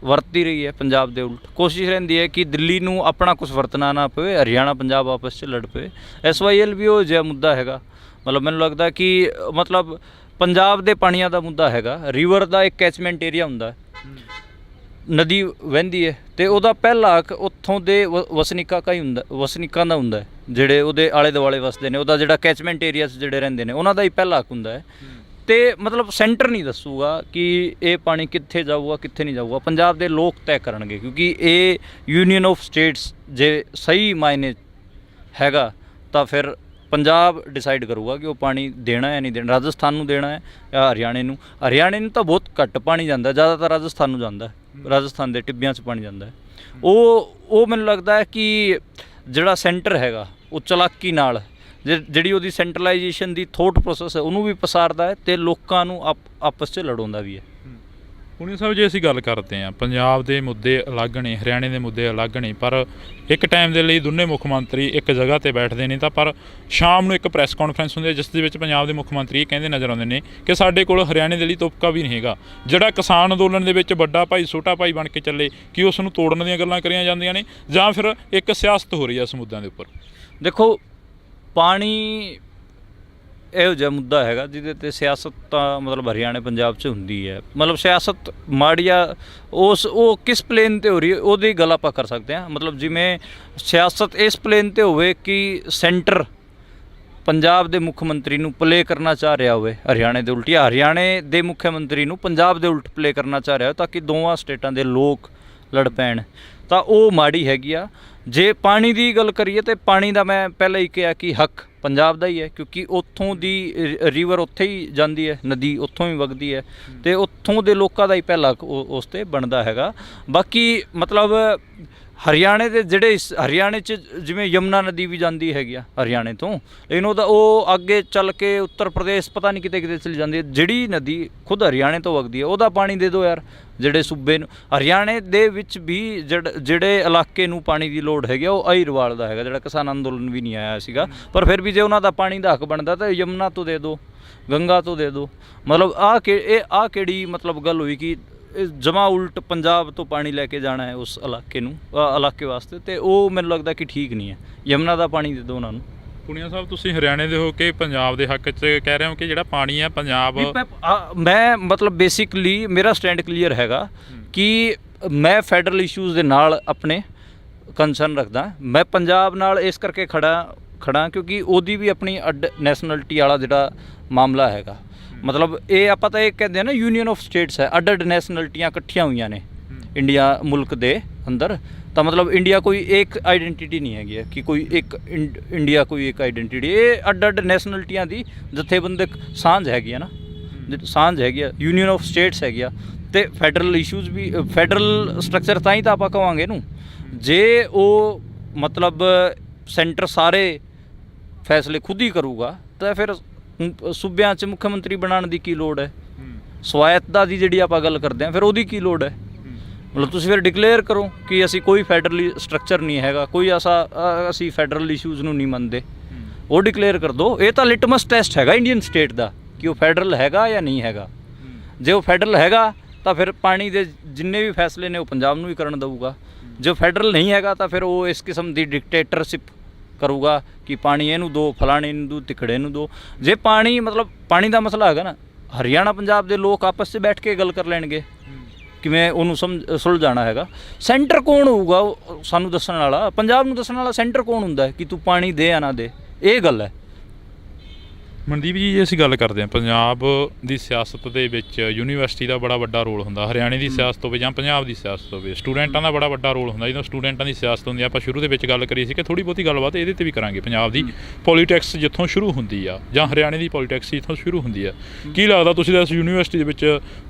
[SPEAKER 2] ਵਰਤੀ ਰਹੀ ਹੈ ਪੰਜਾਬ ਦੇ ਉਲਟ। ਕੋਸ਼ਿਸ਼ ਰਹਿੰਦੀ ਹੈ ਕਿ ਦਿੱਲੀ ਨੂੰ ਆਪਣਾ ਕੁਝ ਵਰਤਣਾ ਨਾ ਪਵੇ, ਹਰਿਆਣਾ ਪੰਜਾਬ ਆਪਸ 'ਚ ਲੜ ਪਵੇ। SYL ਵੀ ਉਹ ਜਿਹਾ ਮੁੱਦਾ ਹੈਗਾ। ਮਤਲਬ ਮੈਨੂੰ ਲੱਗਦਾ ਕਿ ਮਤਲਬ ਪੰਜਾਬ ਦੇ ਪਾਣੀਆਂ ਦਾ ਮੁੱਦਾ ਹੈਗਾ। ਰਿਵਰ ਦਾ ਇੱਕ ਕੈਚਮੈਂਟ ਏਰੀਆ ਹੁੰਦਾ, ਨਦੀ ਵਹਿੰਦੀ ਹੈ ਤੇ ਉਹਦਾ ਪਹਿਲਾ ਹੱਕ ਉੱਥੋਂ ਦੇ ਵਸਨੀਕਾਂ ਦਾ ਹੁੰਦਾ ਹੈ, ਜਿਹੜੇ ਉਹਦੇ ਆਲੇ ਦੁਆਲੇ ਵਸਦੇ ਨੇ। ਉਹਦਾ ਜਿਹੜਾ ਕੈਚਮੈਂਟ ਏਰੀਆਸ ਜਿਹੜੇ ਰਹਿੰਦੇ ਨੇ ਉਹਨਾਂ ਦਾ ਹੀ ਪਹਿਲਾ ਹੱਕ ਹੁੰਦਾ ਹੈ। ਤੇ ਮਤਲਬ ਸੈਂਟਰ ਨਹੀਂ ਦੱਸੂਗਾ ਕਿ ਇਹ ਪਾਣੀ ਕਿੱਥੇ ਜਾਊਗਾ ਕਿੱਥੇ ਨਹੀਂ ਜਾਊਗਾ, ਪੰਜਾਬ ਦੇ ਲੋਕ ਤੈਅ ਕਰਨਗੇ। ਕਿਉਂਕਿ ਇਹ ਯੂਨੀਅਨ ਆਫ ਸਟੇਟਸ ਜੇ ਸਹੀ ਮਾਇਨੇ ਹੈਗਾ ਤਾਂ ਫਿਰ ਪੰਜਾਬ ਡਿਸਾਈਡ ਕਰੂਗਾ ਕਿ ਉਹ ਪਾਣੀ ਦੇਣਾ ਹੈ ਨਹੀਂ ਦੇਣਾ। ਰਾਜਸਥਾਨ ਨੂੰ ਦੇਣਾ ਹੈ ਜਾਂ ਹਰਿਆਣੇ ਨੂੰ। ਹਰਿਆਣੇ ਨੂੰ ਤਾਂ ਬਹੁਤ ਘੱਟ ਪਾਣੀ ਜਾਂਦਾ, ਜ਼ਿਆਦਾਤਰ ਰਾਜਸਥਾਨ ਨੂੰ ਜਾਂਦਾ। ਰਾਜਸਥਾਨ ਦੇ ਟਿੱਬਿਆਂ 'ਚ ਪਾਣੀ ਜਾਂਦਾ ਹੈ। ਉਹ ਮੈਨੂੰ ਲੱਗਦਾ ਹੈ ਕਿ ਜਿਹੜਾ ਸੈਂਟਰ ਹੈਗਾ ਉਹ ਚਲਾਕੀ ਨਾਲ ਜਿਹੜੀ ਉਹਦੀ ਸੈਂਟਰਲਾਈਜੇਸ਼ਨ ਦੀ ਥੋਟ ਪ੍ਰੋਸੈਸ ਹੈ ਉਹਨੂੰ ਵੀ ਪਸਾਰਦਾ ਹੈ ਤੇ ਲੋਕਾਂ ਨੂੰ ਆਪਸ 'ਚ ਲੜਾਉਂਦਾ ਵੀ ਹੈ।
[SPEAKER 1] ਪੁਨੀਆ ਸਾਹਿਬ, ਜੇ ਅਸੀਂ ਗੱਲ ਕਰਦੇ ਹਾਂ ਪੰਜਾਬ ਦੇ ਮੁੱਦੇ ਅਲੱਗ ਨੇ, ਹਰਿਆਣੇ ਦੇ ਮੁੱਦੇ ਅਲੱਗ ਨੇ, ਪਰ ਇੱਕ ਟਾਈਮ ਦੇ ਲਈ ਦੋਨੇ ਮੁੱਖ ਮੰਤਰੀ ਇੱਕ ਜਗ੍ਹਾ 'ਤੇ ਬੈਠਦੇ ਨੇ ਤਾਂ ਪਰ ਸ਼ਾਮ ਨੂੰ ਇੱਕ ਪ੍ਰੈਸ ਕਾਨਫਰੰਸ ਹੁੰਦੀ ਹੈ ਜਿਸ ਦੇ ਵਿੱਚ ਪੰਜਾਬ ਦੇ ਮੁੱਖ ਮੰਤਰੀ ਇਹ ਕਹਿੰਦੇ ਨਜ਼ਰ ਆਉਂਦੇ ਨੇ ਕਿ ਸਾਡੇ ਕੋਲ ਹਰਿਆਣੇ ਦੇ ਲਈ ਤੁਪਕਾ ਵੀ ਨਹੀਂ ਹੈਗਾ। ਜਿਹੜਾ ਕਿਸਾਨ ਅੰਦੋਲਨ ਦੇ ਵਿੱਚ ਵੱਡਾ ਭਾਈ ਛੋਟਾ ਭਾਈ ਬਣ ਕੇ ਚੱਲੇ, ਕਿ ਉਸ ਨੂੰ ਤੋੜਨ ਦੀਆਂ ਗੱਲਾਂ ਕਰੀਆਂ ਜਾਂਦੀਆਂ ਨੇ ਜਾਂ ਫਿਰ ਇੱਕ ਸਿਆਸਤ ਹੋ ਰਹੀ ਹੈ ਇਸ ਮੁੱਦਿਆਂ ਦੇ ਉੱਪਰ?
[SPEAKER 2] ਦੇਖੋ, ਪਾਣੀ ਇਹੋ ਜਿਹਾ ਮੁੱਦਾ ਹੈਗਾ ਜਿਹਦੇ 'ਤੇ ਸਿਆਸਤ ਤਾਂ ਮਤਲਬ ਹਰਿਆਣੇ ਪੰਜਾਬ 'ਚ ਹੁੰਦੀ ਹੈ। ਮਤਲਬ ਸਿਆਸਤ ਮਾੜੀ ਆ ਉਹ ਕਿਸ ਪਲੇਨ 'ਤੇ ਹੋ ਰਹੀ ਹੈ ਉਹਦੀ ਗੱਲ ਆਪਾਂ ਕਰ ਸਕਦੇ ਹਾਂ। ਮਤਲਬ ਜਿਵੇਂ ਸਿਆਸਤ ਇਸ ਪਲੇਨ 'ਤੇ ਹੋਵੇ ਕਿ ਸੈਂਟਰ ਪੰਜਾਬ ਦੇ ਮੁੱਖ ਮੰਤਰੀ ਨੂੰ ਪਲੇ ਕਰਨਾ ਚਾਹ ਰਿਹਾ ਹੋਵੇ ਹਰਿਆਣੇ ਦੇ ਉਲਟ, ਜਾਂ ਹਰਿਆਣੇ ਦੇ ਮੁੱਖ ਮੰਤਰੀ ਨੂੰ ਪੰਜਾਬ ਦੇ ਉਲਟ ਪਲੇ ਕਰਨਾ ਚਾਹ ਰਿਹਾ ਹੋ ਤਾਂ ਕਿ ਦੋਵਾਂ ਸਟੇਟਾਂ ਦੇ ਲੋਕ ਲੜ ਪੈਣ, ਤਾਂ ਉਹ ਮਾੜੀ ਹੈਗੀ ਆ। ਜੇ ਪਾਣੀ ਦੀ ਗੱਲ ਕਰੀਏ ਤਾਂ ਪਾਣੀ ਦਾ ਮੈਂ ਪਹਿਲਾਂ ਹੀ ਕਿਹਾ ਕਿ ਹੱਕ ਪੰਜਾਬ ਦਾ ਹੀ ਹੈ, ਕਿਉਂਕਿ ਉੱਥੋਂ ਦੀ ਰਿਵਰ ਉੱਥੇ ਹੀ ਜਾਂਦੀ ਹੈ, ਨਦੀ ਉੱਥੋਂ ਹੀ ਵਗਦੀ ਹੈ ਤੇ ਉੱਥੋਂ ਦੇ ਲੋਕਾਂ ਦਾ ਹੀ ਪਹਿਲਾ ਹੱਕ ਉਸ 'ਤੇ ਬਣਦਾ ਹੈਗਾ। ਬਾਕੀ ਮਤਲਬ ਹਰਿਆਣੇ ਦੇ ਜਿਹੜੇ ਹਰਿਆਣੇ 'ਚ ਜਿਵੇਂ ਯਮੁਨਾ ਨਦੀ ਵੀ ਜਾਂਦੀ ਹੈਗੀ ਆ ਹਰਿਆਣੇ ਤੋਂ, ਲੇਕਿਨ ਉਹ ਅੱਗੇ ਚੱਲ ਕੇ ਉੱਤਰ ਪ੍ਰਦੇਸ਼ ਪਤਾ ਨਹੀਂ ਕਿਤੇ ਕਿਤੇ ਚਲੀ ਜਾਂਦੀ ਹੈ। ਜਿਹੜੀ ਨਦੀ ਖੁਦ ਹਰਿਆਣੇ ਤੋਂ ਵਗਦੀ ਹੈ ਉਹਦਾ ਪਾਣੀ ਦੇ ਦਿਓ ਯਾਰ ਜਿਹੜੇ ਸੂਬੇ ਨੂੰ। ਹਰਿਆਣੇ ਦੇ ਵਿੱਚ ਵੀ ਜਿਹੜੇ ਇਲਾਕੇ ਨੂੰ ਪਾਣੀ ਦੀ ਲੋੜ ਹੈਗੀ ਉਹ ਅਹੀਰਵਾਲ ਦਾ ਹੈਗਾ, ਜਿਹੜਾ ਕਿਸਾਨ ਅੰਦੋਲਨ ਵੀ ਨਹੀਂ ਆਇਆ ਸੀਗਾ, ਪਰ ਫਿਰ ਵੀ ਜੇ ਉਹਨਾਂ ਦਾ ਪਾਣੀ ਦਾ ਹੱਕ ਬਣਦਾ ਤਾਂ ਯਮੁਨਾ ਤੋਂ ਦੇ ਦਿਓ, ਗੰਗਾ ਤੋਂ ਦੇ ਦਿਓ। ਮਤਲਬ ਆਹ ਕਿਹੜੀ ਮਤਲਬ ਗੱਲ ਹੋਈ ਕਿ ਜਮਾ ਉਲਟ ਪੰਜਾਬ ਤੋਂ ਪਾਣੀ ਲੈ ਕੇ ਜਾਣਾ ਹੈ ਉਸ ਇਲਾਕੇ ਵਾਸਤੇ, ਤੇ ਉਹ ਮੈਨੂੰ ਲੱਗਦਾ ਕਿ ਠੀਕ ਨਹੀਂ ਹੈ। ਯਮੁਨਾ ਦਾ ਪਾਣੀ ਦੇ ਦਿਓ ਉਹਨਾਂ ਨੂੰ।
[SPEAKER 1] ਪੁਨੀਆ ਸਾਹਿਬ, ਤੁਸੀਂ ਹਰਿਆਣੇ ਦੇ ਹੋ ਕੇ ਪੰਜਾਬ ਦੇ ਹੱਕ 'ਚ ਕਹਿ ਰਹੇ ਹੋ ਕਿ ਜਿਹੜਾ ਪਾਣੀ ਹੈ ਪੰਜਾਬ,
[SPEAKER 2] ਮੈਂ ਮਤਲਬ ਬੇਸਿਕਲੀ ਮੇਰਾ ਸਟੈਂਡ ਕਲੀਅਰ ਹੈਗਾ ਕਿ ਮੈਂ ਫੈਡਰਲ ਇਸ਼ੂਜ਼ ਦੇ ਨਾਲ ਆਪਣੇ ਕੰਸਰਨ ਰੱਖਦਾ। ਮੈਂ ਪੰਜਾਬ ਨਾਲ ਇਸ ਕਰਕੇ ਖੜਾ ਕਿਉਂਕਿ ਉਹਦੀ ਵੀ ਆਪਣੀ ਅੱਡ ਨੈਸ਼ਨਲਿਟੀ ਵਾਲਾ ਜਿਹੜਾ ਮਾਮਲਾ ਹੈਗਾ। ਮਤਲਬ ਇਹ ਆਪਾਂ ਤਾਂ ਇਹ ਕਹਿੰਦੇ ਆ ਨਾ ਯੂਨੀਅਨ ਆਫ ਸਟੇਟਸ ਹੈ, ਅੱਡ ਨੈਸ਼ਨਲਿਟੀਆਂ ਇਕੱਠੀਆਂ ਹੋਈਆਂ ਨੇ ਇੰਡੀਆ ਮੁਲਕ ਦੇ ਅੰਦਰ। ਤਾਂ ਮਤਲਬ ਇੰਡੀਆ ਕੋਈ ਇੱਕ ਆਈਡੈਂਟੀਟੀ ਨਹੀਂ ਹੈਗੀ ਕਿ ਕੋਈ ਇੱਕ ਇੰਡੀਆ ਕੋਈ ਇੱਕ ਆਈਡੈਂਟੀਟੀ, ਇਹ ਅੱਡ ਨੈਸ਼ਨਲਿਟੀਆਂ ਦੀ ਜਥੇਬੰਦਕ ਸਾਂਝ ਹੈਗੀ ਆ ਨਾ, ਸਾਂਝ ਹੈਗੀ ਆ, ਯੂਨੀਅਨ ਆਫ ਸਟੇਟਸ ਹੈਗੀ ਆ। ਤੇ ਫੈਡਰਲ ਇਸ਼ੂਜ਼ ਵੀ ਫੈਡਰਲ ਸਟਰਕਚਰ ਤਾਂ ਹੀ ਤਾਂ ਆਪਾਂ ਕਹਾਂਗੇ ਇਹਨੂੰ ਜੇ ਉਹ ਮਤਲਬ ਸੈਂਟਰ ਸਾਰੇ ਫੈਸਲੇ ਖੁਦ ਹੀ ਕਰੂਗਾ ਤਾਂ ਫਿਰ ਸੂਬਿਆਂ 'ਚ ਮੁੱਖ ਮੰਤਰੀ ਬਣਾਉਣ ਦੀ ਕੀ ਲੋੜ ਹੈ? ਸਵਾਇਤਤਾ ਦੀ ਜਿਹੜੀ ਆਪਾਂ ਗੱਲ ਕਰਦੇ ਹਾਂ ਫਿਰ ਉਹਦੀ ਕੀ ਲੋੜ ਹੈ? ਮਤਲਬ ਤੁਸੀਂ ਫਿਰ ਡਿਕਲੇਅਰ ਕਰੋ ਕਿ ਅਸੀਂ ਕੋਈ ਫੈਡਰਲ ਸਟਰਕਚਰ ਨਹੀਂ ਹੈਗਾ, ਕੋਈ ਅਸੀਂ ਫੈਡਰਲ ਇਸ਼ੂਜ਼ ਨੂੰ ਨਹੀਂ ਮੰਨਦੇ, ਉਹ ਡਿਕਲੇਅਰ ਕਰ ਦਿਓ। ਇਹ ਤਾਂ ਲਿਟਮਸ ਟੈਸਟ ਹੈਗਾ ਇੰਡੀਅਨ ਸਟੇਟ ਦਾ ਕਿ ਉਹ ਫੈਡਰਲ ਹੈਗਾ ਜਾਂ ਨਹੀਂ ਹੈਗਾ। ਜੇ ਉਹ ਫੈਡਰਲ ਹੈਗਾ ਤਾਂ ਫਿਰ ਪਾਣੀ ਦੇ ਜਿੰਨੇ ਵੀ ਫੈਸਲੇ ਨੇ ਉਹ ਪੰਜਾਬ ਨੂੰ ਹੀ ਕਰਨ ਦਊਗਾ। ਜੇ ਫੈਡਰਲ ਨਹੀਂ ਹੈਗਾ ਤਾਂ ਫਿਰ ਉਹ ਇਸ ਕਿਸਮ ਦੀ ਡਿਕਟੇਟਰਸ਼ਿਪ ਕਰੂਗਾ ਕਿ ਪਾਣੀ ਇਹਨੂੰ ਦਿਓ, ਫਲਾਣੇ ਨੂੰ ਦਿਓ, ਤਿਕੜੇ ਨੂੰ ਦਿਓ। ਜੇ ਪਾਣੀ ਮਤਲਬ ਪਾਣੀ ਦਾ ਮਸਲਾ ਹੈਗਾ ਨਾ, ਹਰਿਆਣਾ ਪੰਜਾਬ ਦੇ ਲੋਕ ਆਪਸ 'ਚ ਬੈਠ ਕੇ ਗੱਲ ਕਰ ਲੈਣਗੇ ਕਿਵੇਂ ਉਹਨੂੰ ਸੁਲਝਾਉਣਾ ਹੈਗਾ। ਸੈਂਟਰ ਕੌਣ ਹੋਊਗਾ ਸਾਨੂੰ ਦੱਸਣ ਵਾਲਾ? ਪੰਜਾਬ ਨੂੰ ਦੱਸਣ ਵਾਲਾ ਸੈਂਟਰ ਕੌਣ ਹੁੰਦਾ ਕਿ ਤੂੰ ਪਾਣੀ ਦੇ ਜਾਂ ਨਾ ਦੇ? ਇਹ ਗੱਲ ਹੈ।
[SPEAKER 1] ਮਨਦੀਪ ਜੀ, ਜੇ ਅਸੀਂ ਗੱਲ ਕਰਦੇ ਹਾਂ ਪੰਜਾਬ ਦੀ ਸਿਆਸਤ ਦੇ ਵਿੱਚ ਯੂਨੀਵਰਸਿਟੀ ਦਾ ਬੜਾ ਵੱਡਾ ਰੋਲ ਹੁੰਦਾ, ਹਰਿਆਣੇ ਦੀ ਸਿਆਸਤ ਹੋਵੇ ਜਾਂ ਪੰਜਾਬ ਦੀ ਸਿਆਸਤ ਹੋਵੇ, ਸਟੂਡੈਂਟਾਂ ਦਾ ਬੜਾ ਵੱਡਾ ਰੋਲ ਹੁੰਦਾ। ਜਦੋਂ ਸਟੂਡੈਂਟਾਂ ਦੀ ਸਿਆਸਤ ਹੁੰਦੀ ਆ, ਆਪਾਂ ਸ਼ੁਰੂ ਦੇ ਵਿੱਚ ਗੱਲ ਕਰੀ ਸੀ ਕਿ ਥੋੜ੍ਹੀ ਬਹੁਤੀ ਗੱਲਬਾਤ ਇਹਦੇ 'ਤੇ ਵੀ ਕਰਾਂਗੇ। ਪੰਜਾਬ ਦੀ ਪੋਲੀਟਿਕਸ ਜਿੱਥੋਂ ਸ਼ੁਰੂ ਹੁੰਦੀ ਆ ਜਾਂ ਹਰਿਆਣੇ ਦੀ ਪੋਲੀਟਿਕਸ ਜਿੱਥੋਂ ਸ਼ੁਰੂ ਹੁੰਦੀ ਆ, ਕੀ ਲੱਗਦਾ ਤੁਸੀਂ ਤਾਂ ਇਸ ਯੂਨੀਵਰਸਿਟੀ ਦੇ ਵਿੱਚ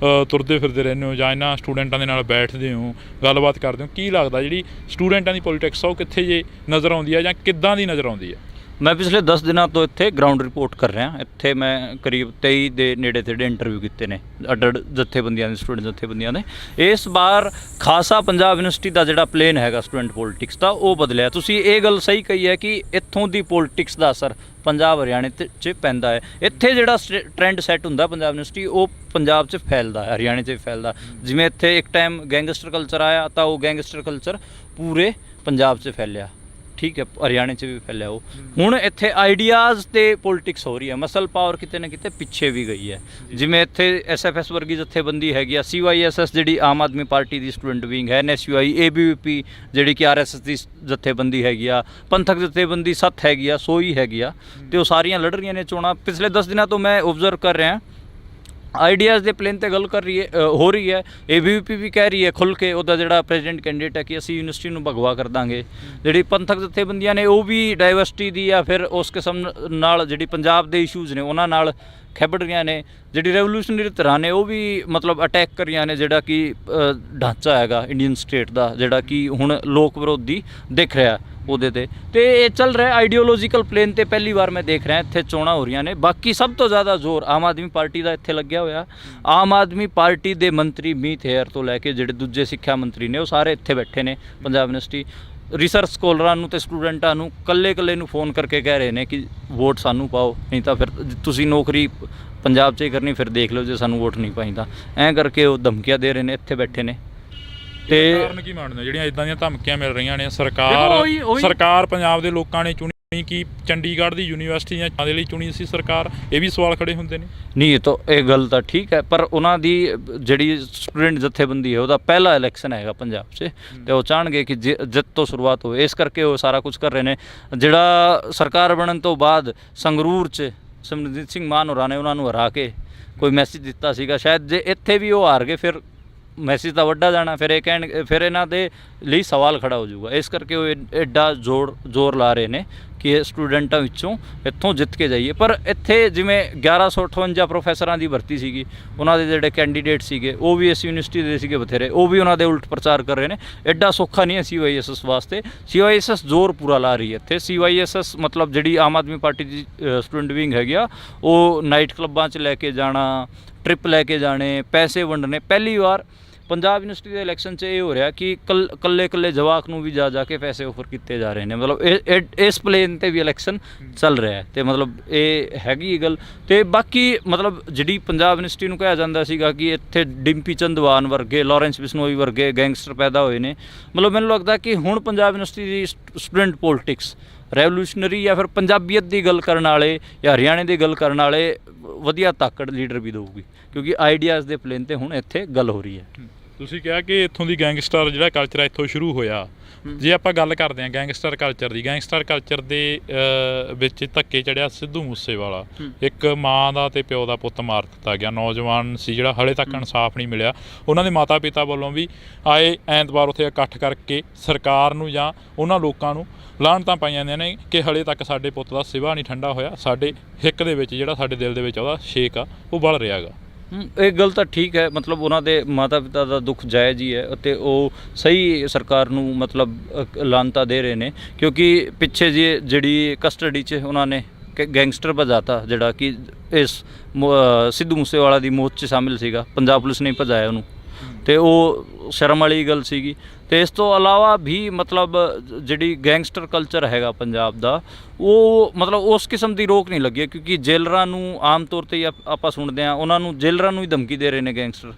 [SPEAKER 1] ਤੁਰਦੇ ਫਿਰਦੇ ਰਹਿੰਦੇ ਹੋ ਜਾਂ ਇਹਨਾਂ ਸਟੂਡੈਂਟਾਂ ਦੇ ਨਾਲ ਬੈਠਦੇ ਹੋ, ਗੱਲਬਾਤ ਕਰਦੇ ਹੋ, ਕੀ ਲੱਗਦਾ ਜਿਹੜੀ ਸਟੂਡੈਂਟਾਂ ਦੀ ਪੋਲੀਟਿਕਸ ਆ ਉਹ ਕਿੱਥੇ ਜੇ ਨਜ਼ਰ ਆਉਂਦੀ ਆ ਜਾਂ ਕਿੱਦਾਂ ਦੀ ਨਜ਼ਰ ਆਉਂਦੀ ਆ?
[SPEAKER 2] ਮੈਂ ਪਿਛਲੇ 10 ਦਿਨਾਂ ਤੋਂ ਇੱਥੇ ਗਰਾਊਂਡ ਰਿਪੋਰਟ ਕਰ ਰਿਹਾ। ਇੱਥੇ ਮੈਂ ਕਰੀਬ 23 ਦੇ ਨੇੜੇ ਤੇੜੇ ਇੰਟਰਵਿਊ ਕੀਤੇ ਨੇ ਅੱਡ ਜਥੇਬੰਦੀਆਂ ਦੇ, ਸਟੂਡੈਂਟ ਜਥੇਬੰਦੀਆਂ ਦੇ। ਇਸ ਵਾਰ ਖਾਸਾ ਪੰਜਾਬ ਯੂਨੀਵਰਸਿਟੀ ਦਾ ਜਿਹੜਾ ਪਲੇਨ ਹੈਗਾ ਸਟੂਡੈਂਟ ਪੋਲਿਟਿਕਸ ਦਾ, ਉਹ ਬਦਲਿਆ। ਤੁਸੀਂ ਇਹ ਗੱਲ ਸਹੀ ਕਹੀ ਹੈ ਕਿ ਇੱਥੋਂ ਦੀ ਪੋਲਿਟਿਕਸ ਦਾ ਅਸਰ ਪੰਜਾਬ ਹਰਿਆਣੇ 'ਚ ਪੈਂਦਾ ਹੈ। ਇੱਥੇ ਜਿਹੜਾ ਟ੍ਰੈਂਡ ਸੈੱਟ ਹੁੰਦਾ ਪੰਜਾਬ ਯੂਨੀਵਰਸਿਟੀ, ਉਹ ਪੰਜਾਬ 'ਚ ਫੈਲਦਾ, ਹਰਿਆਣੇ 'ਚ ਫੈਲਦਾ। ਜਿਵੇਂ ਇੱਥੇ ਇੱਕ ਟਾਈਮ ਗੈਂਗਸਟਰ ਕਲਚਰ ਆਇਆ ਤਾਂ ਉਹ ਗੈਂਗਸਟਰ ਕਲਚਰ ਪੂਰੇ ਪੰਜਾਬ 'ਚ ਫੈਲਿਆ, ਠੀਕ ਹੈ, ਹਰਿਆਣੇ 'ਚ ਵੀ ਫੈਲਿਆ। ਉਹ ਹੁਣ ਇੱਥੇ ਆਈਡੀਆਜ਼ ਤੇ ਪੋਲਿਟਿਕਸ ਹੋ ਰਹੀ ਹੈ। ਮਸਲ ਪਾਵਰ ਕਿਤੇ ਨਾ ਕਿਤੇ ਪਿੱਛੇ ਵੀ ਗਈ ਹੈ। ਜਿਵੇਂ ਇੱਥੇ SFS ਵਰਗੀ ਜਥੇਬੰਦੀ ਹੈਗੀ ਆ, CYSS ਜਿਹੜੀ ਆਮ ਆਦਮੀ ਪਾਰਟੀ ਦੀ ਸਟੂਡੈਂਟ ਵਿੰਗ ਹੈ, NSUI, ABVP ਜਿਹੜੀ ਕਿ RSS ਦੀ ਜਥੇਬੰਦੀ ਹੈਗੀ ਆ, ਪੰਥਕ ਜਥੇਬੰਦੀ ਸੱਤ ਹੈਗੀ ਆ, ਸੋਈ ਹੈਗੀ ਆ, ਤੇ ਉਹ ਸਾਰੀਆਂ ਲੜ ਰਹੀਆਂ ਨੇ ਚੋਣਾਂ। ਪਿਛਲੇ 10 ਦਿਨਾਂ ਤੋਂ ਮੈਂ ਓਬਜ਼ਰਵ ਕਰ ਰਿਹਾ, ਆਈਡੀਆਜ਼ ਦੇ ਪਲੇਨ ਤੇ ਗੱਲ ਕਰ ਰਹੀ ਹੈ, ਹੋ ਰਹੀ ਹੈ। ABVP ਵੀ ਕਹਿ ਰਹੀ ਹੈ ਖੁੱਲ੍ਹ ਕੇ, ਉਹਦਾ ਜਿਹੜਾ ਪ੍ਰੈਜ਼ੀਡੈਂਟ ਕੈਂਡੀਡੇਟ ਹੈ, ਕਿ ਅਸੀਂ ਯੂਨੀਵਰਸਿਟੀ ਨੂੰ ਭਗਵਾ ਕਰ ਦਾਂਗੇ। ਜਿਹੜੀ ਪੰਥਕ ਜਥੇਬੰਦੀਆਂ ਨੇ ਉਹ ਵੀ ਡਾਇਵਰਸਿਟੀ ਦੀ ਜਾਂ ਫਿਰ ਉਸ ਕਿਸਮ ਨਾਲ ਜਿਹੜੀ ਪੰਜਾਬ ਦੇ ਇਸ਼ੂਜ਼ ਨੇ ਉਹਨਾਂ ਨਾਲ ਖੇਬੜ ਰਹੀਆਂ ਨੇ। ਜਿਹੜੀ ਰੈਵੋਲੂਸ਼ਨਰੀ ਧਿਰਾਂ ਨੇ ਉਹ ਵੀ ਮਤਲਬ ਅਟੈਕ ਕਰ ਰਹੀਆਂ ਨੇ, ਜਿਹੜਾ ਕਿ ਢਾਂਚਾ ਹੈਗਾ ਇੰਡੀਅਨ ਸਟੇਟ ਦਾ, ਜਿਹੜਾ ਕਿ ਹੁਣ ਲੋਕ ਵਿਰੋਧੀ ਦਿਖ ਰਿਹਾ ਉਹਦੇ ਤੇ ਇਹ ਚੱਲ ਰਿਹਾ ਆਈਡੀਓਲੋਜੀਕਲ ਪਲੇਨ ਤੇ। ਪਹਿਲੀ ਵਾਰ ਮੈਂ ਦੇਖ ਰਿਹਾ ਇੱਥੇ ਚੋਣਾਂ ਹੋ ਰਹੀਆਂ ਨੇ। ਬਾਕੀ ਸਭ ਤੋਂ ਜ਼ਿਆਦਾ ਜ਼ੋਰ ਆਮ ਆਦਮੀ ਪਾਰਟੀ ਦਾ ਇੱਥੇ ਲੱਗਿਆ ਹੋਇਆ। ਆਮ ਆਦਮੀ ਪਾਰਟੀ ਦੇ ਮੰਤਰੀ ਮੀਤ ਹੇਅਰ ਤੋਂ ਲੈ ਕੇ ਜਿਹੜੇ ਦੂਜੇ ਸਿੱਖਿਆ ਮੰਤਰੀ ਨੇ, ਉਹ ਸਾਰੇ ਇੱਥੇ ਬੈਠੇ ਨੇ ਪੰਜਾਬ ਯੂਨੀਵਰਸਿਟੀ। ਰਿਸਰਚ ਸਕੋਲਰਾਂ ਨੂੰ ਤੇ ਸਟੂਡੈਂਟਾਂ ਨੂੰ ਕੱਲੇ ਨੂੰ ਫੋਨ ਕਰਕੇ ਕਹਿ ਰਹੇ ਨੇ ਕਿ ਵੋਟ ਸਾਨੂੰ ਪਾਓ, ਨਹੀਂ ਤਾਂ ਫਿਰ ਤੁਸੀਂ ਨੌਕਰੀ ਪੰਜਾਬ 'ਚ ਹੀ ਕਰਨੀ, ਫਿਰ ਦੇਖ ਲਓ ਜੇ ਸਾਨੂੰ ਵੋਟ ਨਹੀਂ ਪਾਈ ਤਾਂ। ਐਂ ਕਰਕੇ ਉਹ ਧਮਕੀਆਂ ਦੇ ਰਹੇ ਨੇ, ਇੱਥੇ ਬੈਠੇ ਨੇ।
[SPEAKER 1] ਤੇ ਕਾਰਨ ਕੀ ਮੰਨਦੇ ਜਿਹੜੀਆਂ ਇਦਾਂ ਦੀਆਂ ਧਮਕੀਆਂ ਮਿਲ ਰਹੀਆਂ ਨੇ? ਸਰਕਾਰ ਪੰਜਾਬ ਦੇ ਲੋਕਾਂ ਨੇ ਚੁਣੀ ਕਿ ਚੰਡੀਗੜ੍ਹ ਦੀ ਯੂਨੀਵਰਸਿਟੀ ਜਾਂ ਦੇ ਲਈ ਚੁਣੀ ਸੀ ਸਰਕਾਰ? ਇਹ ਵੀ ਸਵਾਲ ਖੜੇ ਹੁੰਦੇ ਨੇ।
[SPEAKER 2] ਨਹੀਂ, ਇਹ ਗੱਲ ਤਾਂ ਠੀਕ ਹੈ, ਪਰ ਉਹਨਾਂ ਦੀ ਜਿਹੜੀ ਸਟੂਡੈਂਟ ਜਥੇਬੰਦੀ ਹੈ ਉਹਦਾ ਪਹਿਲਾ ਇਲੈਕਸ਼ਨ ਹੈਗਾ ਪੰਜਾਬ 'ਚ, ਤੇ ਉਹ ਚਾਹਣਗੇ ਕਿ ਜਿੱਤ ਤੋਂ ਸ਼ੁਰੂਆਤ ਹੋਵੇ, ਇਸ ਕਰਕੇ ਉਹ ਸਾਰਾ ਕੁਝ ਕਰ ਰਹੇ ਨੇ। ਜਿਹੜਾ ਸਰਕਾਰ ਬਣਨ ਤੋਂ ਬਾਅਦ ਸੰਗਰੂਰ 'ਚ ਸਿਮਰਨਜੀਤ ਸਿੰਘ ਮਾਨ ਹੋਰਾਂ ਨੇ ਉਹਨਾਂ ਨੂੰ ਹਰਾ ਕੇ ਕੋਈ ਮੈਸੇਜ ਦਿੱਤਾ ਸੀਗਾ, ਸ਼ਾਇਦ ਜੇ ਇੱਥੇ ਵੀ ਉਹ ਹਾਰ ਗਏ ਫਿਰ ਮੈਸੇਜ ਤਾਂ ਵੱਡਾ ਜਾਣਾ, ਫਿਰ ਇਹਨਾਂ ਦੇ ਲਈ ਸਵਾਲ ਖੜਾ ਹੋ ਜਾਊਗਾ। ਇਸ ਕਰਕੇ ਉਹ ਐਡਾ ਜ਼ੋਰ ਲਾ ਰਹੇ ਨੇ ਕਿ ਇਹ ਸਟੂਡੈਂਟਾਂ ਵਿੱਚੋਂ ਇੱਥੋਂ ਜਿੱਤ ਕੇ ਜਾਈਏ। ਪਰ ਇੱਥੇ ਜਿਵੇਂ 1158 ਪ੍ਰੋਫੈਸਰਾਂ ਦੀ ਭਰਤੀ ਸੀਗੀ, ਉਹਨਾਂ ਦੇ ਜਿਹੜੇ ਕੈਂਡੀਡੇਟ ਸੀਗੇ ਉਹ ਵੀ ਇਸ ਯੂਨੀਵਰਸਿਟੀ ਦੇ ਸੀਗੇ ਬਥੇਰੇ, ਉਹ ਵੀ ਉਹਨਾਂ ਦੇ ਉਲਟ ਪ੍ਰਚਾਰ ਕਰ ਰਹੇ ਨੇ। ਐਡਾ ਸੌਖਾ ਨਹੀਂ ਹੈ CYSS ਵਾਸਤੇ। CYSS ਜ਼ੋਰ ਪੂਰਾ ਲਾ ਰਹੀ ਹੈ ਇੱਥੇ। CYSS ਮਤਲਬ ਜਿਹੜੀ ਆਮ ਆਦਮੀ ਪਾਰਟੀ ਦੀ ਸਟੂਡੈਂਟ ਵਿੰਗ ਹੈਗੀ ਆ, ਉਹ ਨਾਈਟ ਕਲੱਬਾਂ 'ਚ ਲੈ ਕੇ ਜਾਣਾ, ਟ੍ਰਿਪ ਲੈ ਕੇ ਜਾਣੇ, ਪੈਸੇ ਵੰਡਣੇ। ਪਹਿਲੀ ਵਾਰ ਪੰਜਾਬ ਯੂਨੀਵਰਸਿਟੀ ਦੇ ਇਲੈਕਸ਼ਨ 'ਚ ਇਹ ਹੋ ਰਿਹਾ ਕਿ ਕੱਲੇ ਜਵਾਕ ਨੂੰ ਵੀ ਜਾ ਕੇ ਪੈਸੇ ਆਫਰ ਕੀਤੇ ਜਾ ਰਹੇ ਨੇ। ਮਤਲਬ ਇਸ ਪਲੇਨ 'ਤੇ ਵੀ ਇਲੈਕਸ਼ਨ ਚੱਲ ਰਿਹਾ, ਅਤੇ ਮਤਲਬ ਇਹ ਹੈਗੀ ਗੱਲ। ਅਤੇ ਬਾਕੀ ਮਤਲਬ ਜਿਹੜੀ ਪੰਜਾਬ ਯੂਨੀਵਰਸਿਟੀ ਨੂੰ ਕਿਹਾ ਜਾਂਦਾ ਸੀਗਾ ਕਿ ਇੱਥੇ ਡਿੰਪੀ ਚੰਦਵਾਨ ਵਰਗੇ, ਲਾਰੈਂਸ ਬਿਸ਼ਨੋਈ ਵਰਗੇ ਗੈਂਗਸਟਰ ਪੈਦਾ ਹੋਏ ਨੇ, ਮਤਲਬ ਮੈਨੂੰ ਲੱਗਦਾ ਕਿ ਹੁਣ ਪੰਜਾਬ ਯੂਨੀਵਰਸਿਟੀ ਦੀ ਸਟੂਡੈਂਟ ਪੋਲਿਟਿਕਸ ਰੈਵੋਲੂਸ਼ਨਰੀ ਜਾਂ ਫਿਰ ਪੰਜਾਬੀਅਤ ਦੀ ਗੱਲ ਕਰਨ ਵਾਲੇ ਜਾਂ ਹਰਿਆਣੇ ਦੀ ਗੱਲ ਕਰਨ ਵਾਲੇ ਵਧੀਆ ਤਾਕੜ ਲੀਡਰ ਵੀ ਦੇਊਗੀ, ਕਿਉਂਕਿ ਆਈਡੀਆਜ਼ ਦੇ ਪਲੇਨ 'ਤੇ ਹੁਣ ਇੱਥੇ ਗੱਲ ਹੋ ਰਹੀ ਹੈ।
[SPEAKER 1] ਤੁਸੀਂ ਕਿਹਾ ਕਿ ਇੱਥੋਂ ਦੀ ਗੈਂਗਸਟਰ ਜਿਹੜਾ ਕਲਚਰ ਇੱਥੋਂ ਸ਼ੁਰੂ ਹੋਇਆ। ਜੇ ਆਪਾਂ ਗੱਲ ਕਰਦੇ ਹਾਂ ਗੈਂਗਸਟਰ ਕਲਚਰ ਦੀ, ਗੈਂਗਸਟਰ ਕਲਚਰ ਦੇ ਵਿੱਚ ਧੱਕੇ ਚੜਿਆ ਸਿੱਧੂ ਮੂਸੇਵਾਲਾ। ਇੱਕ ਮਾਂ ਦਾ ਤੇ ਪਿਓ ਦਾ ਪੁੱਤ ਮਾਰ ਦਿੱਤਾ ਗਿਆ, ਨੌਜਵਾਨ ਸੀ ਜਿਹੜਾ ਹਾਲੇ ਤੱਕ ਇਨਸਾਫ ਨਹੀਂ ਮਿਲਿਆ। ਉਹਨਾਂ ਦੇ ਮਾਤਾ ਪਿਤਾ ਵੱਲੋਂ ਵੀ ਆਏ ਐਤਵਾਰ ਉੱਥੇ ਇਕੱਠ ਕਰਕੇ ਸਰਕਾਰ ਨੂੰ ਜਾਂ ਉਹਨਾਂ ਲੋਕਾਂ ਨੂੰ ਲਾਹਣਤਾਂ ਪਾਈਆਂ ਜਾਂਦੀਆਂ ਨੇ ਕਿ ਹਾਲੇ ਤੱਕ ਸਾਡੇ ਪੁੱਤ ਦਾ ਸਿਵਾ ਨਹੀਂ ਠੰਡਾ ਹੋਇਆ, ਸਾਡੇ ਹਿੱਕ ਦੇ ਵਿੱਚ ਜਿਹੜਾ ਸਾਡੇ ਦਿਲ ਦੇ ਵਿੱਚ ਉਹਦਾ ਛੇਕ ਆ ਉਹ ਬਲ ਰਿਹਾ ਗਾ।
[SPEAKER 2] ਇਹ ਗੱਲ ਤਾਂ ਠੀਕ ਹੈ, ਮਤਲਬ ਉਹਨਾਂ ਦੇ ਮਾਤਾ ਪਿਤਾ ਦਾ ਦੁੱਖ ਜਾਇਜ਼ ਹੀ ਹੈ, ਅਤੇ ਉਹ ਸਹੀ ਸਰਕਾਰ ਨੂੰ ਮਤਲਬ ਲਾਹਨਤਾਂ ਦੇ ਰਹੇ ਨੇ, ਕਿਉਂਕਿ ਪਿੱਛੇ ਜਿਹੜੀ ਕਸਟਡੀ 'ਚ ਉਹਨਾਂ ਨੇ ਗੈਂਗਸਟਰ ਭਜਾਤਾ, ਜਿਹੜਾ ਕਿ ਇਸ ਸਿੱਧੂ ਮੂਸੇਵਾਲਾ ਦੀ ਮੌਤ 'ਚ ਸ਼ਾਮਿਲ ਸੀਗਾ। ਪੰਜਾਬ ਪੁਲਿਸ ਨੇ ਭਜਾਇਆ ਉਹਨੂੰ, ਅਤੇ ਉਹ ਸ਼ਰਮ ਵਾਲੀ ਗੱਲ ਸੀਗੀ। ਅਤੇ ਇਸ ਤੋਂ ਇਲਾਵਾ ਵੀ ਮਤਲਬ ਜਿਹੜੀ ਗੈਂਗਸਟਰ ਕਲਚਰ ਹੈਗਾ ਪੰਜਾਬ ਦਾ, ਉਹ ਮਤਲਬ ਉਸ ਕਿਸਮ ਦੀ ਰੋਕ ਨਹੀਂ ਲੱਗੀ, ਕਿਉਂਕਿ ਜੇਲਰਾਂ ਨੂੰ ਆਮ ਤੌਰ 'ਤੇ ਆਪਾਂ ਸੁਣਦੇ ਹਾਂ, ਉਹਨਾਂ ਨੂੰ ਜੇਲਰਾਂ ਨੂੰ ਹੀ ਧਮਕੀ ਦੇ ਰਹੇ ਨੇ ਗੈਂਗਸਟਰ।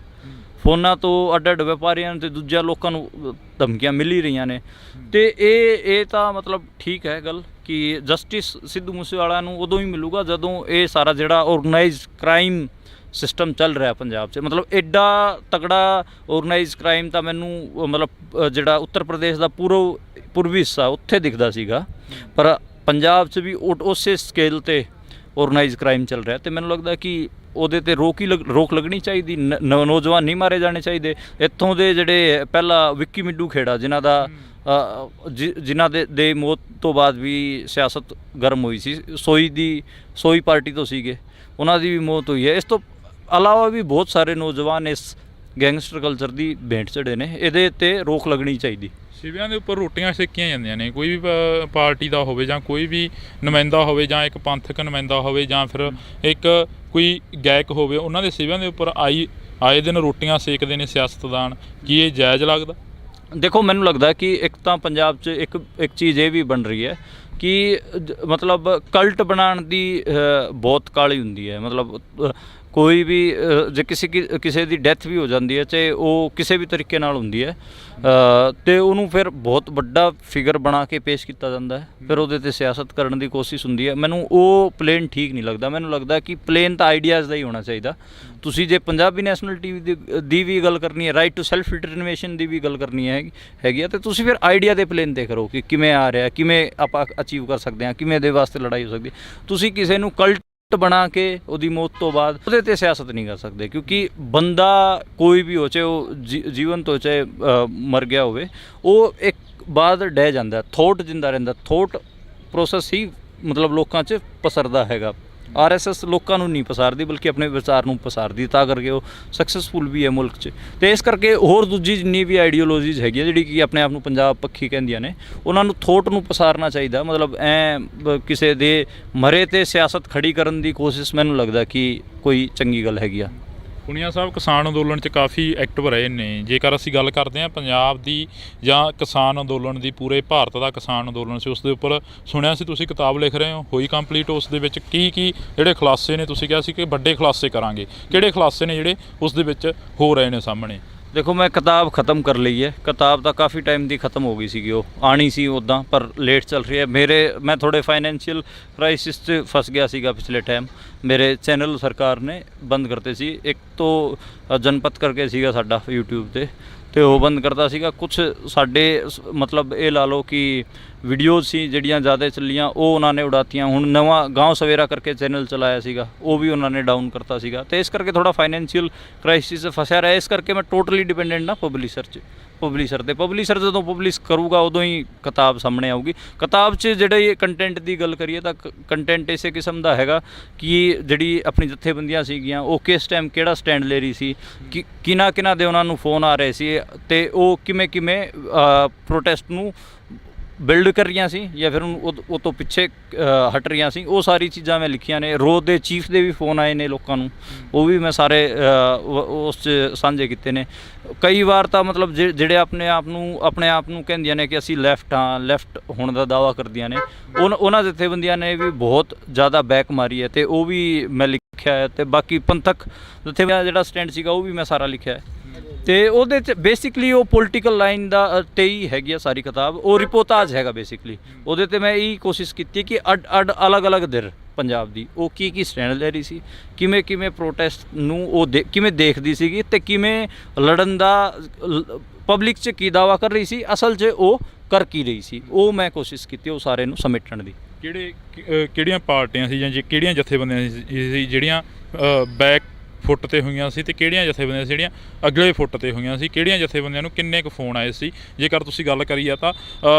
[SPEAKER 2] ਫੋਨਾਂ ਤੋਂ ਅੱਡ ਵਪਾਰੀਆਂ ਅਤੇ ਦੂਜਿਆਂ ਲੋਕਾਂ ਨੂੰ ਧਮਕੀਆਂ ਮਿਲ ਹੀ ਰਹੀਆਂ ਨੇ। ਅਤੇ ਇਹ ਤਾਂ ਮਤਲਬ ਠੀਕ ਹੈ ਗੱਲ ਕਿ ਜਸਟਿਸ ਸਿੱਧੂ ਮੂਸੇਵਾਲਾ ਨੂੰ ਉਦੋਂ ਹੀ ਮਿਲੂਗਾ ਜਦੋਂ ਇਹ ਸਾਰਾ ਜਿਹੜਾ ਔਰਗਨਾਈਜ਼ਡ ਕ੍ਰਾਈਮ ਸਿਸਟਮ ਚੱਲ ਰਿਹਾ ਪੰਜਾਬ 'ਚ, ਮਤਲਬ ਐਡਾ ਤਕੜਾ ਔਰਗਨਾਈਜ਼ ਕ੍ਰਾਈਮ ਤਾਂ ਮੈਨੂੰ ਮਤਲਬ ਜਿਹੜਾ ਉੱਤਰ ਪ੍ਰਦੇਸ਼ ਦਾ ਪੂਰਬੀ ਹਿੱਸਾ ਉੱਥੇ ਦਿਖਦਾ ਸੀਗਾ, ਪਰ ਪੰਜਾਬ 'ਚ ਵੀ ਉਸੇ ਸਕੇਲ 'ਤੇ ਔਰਗਨਾਈਜ਼ ਕ੍ਰਾਈਮ ਚੱਲ ਰਿਹਾ। ਅਤੇ ਮੈਨੂੰ ਲੱਗਦਾ ਕਿ ਉਹਦੇ ਤੇ ਰੋਕ ਲੱਗਣੀ ਚਾਹੀਦੀ। ਨੌਜਵਾਨ ਨਹੀਂ ਮਾਰੇ ਜਾਣੇ ਚਾਹੀਦੇ। ਇੱਥੋਂ ਦੇ ਜਿਹੜੇ ਪਹਿਲਾਂ ਵਿੱਕੀ ਮਿੱਡੂ ਖੇੜਾ, ਜਿਨ੍ਹਾਂ ਦੇ ਮੌਤ ਤੋਂ ਬਾਅਦ ਵੀ ਸਿਆਸਤ ਗਰਮ ਹੋਈ ਸੀ, ਸੋਈ ਪਾਰਟੀ ਤੋਂ ਸੀਗੇ, ਉਹਨਾਂ ਦੀ ਵੀ ਮੌਤ ਹੋਈ ਹੈ। ਇਸ ਤੋਂ ਇਲਾਵਾ ਵੀ ਬਹੁਤ ਸਾਰੇ ਨੌਜਵਾਨ ਇਸ ਗੈਂਗਸਟਰ ਕਲਚਰ ਦੀ ਭੇਂਟ ਚੜ੍ਹੇ ਨੇ। ਇਹਦੇ 'ਤੇ ਰੋਕ ਲੱਗਣੀ ਚਾਹੀਦੀ।
[SPEAKER 1] ਸਿਵਿਆਂ ਦੇ ਉੱਪਰ ਰੋਟੀਆਂ ਸੇਕੀਆਂ ਜਾਂਦੀਆਂ ਨੇ, ਕੋਈ ਵੀ ਪਾਰਟੀ ਦਾ ਹੋਵੇ ਜਾਂ ਕੋਈ ਵੀ ਨੁਮਾਇੰਦਾ ਹੋਵੇ ਜਾਂ ਇੱਕ ਪੰਥਕ ਨੁਮਾਇੰਦਾ ਹੋਵੇ ਜਾਂ ਫਿਰ ਇੱਕ ਕੋਈ ਗਾਇਕ ਹੋਵੇ, ਉਹਨਾਂ ਦੇ ਸਿਵਿਆਂ ਦੇ ਉੱਪਰ ਆਏ ਦਿਨ ਰੋਟੀਆਂ ਸੇਕਦੇ ਨੇ ਸਿਆਸਤਦਾਨ। ਕੀ ਇਹ ਜਾਇਜ਼ ਲੱਗਦਾ?
[SPEAKER 2] ਦੇਖੋ ਮੈਨੂੰ ਲੱਗਦਾ ਕਿ ਇੱਕ ਤਾਂ ਪੰਜਾਬ 'ਚ ਇੱਕ ਚੀਜ਼ ਇਹ ਵੀ ਬਣ ਰਹੀ ਹੈ ਕਿ ਮਤਲਬ ਕਲਟ ਬਣਾਉਣ ਦੀ ਬਹੁਤ ਕਾਹਲੀ ਹੁੰਦੀ ਹੈ। ਮਤਲਬ ਕੋਈ ਵੀ ਜੇ ਕਿਸੇ ਦੀ ਡੈਥ ਵੀ ਹੋ ਜਾਂਦੀ ਹੈ, ਚਾਹੇ ਉਹ ਕਿਸੇ ਵੀ ਤਰੀਕੇ ਨਾਲ ਹੁੰਦੀ ਹੈ, ਅਤੇ ਉਹਨੂੰ ਫਿਰ ਬਹੁਤ ਵੱਡਾ ਫਿਗਰ ਬਣਾ ਕੇ ਪੇਸ਼ ਕੀਤਾ ਜਾਂਦਾ ਹੈ, ਫਿਰ ਉਹਦੇ 'ਤੇ ਸਿਆਸਤ ਕਰਨ ਦੀ ਕੋਸ਼ਿਸ਼ ਹੁੰਦੀ ਹੈ। ਮੈਨੂੰ ਉਹ ਪਲੇਨ ਠੀਕ ਨਹੀਂ ਲੱਗਦਾ। ਮੈਨੂੰ ਲੱਗਦਾ ਕਿ ਪਲੇਨ ਤਾਂ ਆਈਡੀਆਜ਼ ਦਾ ਹੀ ਹੋਣਾ ਚਾਹੀਦਾ। ਤੁਸੀਂ ਜੇ ਪੰਜਾਬੀ ਨੈਸ਼ਨਲ ਟੀਵੀ ਦੀ ਵੀ ਗੱਲ ਕਰਨੀ ਹੈ, ਰਾਈਟ ਟੂ ਸੈਲਫ ਡਿਟਰਮੀਨੇਸ਼ਨ ਦੀ ਵੀ ਗੱਲ ਕਰਨੀ ਹੈਗੀ ਆ, ਅਤੇ ਤੁਸੀਂ ਫਿਰ ਆਈਡੀਆ ਦੇ ਪਲੇਨ 'ਤੇ ਕਰੋ ਕਿ ਕਿਵੇਂ ਆ ਰਿਹਾ, ਕਿਵੇਂ ਆਪਾਂ ਅਚੀਵ ਕਰ ਸਕਦੇ ਹਾਂ, ਕਿਵੇਂ ਇਹਦੇ ਵਾਸਤੇ ਲੜਾਈ ਹੋ ਸਕਦੀ ਹੈ। ਤੁਸੀਂ ਕਿਸੇ ਨੂੰ ਕਲਟ ਬਣਾ ਕੇ ਉਹਦੀ ਮੌਤ ਤੋਂ ਬਾਅਦ ਉਹਦੇ 'ਤੇ ਸਿਆਸਤ ਨਹੀਂ ਕਰ ਸਕਦੇ, ਕਿਉਂਕਿ ਬੰਦਾ ਕੋਈ ਵੀ ਹੋ, ਚਾਹੇ ਉਹ ਜੀਵਨ ਤੋਂ ਚਾਹੇ ਮਰ ਗਿਆ ਹੋਵੇ, ਉਹ ਇੱਕ ਬਾਅਦ ਡਹਿ ਜਾਂਦਾ, ਥੋਟ ਜਿੰਦਾ ਰਹਿੰਦਾ। ਥੋਟ ਪ੍ਰੋਸੈਸ ਹੀ ਮਤਲਬ ਲੋਕਾਂ 'ਚ ਪਸਰਦਾ ਹੈਗਾ। RSS ਲੋਕਾਂ ਨੂੰ ਨਹੀਂ ਪਸਾਰਦੀ, ਬਲਕਿ ਆਪਣੇ ਵਿਚਾਰ ਨੂੰ ਪਸਾਰਦੀ, ਤਾਂ ਕਰਕੇ ਉਹ ਸਕਸੈਸਫੁਲ ਵੀ ਹੈ ਮੁਲਕ 'ਚ। ਅਤੇ ਇਸ ਕਰਕੇ ਹੋਰ ਦੂਜੀ ਜਿੰਨੀ ਵੀ ਆਈਡੀਓਲੋਜੀਜ਼ ਹੈਗੀ ਜਿਹੜੀ ਕਿ ਆਪਣੇ ਆਪ ਨੂੰ ਪੰਜਾਬ ਪੱਖੀ ਕਹਿੰਦੀਆਂ ਨੇ, ਉਹਨਾਂ ਨੂੰ ਥੋਟ ਨੂੰ ਪਸਾਰਨਾ ਚਾਹੀਦਾ। ਮਤਲਬ ਕਿਸੇ ਦੇ ਮਰੇ 'ਤੇ ਸਿਆਸਤ ਖੜੀ ਕਰਨ ਦੀ ਕੋਸ਼ਿਸ਼ ਮੈਨੂੰ ਲੱਗਦਾ ਕਿ ਕੋਈ ਚੰਗੀ ਗੱਲ ਹੈਗੀ ਆ।
[SPEAKER 1] ਪੁਨੀਆ ਸਾਹਿਬ ਕਿਸਾਨ ਅੰਦੋਲਨ 'ਚ ਕਾਫੀ ਐਕਟਿਵ ਰਹੇ ਨੇ। ਜੇਕਰ ਅਸੀਂ ਗੱਲ ਕਰਦੇ ਹਾਂ ਪੰਜਾਬ ਦੀ ਜਾਂ ਕਿਸਾਨ ਅੰਦੋਲਨ ਦੀ, ਪੂਰੇ ਭਾਰਤ ਦਾ ਕਿਸਾਨ ਅੰਦੋਲਨ ਸੀ, ਉਸ ਦੇ ਉੱਪਰ ਸੁਣਿਆ ਸੀ ਤੁਸੀਂ ਕਿਤਾਬ ਲਿਖ ਰਹੇ ਹੋ, ਹੋਈ ਕੰਪਲੀਟ। ਉਸ ਦੇ ਵਿੱਚ ਕੀ ਜਿਹੜੇ ਖੁਲਾਸੇ ਨੇ, ਤੁਸੀਂ ਕਿਹਾ ਸੀ ਕਿ ਵੱਡੇ ਖੁਲਾਸੇ ਕਰਾਂਗੇ, ਕਿਹੜੇ ਖੁਲਾਸੇ ਨੇ ਜਿਹੜੇ ਉਸ ਦੇ ਵਿੱਚ ਹੋ ਰਹੇ ਨੇ ਸਾਹਮਣੇ?
[SPEAKER 2] ਦੇਖੋ ਮੈਂ ਕਿਤਾਬ ख़त्म ਕਰ ਲਈ ਹੈ। ਕਿਤਾਬ ਤਾਂ ਕਾਫੀ ਟਾਈਮ ਦੀ ख़त्म ਹੋ ਗਈ ਸੀਗੀ, ਉਹ ਆਣੀ ਸੀ ਉੱਦਾਂ, ਪਰ ਲੇਟ ਚੱਲ ਰਹੀ ਹੈ। ਮੈਂ ਥੋੜ੍ਹੇ ਫਾਈਨੈਂਸ਼ੀਅਲ ਕ੍ਰਾਈਸਿਸ 'ਚ ਫਸ ਗਿਆ ਸੀਗਾ ਪਿਛਲੇ ਟਾਈਮ। ਮੇਰੇ ਚੈਨਲ ਸਰਕਾਰ ਨੇ ਬੰਦ ਕਰਤੇ ਸੀ। ਇੱਕ ਤੋਂ ਜਨਪਤ ਕਰਕੇ ਸੀਗਾ ਸਾਡਾ YouTube 'ਤੇ, ਅਤੇ ਉਹ ਬੰਦ ਕਰਤਾ ਸੀਗਾ। ਕੁਛ ਸਾਡੇ ਮਤਲਬ ਇਹ ਲਾ ਲਓ ਕਿ ਵੀਡੀਓਜ਼ ਸੀ ਜਿਹੜੀਆਂ ਜ਼ਿਆਦਾ ਚੱਲੀਆਂ, ਉਹ ਉਹਨਾਂ ਨੇ ਉਡਾਤੀਆਂ। ਹੁਣ ਨਵਾਂ ਗਾਂव ਸਵੇਰਾ ਕਰਕੇ ਚੈਨਲ ਚਲਾਇਆ ਸੀਗਾ, ਉਹ ਵੀ ਉਹਨਾਂ ਨੇ ਡਾਊਨ ਕਰਤਾ ਸੀਗਾ। ਅਤੇ ਇਸ ਕਰਕੇ ਥੋੜ੍ਹਾ ਫਾਈਨੈਂਸ਼ੀਅਲ ਕ੍ਰਾਈਸਿਸ ਫਸਿਆ ਰਿਹਾ। ਇਸ ਕਰਕੇ ਮੈਂ ਟੋਟਲੀ ਡਿਪੈਂਡੈਂਟ ਨਾ ਪਬਲਿਸ਼ਰ 'ਤੇ। ਪਬਲਿਸ਼ਰ ਜਦੋਂ ਪਬਲਿਸ਼ ਕਰੂਗਾ ਉਦੋਂ ਹੀ ਕਿਤਾਬ ਸਾਹਮਣੇ ਆਊਗੀ। ਕਿਤਾਬ 'ਚ ਜਿਹੜੇ ਕੰਟੈਂਟ ਦੀ ਗੱਲ ਕਰੀਏ ਤਾਂ ਕੰਟੈਂਟ ਇਸੇ ਕਿਸਮ ਦਾ ਹੈਗਾ ਕਿ ਜਿਹੜੀ ਆਪਣੀ ਜਥੇਬੰਦੀਆਂ ਸੀਗੀਆਂ, ਉਹ ਕਿਸ ਟਾਈਮ ਕਿਹੜਾ ਸਟੈਂਡ ਲੈ ਰਹੀ ਸੀ, ਕਿਹਨਾਂ ਦੇ ਉਹਨਾਂ ਨੂੰ ਫੋਨ ਆ ਰਹੇ ਸੀ, ਅਤੇ ਉਹ ਕਿਵੇਂ ਪ੍ਰੋਟੈਸਟ ਨੂੰ ਬਿਲਡ ਕਰ ਰਹੀਆਂ ਸੀ ਜਾਂ ਫਿਰ ਉਹ ਤੋਂ ਪਿੱਛੇ ਹਟ ਰਹੀਆਂ ਸੀ। ਉਹ ਸਾਰੀ ਚੀਜ਼ਾਂ ਮੈਂ ਲਿਖੀਆਂ ਨੇ। ਰੋਜ਼ ਦੇ ਚੀਫ ਦੇ ਵੀ ਫੋਨ ਆਏ ਨੇ ਲੋਕਾਂ ਨੂੰ, ਉਹ ਵੀ ਮੈਂ ਸਾਰੇ ਉਸ 'ਚ ਸਾਂਝੇ ਕੀਤੇ ਨੇ। ਕਈ ਵਾਰ ਤਾਂ ਮਤਲਬ ਜਿਹੜੇ ਆਪਣੇ ਆਪ ਨੂੰ ਕਹਿੰਦੀਆਂ ਨੇ ਕਿ ਅਸੀਂ ਲੈਫਟ ਹੋਣ ਦਾ ਦਾਅਵਾ ਕਰਦੀਆਂ ਨੇ, ਉਹਨਾਂ ਜਥੇਬੰਦੀਆਂ ਨੇ ਵੀ ਬਹੁਤ ਜ਼ਿਆਦਾ ਬੈਕ ਮਾਰੀ ਹੈ, ਅਤੇ ਉਹ ਵੀ ਮੈਂ ਲਿਖਿਆ ਹੈ। ਅਤੇ ਬਾਕੀ ਪੰਥਕ ਜਥੇਬੰਦੀਆਂ ਜਿਹੜਾ ਸਟੈਂਡ ਸੀਗਾ ਉਹ ਵੀ ਮੈਂ ਸਾਰਾ ਲਿਖਿਆ ਹੈ। ਅਤੇ ਉਹਦੇ 'ਚ ਬੇਸਿਕਲੀ ਉਹ ਪੋਲੀਟੀਕਲ ਲਾਈਨ ਦਾ 'ਤੇ ਹੀ ਹੈਗੀ ਆ ਸਾਰੀ ਕਿਤਾਬ। ਉਹ ਰਿਪੋਰਟਾਜ ਹੈਗਾ ਬੇਸਿਕਲੀ। ਉਹਦੇ 'ਤੇ ਮੈਂ ਇਹੀ ਕੋਸ਼ਿਸ਼ ਕੀਤੀ ਕਿ ਅਲੱਗ ਧਿਰ ਪੰਜਾਬ ਦੀ ਉਹ ਕੀ ਸਟੈਂਡ ਲੈ ਰਹੀ ਸੀ, ਕਿਵੇਂ ਪ੍ਰੋਟੈਸਟ ਨੂੰ ਉਹ ਕਿਵੇਂ ਦੇਖਦੀ ਸੀਗੀ, ਅਤੇ ਕਿਵੇਂ ਲੜਨ ਦਾ ਪਬਲਿਕ 'ਚ ਕੀ ਦਾਅਵਾ ਕਰ ਰਹੀ ਸੀ, ਅਸਲ 'ਚ ਉਹ ਕਰ ਕੀ ਰਹੀ ਸੀ। ਉਹ ਮੈਂ ਕੋਸ਼ਿਸ਼ ਕੀਤੀ ਉਹ ਸਾਰੇ ਨੂੰ ਸਮੇਟਣ ਦੀ।
[SPEAKER 1] ਕਿਹੜੀਆਂ ਪਾਰਟੀਆਂ ਸੀ ਜਾਂ ਕਿਹੜੀਆਂ ਜਥੇਬੰਦੀਆਂ ਸੀ ਜਿਹੜੀਆਂ ਬੈਕ ਫੁੱਟ 'ਤੇ ਹੋਈਆਂ ਸੀ, ਅਤੇ ਕਿਹੜੀਆਂ ਜਥੇਬੰਦੀਆਂ ਸੀ ਜਿਹੜੀਆਂ ਅਗਲੇ ਫੁੱਟ 'ਤੇ ਹੋਈਆਂ ਸੀ? ਕਿਹੜੀਆਂ ਜਥੇਬੰਦੀਆਂ ਨੂੰ ਕਿੰਨੇ ਕੁ ਫੋਨ ਆਏ ਸੀ? ਜੇਕਰ ਤੁਸੀਂ ਗੱਲ ਕਰੀ ਆ ਤਾਂ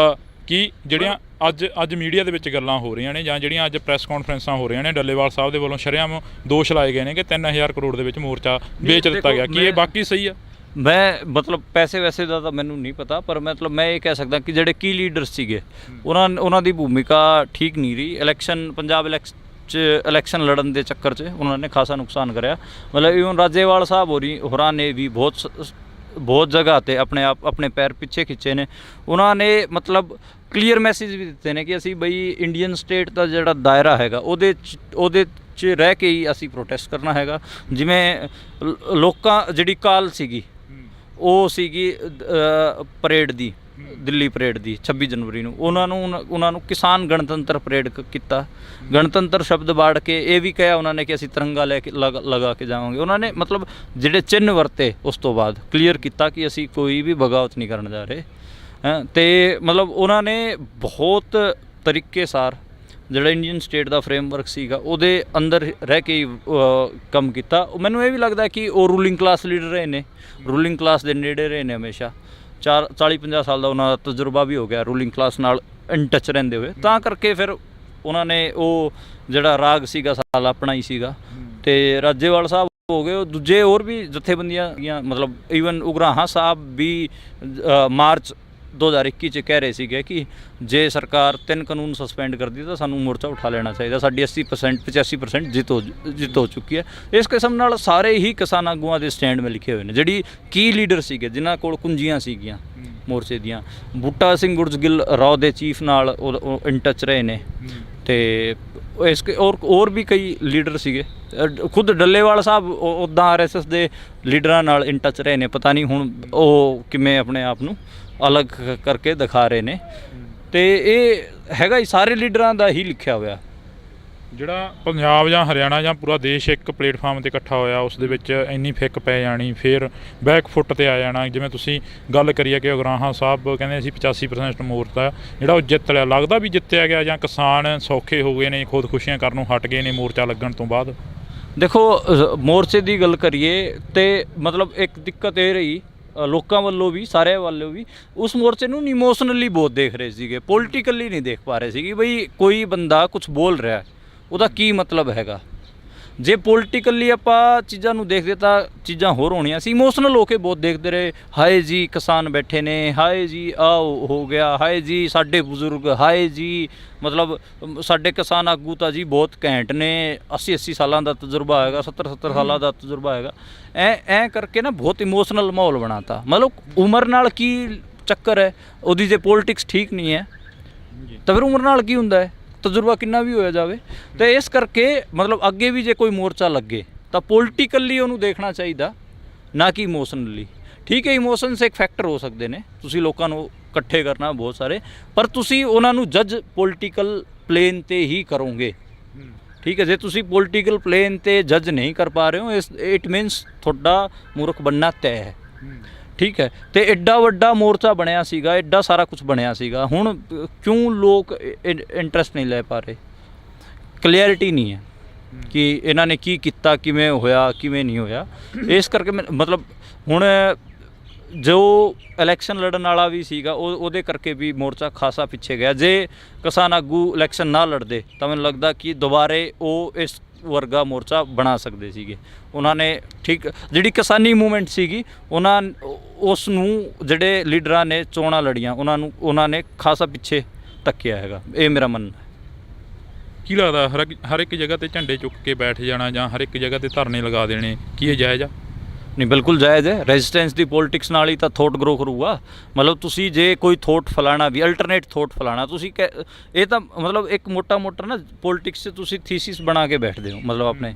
[SPEAKER 1] ਕਿ ਜਿਹੜੀਆਂ ਅੱਜ ਮੀਡੀਆ ਦੇ ਵਿੱਚ ਗੱਲਾਂ ਹੋ ਰਹੀਆਂ ਨੇ, ਜਾਂ ਜਿਹੜੀਆਂ ਅੱਜ ਪ੍ਰੈਸ ਕਾਨਫਰੰਸਾਂ ਹੋ ਰਹੀਆਂ ਨੇ, ਡੱਲੇਵਾਲ ਸਾਹਿਬ ਦੇ ਵੱਲੋਂ ਸ਼ਰੇਆਮ ਦੋਸ਼ ਲਾਏ ਗਏ ਨੇ ਕਿ 3000 ਕਰੋੜ ਦੇ ਵਿੱਚ ਮੋਰਚਾ ਵੇਚ ਦਿੱਤਾ ਗਿਆ, ਕੀ ਇਹ ਬਾਕੀ ਸਹੀ ਆ?
[SPEAKER 2] ਮੈਂ ਮਤਲਬ ਪੈਸੇ ਵੈਸੇ ਦਾ ਤਾਂ ਮੈਨੂੰ ਨਹੀਂ ਪਤਾ, ਪਰ ਮਤਲਬ ਮੈਂ ਇਹ ਕਹਿ ਸਕਦਾ ਕਿ ਜਿਹੜੇ ਕੀ ਲੀਡਰਸ ਸੀਗੇ ਉਹਨਾਂ ਦੀ ਭੂਮਿਕਾ ਠੀਕ ਨਹੀਂ ਰਹੀ। ਪੰਜਾਬ ਇਲੈਕਸ਼ਨ ਲੜਨ ਦੇ ਚੱਕਰ 'ਚ ਉਹਨਾਂ ਨੇ ਖਾਸਾ ਨੁਕਸਾਨ ਕਰਿਆ। ਮਤਲਬ ਈਵਨ ਰਾਜੇਵਾਲ ਸਾਹਿਬ ਹੋਰਾਂ ਨੇ ਵੀ ਬਹੁਤ ਜਗ੍ਹਾ 'ਤੇ ਆਪਣੇ ਪੈਰ ਪਿੱਛੇ ਖਿੱਚੇ ਨੇ। ਉਹਨਾਂ ਨੇ ਮਤਲਬ ਕਲੀਅਰ ਮੈਸੇਜ ਵੀ ਦਿੱਤੇ ਨੇ ਕਿ ਅਸੀਂ ਬਈ ਇੰਡੀਅਨ ਸਟੇਟ ਦਾ ਜਿਹੜਾ ਦਾਇਰਾ ਹੈਗਾ ਉਹਦੇ 'ਚ ਰਹਿ ਕੇ ਹੀ ਅਸੀਂ ਪ੍ਰੋਟੈਸਟ ਕਰਨਾ ਹੈਗਾ। ਜਿਵੇਂ ਲੋਕਾਂ ਜਿਹੜੀ ਕਾਲ ਸੀਗੀ ਉਹ ਸੀਗੀ ਪਰੇਡ ਦੀ, ਦਿੱਲੀ ਪਰੇਡ ਦੀ 26 ਜਨਵਰੀ ਨੂੰ, ਉਹਨਾਂ ਨੂੰ ਕਿਸਾਨ ਗਣਤੰਤਰ ਪਰੇਡ ਕੀਤਾ। ਗਣਤੰਤਰ ਸ਼ਬਦ ਬਾੜ ਕੇ ਇਹ ਵੀ ਕਿਹਾ ਉਹਨਾਂ ਨੇ ਕਿ ਅਸੀਂ ਤਿਰੰਗਾ ਲੈ ਕੇ ਲਗਾ ਕੇ ਜਾਵਾਂਗੇ। ਉਹਨਾਂ ਨੇ ਮਤਲਬ ਜਿਹੜੇ ਚਿੰਨ੍ਹ ਵਰਤੇ ਉਸ ਤੋਂ ਬਾਅਦ ਕਲੀਅਰ ਕੀਤਾ ਕਿ ਅਸੀਂ ਕੋਈ ਵੀ ਬਗਾਵਤ ਨਹੀਂ ਕਰਨ ਜਾ ਰਹੇ। ਅਤੇ ਮਤਲਬ ਉਹਨਾਂ ਨੇ ਬਹੁਤ ਤਰੀਕੇ ਸਾਰ ਜਿਹੜਾ ਇੰਡੀਅਨ ਸਟੇਟ ਦਾ ਫਰੇਮਵਰਕ ਸੀਗਾ ਉਹਦੇ ਅੰਦਰ ਰਹਿ ਕੇ ਕੰਮ ਕੀਤਾ। ਮੈਨੂੰ ਇਹ ਵੀ ਲੱਗਦਾ ਕਿ ਉਹ ਰੂਲਿੰਗ ਕਲਾਸ ਲੀਡਰ ਰਹੇ ਨੇ, ਰੂਲਿੰਗ ਕਲਾਸ ਦੇ ਨੇੜੇ ਰਹੇ ਨੇ ਹਮੇਸ਼ਾ। 40-50 ਸਾਲ ਦਾ ਉਹਨਾਂ ਦਾ ਤਜਰਬਾ ਵੀ ਹੋ ਗਿਆ ਰੂਲਿੰਗ ਕਲਾਸ ਨਾਲ ਇਨ ਟੱਚ ਰਹਿੰਦੇ ਹੋਏ, ਤਾਂ ਕਰਕੇ ਫਿਰ ਉਹਨਾਂ ਨੇ ਉਹ ਜਿਹੜਾ ਰਾਗ ਸੀਗਾ ਸਾਲ ਆਪਣਾ ਹੀ ਸੀਗਾ। ਅਤੇ ਰਾਜੇਵਾਲ ਸਾਹਿਬ ਹੋ ਗਏ, ਉਹ ਦੂਜੇ ਹੋਰ ਵੀ ਜਥੇਬੰਦੀਆਂ ਮਤਲਬ ਈਵਨ ਉਗਰਾਹਾਂ ਸਾਹਿਬ ਵੀ ਮਾਰਚ 2021 ਚ ਕਹਿ ਰਹੇ ਸੀਗੇ ਕਿ ਜੇ ਸਰਕਾਰ 3 ਕਾਨੂੰਨ ਸਸਪੈਂਡ ਕਰਦੀ ਤਾਂ ਸਾਨੂੰ ਮੋਰਚਾ ਉਠਾ ਲੈਣਾ ਚਾਹੀਦਾ। ਸਾਡੀ 80% 85% ਜਿੱਤ ਹੋ ਚੁੱਕੀ ਹੈ। ਇਸ ਕਿਸਮ ਨਾਲ ਸਾਰੇ ਹੀ ਕਿਸਾਨ ਆਗੂਆਂ ਦੇ ਸਟੈਂਡ ਮੇ ਲਿਖੇ ਹੋਏ ਨੇ। ਜਿਹੜੀ ਕੀ ਲੀਡਰ ਸੀਗੇ ਜਿਨ੍ਹਾਂ ਕੋਲ ਕੁੰਜੀਆਂ ਸੀਗੀਆਂ ਮੋਰਚੇ ਦੀਆਂ, ਬੂਟਾ ਸਿੰਘ ਗੁਰਜਗਿੱਲ ਰਾਓ ਦੇ ਚੀਫ ਨਾਲ ਉਹ ਇਨ ਟੱਚ ਰਹੇ ਨੇ, ਤੇ ਹੋਰ ਵੀ ਕਈ ਲੀਡਰ ਸੀਗੇ। ਖੁਦ ਡੱਲੇਵਾਲ ਸਾਹਿਬ ਉੱਦਾਂ RSS ਦੇ ਲੀਡਰਾਂ ਨਾਲ ਇਨ ਟੱਚ ਰਹੇ ਨੇ। ਪਤਾ ਨਹੀਂ ਹੁਣ ਉਹ ਕਿਵੇਂ ਆਪਣੇ ਆਪ ਨੂੰ ਅਲੱਗ ਕਰਕੇ ਦਿਖਾ ਰਹੇ ਨੇ। ਤੇ ਇਹ ਹੈਗਾ ਹੀ ਸਾਰੇ ਲੀਡਰਾਂ ਦਾ ਹੀ ਲਿਖਿਆ ਹੋਇਆ।
[SPEAKER 1] ਜਿਹੜਾ ਪੰਜਾਬ ਜਾਂ ਹਰਿਆਣਾ ਜਾਂ ਪੂਰਾ ਦੇਸ਼ ਇੱਕ ਪਲੇਟਫਾਰਮ 'ਤੇ ਇਕੱਠਾ ਹੋਇਆ, ਉਸ ਦੇ ਵਿੱਚ ਇੰਨੀ ਫਿੱਕ ਪੈ ਜਾਣੀ, ਫਿਰ ਬੈਕ ਫੁੱਟ 'ਤੇ ਆ ਜਾਣਾ। ਜਿਵੇਂ ਤੁਸੀਂ ਗੱਲ ਕਰੀ ਹੈ ਕਿ ਉਗਰਾਹਾਂ ਸਾਹਿਬ ਕਹਿੰਦੇ ਅਸੀਂ 85% ਮੋਰਚਾ ਜਿਹੜਾ ਉਹ ਜਿੱਤ ਲਿਆ, ਲੱਗਦਾ ਵੀ ਜਿੱਤਿਆ ਗਿਆ ਜਾਂ ਕਿਸਾਨ ਸੌਖੇ ਹੋ ਗਏ ਨੇ, ਖੁਦਕੁਸ਼ੀਆਂ ਕਰਨ ਨੂੰ ਹਟ ਗਏ ਨੇ ਮੋਰਚਾ ਲੱਗਣ ਤੋਂ ਬਾਅਦ?
[SPEAKER 2] ਦੇਖੋ, ਮੋਰਚੇ ਦੀ ਗੱਲ ਕਰੀਏ ਤੇ ਮਤਲਬ ਇੱਕ ਦਿੱਕਤ ਇਹ ਰਹੀ ਲੋਕਾਂ ਵੱਲੋਂ ਵੀ, ਸਾਰਿਆਂ ਵੱਲੋਂ ਵੀ, ਉਸ ਮੋਰਚੇ ਨੂੰ ਇਮੋਸ਼ਨਲੀ ਬਹੁਤ ਦੇਖ ਰਹੇ ਸੀਗੇ, ਪੋਲੀਟੀਕਲੀ ਨਹੀਂ ਦੇਖ ਪਾ ਰਹੇ ਸੀਗੇ ਬਈ ਕੋਈ ਬੰਦਾ ਕੁਝ ਬੋਲ ਰਿਹਾ ਉਹਦਾ ਕੀ ਮਤਲਬ ਹੈਗਾ। ਜੇ ਪੋਲੀਟੀਕਲੀ ਆਪਾਂ ਚੀਜ਼ਾਂ ਨੂੰ ਦੇਖਦੇ ਤਾਂ ਚੀਜ਼ਾਂ ਹੋਰ ਹੋਣੀਆਂ ਸੀ। ਇਮੋਸ਼ਨਲ ਹੋ ਕੇ ਬਹੁਤ ਦੇਖਦੇ ਰਹੇ, ਹਾਏ ਜੀ ਕਿਸਾਨ ਬੈਠੇ ਨੇ, ਹਾਏ ਜੀ ਆਹ ਹੋ ਗਿਆ, ਹਾਏ ਜੀ ਸਾਡੇ ਬਜ਼ੁਰਗ, ਹਾਏ ਜੀ ਮਤਲਬ ਸਾਡੇ ਕਿਸਾਨ ਆਗੂ ਤਾਂ ਜੀ ਬਹੁਤ ਘੈਂਟ ਨੇ, 80 ਸਾਲਾਂ ਦਾ ਤਜਰਬਾ ਹੈਗਾ, 70 ਸਾਲਾਂ ਦਾ ਤਜਰਬਾ ਹੈਗਾ। ਐਂ ਕਰਕੇ ਨਾ ਬਹੁਤ ਇਮੋਸ਼ਨਲ ਮਾਹੌਲ ਬਣਾਤਾ। ਮਤਲਬ ਉਮਰ ਨਾਲ ਕੀ ਚੱਕਰ ਹੈ ਉਹਦੀ, ਜੇ ਪੋਲੀਟਿਕਸ ਠੀਕ ਨਹੀਂ ਹੈ ਤਾਂ ਫਿਰ ਉਮਰ ਨਾਲ ਕੀ ਹੁੰਦਾ ਹੈ, ਤਜਰਬਾ ਕਿੰਨਾ ਵੀ ਹੋਇਆ ਜਾਵੇ। ਤੇ ਇਸ ਕਰਕੇ ਮਤਲਬ ਅੱਗੇ ਵੀ ਜੇ ਕੋਈ ਮੋਰਚਾ ਲੱਗੇ ਤਾਂ ਪੋਲੀਟੀਕਲੀ ਉਹਨੂੰ ਦੇਖਣਾ ਚਾਹੀਦਾ, ਨਾ ਕਿ ਇਮੋਸ਼ਨਲੀ। ਠੀਕ ਹੈ, ਇਮੋਸ਼ਨਸ ਇੱਕ ਫੈਕਟਰ ਹੋ ਸਕਦੇ ਨੇ, ਤੁਸੀਂ ਲੋਕਾਂ ਨੂੰ ਇਕੱਠੇ ਕਰਨਾ ਬਹੁਤ ਸਾਰੇ, ਪਰ ਤੁਸੀਂ ਉਹਨਾਂ ਨੂੰ ਜੱਜ ਪੋਲੀਟੀਕਲ ਪਲੇਨ 'ਤੇ ਹੀ ਕਰੋਗੇ। ਠੀਕ ਹੈ, ਜੇ ਤੁਸੀਂ ਪੋਲੀਟੀਕਲ ਪਲੇਨ 'ਤੇ ਜੱਜ ਨਹੀਂ ਕਰ ਪਾ ਰਹੇ ਹੋ, ਇਟ ਮੀਨਸ ਤੁਹਾਡਾ ਮੂਰਖ ਬਣਨਾ ਤੈਅ ਹੈ। ਠੀਕ ਹੈ, ਤੇ ਐਡਾ ਵੱਡਾ ਮੋਰਚਾ ਬਣਿਆ ਸੀਗਾ, ਐਡਾ ਸਾਰਾ ਕੁਝ ਬਣਿਆ ਸੀਗਾ, ਹੁਣ ਕਿਉਂ ਲੋਕ ਇੰਟਰਸਟ ਨਹੀਂ ਲੈ ਪਾ ਰਹੇ? ਕਲੀਅਰਿਟੀ ਨਹੀਂ ਹੈ ਕਿ ਇਹਨਾਂ ਨੇ ਕੀ ਕੀਤਾ, ਕਿਵੇਂ ਹੋਇਆ, ਕਿਵੇਂ ਨਹੀਂ ਹੋਇਆ। ਇਸ ਕਰਕੇ ਮਤਲਬ ਹੁਣ ਜੋ ਇਲੈਕਸ਼ਨ ਲੜਨ ਵਾਲਾ ਵੀ ਸੀਗਾ ਉਹਦੇ ਕਰਕੇ ਵੀ ਮੋਰਚਾ ਖਾਸਾ ਪਿੱਛੇ ਗਿਆ। ਜੇ ਕਿਸਾਨ ਆਗੂ ਇਲੈਕਸ਼ਨ ਨਾ ਲੜਦੇ ਤਾਂ ਮੈਨੂੰ ਲੱਗਦਾ ਕਿ ਦੁਬਾਰੇ ਉਹ ਇਸ ਵਰਗਾ ਮੋਰਚਾ ਬਣਾ ਸਕਦੇ ਸੀਗੇ। ਉਹਨਾਂ ਨੇ ਠੀਕ ਜਿਹੜੀ ਕਿਸਾਨੀ ਮੂਵਮੈਂਟ ਸੀਗੀ ਉਸ ਨੂੰ ਜਿਹੜੇ ਲੀਡਰਾਂ ਨੇ ਚੋਣਾਂ ਲੜੀਆਂ ਉਹਨਾਂ ਨੇ ਖਾਸਾ ਪਿੱਛੇ ਧੱਕਿਆ ਹੈਗਾ, ਇਹ ਮੇਰਾ ਮੰਨਣਾ ਹੈ।
[SPEAKER 1] ਕੀ ਲੱਗਦਾ ਹਰ ਇੱਕ ਜਗ੍ਹਾ 'ਤੇ ਝੰਡੇ ਚੁੱਕ ਕੇ ਬੈਠ ਜਾਣਾ ਜਾਂ ਹਰ ਇੱਕ ਜਗ੍ਹਾ 'ਤੇ ਧਰਨੇ ਲਗਾ ਦੇਣੇ, ਕੀ ਇਹ ਜਾਇਜ਼ ਆ?
[SPEAKER 2] ਨਹੀਂ, ਬਿਲਕੁਲ ਜਾਇਜ਼ ਹੈ। ਰੈਜ਼ਿਸਟੈਂਸ ਦੀ ਪੋਲੀਟਿਕਸ ਨਾਲ ਹੀ ਤਾਂ ਥੋਟ ਗਰੋ ਕਰੂਗਾ। ਮਤਲਬ ਤੁਸੀਂ ਜੇ ਕੋਈ ਥੋਟ ਫਲਾਣਾ ਵੀ, ਅਲਟਰਨੇਟ ਥੋਟ ਫਲਾਣਾ, ਤੁਸੀਂ ਇਹ ਤਾਂ ਮਤਲਬ ਇੱਕ ਮੋਟਾ ਨਾ ਪੋਲੀਟਿਕਸ 'ਚ ਤੁਸੀਂ ਥੀਸਿਸ ਬਣਾ ਕੇ ਬੈਠਦੇ ਹੋ। ਮਤਲਬ ਆਪਣੇ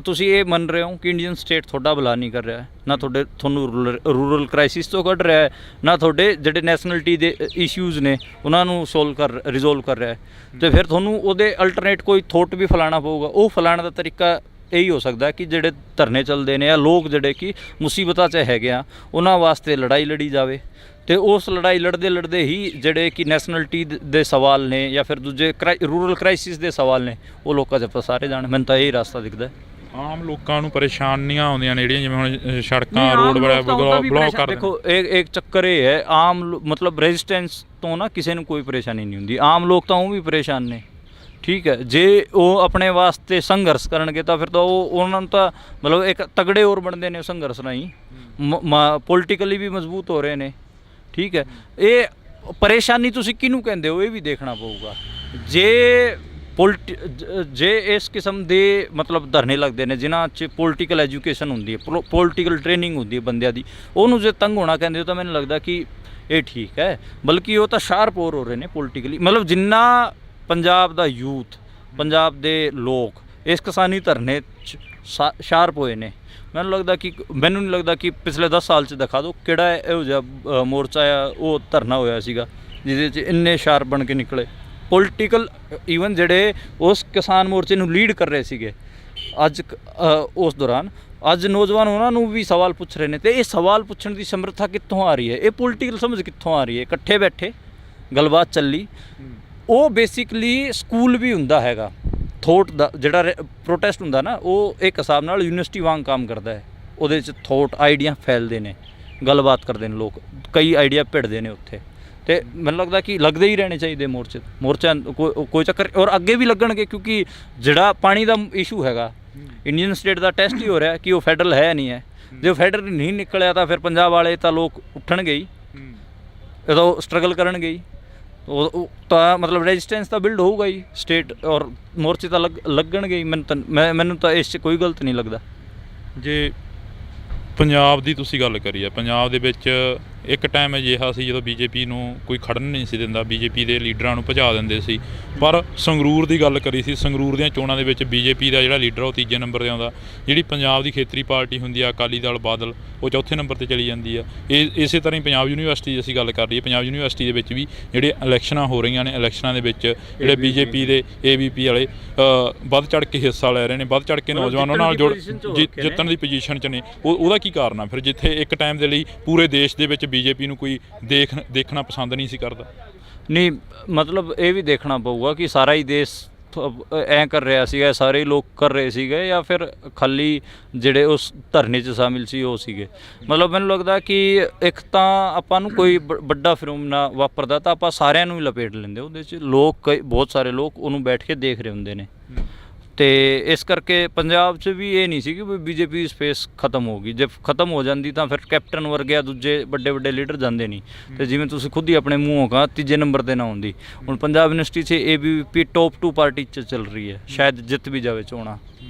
[SPEAKER 2] ਤੁਸੀਂ ਇਹ ਮੰਨ ਰਹੇ ਹੋ ਕਿ ਇੰਡੀਅਨ ਸਟੇਟ ਤੁਹਾਡਾ ਭਲਾ ਨਹੀਂ ਕਰ ਰਿਹਾ ਹੈ, ਨਾ ਤੁਹਾਨੂੰ ਰੂਰਲ ਕ੍ਰਾਈਸਿਸ ਤੋਂ ਕੱਢ ਰਿਹਾ ਹੈ, ਨਾ ਤੁਹਾਡੇ ਜਿਹੜੇ ਨੈਸ਼ਨਲਿਟੀ ਦੇ ਇਸ਼ੂਜ਼ ਨੇ ਉਹਨਾਂ ਨੂੰ ਰਿਜ਼ੋਲਵ ਕਰ ਰਿਹਾ ਹੈ। ਅਤੇ ਫਿਰ ਤੁਹਾਨੂੰ ਉਹਦੇ ਅਲਟਰਨੇਟ ਕੋਈ ਥੋਟ ਵੀ ਫਲਾਣਾ ਪਊਗਾ। ਉਹ ਫਲਾਣ ਦਾ ਤਰੀਕਾ ਇਹੀ ਹੋ ਸਕਦਾ ਕਿ ਜਿਹੜੇ ਧਰਨੇ ਚੱਲਦੇ ਨੇ ਜਾਂ ਲੋਕ ਜਿਹੜੇ ਕਿ ਮੁਸੀਬਤਾਂ 'ਚ ਹੈਗੇ ਆ ਉਹਨਾਂ ਵਾਸਤੇ ਲੜਾਈ ਲੜੀ ਜਾਵੇ, ਅਤੇ ਉਸ ਲੜਾਈ ਲੜਦੇ ਹੀ ਜਿਹੜੇ ਕਿ ਨੈਸ਼ਨਲਿਟੀ ਦੇ ਸਵਾਲ ਨੇ ਜਾਂ ਫਿਰ ਦੂਜੇ ਰੂਰਲ ਕ੍ਰਾਈਸਿਸ ਦੇ ਸਵਾਲ ਨੇ ਉਹ ਲੋਕਾਂ 'ਚ ਪਸਾਰੇ ਜਾਣ। ਮੈਨੂੰ ਤਾਂ ਇਹ ਰਸਤਾ ਦਿਖਦਾ।
[SPEAKER 1] ਆਮ ਲੋਕਾਂ ਨੂੰ ਪਰੇਸ਼ਾਨੀਆਂ ਆਉਂਦੀਆਂ ਨੇ ਜਿਹੜੀਆਂ, ਜਿਵੇਂ ਹੁਣ ਸੜਕਾਂ ਰੋਡ ਬਲੌਕ ਕਰ।
[SPEAKER 2] ਦੇਖੋ, ਇੱਕ ਚੱਕਰ ਇਹ ਹੈ, ਆਮ ਮਤਲਬ ਰੈਜ਼ਿਸਟੈਂਸ ਤੋਂ ਨਾ ਕਿਸੇ ਨੂੰ ਕੋਈ ਪਰੇਸ਼ਾਨੀ ਨਹੀਂ ਹੁੰਦੀ, ਆਮ ਲੋਕ ਤਾਂ ਉਹ ਵੀ ਪਰੇਸ਼ਾਨ ਨੇ। ਠੀਕ ਹੈ, ਜੇ ਉਹ ਆਪਣੇ ਵਾਸਤੇ ਸੰਘਰਸ਼ ਕਰਨਗੇ ਤਾਂ ਫਿਰ ਤਾਂ ਉਹਨਾਂ ਨੂੰ ਤਾਂ ਮਤਲਬ ਇੱਕ ਤਗੜੇ ਹੋਰ ਬਣਦੇ ਨੇ ਸੰਘਰਸ਼ ਰਾਹੀਂ, ਪੋਲੀਟੀਕਲੀ ਵੀ ਮਜ਼ਬੂਤ ਹੋ ਰਹੇ ਨੇ। ਠੀਕ ਹੈ, ਇਹ ਪਰੇਸ਼ਾਨੀ ਤੁਸੀਂ ਕਿਹਨੂੰ ਕਹਿੰਦੇ ਹੋ ਇਹ ਵੀ ਦੇਖਣਾ ਪਊਗਾ। ਜੇ ਇਸ ਕਿਸਮ ਦੇ ਮਤਲਬ ਧਰਨੇ ਲੱਗਦੇ ਨੇ ਜਿਨ੍ਹਾਂ 'ਚ ਪੋਲੀਟੀਕਲ ਐਜੂਕੇਸ਼ਨ ਹੁੰਦੀ ਹੈ, ਪੋਲੀਟੀਕਲ ਟ੍ਰੇਨਿੰਗ ਹੁੰਦੀ ਹੈ ਬੰਦਿਆਂ ਦੀ, ਉਹਨੂੰ ਜੇ ਤੰਗ ਹੋਣਾ ਕਹਿੰਦੇ ਹੋ ਤਾਂ ਮੈਨੂੰ ਲੱਗਦਾ ਕਿ ਇਹ ਠੀਕ ਹੈ। ਬਲਕਿ ਉਹ ਤਾਂ ਸ਼ਾਰਪ ਹੋਰ ਹੋ ਰਹੇ ਨੇ ਪੋਲੀਟੀਕਲੀ। ਮਤਲਬ ਜਿੰਨਾ ਪੰਜਾਬ ਦਾ ਯੂਥ, ਪੰਜਾਬ ਦੇ ਲੋਕ ਇਸ ਕਿਸਾਨੀ ਧਰਨੇ 'ਚ ਸ਼ਾਰਪ ਹੋਏ ਨੇ, ਮੈਨੂੰ ਨਹੀਂ ਲੱਗਦਾ ਕਿ ਪਿਛਲੇ 10 ਸਾਲ 'ਚ ਦਿਖਾ ਦਿਓ ਕਿਹੜਾ ਇਹੋ ਜਿਹਾ ਮੋਰਚਾ ਆ ਉਹ ਧਰਨਾ ਹੋਇਆ ਸੀਗਾ ਜਿਹਦੇ 'ਚ ਇੰਨੇ ਸ਼ਾਰਪ ਬਣ ਕੇ ਨਿਕਲੇ ਪੋਲੀਟੀਕਲ। ਈਵਨ ਜਿਹੜੇ ਉਸ ਕਿਸਾਨ ਮੋਰਚੇ ਨੂੰ ਲੀਡ ਕਰ ਰਹੇ ਸੀਗੇ ਅੱਜ ਉਸ ਦੌਰਾਨ, ਅੱਜ ਨੌਜਵਾਨ ਉਹਨਾਂ ਨੂੰ ਵੀ ਸਵਾਲ ਪੁੱਛ ਰਹੇ ਨੇ। ਅਤੇ ਇਹ ਸਵਾਲ ਪੁੱਛਣ ਦੀ ਸਮਰੱਥਾ ਕਿੱਥੋਂ ਆ ਰਹੀ ਹੈ, ਇਹ ਪੋਲੀਟੀਕਲ ਸਮਝ ਕਿੱਥੋਂ ਆ ਰਹੀ ਹੈ? ਇਕੱਠੇ ਬੈਠੇ ਗੱਲਬਾਤ ਚੱਲੀ। ਉਹ ਬੇਸਿਕਲੀ ਸਕੂਲ ਵੀ ਹੁੰਦਾ ਹੈਗਾ ਥੋਟ ਦਾ, ਜਿਹੜਾ ਪ੍ਰੋਟੈਸਟ ਹੁੰਦਾ ਨਾ ਉਹ ਇੱਕ ਹਿਸਾਬ ਨਾਲ ਯੂਨੀਵਰਸਿਟੀ ਵਾਂਗ ਕੰਮ ਕਰਦਾ ਹੈ। ਉਹਦੇ 'ਚ ਥੋਟ ਆਈਡੀਆ ਫੈਲਦੇ ਨੇ, ਗੱਲਬਾਤ ਕਰਦੇ ਨੇ ਲੋਕ, ਕਈ ਆਈਡੀਆ ਭਿੜਦੇ ਨੇ ਉੱਥੇ। ਅਤੇ ਮੈਨੂੰ ਲੱਗਦਾ ਕਿ ਲੱਗਦੇ ਹੀ ਰਹਿਣੇ ਚਾਹੀਦੇ ਮੋਰਚਾ ਕੋਈ ਚੱਕਰ। ਔਰ ਅੱਗੇ ਵੀ ਲੱਗਣਗੇ ਕਿਉਂਕਿ ਜਿਹੜਾ ਪਾਣੀ ਦਾ ਇਸ਼ੂ ਹੈਗਾ ਇੰਡੀਅਨ ਸਟੇਟ ਦਾ ਟੈਸਟ ਹੀ ਹੋ ਰਿਹਾ ਕਿ ਉਹ ਫੈਡਰਲ ਹੈ ਨਹੀਂ ਹੈ। ਜੇ ਉਹ ਫੈਡਰਲ ਨਹੀਂ ਨਿਕਲਿਆ ਤਾਂ ਫਿਰ ਪੰਜਾਬ ਵਾਲੇ ਤਾਂ ਲੋਕ ਉੱਠਣਗੇ ਹੀ। ਉਦੋਂ ਸਟਰਗਲ ਕਰਨਗੇ ਹੀ, ਉਹ ਤਾਂ ਮਤਲਬ ਰੈਜ਼ਿਸਟੈਂਸ ਤਾਂ ਬਿਲਡ ਹੋਊਗਾ ਹੀ, ਸਟੇਟ ਔਰ ਮੋਰਚੇ ਤਾਂ ਲੱਗਣਗੇ ਹੀ। ਮੈਨੂੰ ਤਾਂ ਇਸ 'ਚ ਕੋਈ ਗਲਤ ਨਹੀਂ ਲੱਗਦਾ।
[SPEAKER 1] ਜੇ ਪੰਜਾਬ ਦੀ ਤੁਸੀਂ ਗੱਲ ਕਰੀ ਆ, ਪੰਜਾਬ ਦੇ ਵਿੱਚ ਇੱਕ ਟਾਈਮ ਅਜਿਹਾ ਸੀ ਜਦੋਂ ਬੀਜੇਪੀ ਨੂੰ ਕੋਈ ਖੜਨ ਨਹੀਂ ਸੀ ਦਿੰਦਾ, ਬੀਜੇਪੀ ਦੇ ਲੀਡਰਾਂ ਨੂੰ ਭਜਾ ਦਿੰਦੇ ਸੀ। ਪਰ ਸੰਗਰੂਰ ਦੀ ਗੱਲ ਕਰੀ ਸੀ, ਸੰਗਰੂਰ ਦੀਆਂ ਚੋਣਾਂ ਦੇ ਵਿੱਚ ਬੀਜੇਪੀ ਦਾ ਜਿਹੜਾ ਲੀਡਰ ਉਹ ਤੀਜੇ ਨੰਬਰ 'ਤੇ ਆਉਂਦਾ। ਜਿਹੜੀ ਪੰਜਾਬ ਦੀ ਖੇਤਰੀ ਪਾਰਟੀ ਹੁੰਦੀ ਆ ਅਕਾਲੀ ਦਲ ਬਾਦਲ, ਉਹ ਚੌਥੇ ਨੰਬਰ 'ਤੇ ਚਲੀ ਜਾਂਦੀ ਆ। ਇਸੇ ਤਰ੍ਹਾਂ ਹੀ ਪੰਜਾਬ ਯੂਨੀਵਰਸਿਟੀ ਦੀ ਅਸੀਂ ਗੱਲ ਕਰ ਲਈਏ, ਪੰਜਾਬ ਯੂਨੀਵਰਸਿਟੀ ਦੇ ਵਿੱਚ ਵੀ ਜਿਹੜੇ ਇਲੈਕਸ਼ਨਾਂ ਹੋ ਰਹੀਆਂ ਨੇ, ਇਲੈਕਸ਼ਨਾਂ ਦੇ ਵਿੱਚ ਜਿਹੜੇ ਬੀਜੇਪੀ ਦੇ ABP ਵਾਲੇ ਵੱਧ ਚੜ੍ਹ ਕੇ ਹਿੱਸਾ ਲੈ ਰਹੇ ਨੇ, ਵੱਧ ਚੜ੍ਹ ਕੇ ਨੌਜਵਾਨਾਂ ਨਾਲ ਜਿੱਤਣ ਦੀ ਪੋਜੀਸ਼ਨ 'ਚ ਨੇ। ਉਹਦਾ ਕੀ ਕਾਰਨ ਆ ਫਿਰ, ਜਿੱਥੇ ਇੱਕ ਟਾਈਮ ਦੇ ਲਈ ਪੂਰੇ ਦੇਸ਼ ਦੇ ਵਿੱਚ ਬੀਜੇਪੀ ਨੂੰ ਕੋਈ ਦੇਖਣਾ ਪਸੰਦ ਨਹੀਂ ਸੀ ਕਰਦਾ?
[SPEAKER 2] ਨਹੀਂ, ਮਤਲਬ ਇਹ ਵੀ ਦੇਖਣਾ ਪਊਗਾ ਕਿ ਸਾਰਾ ਹੀ ਦੇਸ਼ ਐਂ ਕਰ ਰਿਹਾ ਸੀਗਾ, ਸਾਰੇ ਹੀ ਲੋਕ ਕਰ ਰਹੇ ਸੀਗੇ, ਜਾਂ ਫਿਰ ਖਾਲੀ ਜਿਹੜੇ ਉਸ ਧਰਨੇ 'ਚ ਸ਼ਾਮਿਲ ਸੀ ਉਹ ਸੀਗੇ। ਮਤਲਬ ਮੈਨੂੰ ਲੱਗਦਾ ਕਿ ਇੱਕ ਤਾਂ ਆਪਾਂ ਨੂੰ ਕੋਈ ਵੱਡਾ ਫਿਨੋਮੀਨਾ ਵਾਪਰਦਾ ਤਾਂ ਆਪਾਂ ਸਾਰਿਆਂ ਨੂੰ ਹੀ ਲਪੇਟ ਲੈਂਦੇ ਉਹਦੇ 'ਚ। ਬਹੁਤ ਸਾਰੇ ਲੋਕ ਉਹਨੂੰ ਬੈਠ ਕੇ ਦੇਖ ਰਹੇ ਹੁੰਦੇ ਨੇ, ਅਤੇ ਇਸ ਕਰਕੇ ਪੰਜਾਬ 'ਚ ਵੀ ਇਹ ਨਹੀਂ ਸੀ ਕਿ ਬੀਜੇਪੀ ਦੀ ਸਪੇਸ ਖਤਮ ਹੋ ਗਈ। ਜੇ ਖਤਮ ਹੋ ਜਾਂਦੀ ਤਾਂ ਫਿਰ ਕੈਪਟਨ ਵਰਗੇ ਦੂਜੇ ਵੱਡੇ ਲੀਡਰ ਜਾਂਦੇ ਨਹੀਂ। ਅਤੇ ਜਿਵੇਂ ਤੁਸੀਂ ਖੁਦ ਹੀ ਆਪਣੇ ਮੂੰਹੋਂ ਕਹਾ, ਤੀਜੇ ਨੰਬਰ 'ਤੇ ਨਾ ਹੁੰਦੀ। ਹੁਣ ਪੰਜਾਬ ਯੂਨੀਵਰਸਿਟੀ 'ਚ ABVP ਟੌਪ 2 ਪਾਰਟੀ 'ਚ ਚੱਲ ਰਹੀ ਹੈ, ਸ਼ਾਇਦ ਜਿੱਤ ਵੀ ਜਾਵੇ ਚੋਣਾਂ,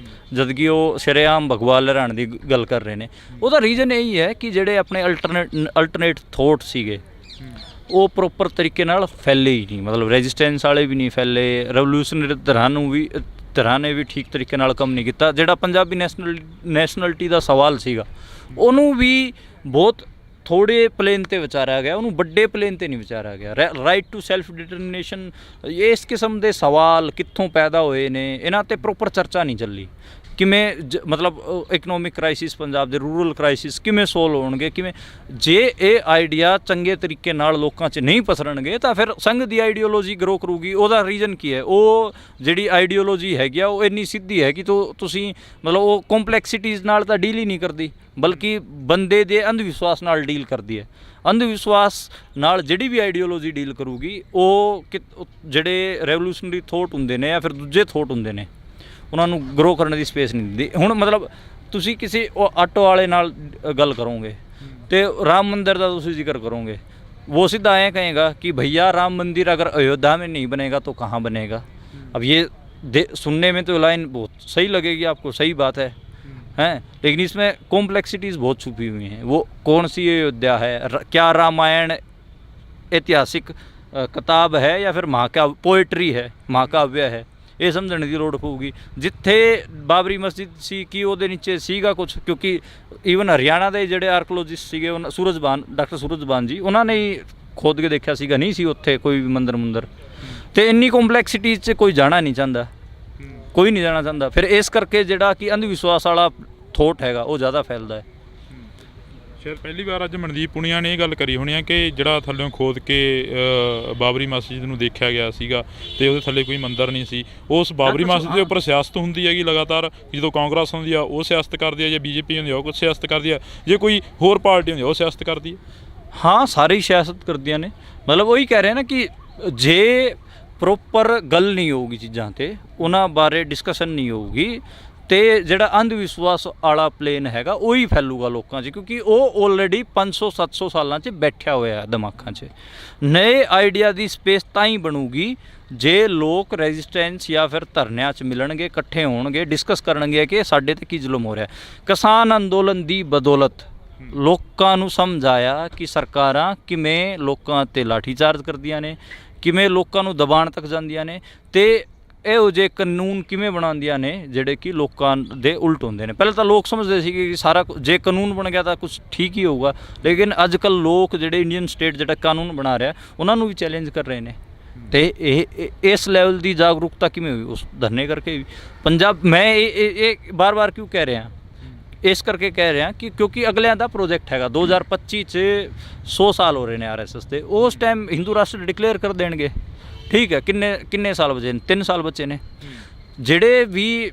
[SPEAKER 2] ਜਦਕਿ ਉਹ ਸ਼ਰੇਆਮ ਭਗਵਾਨ ਲਹਿਰਾਣ ਦੀ ਗੱਲ ਕਰ ਰਹੇ ਨੇ। ਉਹਦਾ ਰੀਜ਼ਨ ਇਹੀ ਹੈ ਕਿ ਜਿਹੜੇ ਆਪਣੇ ਅਲਟਰਨੇਟ ਥੋਟ ਸੀਗੇ ਉਹ ਪ੍ਰੋਪਰ ਤਰੀਕੇ ਨਾਲ ਫੈਲੇ ਹੀ ਨਹੀਂ। ਮਤਲਬ ਰੈਜ਼ਿਸਟੈਂਸ ਵਾਲੇ ਵੀ ਨਹੀਂ ਫੈਲੇ, ਰੈਵੋਲੂਸ਼ਨਰੀ ਧਿਰਾਂ ਨੇ ਵੀ ਠੀਕ ਤਰੀਕੇ ਨਾਲ ਕੰਮ ਨਹੀਂ ਕੀਤਾ। ਜਿਹੜਾ ਪੰਜਾਬੀ ਨੈਸ਼ਨਲਿਟੀ ਦਾ ਸਵਾਲ ਸੀਗਾ ਉਹਨੂੰ ਵੀ ਬਹੁਤ ਥੋੜ੍ਹੇ ਪਲੇਨ 'ਤੇ ਵਿਚਾਰਿਆ ਗਿਆ, ਉਹਨੂੰ ਵੱਡੇ ਪਲੇਨ 'ਤੇ ਨਹੀਂ ਵਿਚਾਰਿਆ ਗਿਆ। ਰਾਈਟ ਟੂ ਸੈਲਫ ਡਿਟਰਮੀਨੇਸ਼ਨ, ਇਸ ਕਿਸਮ ਦੇ ਸਵਾਲ ਕਿੱਥੋਂ ਪੈਦਾ ਹੋਏ ਨੇ, ਇਹਨਾਂ 'ਤੇ ਪ੍ਰੋਪਰ ਚਰਚਾ ਨਹੀਂ ਚੱਲੀ। ਕਿਵੇਂ ਮਤਲਬ ਇਕਨੋਮਿਕ ਕ੍ਰਾਈਸਿਸ, ਪੰਜਾਬ ਦੇ ਰੂਰਲ ਕ੍ਰਾਈਸਿਸ ਕਿਵੇਂ ਸੋਲਵ ਹੋਣਗੇ, ਕਿਵੇਂ ਜੇ ਇਹ ਆਈਡੀਆ ਚੰਗੇ ਤਰੀਕੇ ਨਾਲ ਲੋਕਾਂ 'ਚ ਨਹੀਂ ਪਸਰਨਗੇ ਤਾਂ ਫਿਰ ਸੰਘ ਦੀ ਆਈਡੀਓਲੋਜੀ ਗਰੋ ਕਰੂਗੀ। ਉਹਦਾ ਰੀਜ਼ਨ ਕੀ ਹੈ? ਉਹ ਜਿਹੜੀ ਆਈਡੀਓਲੋਜੀ ਹੈਗੀ ਆ ਉਹ ਇੰਨੀ ਸਿੱਧੀ ਹੈ ਕਿ ਤੁਸੀਂ ਮਤਲਬ ਉਹ ਕੰਪਲੈਕਸਿਟੀਜ਼ ਨਾਲ ਤਾਂ ਡੀਲ ਹੀ ਨਹੀਂ ਕਰਦੀ, ਬਲਕਿ ਬੰਦੇ ਦੇ ਅੰਧ ਵਿਸ਼ਵਾਸ ਨਾਲ ਡੀਲ ਕਰਦੀ ਹੈ। ਅੰਧ ਵਿਸ਼ਵਾਸ ਨਾਲ ਜਿਹੜੀ ਵੀ ਆਈਡੀਓਲੋਜੀ ਡੀਲ ਕਰੂਗੀ ਉਹ ਜਿਹੜੇ ਰੈਵੋਲੂਸ਼ਨਰੀ ਥੋਟ ਹੁੰਦੇ ਨੇ ਜਾਂ ਫਿਰ ਦੂਜੇ ਥੋਟ ਹੁੰਦੇ ਨੇ ਉਹਨਾਂ ਨੂੰ ਗਰੋ ਕਰਨ ਦੀ ਸਪੇਸ ਨਹੀਂ ਦਿੰਦੀ। ਹੁਣ ਮਤਲਬ ਤੁਸੀਂ ਕਿਸੇ ਆਟੋ ਵਾਲੇ ਨਾਲ ਗੱਲ ਕਰੋਗੇ ਅਤੇ ਰਾਮ ਮੰदिर ਦਾ ਤੁਸੀਂ ਜ਼ਿਕਰ ਕਰੋਗੇ, वो सीधा आए कहेगा कि भैया राम मंदिर अगर अयोध्या में नहीं बनेगा तो कहाँ बनेगा। अब ये सुनने में तो लाइन बहुत सही लगेगी आपको, सही बात है हैं, लेकिन इसमें कॉम्प्लेक्सिटीज़ बहुत छुपी हुई हैं। वो कौन सी अयोध्या है, क्या रामायण ऐतिहासिक किताब है या फिर महाकाव्य पोइट्री है, महाकाव्य है, ਇਹ ਸਮਝਣ ਦੀ ਲੋੜ ਪਊਗੀ। ਜਿੱਥੇ ਬਾਬਰੀ ਮਸਜਿਦ ਸੀ ਕਿ ਉਹਦੇ ਨੀਚੇ ਸੀਗਾ ਕੁਛ, ਕਿਉਂਕਿ ਈਵਨ ਹਰਿਆਣਾ ਦੇ ਜਿਹੜੇ ਆਰਕੋਲੋਜਿਸਟ ਸੀਗੇ ਡਾਕਟਰ ਸੂਰਜਬਾਨ ਜੀ, ਉਹਨਾਂ ਨੇ ਹੀ ਖੋਦ ਕੇ ਦੇਖਿਆ ਸੀਗਾ, ਨਹੀਂ ਸੀ ਉੱਥੇ ਕੋਈ ਵੀ ਮੰਦਰ। ਅਤੇ ਇੰਨੀ ਕੰਪਲੈਕਸਿਟੀਜ਼ 'ਚ ਕੋਈ ਜਾਣਾ ਨਹੀਂ ਚਾਹੁੰਦਾ, ਕੋਈ ਨਹੀਂ ਜਾਣਾ ਚਾਹੁੰਦਾ। ਫਿਰ ਇਸ ਕਰਕੇ ਜਿਹੜਾ ਕਿ ਅੰਧ ਵਿਸ਼ਵਾਸ ਵਾਲਾ ਥੋਟ ਹੈਗਾ ਉਹ ਜ਼ਿਆਦਾ ਫੈਲਦਾ ਹੈ।
[SPEAKER 1] ਸ਼ਾਇਦ ਪਹਿਲੀ ਵਾਰ ਅੱਜ ਮਨਦੀਪ ਪੁਣੀਆ ਨੇ ਇਹ ਗੱਲ ਕਰੀ ਹੋਣੀ ਆ ਕਿ ਜਿਹੜਾ ਥੱਲਿਓਂ ਖੋਦ ਕੇ ਬਾਬਰੀ ਮਸਜਿਦ ਨੂੰ ਦੇਖਿਆ ਗਿਆ ਸੀਗਾ ਅਤੇ ਉਹਦੇ ਥੱਲੇ ਕੋਈ ਮੰਦਰ ਨਹੀਂ ਸੀ। ਉਸ ਬਾਬਰੀ ਮਸਜਿਦ ਦੇ ਉੱਪਰ ਸਿਆਸਤ ਹੁੰਦੀ ਹੈਗੀ ਲਗਾਤਾਰ। ਜਦੋਂ ਕਾਂਗਰਸ ਹੁੰਦੀ ਆ ਉਹ ਸਿਆਸਤ ਕਰਦੀ ਆ, ਜੇ BJP ਹੁੰਦੀ ਆ ਉਹ ਕੁਛ ਸਿਆਸਤ ਕਰਦੀ ਆ, ਜੇ ਕੋਈ ਹੋਰ ਪਾਰਟੀ ਹੁੰਦੀ ਆ ਉਹ ਸਿਆਸਤ ਕਰਦੀ ਹੈ।
[SPEAKER 2] ਹਾਂ, ਸਾਰੇ ਹੀ ਸਿਆਸਤ ਕਰਦੀਆਂ ਨੇ। ਮਤਲਬ ਉਹੀ ਕਹਿ ਰਹੇ ਨਾ ਕਿ ਜੇ ਪ੍ਰੋਪਰ ਗੱਲ ਨਹੀਂ ਹੋਊਗੀ ਚੀਜ਼ਾਂ 'ਤੇ, ਉਹਨਾਂ ਬਾਰੇ ਡਿਸਕਸ਼ਨ ਨਹੀਂ ਹੋਊਗੀ, ਅਤੇ ਜਿਹੜਾ ਅੰਧ ਵਿਸ਼ਵਾਸ ਵਾਲਾ ਪਲੇਨ ਹੈਗਾ ਉਹੀ ਫੈਲੂਗਾ ਲੋਕਾਂ 'ਚ, ਕਿਉਂਕਿ ਉਹ ਆਲਰੇਡੀ 500-700 ਸਾਲਾਂ 'ਚ ਬੈਠਿਆ ਹੋਇਆ ਦਿਮਾਗਾਂ 'ਚ। ਨਏ ਆਈਡੀਆ ਦੀ ਸਪੇਸ ਤਾਂ ਹੀ ਬਣੂਗੀ ਜੇ ਲੋਕ ਰੈਜ਼ਿਸਟੈਂਸ ਜਾਂ ਫਿਰ ਧਰਨਿਆਂ 'ਚ ਮਿਲਣਗੇ, ਇਕੱਠੇ ਹੋਣਗੇ, ਡਿਸਕਸ ਕਰਨਗੇ ਕਿ ਸਾਡੇ 'ਤੇ ਕੀ ਜ਼ੁਲਮ ਹੋ ਰਿਹਾ। ਕਿਸਾਨ ਅੰਦੋਲਨ ਦੀ ਬਦੌਲਤ ਲੋਕਾਂ ਨੂੰ ਸਮਝ ਆਇਆ ਕਿ ਸਰਕਾਰਾਂ ਕਿਵੇਂ ਲੋਕਾਂ 'ਤੇ ਲਾਠੀਚਾਰਜ ਕਰਦੀਆਂ ਨੇ, ਕਿਵੇਂ ਲੋਕਾਂ ਨੂੰ ਦਬਾਉਣ ਤੱਕ ਜਾਂਦੀਆਂ ਨੇ, ਅਤੇ ਇਹੋ ਜਿਹੇ ਕਾਨੂੰਨ ਕਿਵੇਂ ਬਣਾਉਂਦੀਆਂ ਨੇ ਜਿਹੜੇ ਕਿ ਲੋਕਾਂ ਦੇ ਉਲਟ ਹੁੰਦੇ ਨੇ। ਪਹਿਲਾਂ ਤਾਂ ਲੋਕ ਸਮਝਦੇ ਸੀਗੇ ਕਿ ਸਾਰਾ ਜੇ ਕਾਨੂੰਨ ਬਣ ਗਿਆ ਤਾਂ ਕੁਛ ਠੀਕ ਹੀ ਹੋਊਗਾ, ਲੇਕਿਨ ਅੱਜ ਕੱਲ੍ਹ ਲੋਕ ਜਿਹੜੇ ਇੰਡੀਅਨ ਸਟੇਟ ਜਿਹੜਾ ਕਾਨੂੰਨ ਬਣਾ ਰਿਹਾ ਉਹਨਾਂ ਨੂੰ ਵੀ ਚੈਲੰਜ ਕਰ ਰਹੇ ਨੇ। ਅਤੇ ਇਹ ਇਸ ਲੈਵਲ ਦੀ ਜਾਗਰੂਕਤਾ ਕਿਵੇਂ ਹੋਈ? ਉਸ ਧਰਨੇ ਕਰਕੇ ਵੀ ਪੰਜਾਬ। ਮੈਂ ਇਹ ਬਾਰ-ਬਾਰ ਕਿਉਂ ਕਹਿ ਰਿਹਾ, ਇਸ ਕਰਕੇ ਕਹਿ ਰਿਹਾ ਕਿ ਕਿਉਂਕਿ ਅਗਲਿਆਂ ਦਾ ਪ੍ਰੋਜੈਕਟ ਹੈਗਾ 2025 'ਚ 100 ਸਾਲ ਹੋ ਰਹੇ ਨੇ RSS ਦੇ। ਉਸ ਟਾਈਮ ਹਿੰਦੂ ਰਾਸ਼ਟਰ ਡਿਕਲੇਅਰ ਕਰ ਦੇਣਗੇ, ਠੀਕ ਹੈ। ਕਿੰਨੇ ਸਾਲ ਬਚੇ ਨੇ? 3 ਸਾਲ ਬੱਚੇ ਨੇ। ਜਿਹੜੇ ਵੀ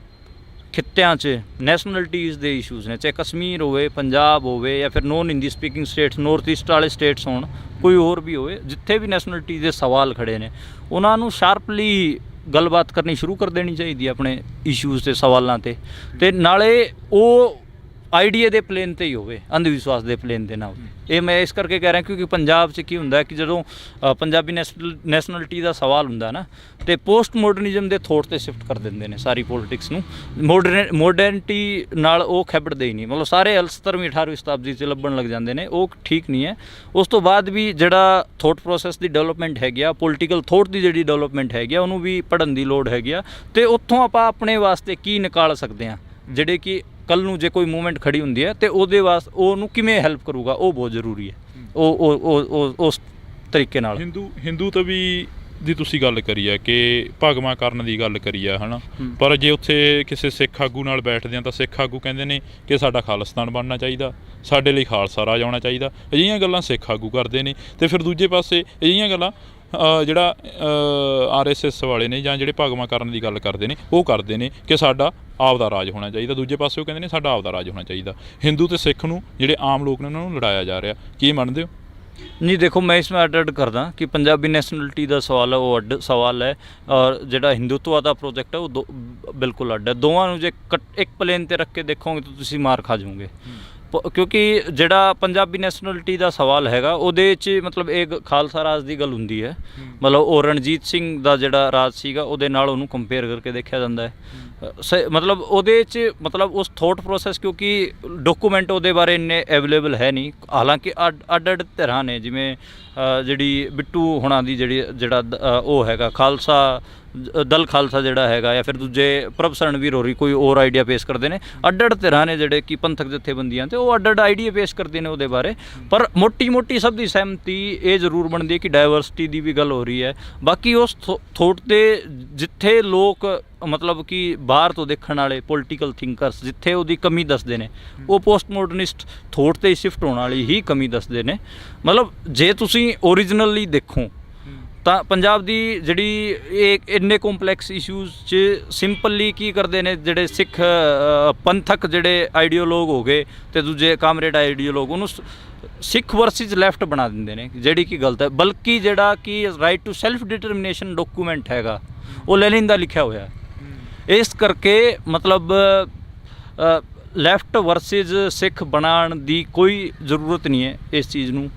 [SPEAKER 2] ਖਿੱਤਿਆਂ 'ਚ ਨੈਸ਼ਨਲਿਟੀਜ਼ ਦੇ ਇਸ਼ੂਜ਼ ਨੇ, ਚਾਹੇ ਕਸ਼ਮੀਰ ਹੋਵੇ, ਪੰਜਾਬ ਹੋਵੇ, ਜਾਂ ਫਿਰ non Hindi speaking states, north east ਵਾਲੇ ਸਟੇਟਸ ਹੋਣ, ਕੋਈ ਹੋਰ ਵੀ ਹੋਵੇ, ਜਿੱਥੇ ਵੀ ਨੈਸ਼ਨਲਿਟੀ ਦੇ ਸਵਾਲ ਖੜੇ ਨੇ ਉਹਨਾਂ ਨੂੰ ਸ਼ਾਰਪਲੀ ਗੱਲਬਾਤ ਕਰਨੀ ਸ਼ੁਰੂ ਕਰ ਦੇਣੀ ਚਾਹੀਦੀ ਹੈ ਆਪਣੇ ਇਸ਼ੂਜ਼ 'ਤੇ, ਸਵਾਲਾਂ 'ਤੇ। ਅਤੇ ਨਾਲੇ ਉਹ ਆਈਡੀਆ ਦੇ ਪਲੇਨ ਤੇ ਹੀ ਹੋਵੇ, ਅੰਧ ਵਿਸ਼ਵਾਸ ਦੇ ਪਲੇਨ ਤੇ ਨਾ ਹੋਵੇ। ਇਹ ਮੈਂ ਇਸ ਕਰਕੇ ਕਹਿ ਰਿਹਾ ਕਿਉਂਕਿ ਪੰਜਾਬ 'ਚ ਕੀ ਹੁੰਦਾ ਕਿ ਜਦੋਂ ਪੰਜਾਬੀ ਨੈਸ਼ਨਲਿਟੀ ਦਾ ਸਵਾਲ ਹੁੰਦਾ ਨਾ, ਤੇ ਪੋਸਟ ਮਾਡਰਨਿਜ਼ਮ ਦੇ ਥੋਟ ਤੇ ਸ਼ਿਫਟ ਕਰ ਦਿੰਦੇ ਨੇ ਸਾਰੀ ਪੋਲਿਟਿਕਸ ਨੂੰ। ਮਾਡਰਨਿਟੀ ਨਾਲ ਉਹ ਖੇਬੜਦੇ ਹੀ ਨਹੀਂ, ਮਤਲਬ ਸਾਰੇ 17ਵੀਂ 18ਵੀਂ ਸ਼ਤਾਬਦੀ 'ਚ ਲੱਭਣ ਲੱਗ ਜਾਂਦੇ ਨੇ, ਉਹ ਠੀਕ ਨਹੀਂ ਹੈ। ਉਸ ਤੋਂ ਬਾਅਦ ਵੀ ਜਿਹੜਾ ਥੋਟ ਪ੍ਰੋਸੈਸ ਦੀ ਡਿਵੈਲਪਮੈਂਟ ਹੈਗੀ ਆ, ਪੋਲੀਟੀਕਲ ਥੋਟ ਦੀ ਜਿਹੜੀ ਡਿਵੈਲਪਮੈਂਟ ਹੈਗੀ ਆ, ਉਹਨੂੰ ਵੀ ਪੜ੍ਹਨ ਦੀ ਲੋੜ ਹੈਗੀ ਆ। ਤੇ ਉੱਥੋਂ ਆਪਾਂ ਆਪਣੇ ਵਾਸਤੇ ਕੀ ਨਿਕਾਲ ਸਕਦੇ ਹਾਂ, ਜਿਹੜੇ ਕਿ ਕੱਲ੍ਹ ਨੂੰ ਜੇ ਕੋਈ ਮੂਵਮੈਂਟ ਖੜੀ ਹੁੰਦੀ ਹੈ ਤੇ ਉਹਦੇ ਵਾਸਤੇ ਉਹਨੂੰ ਕਿਵੇਂ ਹੈਲਪ ਕਰੂਗਾ, ਉਹ ਬਹੁਤ ਜ਼ਰੂਰੀ ਹੈ। ਉਹ ਉਸ ਤਰੀਕੇ ਨਾਲ
[SPEAKER 1] ਹਿੰਦੂ ਤੋਂ ਵੀ ਦੀ ਤੁਸੀਂ ਗੱਲ ਕਰੀ ਆ ਕਿ ਭਗਵਾਂ ਕਰਨ ਦੀ ਗੱਲ ਕਰੀ ਆ, ਹੈ ਨਾ। ਪਰ ਜੇ ਉੱਥੇ ਕਿਸੇ ਸਿੱਖ ਆਗੂ ਨਾਲ ਬੈਠਦੇ ਆ ਤਾਂ ਸਿੱਖ ਆਗੂ ਕਹਿੰਦੇ ਨੇ ਕਿ ਸਾਡਾ ਖਾਲਿਸਤਾਨ ਬਣਨਾ ਚਾਹੀਦਾ, ਸਾਡੇ ਲਈ ਖਾਲਸਾ ਰਾਜ ਆਉਣਾ ਚਾਹੀਦਾ। ਅਜਿਹੀਆਂ ਗੱਲਾਂ ਸਿੱਖ ਆਗੂ ਕਰਦੇ ਨੇ। ਤੇ ਫਿਰ ਦੂਜੇ ਪਾਸੇ ਅਜਿਹੀਆਂ ਗੱਲਾਂ ਜਿਹੜਾ RSS ਵਾਲੇ ਨੇ ਜਾਂ ਜਿਹੜੇ ਭਗਵਾਂ ਕਰਨ ਦੀ ਗੱਲ ਕਰਦੇ ਨੇ, ਉਹ ਕਰਦੇ ਨੇ ਕਿ ਸਾਡਾ ਆਪ ਦਾ ਰਾਜ ਹੋਣਾ ਚਾਹੀਦਾ। ਦੂਜੇ ਪਾਸੇ ਉਹ ਕਹਿੰਦੇ ਨੇ ਸਾਡਾ ਆਪ ਦਾ ਰਾਜ ਹੋਣਾ ਚਾਹੀਦਾ। ਹਿੰਦੂ ਤੇ ਸਿੱਖ ਨੂੰ, ਜਿਹੜੇ ਆਮ ਲੋਕ ਨੇ, ਉਹਨਾਂ ਨੂੰ ਲੜਾਇਆ ਜਾ ਰਿਹਾ। ਕੀ ਮੰਨਦੇ ਹੋ?
[SPEAKER 2] ਨਹੀਂ, ਦੇਖੋ ਮੈਂ ਇਸ ਵਿੱਚ ਅੱਡ ਕਰਦਾ ਕਿ ਪੰਜਾਬੀ ਨੈਸ਼ਨਲਿਟੀ ਦਾ ਸਵਾਲ ਹੈ ਉਹ ਅੱਡ ਸਵਾਲ ਹੈ, ਔਰ ਜਿਹੜਾ ਹਿੰਦੂਤਵਾ ਦਾ ਪ੍ਰੋਜੈਕਟ ਹੈ ਉਹ ਬਿਲਕੁਲ ਅੱਡ ਹੈ। ਦੋਵਾਂ ਨੂੰ ਜੇ ਇੱਕ ਪਲੇਨ 'ਤੇ ਰੱਖ ਕੇ ਦੇਖੋਗੇ ਤਾਂ ਤੁਸੀਂ ਮਾਰ ਖਾ ਜਾਓਗੇ। ਕਿਉਂਕਿ ਜਿਹੜਾ ਪੰਜਾਬੀ ਨੈਸ਼ਨਲਿਟੀ ਦਾ ਸਵਾਲ ਹੈਗਾ ਉਹਦੇ 'ਚ ਮਤਲਬ ਇੱਕ ਖਾਲਸਾ ਰਾਜ ਦੀ ਗੱਲ ਹੁੰਦੀ ਹੈ, ਮਤਲਬ ਉਹ ਰਣਜੀਤ ਸਿੰਘ ਦਾ ਜਿਹੜਾ ਰਾਜ ਸੀਗਾ ਉਹਦੇ ਨਾਲ ਉਹਨੂੰ ਕੰਪੇਅਰ ਕਰਕੇ ਦੇਖਿਆ ਜਾਂਦਾ ਹੈ। ਮਤਲਬ ਉਹਦੇ 'ਚ ਮਤਲਬ ਉਸ ਥੋਟ ਪ੍ਰੋਸੈਸ, ਕਿਉਂਕਿ ਡਾਕੂਮੈਂਟ ਉਹਦੇ ਬਾਰੇ ਇੰਨੇ ਅਵੇਲੇਬਲ ਹੈ ਨਹੀਂ। ਹਾਲਾਂਕਿ ਅੱਡ ਧਿਰਾਂ ਨੇ, ਜਿਵੇਂ ਜਿਹੜੀ ਬਿੱਟੂ ਹੁਣਾਂ ਦੀ ਜਿਹੜਾ ਉਹ ਹੈਗਾ ਖਾਲਸਾ ਦਲ ਖਾਲਸਾ ਜਿਹੜਾ ਹੈਗਾ, ਜਾਂ ਫਿਰ ਦੂਜੇ ਪ੍ਰਭਸਰਨ ਵੀਰ ਹੋਰੀ ਕੋਈ ਹੋਰ ਆਈਡੀਆ ਪੇਸ਼ ਕਰਦੇ ਨੇ। ਅੱਡ ਧਿਰਾਂ ਨੇ ਜਿਹੜੇ ਕਿ ਪੰਥਕ ਜਥੇਬੰਦੀਆਂ ਤੇ ਉਹ ਅੱਡ ਆਈਡੀਆ ਪੇਸ਼ ਕਰਦੇ ਨੇ ਉਹਦੇ ਬਾਰੇ। ਪਰ ਮੋਟੀ ਸਭ ਦੀ ਸਹਿਮਤੀ ਇਹ ਜ਼ਰੂਰ ਬਣਦੀ ਹੈ ਕਿ ਡਾਇਵਰਸਿਟੀ ਦੀ ਵੀ ਗੱਲ ਹੋ ਰਹੀ ਹੈ। ਬਾਕੀ ਉਸ ਥੋਟ ਤੇ ਜਿੱਥੇ ਲੋਕ ਮਤਲਬ ਕਿ ਬਾਹਰ ਤੋਂ ਦੇਖਣ ਵਾਲੇ ਪੋਲੀਟੀਕਲ ਥਿੰਕਰਸ ਜਿੱਥੇ ਉਹਦੀ ਕਮੀ ਦੱਸਦੇ ਨੇ, ਉਹ ਪੋਸਟ ਮਾਡਰਨਿਸਟ ਥੋਟ ਤੇ ਸ਼ਿਫਟ ਹੋਣ ਵਾਲੀ ਹੀ ਕਮੀ ਦੱਸਦੇ ਨੇ। ਮਤਲਬ ਜੇ ਤੁਸੀਂ ਓਰੀਜਨਲੀ ਦੇਖੋ ਤਾਂ ਪੰਜਾਬ ਦੀ ਜਿਹੜੀ ਇਹ ਇੰਨੇ ਕੰਪਲੈਕਸ ਇਸ਼ੂਜ਼ 'ਚ ਸਿੰਪਲੀ ਕੀ ਕਰਦੇ ਨੇ, ਜਿਹੜੇ ਸਿੱਖ ਪੰਥਕ ਜਿਹੜੇ ਆਈਡੀਓਲੋਗ ਹੋ ਗਏ ਤੇ ਦੂਜੇ ਕਾਮਰੇਡ ਆਈਡੀਓਲੋਗ, ਉਹਨੂੰ ਸਿੱਖ ਵਰਸਿਸ ਲੈਫਟ ਬਣਾ ਦਿੰਦੇ ਨੇ, ਜਿਹੜੀ ਕਿ ਗਲਤ ਹੈ। ਬਲਕਿ ਜਿਹੜਾ ਕਿ right to self determination document ਹੈਗਾ ਉਹ ਲੈਨਿਨ ਦਾ ਲਿਖਿਆ ਹੋਇਆ। ਇਸ ਕਰਕੇ ਮਤਲਬ ਲੈਫਟ ਵਰਸਿਸ ਸਿੱਖ ਬਣਾਉਣ ਦੀ ਕੋਈ ਜ਼ਰੂਰਤ ਨਹੀਂ ਹੈ ਇਸ ਚੀਜ਼ ਨੂੰ।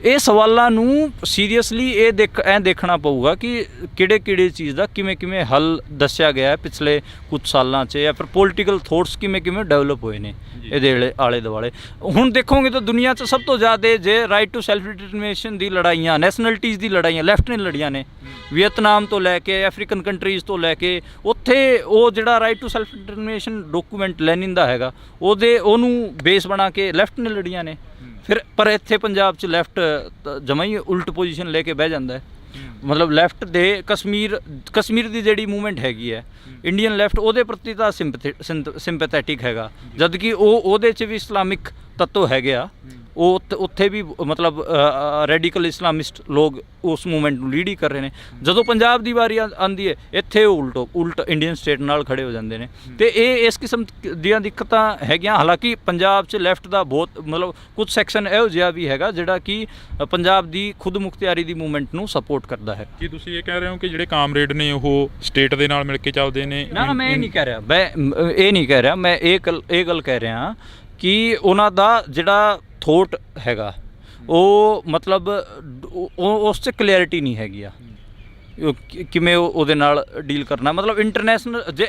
[SPEAKER 2] ਇਹ ਸਵਾਲਾਂ ਨੂੰ ਸੀਰੀਅਸਲੀ ਇਹ ਦੇਖਣਾ ਪਊਗਾ ਕਿ ਕਿਹੜੇ ਚੀਜ਼ ਦਾ ਕਿਵੇਂ ਹੱਲ ਦੱਸਿਆ ਗਿਆ ਹੈ ਪਿਛਲੇ ਕੁਝ ਸਾਲਾਂ 'ਚ, ਜਾਂ ਫਿਰ ਪੋਲੀਟੀਕਲ ਥੋਟਸ ਕਿਵੇਂ ਡਿਵੈਲਪ ਹੋਏ ਨੇ ਇਹਦੇ ਆਲੇ ਦੁਆਲੇ। ਹੁਣ ਦੇਖੋਗੇ ਤਾਂ ਦੁਨੀਆ 'ਚ ਸਭ ਤੋਂ ਜ਼ਿਆਦਾ ਜੇ ਰਾਈਟ ਟੂ ਸੈਲਫ ਡਿਟਰਮੀਨੇਸ਼ਨ ਦੀ ਲੜਾਈਆਂ, ਨੈਸ਼ਨਲਿਟੀਜ਼ ਦੀ ਲੜਾਈਆਂ ਲੈਫਟ ਨੇ ਲੜੀਆਂ ਨੇ, ਵੀਅਤਨਾਮ ਤੋਂ ਲੈ ਕੇ ਅਫਰੀਕਨ ਕੰਟਰੀਜ਼ ਤੋਂ ਲੈ ਕੇ, ਉੱਥੇ ਉਹ ਜਿਹੜਾ right to self determination document Lenin ਦਾ ਹੈਗਾ ਉਹਨੂੰ ਬੇਸ ਬਣਾ ਕੇ ਲੈਫਟ ਨੇ ਲੜੀਆਂ ਨੇ। ਫਿਰ ਪਰ ਇੱਥੇ ਪੰਜਾਬ 'ਚ ਲੈਫਟ ਜਮਾਂ ਹੀ ਉਲਟ ਪੋਜੀਸ਼ਨ ਲੈ ਕੇ ਬਹਿ ਜਾਂਦਾ ਹੈ। ਮਤਲਬ ਲੈਫਟ ਦੇ ਕਸ਼ਮੀਰ ਦੀ ਜਿਹੜੀ ਮੂਵਮੈਂਟ ਹੈਗੀ ਹੈ, ਇੰਡੀਅਨ ਲੈਫਟ ਉਹਦੇ ਪ੍ਰਤੀ ਤਾਂ ਸਿੰਪੈਥੈਟਿਕ ਹੈਗਾ, ਜਦ ਕਿ ਉਹਦੇ 'ਚ ਵੀ ਇਸਲਾਮਿਕ ਤੱਤਵ ਹੈਗੇ ਆ। ਉਹ ਉੱਥੇ ਵੀ ਮਤਲਬ ਰੈਡੀਕਲ ਇਸਲਾਮਿਸਟ ਲੋਕ ਉਸ ਮੂਵਮੈਂਟ ਨੂੰ ਲੀਡ ਹੀ ਕਰ ਰਹੇ ਨੇ। ਜਦੋਂ ਪੰਜਾਬ ਦੀ ਵਾਰੀ ਆਉਂਦੀ ਹੈ, ਇੱਥੇ ਉਲਟ ਇੰਡੀਅਨ ਸਟੇਟ ਨਾਲ ਖੜੇ ਹੋ ਜਾਂਦੇ ਨੇ। ਤੇ ਇਹ ਇਸ ਕਿਸਮ ਦੀਆਂ ਦਿੱਕਤਾਂ ਹੈਗੀਆਂ। ਹਾਲਾਂਕਿ ਪੰਜਾਬ 'ਚ ਲੈਫਟ ਦਾ ਬਹੁਤ ਮਤਲਬ ਕੁਝ ਸੈਕਸ਼ਨ ਇਹੋ ਜਿਹਾ ਵੀ ਹੈਗਾ ਜਿਹੜਾ ਕਿ ਪੰਜਾਬ ਦੀ ਖੁਦ ਮੁਖਤਿਆਰੀ ਦੀ ਮੂਵਮੈਂਟ ਨੂੰ ਸਪੋਰਟ ਕਰਦਾ ਹੈ।
[SPEAKER 1] ਕੀ ਤੁਸੀਂ ਇਹ ਕਹਿ ਰਹੇ ਹੋ ਕਿ ਜਿਹੜੇ ਕਾਮਰੇਡ ਨੇ ਉਹ ਸਟੇਟ ਦੇ ਨਾਲ ਮਿਲ ਕੇ ਚੱਲਦੇ ਨੇ?
[SPEAKER 2] ਨਾ, ਮੈਂ ਇਹ ਨਹੀਂ ਕਹਿ ਰਿਹਾ, ਮੈਂ ਇਹ ਗੱਲ ਕਹਿ ਰਿਹਾ ਕਿ ਉਹਨਾਂ ਦਾ ਜਿਹੜਾ ਥੋਟ ਹੈਗਾ ਉਹ ਮਤਲਬ ਉਸ 'ਚ ਕਲੈਰਿਟੀ ਨਹੀਂ ਹੈਗੀ ਆ ਕਿਵੇਂ ਉਹਦੇ ਨਾਲ ਡੀਲ ਕਰਨਾ। ਮਤਲਬ ਇੰਟਰਨੈਸ਼ਨਲ ਜੇ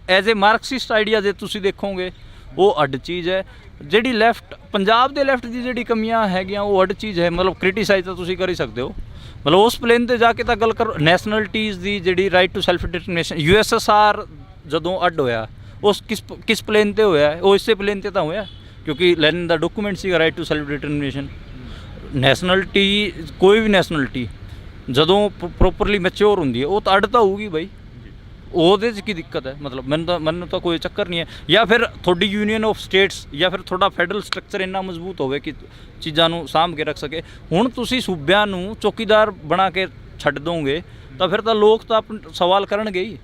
[SPEAKER 2] ਐਜ਼ ਏ ਮਾਰਕਸਿਸਟ ਆਈਡੀਆ ਜੇ ਤੁਸੀਂ ਦੇਖੋਗੇ ਉਹ ਅੱਡ ਚੀਜ਼ ਹੈ। ਜਿਹੜੀ ਲੈਫਟ ਪੰਜਾਬ ਦੇ ਲੈਫਟ ਦੀ ਜਿਹੜੀ ਕਮੀਆਂ ਹੈਗੀਆਂ ਉਹ ਅੱਡ ਚੀਜ਼ ਹੈ। ਮਤਲਬ ਕ੍ਰਿਟੀਸਾਈਜ਼ ਤਾਂ ਤੁਸੀਂ ਕਰ ਹੀ ਸਕਦੇ ਹੋ। ਮਤਲਬ ਉਸ ਪਲੇਨ 'ਤੇ ਜਾ ਕੇ ਤਾਂ ਗੱਲ ਕਰੋ। ਨੈਸ਼ਨਲਿਟੀਜ਼ ਦੀ ਜਿਹੜੀ right to self determination, USSR ਜਦੋਂ ਅੱਡ ਹੋਇਆ ਉਸ ਕਿਸ ਪਲੇਨ 'ਤੇ ਹੋਇਆ? ਉਹ ਇਸੇ ਪਲੇਨ 'ਤੇ ਤਾਂ ਹੋਇਆ ਕਿਉਂਕਿ ਲੈਨਿਨ ਦਾ ਡਾਕੂਮੈਂਟ ਸੀਗਾ ਰਾਈਟ ਟੂ ਸੈਲਫ ਡਿਟਰਮੀਨੇਸ਼ਨ। ਨੈਸ਼ਨਲਿਟੀ ਕੋਈ ਵੀ ਨੈਸ਼ਨਲਿਟੀ ਜਦੋਂ ਪ੍ਰੋਪਰਲੀ ਮੈਚਿਓਰ ਹੁੰਦੀ ਹੈ ਉਹ ਤਾਂ ਅੱਡ ਤਾਂ ਹੋਊਗੀ ਬਾਈ। ਉਹਦੇ 'ਚ ਕੀ ਦਿੱਕਤ ਹੈ? ਮਤਲਬ ਮੈਨੂੰ ਤਾਂ ਕੋਈ ਚੱਕਰ ਨਹੀਂ ਹੈ। ਜਾਂ ਫਿਰ ਤੁਹਾਡੀ ਯੂਨੀਅਨ ਆਫ ਸਟੇਟਸ ਜਾਂ ਫਿਰ ਤੁਹਾਡਾ ਫੈਡਰਲ ਸਟਰਕਚਰ ਇੰਨਾ ਮਜ਼ਬੂਤ ਹੋਵੇ ਕਿ ਚੀਜ਼ਾਂ ਨੂੰ ਸਾਂਭ ਕੇ ਰੱਖ ਸਕੇ। ਹੁਣ ਤੁਸੀਂ ਸੂਬਿਆਂ ਨੂੰ ਚੌਕੀਦਾਰ ਬਣਾ ਕੇ ਛੱਡ ਦੋਗੇ ਤਾਂ ਫਿਰ ਤਾਂ ਲੋਕ ਤਾਂ ਸਵਾਲ ਕਰਨਗੇ ਹੀ।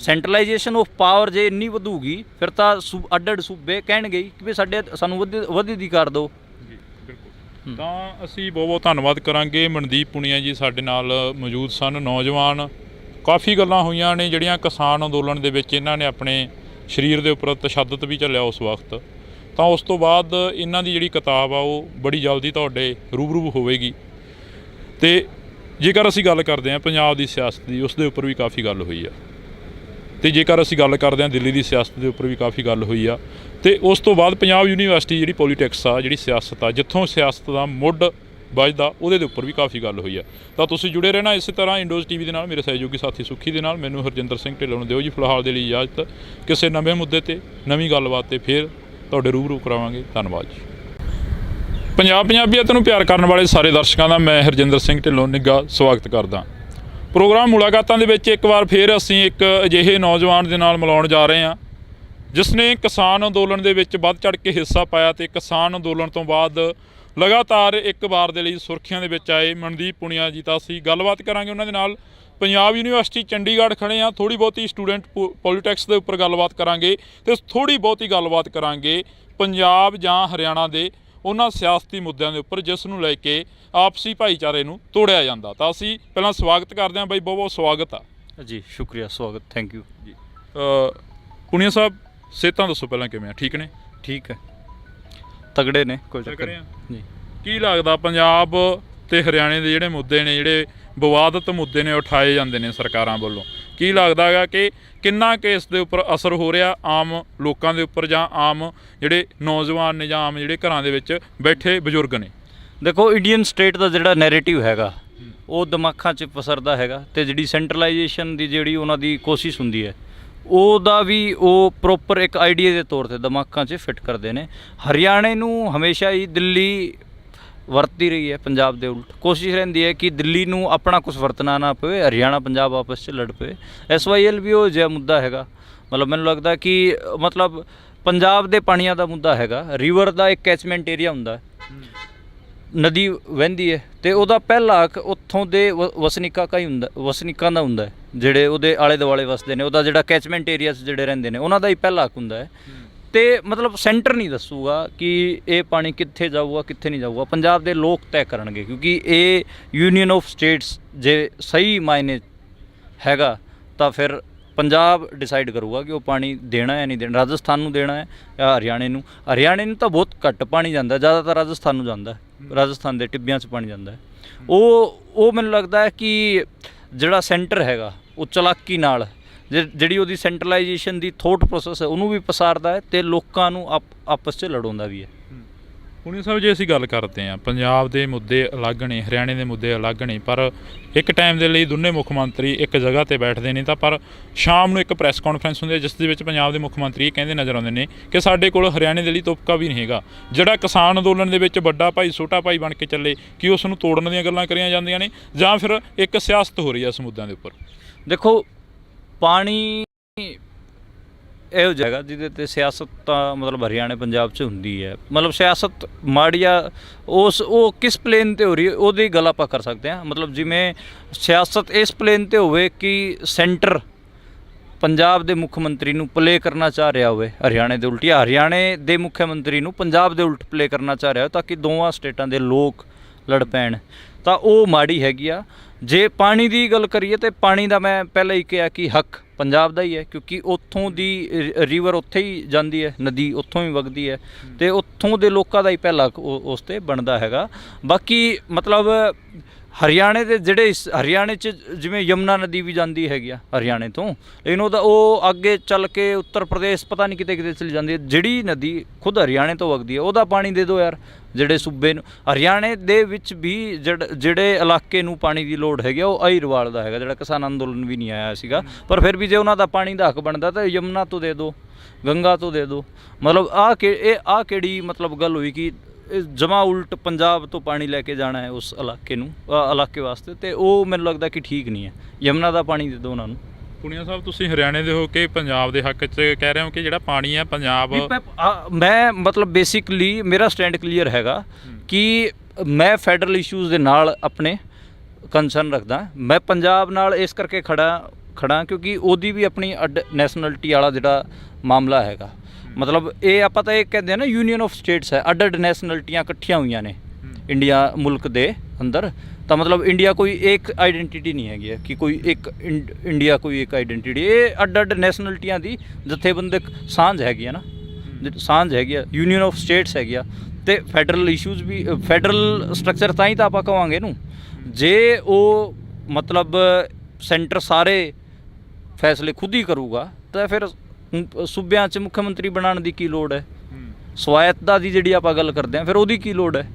[SPEAKER 2] ਸੈਂਟਰਲਾਈਜੇਸ਼ਨ ਆਫ ਪਾਵਰ ਜੇ ਇੰਨੀ ਵਧੂਗੀ ਫਿਰ ਤਾਂ ਅੱਡ ਸੂਬੇ ਕਹਿਣਗੇ ਕਿ ਵੀ ਸਾਨੂੰ ਵੱਧ ਅਧਿਕਾਰ ਦਿਓ।
[SPEAKER 1] ਤਾਂ ਅਸੀਂ ਬਹੁਤ ਧੰਨਵਾਦ ਕਰਾਂਗੇ। ਮਨਦੀਪ ਪੁਨੀਆ ਜੀ ਸਾਡੇ ਨਾਲ ਮੌਜੂਦ ਸਨ। ਨੌਜਵਾਨ ਕਾਫੀ ਗੱਲਾਂ ਹੋਈਆਂ ਨੇ ਜਿਹੜੀਆਂ ਕਿਸਾਨ ਅੰਦੋਲਨ ਦੇ ਵਿੱਚ ਇਹਨਾਂ ਨੇ ਆਪਣੇ ਸਰੀਰ ਦੇ ਉੱਪਰ ਤਸ਼ੱਦਦ ਵੀ ਝੱਲਿਆ ਉਸ ਵਕਤ। ਤਾਂ ਉਸ ਤੋਂ ਬਾਅਦ ਇਹਨਾਂ ਦੀ ਜਿਹੜੀ ਕਿਤਾਬ ਆ ਉਹ ਬੜੀ ਜਲਦੀ ਤੁਹਾਡੇ ਰੂਬਰੂ ਹੋਵੇਗੀ। ਤੇ ਜੇਕਰ ਅਸੀਂ ਗੱਲ ਕਰਦੇ ਹਾਂ ਪੰਜਾਬ ਦੀ ਸਿਆਸਤ ਦੀ, ਉਸ ਦੇ ਉੱਪਰ ਵੀ ਕਾਫੀ ਗੱਲ ਹੋਈ ਆ। ਤੇ ਜੇਕਰ ਅਸੀਂ ਗੱਲ ਕਰਦੇ ਹਾਂ ਦਿੱਲੀ ਦੀ ਸਿਆਸਤ ਦੇ ਉੱਪਰ ਵੀ ਕਾਫੀ ਗੱਲ ਹੋਈ ਆ। ਤੇ ਉਸ ਤੋਂ ਬਾਅਦ ਪੰਜਾਬ ਯੂਨੀਵਰਸਿਟੀ ਜਿਹੜੀ ਪੋਲੀਟਿਕਸ ਆ, ਜਿਹੜੀ ਸਿਆਸਤ ਆ, ਜਿੱਥੋਂ ਸਿਆਸਤ ਦਾ ਮੁੱਢ ਵੱਜਦਾ, ਉਹਦੇ ਦੇ ਉੱਪਰ ਵੀ ਕਾਫੀ ਗੱਲ ਹੋਈ ਆ। ਤਾਂ ਤੁਸੀਂ ਜੁੜੇ ਰਹਿਣਾ ਇਸੇ ਤਰ੍ਹਾਂ ਇੰਡੋਜ਼ ਟੀਵੀ ਦੇ ਨਾਲ, ਮੇਰੇ ਸਹਿਯੋਗੀ ਸਾਥੀ ਸੁੱਖੀ ਦੇ ਨਾਲ। ਮੈਨੂੰ ਹਰਜਿੰਦਰ ਸਿੰਘ ਢਿੱਲੋਂ ਨੂੰ ਦਿਓ ਜੀ ਫਿਲਹਾਲ ਦੇ ਲਈ ਇਜਾਜ਼ਤ। ਕਿਸੇ ਨਵੇਂ ਮੁੱਦੇ ਤੇ ਨਵੀਂ ਗੱਲਬਾਤ ਤੇ ਫਿਰ ਤੁਹਾਡੇ ਰੂਬਰੂ ਕਰਾਵਾਂਗੇ। ਧੰਨਵਾਦ ਜੀ। ਪੰਜਾਬੀਅਤ ਨੂੰ ਪਿਆਰ ਕਰਨ ਵਾਲੇ ਸਾਰੇ ਦਰਸ਼ਕਾਂ ਦਾ ਮੈਂ ਹਰਜਿੰਦਰ ਸਿੰਘ ਢਿੱਲੋਂ ਨਿੱਘਾ ਸਵਾਗਤ ਕਰਦਾ। ਪ੍ਰੋਗਰਾਮ ਮੁਲਾਕਾਤਾਂ ਦੇ ਵਿੱਚ ਇੱਕ ਵਾਰ ਫਿਰ ਅਸੀਂ ਇੱਕ ਅਜਿਹੇ ਨੌਜਵਾਨ ਦੇ ਨਾਲ ਮਿਲਾਉਣ ਜਾ ਰਹੇ ਹਾਂ ਜਿਸ ਨੇ ਕਿਸਾਨ ਅੰਦੋਲਨ ਦੇ ਵਿੱਚ ਵੱਧ ਚੜ੍ਹ ਕੇ ਹਿੱਸਾ ਪਾਇਆ ਤੇ ਕਿਸਾਨ ਅੰਦੋਲਨ ਤੋਂ ਬਾਅਦ ਲਗਾਤਾਰ ਇੱਕ ਵਾਰ ਦੇ ਲਈ ਸੁਰਖੀਆਂ ਦੇ ਵਿੱਚ ਆਏ ਮਨਦੀਪ ਪੁਨੀਆ ਜੀ। ਤਾਂ ਅਸੀਂ ਗੱਲਬਾਤ ਕਰਾਂਗੇ ਉਹਨਾਂ ਦੇ ਨਾਲ। ਪੰਜਾਬ ਯੂਨੀਵਰਸਿਟੀ ਚੰਡੀਗੜ੍ਹ ਖੜੇ ਹਾਂ। ਥੋੜ੍ਹੀ ਬਹੁਤੀ ਸਟੂਡੈਂਟ ਪੋਲੀਟਿਕਸ ਦੇ ਉੱਪਰ ਗੱਲਬਾਤ ਕਰਾਂਗੇ ਤੇ ਥੋੜ੍ਹੀ ਬਹੁਤੀ ਗੱਲਬਾਤ ਕਰਾਂਗੇ ਪੰਜਾਬ ਜਾਂ ਹਰਿਆਣਾ ਦੇ ਉਹਨਾਂ ਸਿਆਸਤੀ ਮੁੱਦਿਆਂ ਦੇ ਉੱਪਰ ਜਿਸ ਨੂੰ ਲੈ ਕੇ ਆਪਸੀ ਭਾਈਚਾਰੇ ਨੂੰ ਤੋੜਿਆ ਜਾਂਦਾ। ਤਾਂ ਅਸੀਂ ਪਹਿਲਾਂ ਸਵਾਗਤ ਕਰਦੇ ਹਾਂ ਬਾਈ, ਬਹੁਤ ਬਹੁਤ ਸਵਾਗਤ ਆ
[SPEAKER 2] ਜੀ। ਸ਼ੁਕਰੀਆ, ਸਵਾਗਤ, ਥੈਂਕ ਯੂ ਜੀ।
[SPEAKER 1] ਪੁਨੀਆ ਸਾਹਿਬ, ਸਿਹਤਾਂ ਦੱਸੋ ਪਹਿਲਾਂ ਕਿਵੇਂ ਆ? ਠੀਕ ਨੇ?
[SPEAKER 2] ਠੀਕ ਹੈ, ਤਗੜੇ ਨੇ, ਕੋਈ ਚੱਕਰ ਜੀ।
[SPEAKER 1] ਕੀ ਲੱਗਦਾ ਪੰਜਾਬ ਤੇ ਹਰਿਆਣੇ ਦੇ ਜਿਹੜੇ ਮੁੱਦੇ ਨੇ, ਜਿਹੜੇ ਵਿਵਾਦਤ ਮੁੱਦੇ ਨੇ, ਉਠਾਏ ਜਾਂਦੇ ਨੇ ਸਰਕਾਰਾਂ ਵੱਲੋਂ, ਕੀ ਲੱਗਦਾ ਹੈਗਾ ਕਿ ਕਿੰਨਾ ਇਸ ਦੇ ਉੱਪਰ ਅਸਰ ਹੋ ਰਿਹਾ ਆਮ ਲੋਕਾਂ ਦੇ ਉੱਪਰ, ਜਾਂ ਆਮ ਜਿਹੜੇ ਨੌਜਵਾਨ ਨੇ, ਜਾਂ ਆਮ ਜਿਹੜੇ ਘਰਾਂ ਦੇ ਵਿੱਚ ਬੈਠੇ ਬਜ਼ੁਰਗ ਨੇ?
[SPEAKER 2] ਦੇਖੋ, ਇੰਡੀਅਨ ਸਟੇਟ ਦਾ ਜਿਹੜਾ ਨੈਰੇਟਿਵ ਹੈਗਾ ਉਹ ਦਿਮਾਗਾਂ 'ਚ ਪਸਰਦਾ ਹੈਗਾ, ਤੇ ਜਿਹੜੀ ਸੈਂਟਰਲਾਈਜੇਸ਼ਨ ਦੀ ਜਿਹੜੀ ਉਹਨਾਂ ਦੀ ਕੋਸ਼ਿਸ਼ ਹੁੰਦੀ ਹੈ ਉਹਦਾ ਵੀ ਉਹ ਪ੍ਰੋਪਰ ਇੱਕ ਆਈਡੀਆ ਦੇ ਤੌਰ 'ਤੇ ਦਿਮਾਗਾਂ 'ਚ ਫਿੱਟ ਕਰਦੇ ਨੇ। ਹਰਿਆਣੇ ਨੂੰ ਹਮੇਸ਼ਾ ਹੀ ਦਿੱਲੀ ਵਰਤੀ ਰਹੀ ਹੈ ਪੰਜਾਬ ਦੇ ਉਲਟ। ਕੋਸ਼ਿਸ਼ ਰਹਿੰਦੀ ਹੈ ਕਿ ਦਿੱਲੀ ਨੂੰ ਆਪਣਾ ਕੁਝ ਵਰਤਣਾ ਨਾ ਪਵੇ, ਹਰਿਆਣਾ ਪੰਜਾਬ ਆਪਸ 'ਚ ਲੜ ਪਵੇ। SYL ਵੀ ਉਹ ਜਿਹਾ ਮੁੱਦਾ ਹੈਗਾ। ਮਤਲਬ ਮੈਨੂੰ ਲੱਗਦਾ ਕਿ ਮਤਲਬ ਪੰਜਾਬ ਦੇ ਪਾਣੀਆਂ ਦਾ ਮੁੱਦਾ ਹੈਗਾ। ਰਿਵਰ ਦਾ ਇੱਕ ਕੈਚਮੈਂਟ ਏਰੀਆ ਹੁੰਦਾ, ਨਦੀ ਵਹਿੰਦੀ ਹੈ, ਅਤੇ ਉਹਦਾ ਪਹਿਲਾ ਹੱਕ ਉੱਥੋਂ ਦੇ ਵਸਨੀਕਾਂ ਦਾ ਹੁੰਦਾ ਹੈ, ਜਿਹੜੇ ਉਹਦੇ ਆਲੇ ਦੁਆਲੇ ਵਸਦੇ ਨੇ। ਉਹਦਾ ਜਿਹੜਾ ਕੈਚਮੈਂਟ ਏਰੀਆ 'ਚ ਜਿਹੜੇ ਰਹਿੰਦੇ ਨੇ ਉਹਨਾਂ ਦਾ ਹੀ ਪਹਿਲਾ ਹੱਕ ਹੁੰਦਾ ਹੈ। ਅਤੇ ਮਤਲਬ ਸੈਂਟਰ ਨਹੀਂ ਦੱਸੂਗਾ ਕਿ ਇਹ ਪਾਣੀ ਕਿੱਥੇ ਜਾਊਗਾ, ਕਿੱਥੇ ਨਹੀਂ ਜਾਊਗਾ। ਪੰਜਾਬ ਦੇ ਲੋਕ ਤੈਅ ਕਰਨਗੇ, ਕਿਉਂਕਿ ਇਹ ਯੂਨੀਅਨ ਆਫ ਸਟੇਟਸ ਜੇ ਸਹੀ ਮਾਇਨੇ ਹੈਗਾ ਤਾਂ ਫਿਰ ਪੰਜਾਬ ਡਿਸਾਈਡ ਕਰੂਗਾ ਕਿ ਉਹ ਪਾਣੀ ਦੇਣਾ ਹੈ ਨਹੀਂ ਦੇਣਾ। ਰਾਜਸਥਾਨ ਨੂੰ ਦੇਣਾ ਹੈ ਜਾਂ ਹਰਿਆਣੇ ਨੂੰ। ਹਰਿਆਣੇ ਨੂੰ ਤਾਂ ਬਹੁਤ ਘੱਟ ਪਾਣੀ ਜਾਂਦਾ, ਜ਼ਿਆਦਾਤਰ ਰਾਜਸਥਾਨ ਨੂੰ ਜਾਂਦਾ। ਰਾਜਸਥਾਨ ਦੇ ਟਿੱਬਿਆਂ 'ਚ ਪਾਣੀ ਜਾਂਦਾ ਹੈ। ਉਹ ਮੈਨੂੰ ਲੱਗਦਾ ਹੈ ਕਿ ਜਿਹੜਾ ਸੈਂਟਰ ਹੈਗਾ ਉਹ ਚਲਾਕੀ ਨਾਲ ਜਿਹੜੀ ਉਹਦੀ ਸੈਂਟਰਲਾਈਜੇਸ਼ਨ ਦੀ ਥੋਟ ਪ੍ਰੋਸੈਸ ਹੈ ਉਹਨੂੰ ਵੀ ਪਸਾਰਦਾ ਹੈ ਅਤੇ ਲੋਕਾਂ ਨੂੰ ਆਪਸ 'ਚ ਲੜਾਉਂਦਾ ਵੀ ਹੈ।
[SPEAKER 1] ਪੁਨੀਆ ਸਾਹਿਬ, ਜੇ ਅਸੀਂ ਗੱਲ ਕਰਦੇ ਹਾਂ, ਪੰਜਾਬ ਦੇ ਮੁੱਦੇ ਅਲੱਗ ਨੇ, ਹਰਿਆਣੇ ਦੇ ਮੁੱਦੇ ਅਲੱਗ ਨੇ, ਪਰ ਇੱਕ ਟਾਈਮ ਦੇ ਲਈ ਦੋਨੇ ਮੁੱਖ ਮੰਤਰੀ ਇੱਕ ਜਗ੍ਹਾ 'ਤੇ ਬੈਠਦੇ ਨੇ। ਤਾਂ ਪਰ ਸ਼ਾਮ ਨੂੰ ਇੱਕ ਪ੍ਰੈਸ ਕਾਨਫਰੰਸ ਹੁੰਦੀ ਹੈ ਜਿਸ ਦੇ ਵਿੱਚ ਪੰਜਾਬ ਦੇ ਮੁੱਖ ਮੰਤਰੀ ਇਹ ਕਹਿੰਦੇ ਨਜ਼ਰ ਆਉਂਦੇ ਨੇ ਕਿ ਸਾਡੇ ਕੋਲ ਹਰਿਆਣੇ ਦੇ ਲਈ ਤੁਪਕਾ ਵੀ ਨਹੀਂ ਹੈਗਾ। ਜਿਹੜਾ ਕਿਸਾਨ ਅੰਦੋਲਨ ਦੇ ਵਿੱਚ ਵੱਡਾ ਭਾਈ ਛੋਟਾ ਭਾਈ ਬਣ ਕੇ ਚੱਲੇ, ਕਿ ਉਸ ਨੂੰ ਤੋੜਨ ਦੀਆਂ ਗੱਲਾਂ ਕਰੀਆਂ ਜਾਂਦੀਆਂ ਨੇ, ਜਾਂ ਫਿਰ ਇੱਕ ਸਿਆਸਤ ਹੋ ਰਹੀ ਹੈ ਇਸ ਮੁੱਦਿਆਂ ਦੇ ਉੱਪਰ? ਦੇਖੋ,
[SPEAKER 2] ਪਾਣੀ ਇਹੋ ਜਿਹਾ ਹੈਗਾ ਜਿਹਦੇ 'ਤੇ ਸਿਆਸਤ ਤਾਂ ਮਤਲਬ ਹਰਿਆਣੇ ਪੰਜਾਬ 'ਚ ਹੁੰਦੀ ਹੈ। ਮਤਲਬ ਸਿਆਸਤ ਮਾੜੀ ਆ ਉਹ ਕਿਸ ਪਲੇਨ 'ਤੇ ਹੋ ਰਹੀ ਹੈ ਉਹਦੀ ਗੱਲ ਆਪਾਂ ਕਰ ਸਕਦੇ ਹਾਂ। ਮਤਲਬ ਜਿਵੇਂ ਸਿਆਸਤ ਇਸ ਪਲੇਨ 'ਤੇ ਹੋਵੇ ਕਿ ਸੈਂਟਰ ਪੰਜਾਬ ਦੇ ਮੁੱਖ ਮੰਤਰੀ ਨੂੰ ਪਲੇ ਕਰਨਾ ਚਾਹ ਰਿਹਾ ਹੋਵੇ ਹਰਿਆਣੇ ਦੇ ਉਲਟ, ਜਾਂ ਹਰਿਆਣੇ ਦੇ ਮੁੱਖ ਮੰਤਰੀ ਨੂੰ ਪੰਜਾਬ ਦੇ ਉਲਟ ਪਲੇ ਕਰਨਾ ਚਾਹ ਰਿਹਾ ਹੋ, ਤਾਂ ਕਿ ਦੋਵਾਂ ਸਟੇਟਾਂ ਦੇ ਲੋਕ ਲੜ ਪੈਣ, ਤਾਂ ਉਹ ਮਾੜੀ ਹੈਗੀ ਆ। ਜੇ ਪਾਣੀ ਦੀ ਗੱਲ ਕਰੀਏ ਤਾਂ ਪਾਣੀ ਦਾ ਮੈਂ ਪਹਿਲਾਂ ਹੀ ਕਿਹਾ ਕਿ ਹੱਕ ਪੰਜਾਬ ਦਾ ਹੀ ਹੈ, ਕਿਉਂਕਿ ਉੱਥੋਂ ਦੀ ਰਿਵਰ ਉੱਥੇ ਹੀ ਜਾਂਦੀ ਹੈ, ਨਦੀ ਉੱਥੋਂ ਹੀ ਵਗਦੀ ਹੈ, ਅਤੇ ਉੱਥੋਂ ਦੇ ਲੋਕਾਂ ਦਾ ਹੀ ਪਹਿਲਾ ਹੱਕ ਉਸ 'ਤੇ ਬਣਦਾ ਹੈਗਾ। ਬਾਕੀ ਮਤਲਬ ਹਰਿਆਣੇ ਦੇ ਜਿਹੜੇ ਹਰਿਆਣੇ 'ਚ ਜਿਵੇਂ ਯਮੁਨਾ ਨਦੀ ਵੀ ਜਾਂਦੀ ਹੈਗੀ ਆ ਹਰਿਆਣੇ ਤੋਂ, ਲੇਕਿਨ ਉਹ ਅੱਗੇ ਚੱਲ ਕੇ ਉੱਤਰ ਪ੍ਰਦੇਸ਼ ਪਤਾ ਨਹੀਂ ਕਿਤੇ ਕਿਤੇ ਚਲੀ ਜਾਂਦੀ ਹੈ। ਜਿਹੜੀ ਨਦੀ ਖੁਦ ਹਰਿਆਣੇ ਤੋਂ ਵਗਦੀ ਹੈ ਉਹਦਾ ਪਾਣੀ ਦੇ ਦਿਓ ਯਾਰ ਜਿਹੜੇ ਸੂਬੇ ਨੂੰ। ਹਰਿਆਣੇ ਦੇ ਵਿੱਚ ਵੀ ਜਿਹੜੇ ਇਲਾਕੇ ਨੂੰ ਪਾਣੀ ਦੀ ਲੋੜ ਹੈਗੀ ਆ ਉਹ ਅਹੀਰਵਾਲ ਦਾ ਹੈਗਾ, ਜਿਹੜਾ ਕਿਸਾਨ ਅੰਦੋਲਨ ਵੀ ਨਹੀਂ ਆਇਆ ਸੀਗਾ। ਪਰ ਫਿਰ ਵੀ ਜੇ ਉਹਨਾਂ ਦਾ ਪਾਣੀ ਦਾ ਹੱਕ ਬਣਦਾ ਤਾਂ ਯਮੁਨਾ ਤੋਂ ਦੇ ਦਿਓ, ਗੰਗਾ ਤੋਂ ਦੇ ਦਿਓ। ਮਤਲਬ ਆਹ ਕਿਹੜੀ ਮਤਲਬ ਗੱਲ ਹੋਈ ਕਿ ਜਮਾ ਉਲਟ ਪੰਜਾਬ ਤੋਂ ਪਾਣੀ ਲੈ ਕੇ ਜਾਣਾ ਹੈ ਉਸ ਇਲਾਕੇ ਵਾਸਤੇ, ਅਤੇ ਉਹ ਮੈਨੂੰ ਲੱਗਦਾ ਕਿ ਠੀਕ ਨਹੀਂ ਹੈ। ਯਮੁਨਾ ਦਾ ਪਾਣੀ ਦੇ ਦਿਓ ਉਹਨਾਂ ਨੂੰ।
[SPEAKER 1] ਪੁਨੀਆ ਸਾਹਿਬ, ਤੁਸੀਂ ਹਰਿਆਣੇ ਦੇ ਹੋ ਕੇ ਪੰਜਾਬ ਦੇ ਹੱਕ 'ਚ ਕਹਿ ਰਹੇ ਹੋ ਕਿ ਜਿਹੜਾ ਪਾਣੀ ਹੈ ਪੰਜਾਬ,
[SPEAKER 2] ਮੈਂ ਮਤਲਬ ਬੇਸਿਕਲੀ ਮੇਰਾ ਸਟੈਂਡ ਕਲੀਅਰ ਹੈਗਾ ਕਿ ਮੈਂ ਫੈਡਰਲ ਇਸ਼ੂਜ਼ ਦੇ ਨਾਲ ਆਪਣੇ ਕੰਸਰਨ ਰੱਖਦਾ। ਮੈਂ ਪੰਜਾਬ ਨਾਲ ਇਸ ਕਰਕੇ ਖੜਾ ਕਿਉਂਕਿ ਉਹਦੀ ਵੀ ਆਪਣੀ ਅੱਡ ਨੈਸ਼ਨਲਿਟੀ ਵਾਲਾ ਜਿਹੜਾ ਮਾਮਲਾ ਹੈਗਾ। ਮਤਲਬ ਇਹ ਆਪਾਂ ਤਾਂ ਇਹ ਕਹਿੰਦੇ ਹਾਂ ਨਾ, ਯੂਨੀਅਨ ਆਫ ਸਟੇਟਸ ਹੈ, ਅੱਡ ਨੈਸ਼ਨਲਿਟੀਆਂ ਇਕੱਠੀਆਂ ਹੋਈਆਂ ਨੇ ਇੰਡੀਆ ਮੁਲਕ ਦੇ ਅੰਦਰ। ਤਾਂ ਮਤਲਬ ਇੰਡੀਆ ਕੋਈ ਇੱਕ ਆਈਡੈਂਟੀਟੀ ਨਹੀਂ ਹੈਗੀ ਹੈ ਕਿ ਕੋਈ ਇੱਕ ਇੰਡੀਆ ਕੋਈ ਇੱਕ ਆਈਡੈਂਟੀਟੀ, ਇਹ ਅੱਡ ਨੈਸ਼ਨਲਿਟੀਆਂ ਦੀ ਜਥੇਬੰਦਕ ਸਾਂਝ ਹੈਗੀ ਹੈ ਨਾ। ਸਾਂਝ ਹੈਗੀ ਆ, ਯੂਨੀਅਨ ਆਫ ਸਟੇਟਸ ਹੈਗੀ ਆ, ਅਤੇ ਫੈਡਰਲ ਇਸ਼ੂਜ਼ ਵੀ, ਫੈਡਰਲ ਸਟਰਕਚਰ ਤਾਂ ਹੀ ਤਾਂ ਆਪਾਂ ਕਹਾਂਗੇ ਇਹਨੂੰ। ਜੇ ਉਹ ਮਤਲਬ ਸੈਂਟਰ ਸਾਰੇ ਫੈਸਲੇ ਖੁਦ ਹੀ ਕਰੂਗਾ ਤਾਂ ਫਿਰ ਸੂਬਿਆਂ 'ਚ ਮੁੱਖ ਮੰਤਰੀ ਬਣਾਉਣ ਦੀ ਕੀ ਲੋੜ ਹੈ? ਸਵਾਇਤਤਾ ਦੀ ਜਿਹੜੀ ਆਪਾਂ ਗੱਲ ਕਰਦੇ ਹਾਂ ਫਿਰ ਉਹਦੀ ਕੀ ਲੋੜ ਹੈ?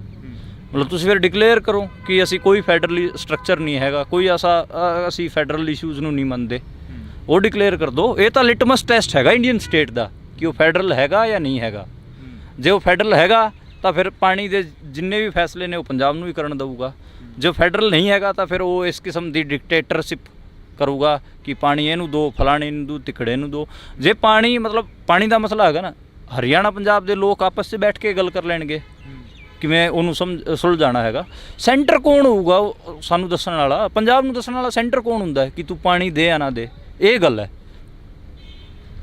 [SPEAKER 2] ਮਤਲਬ ਤੁਸੀਂ ਫਿਰ ਡਿਕਲੇਅਰ ਕਰੋ ਕਿ ਅਸੀਂ ਕੋਈ ਫੈਡਰਲੀ ਸਟਰਕਚਰ ਨਹੀਂ ਹੈਗਾ, ਕੋਈ ਅਸੀਂ ਫੈਡਰਲ ਇਸ਼ੂਜ਼ ਨੂੰ ਨਹੀਂ ਮੰਨਦੇ, ਉਹ ਡਿਕਲੇਅਰ ਕਰ ਦਿਓ। ਇਹ ਤਾਂ ਲਿਟਮਸ ਟੈਸਟ ਹੈਗਾ ਇੰਡੀਅਨ ਸਟੇਟ ਦਾ ਕਿ ਉਹ ਫੈਡਰਲ ਹੈਗਾ ਜਾਂ ਨਹੀਂ ਹੈਗਾ। ਜੇ ਉਹ ਫੈਡਰਲ ਹੈਗਾ ਤਾਂ ਫਿਰ ਪਾਣੀ ਦੇ ਜਿੰਨੇ ਵੀ ਫੈਸਲੇ ਨੇ ਉਹ ਪੰਜਾਬ ਨੂੰ ਹੀ ਕਰਨ ਦਊਗਾ। ਜੇ ਫੈਡਰਲ ਨਹੀਂ ਹੈਗਾ ਤਾਂ ਫਿਰ ਉਹ ਇਸ ਕਿਸਮ ਦੀ ਡਿਕਟੇਟਰਸ਼ਿਪ ਕਰੂਗਾ ਕਿ ਪਾਣੀ ਇਹਨੂੰ ਦਿਓ, ਫਲਾਣੇ ਨੂੰ ਦਿਓ, ਤਿਕੜੇ ਨੂੰ ਦਿਓ। ਜੇ ਪਾਣੀ ਮਤਲਬ ਪਾਣੀ ਦਾ ਮਸਲਾ ਹੈਗਾ ਨਾ, ਹਰਿਆਣਾ ਪੰਜਾਬ ਦੇ ਲੋਕ ਆਪਸ 'ਚ ਬੈਠ ਕੇ ਗੱਲ ਕਰ ਲੈਣਗੇ ਕਿਵੇਂ ਉਹਨੂੰ ਸੁਲਝਾਉਣਾ ਹੈਗਾ। ਸੈਂਟਰ ਕੌਣ ਹੋਊਗਾ ਸਾਨੂੰ ਦੱਸਣ ਵਾਲਾ? ਪੰਜਾਬ ਨੂੰ ਦੱਸਣ ਵਾਲਾ ਸੈਂਟਰ ਕੌਣ ਹੁੰਦਾ ਕਿ ਤੂੰ ਪਾਣੀ ਦੇ ਜਾਂ ਨਾ ਦੇ? ਇਹ ਗੱਲ ਹੈ।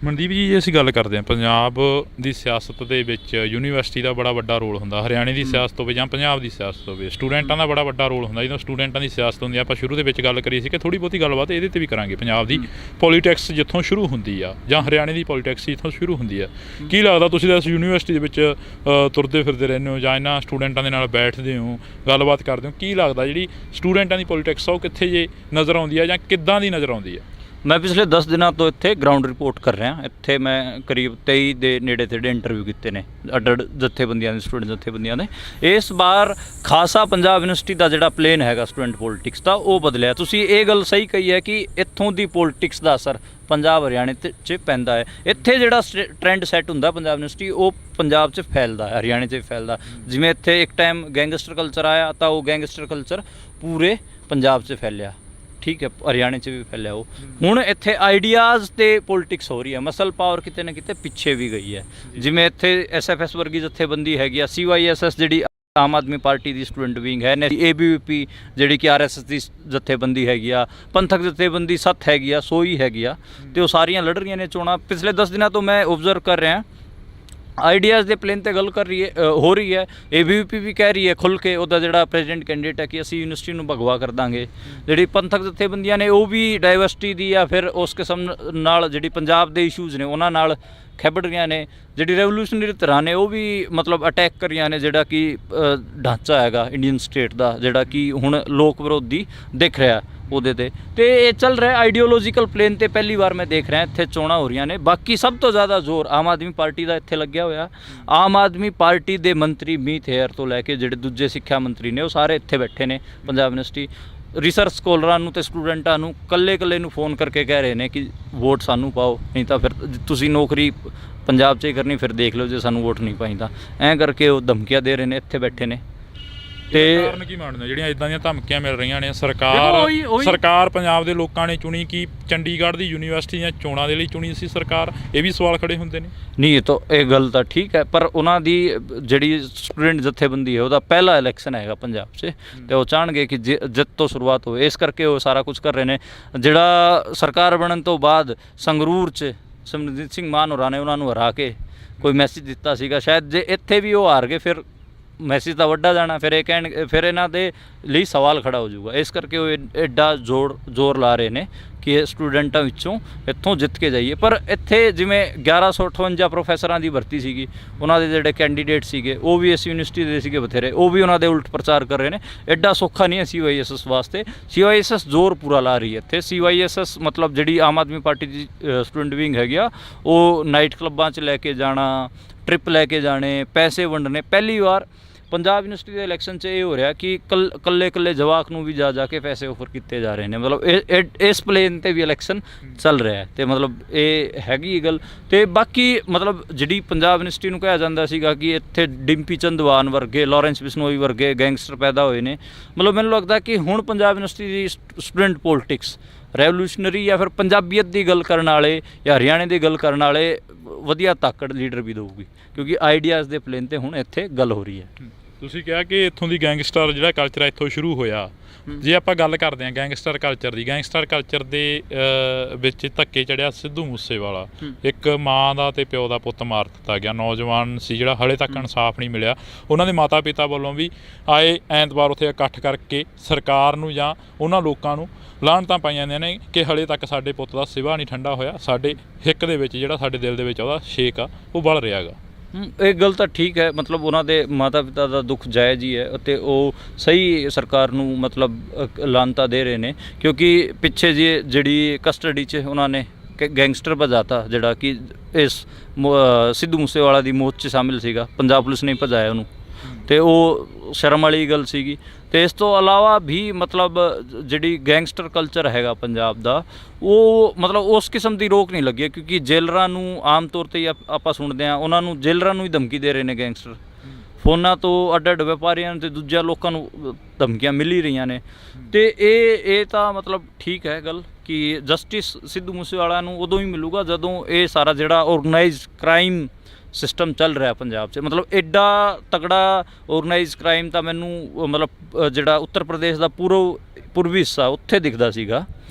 [SPEAKER 1] ਮਨਦੀਪ ਜੀ, ਜੇ ਅਸੀਂ ਗੱਲ ਕਰਦੇ ਹਾਂ ਪੰਜਾਬ ਦੀ ਸਿਆਸਤ ਦੇ ਵਿੱਚ ਯੂਨੀਵਰਸਿਟੀ ਦਾ ਬੜਾ ਵੱਡਾ ਰੋਲ ਹੁੰਦਾ, ਹਰਿਆਣੇ ਦੀ ਸਿਆਸਤ ਹੋਵੇ ਜਾਂ ਪੰਜਾਬ ਦੀ ਸਿਆਸਤ ਹੋਵੇ, ਸਟੂਡੈਂਟਾਂ ਦਾ ਬੜਾ ਵੱਡਾ ਰੋਲ ਹੁੰਦਾ। ਜਦੋਂ ਸਟੂਡੈਂਟਾਂ ਦੀ ਸਿਆਸਤ ਹੁੰਦੀ ਆ, ਆਪਾਂ ਸ਼ੁਰੂ ਦੇ ਵਿੱਚ ਗੱਲ ਕਰੀ ਸੀ ਕਿ ਥੋੜ੍ਹੀ ਬਹੁਤੀ ਗੱਲਬਾਤ ਇਹਦੇ 'ਤੇ ਵੀ ਕਰਾਂਗੇ। ਪੰਜਾਬ ਦੀ ਪੋਲੀਟਿਕਸ ਜਿੱਥੋਂ ਸ਼ੁਰੂ ਹੁੰਦੀ ਆ ਜਾਂ ਹਰਿਆਣੇ ਦੀ ਪੋਲੀਟਿਕਸ ਜਿੱਥੋਂ ਸ਼ੁਰੂ ਹੁੰਦੀ ਆ, ਕੀ ਲੱਗਦਾ ਤੁਸੀਂ ਤਾਂ ਇਸ ਯੂਨੀਵਰਸਿਟੀ ਦੇ ਵਿੱਚ ਤੁਰਦੇ ਫਿਰਦੇ ਰਹਿੰਦੇ ਹੋ ਜਾਂ ਇਹਨਾਂ ਸਟੂਡੈਂਟਾਂ ਦੇ ਨਾਲ ਬੈਠਦੇ ਹੋ, ਗੱਲਬਾਤ ਕਰਦੇ ਹੋ, ਕੀ ਲੱਗਦਾ ਜਿਹੜੀ ਸਟੂਡੈਂਟਾਂ ਦੀ ਪੋਲੀਟਿਕਸ ਆ ਉਹ ਕਿੱਥੇ ਜੇ ਨਜ਼ਰ ਆਉਂਦੀ ਆ ਜਾਂ ਕਿੱਦਾਂ ਦੀ ਨਜ਼ਰ ਆਉਂਦੀ ਆ?
[SPEAKER 2] ਮੈਂ ਪਿਛਲੇ 10 ਦਿਨਾਂ ਤੋਂ ਇੱਥੇ ਗਰਾਊਂਡ ਰਿਪੋਰਟ ਕਰ ਰਿਹਾ। ਇੱਥੇ ਮੈਂ ਕਰੀਬ 23 ਦੇ ਨੇੜੇ ਤੇੜੇ ਇੰਟਰਵਿਊ ਕੀਤੇ ਨੇ ਅੱਡ ਜਥੇਬੰਦੀਆਂ ਦੇ, ਸਟੂਡੈਂਟ ਜਥੇਬੰਦੀਆਂ ਦੇ। ਇਸ ਵਾਰ ਖਾਸਾ ਪੰਜਾਬ ਯੂਨੀਵਰਸਿਟੀ ਦਾ ਜਿਹੜਾ ਪਲੇਨ ਹੈਗਾ ਸਟੂਡੈਂਟ ਪੋਲੀਟਿਕਸ ਦਾ ਉਹ ਬਦਲਿਆ। ਤੁਸੀਂ ਇਹ ਗੱਲ ਸਹੀ ਕਹੀ ਹੈ ਕਿ ਇੱਥੋਂ ਦੀ ਪੋਲੀਟਿਕਸ ਦਾ ਅਸਰ ਪੰਜਾਬ ਹਰਿਆਣੇ 'ਚ ਪੈਂਦਾ ਹੈ। ਇੱਥੇ ਜਿਹੜਾ ਟ੍ਰੈਂਡ ਸੈੱਟ ਹੁੰਦਾ ਪੰਜਾਬ ਯੂਨੀਵਰਸਿਟੀ ਉਹ ਪੰਜਾਬ 'ਚ ਫੈਲਦਾ, ਹਰਿਆਣੇ 'ਚ ਫੈਲਦਾ। ਜਿਵੇਂ ਇੱਥੇ ਇੱਕ ਟਾਈਮ ਗੈਂਗਸਟਰ ਕਲਚਰ ਆਇਆ ਤਾਂ ਉਹ ਗੈਂਗਸਟਰ ਕਲਚਰ ਪੂਰੇ ਪੰਜਾਬ 'ਚ ਫੈਲਿਆ, ਠੀਕ ਹੈ, ਹਰਿਆਣੇ 'ਚ ਵੀ ਫੈਲਿਆ ਉਹ। ਹੁਣ ਇੱਥੇ ਆਈਡੀਆਜ਼ ਤੇ ਪੋਲੀਟਿਕਸ ਹੋ ਰਹੀ ਹੈ, ਮਸਲ ਪਾਵਰ ਕਿਤੇ ਨਾ ਕਿਤੇ ਪਿੱਛੇ ਵੀ ਗਈ ਹੈ। ਜਿਵੇਂ ਇੱਥੇ SFS ਵਰਗੀ ਜਥੇਬੰਦੀ ਹੈਗੀ ਆ, CYSS ਜਿਹੜੀ ਆਮ ਆਦਮੀ ਪਾਰਟੀ ਦੀ ਸਟੂਡੈਂਟ ਵਿੰਗ ਹੈ, ABVP ਜਿਹੜੀ ਕਿ RSS ਦੀ ਜਥੇਬੰਦੀ ਹੈਗੀ ਆ, ਪੰਥਕ ਜਥੇਬੰਦੀ ਸੱਤ ਹੈਗੀ ਆ, ਸੋਈ ਹੈਗੀ ਆ, ਅਤੇ ਉਹ ਸਾਰੀਆਂ ਲੜ ਰਹੀਆਂ ਨੇ ਚੋਣਾਂ। ਪਿਛਲੇ 10 ਦਿਨਾਂ ਤੋਂ ਮੈਂ ਓਬਜ਼ਰਵ ਕਰ ਰਿਹਾ ਆਈਡੀਆਜ਼ ਦੇ ਪਲੇਨ 'ਤੇ ਗੱਲ ਹੋ ਰਹੀ ਹੈ। ABVP ਵੀ ਕਹਿ ਰਹੀ ਹੈ ਖੁੱਲ੍ਹ ਕੇ, ਉਹਦਾ ਜਿਹੜਾ ਪ੍ਰੈਜ਼ੀਡੈਂਟ ਕੈਂਡੀਡੇਟ ਹੈ ਕਿ ਅਸੀਂ ਯੂਨੀਵਰਸਿਟੀ ਨੂੰ ਭਗਵਾ ਕਰ ਦਾਂਗੇ। ਜਿਹੜੀ ਪੰਥਕ ਜਥੇਬੰਦੀਆਂ ਨੇ ਉਹ ਵੀ ਡਾਇਵਰਸਿਟੀ ਦੀ ਜਾਂ ਫਿਰ ਉਸ ਕਿਸਮ ਨਾਲ ਜਿਹੜੀ ਪੰਜਾਬ ਦੇ ਇਸ਼ੂਜ਼ ਨੇ ਉਹਨਾਂ ਨਾਲ ਖੇਬੜ ਰਹੀਆਂ ਨੇ। ਜਿਹੜੀ ਰੈਵੋਲੂਸ਼ਨਰੀ ਧਿਰਾਂ ਨੇ ਉਹ ਵੀ ਮਤਲਬ ਅਟੈਕ ਕਰ ਰਹੀਆਂ ਨੇ ਜਿਹੜਾ ਕਿ ਢਾਂਚਾ ਹੈਗਾ ਇੰਡੀਅਨ ਸਟੇਟ ਦਾ, ਜਿਹੜਾ ਕਿ ਹੁਣ ਲੋਕ ਵਿਰੋਧੀ ਦਿਖ ਰਿਹਾ ਉਹਦੇ 'ਤੇ। ਅਤੇ ਇਹ ਚੱਲ ਰਿਹਾ ਆਈਡੀਓਲੋਜੀਕਲ ਪਲੇਨ 'ਤੇ ਪਹਿਲੀ ਵਾਰ ਮੈਂ ਦੇਖ ਰਿਹਾ ਇੱਥੇ ਚੋਣਾਂ ਹੋ ਰਹੀਆਂ ਨੇ। ਬਾਕੀ ਸਭ ਤੋਂ ਜ਼ਿਆਦਾ ਜ਼ੋਰ ਆਮ ਆਦਮੀ ਪਾਰਟੀ ਦਾ ਇੱਥੇ ਲੱਗਿਆ ਹੋਇਆ। ਆਮ ਆਦਮੀ ਪਾਰਟੀ ਦੇ ਮੰਤਰੀ ਮੀਤ ਹੇਅਰ ਤੋਂ ਲੈ ਕੇ ਜਿਹੜੇ ਦੂਜੇ ਸਿੱਖਿਆ ਮੰਤਰੀ ਨੇ ਉਹ ਸਾਰੇ ਇੱਥੇ ਬੈਠੇ ਨੇ ਪੰਜਾਬ ਯੂਨੀਵਰਸਿਟੀ। ਰਿਸਰਚ ਸਕੋਲਰਾਂ ਨੂੰ ਅਤੇ ਸਟੂਡੈਂਟਾਂ ਨੂੰ ਇਕੱਲੇ ਨੂੰ ਫ਼ੋਨ ਕਰਕੇ ਕਹਿ ਰਹੇ ਨੇ ਕਿ ਵੋਟ ਸਾਨੂੰ ਪਾਓ, ਨਹੀਂ ਤਾਂ ਫਿਰ ਤੁਸੀਂ ਨੌਕਰੀ ਪੰਜਾਬ 'ਚ ਹੀ ਕਰਨੀ, ਫਿਰ ਦੇਖ ਲਓ ਜੇ ਸਾਨੂੰ ਵੋਟ ਨਹੀਂ ਪਾਈ ਤਾਂ। ਐਂ ਕਰਕੇ ਉਹ ਧਮਕੀਆਂ ਦੇ ਰਹੇ ਨੇ, ਇੱਥੇ ਬੈਠੇ ਨੇ। ਤੇ
[SPEAKER 1] ਕਾਰਨ ਕੀ ਮੰਨਦੇ ਜਿਹੜੀਆਂ ਇਦਾਂ ਦੀਆਂ ਧਮਕੀਆਂ ਮਿਲ ਰਹੀਆਂ ਨੇ? ਸਰਕਾਰ ਪੰਜਾਬ ਦੇ ਲੋਕਾਂ ਨੇ ਚੁਣੀ ਕਿ ਚੰਡੀਗੜ੍ਹ ਦੀ ਯੂਨੀਵਰਸਿਟੀ ਦੀਆਂ ਚੋਣਾਂ ਦੇ ਲਈ ਚੁਣੀ ਸੀ ਸਰਕਾਰ? ਇਹ ਵੀ ਸਵਾਲ ਖੜੇ ਹੁੰਦੇ ਨੇ।
[SPEAKER 2] ਨਹੀਂ, ਇਹ ਗੱਲ ਤਾਂ ਠੀਕ ਹੈ, ਪਰ ਉਹਨਾਂ ਦੀ ਜਿਹੜੀ ਸਟੂਡੈਂਟ ਜਥੇਬੰਦੀ ਹੈ ਉਹਦਾ ਪਹਿਲਾ ਇਲੈਕਸ਼ਨ ਹੈਗਾ ਪੰਜਾਬ 'ਚ, ਅਤੇ ਉਹ ਚਾਹਣਗੇ ਕਿ ਜਿੱਤ ਤੋਂ ਸ਼ੁਰੂਆਤ ਹੋਵੇ, ਇਸ ਕਰਕੇ ਉਹ ਸਾਰਾ ਕੁਝ ਕਰ ਰਹੇ ਨੇ। ਜਿਹੜਾ ਸਰਕਾਰ ਬਣਨ ਤੋਂ ਬਾਅਦ ਸੰਗਰੂਰ 'ਚ ਸਿਮਰਨਜੀਤ ਸਿੰਘ ਮਾਨ ਹੋਰਾਂ ਨੇ ਉਹਨਾਂ ਨੂੰ ਹਰਾ ਕੇ ਕੋਈ ਮੈਸੇਜ ਦਿੱਤਾ ਸੀਗਾ, ਸ਼ਾਇਦ ਜੇ ਇੱਥੇ ਵੀ ਉਹ ਹਾਰ ਗਏ ਫਿਰ ਮੈਸੇਜ ਤਾਂ ਵੱਡਾ ਜਾਣਾ, ਫਿਰ ਇਹਨਾਂ ਦੇ ਲਈ ਸਵਾਲ ਖੜਾ ਹੋ ਜਾਊਗਾ। ਇਸ ਕਰਕੇ ਉਹ ਐਡਾ ਜ਼ੋਰ ਲਾ ਰਹੇ ਨੇ ਕਿ ਇਹ ਸਟੂਡੈਂਟਾਂ ਵਿੱਚੋਂ ਇੱਥੋਂ ਜਿੱਤ ਕੇ ਜਾਈਏ। ਪਰ ਇੱਥੇ ਜਿਵੇਂ 1158 ਪ੍ਰੋਫੈਸਰਾਂ ਦੀ ਭਰਤੀ ਸੀਗੀ, ਉਹਨਾਂ ਦੇ ਜਿਹੜੇ ਕੈਂਡੀਡੇਟ ਸੀਗੇ ਉਹ ਵੀ ਇਸ ਯੂਨੀਵਰਸਿਟੀ ਦੇ ਸੀਗੇ ਬਥੇਰੇ, ਉਹ ਵੀ ਉਹਨਾਂ ਦੇ ਉਲਟ ਪ੍ਰਚਾਰ ਕਰ ਰਹੇ ਨੇ। ਐਡਾ ਸੌਖਾ ਨਹੀਂ ਹੈ CYSS ਵਾਸਤੇ। CYSS ਜ਼ੋਰ ਪੂਰਾ ਲਾ ਰਹੀ ਹੈ ਇੱਥੇ। CYSS ਮਤਲਬ ਜਿਹੜੀ ਆਮ ਆਦਮੀ ਪਾਰਟੀ ਦੀ ਸਟੂਡੈਂਟ ਵਿੰਗ ਹੈਗੀ ਆ, ਉਹ ਨਾਈਟ ਕਲੱਬਾਂ 'ਚ ਲੈ ਕੇ ਜਾਣਾ, ਟ੍ਰਿਪ ਲੈ ਕੇ ਜਾਣੇ, ਪੈਸੇ ਵੰਡਣੇ। ਪਹਿਲੀ ਵਾਰ ਪੰਜਾਬ ਯੂਨੀਵਰਸਿਟੀ ਦੇ ਇਲੈਕਸ਼ਨ 'ਚ ਇਹ ਹੋ ਰਿਹਾ ਕਿ ਇਕੱਲੇ ਜਵਾਕ ਨੂੰ ਵੀ ਜਾ ਕੇ ਪੈਸੇ ਆਫਰ ਕੀਤੇ ਜਾ ਰਹੇ ਨੇ। ਮਤਲਬ ਇਸ ਪਲੇਨ 'ਤੇ ਵੀ ਇਲੈਕਸ਼ਨ ਚੱਲ ਰਿਹਾ ਅਤੇ ਮਤਲਬ ਇਹ ਹੈਗੀ ਗੱਲ। ਅਤੇ ਬਾਕੀ ਮਤਲਬ ਜਿਹੜੀ ਪੰਜਾਬ ਯੂਨੀਵਰਸਿਟੀ ਨੂੰ ਕਿਹਾ ਜਾਂਦਾ ਸੀਗਾ ਕਿ ਇੱਥੇ ਡਿੰਪੀ ਚੰਦਵਾਨ ਵਰਗੇ, ਲਾਰੈਂਸ ਬਿਸ਼ਨੋਈ ਵਰਗੇ ਗੈਂਗਸਟਰ ਪੈਦਾ ਹੋਏ ਨੇ, ਮਤਲਬ ਮੈਨੂੰ ਲੱਗਦਾ ਕਿ ਹੁਣ ਪੰਜਾਬ ਯੂਨੀਵਰਸਿਟੀ ਦੀ ਸਟੂਡੈਂਟ ਪੋਲੀਟਿਕਸ ਰੈਵੋਲੂਸ਼ਨਰੀ ਜਾਂ ਫਿਰ ਪੰਜਾਬੀਅਤ ਦੀ ਗੱਲ ਕਰਨ ਵਾਲੇ ਜਾਂ ਹਰਿਆਣੇ ਦੀ ਗੱਲ ਕਰਨ ਵਾਲੇ ਵਧੀਆ ਤਾਕੜ ਲੀਡਰ ਵੀ ਦੇਊਗੀ, ਕਿਉਂਕਿ ਆਈਡੀਆਜ਼ ਦੇ ਪਲੇਨ 'ਤੇ ਹੁਣ ਇੱਥੇ ਗੱਲ ਹੋ ਰਹੀ ਹੈ।
[SPEAKER 1] ਤੁਸੀਂ ਕਿਹਾ ਕਿ ਇੱਥੋਂ ਦੀ ਗੈਂਗਸਟਰ ਜਿਹੜਾ ਕਲਚਰ ਇੱਥੋਂ ਸ਼ੁਰੂ ਹੋਇਆ। ਜੇ ਆਪਾਂ ਗੱਲ ਕਰਦੇ ਹਾਂ ਗੈਂਗਸਟਰ ਕਲਚਰ ਦੇ ਵਿੱਚ ਧੱਕੇ ਚੜਿਆ ਸਿੱਧੂ ਮੂਸੇਵਾਲਾ। ਇੱਕ ਮਾਂ ਦਾ ਅਤੇ ਪਿਓ ਦਾ ਪੁੱਤ ਮਾਰ ਦਿੱਤਾ ਗਿਆ, ਨੌਜਵਾਨ ਸੀ ਜਿਹੜਾ ਹਾਲੇ ਤੱਕ ਇਨਸਾਫ ਨਹੀਂ ਮਿਲਿਆ। ਉਹਨਾਂ ਦੇ ਮਾਤਾ ਪਿਤਾ ਵੱਲੋਂ ਵੀ ਆਏ ਐਤਵਾਰ ਉੱਥੇ ਇਕੱਠ ਕਰਕੇ ਸਰਕਾਰ ਨੂੰ ਜਾਂ ਉਹਨਾਂ ਲੋਕਾਂ ਨੂੰ ਲਾਹਣਤਾਂ ਪਾਈਆਂ ਜਾਂਦੀਆਂ ਨੇ ਕਿ ਹਾਲੇ ਤੱਕ ਸਾਡੇ ਪੁੱਤ ਦਾ ਸਿਵਾ ਨਹੀਂ ਠੰਡਾ ਹੋਇਆ, ਸਾਡੇ ਹਿੱਕ ਦੇ ਵਿੱਚ ਜਿਹੜਾ ਸਾਡੇ ਦਿਲ ਦੇ ਵਿੱਚ ਉਹਦਾ ਛੇਕ ਆ ਉਹ ਬਲ ਰਿਹਾ ਗਾ।
[SPEAKER 2] ਇਹ ਗੱਲ ਤਾਂ ਠੀਕ ਹੈ, ਮਤਲਬ ਉਹਨਾਂ ਦੇ ਮਾਤਾ ਪਿਤਾ ਦਾ ਦੁੱਖ ਜਾਇਜ਼ ਹੀ ਹੈ ਅਤੇ ਉਹ ਸਹੀ ਸਰਕਾਰ ਨੂੰ ਮਤਲਬ ਲਾਨਤਾ ਦੇ ਰਹੇ ਨੇ, ਕਿਉਂਕਿ ਪਿੱਛੇ ਜਿਹੜੀ ਕਸਟਡੀ 'ਚ ਉਹਨਾਂ ਨੇ ਗੈਂਗਸਟਰ ਭਜਾਤਾ ਜਿਹੜਾ ਕਿ ਇਸ ਸਿੱਧੂ ਮੂਸੇਵਾਲਾ ਦੀ ਮੌਤ 'ਚ ਸ਼ਾਮਿਲ ਸੀਗਾ, ਪੰਜਾਬ ਪੁਲਿਸ ਨੇ ਭਜਾਇਆ ਉਹਨੂੰ, ਅਤੇ ਉਹ ਸ਼ਰਮ ਵਾਲੀ ਗੱਲ ਸੀਗੀ। ਅਤੇ ਇਸ ਤੋਂ ਇਲਾਵਾ ਵੀ ਮਤਲਬ ਜਿਹੜੀ ਗੈਂਗਸਟਰ ਕਲਚਰ ਹੈਗਾ ਪੰਜਾਬ ਦਾ, ਉਹ ਮਤਲਬ ਉਸ ਕਿਸਮ ਦੀ ਰੋਕ ਨਹੀਂ ਲੱਗੀ, ਕਿਉਂਕਿ ਜੇਲਰਾਂ ਨੂੰ ਆਮ ਤੌਰ 'ਤੇ ਆਪਾਂ ਸੁਣਦੇ ਹਾਂ, ਉਹਨਾਂ ਨੂੰ ਜੇਲਰਾਂ ਨੂੰ ਹੀ ਧਮਕੀ ਦੇ ਰਹੇ ਨੇ ਗੈਂਗਸਟਰ, ਫੋਨਾਂ ਤੋਂ ਅੱਡ ਅੱਡ ਵਪਾਰੀਆਂ ਅਤੇ ਦੂਜਿਆਂ ਲੋਕਾਂ ਨੂੰ ਧਮਕੀਆਂ ਮਿਲ ਹੀ ਰਹੀਆਂ ਨੇ। ਅਤੇ ਇਹ ਤਾਂ ਮਤਲਬ ਠੀਕ ਹੈ ਗੱਲ ਕਿ ਜਸਟਿਸ ਸਿੱਧੂ ਮੂਸੇਵਾਲਾ ਨੂੰ ਉਦੋਂ ਹੀ ਮਿਲੂਗਾ ਜਦੋਂ ਇਹ ਸਾਰਾ ਜਿਹੜਾ ਔਰਗਨਾਈਜ਼ਡ ਕ੍ਰਾਈਮ ਸਿਸਟਮ ਚੱਲ ਰਿਹਾ ਪੰਜਾਬ 'ਚ, ਮਤਲਬ ਐਡਾ ਤਕੜਾ ਔਰਗਨਾਈਜ਼ ਕ੍ਰਾਈਮ ਤਾਂ ਮੈਨੂੰ ਮਤਲਬ ਜਿਹੜਾ ਉੱਤਰ ਪ੍ਰਦੇਸ਼ ਦਾ ਪੂਰਬੀ ਹਿੱਸਾ ਉੱਥੇ ਦਿਖਦਾ ਸੀਗਾ,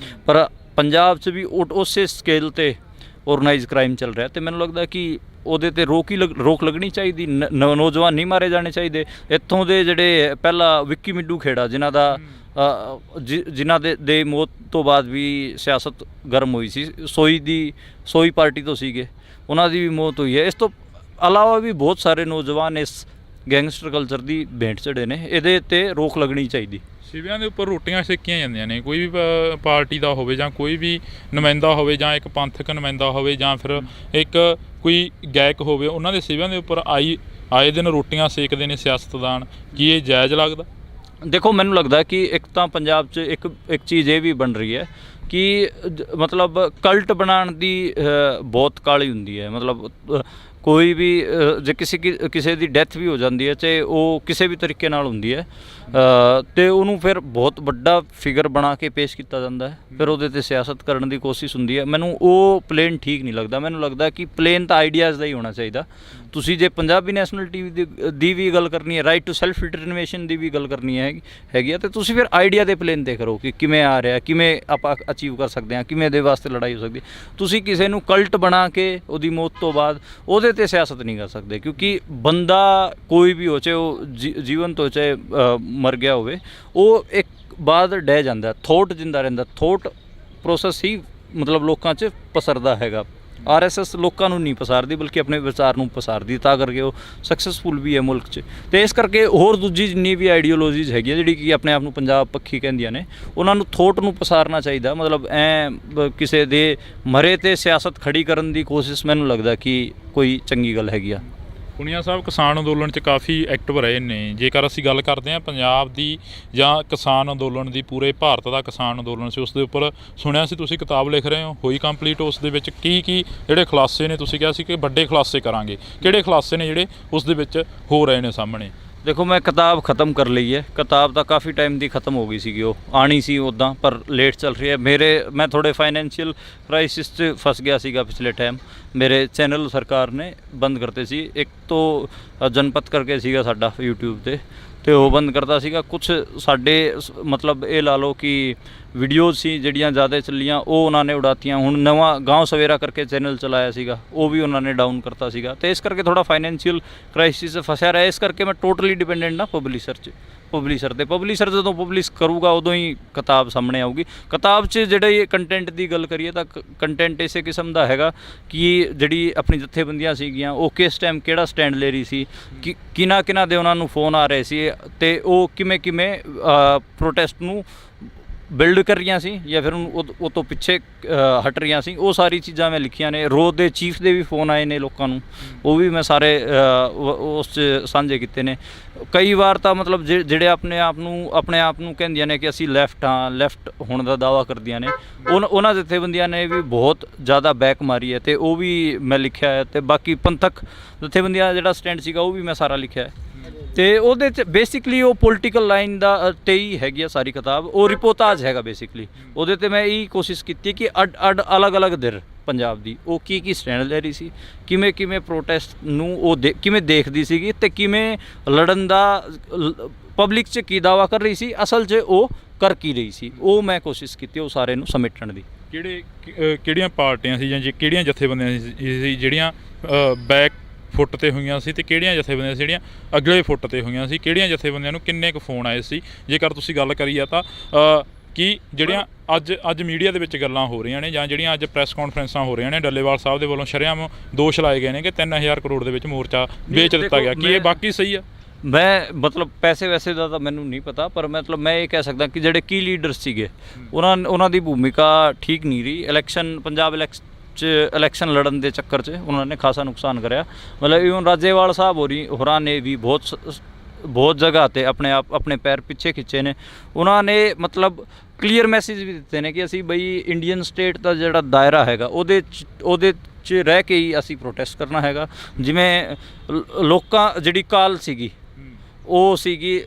[SPEAKER 2] ਪਰ ਪੰਜਾਬ 'ਚ ਵੀ ਉਸੇ ਸਕੇਲ 'ਤੇ ਔਰਗਨਾਈਜ਼ ਕ੍ਰਾਈਮ ਚੱਲ ਰਿਹਾ। ਅਤੇ ਮੈਨੂੰ ਲੱਗਦਾ ਕਿ ਉਹਦੇ 'ਤੇ ਰੋਕ ਲੱਗਣੀ ਚਾਹੀਦੀ, ਨੌਜਵਾਨ ਨਹੀਂ ਮਾਰੇ ਜਾਣੇ ਚਾਹੀਦੇ। ਇੱਥੋਂ ਦੇ ਜਿਹੜੇ ਪਹਿਲਾਂ ਵਿੱਕੀ ਮਿੱਡੂ ਖੇੜਾ ਜਿਨ੍ਹਾਂ ਦੇ ਮੌਤ ਤੋਂ ਬਾਅਦ ਵੀ ਸਿਆਸਤ ਗਰਮ ਹੋਈ ਸੀ, ਸੋਈ ਪਾਰਟੀ ਤੋਂ ਸੀਗੇ, ਉਹਨਾਂ ਦੀ ਵੀ ਮੌਤ ਹੋਈ ਹੈ। ਇਸ ਤੋਂ ਇਲਾਵਾ ਵੀ ਬਹੁਤ ਸਾਰੇ ਨੌਜਵਾਨ ਇਸ ਗੈਂਗਸਟਰ ਕਲਚਰ ਦੀ ਭੇਂਟ ਚੜ੍ਹੇ ਨੇ, ਇਹਦੇ 'ਤੇ ਰੋਕ ਲੱਗਣੀ ਚਾਹੀਦੀ।
[SPEAKER 1] ਸ਼ਿਵਿਆਂ ਦੇ ਉੱਪਰ ਰੋਟੀਆਂ ਸੇਕੀਆਂ ਜਾਂਦੀਆਂ ਨੇ, ਕੋਈ ਵੀ ਪਾਰਟੀ ਦਾ ਹੋਵੇ ਜਾਂ ਕੋਈ ਵੀ ਨੁਮਾਇੰਦਾ ਹੋਵੇ ਜਾਂ ਇੱਕ ਪੰਥਕ ਨੁਮਾਇੰਦਾ ਹੋਵੇ ਜਾਂ ਫਿਰ ਇੱਕ ਕੋਈ ਗਾਇਕ ਹੋਵੇ, ਉਹਨਾਂ ਦੇ ਸ਼ਿਵਿਆਂ ਦੇ ਉੱਪਰ ਆਏ ਦਿਨ ਰੋਟੀਆਂ ਸੇਕਦੇ ਨੇ ਸਿਆਸਤਦਾਨ। ਕੀ ਇਹ ਜਾਇਜ਼ ਲੱਗਦਾ?
[SPEAKER 2] ਦੇਖੋ, ਮੈਨੂੰ ਲੱਗਦਾ ਕਿ ਇੱਕ ਤਾਂ ਪੰਜਾਬ 'ਚ ਇੱਕ ਚੀਜ਼ ਇਹ ਵੀ ਬਣ ਰਹੀ ਹੈ ਕਿ ਮਤਲਬ ਕਲਟ ਬਣਾਉਣ ਦੀ ਬਹੁਤ ਕਾਹਲੀ ਹੁੰਦੀ ਹੈ। ਮਤਲਬ ਕੋਈ ਵੀ ਜੇ ਕਿਸੇ ਦੀ ਡੈਥ ਵੀ ਹੋ ਜਾਂਦੀ ਹੈ, ਚਾਹੇ ਉਹ ਕਿਸੇ ਵੀ ਤਰੀਕੇ ਨਾਲ ਹੁੰਦੀ ਹੈ, ਅਤੇ ਉਹਨੂੰ ਫਿਰ ਬਹੁਤ ਵੱਡਾ ਫਿਗਰ ਬਣਾ ਕੇ ਪੇਸ਼ ਕੀਤਾ ਜਾਂਦਾ ਹੈ, ਫਿਰ ਉਹਦੇ 'ਤੇ ਸਿਆਸਤ ਕਰਨ ਦੀ ਕੋਸ਼ਿਸ਼ ਹੁੰਦੀ ਹੈ। ਮੈਨੂੰ ਉਹ ਪਲੇਨ ਠੀਕ ਨਹੀਂ ਲੱਗਦਾ। ਮੈਨੂੰ ਲੱਗਦਾ ਕਿ ਪਲੇਨ ਤਾਂ ਆਈਡੀਆਜ਼ ਦਾ ਹੀ ਹੋਣਾ ਚਾਹੀਦਾ। ਤੁਸੀਂ ਜੇ ਪੰਜਾਬੀ ਨੈਸ਼ਨਲ ਟੀਵੀ ਦੀ ਵੀ ਗੱਲ ਕਰਨੀ ਹੈ, ਰਾਈਟ ਟੂ ਸੈਲਫ ਡਿਟਰਮੀਨੇਸ਼ਨ ਦੀ ਵੀ ਗੱਲ ਕਰਨੀ ਹੈਗੀ ਆ, ਅਤੇ ਤੁਸੀਂ ਫਿਰ ਆਈਡੀਆ ਦੇ ਪਲੇਨ 'ਤੇ ਕਰੋ ਕਿ ਕਿਵੇਂ ਆ ਰਿਹਾ, ਕਿਵੇਂ ਆਪਾਂ ਅਚੀਵ ਕਰ ਸਕਦੇ ਹਾਂ, ਕਿਵੇਂ ਇਹਦੇ ਵਾਸਤੇ ਲੜਾਈ ਹੋ ਸਕਦੀ। ਤੁਸੀਂ ਕਿਸੇ ਨੂੰ ਕਲਟ ਬਣਾ ਕੇ ਉਹਦੀ ਮੌਤ ਤੋਂ ਬਾਅਦ ਉਹਦੇ 'ਤੇ ਸਿਆਸਤ ਨਹੀਂ ਕਰ ਸਕਦੇ, ਕਿਉਂਕਿ ਬੰਦਾ ਕੋਈ ਵੀ ਹੋ, ਚਾਹੇ ਉਹ ਜੀਵਨਤ ਹੋ ਚਾਹੇ ਮਰ ਗਿਆ ਹੋਵੇ, ਉਹ ਇੱਕ ਬਾਅਦ ਡਹਿ ਜਾਂਦਾ, ਥੋਟ ਜਿੰਦਾ ਰਹਿੰਦਾ, ਥੋਟ ਪ੍ਰੋਸੈਸ ਹੀ ਮਤਲਬ ਲੋਕਾਂ 'ਚ ਪਸਰਦਾ ਹੈਗਾ। RSS ਲੋਕਾਂ ਨੂੰ ਨਹੀਂ ਪਸਾਰਦੀ, ਬਲਕਿ ਆਪਣੇ ਵਿਚਾਰ ਨੂੰ ਪਸਾਰਦੀ, ਤਾਂ ਕਰਕੇ ਉਹ ਸਕਸੈਸਫੁਲ ਵੀ ਹੈ ਮੁਲਕ 'ਚ। ਅਤੇ ਇਸ ਕਰਕੇ ਹੋਰ ਦੂਜੀ ਜਿੰਨੀ ਵੀ ਆਈਡੀਓਲੋਜੀਜ਼ ਹੈਗੀਆਂ ਜਿਹੜੀ ਕਿ ਆਪਣੇ ਆਪ ਨੂੰ ਪੰਜਾਬ ਪੱਖੀ ਕਹਿੰਦੀਆਂ ਨੇ, ਉਹਨਾਂ ਨੂੰ ਥੋਟ ਨੂੰ ਪਸਾਰਨਾ ਚਾਹੀਦਾ। ਮਤਲਬ ਕਿਸੇ ਦੇ ਮਰੇ 'ਤੇ ਸਿਆਸਤ ਖੜੀ ਕਰਨ ਦੀ ਕੋਸ਼ਿਸ਼ ਮੈਨੂੰ ਲੱਗਦਾ ਕਿ ਕੋਈ ਚੰਗੀ ਗੱਲ ਹੈਗੀ ਆ।
[SPEAKER 1] ਪੁਨੀਆ ਸਾਹਿਬ ਕਿਸਾਨ ਅੰਦੋਲਨ 'ਚ ਕਾਫੀ ਐਕਟਿਵ ਰਹੇ ਨੇ। ਜੇਕਰ ਅਸੀਂ ਗੱਲ ਕਰਦੇ ਹਾਂ ਪੰਜਾਬ ਦੀ ਜਾਂ ਕਿਸਾਨ ਅੰਦੋਲਨ ਦੀ, ਪੂਰੇ ਭਾਰਤ ਦਾ ਕਿਸਾਨ ਅੰਦੋਲਨ ਸੀ, ਉਸ ਦੇ ਉੱਪਰ ਸੁਣਿਆ ਸੀ ਤੁਸੀਂ ਕਿਤਾਬ ਲਿਖ ਰਹੇ ਹੋ, ਹੋਈ ਕੰਪਲੀਟ। ਉਸ ਦੇ ਵਿੱਚ ਕੀ ਜਿਹੜੇ ਖੁਲਾਸੇ ਨੇ, ਤੁਸੀਂ ਕਿਹਾ ਸੀ ਕਿ ਵੱਡੇ ਖੁਲਾਸੇ ਕਰਾਂਗੇ, ਕਿਹੜੇ ਖੁਲਾਸੇ ਨੇ ਜਿਹੜੇ ਉਸ ਦੇ ਵਿੱਚ ਹੋ ਰਹੇ ਨੇ ਸਾਹਮਣੇ?
[SPEAKER 2] ਦੇਖੋ, ਮੈਂ ਕਿਤਾਬ ख़त्म ਕਰ ਲਈ ਹੈ। ਕਿਤਾਬ ਤਾਂ ਕਾਫੀ ਟਾਈਮ ਦੀ ख़त्म ਹੋ ਗਈ ਸੀਗੀ, ਉਹ ਆਣੀ ਸੀ ਉੱਦਾਂ, ਪਰ ਲੇਟ ਚੱਲ ਰਹੀ ਹੈ। ਮੈਂ ਥੋੜ੍ਹੇ ਫਾਈਨੈਂਸ਼ੀਅਲ ਕ੍ਰਾਈਸਿਸ 'ਚ ਫਸ ਗਿਆ ਸੀਗਾ ਪਿਛਲੇ ਟਾਈਮ। ਮੇਰੇ ਚੈਨਲ ਸਰਕਾਰ ਨੇ ਬੰਦ ਕਰਤੇ ਸੀ। ਇੱਕ ਤੋਂ ਜਨਪਤ ਕਰਕੇ ਸੀਗਾ ਸਾਡਾ YouTube 'ਤੇ, ਅਤੇ ਉਹ ਬੰਦ ਕਰਤਾ ਸੀਗਾ। ਕੁਛ ਸਾਡੇ ਮਤਲਬ ਇਹ ਲਾ ਲਓ ਕਿ ਵੀਡੀਓਜ਼ ਸੀ ਜਿਹੜੀਆਂ ਜ਼ਿਆਦਾ ਚੱਲੀਆਂ, ਉਹ ਉਹਨਾਂ ਨੇ ਉਡਾਤੀਆਂ। ਹੁਣ ਨਵਾਂ ਗਾਂव ਸਵੇਰਾ ਕਰਕੇ ਚੈਨਲ ਚਲਾਇਆ ਸੀਗਾ, ਉਹ ਵੀ ਉਹਨਾਂ ਨੇ ਡਾਊਨ ਕਰਤਾ ਸੀਗਾ। ਅਤੇ ਇਸ ਕਰਕੇ ਥੋੜ੍ਹਾ ਫਾਈਨੈਂਸ਼ੀਅਲ ਕ੍ਰਾਈਸਿਸ 'ਚ ਫਸਿਆ ਰਿਹਾ। ਇਸ ਕਰਕੇ ਮੈਂ ਟੋਟਲੀ ਡਿਪੈਂਡੈਂਟ ਨਾ ਪਬਲਿਸ਼ਰ 'ਤੇ। ਪਬਲਿਸ਼ਰ ਜਦੋਂ ਪਬਲਿਸ਼ ਕਰੂਗਾ ਉਦੋਂ ਹੀ ਕਿਤਾਬ ਸਾਹਮਣੇ ਆਊਗੀ। ਕਿਤਾਬ 'ਚ ਜਿਹੜੇ ਕੰਟੈਂਟ ਦੀ ਗੱਲ ਕਰੀਏ ਤਾਂ ਕੰਟੈਂਟ ਇਸੇ ਕਿਸਮ ਦਾ ਹੈਗਾ ਕਿ ਜਿਹੜੀ ਆਪਣੀ ਜਥੇਬੰਦੀਆਂ ਸੀਗੀਆਂ, ਉਹ ਕਿਸ ਟਾਈਮ ਕਿਹੜਾ ਸਟੈਂਡ ਲੈ ਰਹੀ ਸੀ, ਕਿਹਨਾਂ ਦੇ ਉਹਨਾਂ ਨੂੰ ਫੋਨ ਆ ਰਹੇ ਸੀ, ਅਤੇ ਉਹ ਕਿਵੇਂ ਪ੍ਰੋਟੈਸਟ ਨੂੰ ਬਿਲਡ ਕਰ ਰਹੀਆਂ ਸੀ ਜਾਂ ਫਿਰ ਉਹ ਤੋਂ ਪਿੱਛੇ ਹਟ ਰਹੀਆਂ ਸੀ। ਉਹ ਸਾਰੀ ਚੀਜ਼ਾਂ ਮੈਂ ਲਿਖੀਆਂ ਨੇ। ਰੋਜ਼ ਦੇ ਚੀਫ ਦੇ ਵੀ ਫੋਨ ਆਏ ਨੇ ਲੋਕਾਂ ਨੂੰ, ਉਹ ਵੀ ਮੈਂ ਸਾਰੇ ਉਸ 'ਚ ਸਾਂਝੇ ਕੀਤੇ ਨੇ। ਕਈ ਵਾਰ ਤਾਂ ਮਤਲਬ ਜਿਹੜੇ ਆਪਣੇ ਆਪ ਨੂੰ ਕਹਿੰਦੀਆਂ ਨੇ ਕਿ ਅਸੀਂ ਲੈਫਟ ਹੋਣ ਦਾ ਦਾਅਵਾ ਕਰਦੀਆਂ ਨੇ, ਉਹਨਾਂ ਜਥੇਬੰਦੀਆਂ ਨੇ ਵੀ ਬਹੁਤ ਜ਼ਿਆਦਾ ਬੈਕ ਮਾਰੀ ਹੈ, ਅਤੇ ਉਹ ਵੀ ਮੈਂ ਲਿਖਿਆ ਹੈ। ਅਤੇ ਬਾਕੀ ਪੰਥਕ ਜਥੇਬੰਦੀਆਂ ਜਿਹੜਾ ਸਟੈਂਡ ਸੀਗਾ, ਉਹ ਵੀ ਮੈਂ ਸਾਰਾ ਲਿਖਿਆ ਹੈ। ਅਤੇ ਉਹਦੇ 'ਚ ਬੇਸਿਕਲੀ ਉਹ ਪੋਲੀਟੀਕਲ ਲਾਈਨ ਦਾ 'ਤੇ ਹੀ ਹੈਗੀ ਆ ਸਾਰੀ ਕਿਤਾਬ। ਉਹ ਰਿਪੋਰਟਾਜ ਹੈਗਾ ਬੇਸਿਕਲੀ। ਉਹਦੇ 'ਤੇ ਮੈਂ ਇਹੀ ਕੋਸ਼ਿਸ਼ ਕੀਤੀ ਕਿ ਅਲੱਗ ਧਿਰ ਪੰਜਾਬ ਦੀ ਉਹ ਕੀ ਸਟੈਂਡ ਲੈ ਰਹੀ ਸੀ, ਕਿਵੇਂ ਪ੍ਰੋਟੈਸਟ ਨੂੰ ਉਹ ਕਿਵੇਂ ਦੇਖਦੀ ਸੀਗੀ, ਅਤੇ ਕਿਵੇਂ ਲੜਨ ਦਾ ਪਬਲਿਕ 'ਚ ਕੀ ਦਾਅਵਾ ਕਰ ਰਹੀ ਸੀ, ਅਸਲ 'ਚ ਉਹ ਕਰ ਕੀ ਰਹੀ ਸੀ। ਉਹ ਮੈਂ ਕੋਸ਼ਿਸ਼ ਕੀਤੀ ਉਹ ਸਾਰੇ ਨੂੰ ਸਮੇਟਣ ਦੀ।
[SPEAKER 1] ਕਿਹੜੀਆਂ ਪਾਰਟੀਆਂ ਸੀ ਜਾਂ ਕਿਹੜੀਆਂ ਜਥੇਬੰਦੀਆਂ ਸੀ ਜਿਹੜੀਆਂ ਬੈਕ ਫੁੱਟ 'ਤੇ ਹੋਈਆਂ ਸੀ, ਅਤੇ ਕਿਹੜੀਆਂ ਜਥੇਬੰਦੀਆਂ ਸੀ ਜਿਹੜੀਆਂ ਅਗਲੇ ਫੁੱਟ 'ਤੇ ਹੋਈਆਂ ਸੀ? ਕਿਹੜੀਆਂ ਜਥੇਬੰਦੀਆਂ ਨੂੰ ਕਿੰਨੇ ਕੁ ਫੋਨ ਆਏ ਸੀ? ਜੇਕਰ ਤੁਸੀਂ ਗੱਲ ਕਰੀ ਆ ਤਾਂ ਕਿ ਜਿਹੜੀਆਂ ਅੱਜ ਮੀਡੀਆ ਦੇ ਵਿੱਚ ਗੱਲਾਂ ਹੋ ਰਹੀਆਂ ਨੇ ਜਾਂ ਜਿਹੜੀਆਂ ਅੱਜ ਪ੍ਰੈਸ ਕਾਨਫਰੰਸਾਂ ਹੋ ਰਹੀਆਂ ਨੇ, ਡੱਲੇਵਾਲ ਸਾਹਿਬ ਦੇ ਵੱਲੋਂ ਸ਼ਰੇਆਮ ਦੋਸ਼ ਲਾਏ ਗਏ ਨੇ ਕਿ 3000 ਕਰੋੜ ਦੇ ਵਿੱਚ ਮੋਰਚਾ ਵੇਚ ਦਿੱਤਾ ਗਿਆ, ਕੀ ਇਹ ਬਾਕੀ ਸਹੀ ਆ?
[SPEAKER 2] ਮੈਂ ਮਤਲਬ ਪੈਸੇ ਵੈਸੇ ਦਾ ਤਾਂ ਮੈਨੂੰ ਨਹੀਂ ਪਤਾ, ਪਰ ਮਤਲਬ ਮੈਂ ਇਹ ਕਹਿ ਸਕਦਾ ਕਿ ਜਿਹੜੇ ਕੀ ਲੀਡਰ ਸੀਗੇ ਉਹਨਾਂ ਦੀ ਭੂਮਿਕਾ ਠੀਕ ਨਹੀਂ ਰਹੀ। ਪੰਜਾਬ ਇਲੈਕਸ਼ਨ ਲੜਨ ਦੇ ਚੱਕਰ 'ਚ ਉਹਨਾਂ ਨੇ ਖਾਸਾ ਨੁਕਸਾਨ ਕਰਿਆ। ਮਤਲਬ ਈਵਨ ਰਾਜੇਵਾਲ ਸਾਹਿਬ ਹੋਰਾਂ ਨੇ ਵੀ ਬਹੁਤ ਜਗ੍ਹਾ ਤੇ ਆਪਣੇ ਪੈਰ ਪਿੱਛੇ ਖਿੱਚੇ ਨੇ। ਉਹਨਾਂ ਨੇ ਮਤਲਬ ਕਲੀਅਰ ਮੈਸੇਜ ਵੀ ਦਿੱਤੇ ਨੇ ਕਿ ਅਸੀਂ ਬਈ ਇੰਡੀਅਨ ਸਟੇਟ ਦਾ ਜਿਹੜਾ ਦਾਇਰਾ ਹੈਗਾ ਉਹਦੇ 'ਚ ਰਹਿ ਕੇ ਹੀ ਅਸੀਂ ਪ੍ਰੋਟੈਸਟ ਕਰਨਾ ਹੈਗਾ। ਜਿਵੇਂ ਲੋਕਾਂ ਜਿਹੜੀ ਕਾਲ ਸੀਗੀ ਉਹ ਸੀਗੀ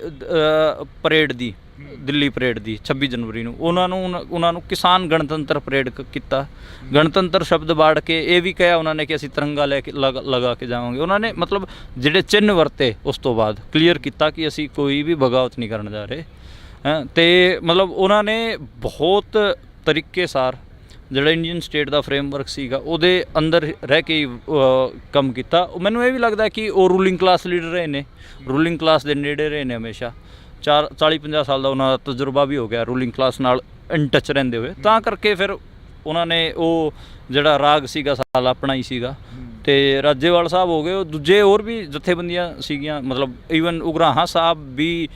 [SPEAKER 2] ਪਰੇਡ ਦੀ, ਦਿੱਲੀ ਪਰੇਡ ਦੀ 26 ਜਨਵਰੀ ਨੂੰ, ਉਹਨਾਂ ਨੂੰ ਕਿਸਾਨ ਗਣਤੰਤਰ ਪਰੇਡ ਕੀਤਾ। ਗਣਤੰਤਰ ਸ਼ਬਦ ਬਾੜ ਕੇ ਇਹ ਵੀ ਕਿਹਾ ਉਹਨਾਂ ਨੇ ਕਿ ਅਸੀਂ ਤਿਰੰਗਾ ਲੈ ਕੇ ਲਗਾ ਕੇ ਜਾਵਾਂਗੇ। ਉਹਨਾਂ ਨੇ ਮਤਲਬ ਜਿਹੜੇ ਚਿੰਨ੍ਹ ਵਰਤੇ ਉਸ ਤੋਂ ਬਾਅਦ ਕਲੀਅਰ ਕੀਤਾ ਕਿ ਅਸੀਂ ਕੋਈ ਵੀ ਬਗਾਵਤ ਨਹੀਂ ਕਰਨ ਜਾ ਰਹੇ ਹੈਂ। ਤੇ ਮਤਲਬ ਉਹਨਾਂ ਨੇ ਬਹੁਤ ਤਰੀਕੇ ਸਾਰ ਜਿਹੜਾ ਇੰਡੀਅਨ ਸਟੇਟ ਦਾ ਫਰੇਮਵਰਕ ਸੀਗਾ ਉਹਦੇ ਅੰਦਰ ਰਹਿ ਕੇ ਹੀ ਕੰਮ ਕੀਤਾ। ਮੈਨੂੰ ਇਹ ਵੀ ਲੱਗਦਾ ਕਿ ਉਹ ਰੂਲਿੰਗ ਕਲਾਸ ਲੀਡਰ ਰਹੇ ਨੇ, ਰੂਲਿੰਗ ਕਲਾਸ ਦੇ ਨੇੜੇ ਰਹੇ ਨੇ ਹਮੇਸ਼ਾ। 40-50 ਸਾਲ ਦਾ ਉਹਨਾਂ ਦਾ ਤਜਰਬਾ ਵੀ ਹੋ ਗਿਆ ਰੂਲਿੰਗ ਕਲਾਸ ਨਾਲ ਇਨ ਟੱਚ ਰਹਿੰਦੇ ਹੋਏ, ਤਾਂ ਕਰਕੇ ਫਿਰ ਉਹਨਾਂ ਨੇ ਉਹ ਜਿਹੜਾ ਰਾਗ ਸੀਗਾ ਸਾਲ ਆਪਣਾ ਹੀ ਸੀਗਾ। ਤੇ ਰਾਜੇਵਾਲ ਸਾਹਿਬ ਹੋ ਗਏ, ਉਹ ਦੂਜੇ ਹੋਰ ਵੀ ਜਥੇਬੰਦੀਆਂ ਸੀਗੀਆਂ, ਮਤਲਬ ਈਵਨ ਉਗਰਾਹਾਂ ਸਾਹਿਬ ਵੀ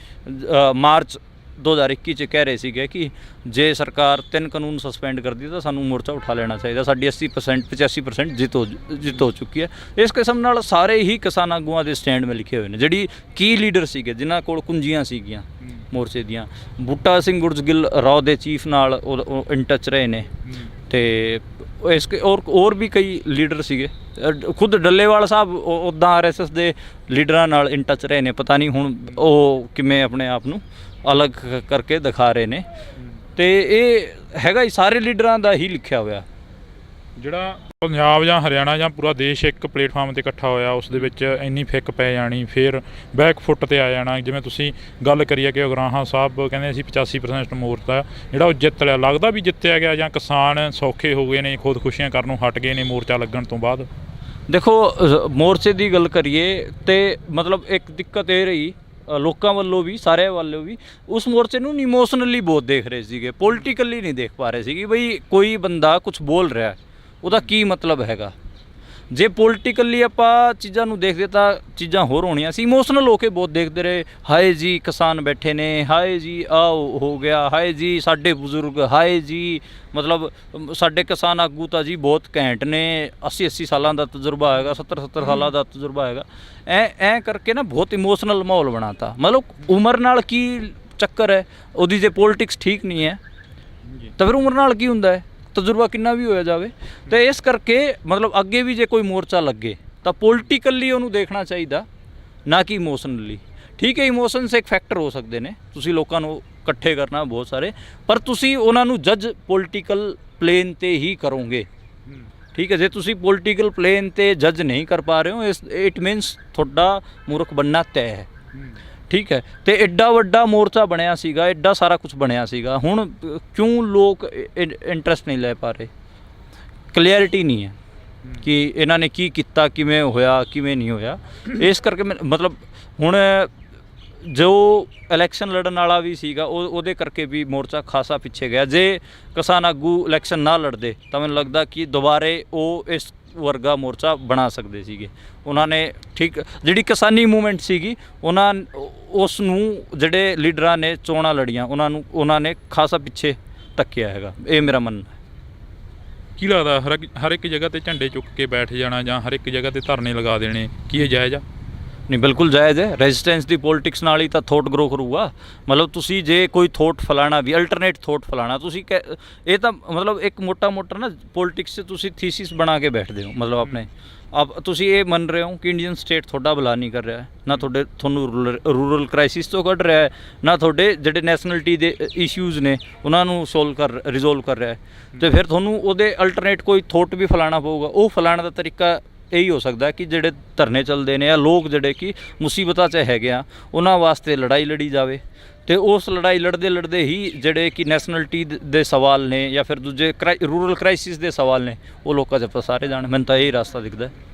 [SPEAKER 2] ਮਾਰਚ 2021 'ਚ ਕਹਿ ਰਹੇ ਸੀਗੇ ਕਿ ਜੇ ਸਰਕਾਰ 3 ਕਾਨੂੰਨ ਸਸਪੈਂਡ ਕਰਦੀ ਤਾਂ ਸਾਨੂੰ ਮੋਰਚਾ ਉਠਾ ਲੈਣਾ ਚਾਹੀਦਾ, ਸਾਡੀ 85% ਜਿੱਤ ਹੋ ਚੁੱਕੀ ਹੈ। ਇਸ ਕਿਸਮ ਨਾਲ ਸਾਰੇ ਹੀ ਕਿਸਾਨ ਆਗੂਆਂ ਦੇ ਸਟੈਂਡ ਮੇ ਲਿਖੇ ਹੋਏ ਨੇ। ਜਿਹੜੀ ਕੀ ਲੀਡਰ ਸੀਗੇ ਜਿਨ੍ਹਾਂ ਕੋਲ ਕੁੰਜੀਆਂ ਸੀਗੀਆਂ ਮੋਰਚੇ ਦੀਆਂ, ਬੂਟਾ ਸਿੰਘ ਗੁਰਜਗਿੱਲ ਰਾਓ ਦੇ ਚੀਫ ਨਾਲ ਉਹ ਇਨ ਟੱਚ ਰਹੇ ਨੇ। ਤੇ ਹੋਰ ਵੀ ਕਈ ਲੀਡਰ ਸੀਗੇ, ਖੁਦ ਡੱਲੇਵਾਲ ਸਾਹਿਬ ਉੱਦਾਂ RSS ਦੇ ਲੀਡਰਾਂ ਨਾਲ ਇਨ ਟੱਚ ਰਹੇ ਨੇ। ਪਤਾ ਨਹੀਂ ਹੁਣ ਉਹ ਕਿਵੇਂ ਆਪਣੇ ਆਪ ਨੂੰ ਅਲੱਗ ਕਰਕੇ ਦਿਖਾ ਰਹੇ ਨੇ। ਤੇ ਇਹ ਹੈਗਾ ਹੀ ਸਾਰੇ ਲੀਡਰਾਂ ਦਾ ਹੀ ਲਿਖਿਆ ਹੋਇਆ।
[SPEAKER 1] ਜਿਹੜਾ ਪੰਜਾਬ ਜਾਂ ਹਰਿਆਣਾ ਜਾਂ ਪੂਰਾ ਦੇਸ਼ ਇੱਕ ਪਲੇਟਫਾਰਮ 'ਤੇ ਇਕੱਠਾ ਹੋਇਆ, ਉਸ ਦੇ ਵਿੱਚ ਇੰਨੀ ਫਿੱਕ ਪੈ ਜਾਣੀ, ਫਿਰ ਬੈਕ ਫੁੱਟ 'ਤੇ ਆ ਜਾਣਾ। ਜਿਵੇਂ ਤੁਸੀਂ ਗੱਲ ਕਰੀਏ ਕਿ ਉਗਰਾਹਾਂ ਸਾਹਿਬ ਕਹਿੰਦੇ ਅਸੀਂ 85% ਮੋਰਚਾ ਜਿਹੜਾ ਉਹ ਜਿੱਤ ਲਿਆ, ਲੱਗਦਾ ਵੀ ਜਿੱਤਿਆ ਗਿਆ ਜਾਂ ਕਿਸਾਨ ਸੌਖੇ ਹੋ ਗਏ ਨੇ, ਖੁਦਕੁਸ਼ੀਆਂ ਕਰਨੋਂ ਹਟ ਗਏ ਨੇ ਮੋਰਚਾ ਲੱਗਣ ਤੋਂ ਬਾਅਦ?
[SPEAKER 2] ਦੇਖੋ, ਮੋਰਚੇ ਦੀ ਗੱਲ ਕਰੀਏ ਤੇ ਮਤਲਬ ਇੱਕ ਦਿੱਕਤ ਇਹ ਰਹੀ ਲੋਕਾਂ ਵੱਲੋਂ ਵੀ, ਸਾਰਿਆਂ ਵੱਲੋਂ ਵੀ, ਉਸ ਮੋਰਚੇ ਨੂੰ ਇਮੋਸ਼ਨਲੀ ਬਹੁਤ ਦੇਖ ਰਹੇ ਸੀਗੇ, ਪੋਲੀਟੀਕਲੀ ਨਹੀਂ ਦੇਖ ਪਾ ਰਹੇ ਸੀਗੇ ਬਈ ਕੋਈ ਬੰਦਾ ਕੁਝ ਬੋਲ ਰਿਹਾ ਉਹਦਾ ਕੀ ਮਤਲਬ ਹੈਗਾ। ਜੇ ਪੋਲੀਟੀਕਲੀ ਆਪਾਂ ਚੀਜ਼ਾਂ ਨੂੰ ਦੇਖਦੇ ਤਾਂ ਚੀਜ਼ਾਂ ਹੋਰ ਹੋਣੀਆਂ ਸੀ। ਇਮੋਸ਼ਨਲ ਹੋ ਕੇ ਬਹੁਤ ਦੇਖਦੇ ਰਹੇ, ਹਾਏ ਜੀ ਕਿਸਾਨ ਬੈਠੇ ਨੇ, ਹਾਏ ਜੀ ਆਹ ਹੋ ਗਿਆ, ਹਾਏ ਜੀ ਸਾਡੇ ਬਜ਼ੁਰਗ, ਹਾਏ ਜੀ ਮਤਲਬ ਸਾਡੇ ਕਿਸਾਨ ਆਗੂ ਤਾਂ ਜੀ ਬਹੁਤ ਘੈਂਟ ਨੇ, 80 ਸਾਲਾਂ ਦਾ ਤਜਰਬਾ ਹੈਗਾ, 70 ਸਾਲਾਂ ਦਾ ਤਜਰਬਾ ਹੈਗਾ। ਐਂ ਕਰਕੇ ਨਾ ਬਹੁਤ ਇਮੋਸ਼ਨਲ ਮਾਹੌਲ ਬਣਾਤਾ। ਮਤਲਬ ਉਮਰ ਨਾਲ ਕੀ ਚੱਕਰ ਹੈ ਉਹਦੀ, ਜੇ ਪੋਲੀਟਿਕਸ ਠੀਕ ਨਹੀਂ ਹੈ ਤਾਂ ਫਿਰ ਉਮਰ ਨਾਲ ਕੀ ਹੁੰਦਾ ਹੈ, ਤਜਰਬਾ ਕਿੰਨਾ ਵੀ ਹੋਇਆ ਜਾਵੇ। ਤੇ ਇਸ ਕਰਕੇ ਮਤਲਬ ਅੱਗੇ ਵੀ ਜੇ ਕੋਈ ਮੋਰਚਾ ਲੱਗੇ ਤਾਂ ਪੋਲੀਟੀਕਲੀ ਉਹਨੂੰ ਦੇਖਣਾ ਚਾਹੀਦਾ, ਨਾ ਕਿ ਇਮੋਸ਼ਨਲੀ। ਠੀਕ ਹੈ, ਇਮੋਸ਼ਨਸ ਇੱਕ ਫੈਕਟਰ ਹੋ ਸਕਦੇ ਨੇ, ਤੁਸੀਂ ਲੋਕਾਂ ਨੂੰ ਇਕੱਠੇ ਕਰਨਾ ਬਹੁਤ ਸਾਰੇ, ਪਰ ਤੁਸੀਂ ਉਹਨਾਂ ਨੂੰ ਜੱਜ ਪੋਲੀਟੀਕਲ ਪਲੇਨ 'ਤੇ ਹੀ ਕਰੋਗੇ। ਠੀਕ ਹੈ, ਜੇ ਤੁਸੀਂ ਪੋਲੀਟੀਕਲ ਪਲੇਨ 'ਤੇ ਜੱਜ ਨਹੀਂ ਕਰ ਪਾ ਰਹੇ ਹੋ, ਇਟ ਮੀਨਸ ਤੁਹਾਡਾ ਮੂਰਖ ਬਣਨਾ ਤੈਅ ਹੈ। ਠੀਕ ਹੈ, ਤੇ ਐਡਾ ਵੱਡਾ ਮੋਰਚਾ ਬਣਿਆ ਸੀਗਾ, ਐਡਾ ਸਾਰਾ ਕੁਝ ਬਣਿਆ ਸੀਗਾ, ਹੁਣ ਕਿਉਂ ਲੋਕ ਇੰਟਰਸਟ ਨਹੀਂ ਲੈ ਪਾ ਰਹੇ? ਕਲੀਅਰਿਟੀ ਨਹੀਂ ਹੈ ਕਿ ਇਹਨਾਂ ਨੇ ਕੀ ਕੀਤਾ, ਕਿਵੇਂ ਹੋਇਆ, ਕਿਵੇਂ ਨਹੀਂ ਹੋਇਆ। ਇਸ ਕਰਕੇ ਮਤਲਬ ਹੁਣ ਜੋ ਇਲੈਕਸ਼ਨ ਲੜਨ ਵਾਲਾ ਵੀ ਸੀਗਾ ਉਹਦੇ ਕਰਕੇ ਵੀ ਮੋਰਚਾ ਖਾਸਾ ਪਿੱਛੇ ਗਿਆ। ਜੇ ਕਿਸਾਨ ਆਗੂ ਇਲੈਕਸ਼ਨ ਨਾ ਲੜਦੇ ਤਾਂ ਮੈਨੂੰ ਲੱਗਦਾ ਕਿ ਦੁਬਾਰੇ ਉਹ ਇਸ ਵਰਗਾ ਮੋਰਚਾ ਬਣਾ ਸਕਦੇ ਸੀਗੇ। ਉਹਨਾਂ ਨੇ ਠੀਕ ਜਿਹੜੀ ਕਿਸਾਨੀ ਮੂਵਮੈਂਟ ਸੀਗੀ ਉਸ ਨੂੰ ਜਿਹੜੇ ਲੀਡਰਾਂ ਨੇ ਚੋਣਾਂ ਲੜੀਆਂ ਉਹਨਾਂ ਨੇ ਖਾਸਾ ਪਿੱਛੇ ਧੱਕਿਆ ਹੈਗਾ, ਇਹ ਮੇਰਾ ਮੰਨਣਾ ਹੈ।
[SPEAKER 1] ਕੀ ਲੱਗਦਾ ਹਰ ਇੱਕ ਜਗ੍ਹਾ ਤੇ ਝੰਡੇ ਚੁੱਕ ਕੇ ਬੈਠ ਜਾਣਾ ਜਾਂ ਹਰ ਇੱਕ ਜਗ੍ਹਾ ਤੇ ਧਰਨੇ ਲਗਾ ਦੇਣੇ, ਕੀ ਇਹ ਜਾਇਜ਼ ਆ?
[SPEAKER 2] ਨਹੀਂ, ਬਿਲਕੁਲ ਜਾਇਜ਼ ਹੈ। ਰੈਜ਼ਿਸਟੈਂਸ ਦੀ ਪੋਲੀਟਿਕਸ ਨਾਲ ਹੀ ਤਾਂ ਥੋਟ ਗਰੋ ਕਰੂਗਾ। ਮਤਲਬ ਤੁਸੀਂ ਜੇ ਕੋਈ ਥੋਟ ਫਲਾਣਾ ਵੀ ਅਲਟਰਨੇਟ ਥੋਟ ਫਲਾਣਾ, ਤੁਸੀਂ ਇਹ ਤਾਂ ਮਤਲਬ ਇੱਕ ਮੋਟਾ ਨਾ ਪੋਲੀਟਿਕਸ 'ਚ ਤੁਸੀਂ ਥੀਸਿਸ ਬਣਾ ਕੇ ਬੈਠਦੇ ਹੋ। ਮਤਲਬ ਆਪਣੇ ਤੁਸੀਂ ਇਹ ਮੰਨ ਰਹੇ ਹੋ ਕਿ ਇੰਡੀਅਨ ਸਟੇਟ ਤੁਹਾਡਾ ਭਲਾ ਨਹੀਂ ਕਰ ਰਿਹਾ, ਨਾ ਤੁਹਾਨੂੰ ਰੂਰਲ ਕ੍ਰਾਈਸਿਸ ਤੋਂ ਕੱਢ ਰਿਹਾ ਹੈ, ਨਾ ਤੁਹਾਡੇ ਜਿਹੜੇ ਨੈਸ਼ਨਲਿਟੀ ਦੇ ਇਸ਼ੂਜ਼ ਨੇ ਉਹਨਾਂ ਨੂੰ ਰਿਜ਼ੋਲਵ ਕਰ ਰਿਹਾ ਹੈ। ਅਤੇ ਫਿਰ ਤੁਹਾਨੂੰ ਉਹਦੇ ਅਲਟਰਨੇਟ ਕੋਈ ਥੋਟ ਵੀ ਫਲਾਣਾ ਪਊਗਾ। ਉਹ ਫਲਾਣ ਦਾ ਤਰੀਕਾ ਇਹੀ ਹੋ ਸਕਦਾ ਕਿ ਜਿਹੜੇ ਧਰਨੇ ਚੱਲਦੇ ਨੇ ਜਾਂ ਲੋਕ ਜਿਹੜੇ ਕਿ ਮੁਸੀਬਤਾਂ 'ਚ ਹੈਗੇ ਆ ਉਹਨਾਂ ਵਾਸਤੇ ਲੜਾਈ ਲੜੀ ਜਾਵੇ। ਅਤੇ ਉਸ ਲੜਾਈ ਲੜਦੇ ਹੀ ਜਿਹੜੇ ਕਿ ਨੈਸ਼ਨਲਿਟੀ ਦੇ ਸਵਾਲ ਨੇ ਜਾਂ ਫਿਰ ਦੂਜੇ ਰੂਰਲ ਕ੍ਰਾਈਸਿਸ ਦੇ ਸਵਾਲ ਨੇ ਉਹ ਲੋਕਾਂ 'ਚ ਪਸਾਰੇ ਜਾਣ। ਮੈਨੂੰ ਤਾਂ ਇਹੀ ਰਸਤਾ ਦਿਖਦਾ।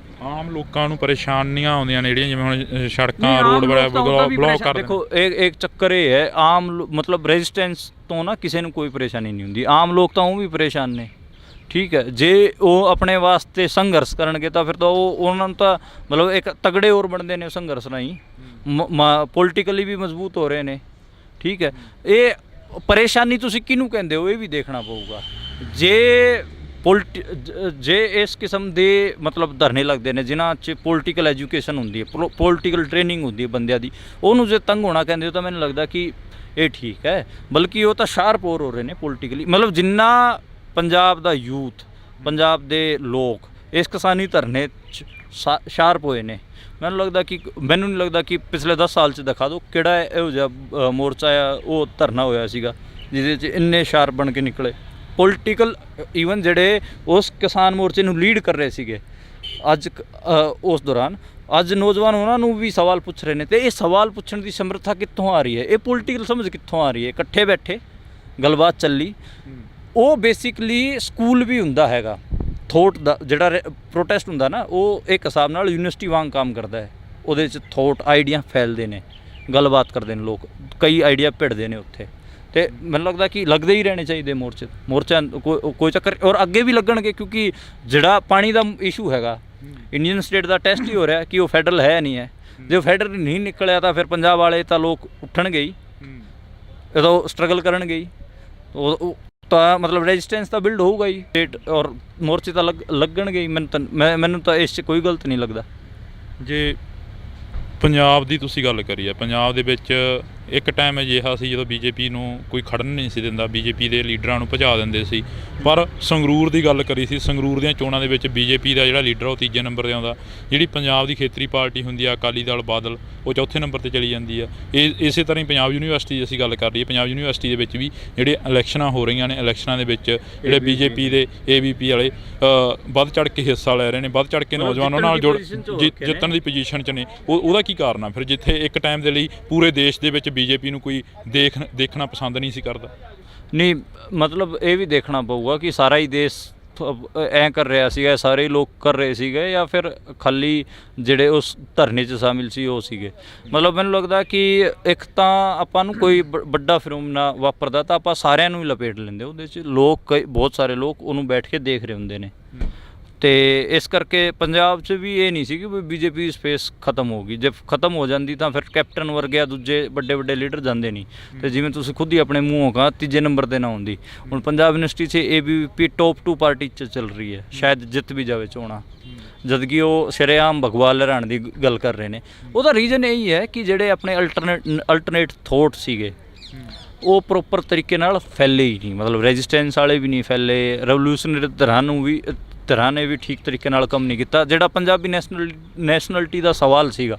[SPEAKER 1] ਆਮ ਲੋਕਾਂ ਨੂੰ ਪਰੇਸ਼ਾਨੀਆਂ ਆਉਂਦੀਆਂ ਨੇ ਜਿਹੜੀਆਂ, ਜਿਵੇਂ ਹੁਣ ਸੜਕਾਂ
[SPEAKER 2] नहीं,
[SPEAKER 1] ਰੋਡ
[SPEAKER 2] आम लोग तो उनका भी
[SPEAKER 1] ਬਲੌਕ
[SPEAKER 2] परेशान-
[SPEAKER 1] ਕਰ
[SPEAKER 2] देखो एक चक्कर ये है मतलब रेजिस्टेंस तो ना किसी ਨੂੰ ਕੋਈ ਪਰੇਸ਼ਾਨੀ ਨਹੀਂ ਹੁੰਦੀ, ਆਮ ਲੋਕ ਤਾਂ ਉਹ ਵੀ ਪਰੇਸ਼ਾਨ ਨੇ। ਠੀਕ ਹੈ, ਜੇ ਉਹ ਆਪਣੇ ਵਾਸਤੇ ਸੰਘਰਸ਼ ਕਰਨਗੇ ਤਾਂ ਫਿਰ ਤਾਂ ਉਹਨਾਂ ਨੂੰ ਤਾਂ ਮਤਲਬ ਇੱਕ ਤਗੜੇ ਹੋਰ ਬਣਦੇ ਨੇ ਸੰਘਰਸ਼ ਰਾਹੀਂ, ਪੋਲੀਟੀਕਲੀ ਵੀ ਮਜ਼ਬੂਤ ਹੋ ਰਹੇ ਨੇ। ਠੀਕ ਹੈ, ਇਹ ਪਰੇਸ਼ਾਨੀ ਤੁਸੀਂ ਕਿਹਨੂੰ ਕਹਿੰਦੇ ਹੋ ਇਹ ਵੀ ਦੇਖਣਾ ਪਊਗਾ। ਜੇ ਇਸ ਕਿਸਮ ਦੇ ਮਤਲਬ ਧਰਨੇ ਲੱਗਦੇ ਨੇ ਜਿਨ੍ਹਾਂ 'ਚ ਪੋਲੀਟੀਕਲ ਐਜੂਕੇਸ਼ਨ ਹੁੰਦੀ ਹੈ, ਪੋਲੀਟੀਕਲ ਟ੍ਰੇਨਿੰਗ ਹੁੰਦੀ ਹੈ ਬੰਦਿਆਂ ਦੀ, ਉਹਨੂੰ ਜੇ ਤੰਗ ਹੋਣਾ ਕਹਿੰਦੇ ਹੋ ਤਾਂ ਮੈਨੂੰ ਲੱਗਦਾ ਕਿ ਇਹ ਠੀਕ ਹੈ। ਬਲਕਿ ਉਹ ਤਾਂ ਸ਼ਾਰਪ ਹੋਰ ਹੋ ਰਹੇ ਨੇ ਪੋਲੀਟੀਕਲੀ, ਮਤਲਬ ਜਿੰਨਾ ਪੰਜਾਬ ਦਾ ਯੂਥ, ਪੰਜਾਬ ਦੇ ਲੋਕ ਇਸ ਕਿਸਾਨੀ ਧਰਨੇ 'ਚ ਸ਼ਾਰਪ ਹੋਏ ਨੇ, ਮੈਨੂੰ ਨਹੀਂ ਲੱਗਦਾ ਕਿ ਪਿਛਲੇ 10 ਸਾਲ 'ਚ ਦਿਖਾ ਦਿਓ ਕਿਹੜਾ ਇਹੋ ਜਿਹਾ ਮੋਰਚਾ ਆ ਉਹ ਧਰਨਾ ਹੋਇਆ ਸੀਗਾ ਜਿਹਦੇ 'ਚ ਇੰਨੇ ਸ਼ਾਰਪ ਬਣ ਕੇ ਨਿਕਲੇ ਪੋਲੀਟੀਕਲ। ਈਵਨ ਜਿਹੜੇ ਉਸ ਕਿਸਾਨ ਮੋਰਚੇ ਨੂੰ ਲੀਡ ਕਰ ਰਹੇ ਸੀਗੇ ਅੱਜ ਉਸ ਦੌਰਾਨ, ਅੱਜ ਨੌਜਵਾਨ ਉਹਨਾਂ ਨੂੰ ਵੀ ਸਵਾਲ ਪੁੱਛ ਰਹੇ ਨੇ। ਤੇ ਇਹ ਸਵਾਲ ਪੁੱਛਣ ਦੀ ਸਮਰੱਥਾ ਕਿੱਥੋਂ ਆ ਰਹੀ ਹੈ, ਇਹ ਪੋਲੀਟੀਕਲ ਸਮਝ ਕਿੱਥੋਂ ਆ ਰਹੀ ਹੈ? ਇਕੱਠੇ ਬੈਠੇ ਗੱਲਬਾਤ ਚੱਲੀ, ਉਹ ਬੇਸਿਕਲੀ ਸਕੂਲ ਵੀ ਹੁੰਦਾ ਹੈਗਾ ਥੋਟ ਦਾ, ਜਿਹੜਾ ਪ੍ਰੋਟੈਸਟ ਹੁੰਦਾ ਨਾ ਉਹ ਇੱਕ ਹਿਸਾਬ ਨਾਲ ਯੂਨੀਵਰਸਿਟੀ ਵਾਂਗ ਕੰਮ ਕਰਦਾ ਹੈ। ਉਹਦੇ 'ਚ ਥੋਟ ਆਈਡੀਆ ਫੈਲਦੇ ਨੇ, ਗੱਲਬਾਤ ਕਰਦੇ ਨੇ ਲੋਕ, ਕਈ ਆਈਡੀਆ ਭਿੜਦੇ ਨੇ ਉੱਥੇ। ਤੇ ਮੈਨੂੰ ਲੱਗਦਾ ਕਿ ਲੱਗਦੇ ਹੀ ਰਹਿਣੇ ਚਾਹੀਦੇ ਮੋਰਚਾ ਕੋਈ ਚੱਕਰ, ਔਰ ਅੱਗੇ ਵੀ ਲੱਗਣਗੇ ਕਿਉਂਕਿ ਜਿਹੜਾ ਪਾਣੀ ਦਾ ਇਸ਼ੂ ਹੈਗਾ ਇੰਡੀਅਨ ਸਟੇਟ ਦਾ ਟੈਸਟ ਹੀ ਹੋ ਰਿਹਾ ਕਿ ਉਹ ਫੈਡਰਲ ਹੈ ਨਹੀਂ ਹੈ। ਜੇ ਉਹ ਫੈਡਰਲ ਨਹੀਂ ਨਿਕਲਿਆ ਤਾਂ ਫਿਰ ਪੰਜਾਬ ਵਾਲੇ ਤਾਂ ਲੋਕ ਉੱਠਣਗੇ ਹੀ, ਉਦੋਂ ਸਟਰਗਲ ਕਰਨਗੇ ਹੀ, ਉਹ ਤਾਂ ਮਤਲਬ ਰੈਜ਼ਿਸਟੈਂਸ ਤਾਂ ਬਿਲਡ ਹੋਊਗਾ ਹੀ ਸਟੇਟ, ਔਰ ਮੋਰਚੇ ਤਾਂ ਲੱਗਣਗੇ ਹੀ। ਮੈਨੂੰ ਤਾਂ ਇਸ 'ਚ ਕੋਈ ਗਲਤ ਨਹੀਂ ਲੱਗਦਾ।
[SPEAKER 1] ਜੇ ਪੰਜਾਬ ਦੀ ਤੁਸੀਂ ਗੱਲ ਕਰੀ ਹੈ, ਪੰਜਾਬ ਦੇ ਵਿੱਚ ਇੱਕ ਟਾਈਮ ਅਜਿਹਾ ਸੀ ਜਦੋਂ ਬੀਜੇਪੀ ਨੂੰ ਕੋਈ ਖੜਨ ਨਹੀਂ ਸੀ ਦਿੰਦਾ, ਬੀਜੇਪੀ ਦੇ ਲੀਡਰਾਂ ਨੂੰ ਭਜਾ ਦਿੰਦੇ ਸੀ। ਪਰ ਸੰਗਰੂਰ ਦੀ ਗੱਲ ਕਰੀ ਸੀ, ਸੰਗਰੂਰ ਦੀਆਂ ਚੋਣਾਂ ਦੇ ਵਿੱਚ ਬੀਜੇਪੀ ਦਾ ਜਿਹੜਾ ਲੀਡਰ ਉਹ ਤੀਜੇ ਨੰਬਰ 'ਤੇ ਆਉਂਦਾ, ਜਿਹੜੀ ਪੰਜਾਬ ਦੀ ਖੇਤਰੀ ਪਾਰਟੀ ਹੁੰਦੀ ਆ ਅਕਾਲੀ ਦਲ ਬਾਦਲ, ਉਹ ਚੌਥੇ ਨੰਬਰ 'ਤੇ ਚਲੀ ਜਾਂਦੀ ਆ। ਇਸੇ ਤਰ੍ਹਾਂ ਹੀ ਪੰਜਾਬ ਯੂਨੀਵਰਸਿਟੀ ਦੀ ਅਸੀਂ ਗੱਲ ਕਰ ਲਈਏ, ਪੰਜਾਬ ਯੂਨੀਵਰਸਿਟੀ ਦੇ ਵਿੱਚ ਵੀ ਜਿਹੜੇ ਇਲੈਕਸ਼ਨਾਂ ਹੋ ਰਹੀਆਂ ਨੇ, ਇਲੈਕਸ਼ਨਾਂ ਦੇ ਵਿੱਚ ਜਿਹੜੇ ਬੀਜੇਪੀ ਦੇ AVP ਵਾਲੇ ਵੱਧ ਚੜ੍ਹ ਕੇ ਹਿੱਸਾ ਲੈ ਰਹੇ ਨੇ, ਵੱਧ ਚੜ੍ਹ ਕੇ ਨੌਜਵਾਨਾਂ ਨਾਲ ਜਿੱਤਣ ਦੀ ਪੋਜੀਸ਼ਨ 'ਚ ਨੇ। ਉਹਦਾ ਕੀ ਕਾਰਨ ਆ ਫਿਰ, ਜਿੱਥੇ ਇੱਕ ਟਾਈਮ ਦੇ ਲਈ ਪੂਰੇ ਦੇਸ਼ ਦੇ ਵਿੱਚ ਬੀਜੇਪੀ ਨੂੰ ਕੋਈ ਦੇਖਣਾ ਪਸੰਦ ਨਹੀਂ ਸੀ ਕਰਦਾ?
[SPEAKER 2] ਨਹੀਂ, ਮਤਲਬ ਇਹ ਵੀ ਦੇਖਣਾ ਪਊਗਾ ਕਿ ਸਾਰਾ ਹੀ ਦੇਸ਼ ਐਂ ਕਰ ਰਿਹਾ ਸੀਗਾ, ਸਾਰੇ ਲੋਕ ਕਰ ਰਹੇ ਸੀਗੇ, ਜਾਂ ਫਿਰ ਖਾਲੀ ਜਿਹੜੇ ਉਸ ਧਰਨੇ 'ਚ ਸ਼ਾਮਿਲ ਸੀ ਉਹ ਸੀਗੇ। ਮਤਲਬ ਮੈਨੂੰ ਲੱਗਦਾ ਕਿ ਇੱਕ ਤਾਂ ਆਪਾਂ ਨੂੰ ਕੋਈ ਵੱਡਾ ਫਿਨੋਮੇਨਾ ਵਾਪਰਦਾ ਤਾਂ ਆਪਾਂ ਸਾਰਿਆਂ ਨੂੰ ਹੀ ਲਪੇਟ ਲੈਂਦੇ ਉਹਦੇ 'ਚ, ਬਹੁਤ ਸਾਰੇ ਲੋਕ ਉਹਨੂੰ ਬੈਠ ਕੇ ਦੇਖ ਰਹੇ ਹੁੰਦੇ ਨੇ। ਤੇ ਇਸ ਕਰਕੇ ਪੰਜਾਬ 'ਚ ਵੀ ਇਹ ਨਹੀਂ ਸੀ ਕਿ ਬੀਜੇਪੀ ਦੀ ਸਪੇਸ ਖਤਮ ਹੋ ਗਈ। ਜੇ ਖਤਮ ਹੋ ਜਾਂਦੀ ਤਾਂ ਫਿਰ ਕੈਪਟਨ ਵਰਗੇ ਦੂਜੇ ਵੱਡੇ ਲੀਡਰ ਜਾਂਦੇ ਨਹੀਂ। ਤੇ ਜਿਵੇਂ ਤੁਸੀਂ ਖੁਦ ਹੀ ਆਪਣੇ ਮੂੰਹੋਂ ਕਹਾ ਤੀਜੇ ਨੰਬਰ 'ਤੇ ਨਾ ਹੁੰਦੀ। ਹੁਣ ਪੰਜਾਬ ਯੂਨੀਵਰਸਿਟੀ 'ਚ ABVP ਟੌਪ 2 ਪਾਰਟੀ 'ਚ ਚੱਲ ਰਹੀ ਹੈ, ਸ਼ਾਇਦ ਜਿੱਤ ਵੀ ਜਾਵੇ ਚੋਣਾਂ, ਜਦਕਿ ਉਹ ਸ਼ਰੇਆਮ ਭਗਵਾਨ ਲਹਿਰਾਣ ਦੀ ਗੱਲ ਕਰ ਰਹੇ ਨੇ। ਉਹਦਾ ਰੀਜ਼ਨ ਇਹੀ ਹੈ ਕਿ ਜਿਹੜੇ ਆਪਣੇ ਅਲਟਰਨੇਟ ਥੋਟ ਸੀਗੇ ਉਹ ਪ੍ਰੋਪਰ ਤਰੀਕੇ ਨਾਲ ਫੈਲੇ ਹੀ ਨਹੀਂ, ਮਤਲਬ ਰੈਜ਼ਿਸਟੈਂਸ ਵਾਲੇ ਵੀ ਨਹੀਂ ਫੈਲੇ, ਰੈਵੋਲੂਸ਼ਨਰੀ ਧਿਰਾਂ ਨੇ ਵੀ ਠੀਕ ਤਰੀਕੇ ਨਾਲ ਕੰਮ ਨਹੀਂ ਕੀਤਾ। ਜਿਹੜਾ ਪੰਜਾਬੀ ਨੈਸ਼ਨਲਿਟੀ ਦਾ ਸਵਾਲ ਸੀਗਾ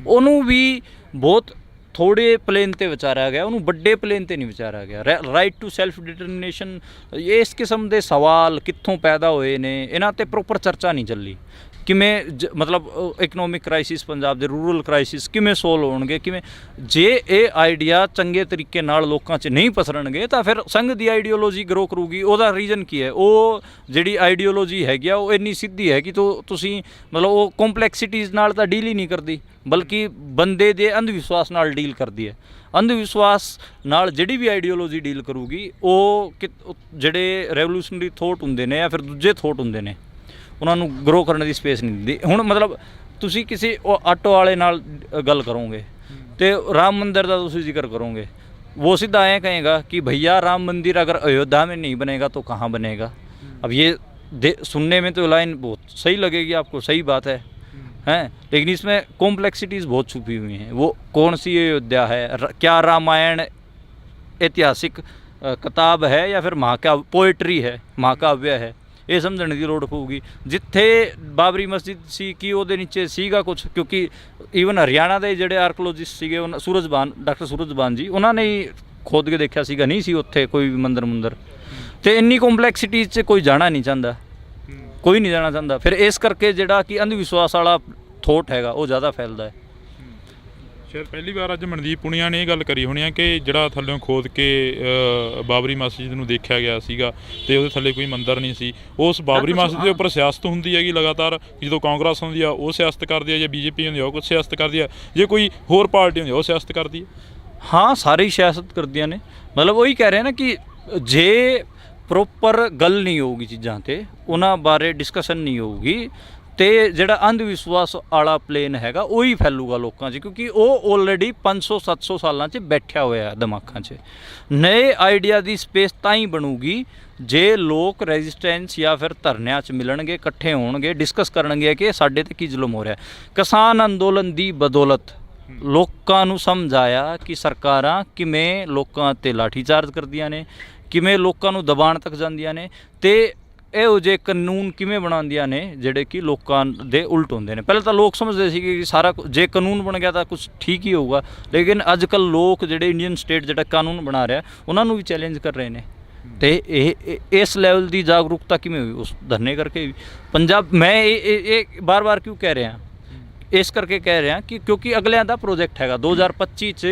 [SPEAKER 2] ਉਹਨੂੰ ਵੀ ਬਹੁਤ ਥੋੜ੍ਹੇ ਪਲੇਨ 'ਤੇ ਵਿਚਾਰਿਆ ਗਿਆ, ਉਹਨੂੰ ਵੱਡੇ ਪਲੇਨ 'ਤੇ ਨਹੀਂ ਵਿਚਾਰਿਆ ਗਿਆ। ਰਾਈਟ ਟੂ ਸੈਲਫ ਡਿਟਰਮੀਨੇਸ਼ਨ, ਇਸ ਕਿਸਮ ਦੇ ਸਵਾਲ ਕਿੱਥੋਂ ਪੈਦਾ ਹੋਏ ਨੇ, ਇਹਨਾਂ 'ਤੇ ਪ੍ਰੋਪਰ ਚਰਚਾ ਨਹੀਂ ਚੱਲੀ। ਕਿਵੇਂ ਮਤਲਬ ਇਕਨੋਮਿਕ ਕ੍ਰਾਈਸਿਸ, ਪੰਜਾਬ ਦੇ ਰੂਰਲ ਕ੍ਰਾਈਸਿਸ ਕਿਵੇਂ ਸੋਲਵ ਹੋਣਗੇ, ਕਿਵੇਂ, ਜੇ ਇਹ ਆਈਡੀਆ ਚੰਗੇ ਤਰੀਕੇ ਨਾਲ ਲੋਕਾਂ 'ਚ ਨਹੀਂ ਪਸਰਨਗੇ ਤਾਂ ਫਿਰ ਸੰਘ ਦੀ ਆਈਡੀਓਲੋਜੀ ਗਰੋ ਕਰੂਗੀ। ਉਹਦਾ ਰੀਜ਼ਨ ਕੀ ਹੈ? ਉਹ ਜਿਹੜੀ ਆਈਡੀਓਲੋਜੀ ਹੈਗੀ ਆ ਉਹ ਇੰਨੀ ਸਿੱਧੀ ਹੈ ਕਿ ਤੁਸੀਂ ਮਤਲਬ ਉਹ ਕੰਪਲੈਕਸਿਟੀਜ਼ ਨਾਲ ਤਾਂ ਡੀਲ ਹੀ ਨਹੀਂ ਕਰਦੀ, ਬਲਕਿ ਬੰਦੇ ਦੇ ਅੰਧ ਵਿਸ਼ਵਾਸ ਨਾਲ ਡੀਲ ਕਰਦੀ ਹੈ। ਅੰਧ ਵਿਸ਼ਵਾਸ ਨਾਲ ਜਿਹੜੀ ਵੀ ਆਈਡੀਓਲੋਜੀ ਡੀਲ ਕਰੂਗੀ ਉਹ ਜਿਹੜੇ ਰੈਵੋਲੂਸ਼ਨਰੀ ਥੋਟ ਹੁੰਦੇ ਨੇ ਜਾਂ ਫਿਰ ਦੂਜੇ ਥੋਟ ਹੁੰਦੇ ਨੇ ਉਹਨਾਂ ਨੂੰ ਗਰੋ ਕਰਨ ਦੀ ਸਪੇਸ ਨਹੀਂ ਦਿੰਦੀ। ਹੁਣ ਮਤਲਬ ਤੁਸੀਂ ਕਿਸੇ ਆਟੋ ਵਾਲੇ ਨਾਲ ਗੱਲ ਕਰੋਗੇ ਤੇ ਰਾਮ ਮੰदिर ਦਾ ਤੁਸੀਂ ਜ਼ਿਕਰ ਕਰੋਗੇ, वो सीधा आए कहेगा कि भैया राम मंदिर अगर अयोध्या में नहीं बनेगा तो कहाँ बनेगा। अब ये सुनने में तो लाइन बहुत सही लगेगी आपको, सही बात है हैं, लेकिन इसमें कॉम्प्लेक्सिटीज़ बहुत छुपी हुई हैं। वो कौन सी अयोध्या है, क्या रामायण ऐतिहासिक किताब है या फिर महाकाव्य पोइट्री है, महाकाव्य है, ਇਹ ਸਮਝਣ ਦੀ ਲੋੜ ਪਊਗੀ। ਜਿੱਥੇ ਬਾਬਰੀ ਮਸਜਿਦ ਸੀ ਕਿ ਉਹਦੇ ਨੀਚੇ ਸੀਗਾ ਕੁਛ, ਕਿਉਂਕਿ ਈਵਨ ਹਰਿਆਣਾ ਦੇ ਜਿਹੜੇ ਆਰਕੋਲੋਜਿਸਟ ਸੀਗੇ ਡਾਕਟਰ ਸੂਰਜਬਾਨ ਜੀ, ਉਹਨਾਂ ਨੇ ਹੀ ਖੋਦ ਕੇ ਦੇਖਿਆ ਸੀਗਾ, ਨਹੀਂ ਸੀ ਉੱਥੇ ਕੋਈ ਵੀ ਮੰਦਰ। ਤੇ ਇੰਨੀ ਕੰਪਲੈਕਸਿਟੀ 'ਚ ਕੋਈ ਜਾਣਾ ਨਹੀਂ ਚਾਹੁੰਦਾ, ਕੋਈ ਨਹੀਂ ਜਾਣਾ ਚਾਹੁੰਦਾ। ਫਿਰ ਇਸ ਕਰਕੇ ਜਿਹੜਾ ਕਿ ਅੰਧ ਵਿਸ਼ਵਾਸ ਵਾਲਾ ਥੋਟ ਹੈਗਾ ਉਹ ਜ਼ਿਆਦਾ ਫੈਲਦਾ ਹੈ।
[SPEAKER 1] ਸ਼ਾਇਦ ਪਹਿਲੀ ਵਾਰ ਅੱਜ ਮਨਦੀਪ ਪੁਨੀਆ ਨੇ ਇਹ ਗੱਲ ਕਰੀ ਹੋਣੀ ਆ ਕਿ ਜਿਹੜਾ ਥੱਲਿਓਂ ਖੋਦ ਕੇ ਬਾਬਰੀ ਮਸਜਿਦ ਨੂੰ ਦੇਖਿਆ ਗਿਆ ਸੀਗਾ ਤੇ ਉਹਦੇ ਥੱਲੇ ਕੋਈ ਮੰਦਿਰ ਨਹੀਂ ਸੀ। ਉਸ ਬਾਬਰੀ ਮਸਜਿਦ ਦੇ ਉੱਪਰ ਸਿਆਸਤ ਹੁੰਦੀ ਹੈਗੀ ਲਗਾਤਾਰ, ਜਦੋਂ ਕਾਂਗਰਸ ਹੁੰਦੀ ਆ ਉਹ ਸਿਆਸਤ ਕਰਦੀ ਆ, ਜੇ ਬੀਜੇਪੀ ਹੁੰਦੀ ਆ ਉਹ ਕੁਛ ਸਿਆਸਤ ਕਰਦੀ ਆ, ਜੇ ਕੋਈ ਹੋਰ ਪਾਰਟੀ ਹੁੰਦੀ ਆ ਉਹ ਸਿਆਸਤ ਕਰਦੀ ਹੈ।
[SPEAKER 2] ਹਾਂ, ਸਾਰੇ ਹੀ ਸਿਆਸਤ ਕਰਦੀਆਂ ਨੇ। ਮਤਲਬ ਉਹੀ ਕਹਿ ਰਹੇ ਨਾ ਕਿ ਜੇ ਪ੍ਰੋਪਰ ਗੱਲ ਨਹੀਂ ਹੋਊਗੀ ਚੀਜ਼ਾਂ 'ਤੇ, ਉਹਨਾਂ ਬਾਰੇ ਡਿਸਕਸ਼ਨ ਨਹੀਂ ਹੋਊਗੀ, ਤੇ ਜਿਹੜਾ ਅੰਧ ਵਿਸ਼ਵਾਸ ਵਾਲਾ ਪਲੇਨ ਹੈਗਾ ਉਹੀ ਫੈਲੂਗਾ ਲੋਕਾਂ 'ਚ, ਕਿਉਂਕਿ ਉਹ ਆਲਰੇਡੀ 500-700 ਸਾਲਾਂ 'ਚ ਬੈਠਿਆ ਹੋਇਆ ਹੈ ਦਿਮਾਗਾਂ 'ਚ। ਨਏ ਆਈਡੀਆ ਦੀ ਸਪੇਸ ਤਾਂ ਹੀ ਬਣੂਗੀ ਜੇ ਲੋਕ ਰੈਜ਼ਿਸਟੈਂਸ ਜਾਂ ਫਿਰ ਧਰਨਿਆਂ 'ਚ ਮਿਲਣਗੇ, ਇਕੱਠੇ ਹੋਣਗੇ, ਡਿਸਕਸ ਕਰਨਗੇ ਕਿ ਸਾਡੇ 'ਤੇ ਕੀ ਜ਼ੁਲਮ ਹੋ ਰਿਹਾ। ਕਿਸਾਨ ਅੰਦੋਲਨ ਦੀ ਬਦੌਲਤ ਲੋਕਾਂ ਨੂੰ ਸਮਝ ਆਇਆ ਕਿ ਸਰਕਾਰਾਂ ਕਿਵੇਂ ਲੋਕਾਂ 'ਤੇ ਲਾਠੀਚਾਰਜ ਕਰਦੀਆਂ ਨੇ, ਕਿਵੇਂ ਲੋਕਾਂ ਨੂੰ ਦਬਾਉਣ ਤੱਕ ਜਾਂਦੀਆਂ ਨੇ, ਤੇ ਇਹੋ ਜਿਹੇ ਕਾਨੂੰਨ ਕਿਵੇਂ ਬਣਾਉਂਦੀਆਂ ਨੇ ਜਿਹੜੇ ਕਿ ਲੋਕਾਂ ਦੇ ਉਲਟ ਹੁੰਦੇ ਨੇ। ਪਹਿਲਾਂ ਤਾਂ ਲੋਕ ਸਮਝਦੇ ਸੀਗੇ ਕਿ ਸਾਰਾ ਜੇ ਕਾਨੂੰਨ ਬਣ ਗਿਆ ਤਾਂ ਕੁਝ ਠੀਕ ਹੀ ਹੋਊਗਾ, ਲੇਕਿਨ ਅੱਜ ਕੱਲ੍ਹ ਲੋਕ ਜਿਹੜੇ ਇੰਡੀਅਨ ਸਟੇਟ ਜਿਹੜਾ ਕਾਨੂੰਨ ਬਣਾ ਰਿਹਾ ਉਹਨਾਂ ਨੂੰ ਵੀ ਚੈਲੰਜ ਕਰ ਰਹੇ ਨੇ। ਤੇ ਇਹ ਇਸ ਲੈਵਲ ਦੀ ਜਾਗਰੂਕਤਾ ਕਿਵੇਂ ਹੋਈ? ਉਸ ਧਰਨੇ ਕਰਕੇ ਵੀ। ਪੰਜਾਬ ਮੈਂ ਇਹ ਬਾਰ-ਬਾਰ ਕਿਉਂ ਕਹਿ ਰਿਹਾ, ਇਸ ਕਰਕੇ ਕਹਿ ਰਿਹਾ ਕਿ ਕਿਉਂਕਿ ਅਗਲਿਆਂ ਦਾ ਪ੍ਰੋਜੈਕਟ ਹੈਗਾ 2025 'ਚ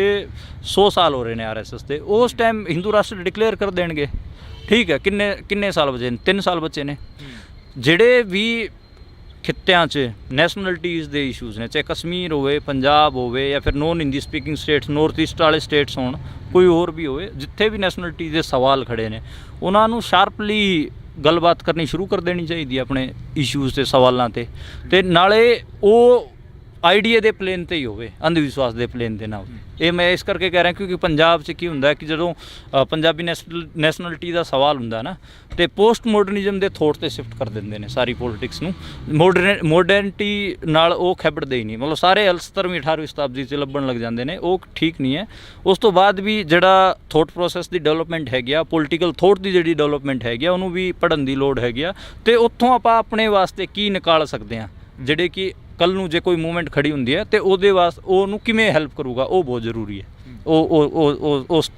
[SPEAKER 2] 100 ਸਾਲ ਹੋ ਰਹੇ ਨੇ RSS ਦੇ, ਉਸ ਟਾਈਮ ਹਿੰਦੂ ਰਾਸ਼ਟਰ ਡਿਕਲੇਅਰ ਕਰ ਦੇਣਗੇ। ਠੀਕ ਹੈ, ਕਿੰਨੇ ਸਾਲ ਬਚੇ ਨੇ? 3 ਸਾਲ ਬਚੇ ਨੇ। ਜਿਹੜੇ ਵੀ ਖਿੱਤਿਆਂ 'ਚ ਨੈਸ਼ਨਲਟੀਜ਼ ਦੇ ਇਸ਼ੂਜ਼ ਨੇ, ਚਾਹੇ ਕਸ਼ਮੀਰ ਹੋਵੇ, ਪੰਜਾਬ ਹੋਵੇ, ਜਾਂ ਫਿਰ non Hindi speaking states, north east ਵਾਲੇ ਸਟੇਟਸ ਹੋਣ, ਕੋਈ ਹੋਰ ਵੀ ਹੋਵੇ, ਜਿੱਥੇ ਵੀ ਨੈਸ਼ਨਲਟੀਜ਼ ਦੇ ਸਵਾਲ ਖੜੇ ਨੇ ਉਹਨਾਂ ਨੂੰ ਸ਼ਾਰਪਲੀ ਗੱਲਬਾਤ ਕਰਨੀ ਸ਼ੁਰੂ ਕਰ ਦੇਣੀ ਚਾਹੀਦੀ ਹੈ ਆਪਣੇ ਇਸ਼ੂਜ਼ ਤੇ ਸਵਾਲਾਂ 'ਤੇ, ਤੇ ਨਾਲੇ ਉਹ ਆਈਡੀਆ ਦੇ ਪਲੇਨ 'ਤੇ ਹੀ ਹੋਵੇ, ਅੰਧ ਵਿਸ਼ਵਾਸ ਦੇ ਪਲੇਨ 'ਤੇ ਨਾ ਹੋਵੇ। ਇਹ ਮੈਂ ਇਸ ਕਰਕੇ ਕਹਿ ਰਿਹਾ ਕਿਉਂਕਿ ਪੰਜਾਬ 'ਚ ਕੀ ਹੁੰਦਾ ਕਿ ਜਦੋਂ ਪੰਜਾਬੀ ਨੈਸ਼ਨਲਿਟੀ ਦਾ ਸਵਾਲ ਹੁੰਦਾ ਨਾ, ਤੇ ਪੋਸਟ ਮੋਡਰਨਿਜ਼ਮ ਦੇ ਥੋਟ 'ਤੇ ਸ਼ਿਫਟ ਕਰ ਦਿੰਦੇ ਨੇ ਸਾਰੀ ਪੋਲੀਟਿਕਸ ਨੂੰ। ਮੋਡਰਨਿਟੀ ਨਾਲ ਉਹ ਖੇਬੜਦੇ ਹੀ ਨਹੀਂ, ਮਤਲਬ ਸਾਰੇ 17ਵੀਂ 18ਵੀਂ ਸ਼ਤਾਬਦੀ 'ਚ ਲੱਭਣ ਲੱਗ ਜਾਂਦੇ ਨੇ, ਉਹ ਠੀਕ ਨਹੀਂ ਹੈ। ਉਸ ਤੋਂ ਬਾਅਦ ਵੀ ਜਿਹੜਾ ਥੋਟ ਪ੍ਰੋਸੈਸ ਦੀ ਡਿਵੈਲਪਮੈਂਟ ਹੈਗੀ ਆ, ਪੋਲੀਟੀਕਲ ਥੋਟ ਦੀ ਜਿਹੜੀ ਡਿਵੈਲਪਮੈਂਟ ਹੈਗੀ ਆ, ਉਹਨੂੰ ਵੀ ਪੜ੍ਹਨ ਦੀ ਲੋੜ ਹੈਗੀ ਆ, ਤੇ ਉੱਥੋਂ ਆਪਾਂ ਆਪਣੇ ਵਾਸਤੇ ਕੀ ਨਿਕਾਲ ਸਕਦੇ ਹਾਂ, ਜਿਹੜੇ ਕਿ ਕੱਲ੍ਹ ਨੂੰ ਜੇ ਕੋਈ ਮੂਵਮੈਂਟ ਖੜੀ ਹੁੰਦੀ ਹੈ ਤੇ ਉਹਦੇ ਵਾਸਤੇ ਉਹਨੂੰ ਕਿਵੇਂ ਹੈਲਪ ਕਰੂਗਾ, ਉਹ ਬਹੁਤ ਜ਼ਰੂਰੀ ਹੈ। ਉਹ ਉਸ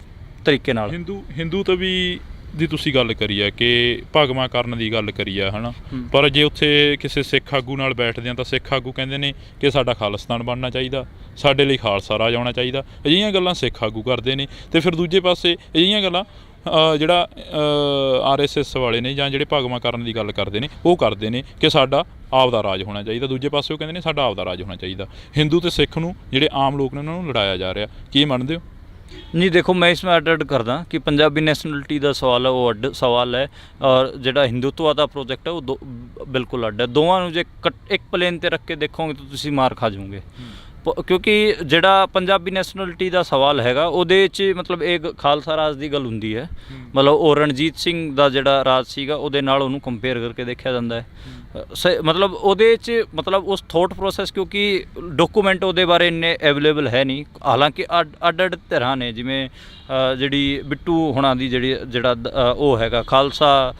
[SPEAKER 2] ਤਰੀਕੇ ਨਾਲ
[SPEAKER 1] ਹਿੰਦੂ ਤਵੀ ਦੀ ਤੁਸੀਂ ਗੱਲ ਕਰੀ ਹੈ ਕਿ ਭਗਵਾਂ ਕਰਨ ਦੀ ਗੱਲ ਕਰੀ ਹੈ, ਹੈ ਨਾ, ਪਰ ਜੇ ਉੱਥੇ ਕਿਸੇ ਸਿੱਖ ਆਗੂ ਨਾਲ ਬੈਠਦੇ ਆ ਤਾਂ ਸਿੱਖ ਆਗੂ ਕਹਿੰਦੇ ਨੇ ਕਿ ਸਾਡਾ ਖਾਲਿਸਤਾਨ ਬਣਨਾ ਚਾਹੀਦਾ, ਸਾਡੇ ਲਈ ਖਾਲਸਾ ਰਾਜ ਆਉਣਾ ਚਾਹੀਦਾ। ਅਜਿਹੀਆਂ ਗੱਲਾਂ ਸਿੱਖ ਆਗੂ ਕਰਦੇ ਨੇ, ਤੇ ਫਿਰ ਦੂਜੇ ਪਾਸੇ ਅਜਿਹੀਆਂ ਗੱਲਾਂ ਜਿਹੜਾ RSS ਵਾਲੇ ਨੇ ਜਾਂ ਜਿਹੜੇ ਭਗਵਾਂ ਕਰਨ ਦੀ ਗੱਲ ਕਰਦੇ ਨੇ ਉਹ ਕਰਦੇ ਨੇ ਕਿ ਸਾਡਾ ਆਪ ਦਾ ਰਾਜ ਹੋਣਾ ਚਾਹੀਦਾ। ਦੂਜੇ ਪਾਸੇ ਉਹ ਕਹਿੰਦੇ ਨੇ ਸਾਡਾ ਆਪ ਦਾ ਰਾਜ ਹੋਣਾ ਚਾਹੀਦਾ। ਹਿੰਦੂ ਤੇ ਸਿੱਖ ਨੂੰ, ਜਿਹੜੇ ਆਮ ਲੋਕ ਨੇ, ਉਹਨਾਂ ਨੂੰ ਲੜਾਇਆ ਜਾ ਰਿਹਾ। ਕੀ ਮੰਨਦੇ ਹੋ?
[SPEAKER 2] ਨਹੀਂ, ਦੇਖੋ ਮੈਂ ਇਸ ਵਿੱਚ ਅੱਡ ਕਰਦਾ ਕਿ ਪੰਜਾਬੀ ਨੈਸ਼ਨਲਿਟੀ ਦਾ ਸਵਾਲ ਹੈ ਉਹ ਅੱਡ ਸਵਾਲ ਹੈ, ਔਰ ਜਿਹੜਾ ਹਿੰਦੂਤਵਾ ਦਾ ਪ੍ਰੋਜੈਕਟ ਹੈ ਉਹ ਬਿਲਕੁਲ ਅੱਡ ਹੈ। ਦੋਵਾਂ ਨੂੰ ਜੇ ਇੱਕ ਪਲੇਨ 'ਤੇ ਰੱਖ ਕੇ ਦੇਖੋਗੇ ਤਾਂ ਤੁਸੀਂ ਮਾਰ ਖਾ ਜਾਓਗੇ, ਕਿਉਂਕਿ ਜਿਹੜਾ ਪੰਜਾਬੀ ਨੈਸ਼ਨਲਿਟੀ ਦਾ ਸਵਾਲ ਹੈਗਾ ਉਹਦੇ 'ਚ ਮਤਲਬ ਇੱਕ ਖਾਲਸਾ ਰਾਜ ਦੀ ਗੱਲ ਹੁੰਦੀ ਹੈ। ਮਤਲਬ ਉਹ ਰਣਜੀਤ ਸਿੰਘ ਦਾ ਜਿਹੜਾ ਰਾਜ ਸੀਗਾ ਉਹਦੇ ਨਾਲ ਉਹਨੂੰ ਕੰਪੇਅਰ ਕਰਕੇ ਦੇਖਿਆ ਜਾਂਦਾ ਹੈ। ਮਤਲਬ ਉਹਦੇ 'ਚ ਮਤਲਬ ਉਸ ਥੋਟ ਪ੍ਰੋਸੈਸ, ਕਿਉਂਕਿ ਡਾਕੂਮੈਂਟ ਉਹਦੇ ਬਾਰੇ ਇੰਨੇ ਅਵੇਲੇਬਲ ਹੈ ਨਹੀਂ, ਹਾਲਾਂਕਿ ਅੱਡ ਧਿਰਾਂ ਨੇ, ਜਿਵੇਂ ਜਿਹੜੀ ਬਿੱਟੂ ਹੁਣਾਂ ਦੀ ਜਿਹੜਾ ਉਹ ਹੈਗਾ ਖਾਲਸਾ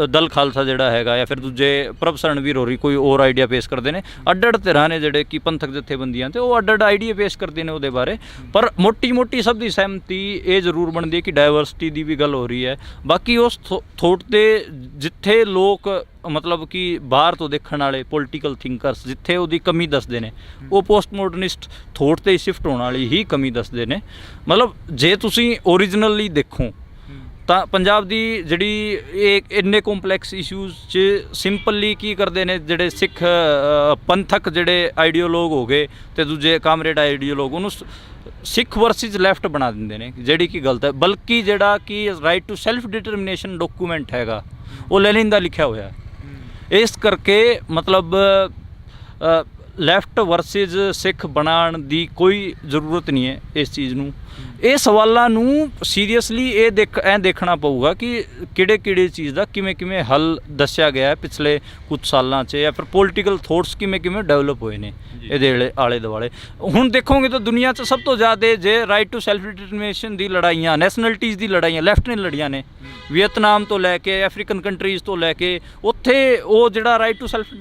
[SPEAKER 2] ਦਲ ਖਾਲਸਾ ਜਿਹੜਾ ਹੈਗਾ, ਜਾਂ ਫਿਰ ਦੂਜੇ ਪ੍ਰਭ ਸਰਣਵੀਰ ਹੋਰੀ ਕੋਈ ਹੋਰ ਆਈਡੀਆ ਪੇਸ਼ ਕਰਦੇ ਨੇ। ਅੱਡ ਧਿਰਾਂ ਨੇ ਜਿਹੜੇ ਕਿ ਪੰਥਕ ਜਥੇਬੰਦੀਆਂ ਤੇ ਉਹ ਅੱਡ ਆਈਡੀਆ ਪੇਸ਼ ਕਰਦੇ ਨੇ ਉਹਦੇ ਬਾਰੇ, ਪਰ ਮੋਟੀ ਸਭ ਦੀ ਸਹਿਮਤੀ ਇਹ ਜ਼ਰੂਰ ਬਣਦੀ ਹੈ ਕਿ ਡਾਇਵਰਸਿਟੀ ਦੀ ਵੀ ਗੱਲ ਹੋ ਰਹੀ ਹੈ। ਬਾਕੀ ਉਸ ਥੋਟ ਦੇ ਜਿੱਥੇ ਲੋਕ ਮਤਲਬ ਕਿ ਬਾਹਰ ਤੋਂ ਦੇਖਣ ਵਾਲੇ ਪੋਲੀਟੀਕਲ ਥਿੰਕਰਸ ਜਿੱਥੇ ਉਹਦੀ ਕਮੀ ਦੱਸਦੇ ਨੇ, ਉਹ ਪੋਸਟ ਮੋਡਰਨਿਸਟ ਥੋਟ 'ਤੇ ਸ਼ਿਫਟ ਹੋਣ ਵਾਲੀ ਹੀ ਕਮੀ ਦੱਸਦੇ ਨੇ। ਮਤਲਬ ਜੇ ਤੁਸੀਂ ਓਰੀਜਨਲੀ ਦੇਖੋ ਤਾਂ ਪੰਜਾਬ ਦੀ ਜਿਹੜੀ ਇਹ ਇੰਨੇ ਕੰਪਲੈਕਸ ਇਸ਼ੂਜ਼ 'ਚ ਸਿੰਪਲੀ ਕੀ ਕਰਦੇ ਨੇ, ਜਿਹੜੇ ਸਿੱਖ ਪੰਥਕ ਜਿਹੜੇ ਆਈਡੀਓਲੋਗ ਹੋ ਗਏ ਤੇ ਦੂਜੇ ਕਾਮਰੇਡ ਆਈਡੀਓਲੋਗ, ਉਹਨੂੰ ਸਿੱਖ ਵਰਸਿਸ ਲੈਫਟ ਬਣਾ ਦਿੰਦੇ ਨੇ, ਜਿਹੜੀ ਕਿ ਗਲਤ ਹੈ। ਬਲਕਿ ਜਿਹੜਾ ਕਿ right to self determination document ਹੈਗਾ ਉਹ ਲੈਨਿਨ ਦਾ ਲਿਖਿਆ ਹੋਇਆ ਹੈ। ਇਸ ਕਰਕੇ ਮਤਲਬ ਲੈਫਟ ਵਰਸਿਸ ਸਿੱਖ ਬਣਾਉਣ ਦੀ ਕੋਈ ਜ਼ਰੂਰਤ ਨਹੀਂ ਹੈ ਇਸ ਚੀਜ਼ ਨੂੰ। ਇਹ ਸਵਾਲਾਂ ਨੂੰ ਸੀਰੀਅਸਲੀ ਇਹ ਦੇਖਣਾ ਪਊਗਾ ਕਿ ਕਿਹੜੇ ਚੀਜ਼ ਦਾ ਕਿਵੇਂ ਹੱਲ ਦੱਸਿਆ ਗਿਆ ਹੈ ਪਿਛਲੇ ਕੁਝ ਸਾਲਾਂ 'ਚ, ਜਾਂ ਫਿਰ ਪੋਲੀਟੀਕਲ ਥੋਟਸ ਕਿਵੇਂ ਡਿਵੈਲਪ ਹੋਏ ਨੇ ਇਹਦੇ ਆਲੇ ਦੁਆਲੇ। ਹੁਣ ਦੇਖੋਗੇ ਤਾਂ ਦੁਨੀਆ 'ਚ ਸਭ ਤੋਂ ਜ਼ਿਆਦਾ ਜੇ ਰਾਈਟ ਟੂ ਸੈਲਫ ਡਿਟਰਮੀਨੇਸ਼ਨ ਦੀ ਲੜਾਈਆਂ, ਨੈਸ਼ਨਲਿਟੀਜ਼ ਦੀ ਲੜਾਈਆਂ ਲੈਫਟ ਨੇ ਲੜੀਆਂ ਨੇ, ਵੀਅਤਨਾਮ ਤੋਂ ਲੈ ਕੇ ਅਫਰੀਕਨ ਕੰਟਰੀਜ਼ ਤੋਂ ਲੈ ਕੇ, ਉੱਥੇ ਉਹ ਜਿਹੜਾ ਰਾਈਟ ਟੂ ਸੈਲਫ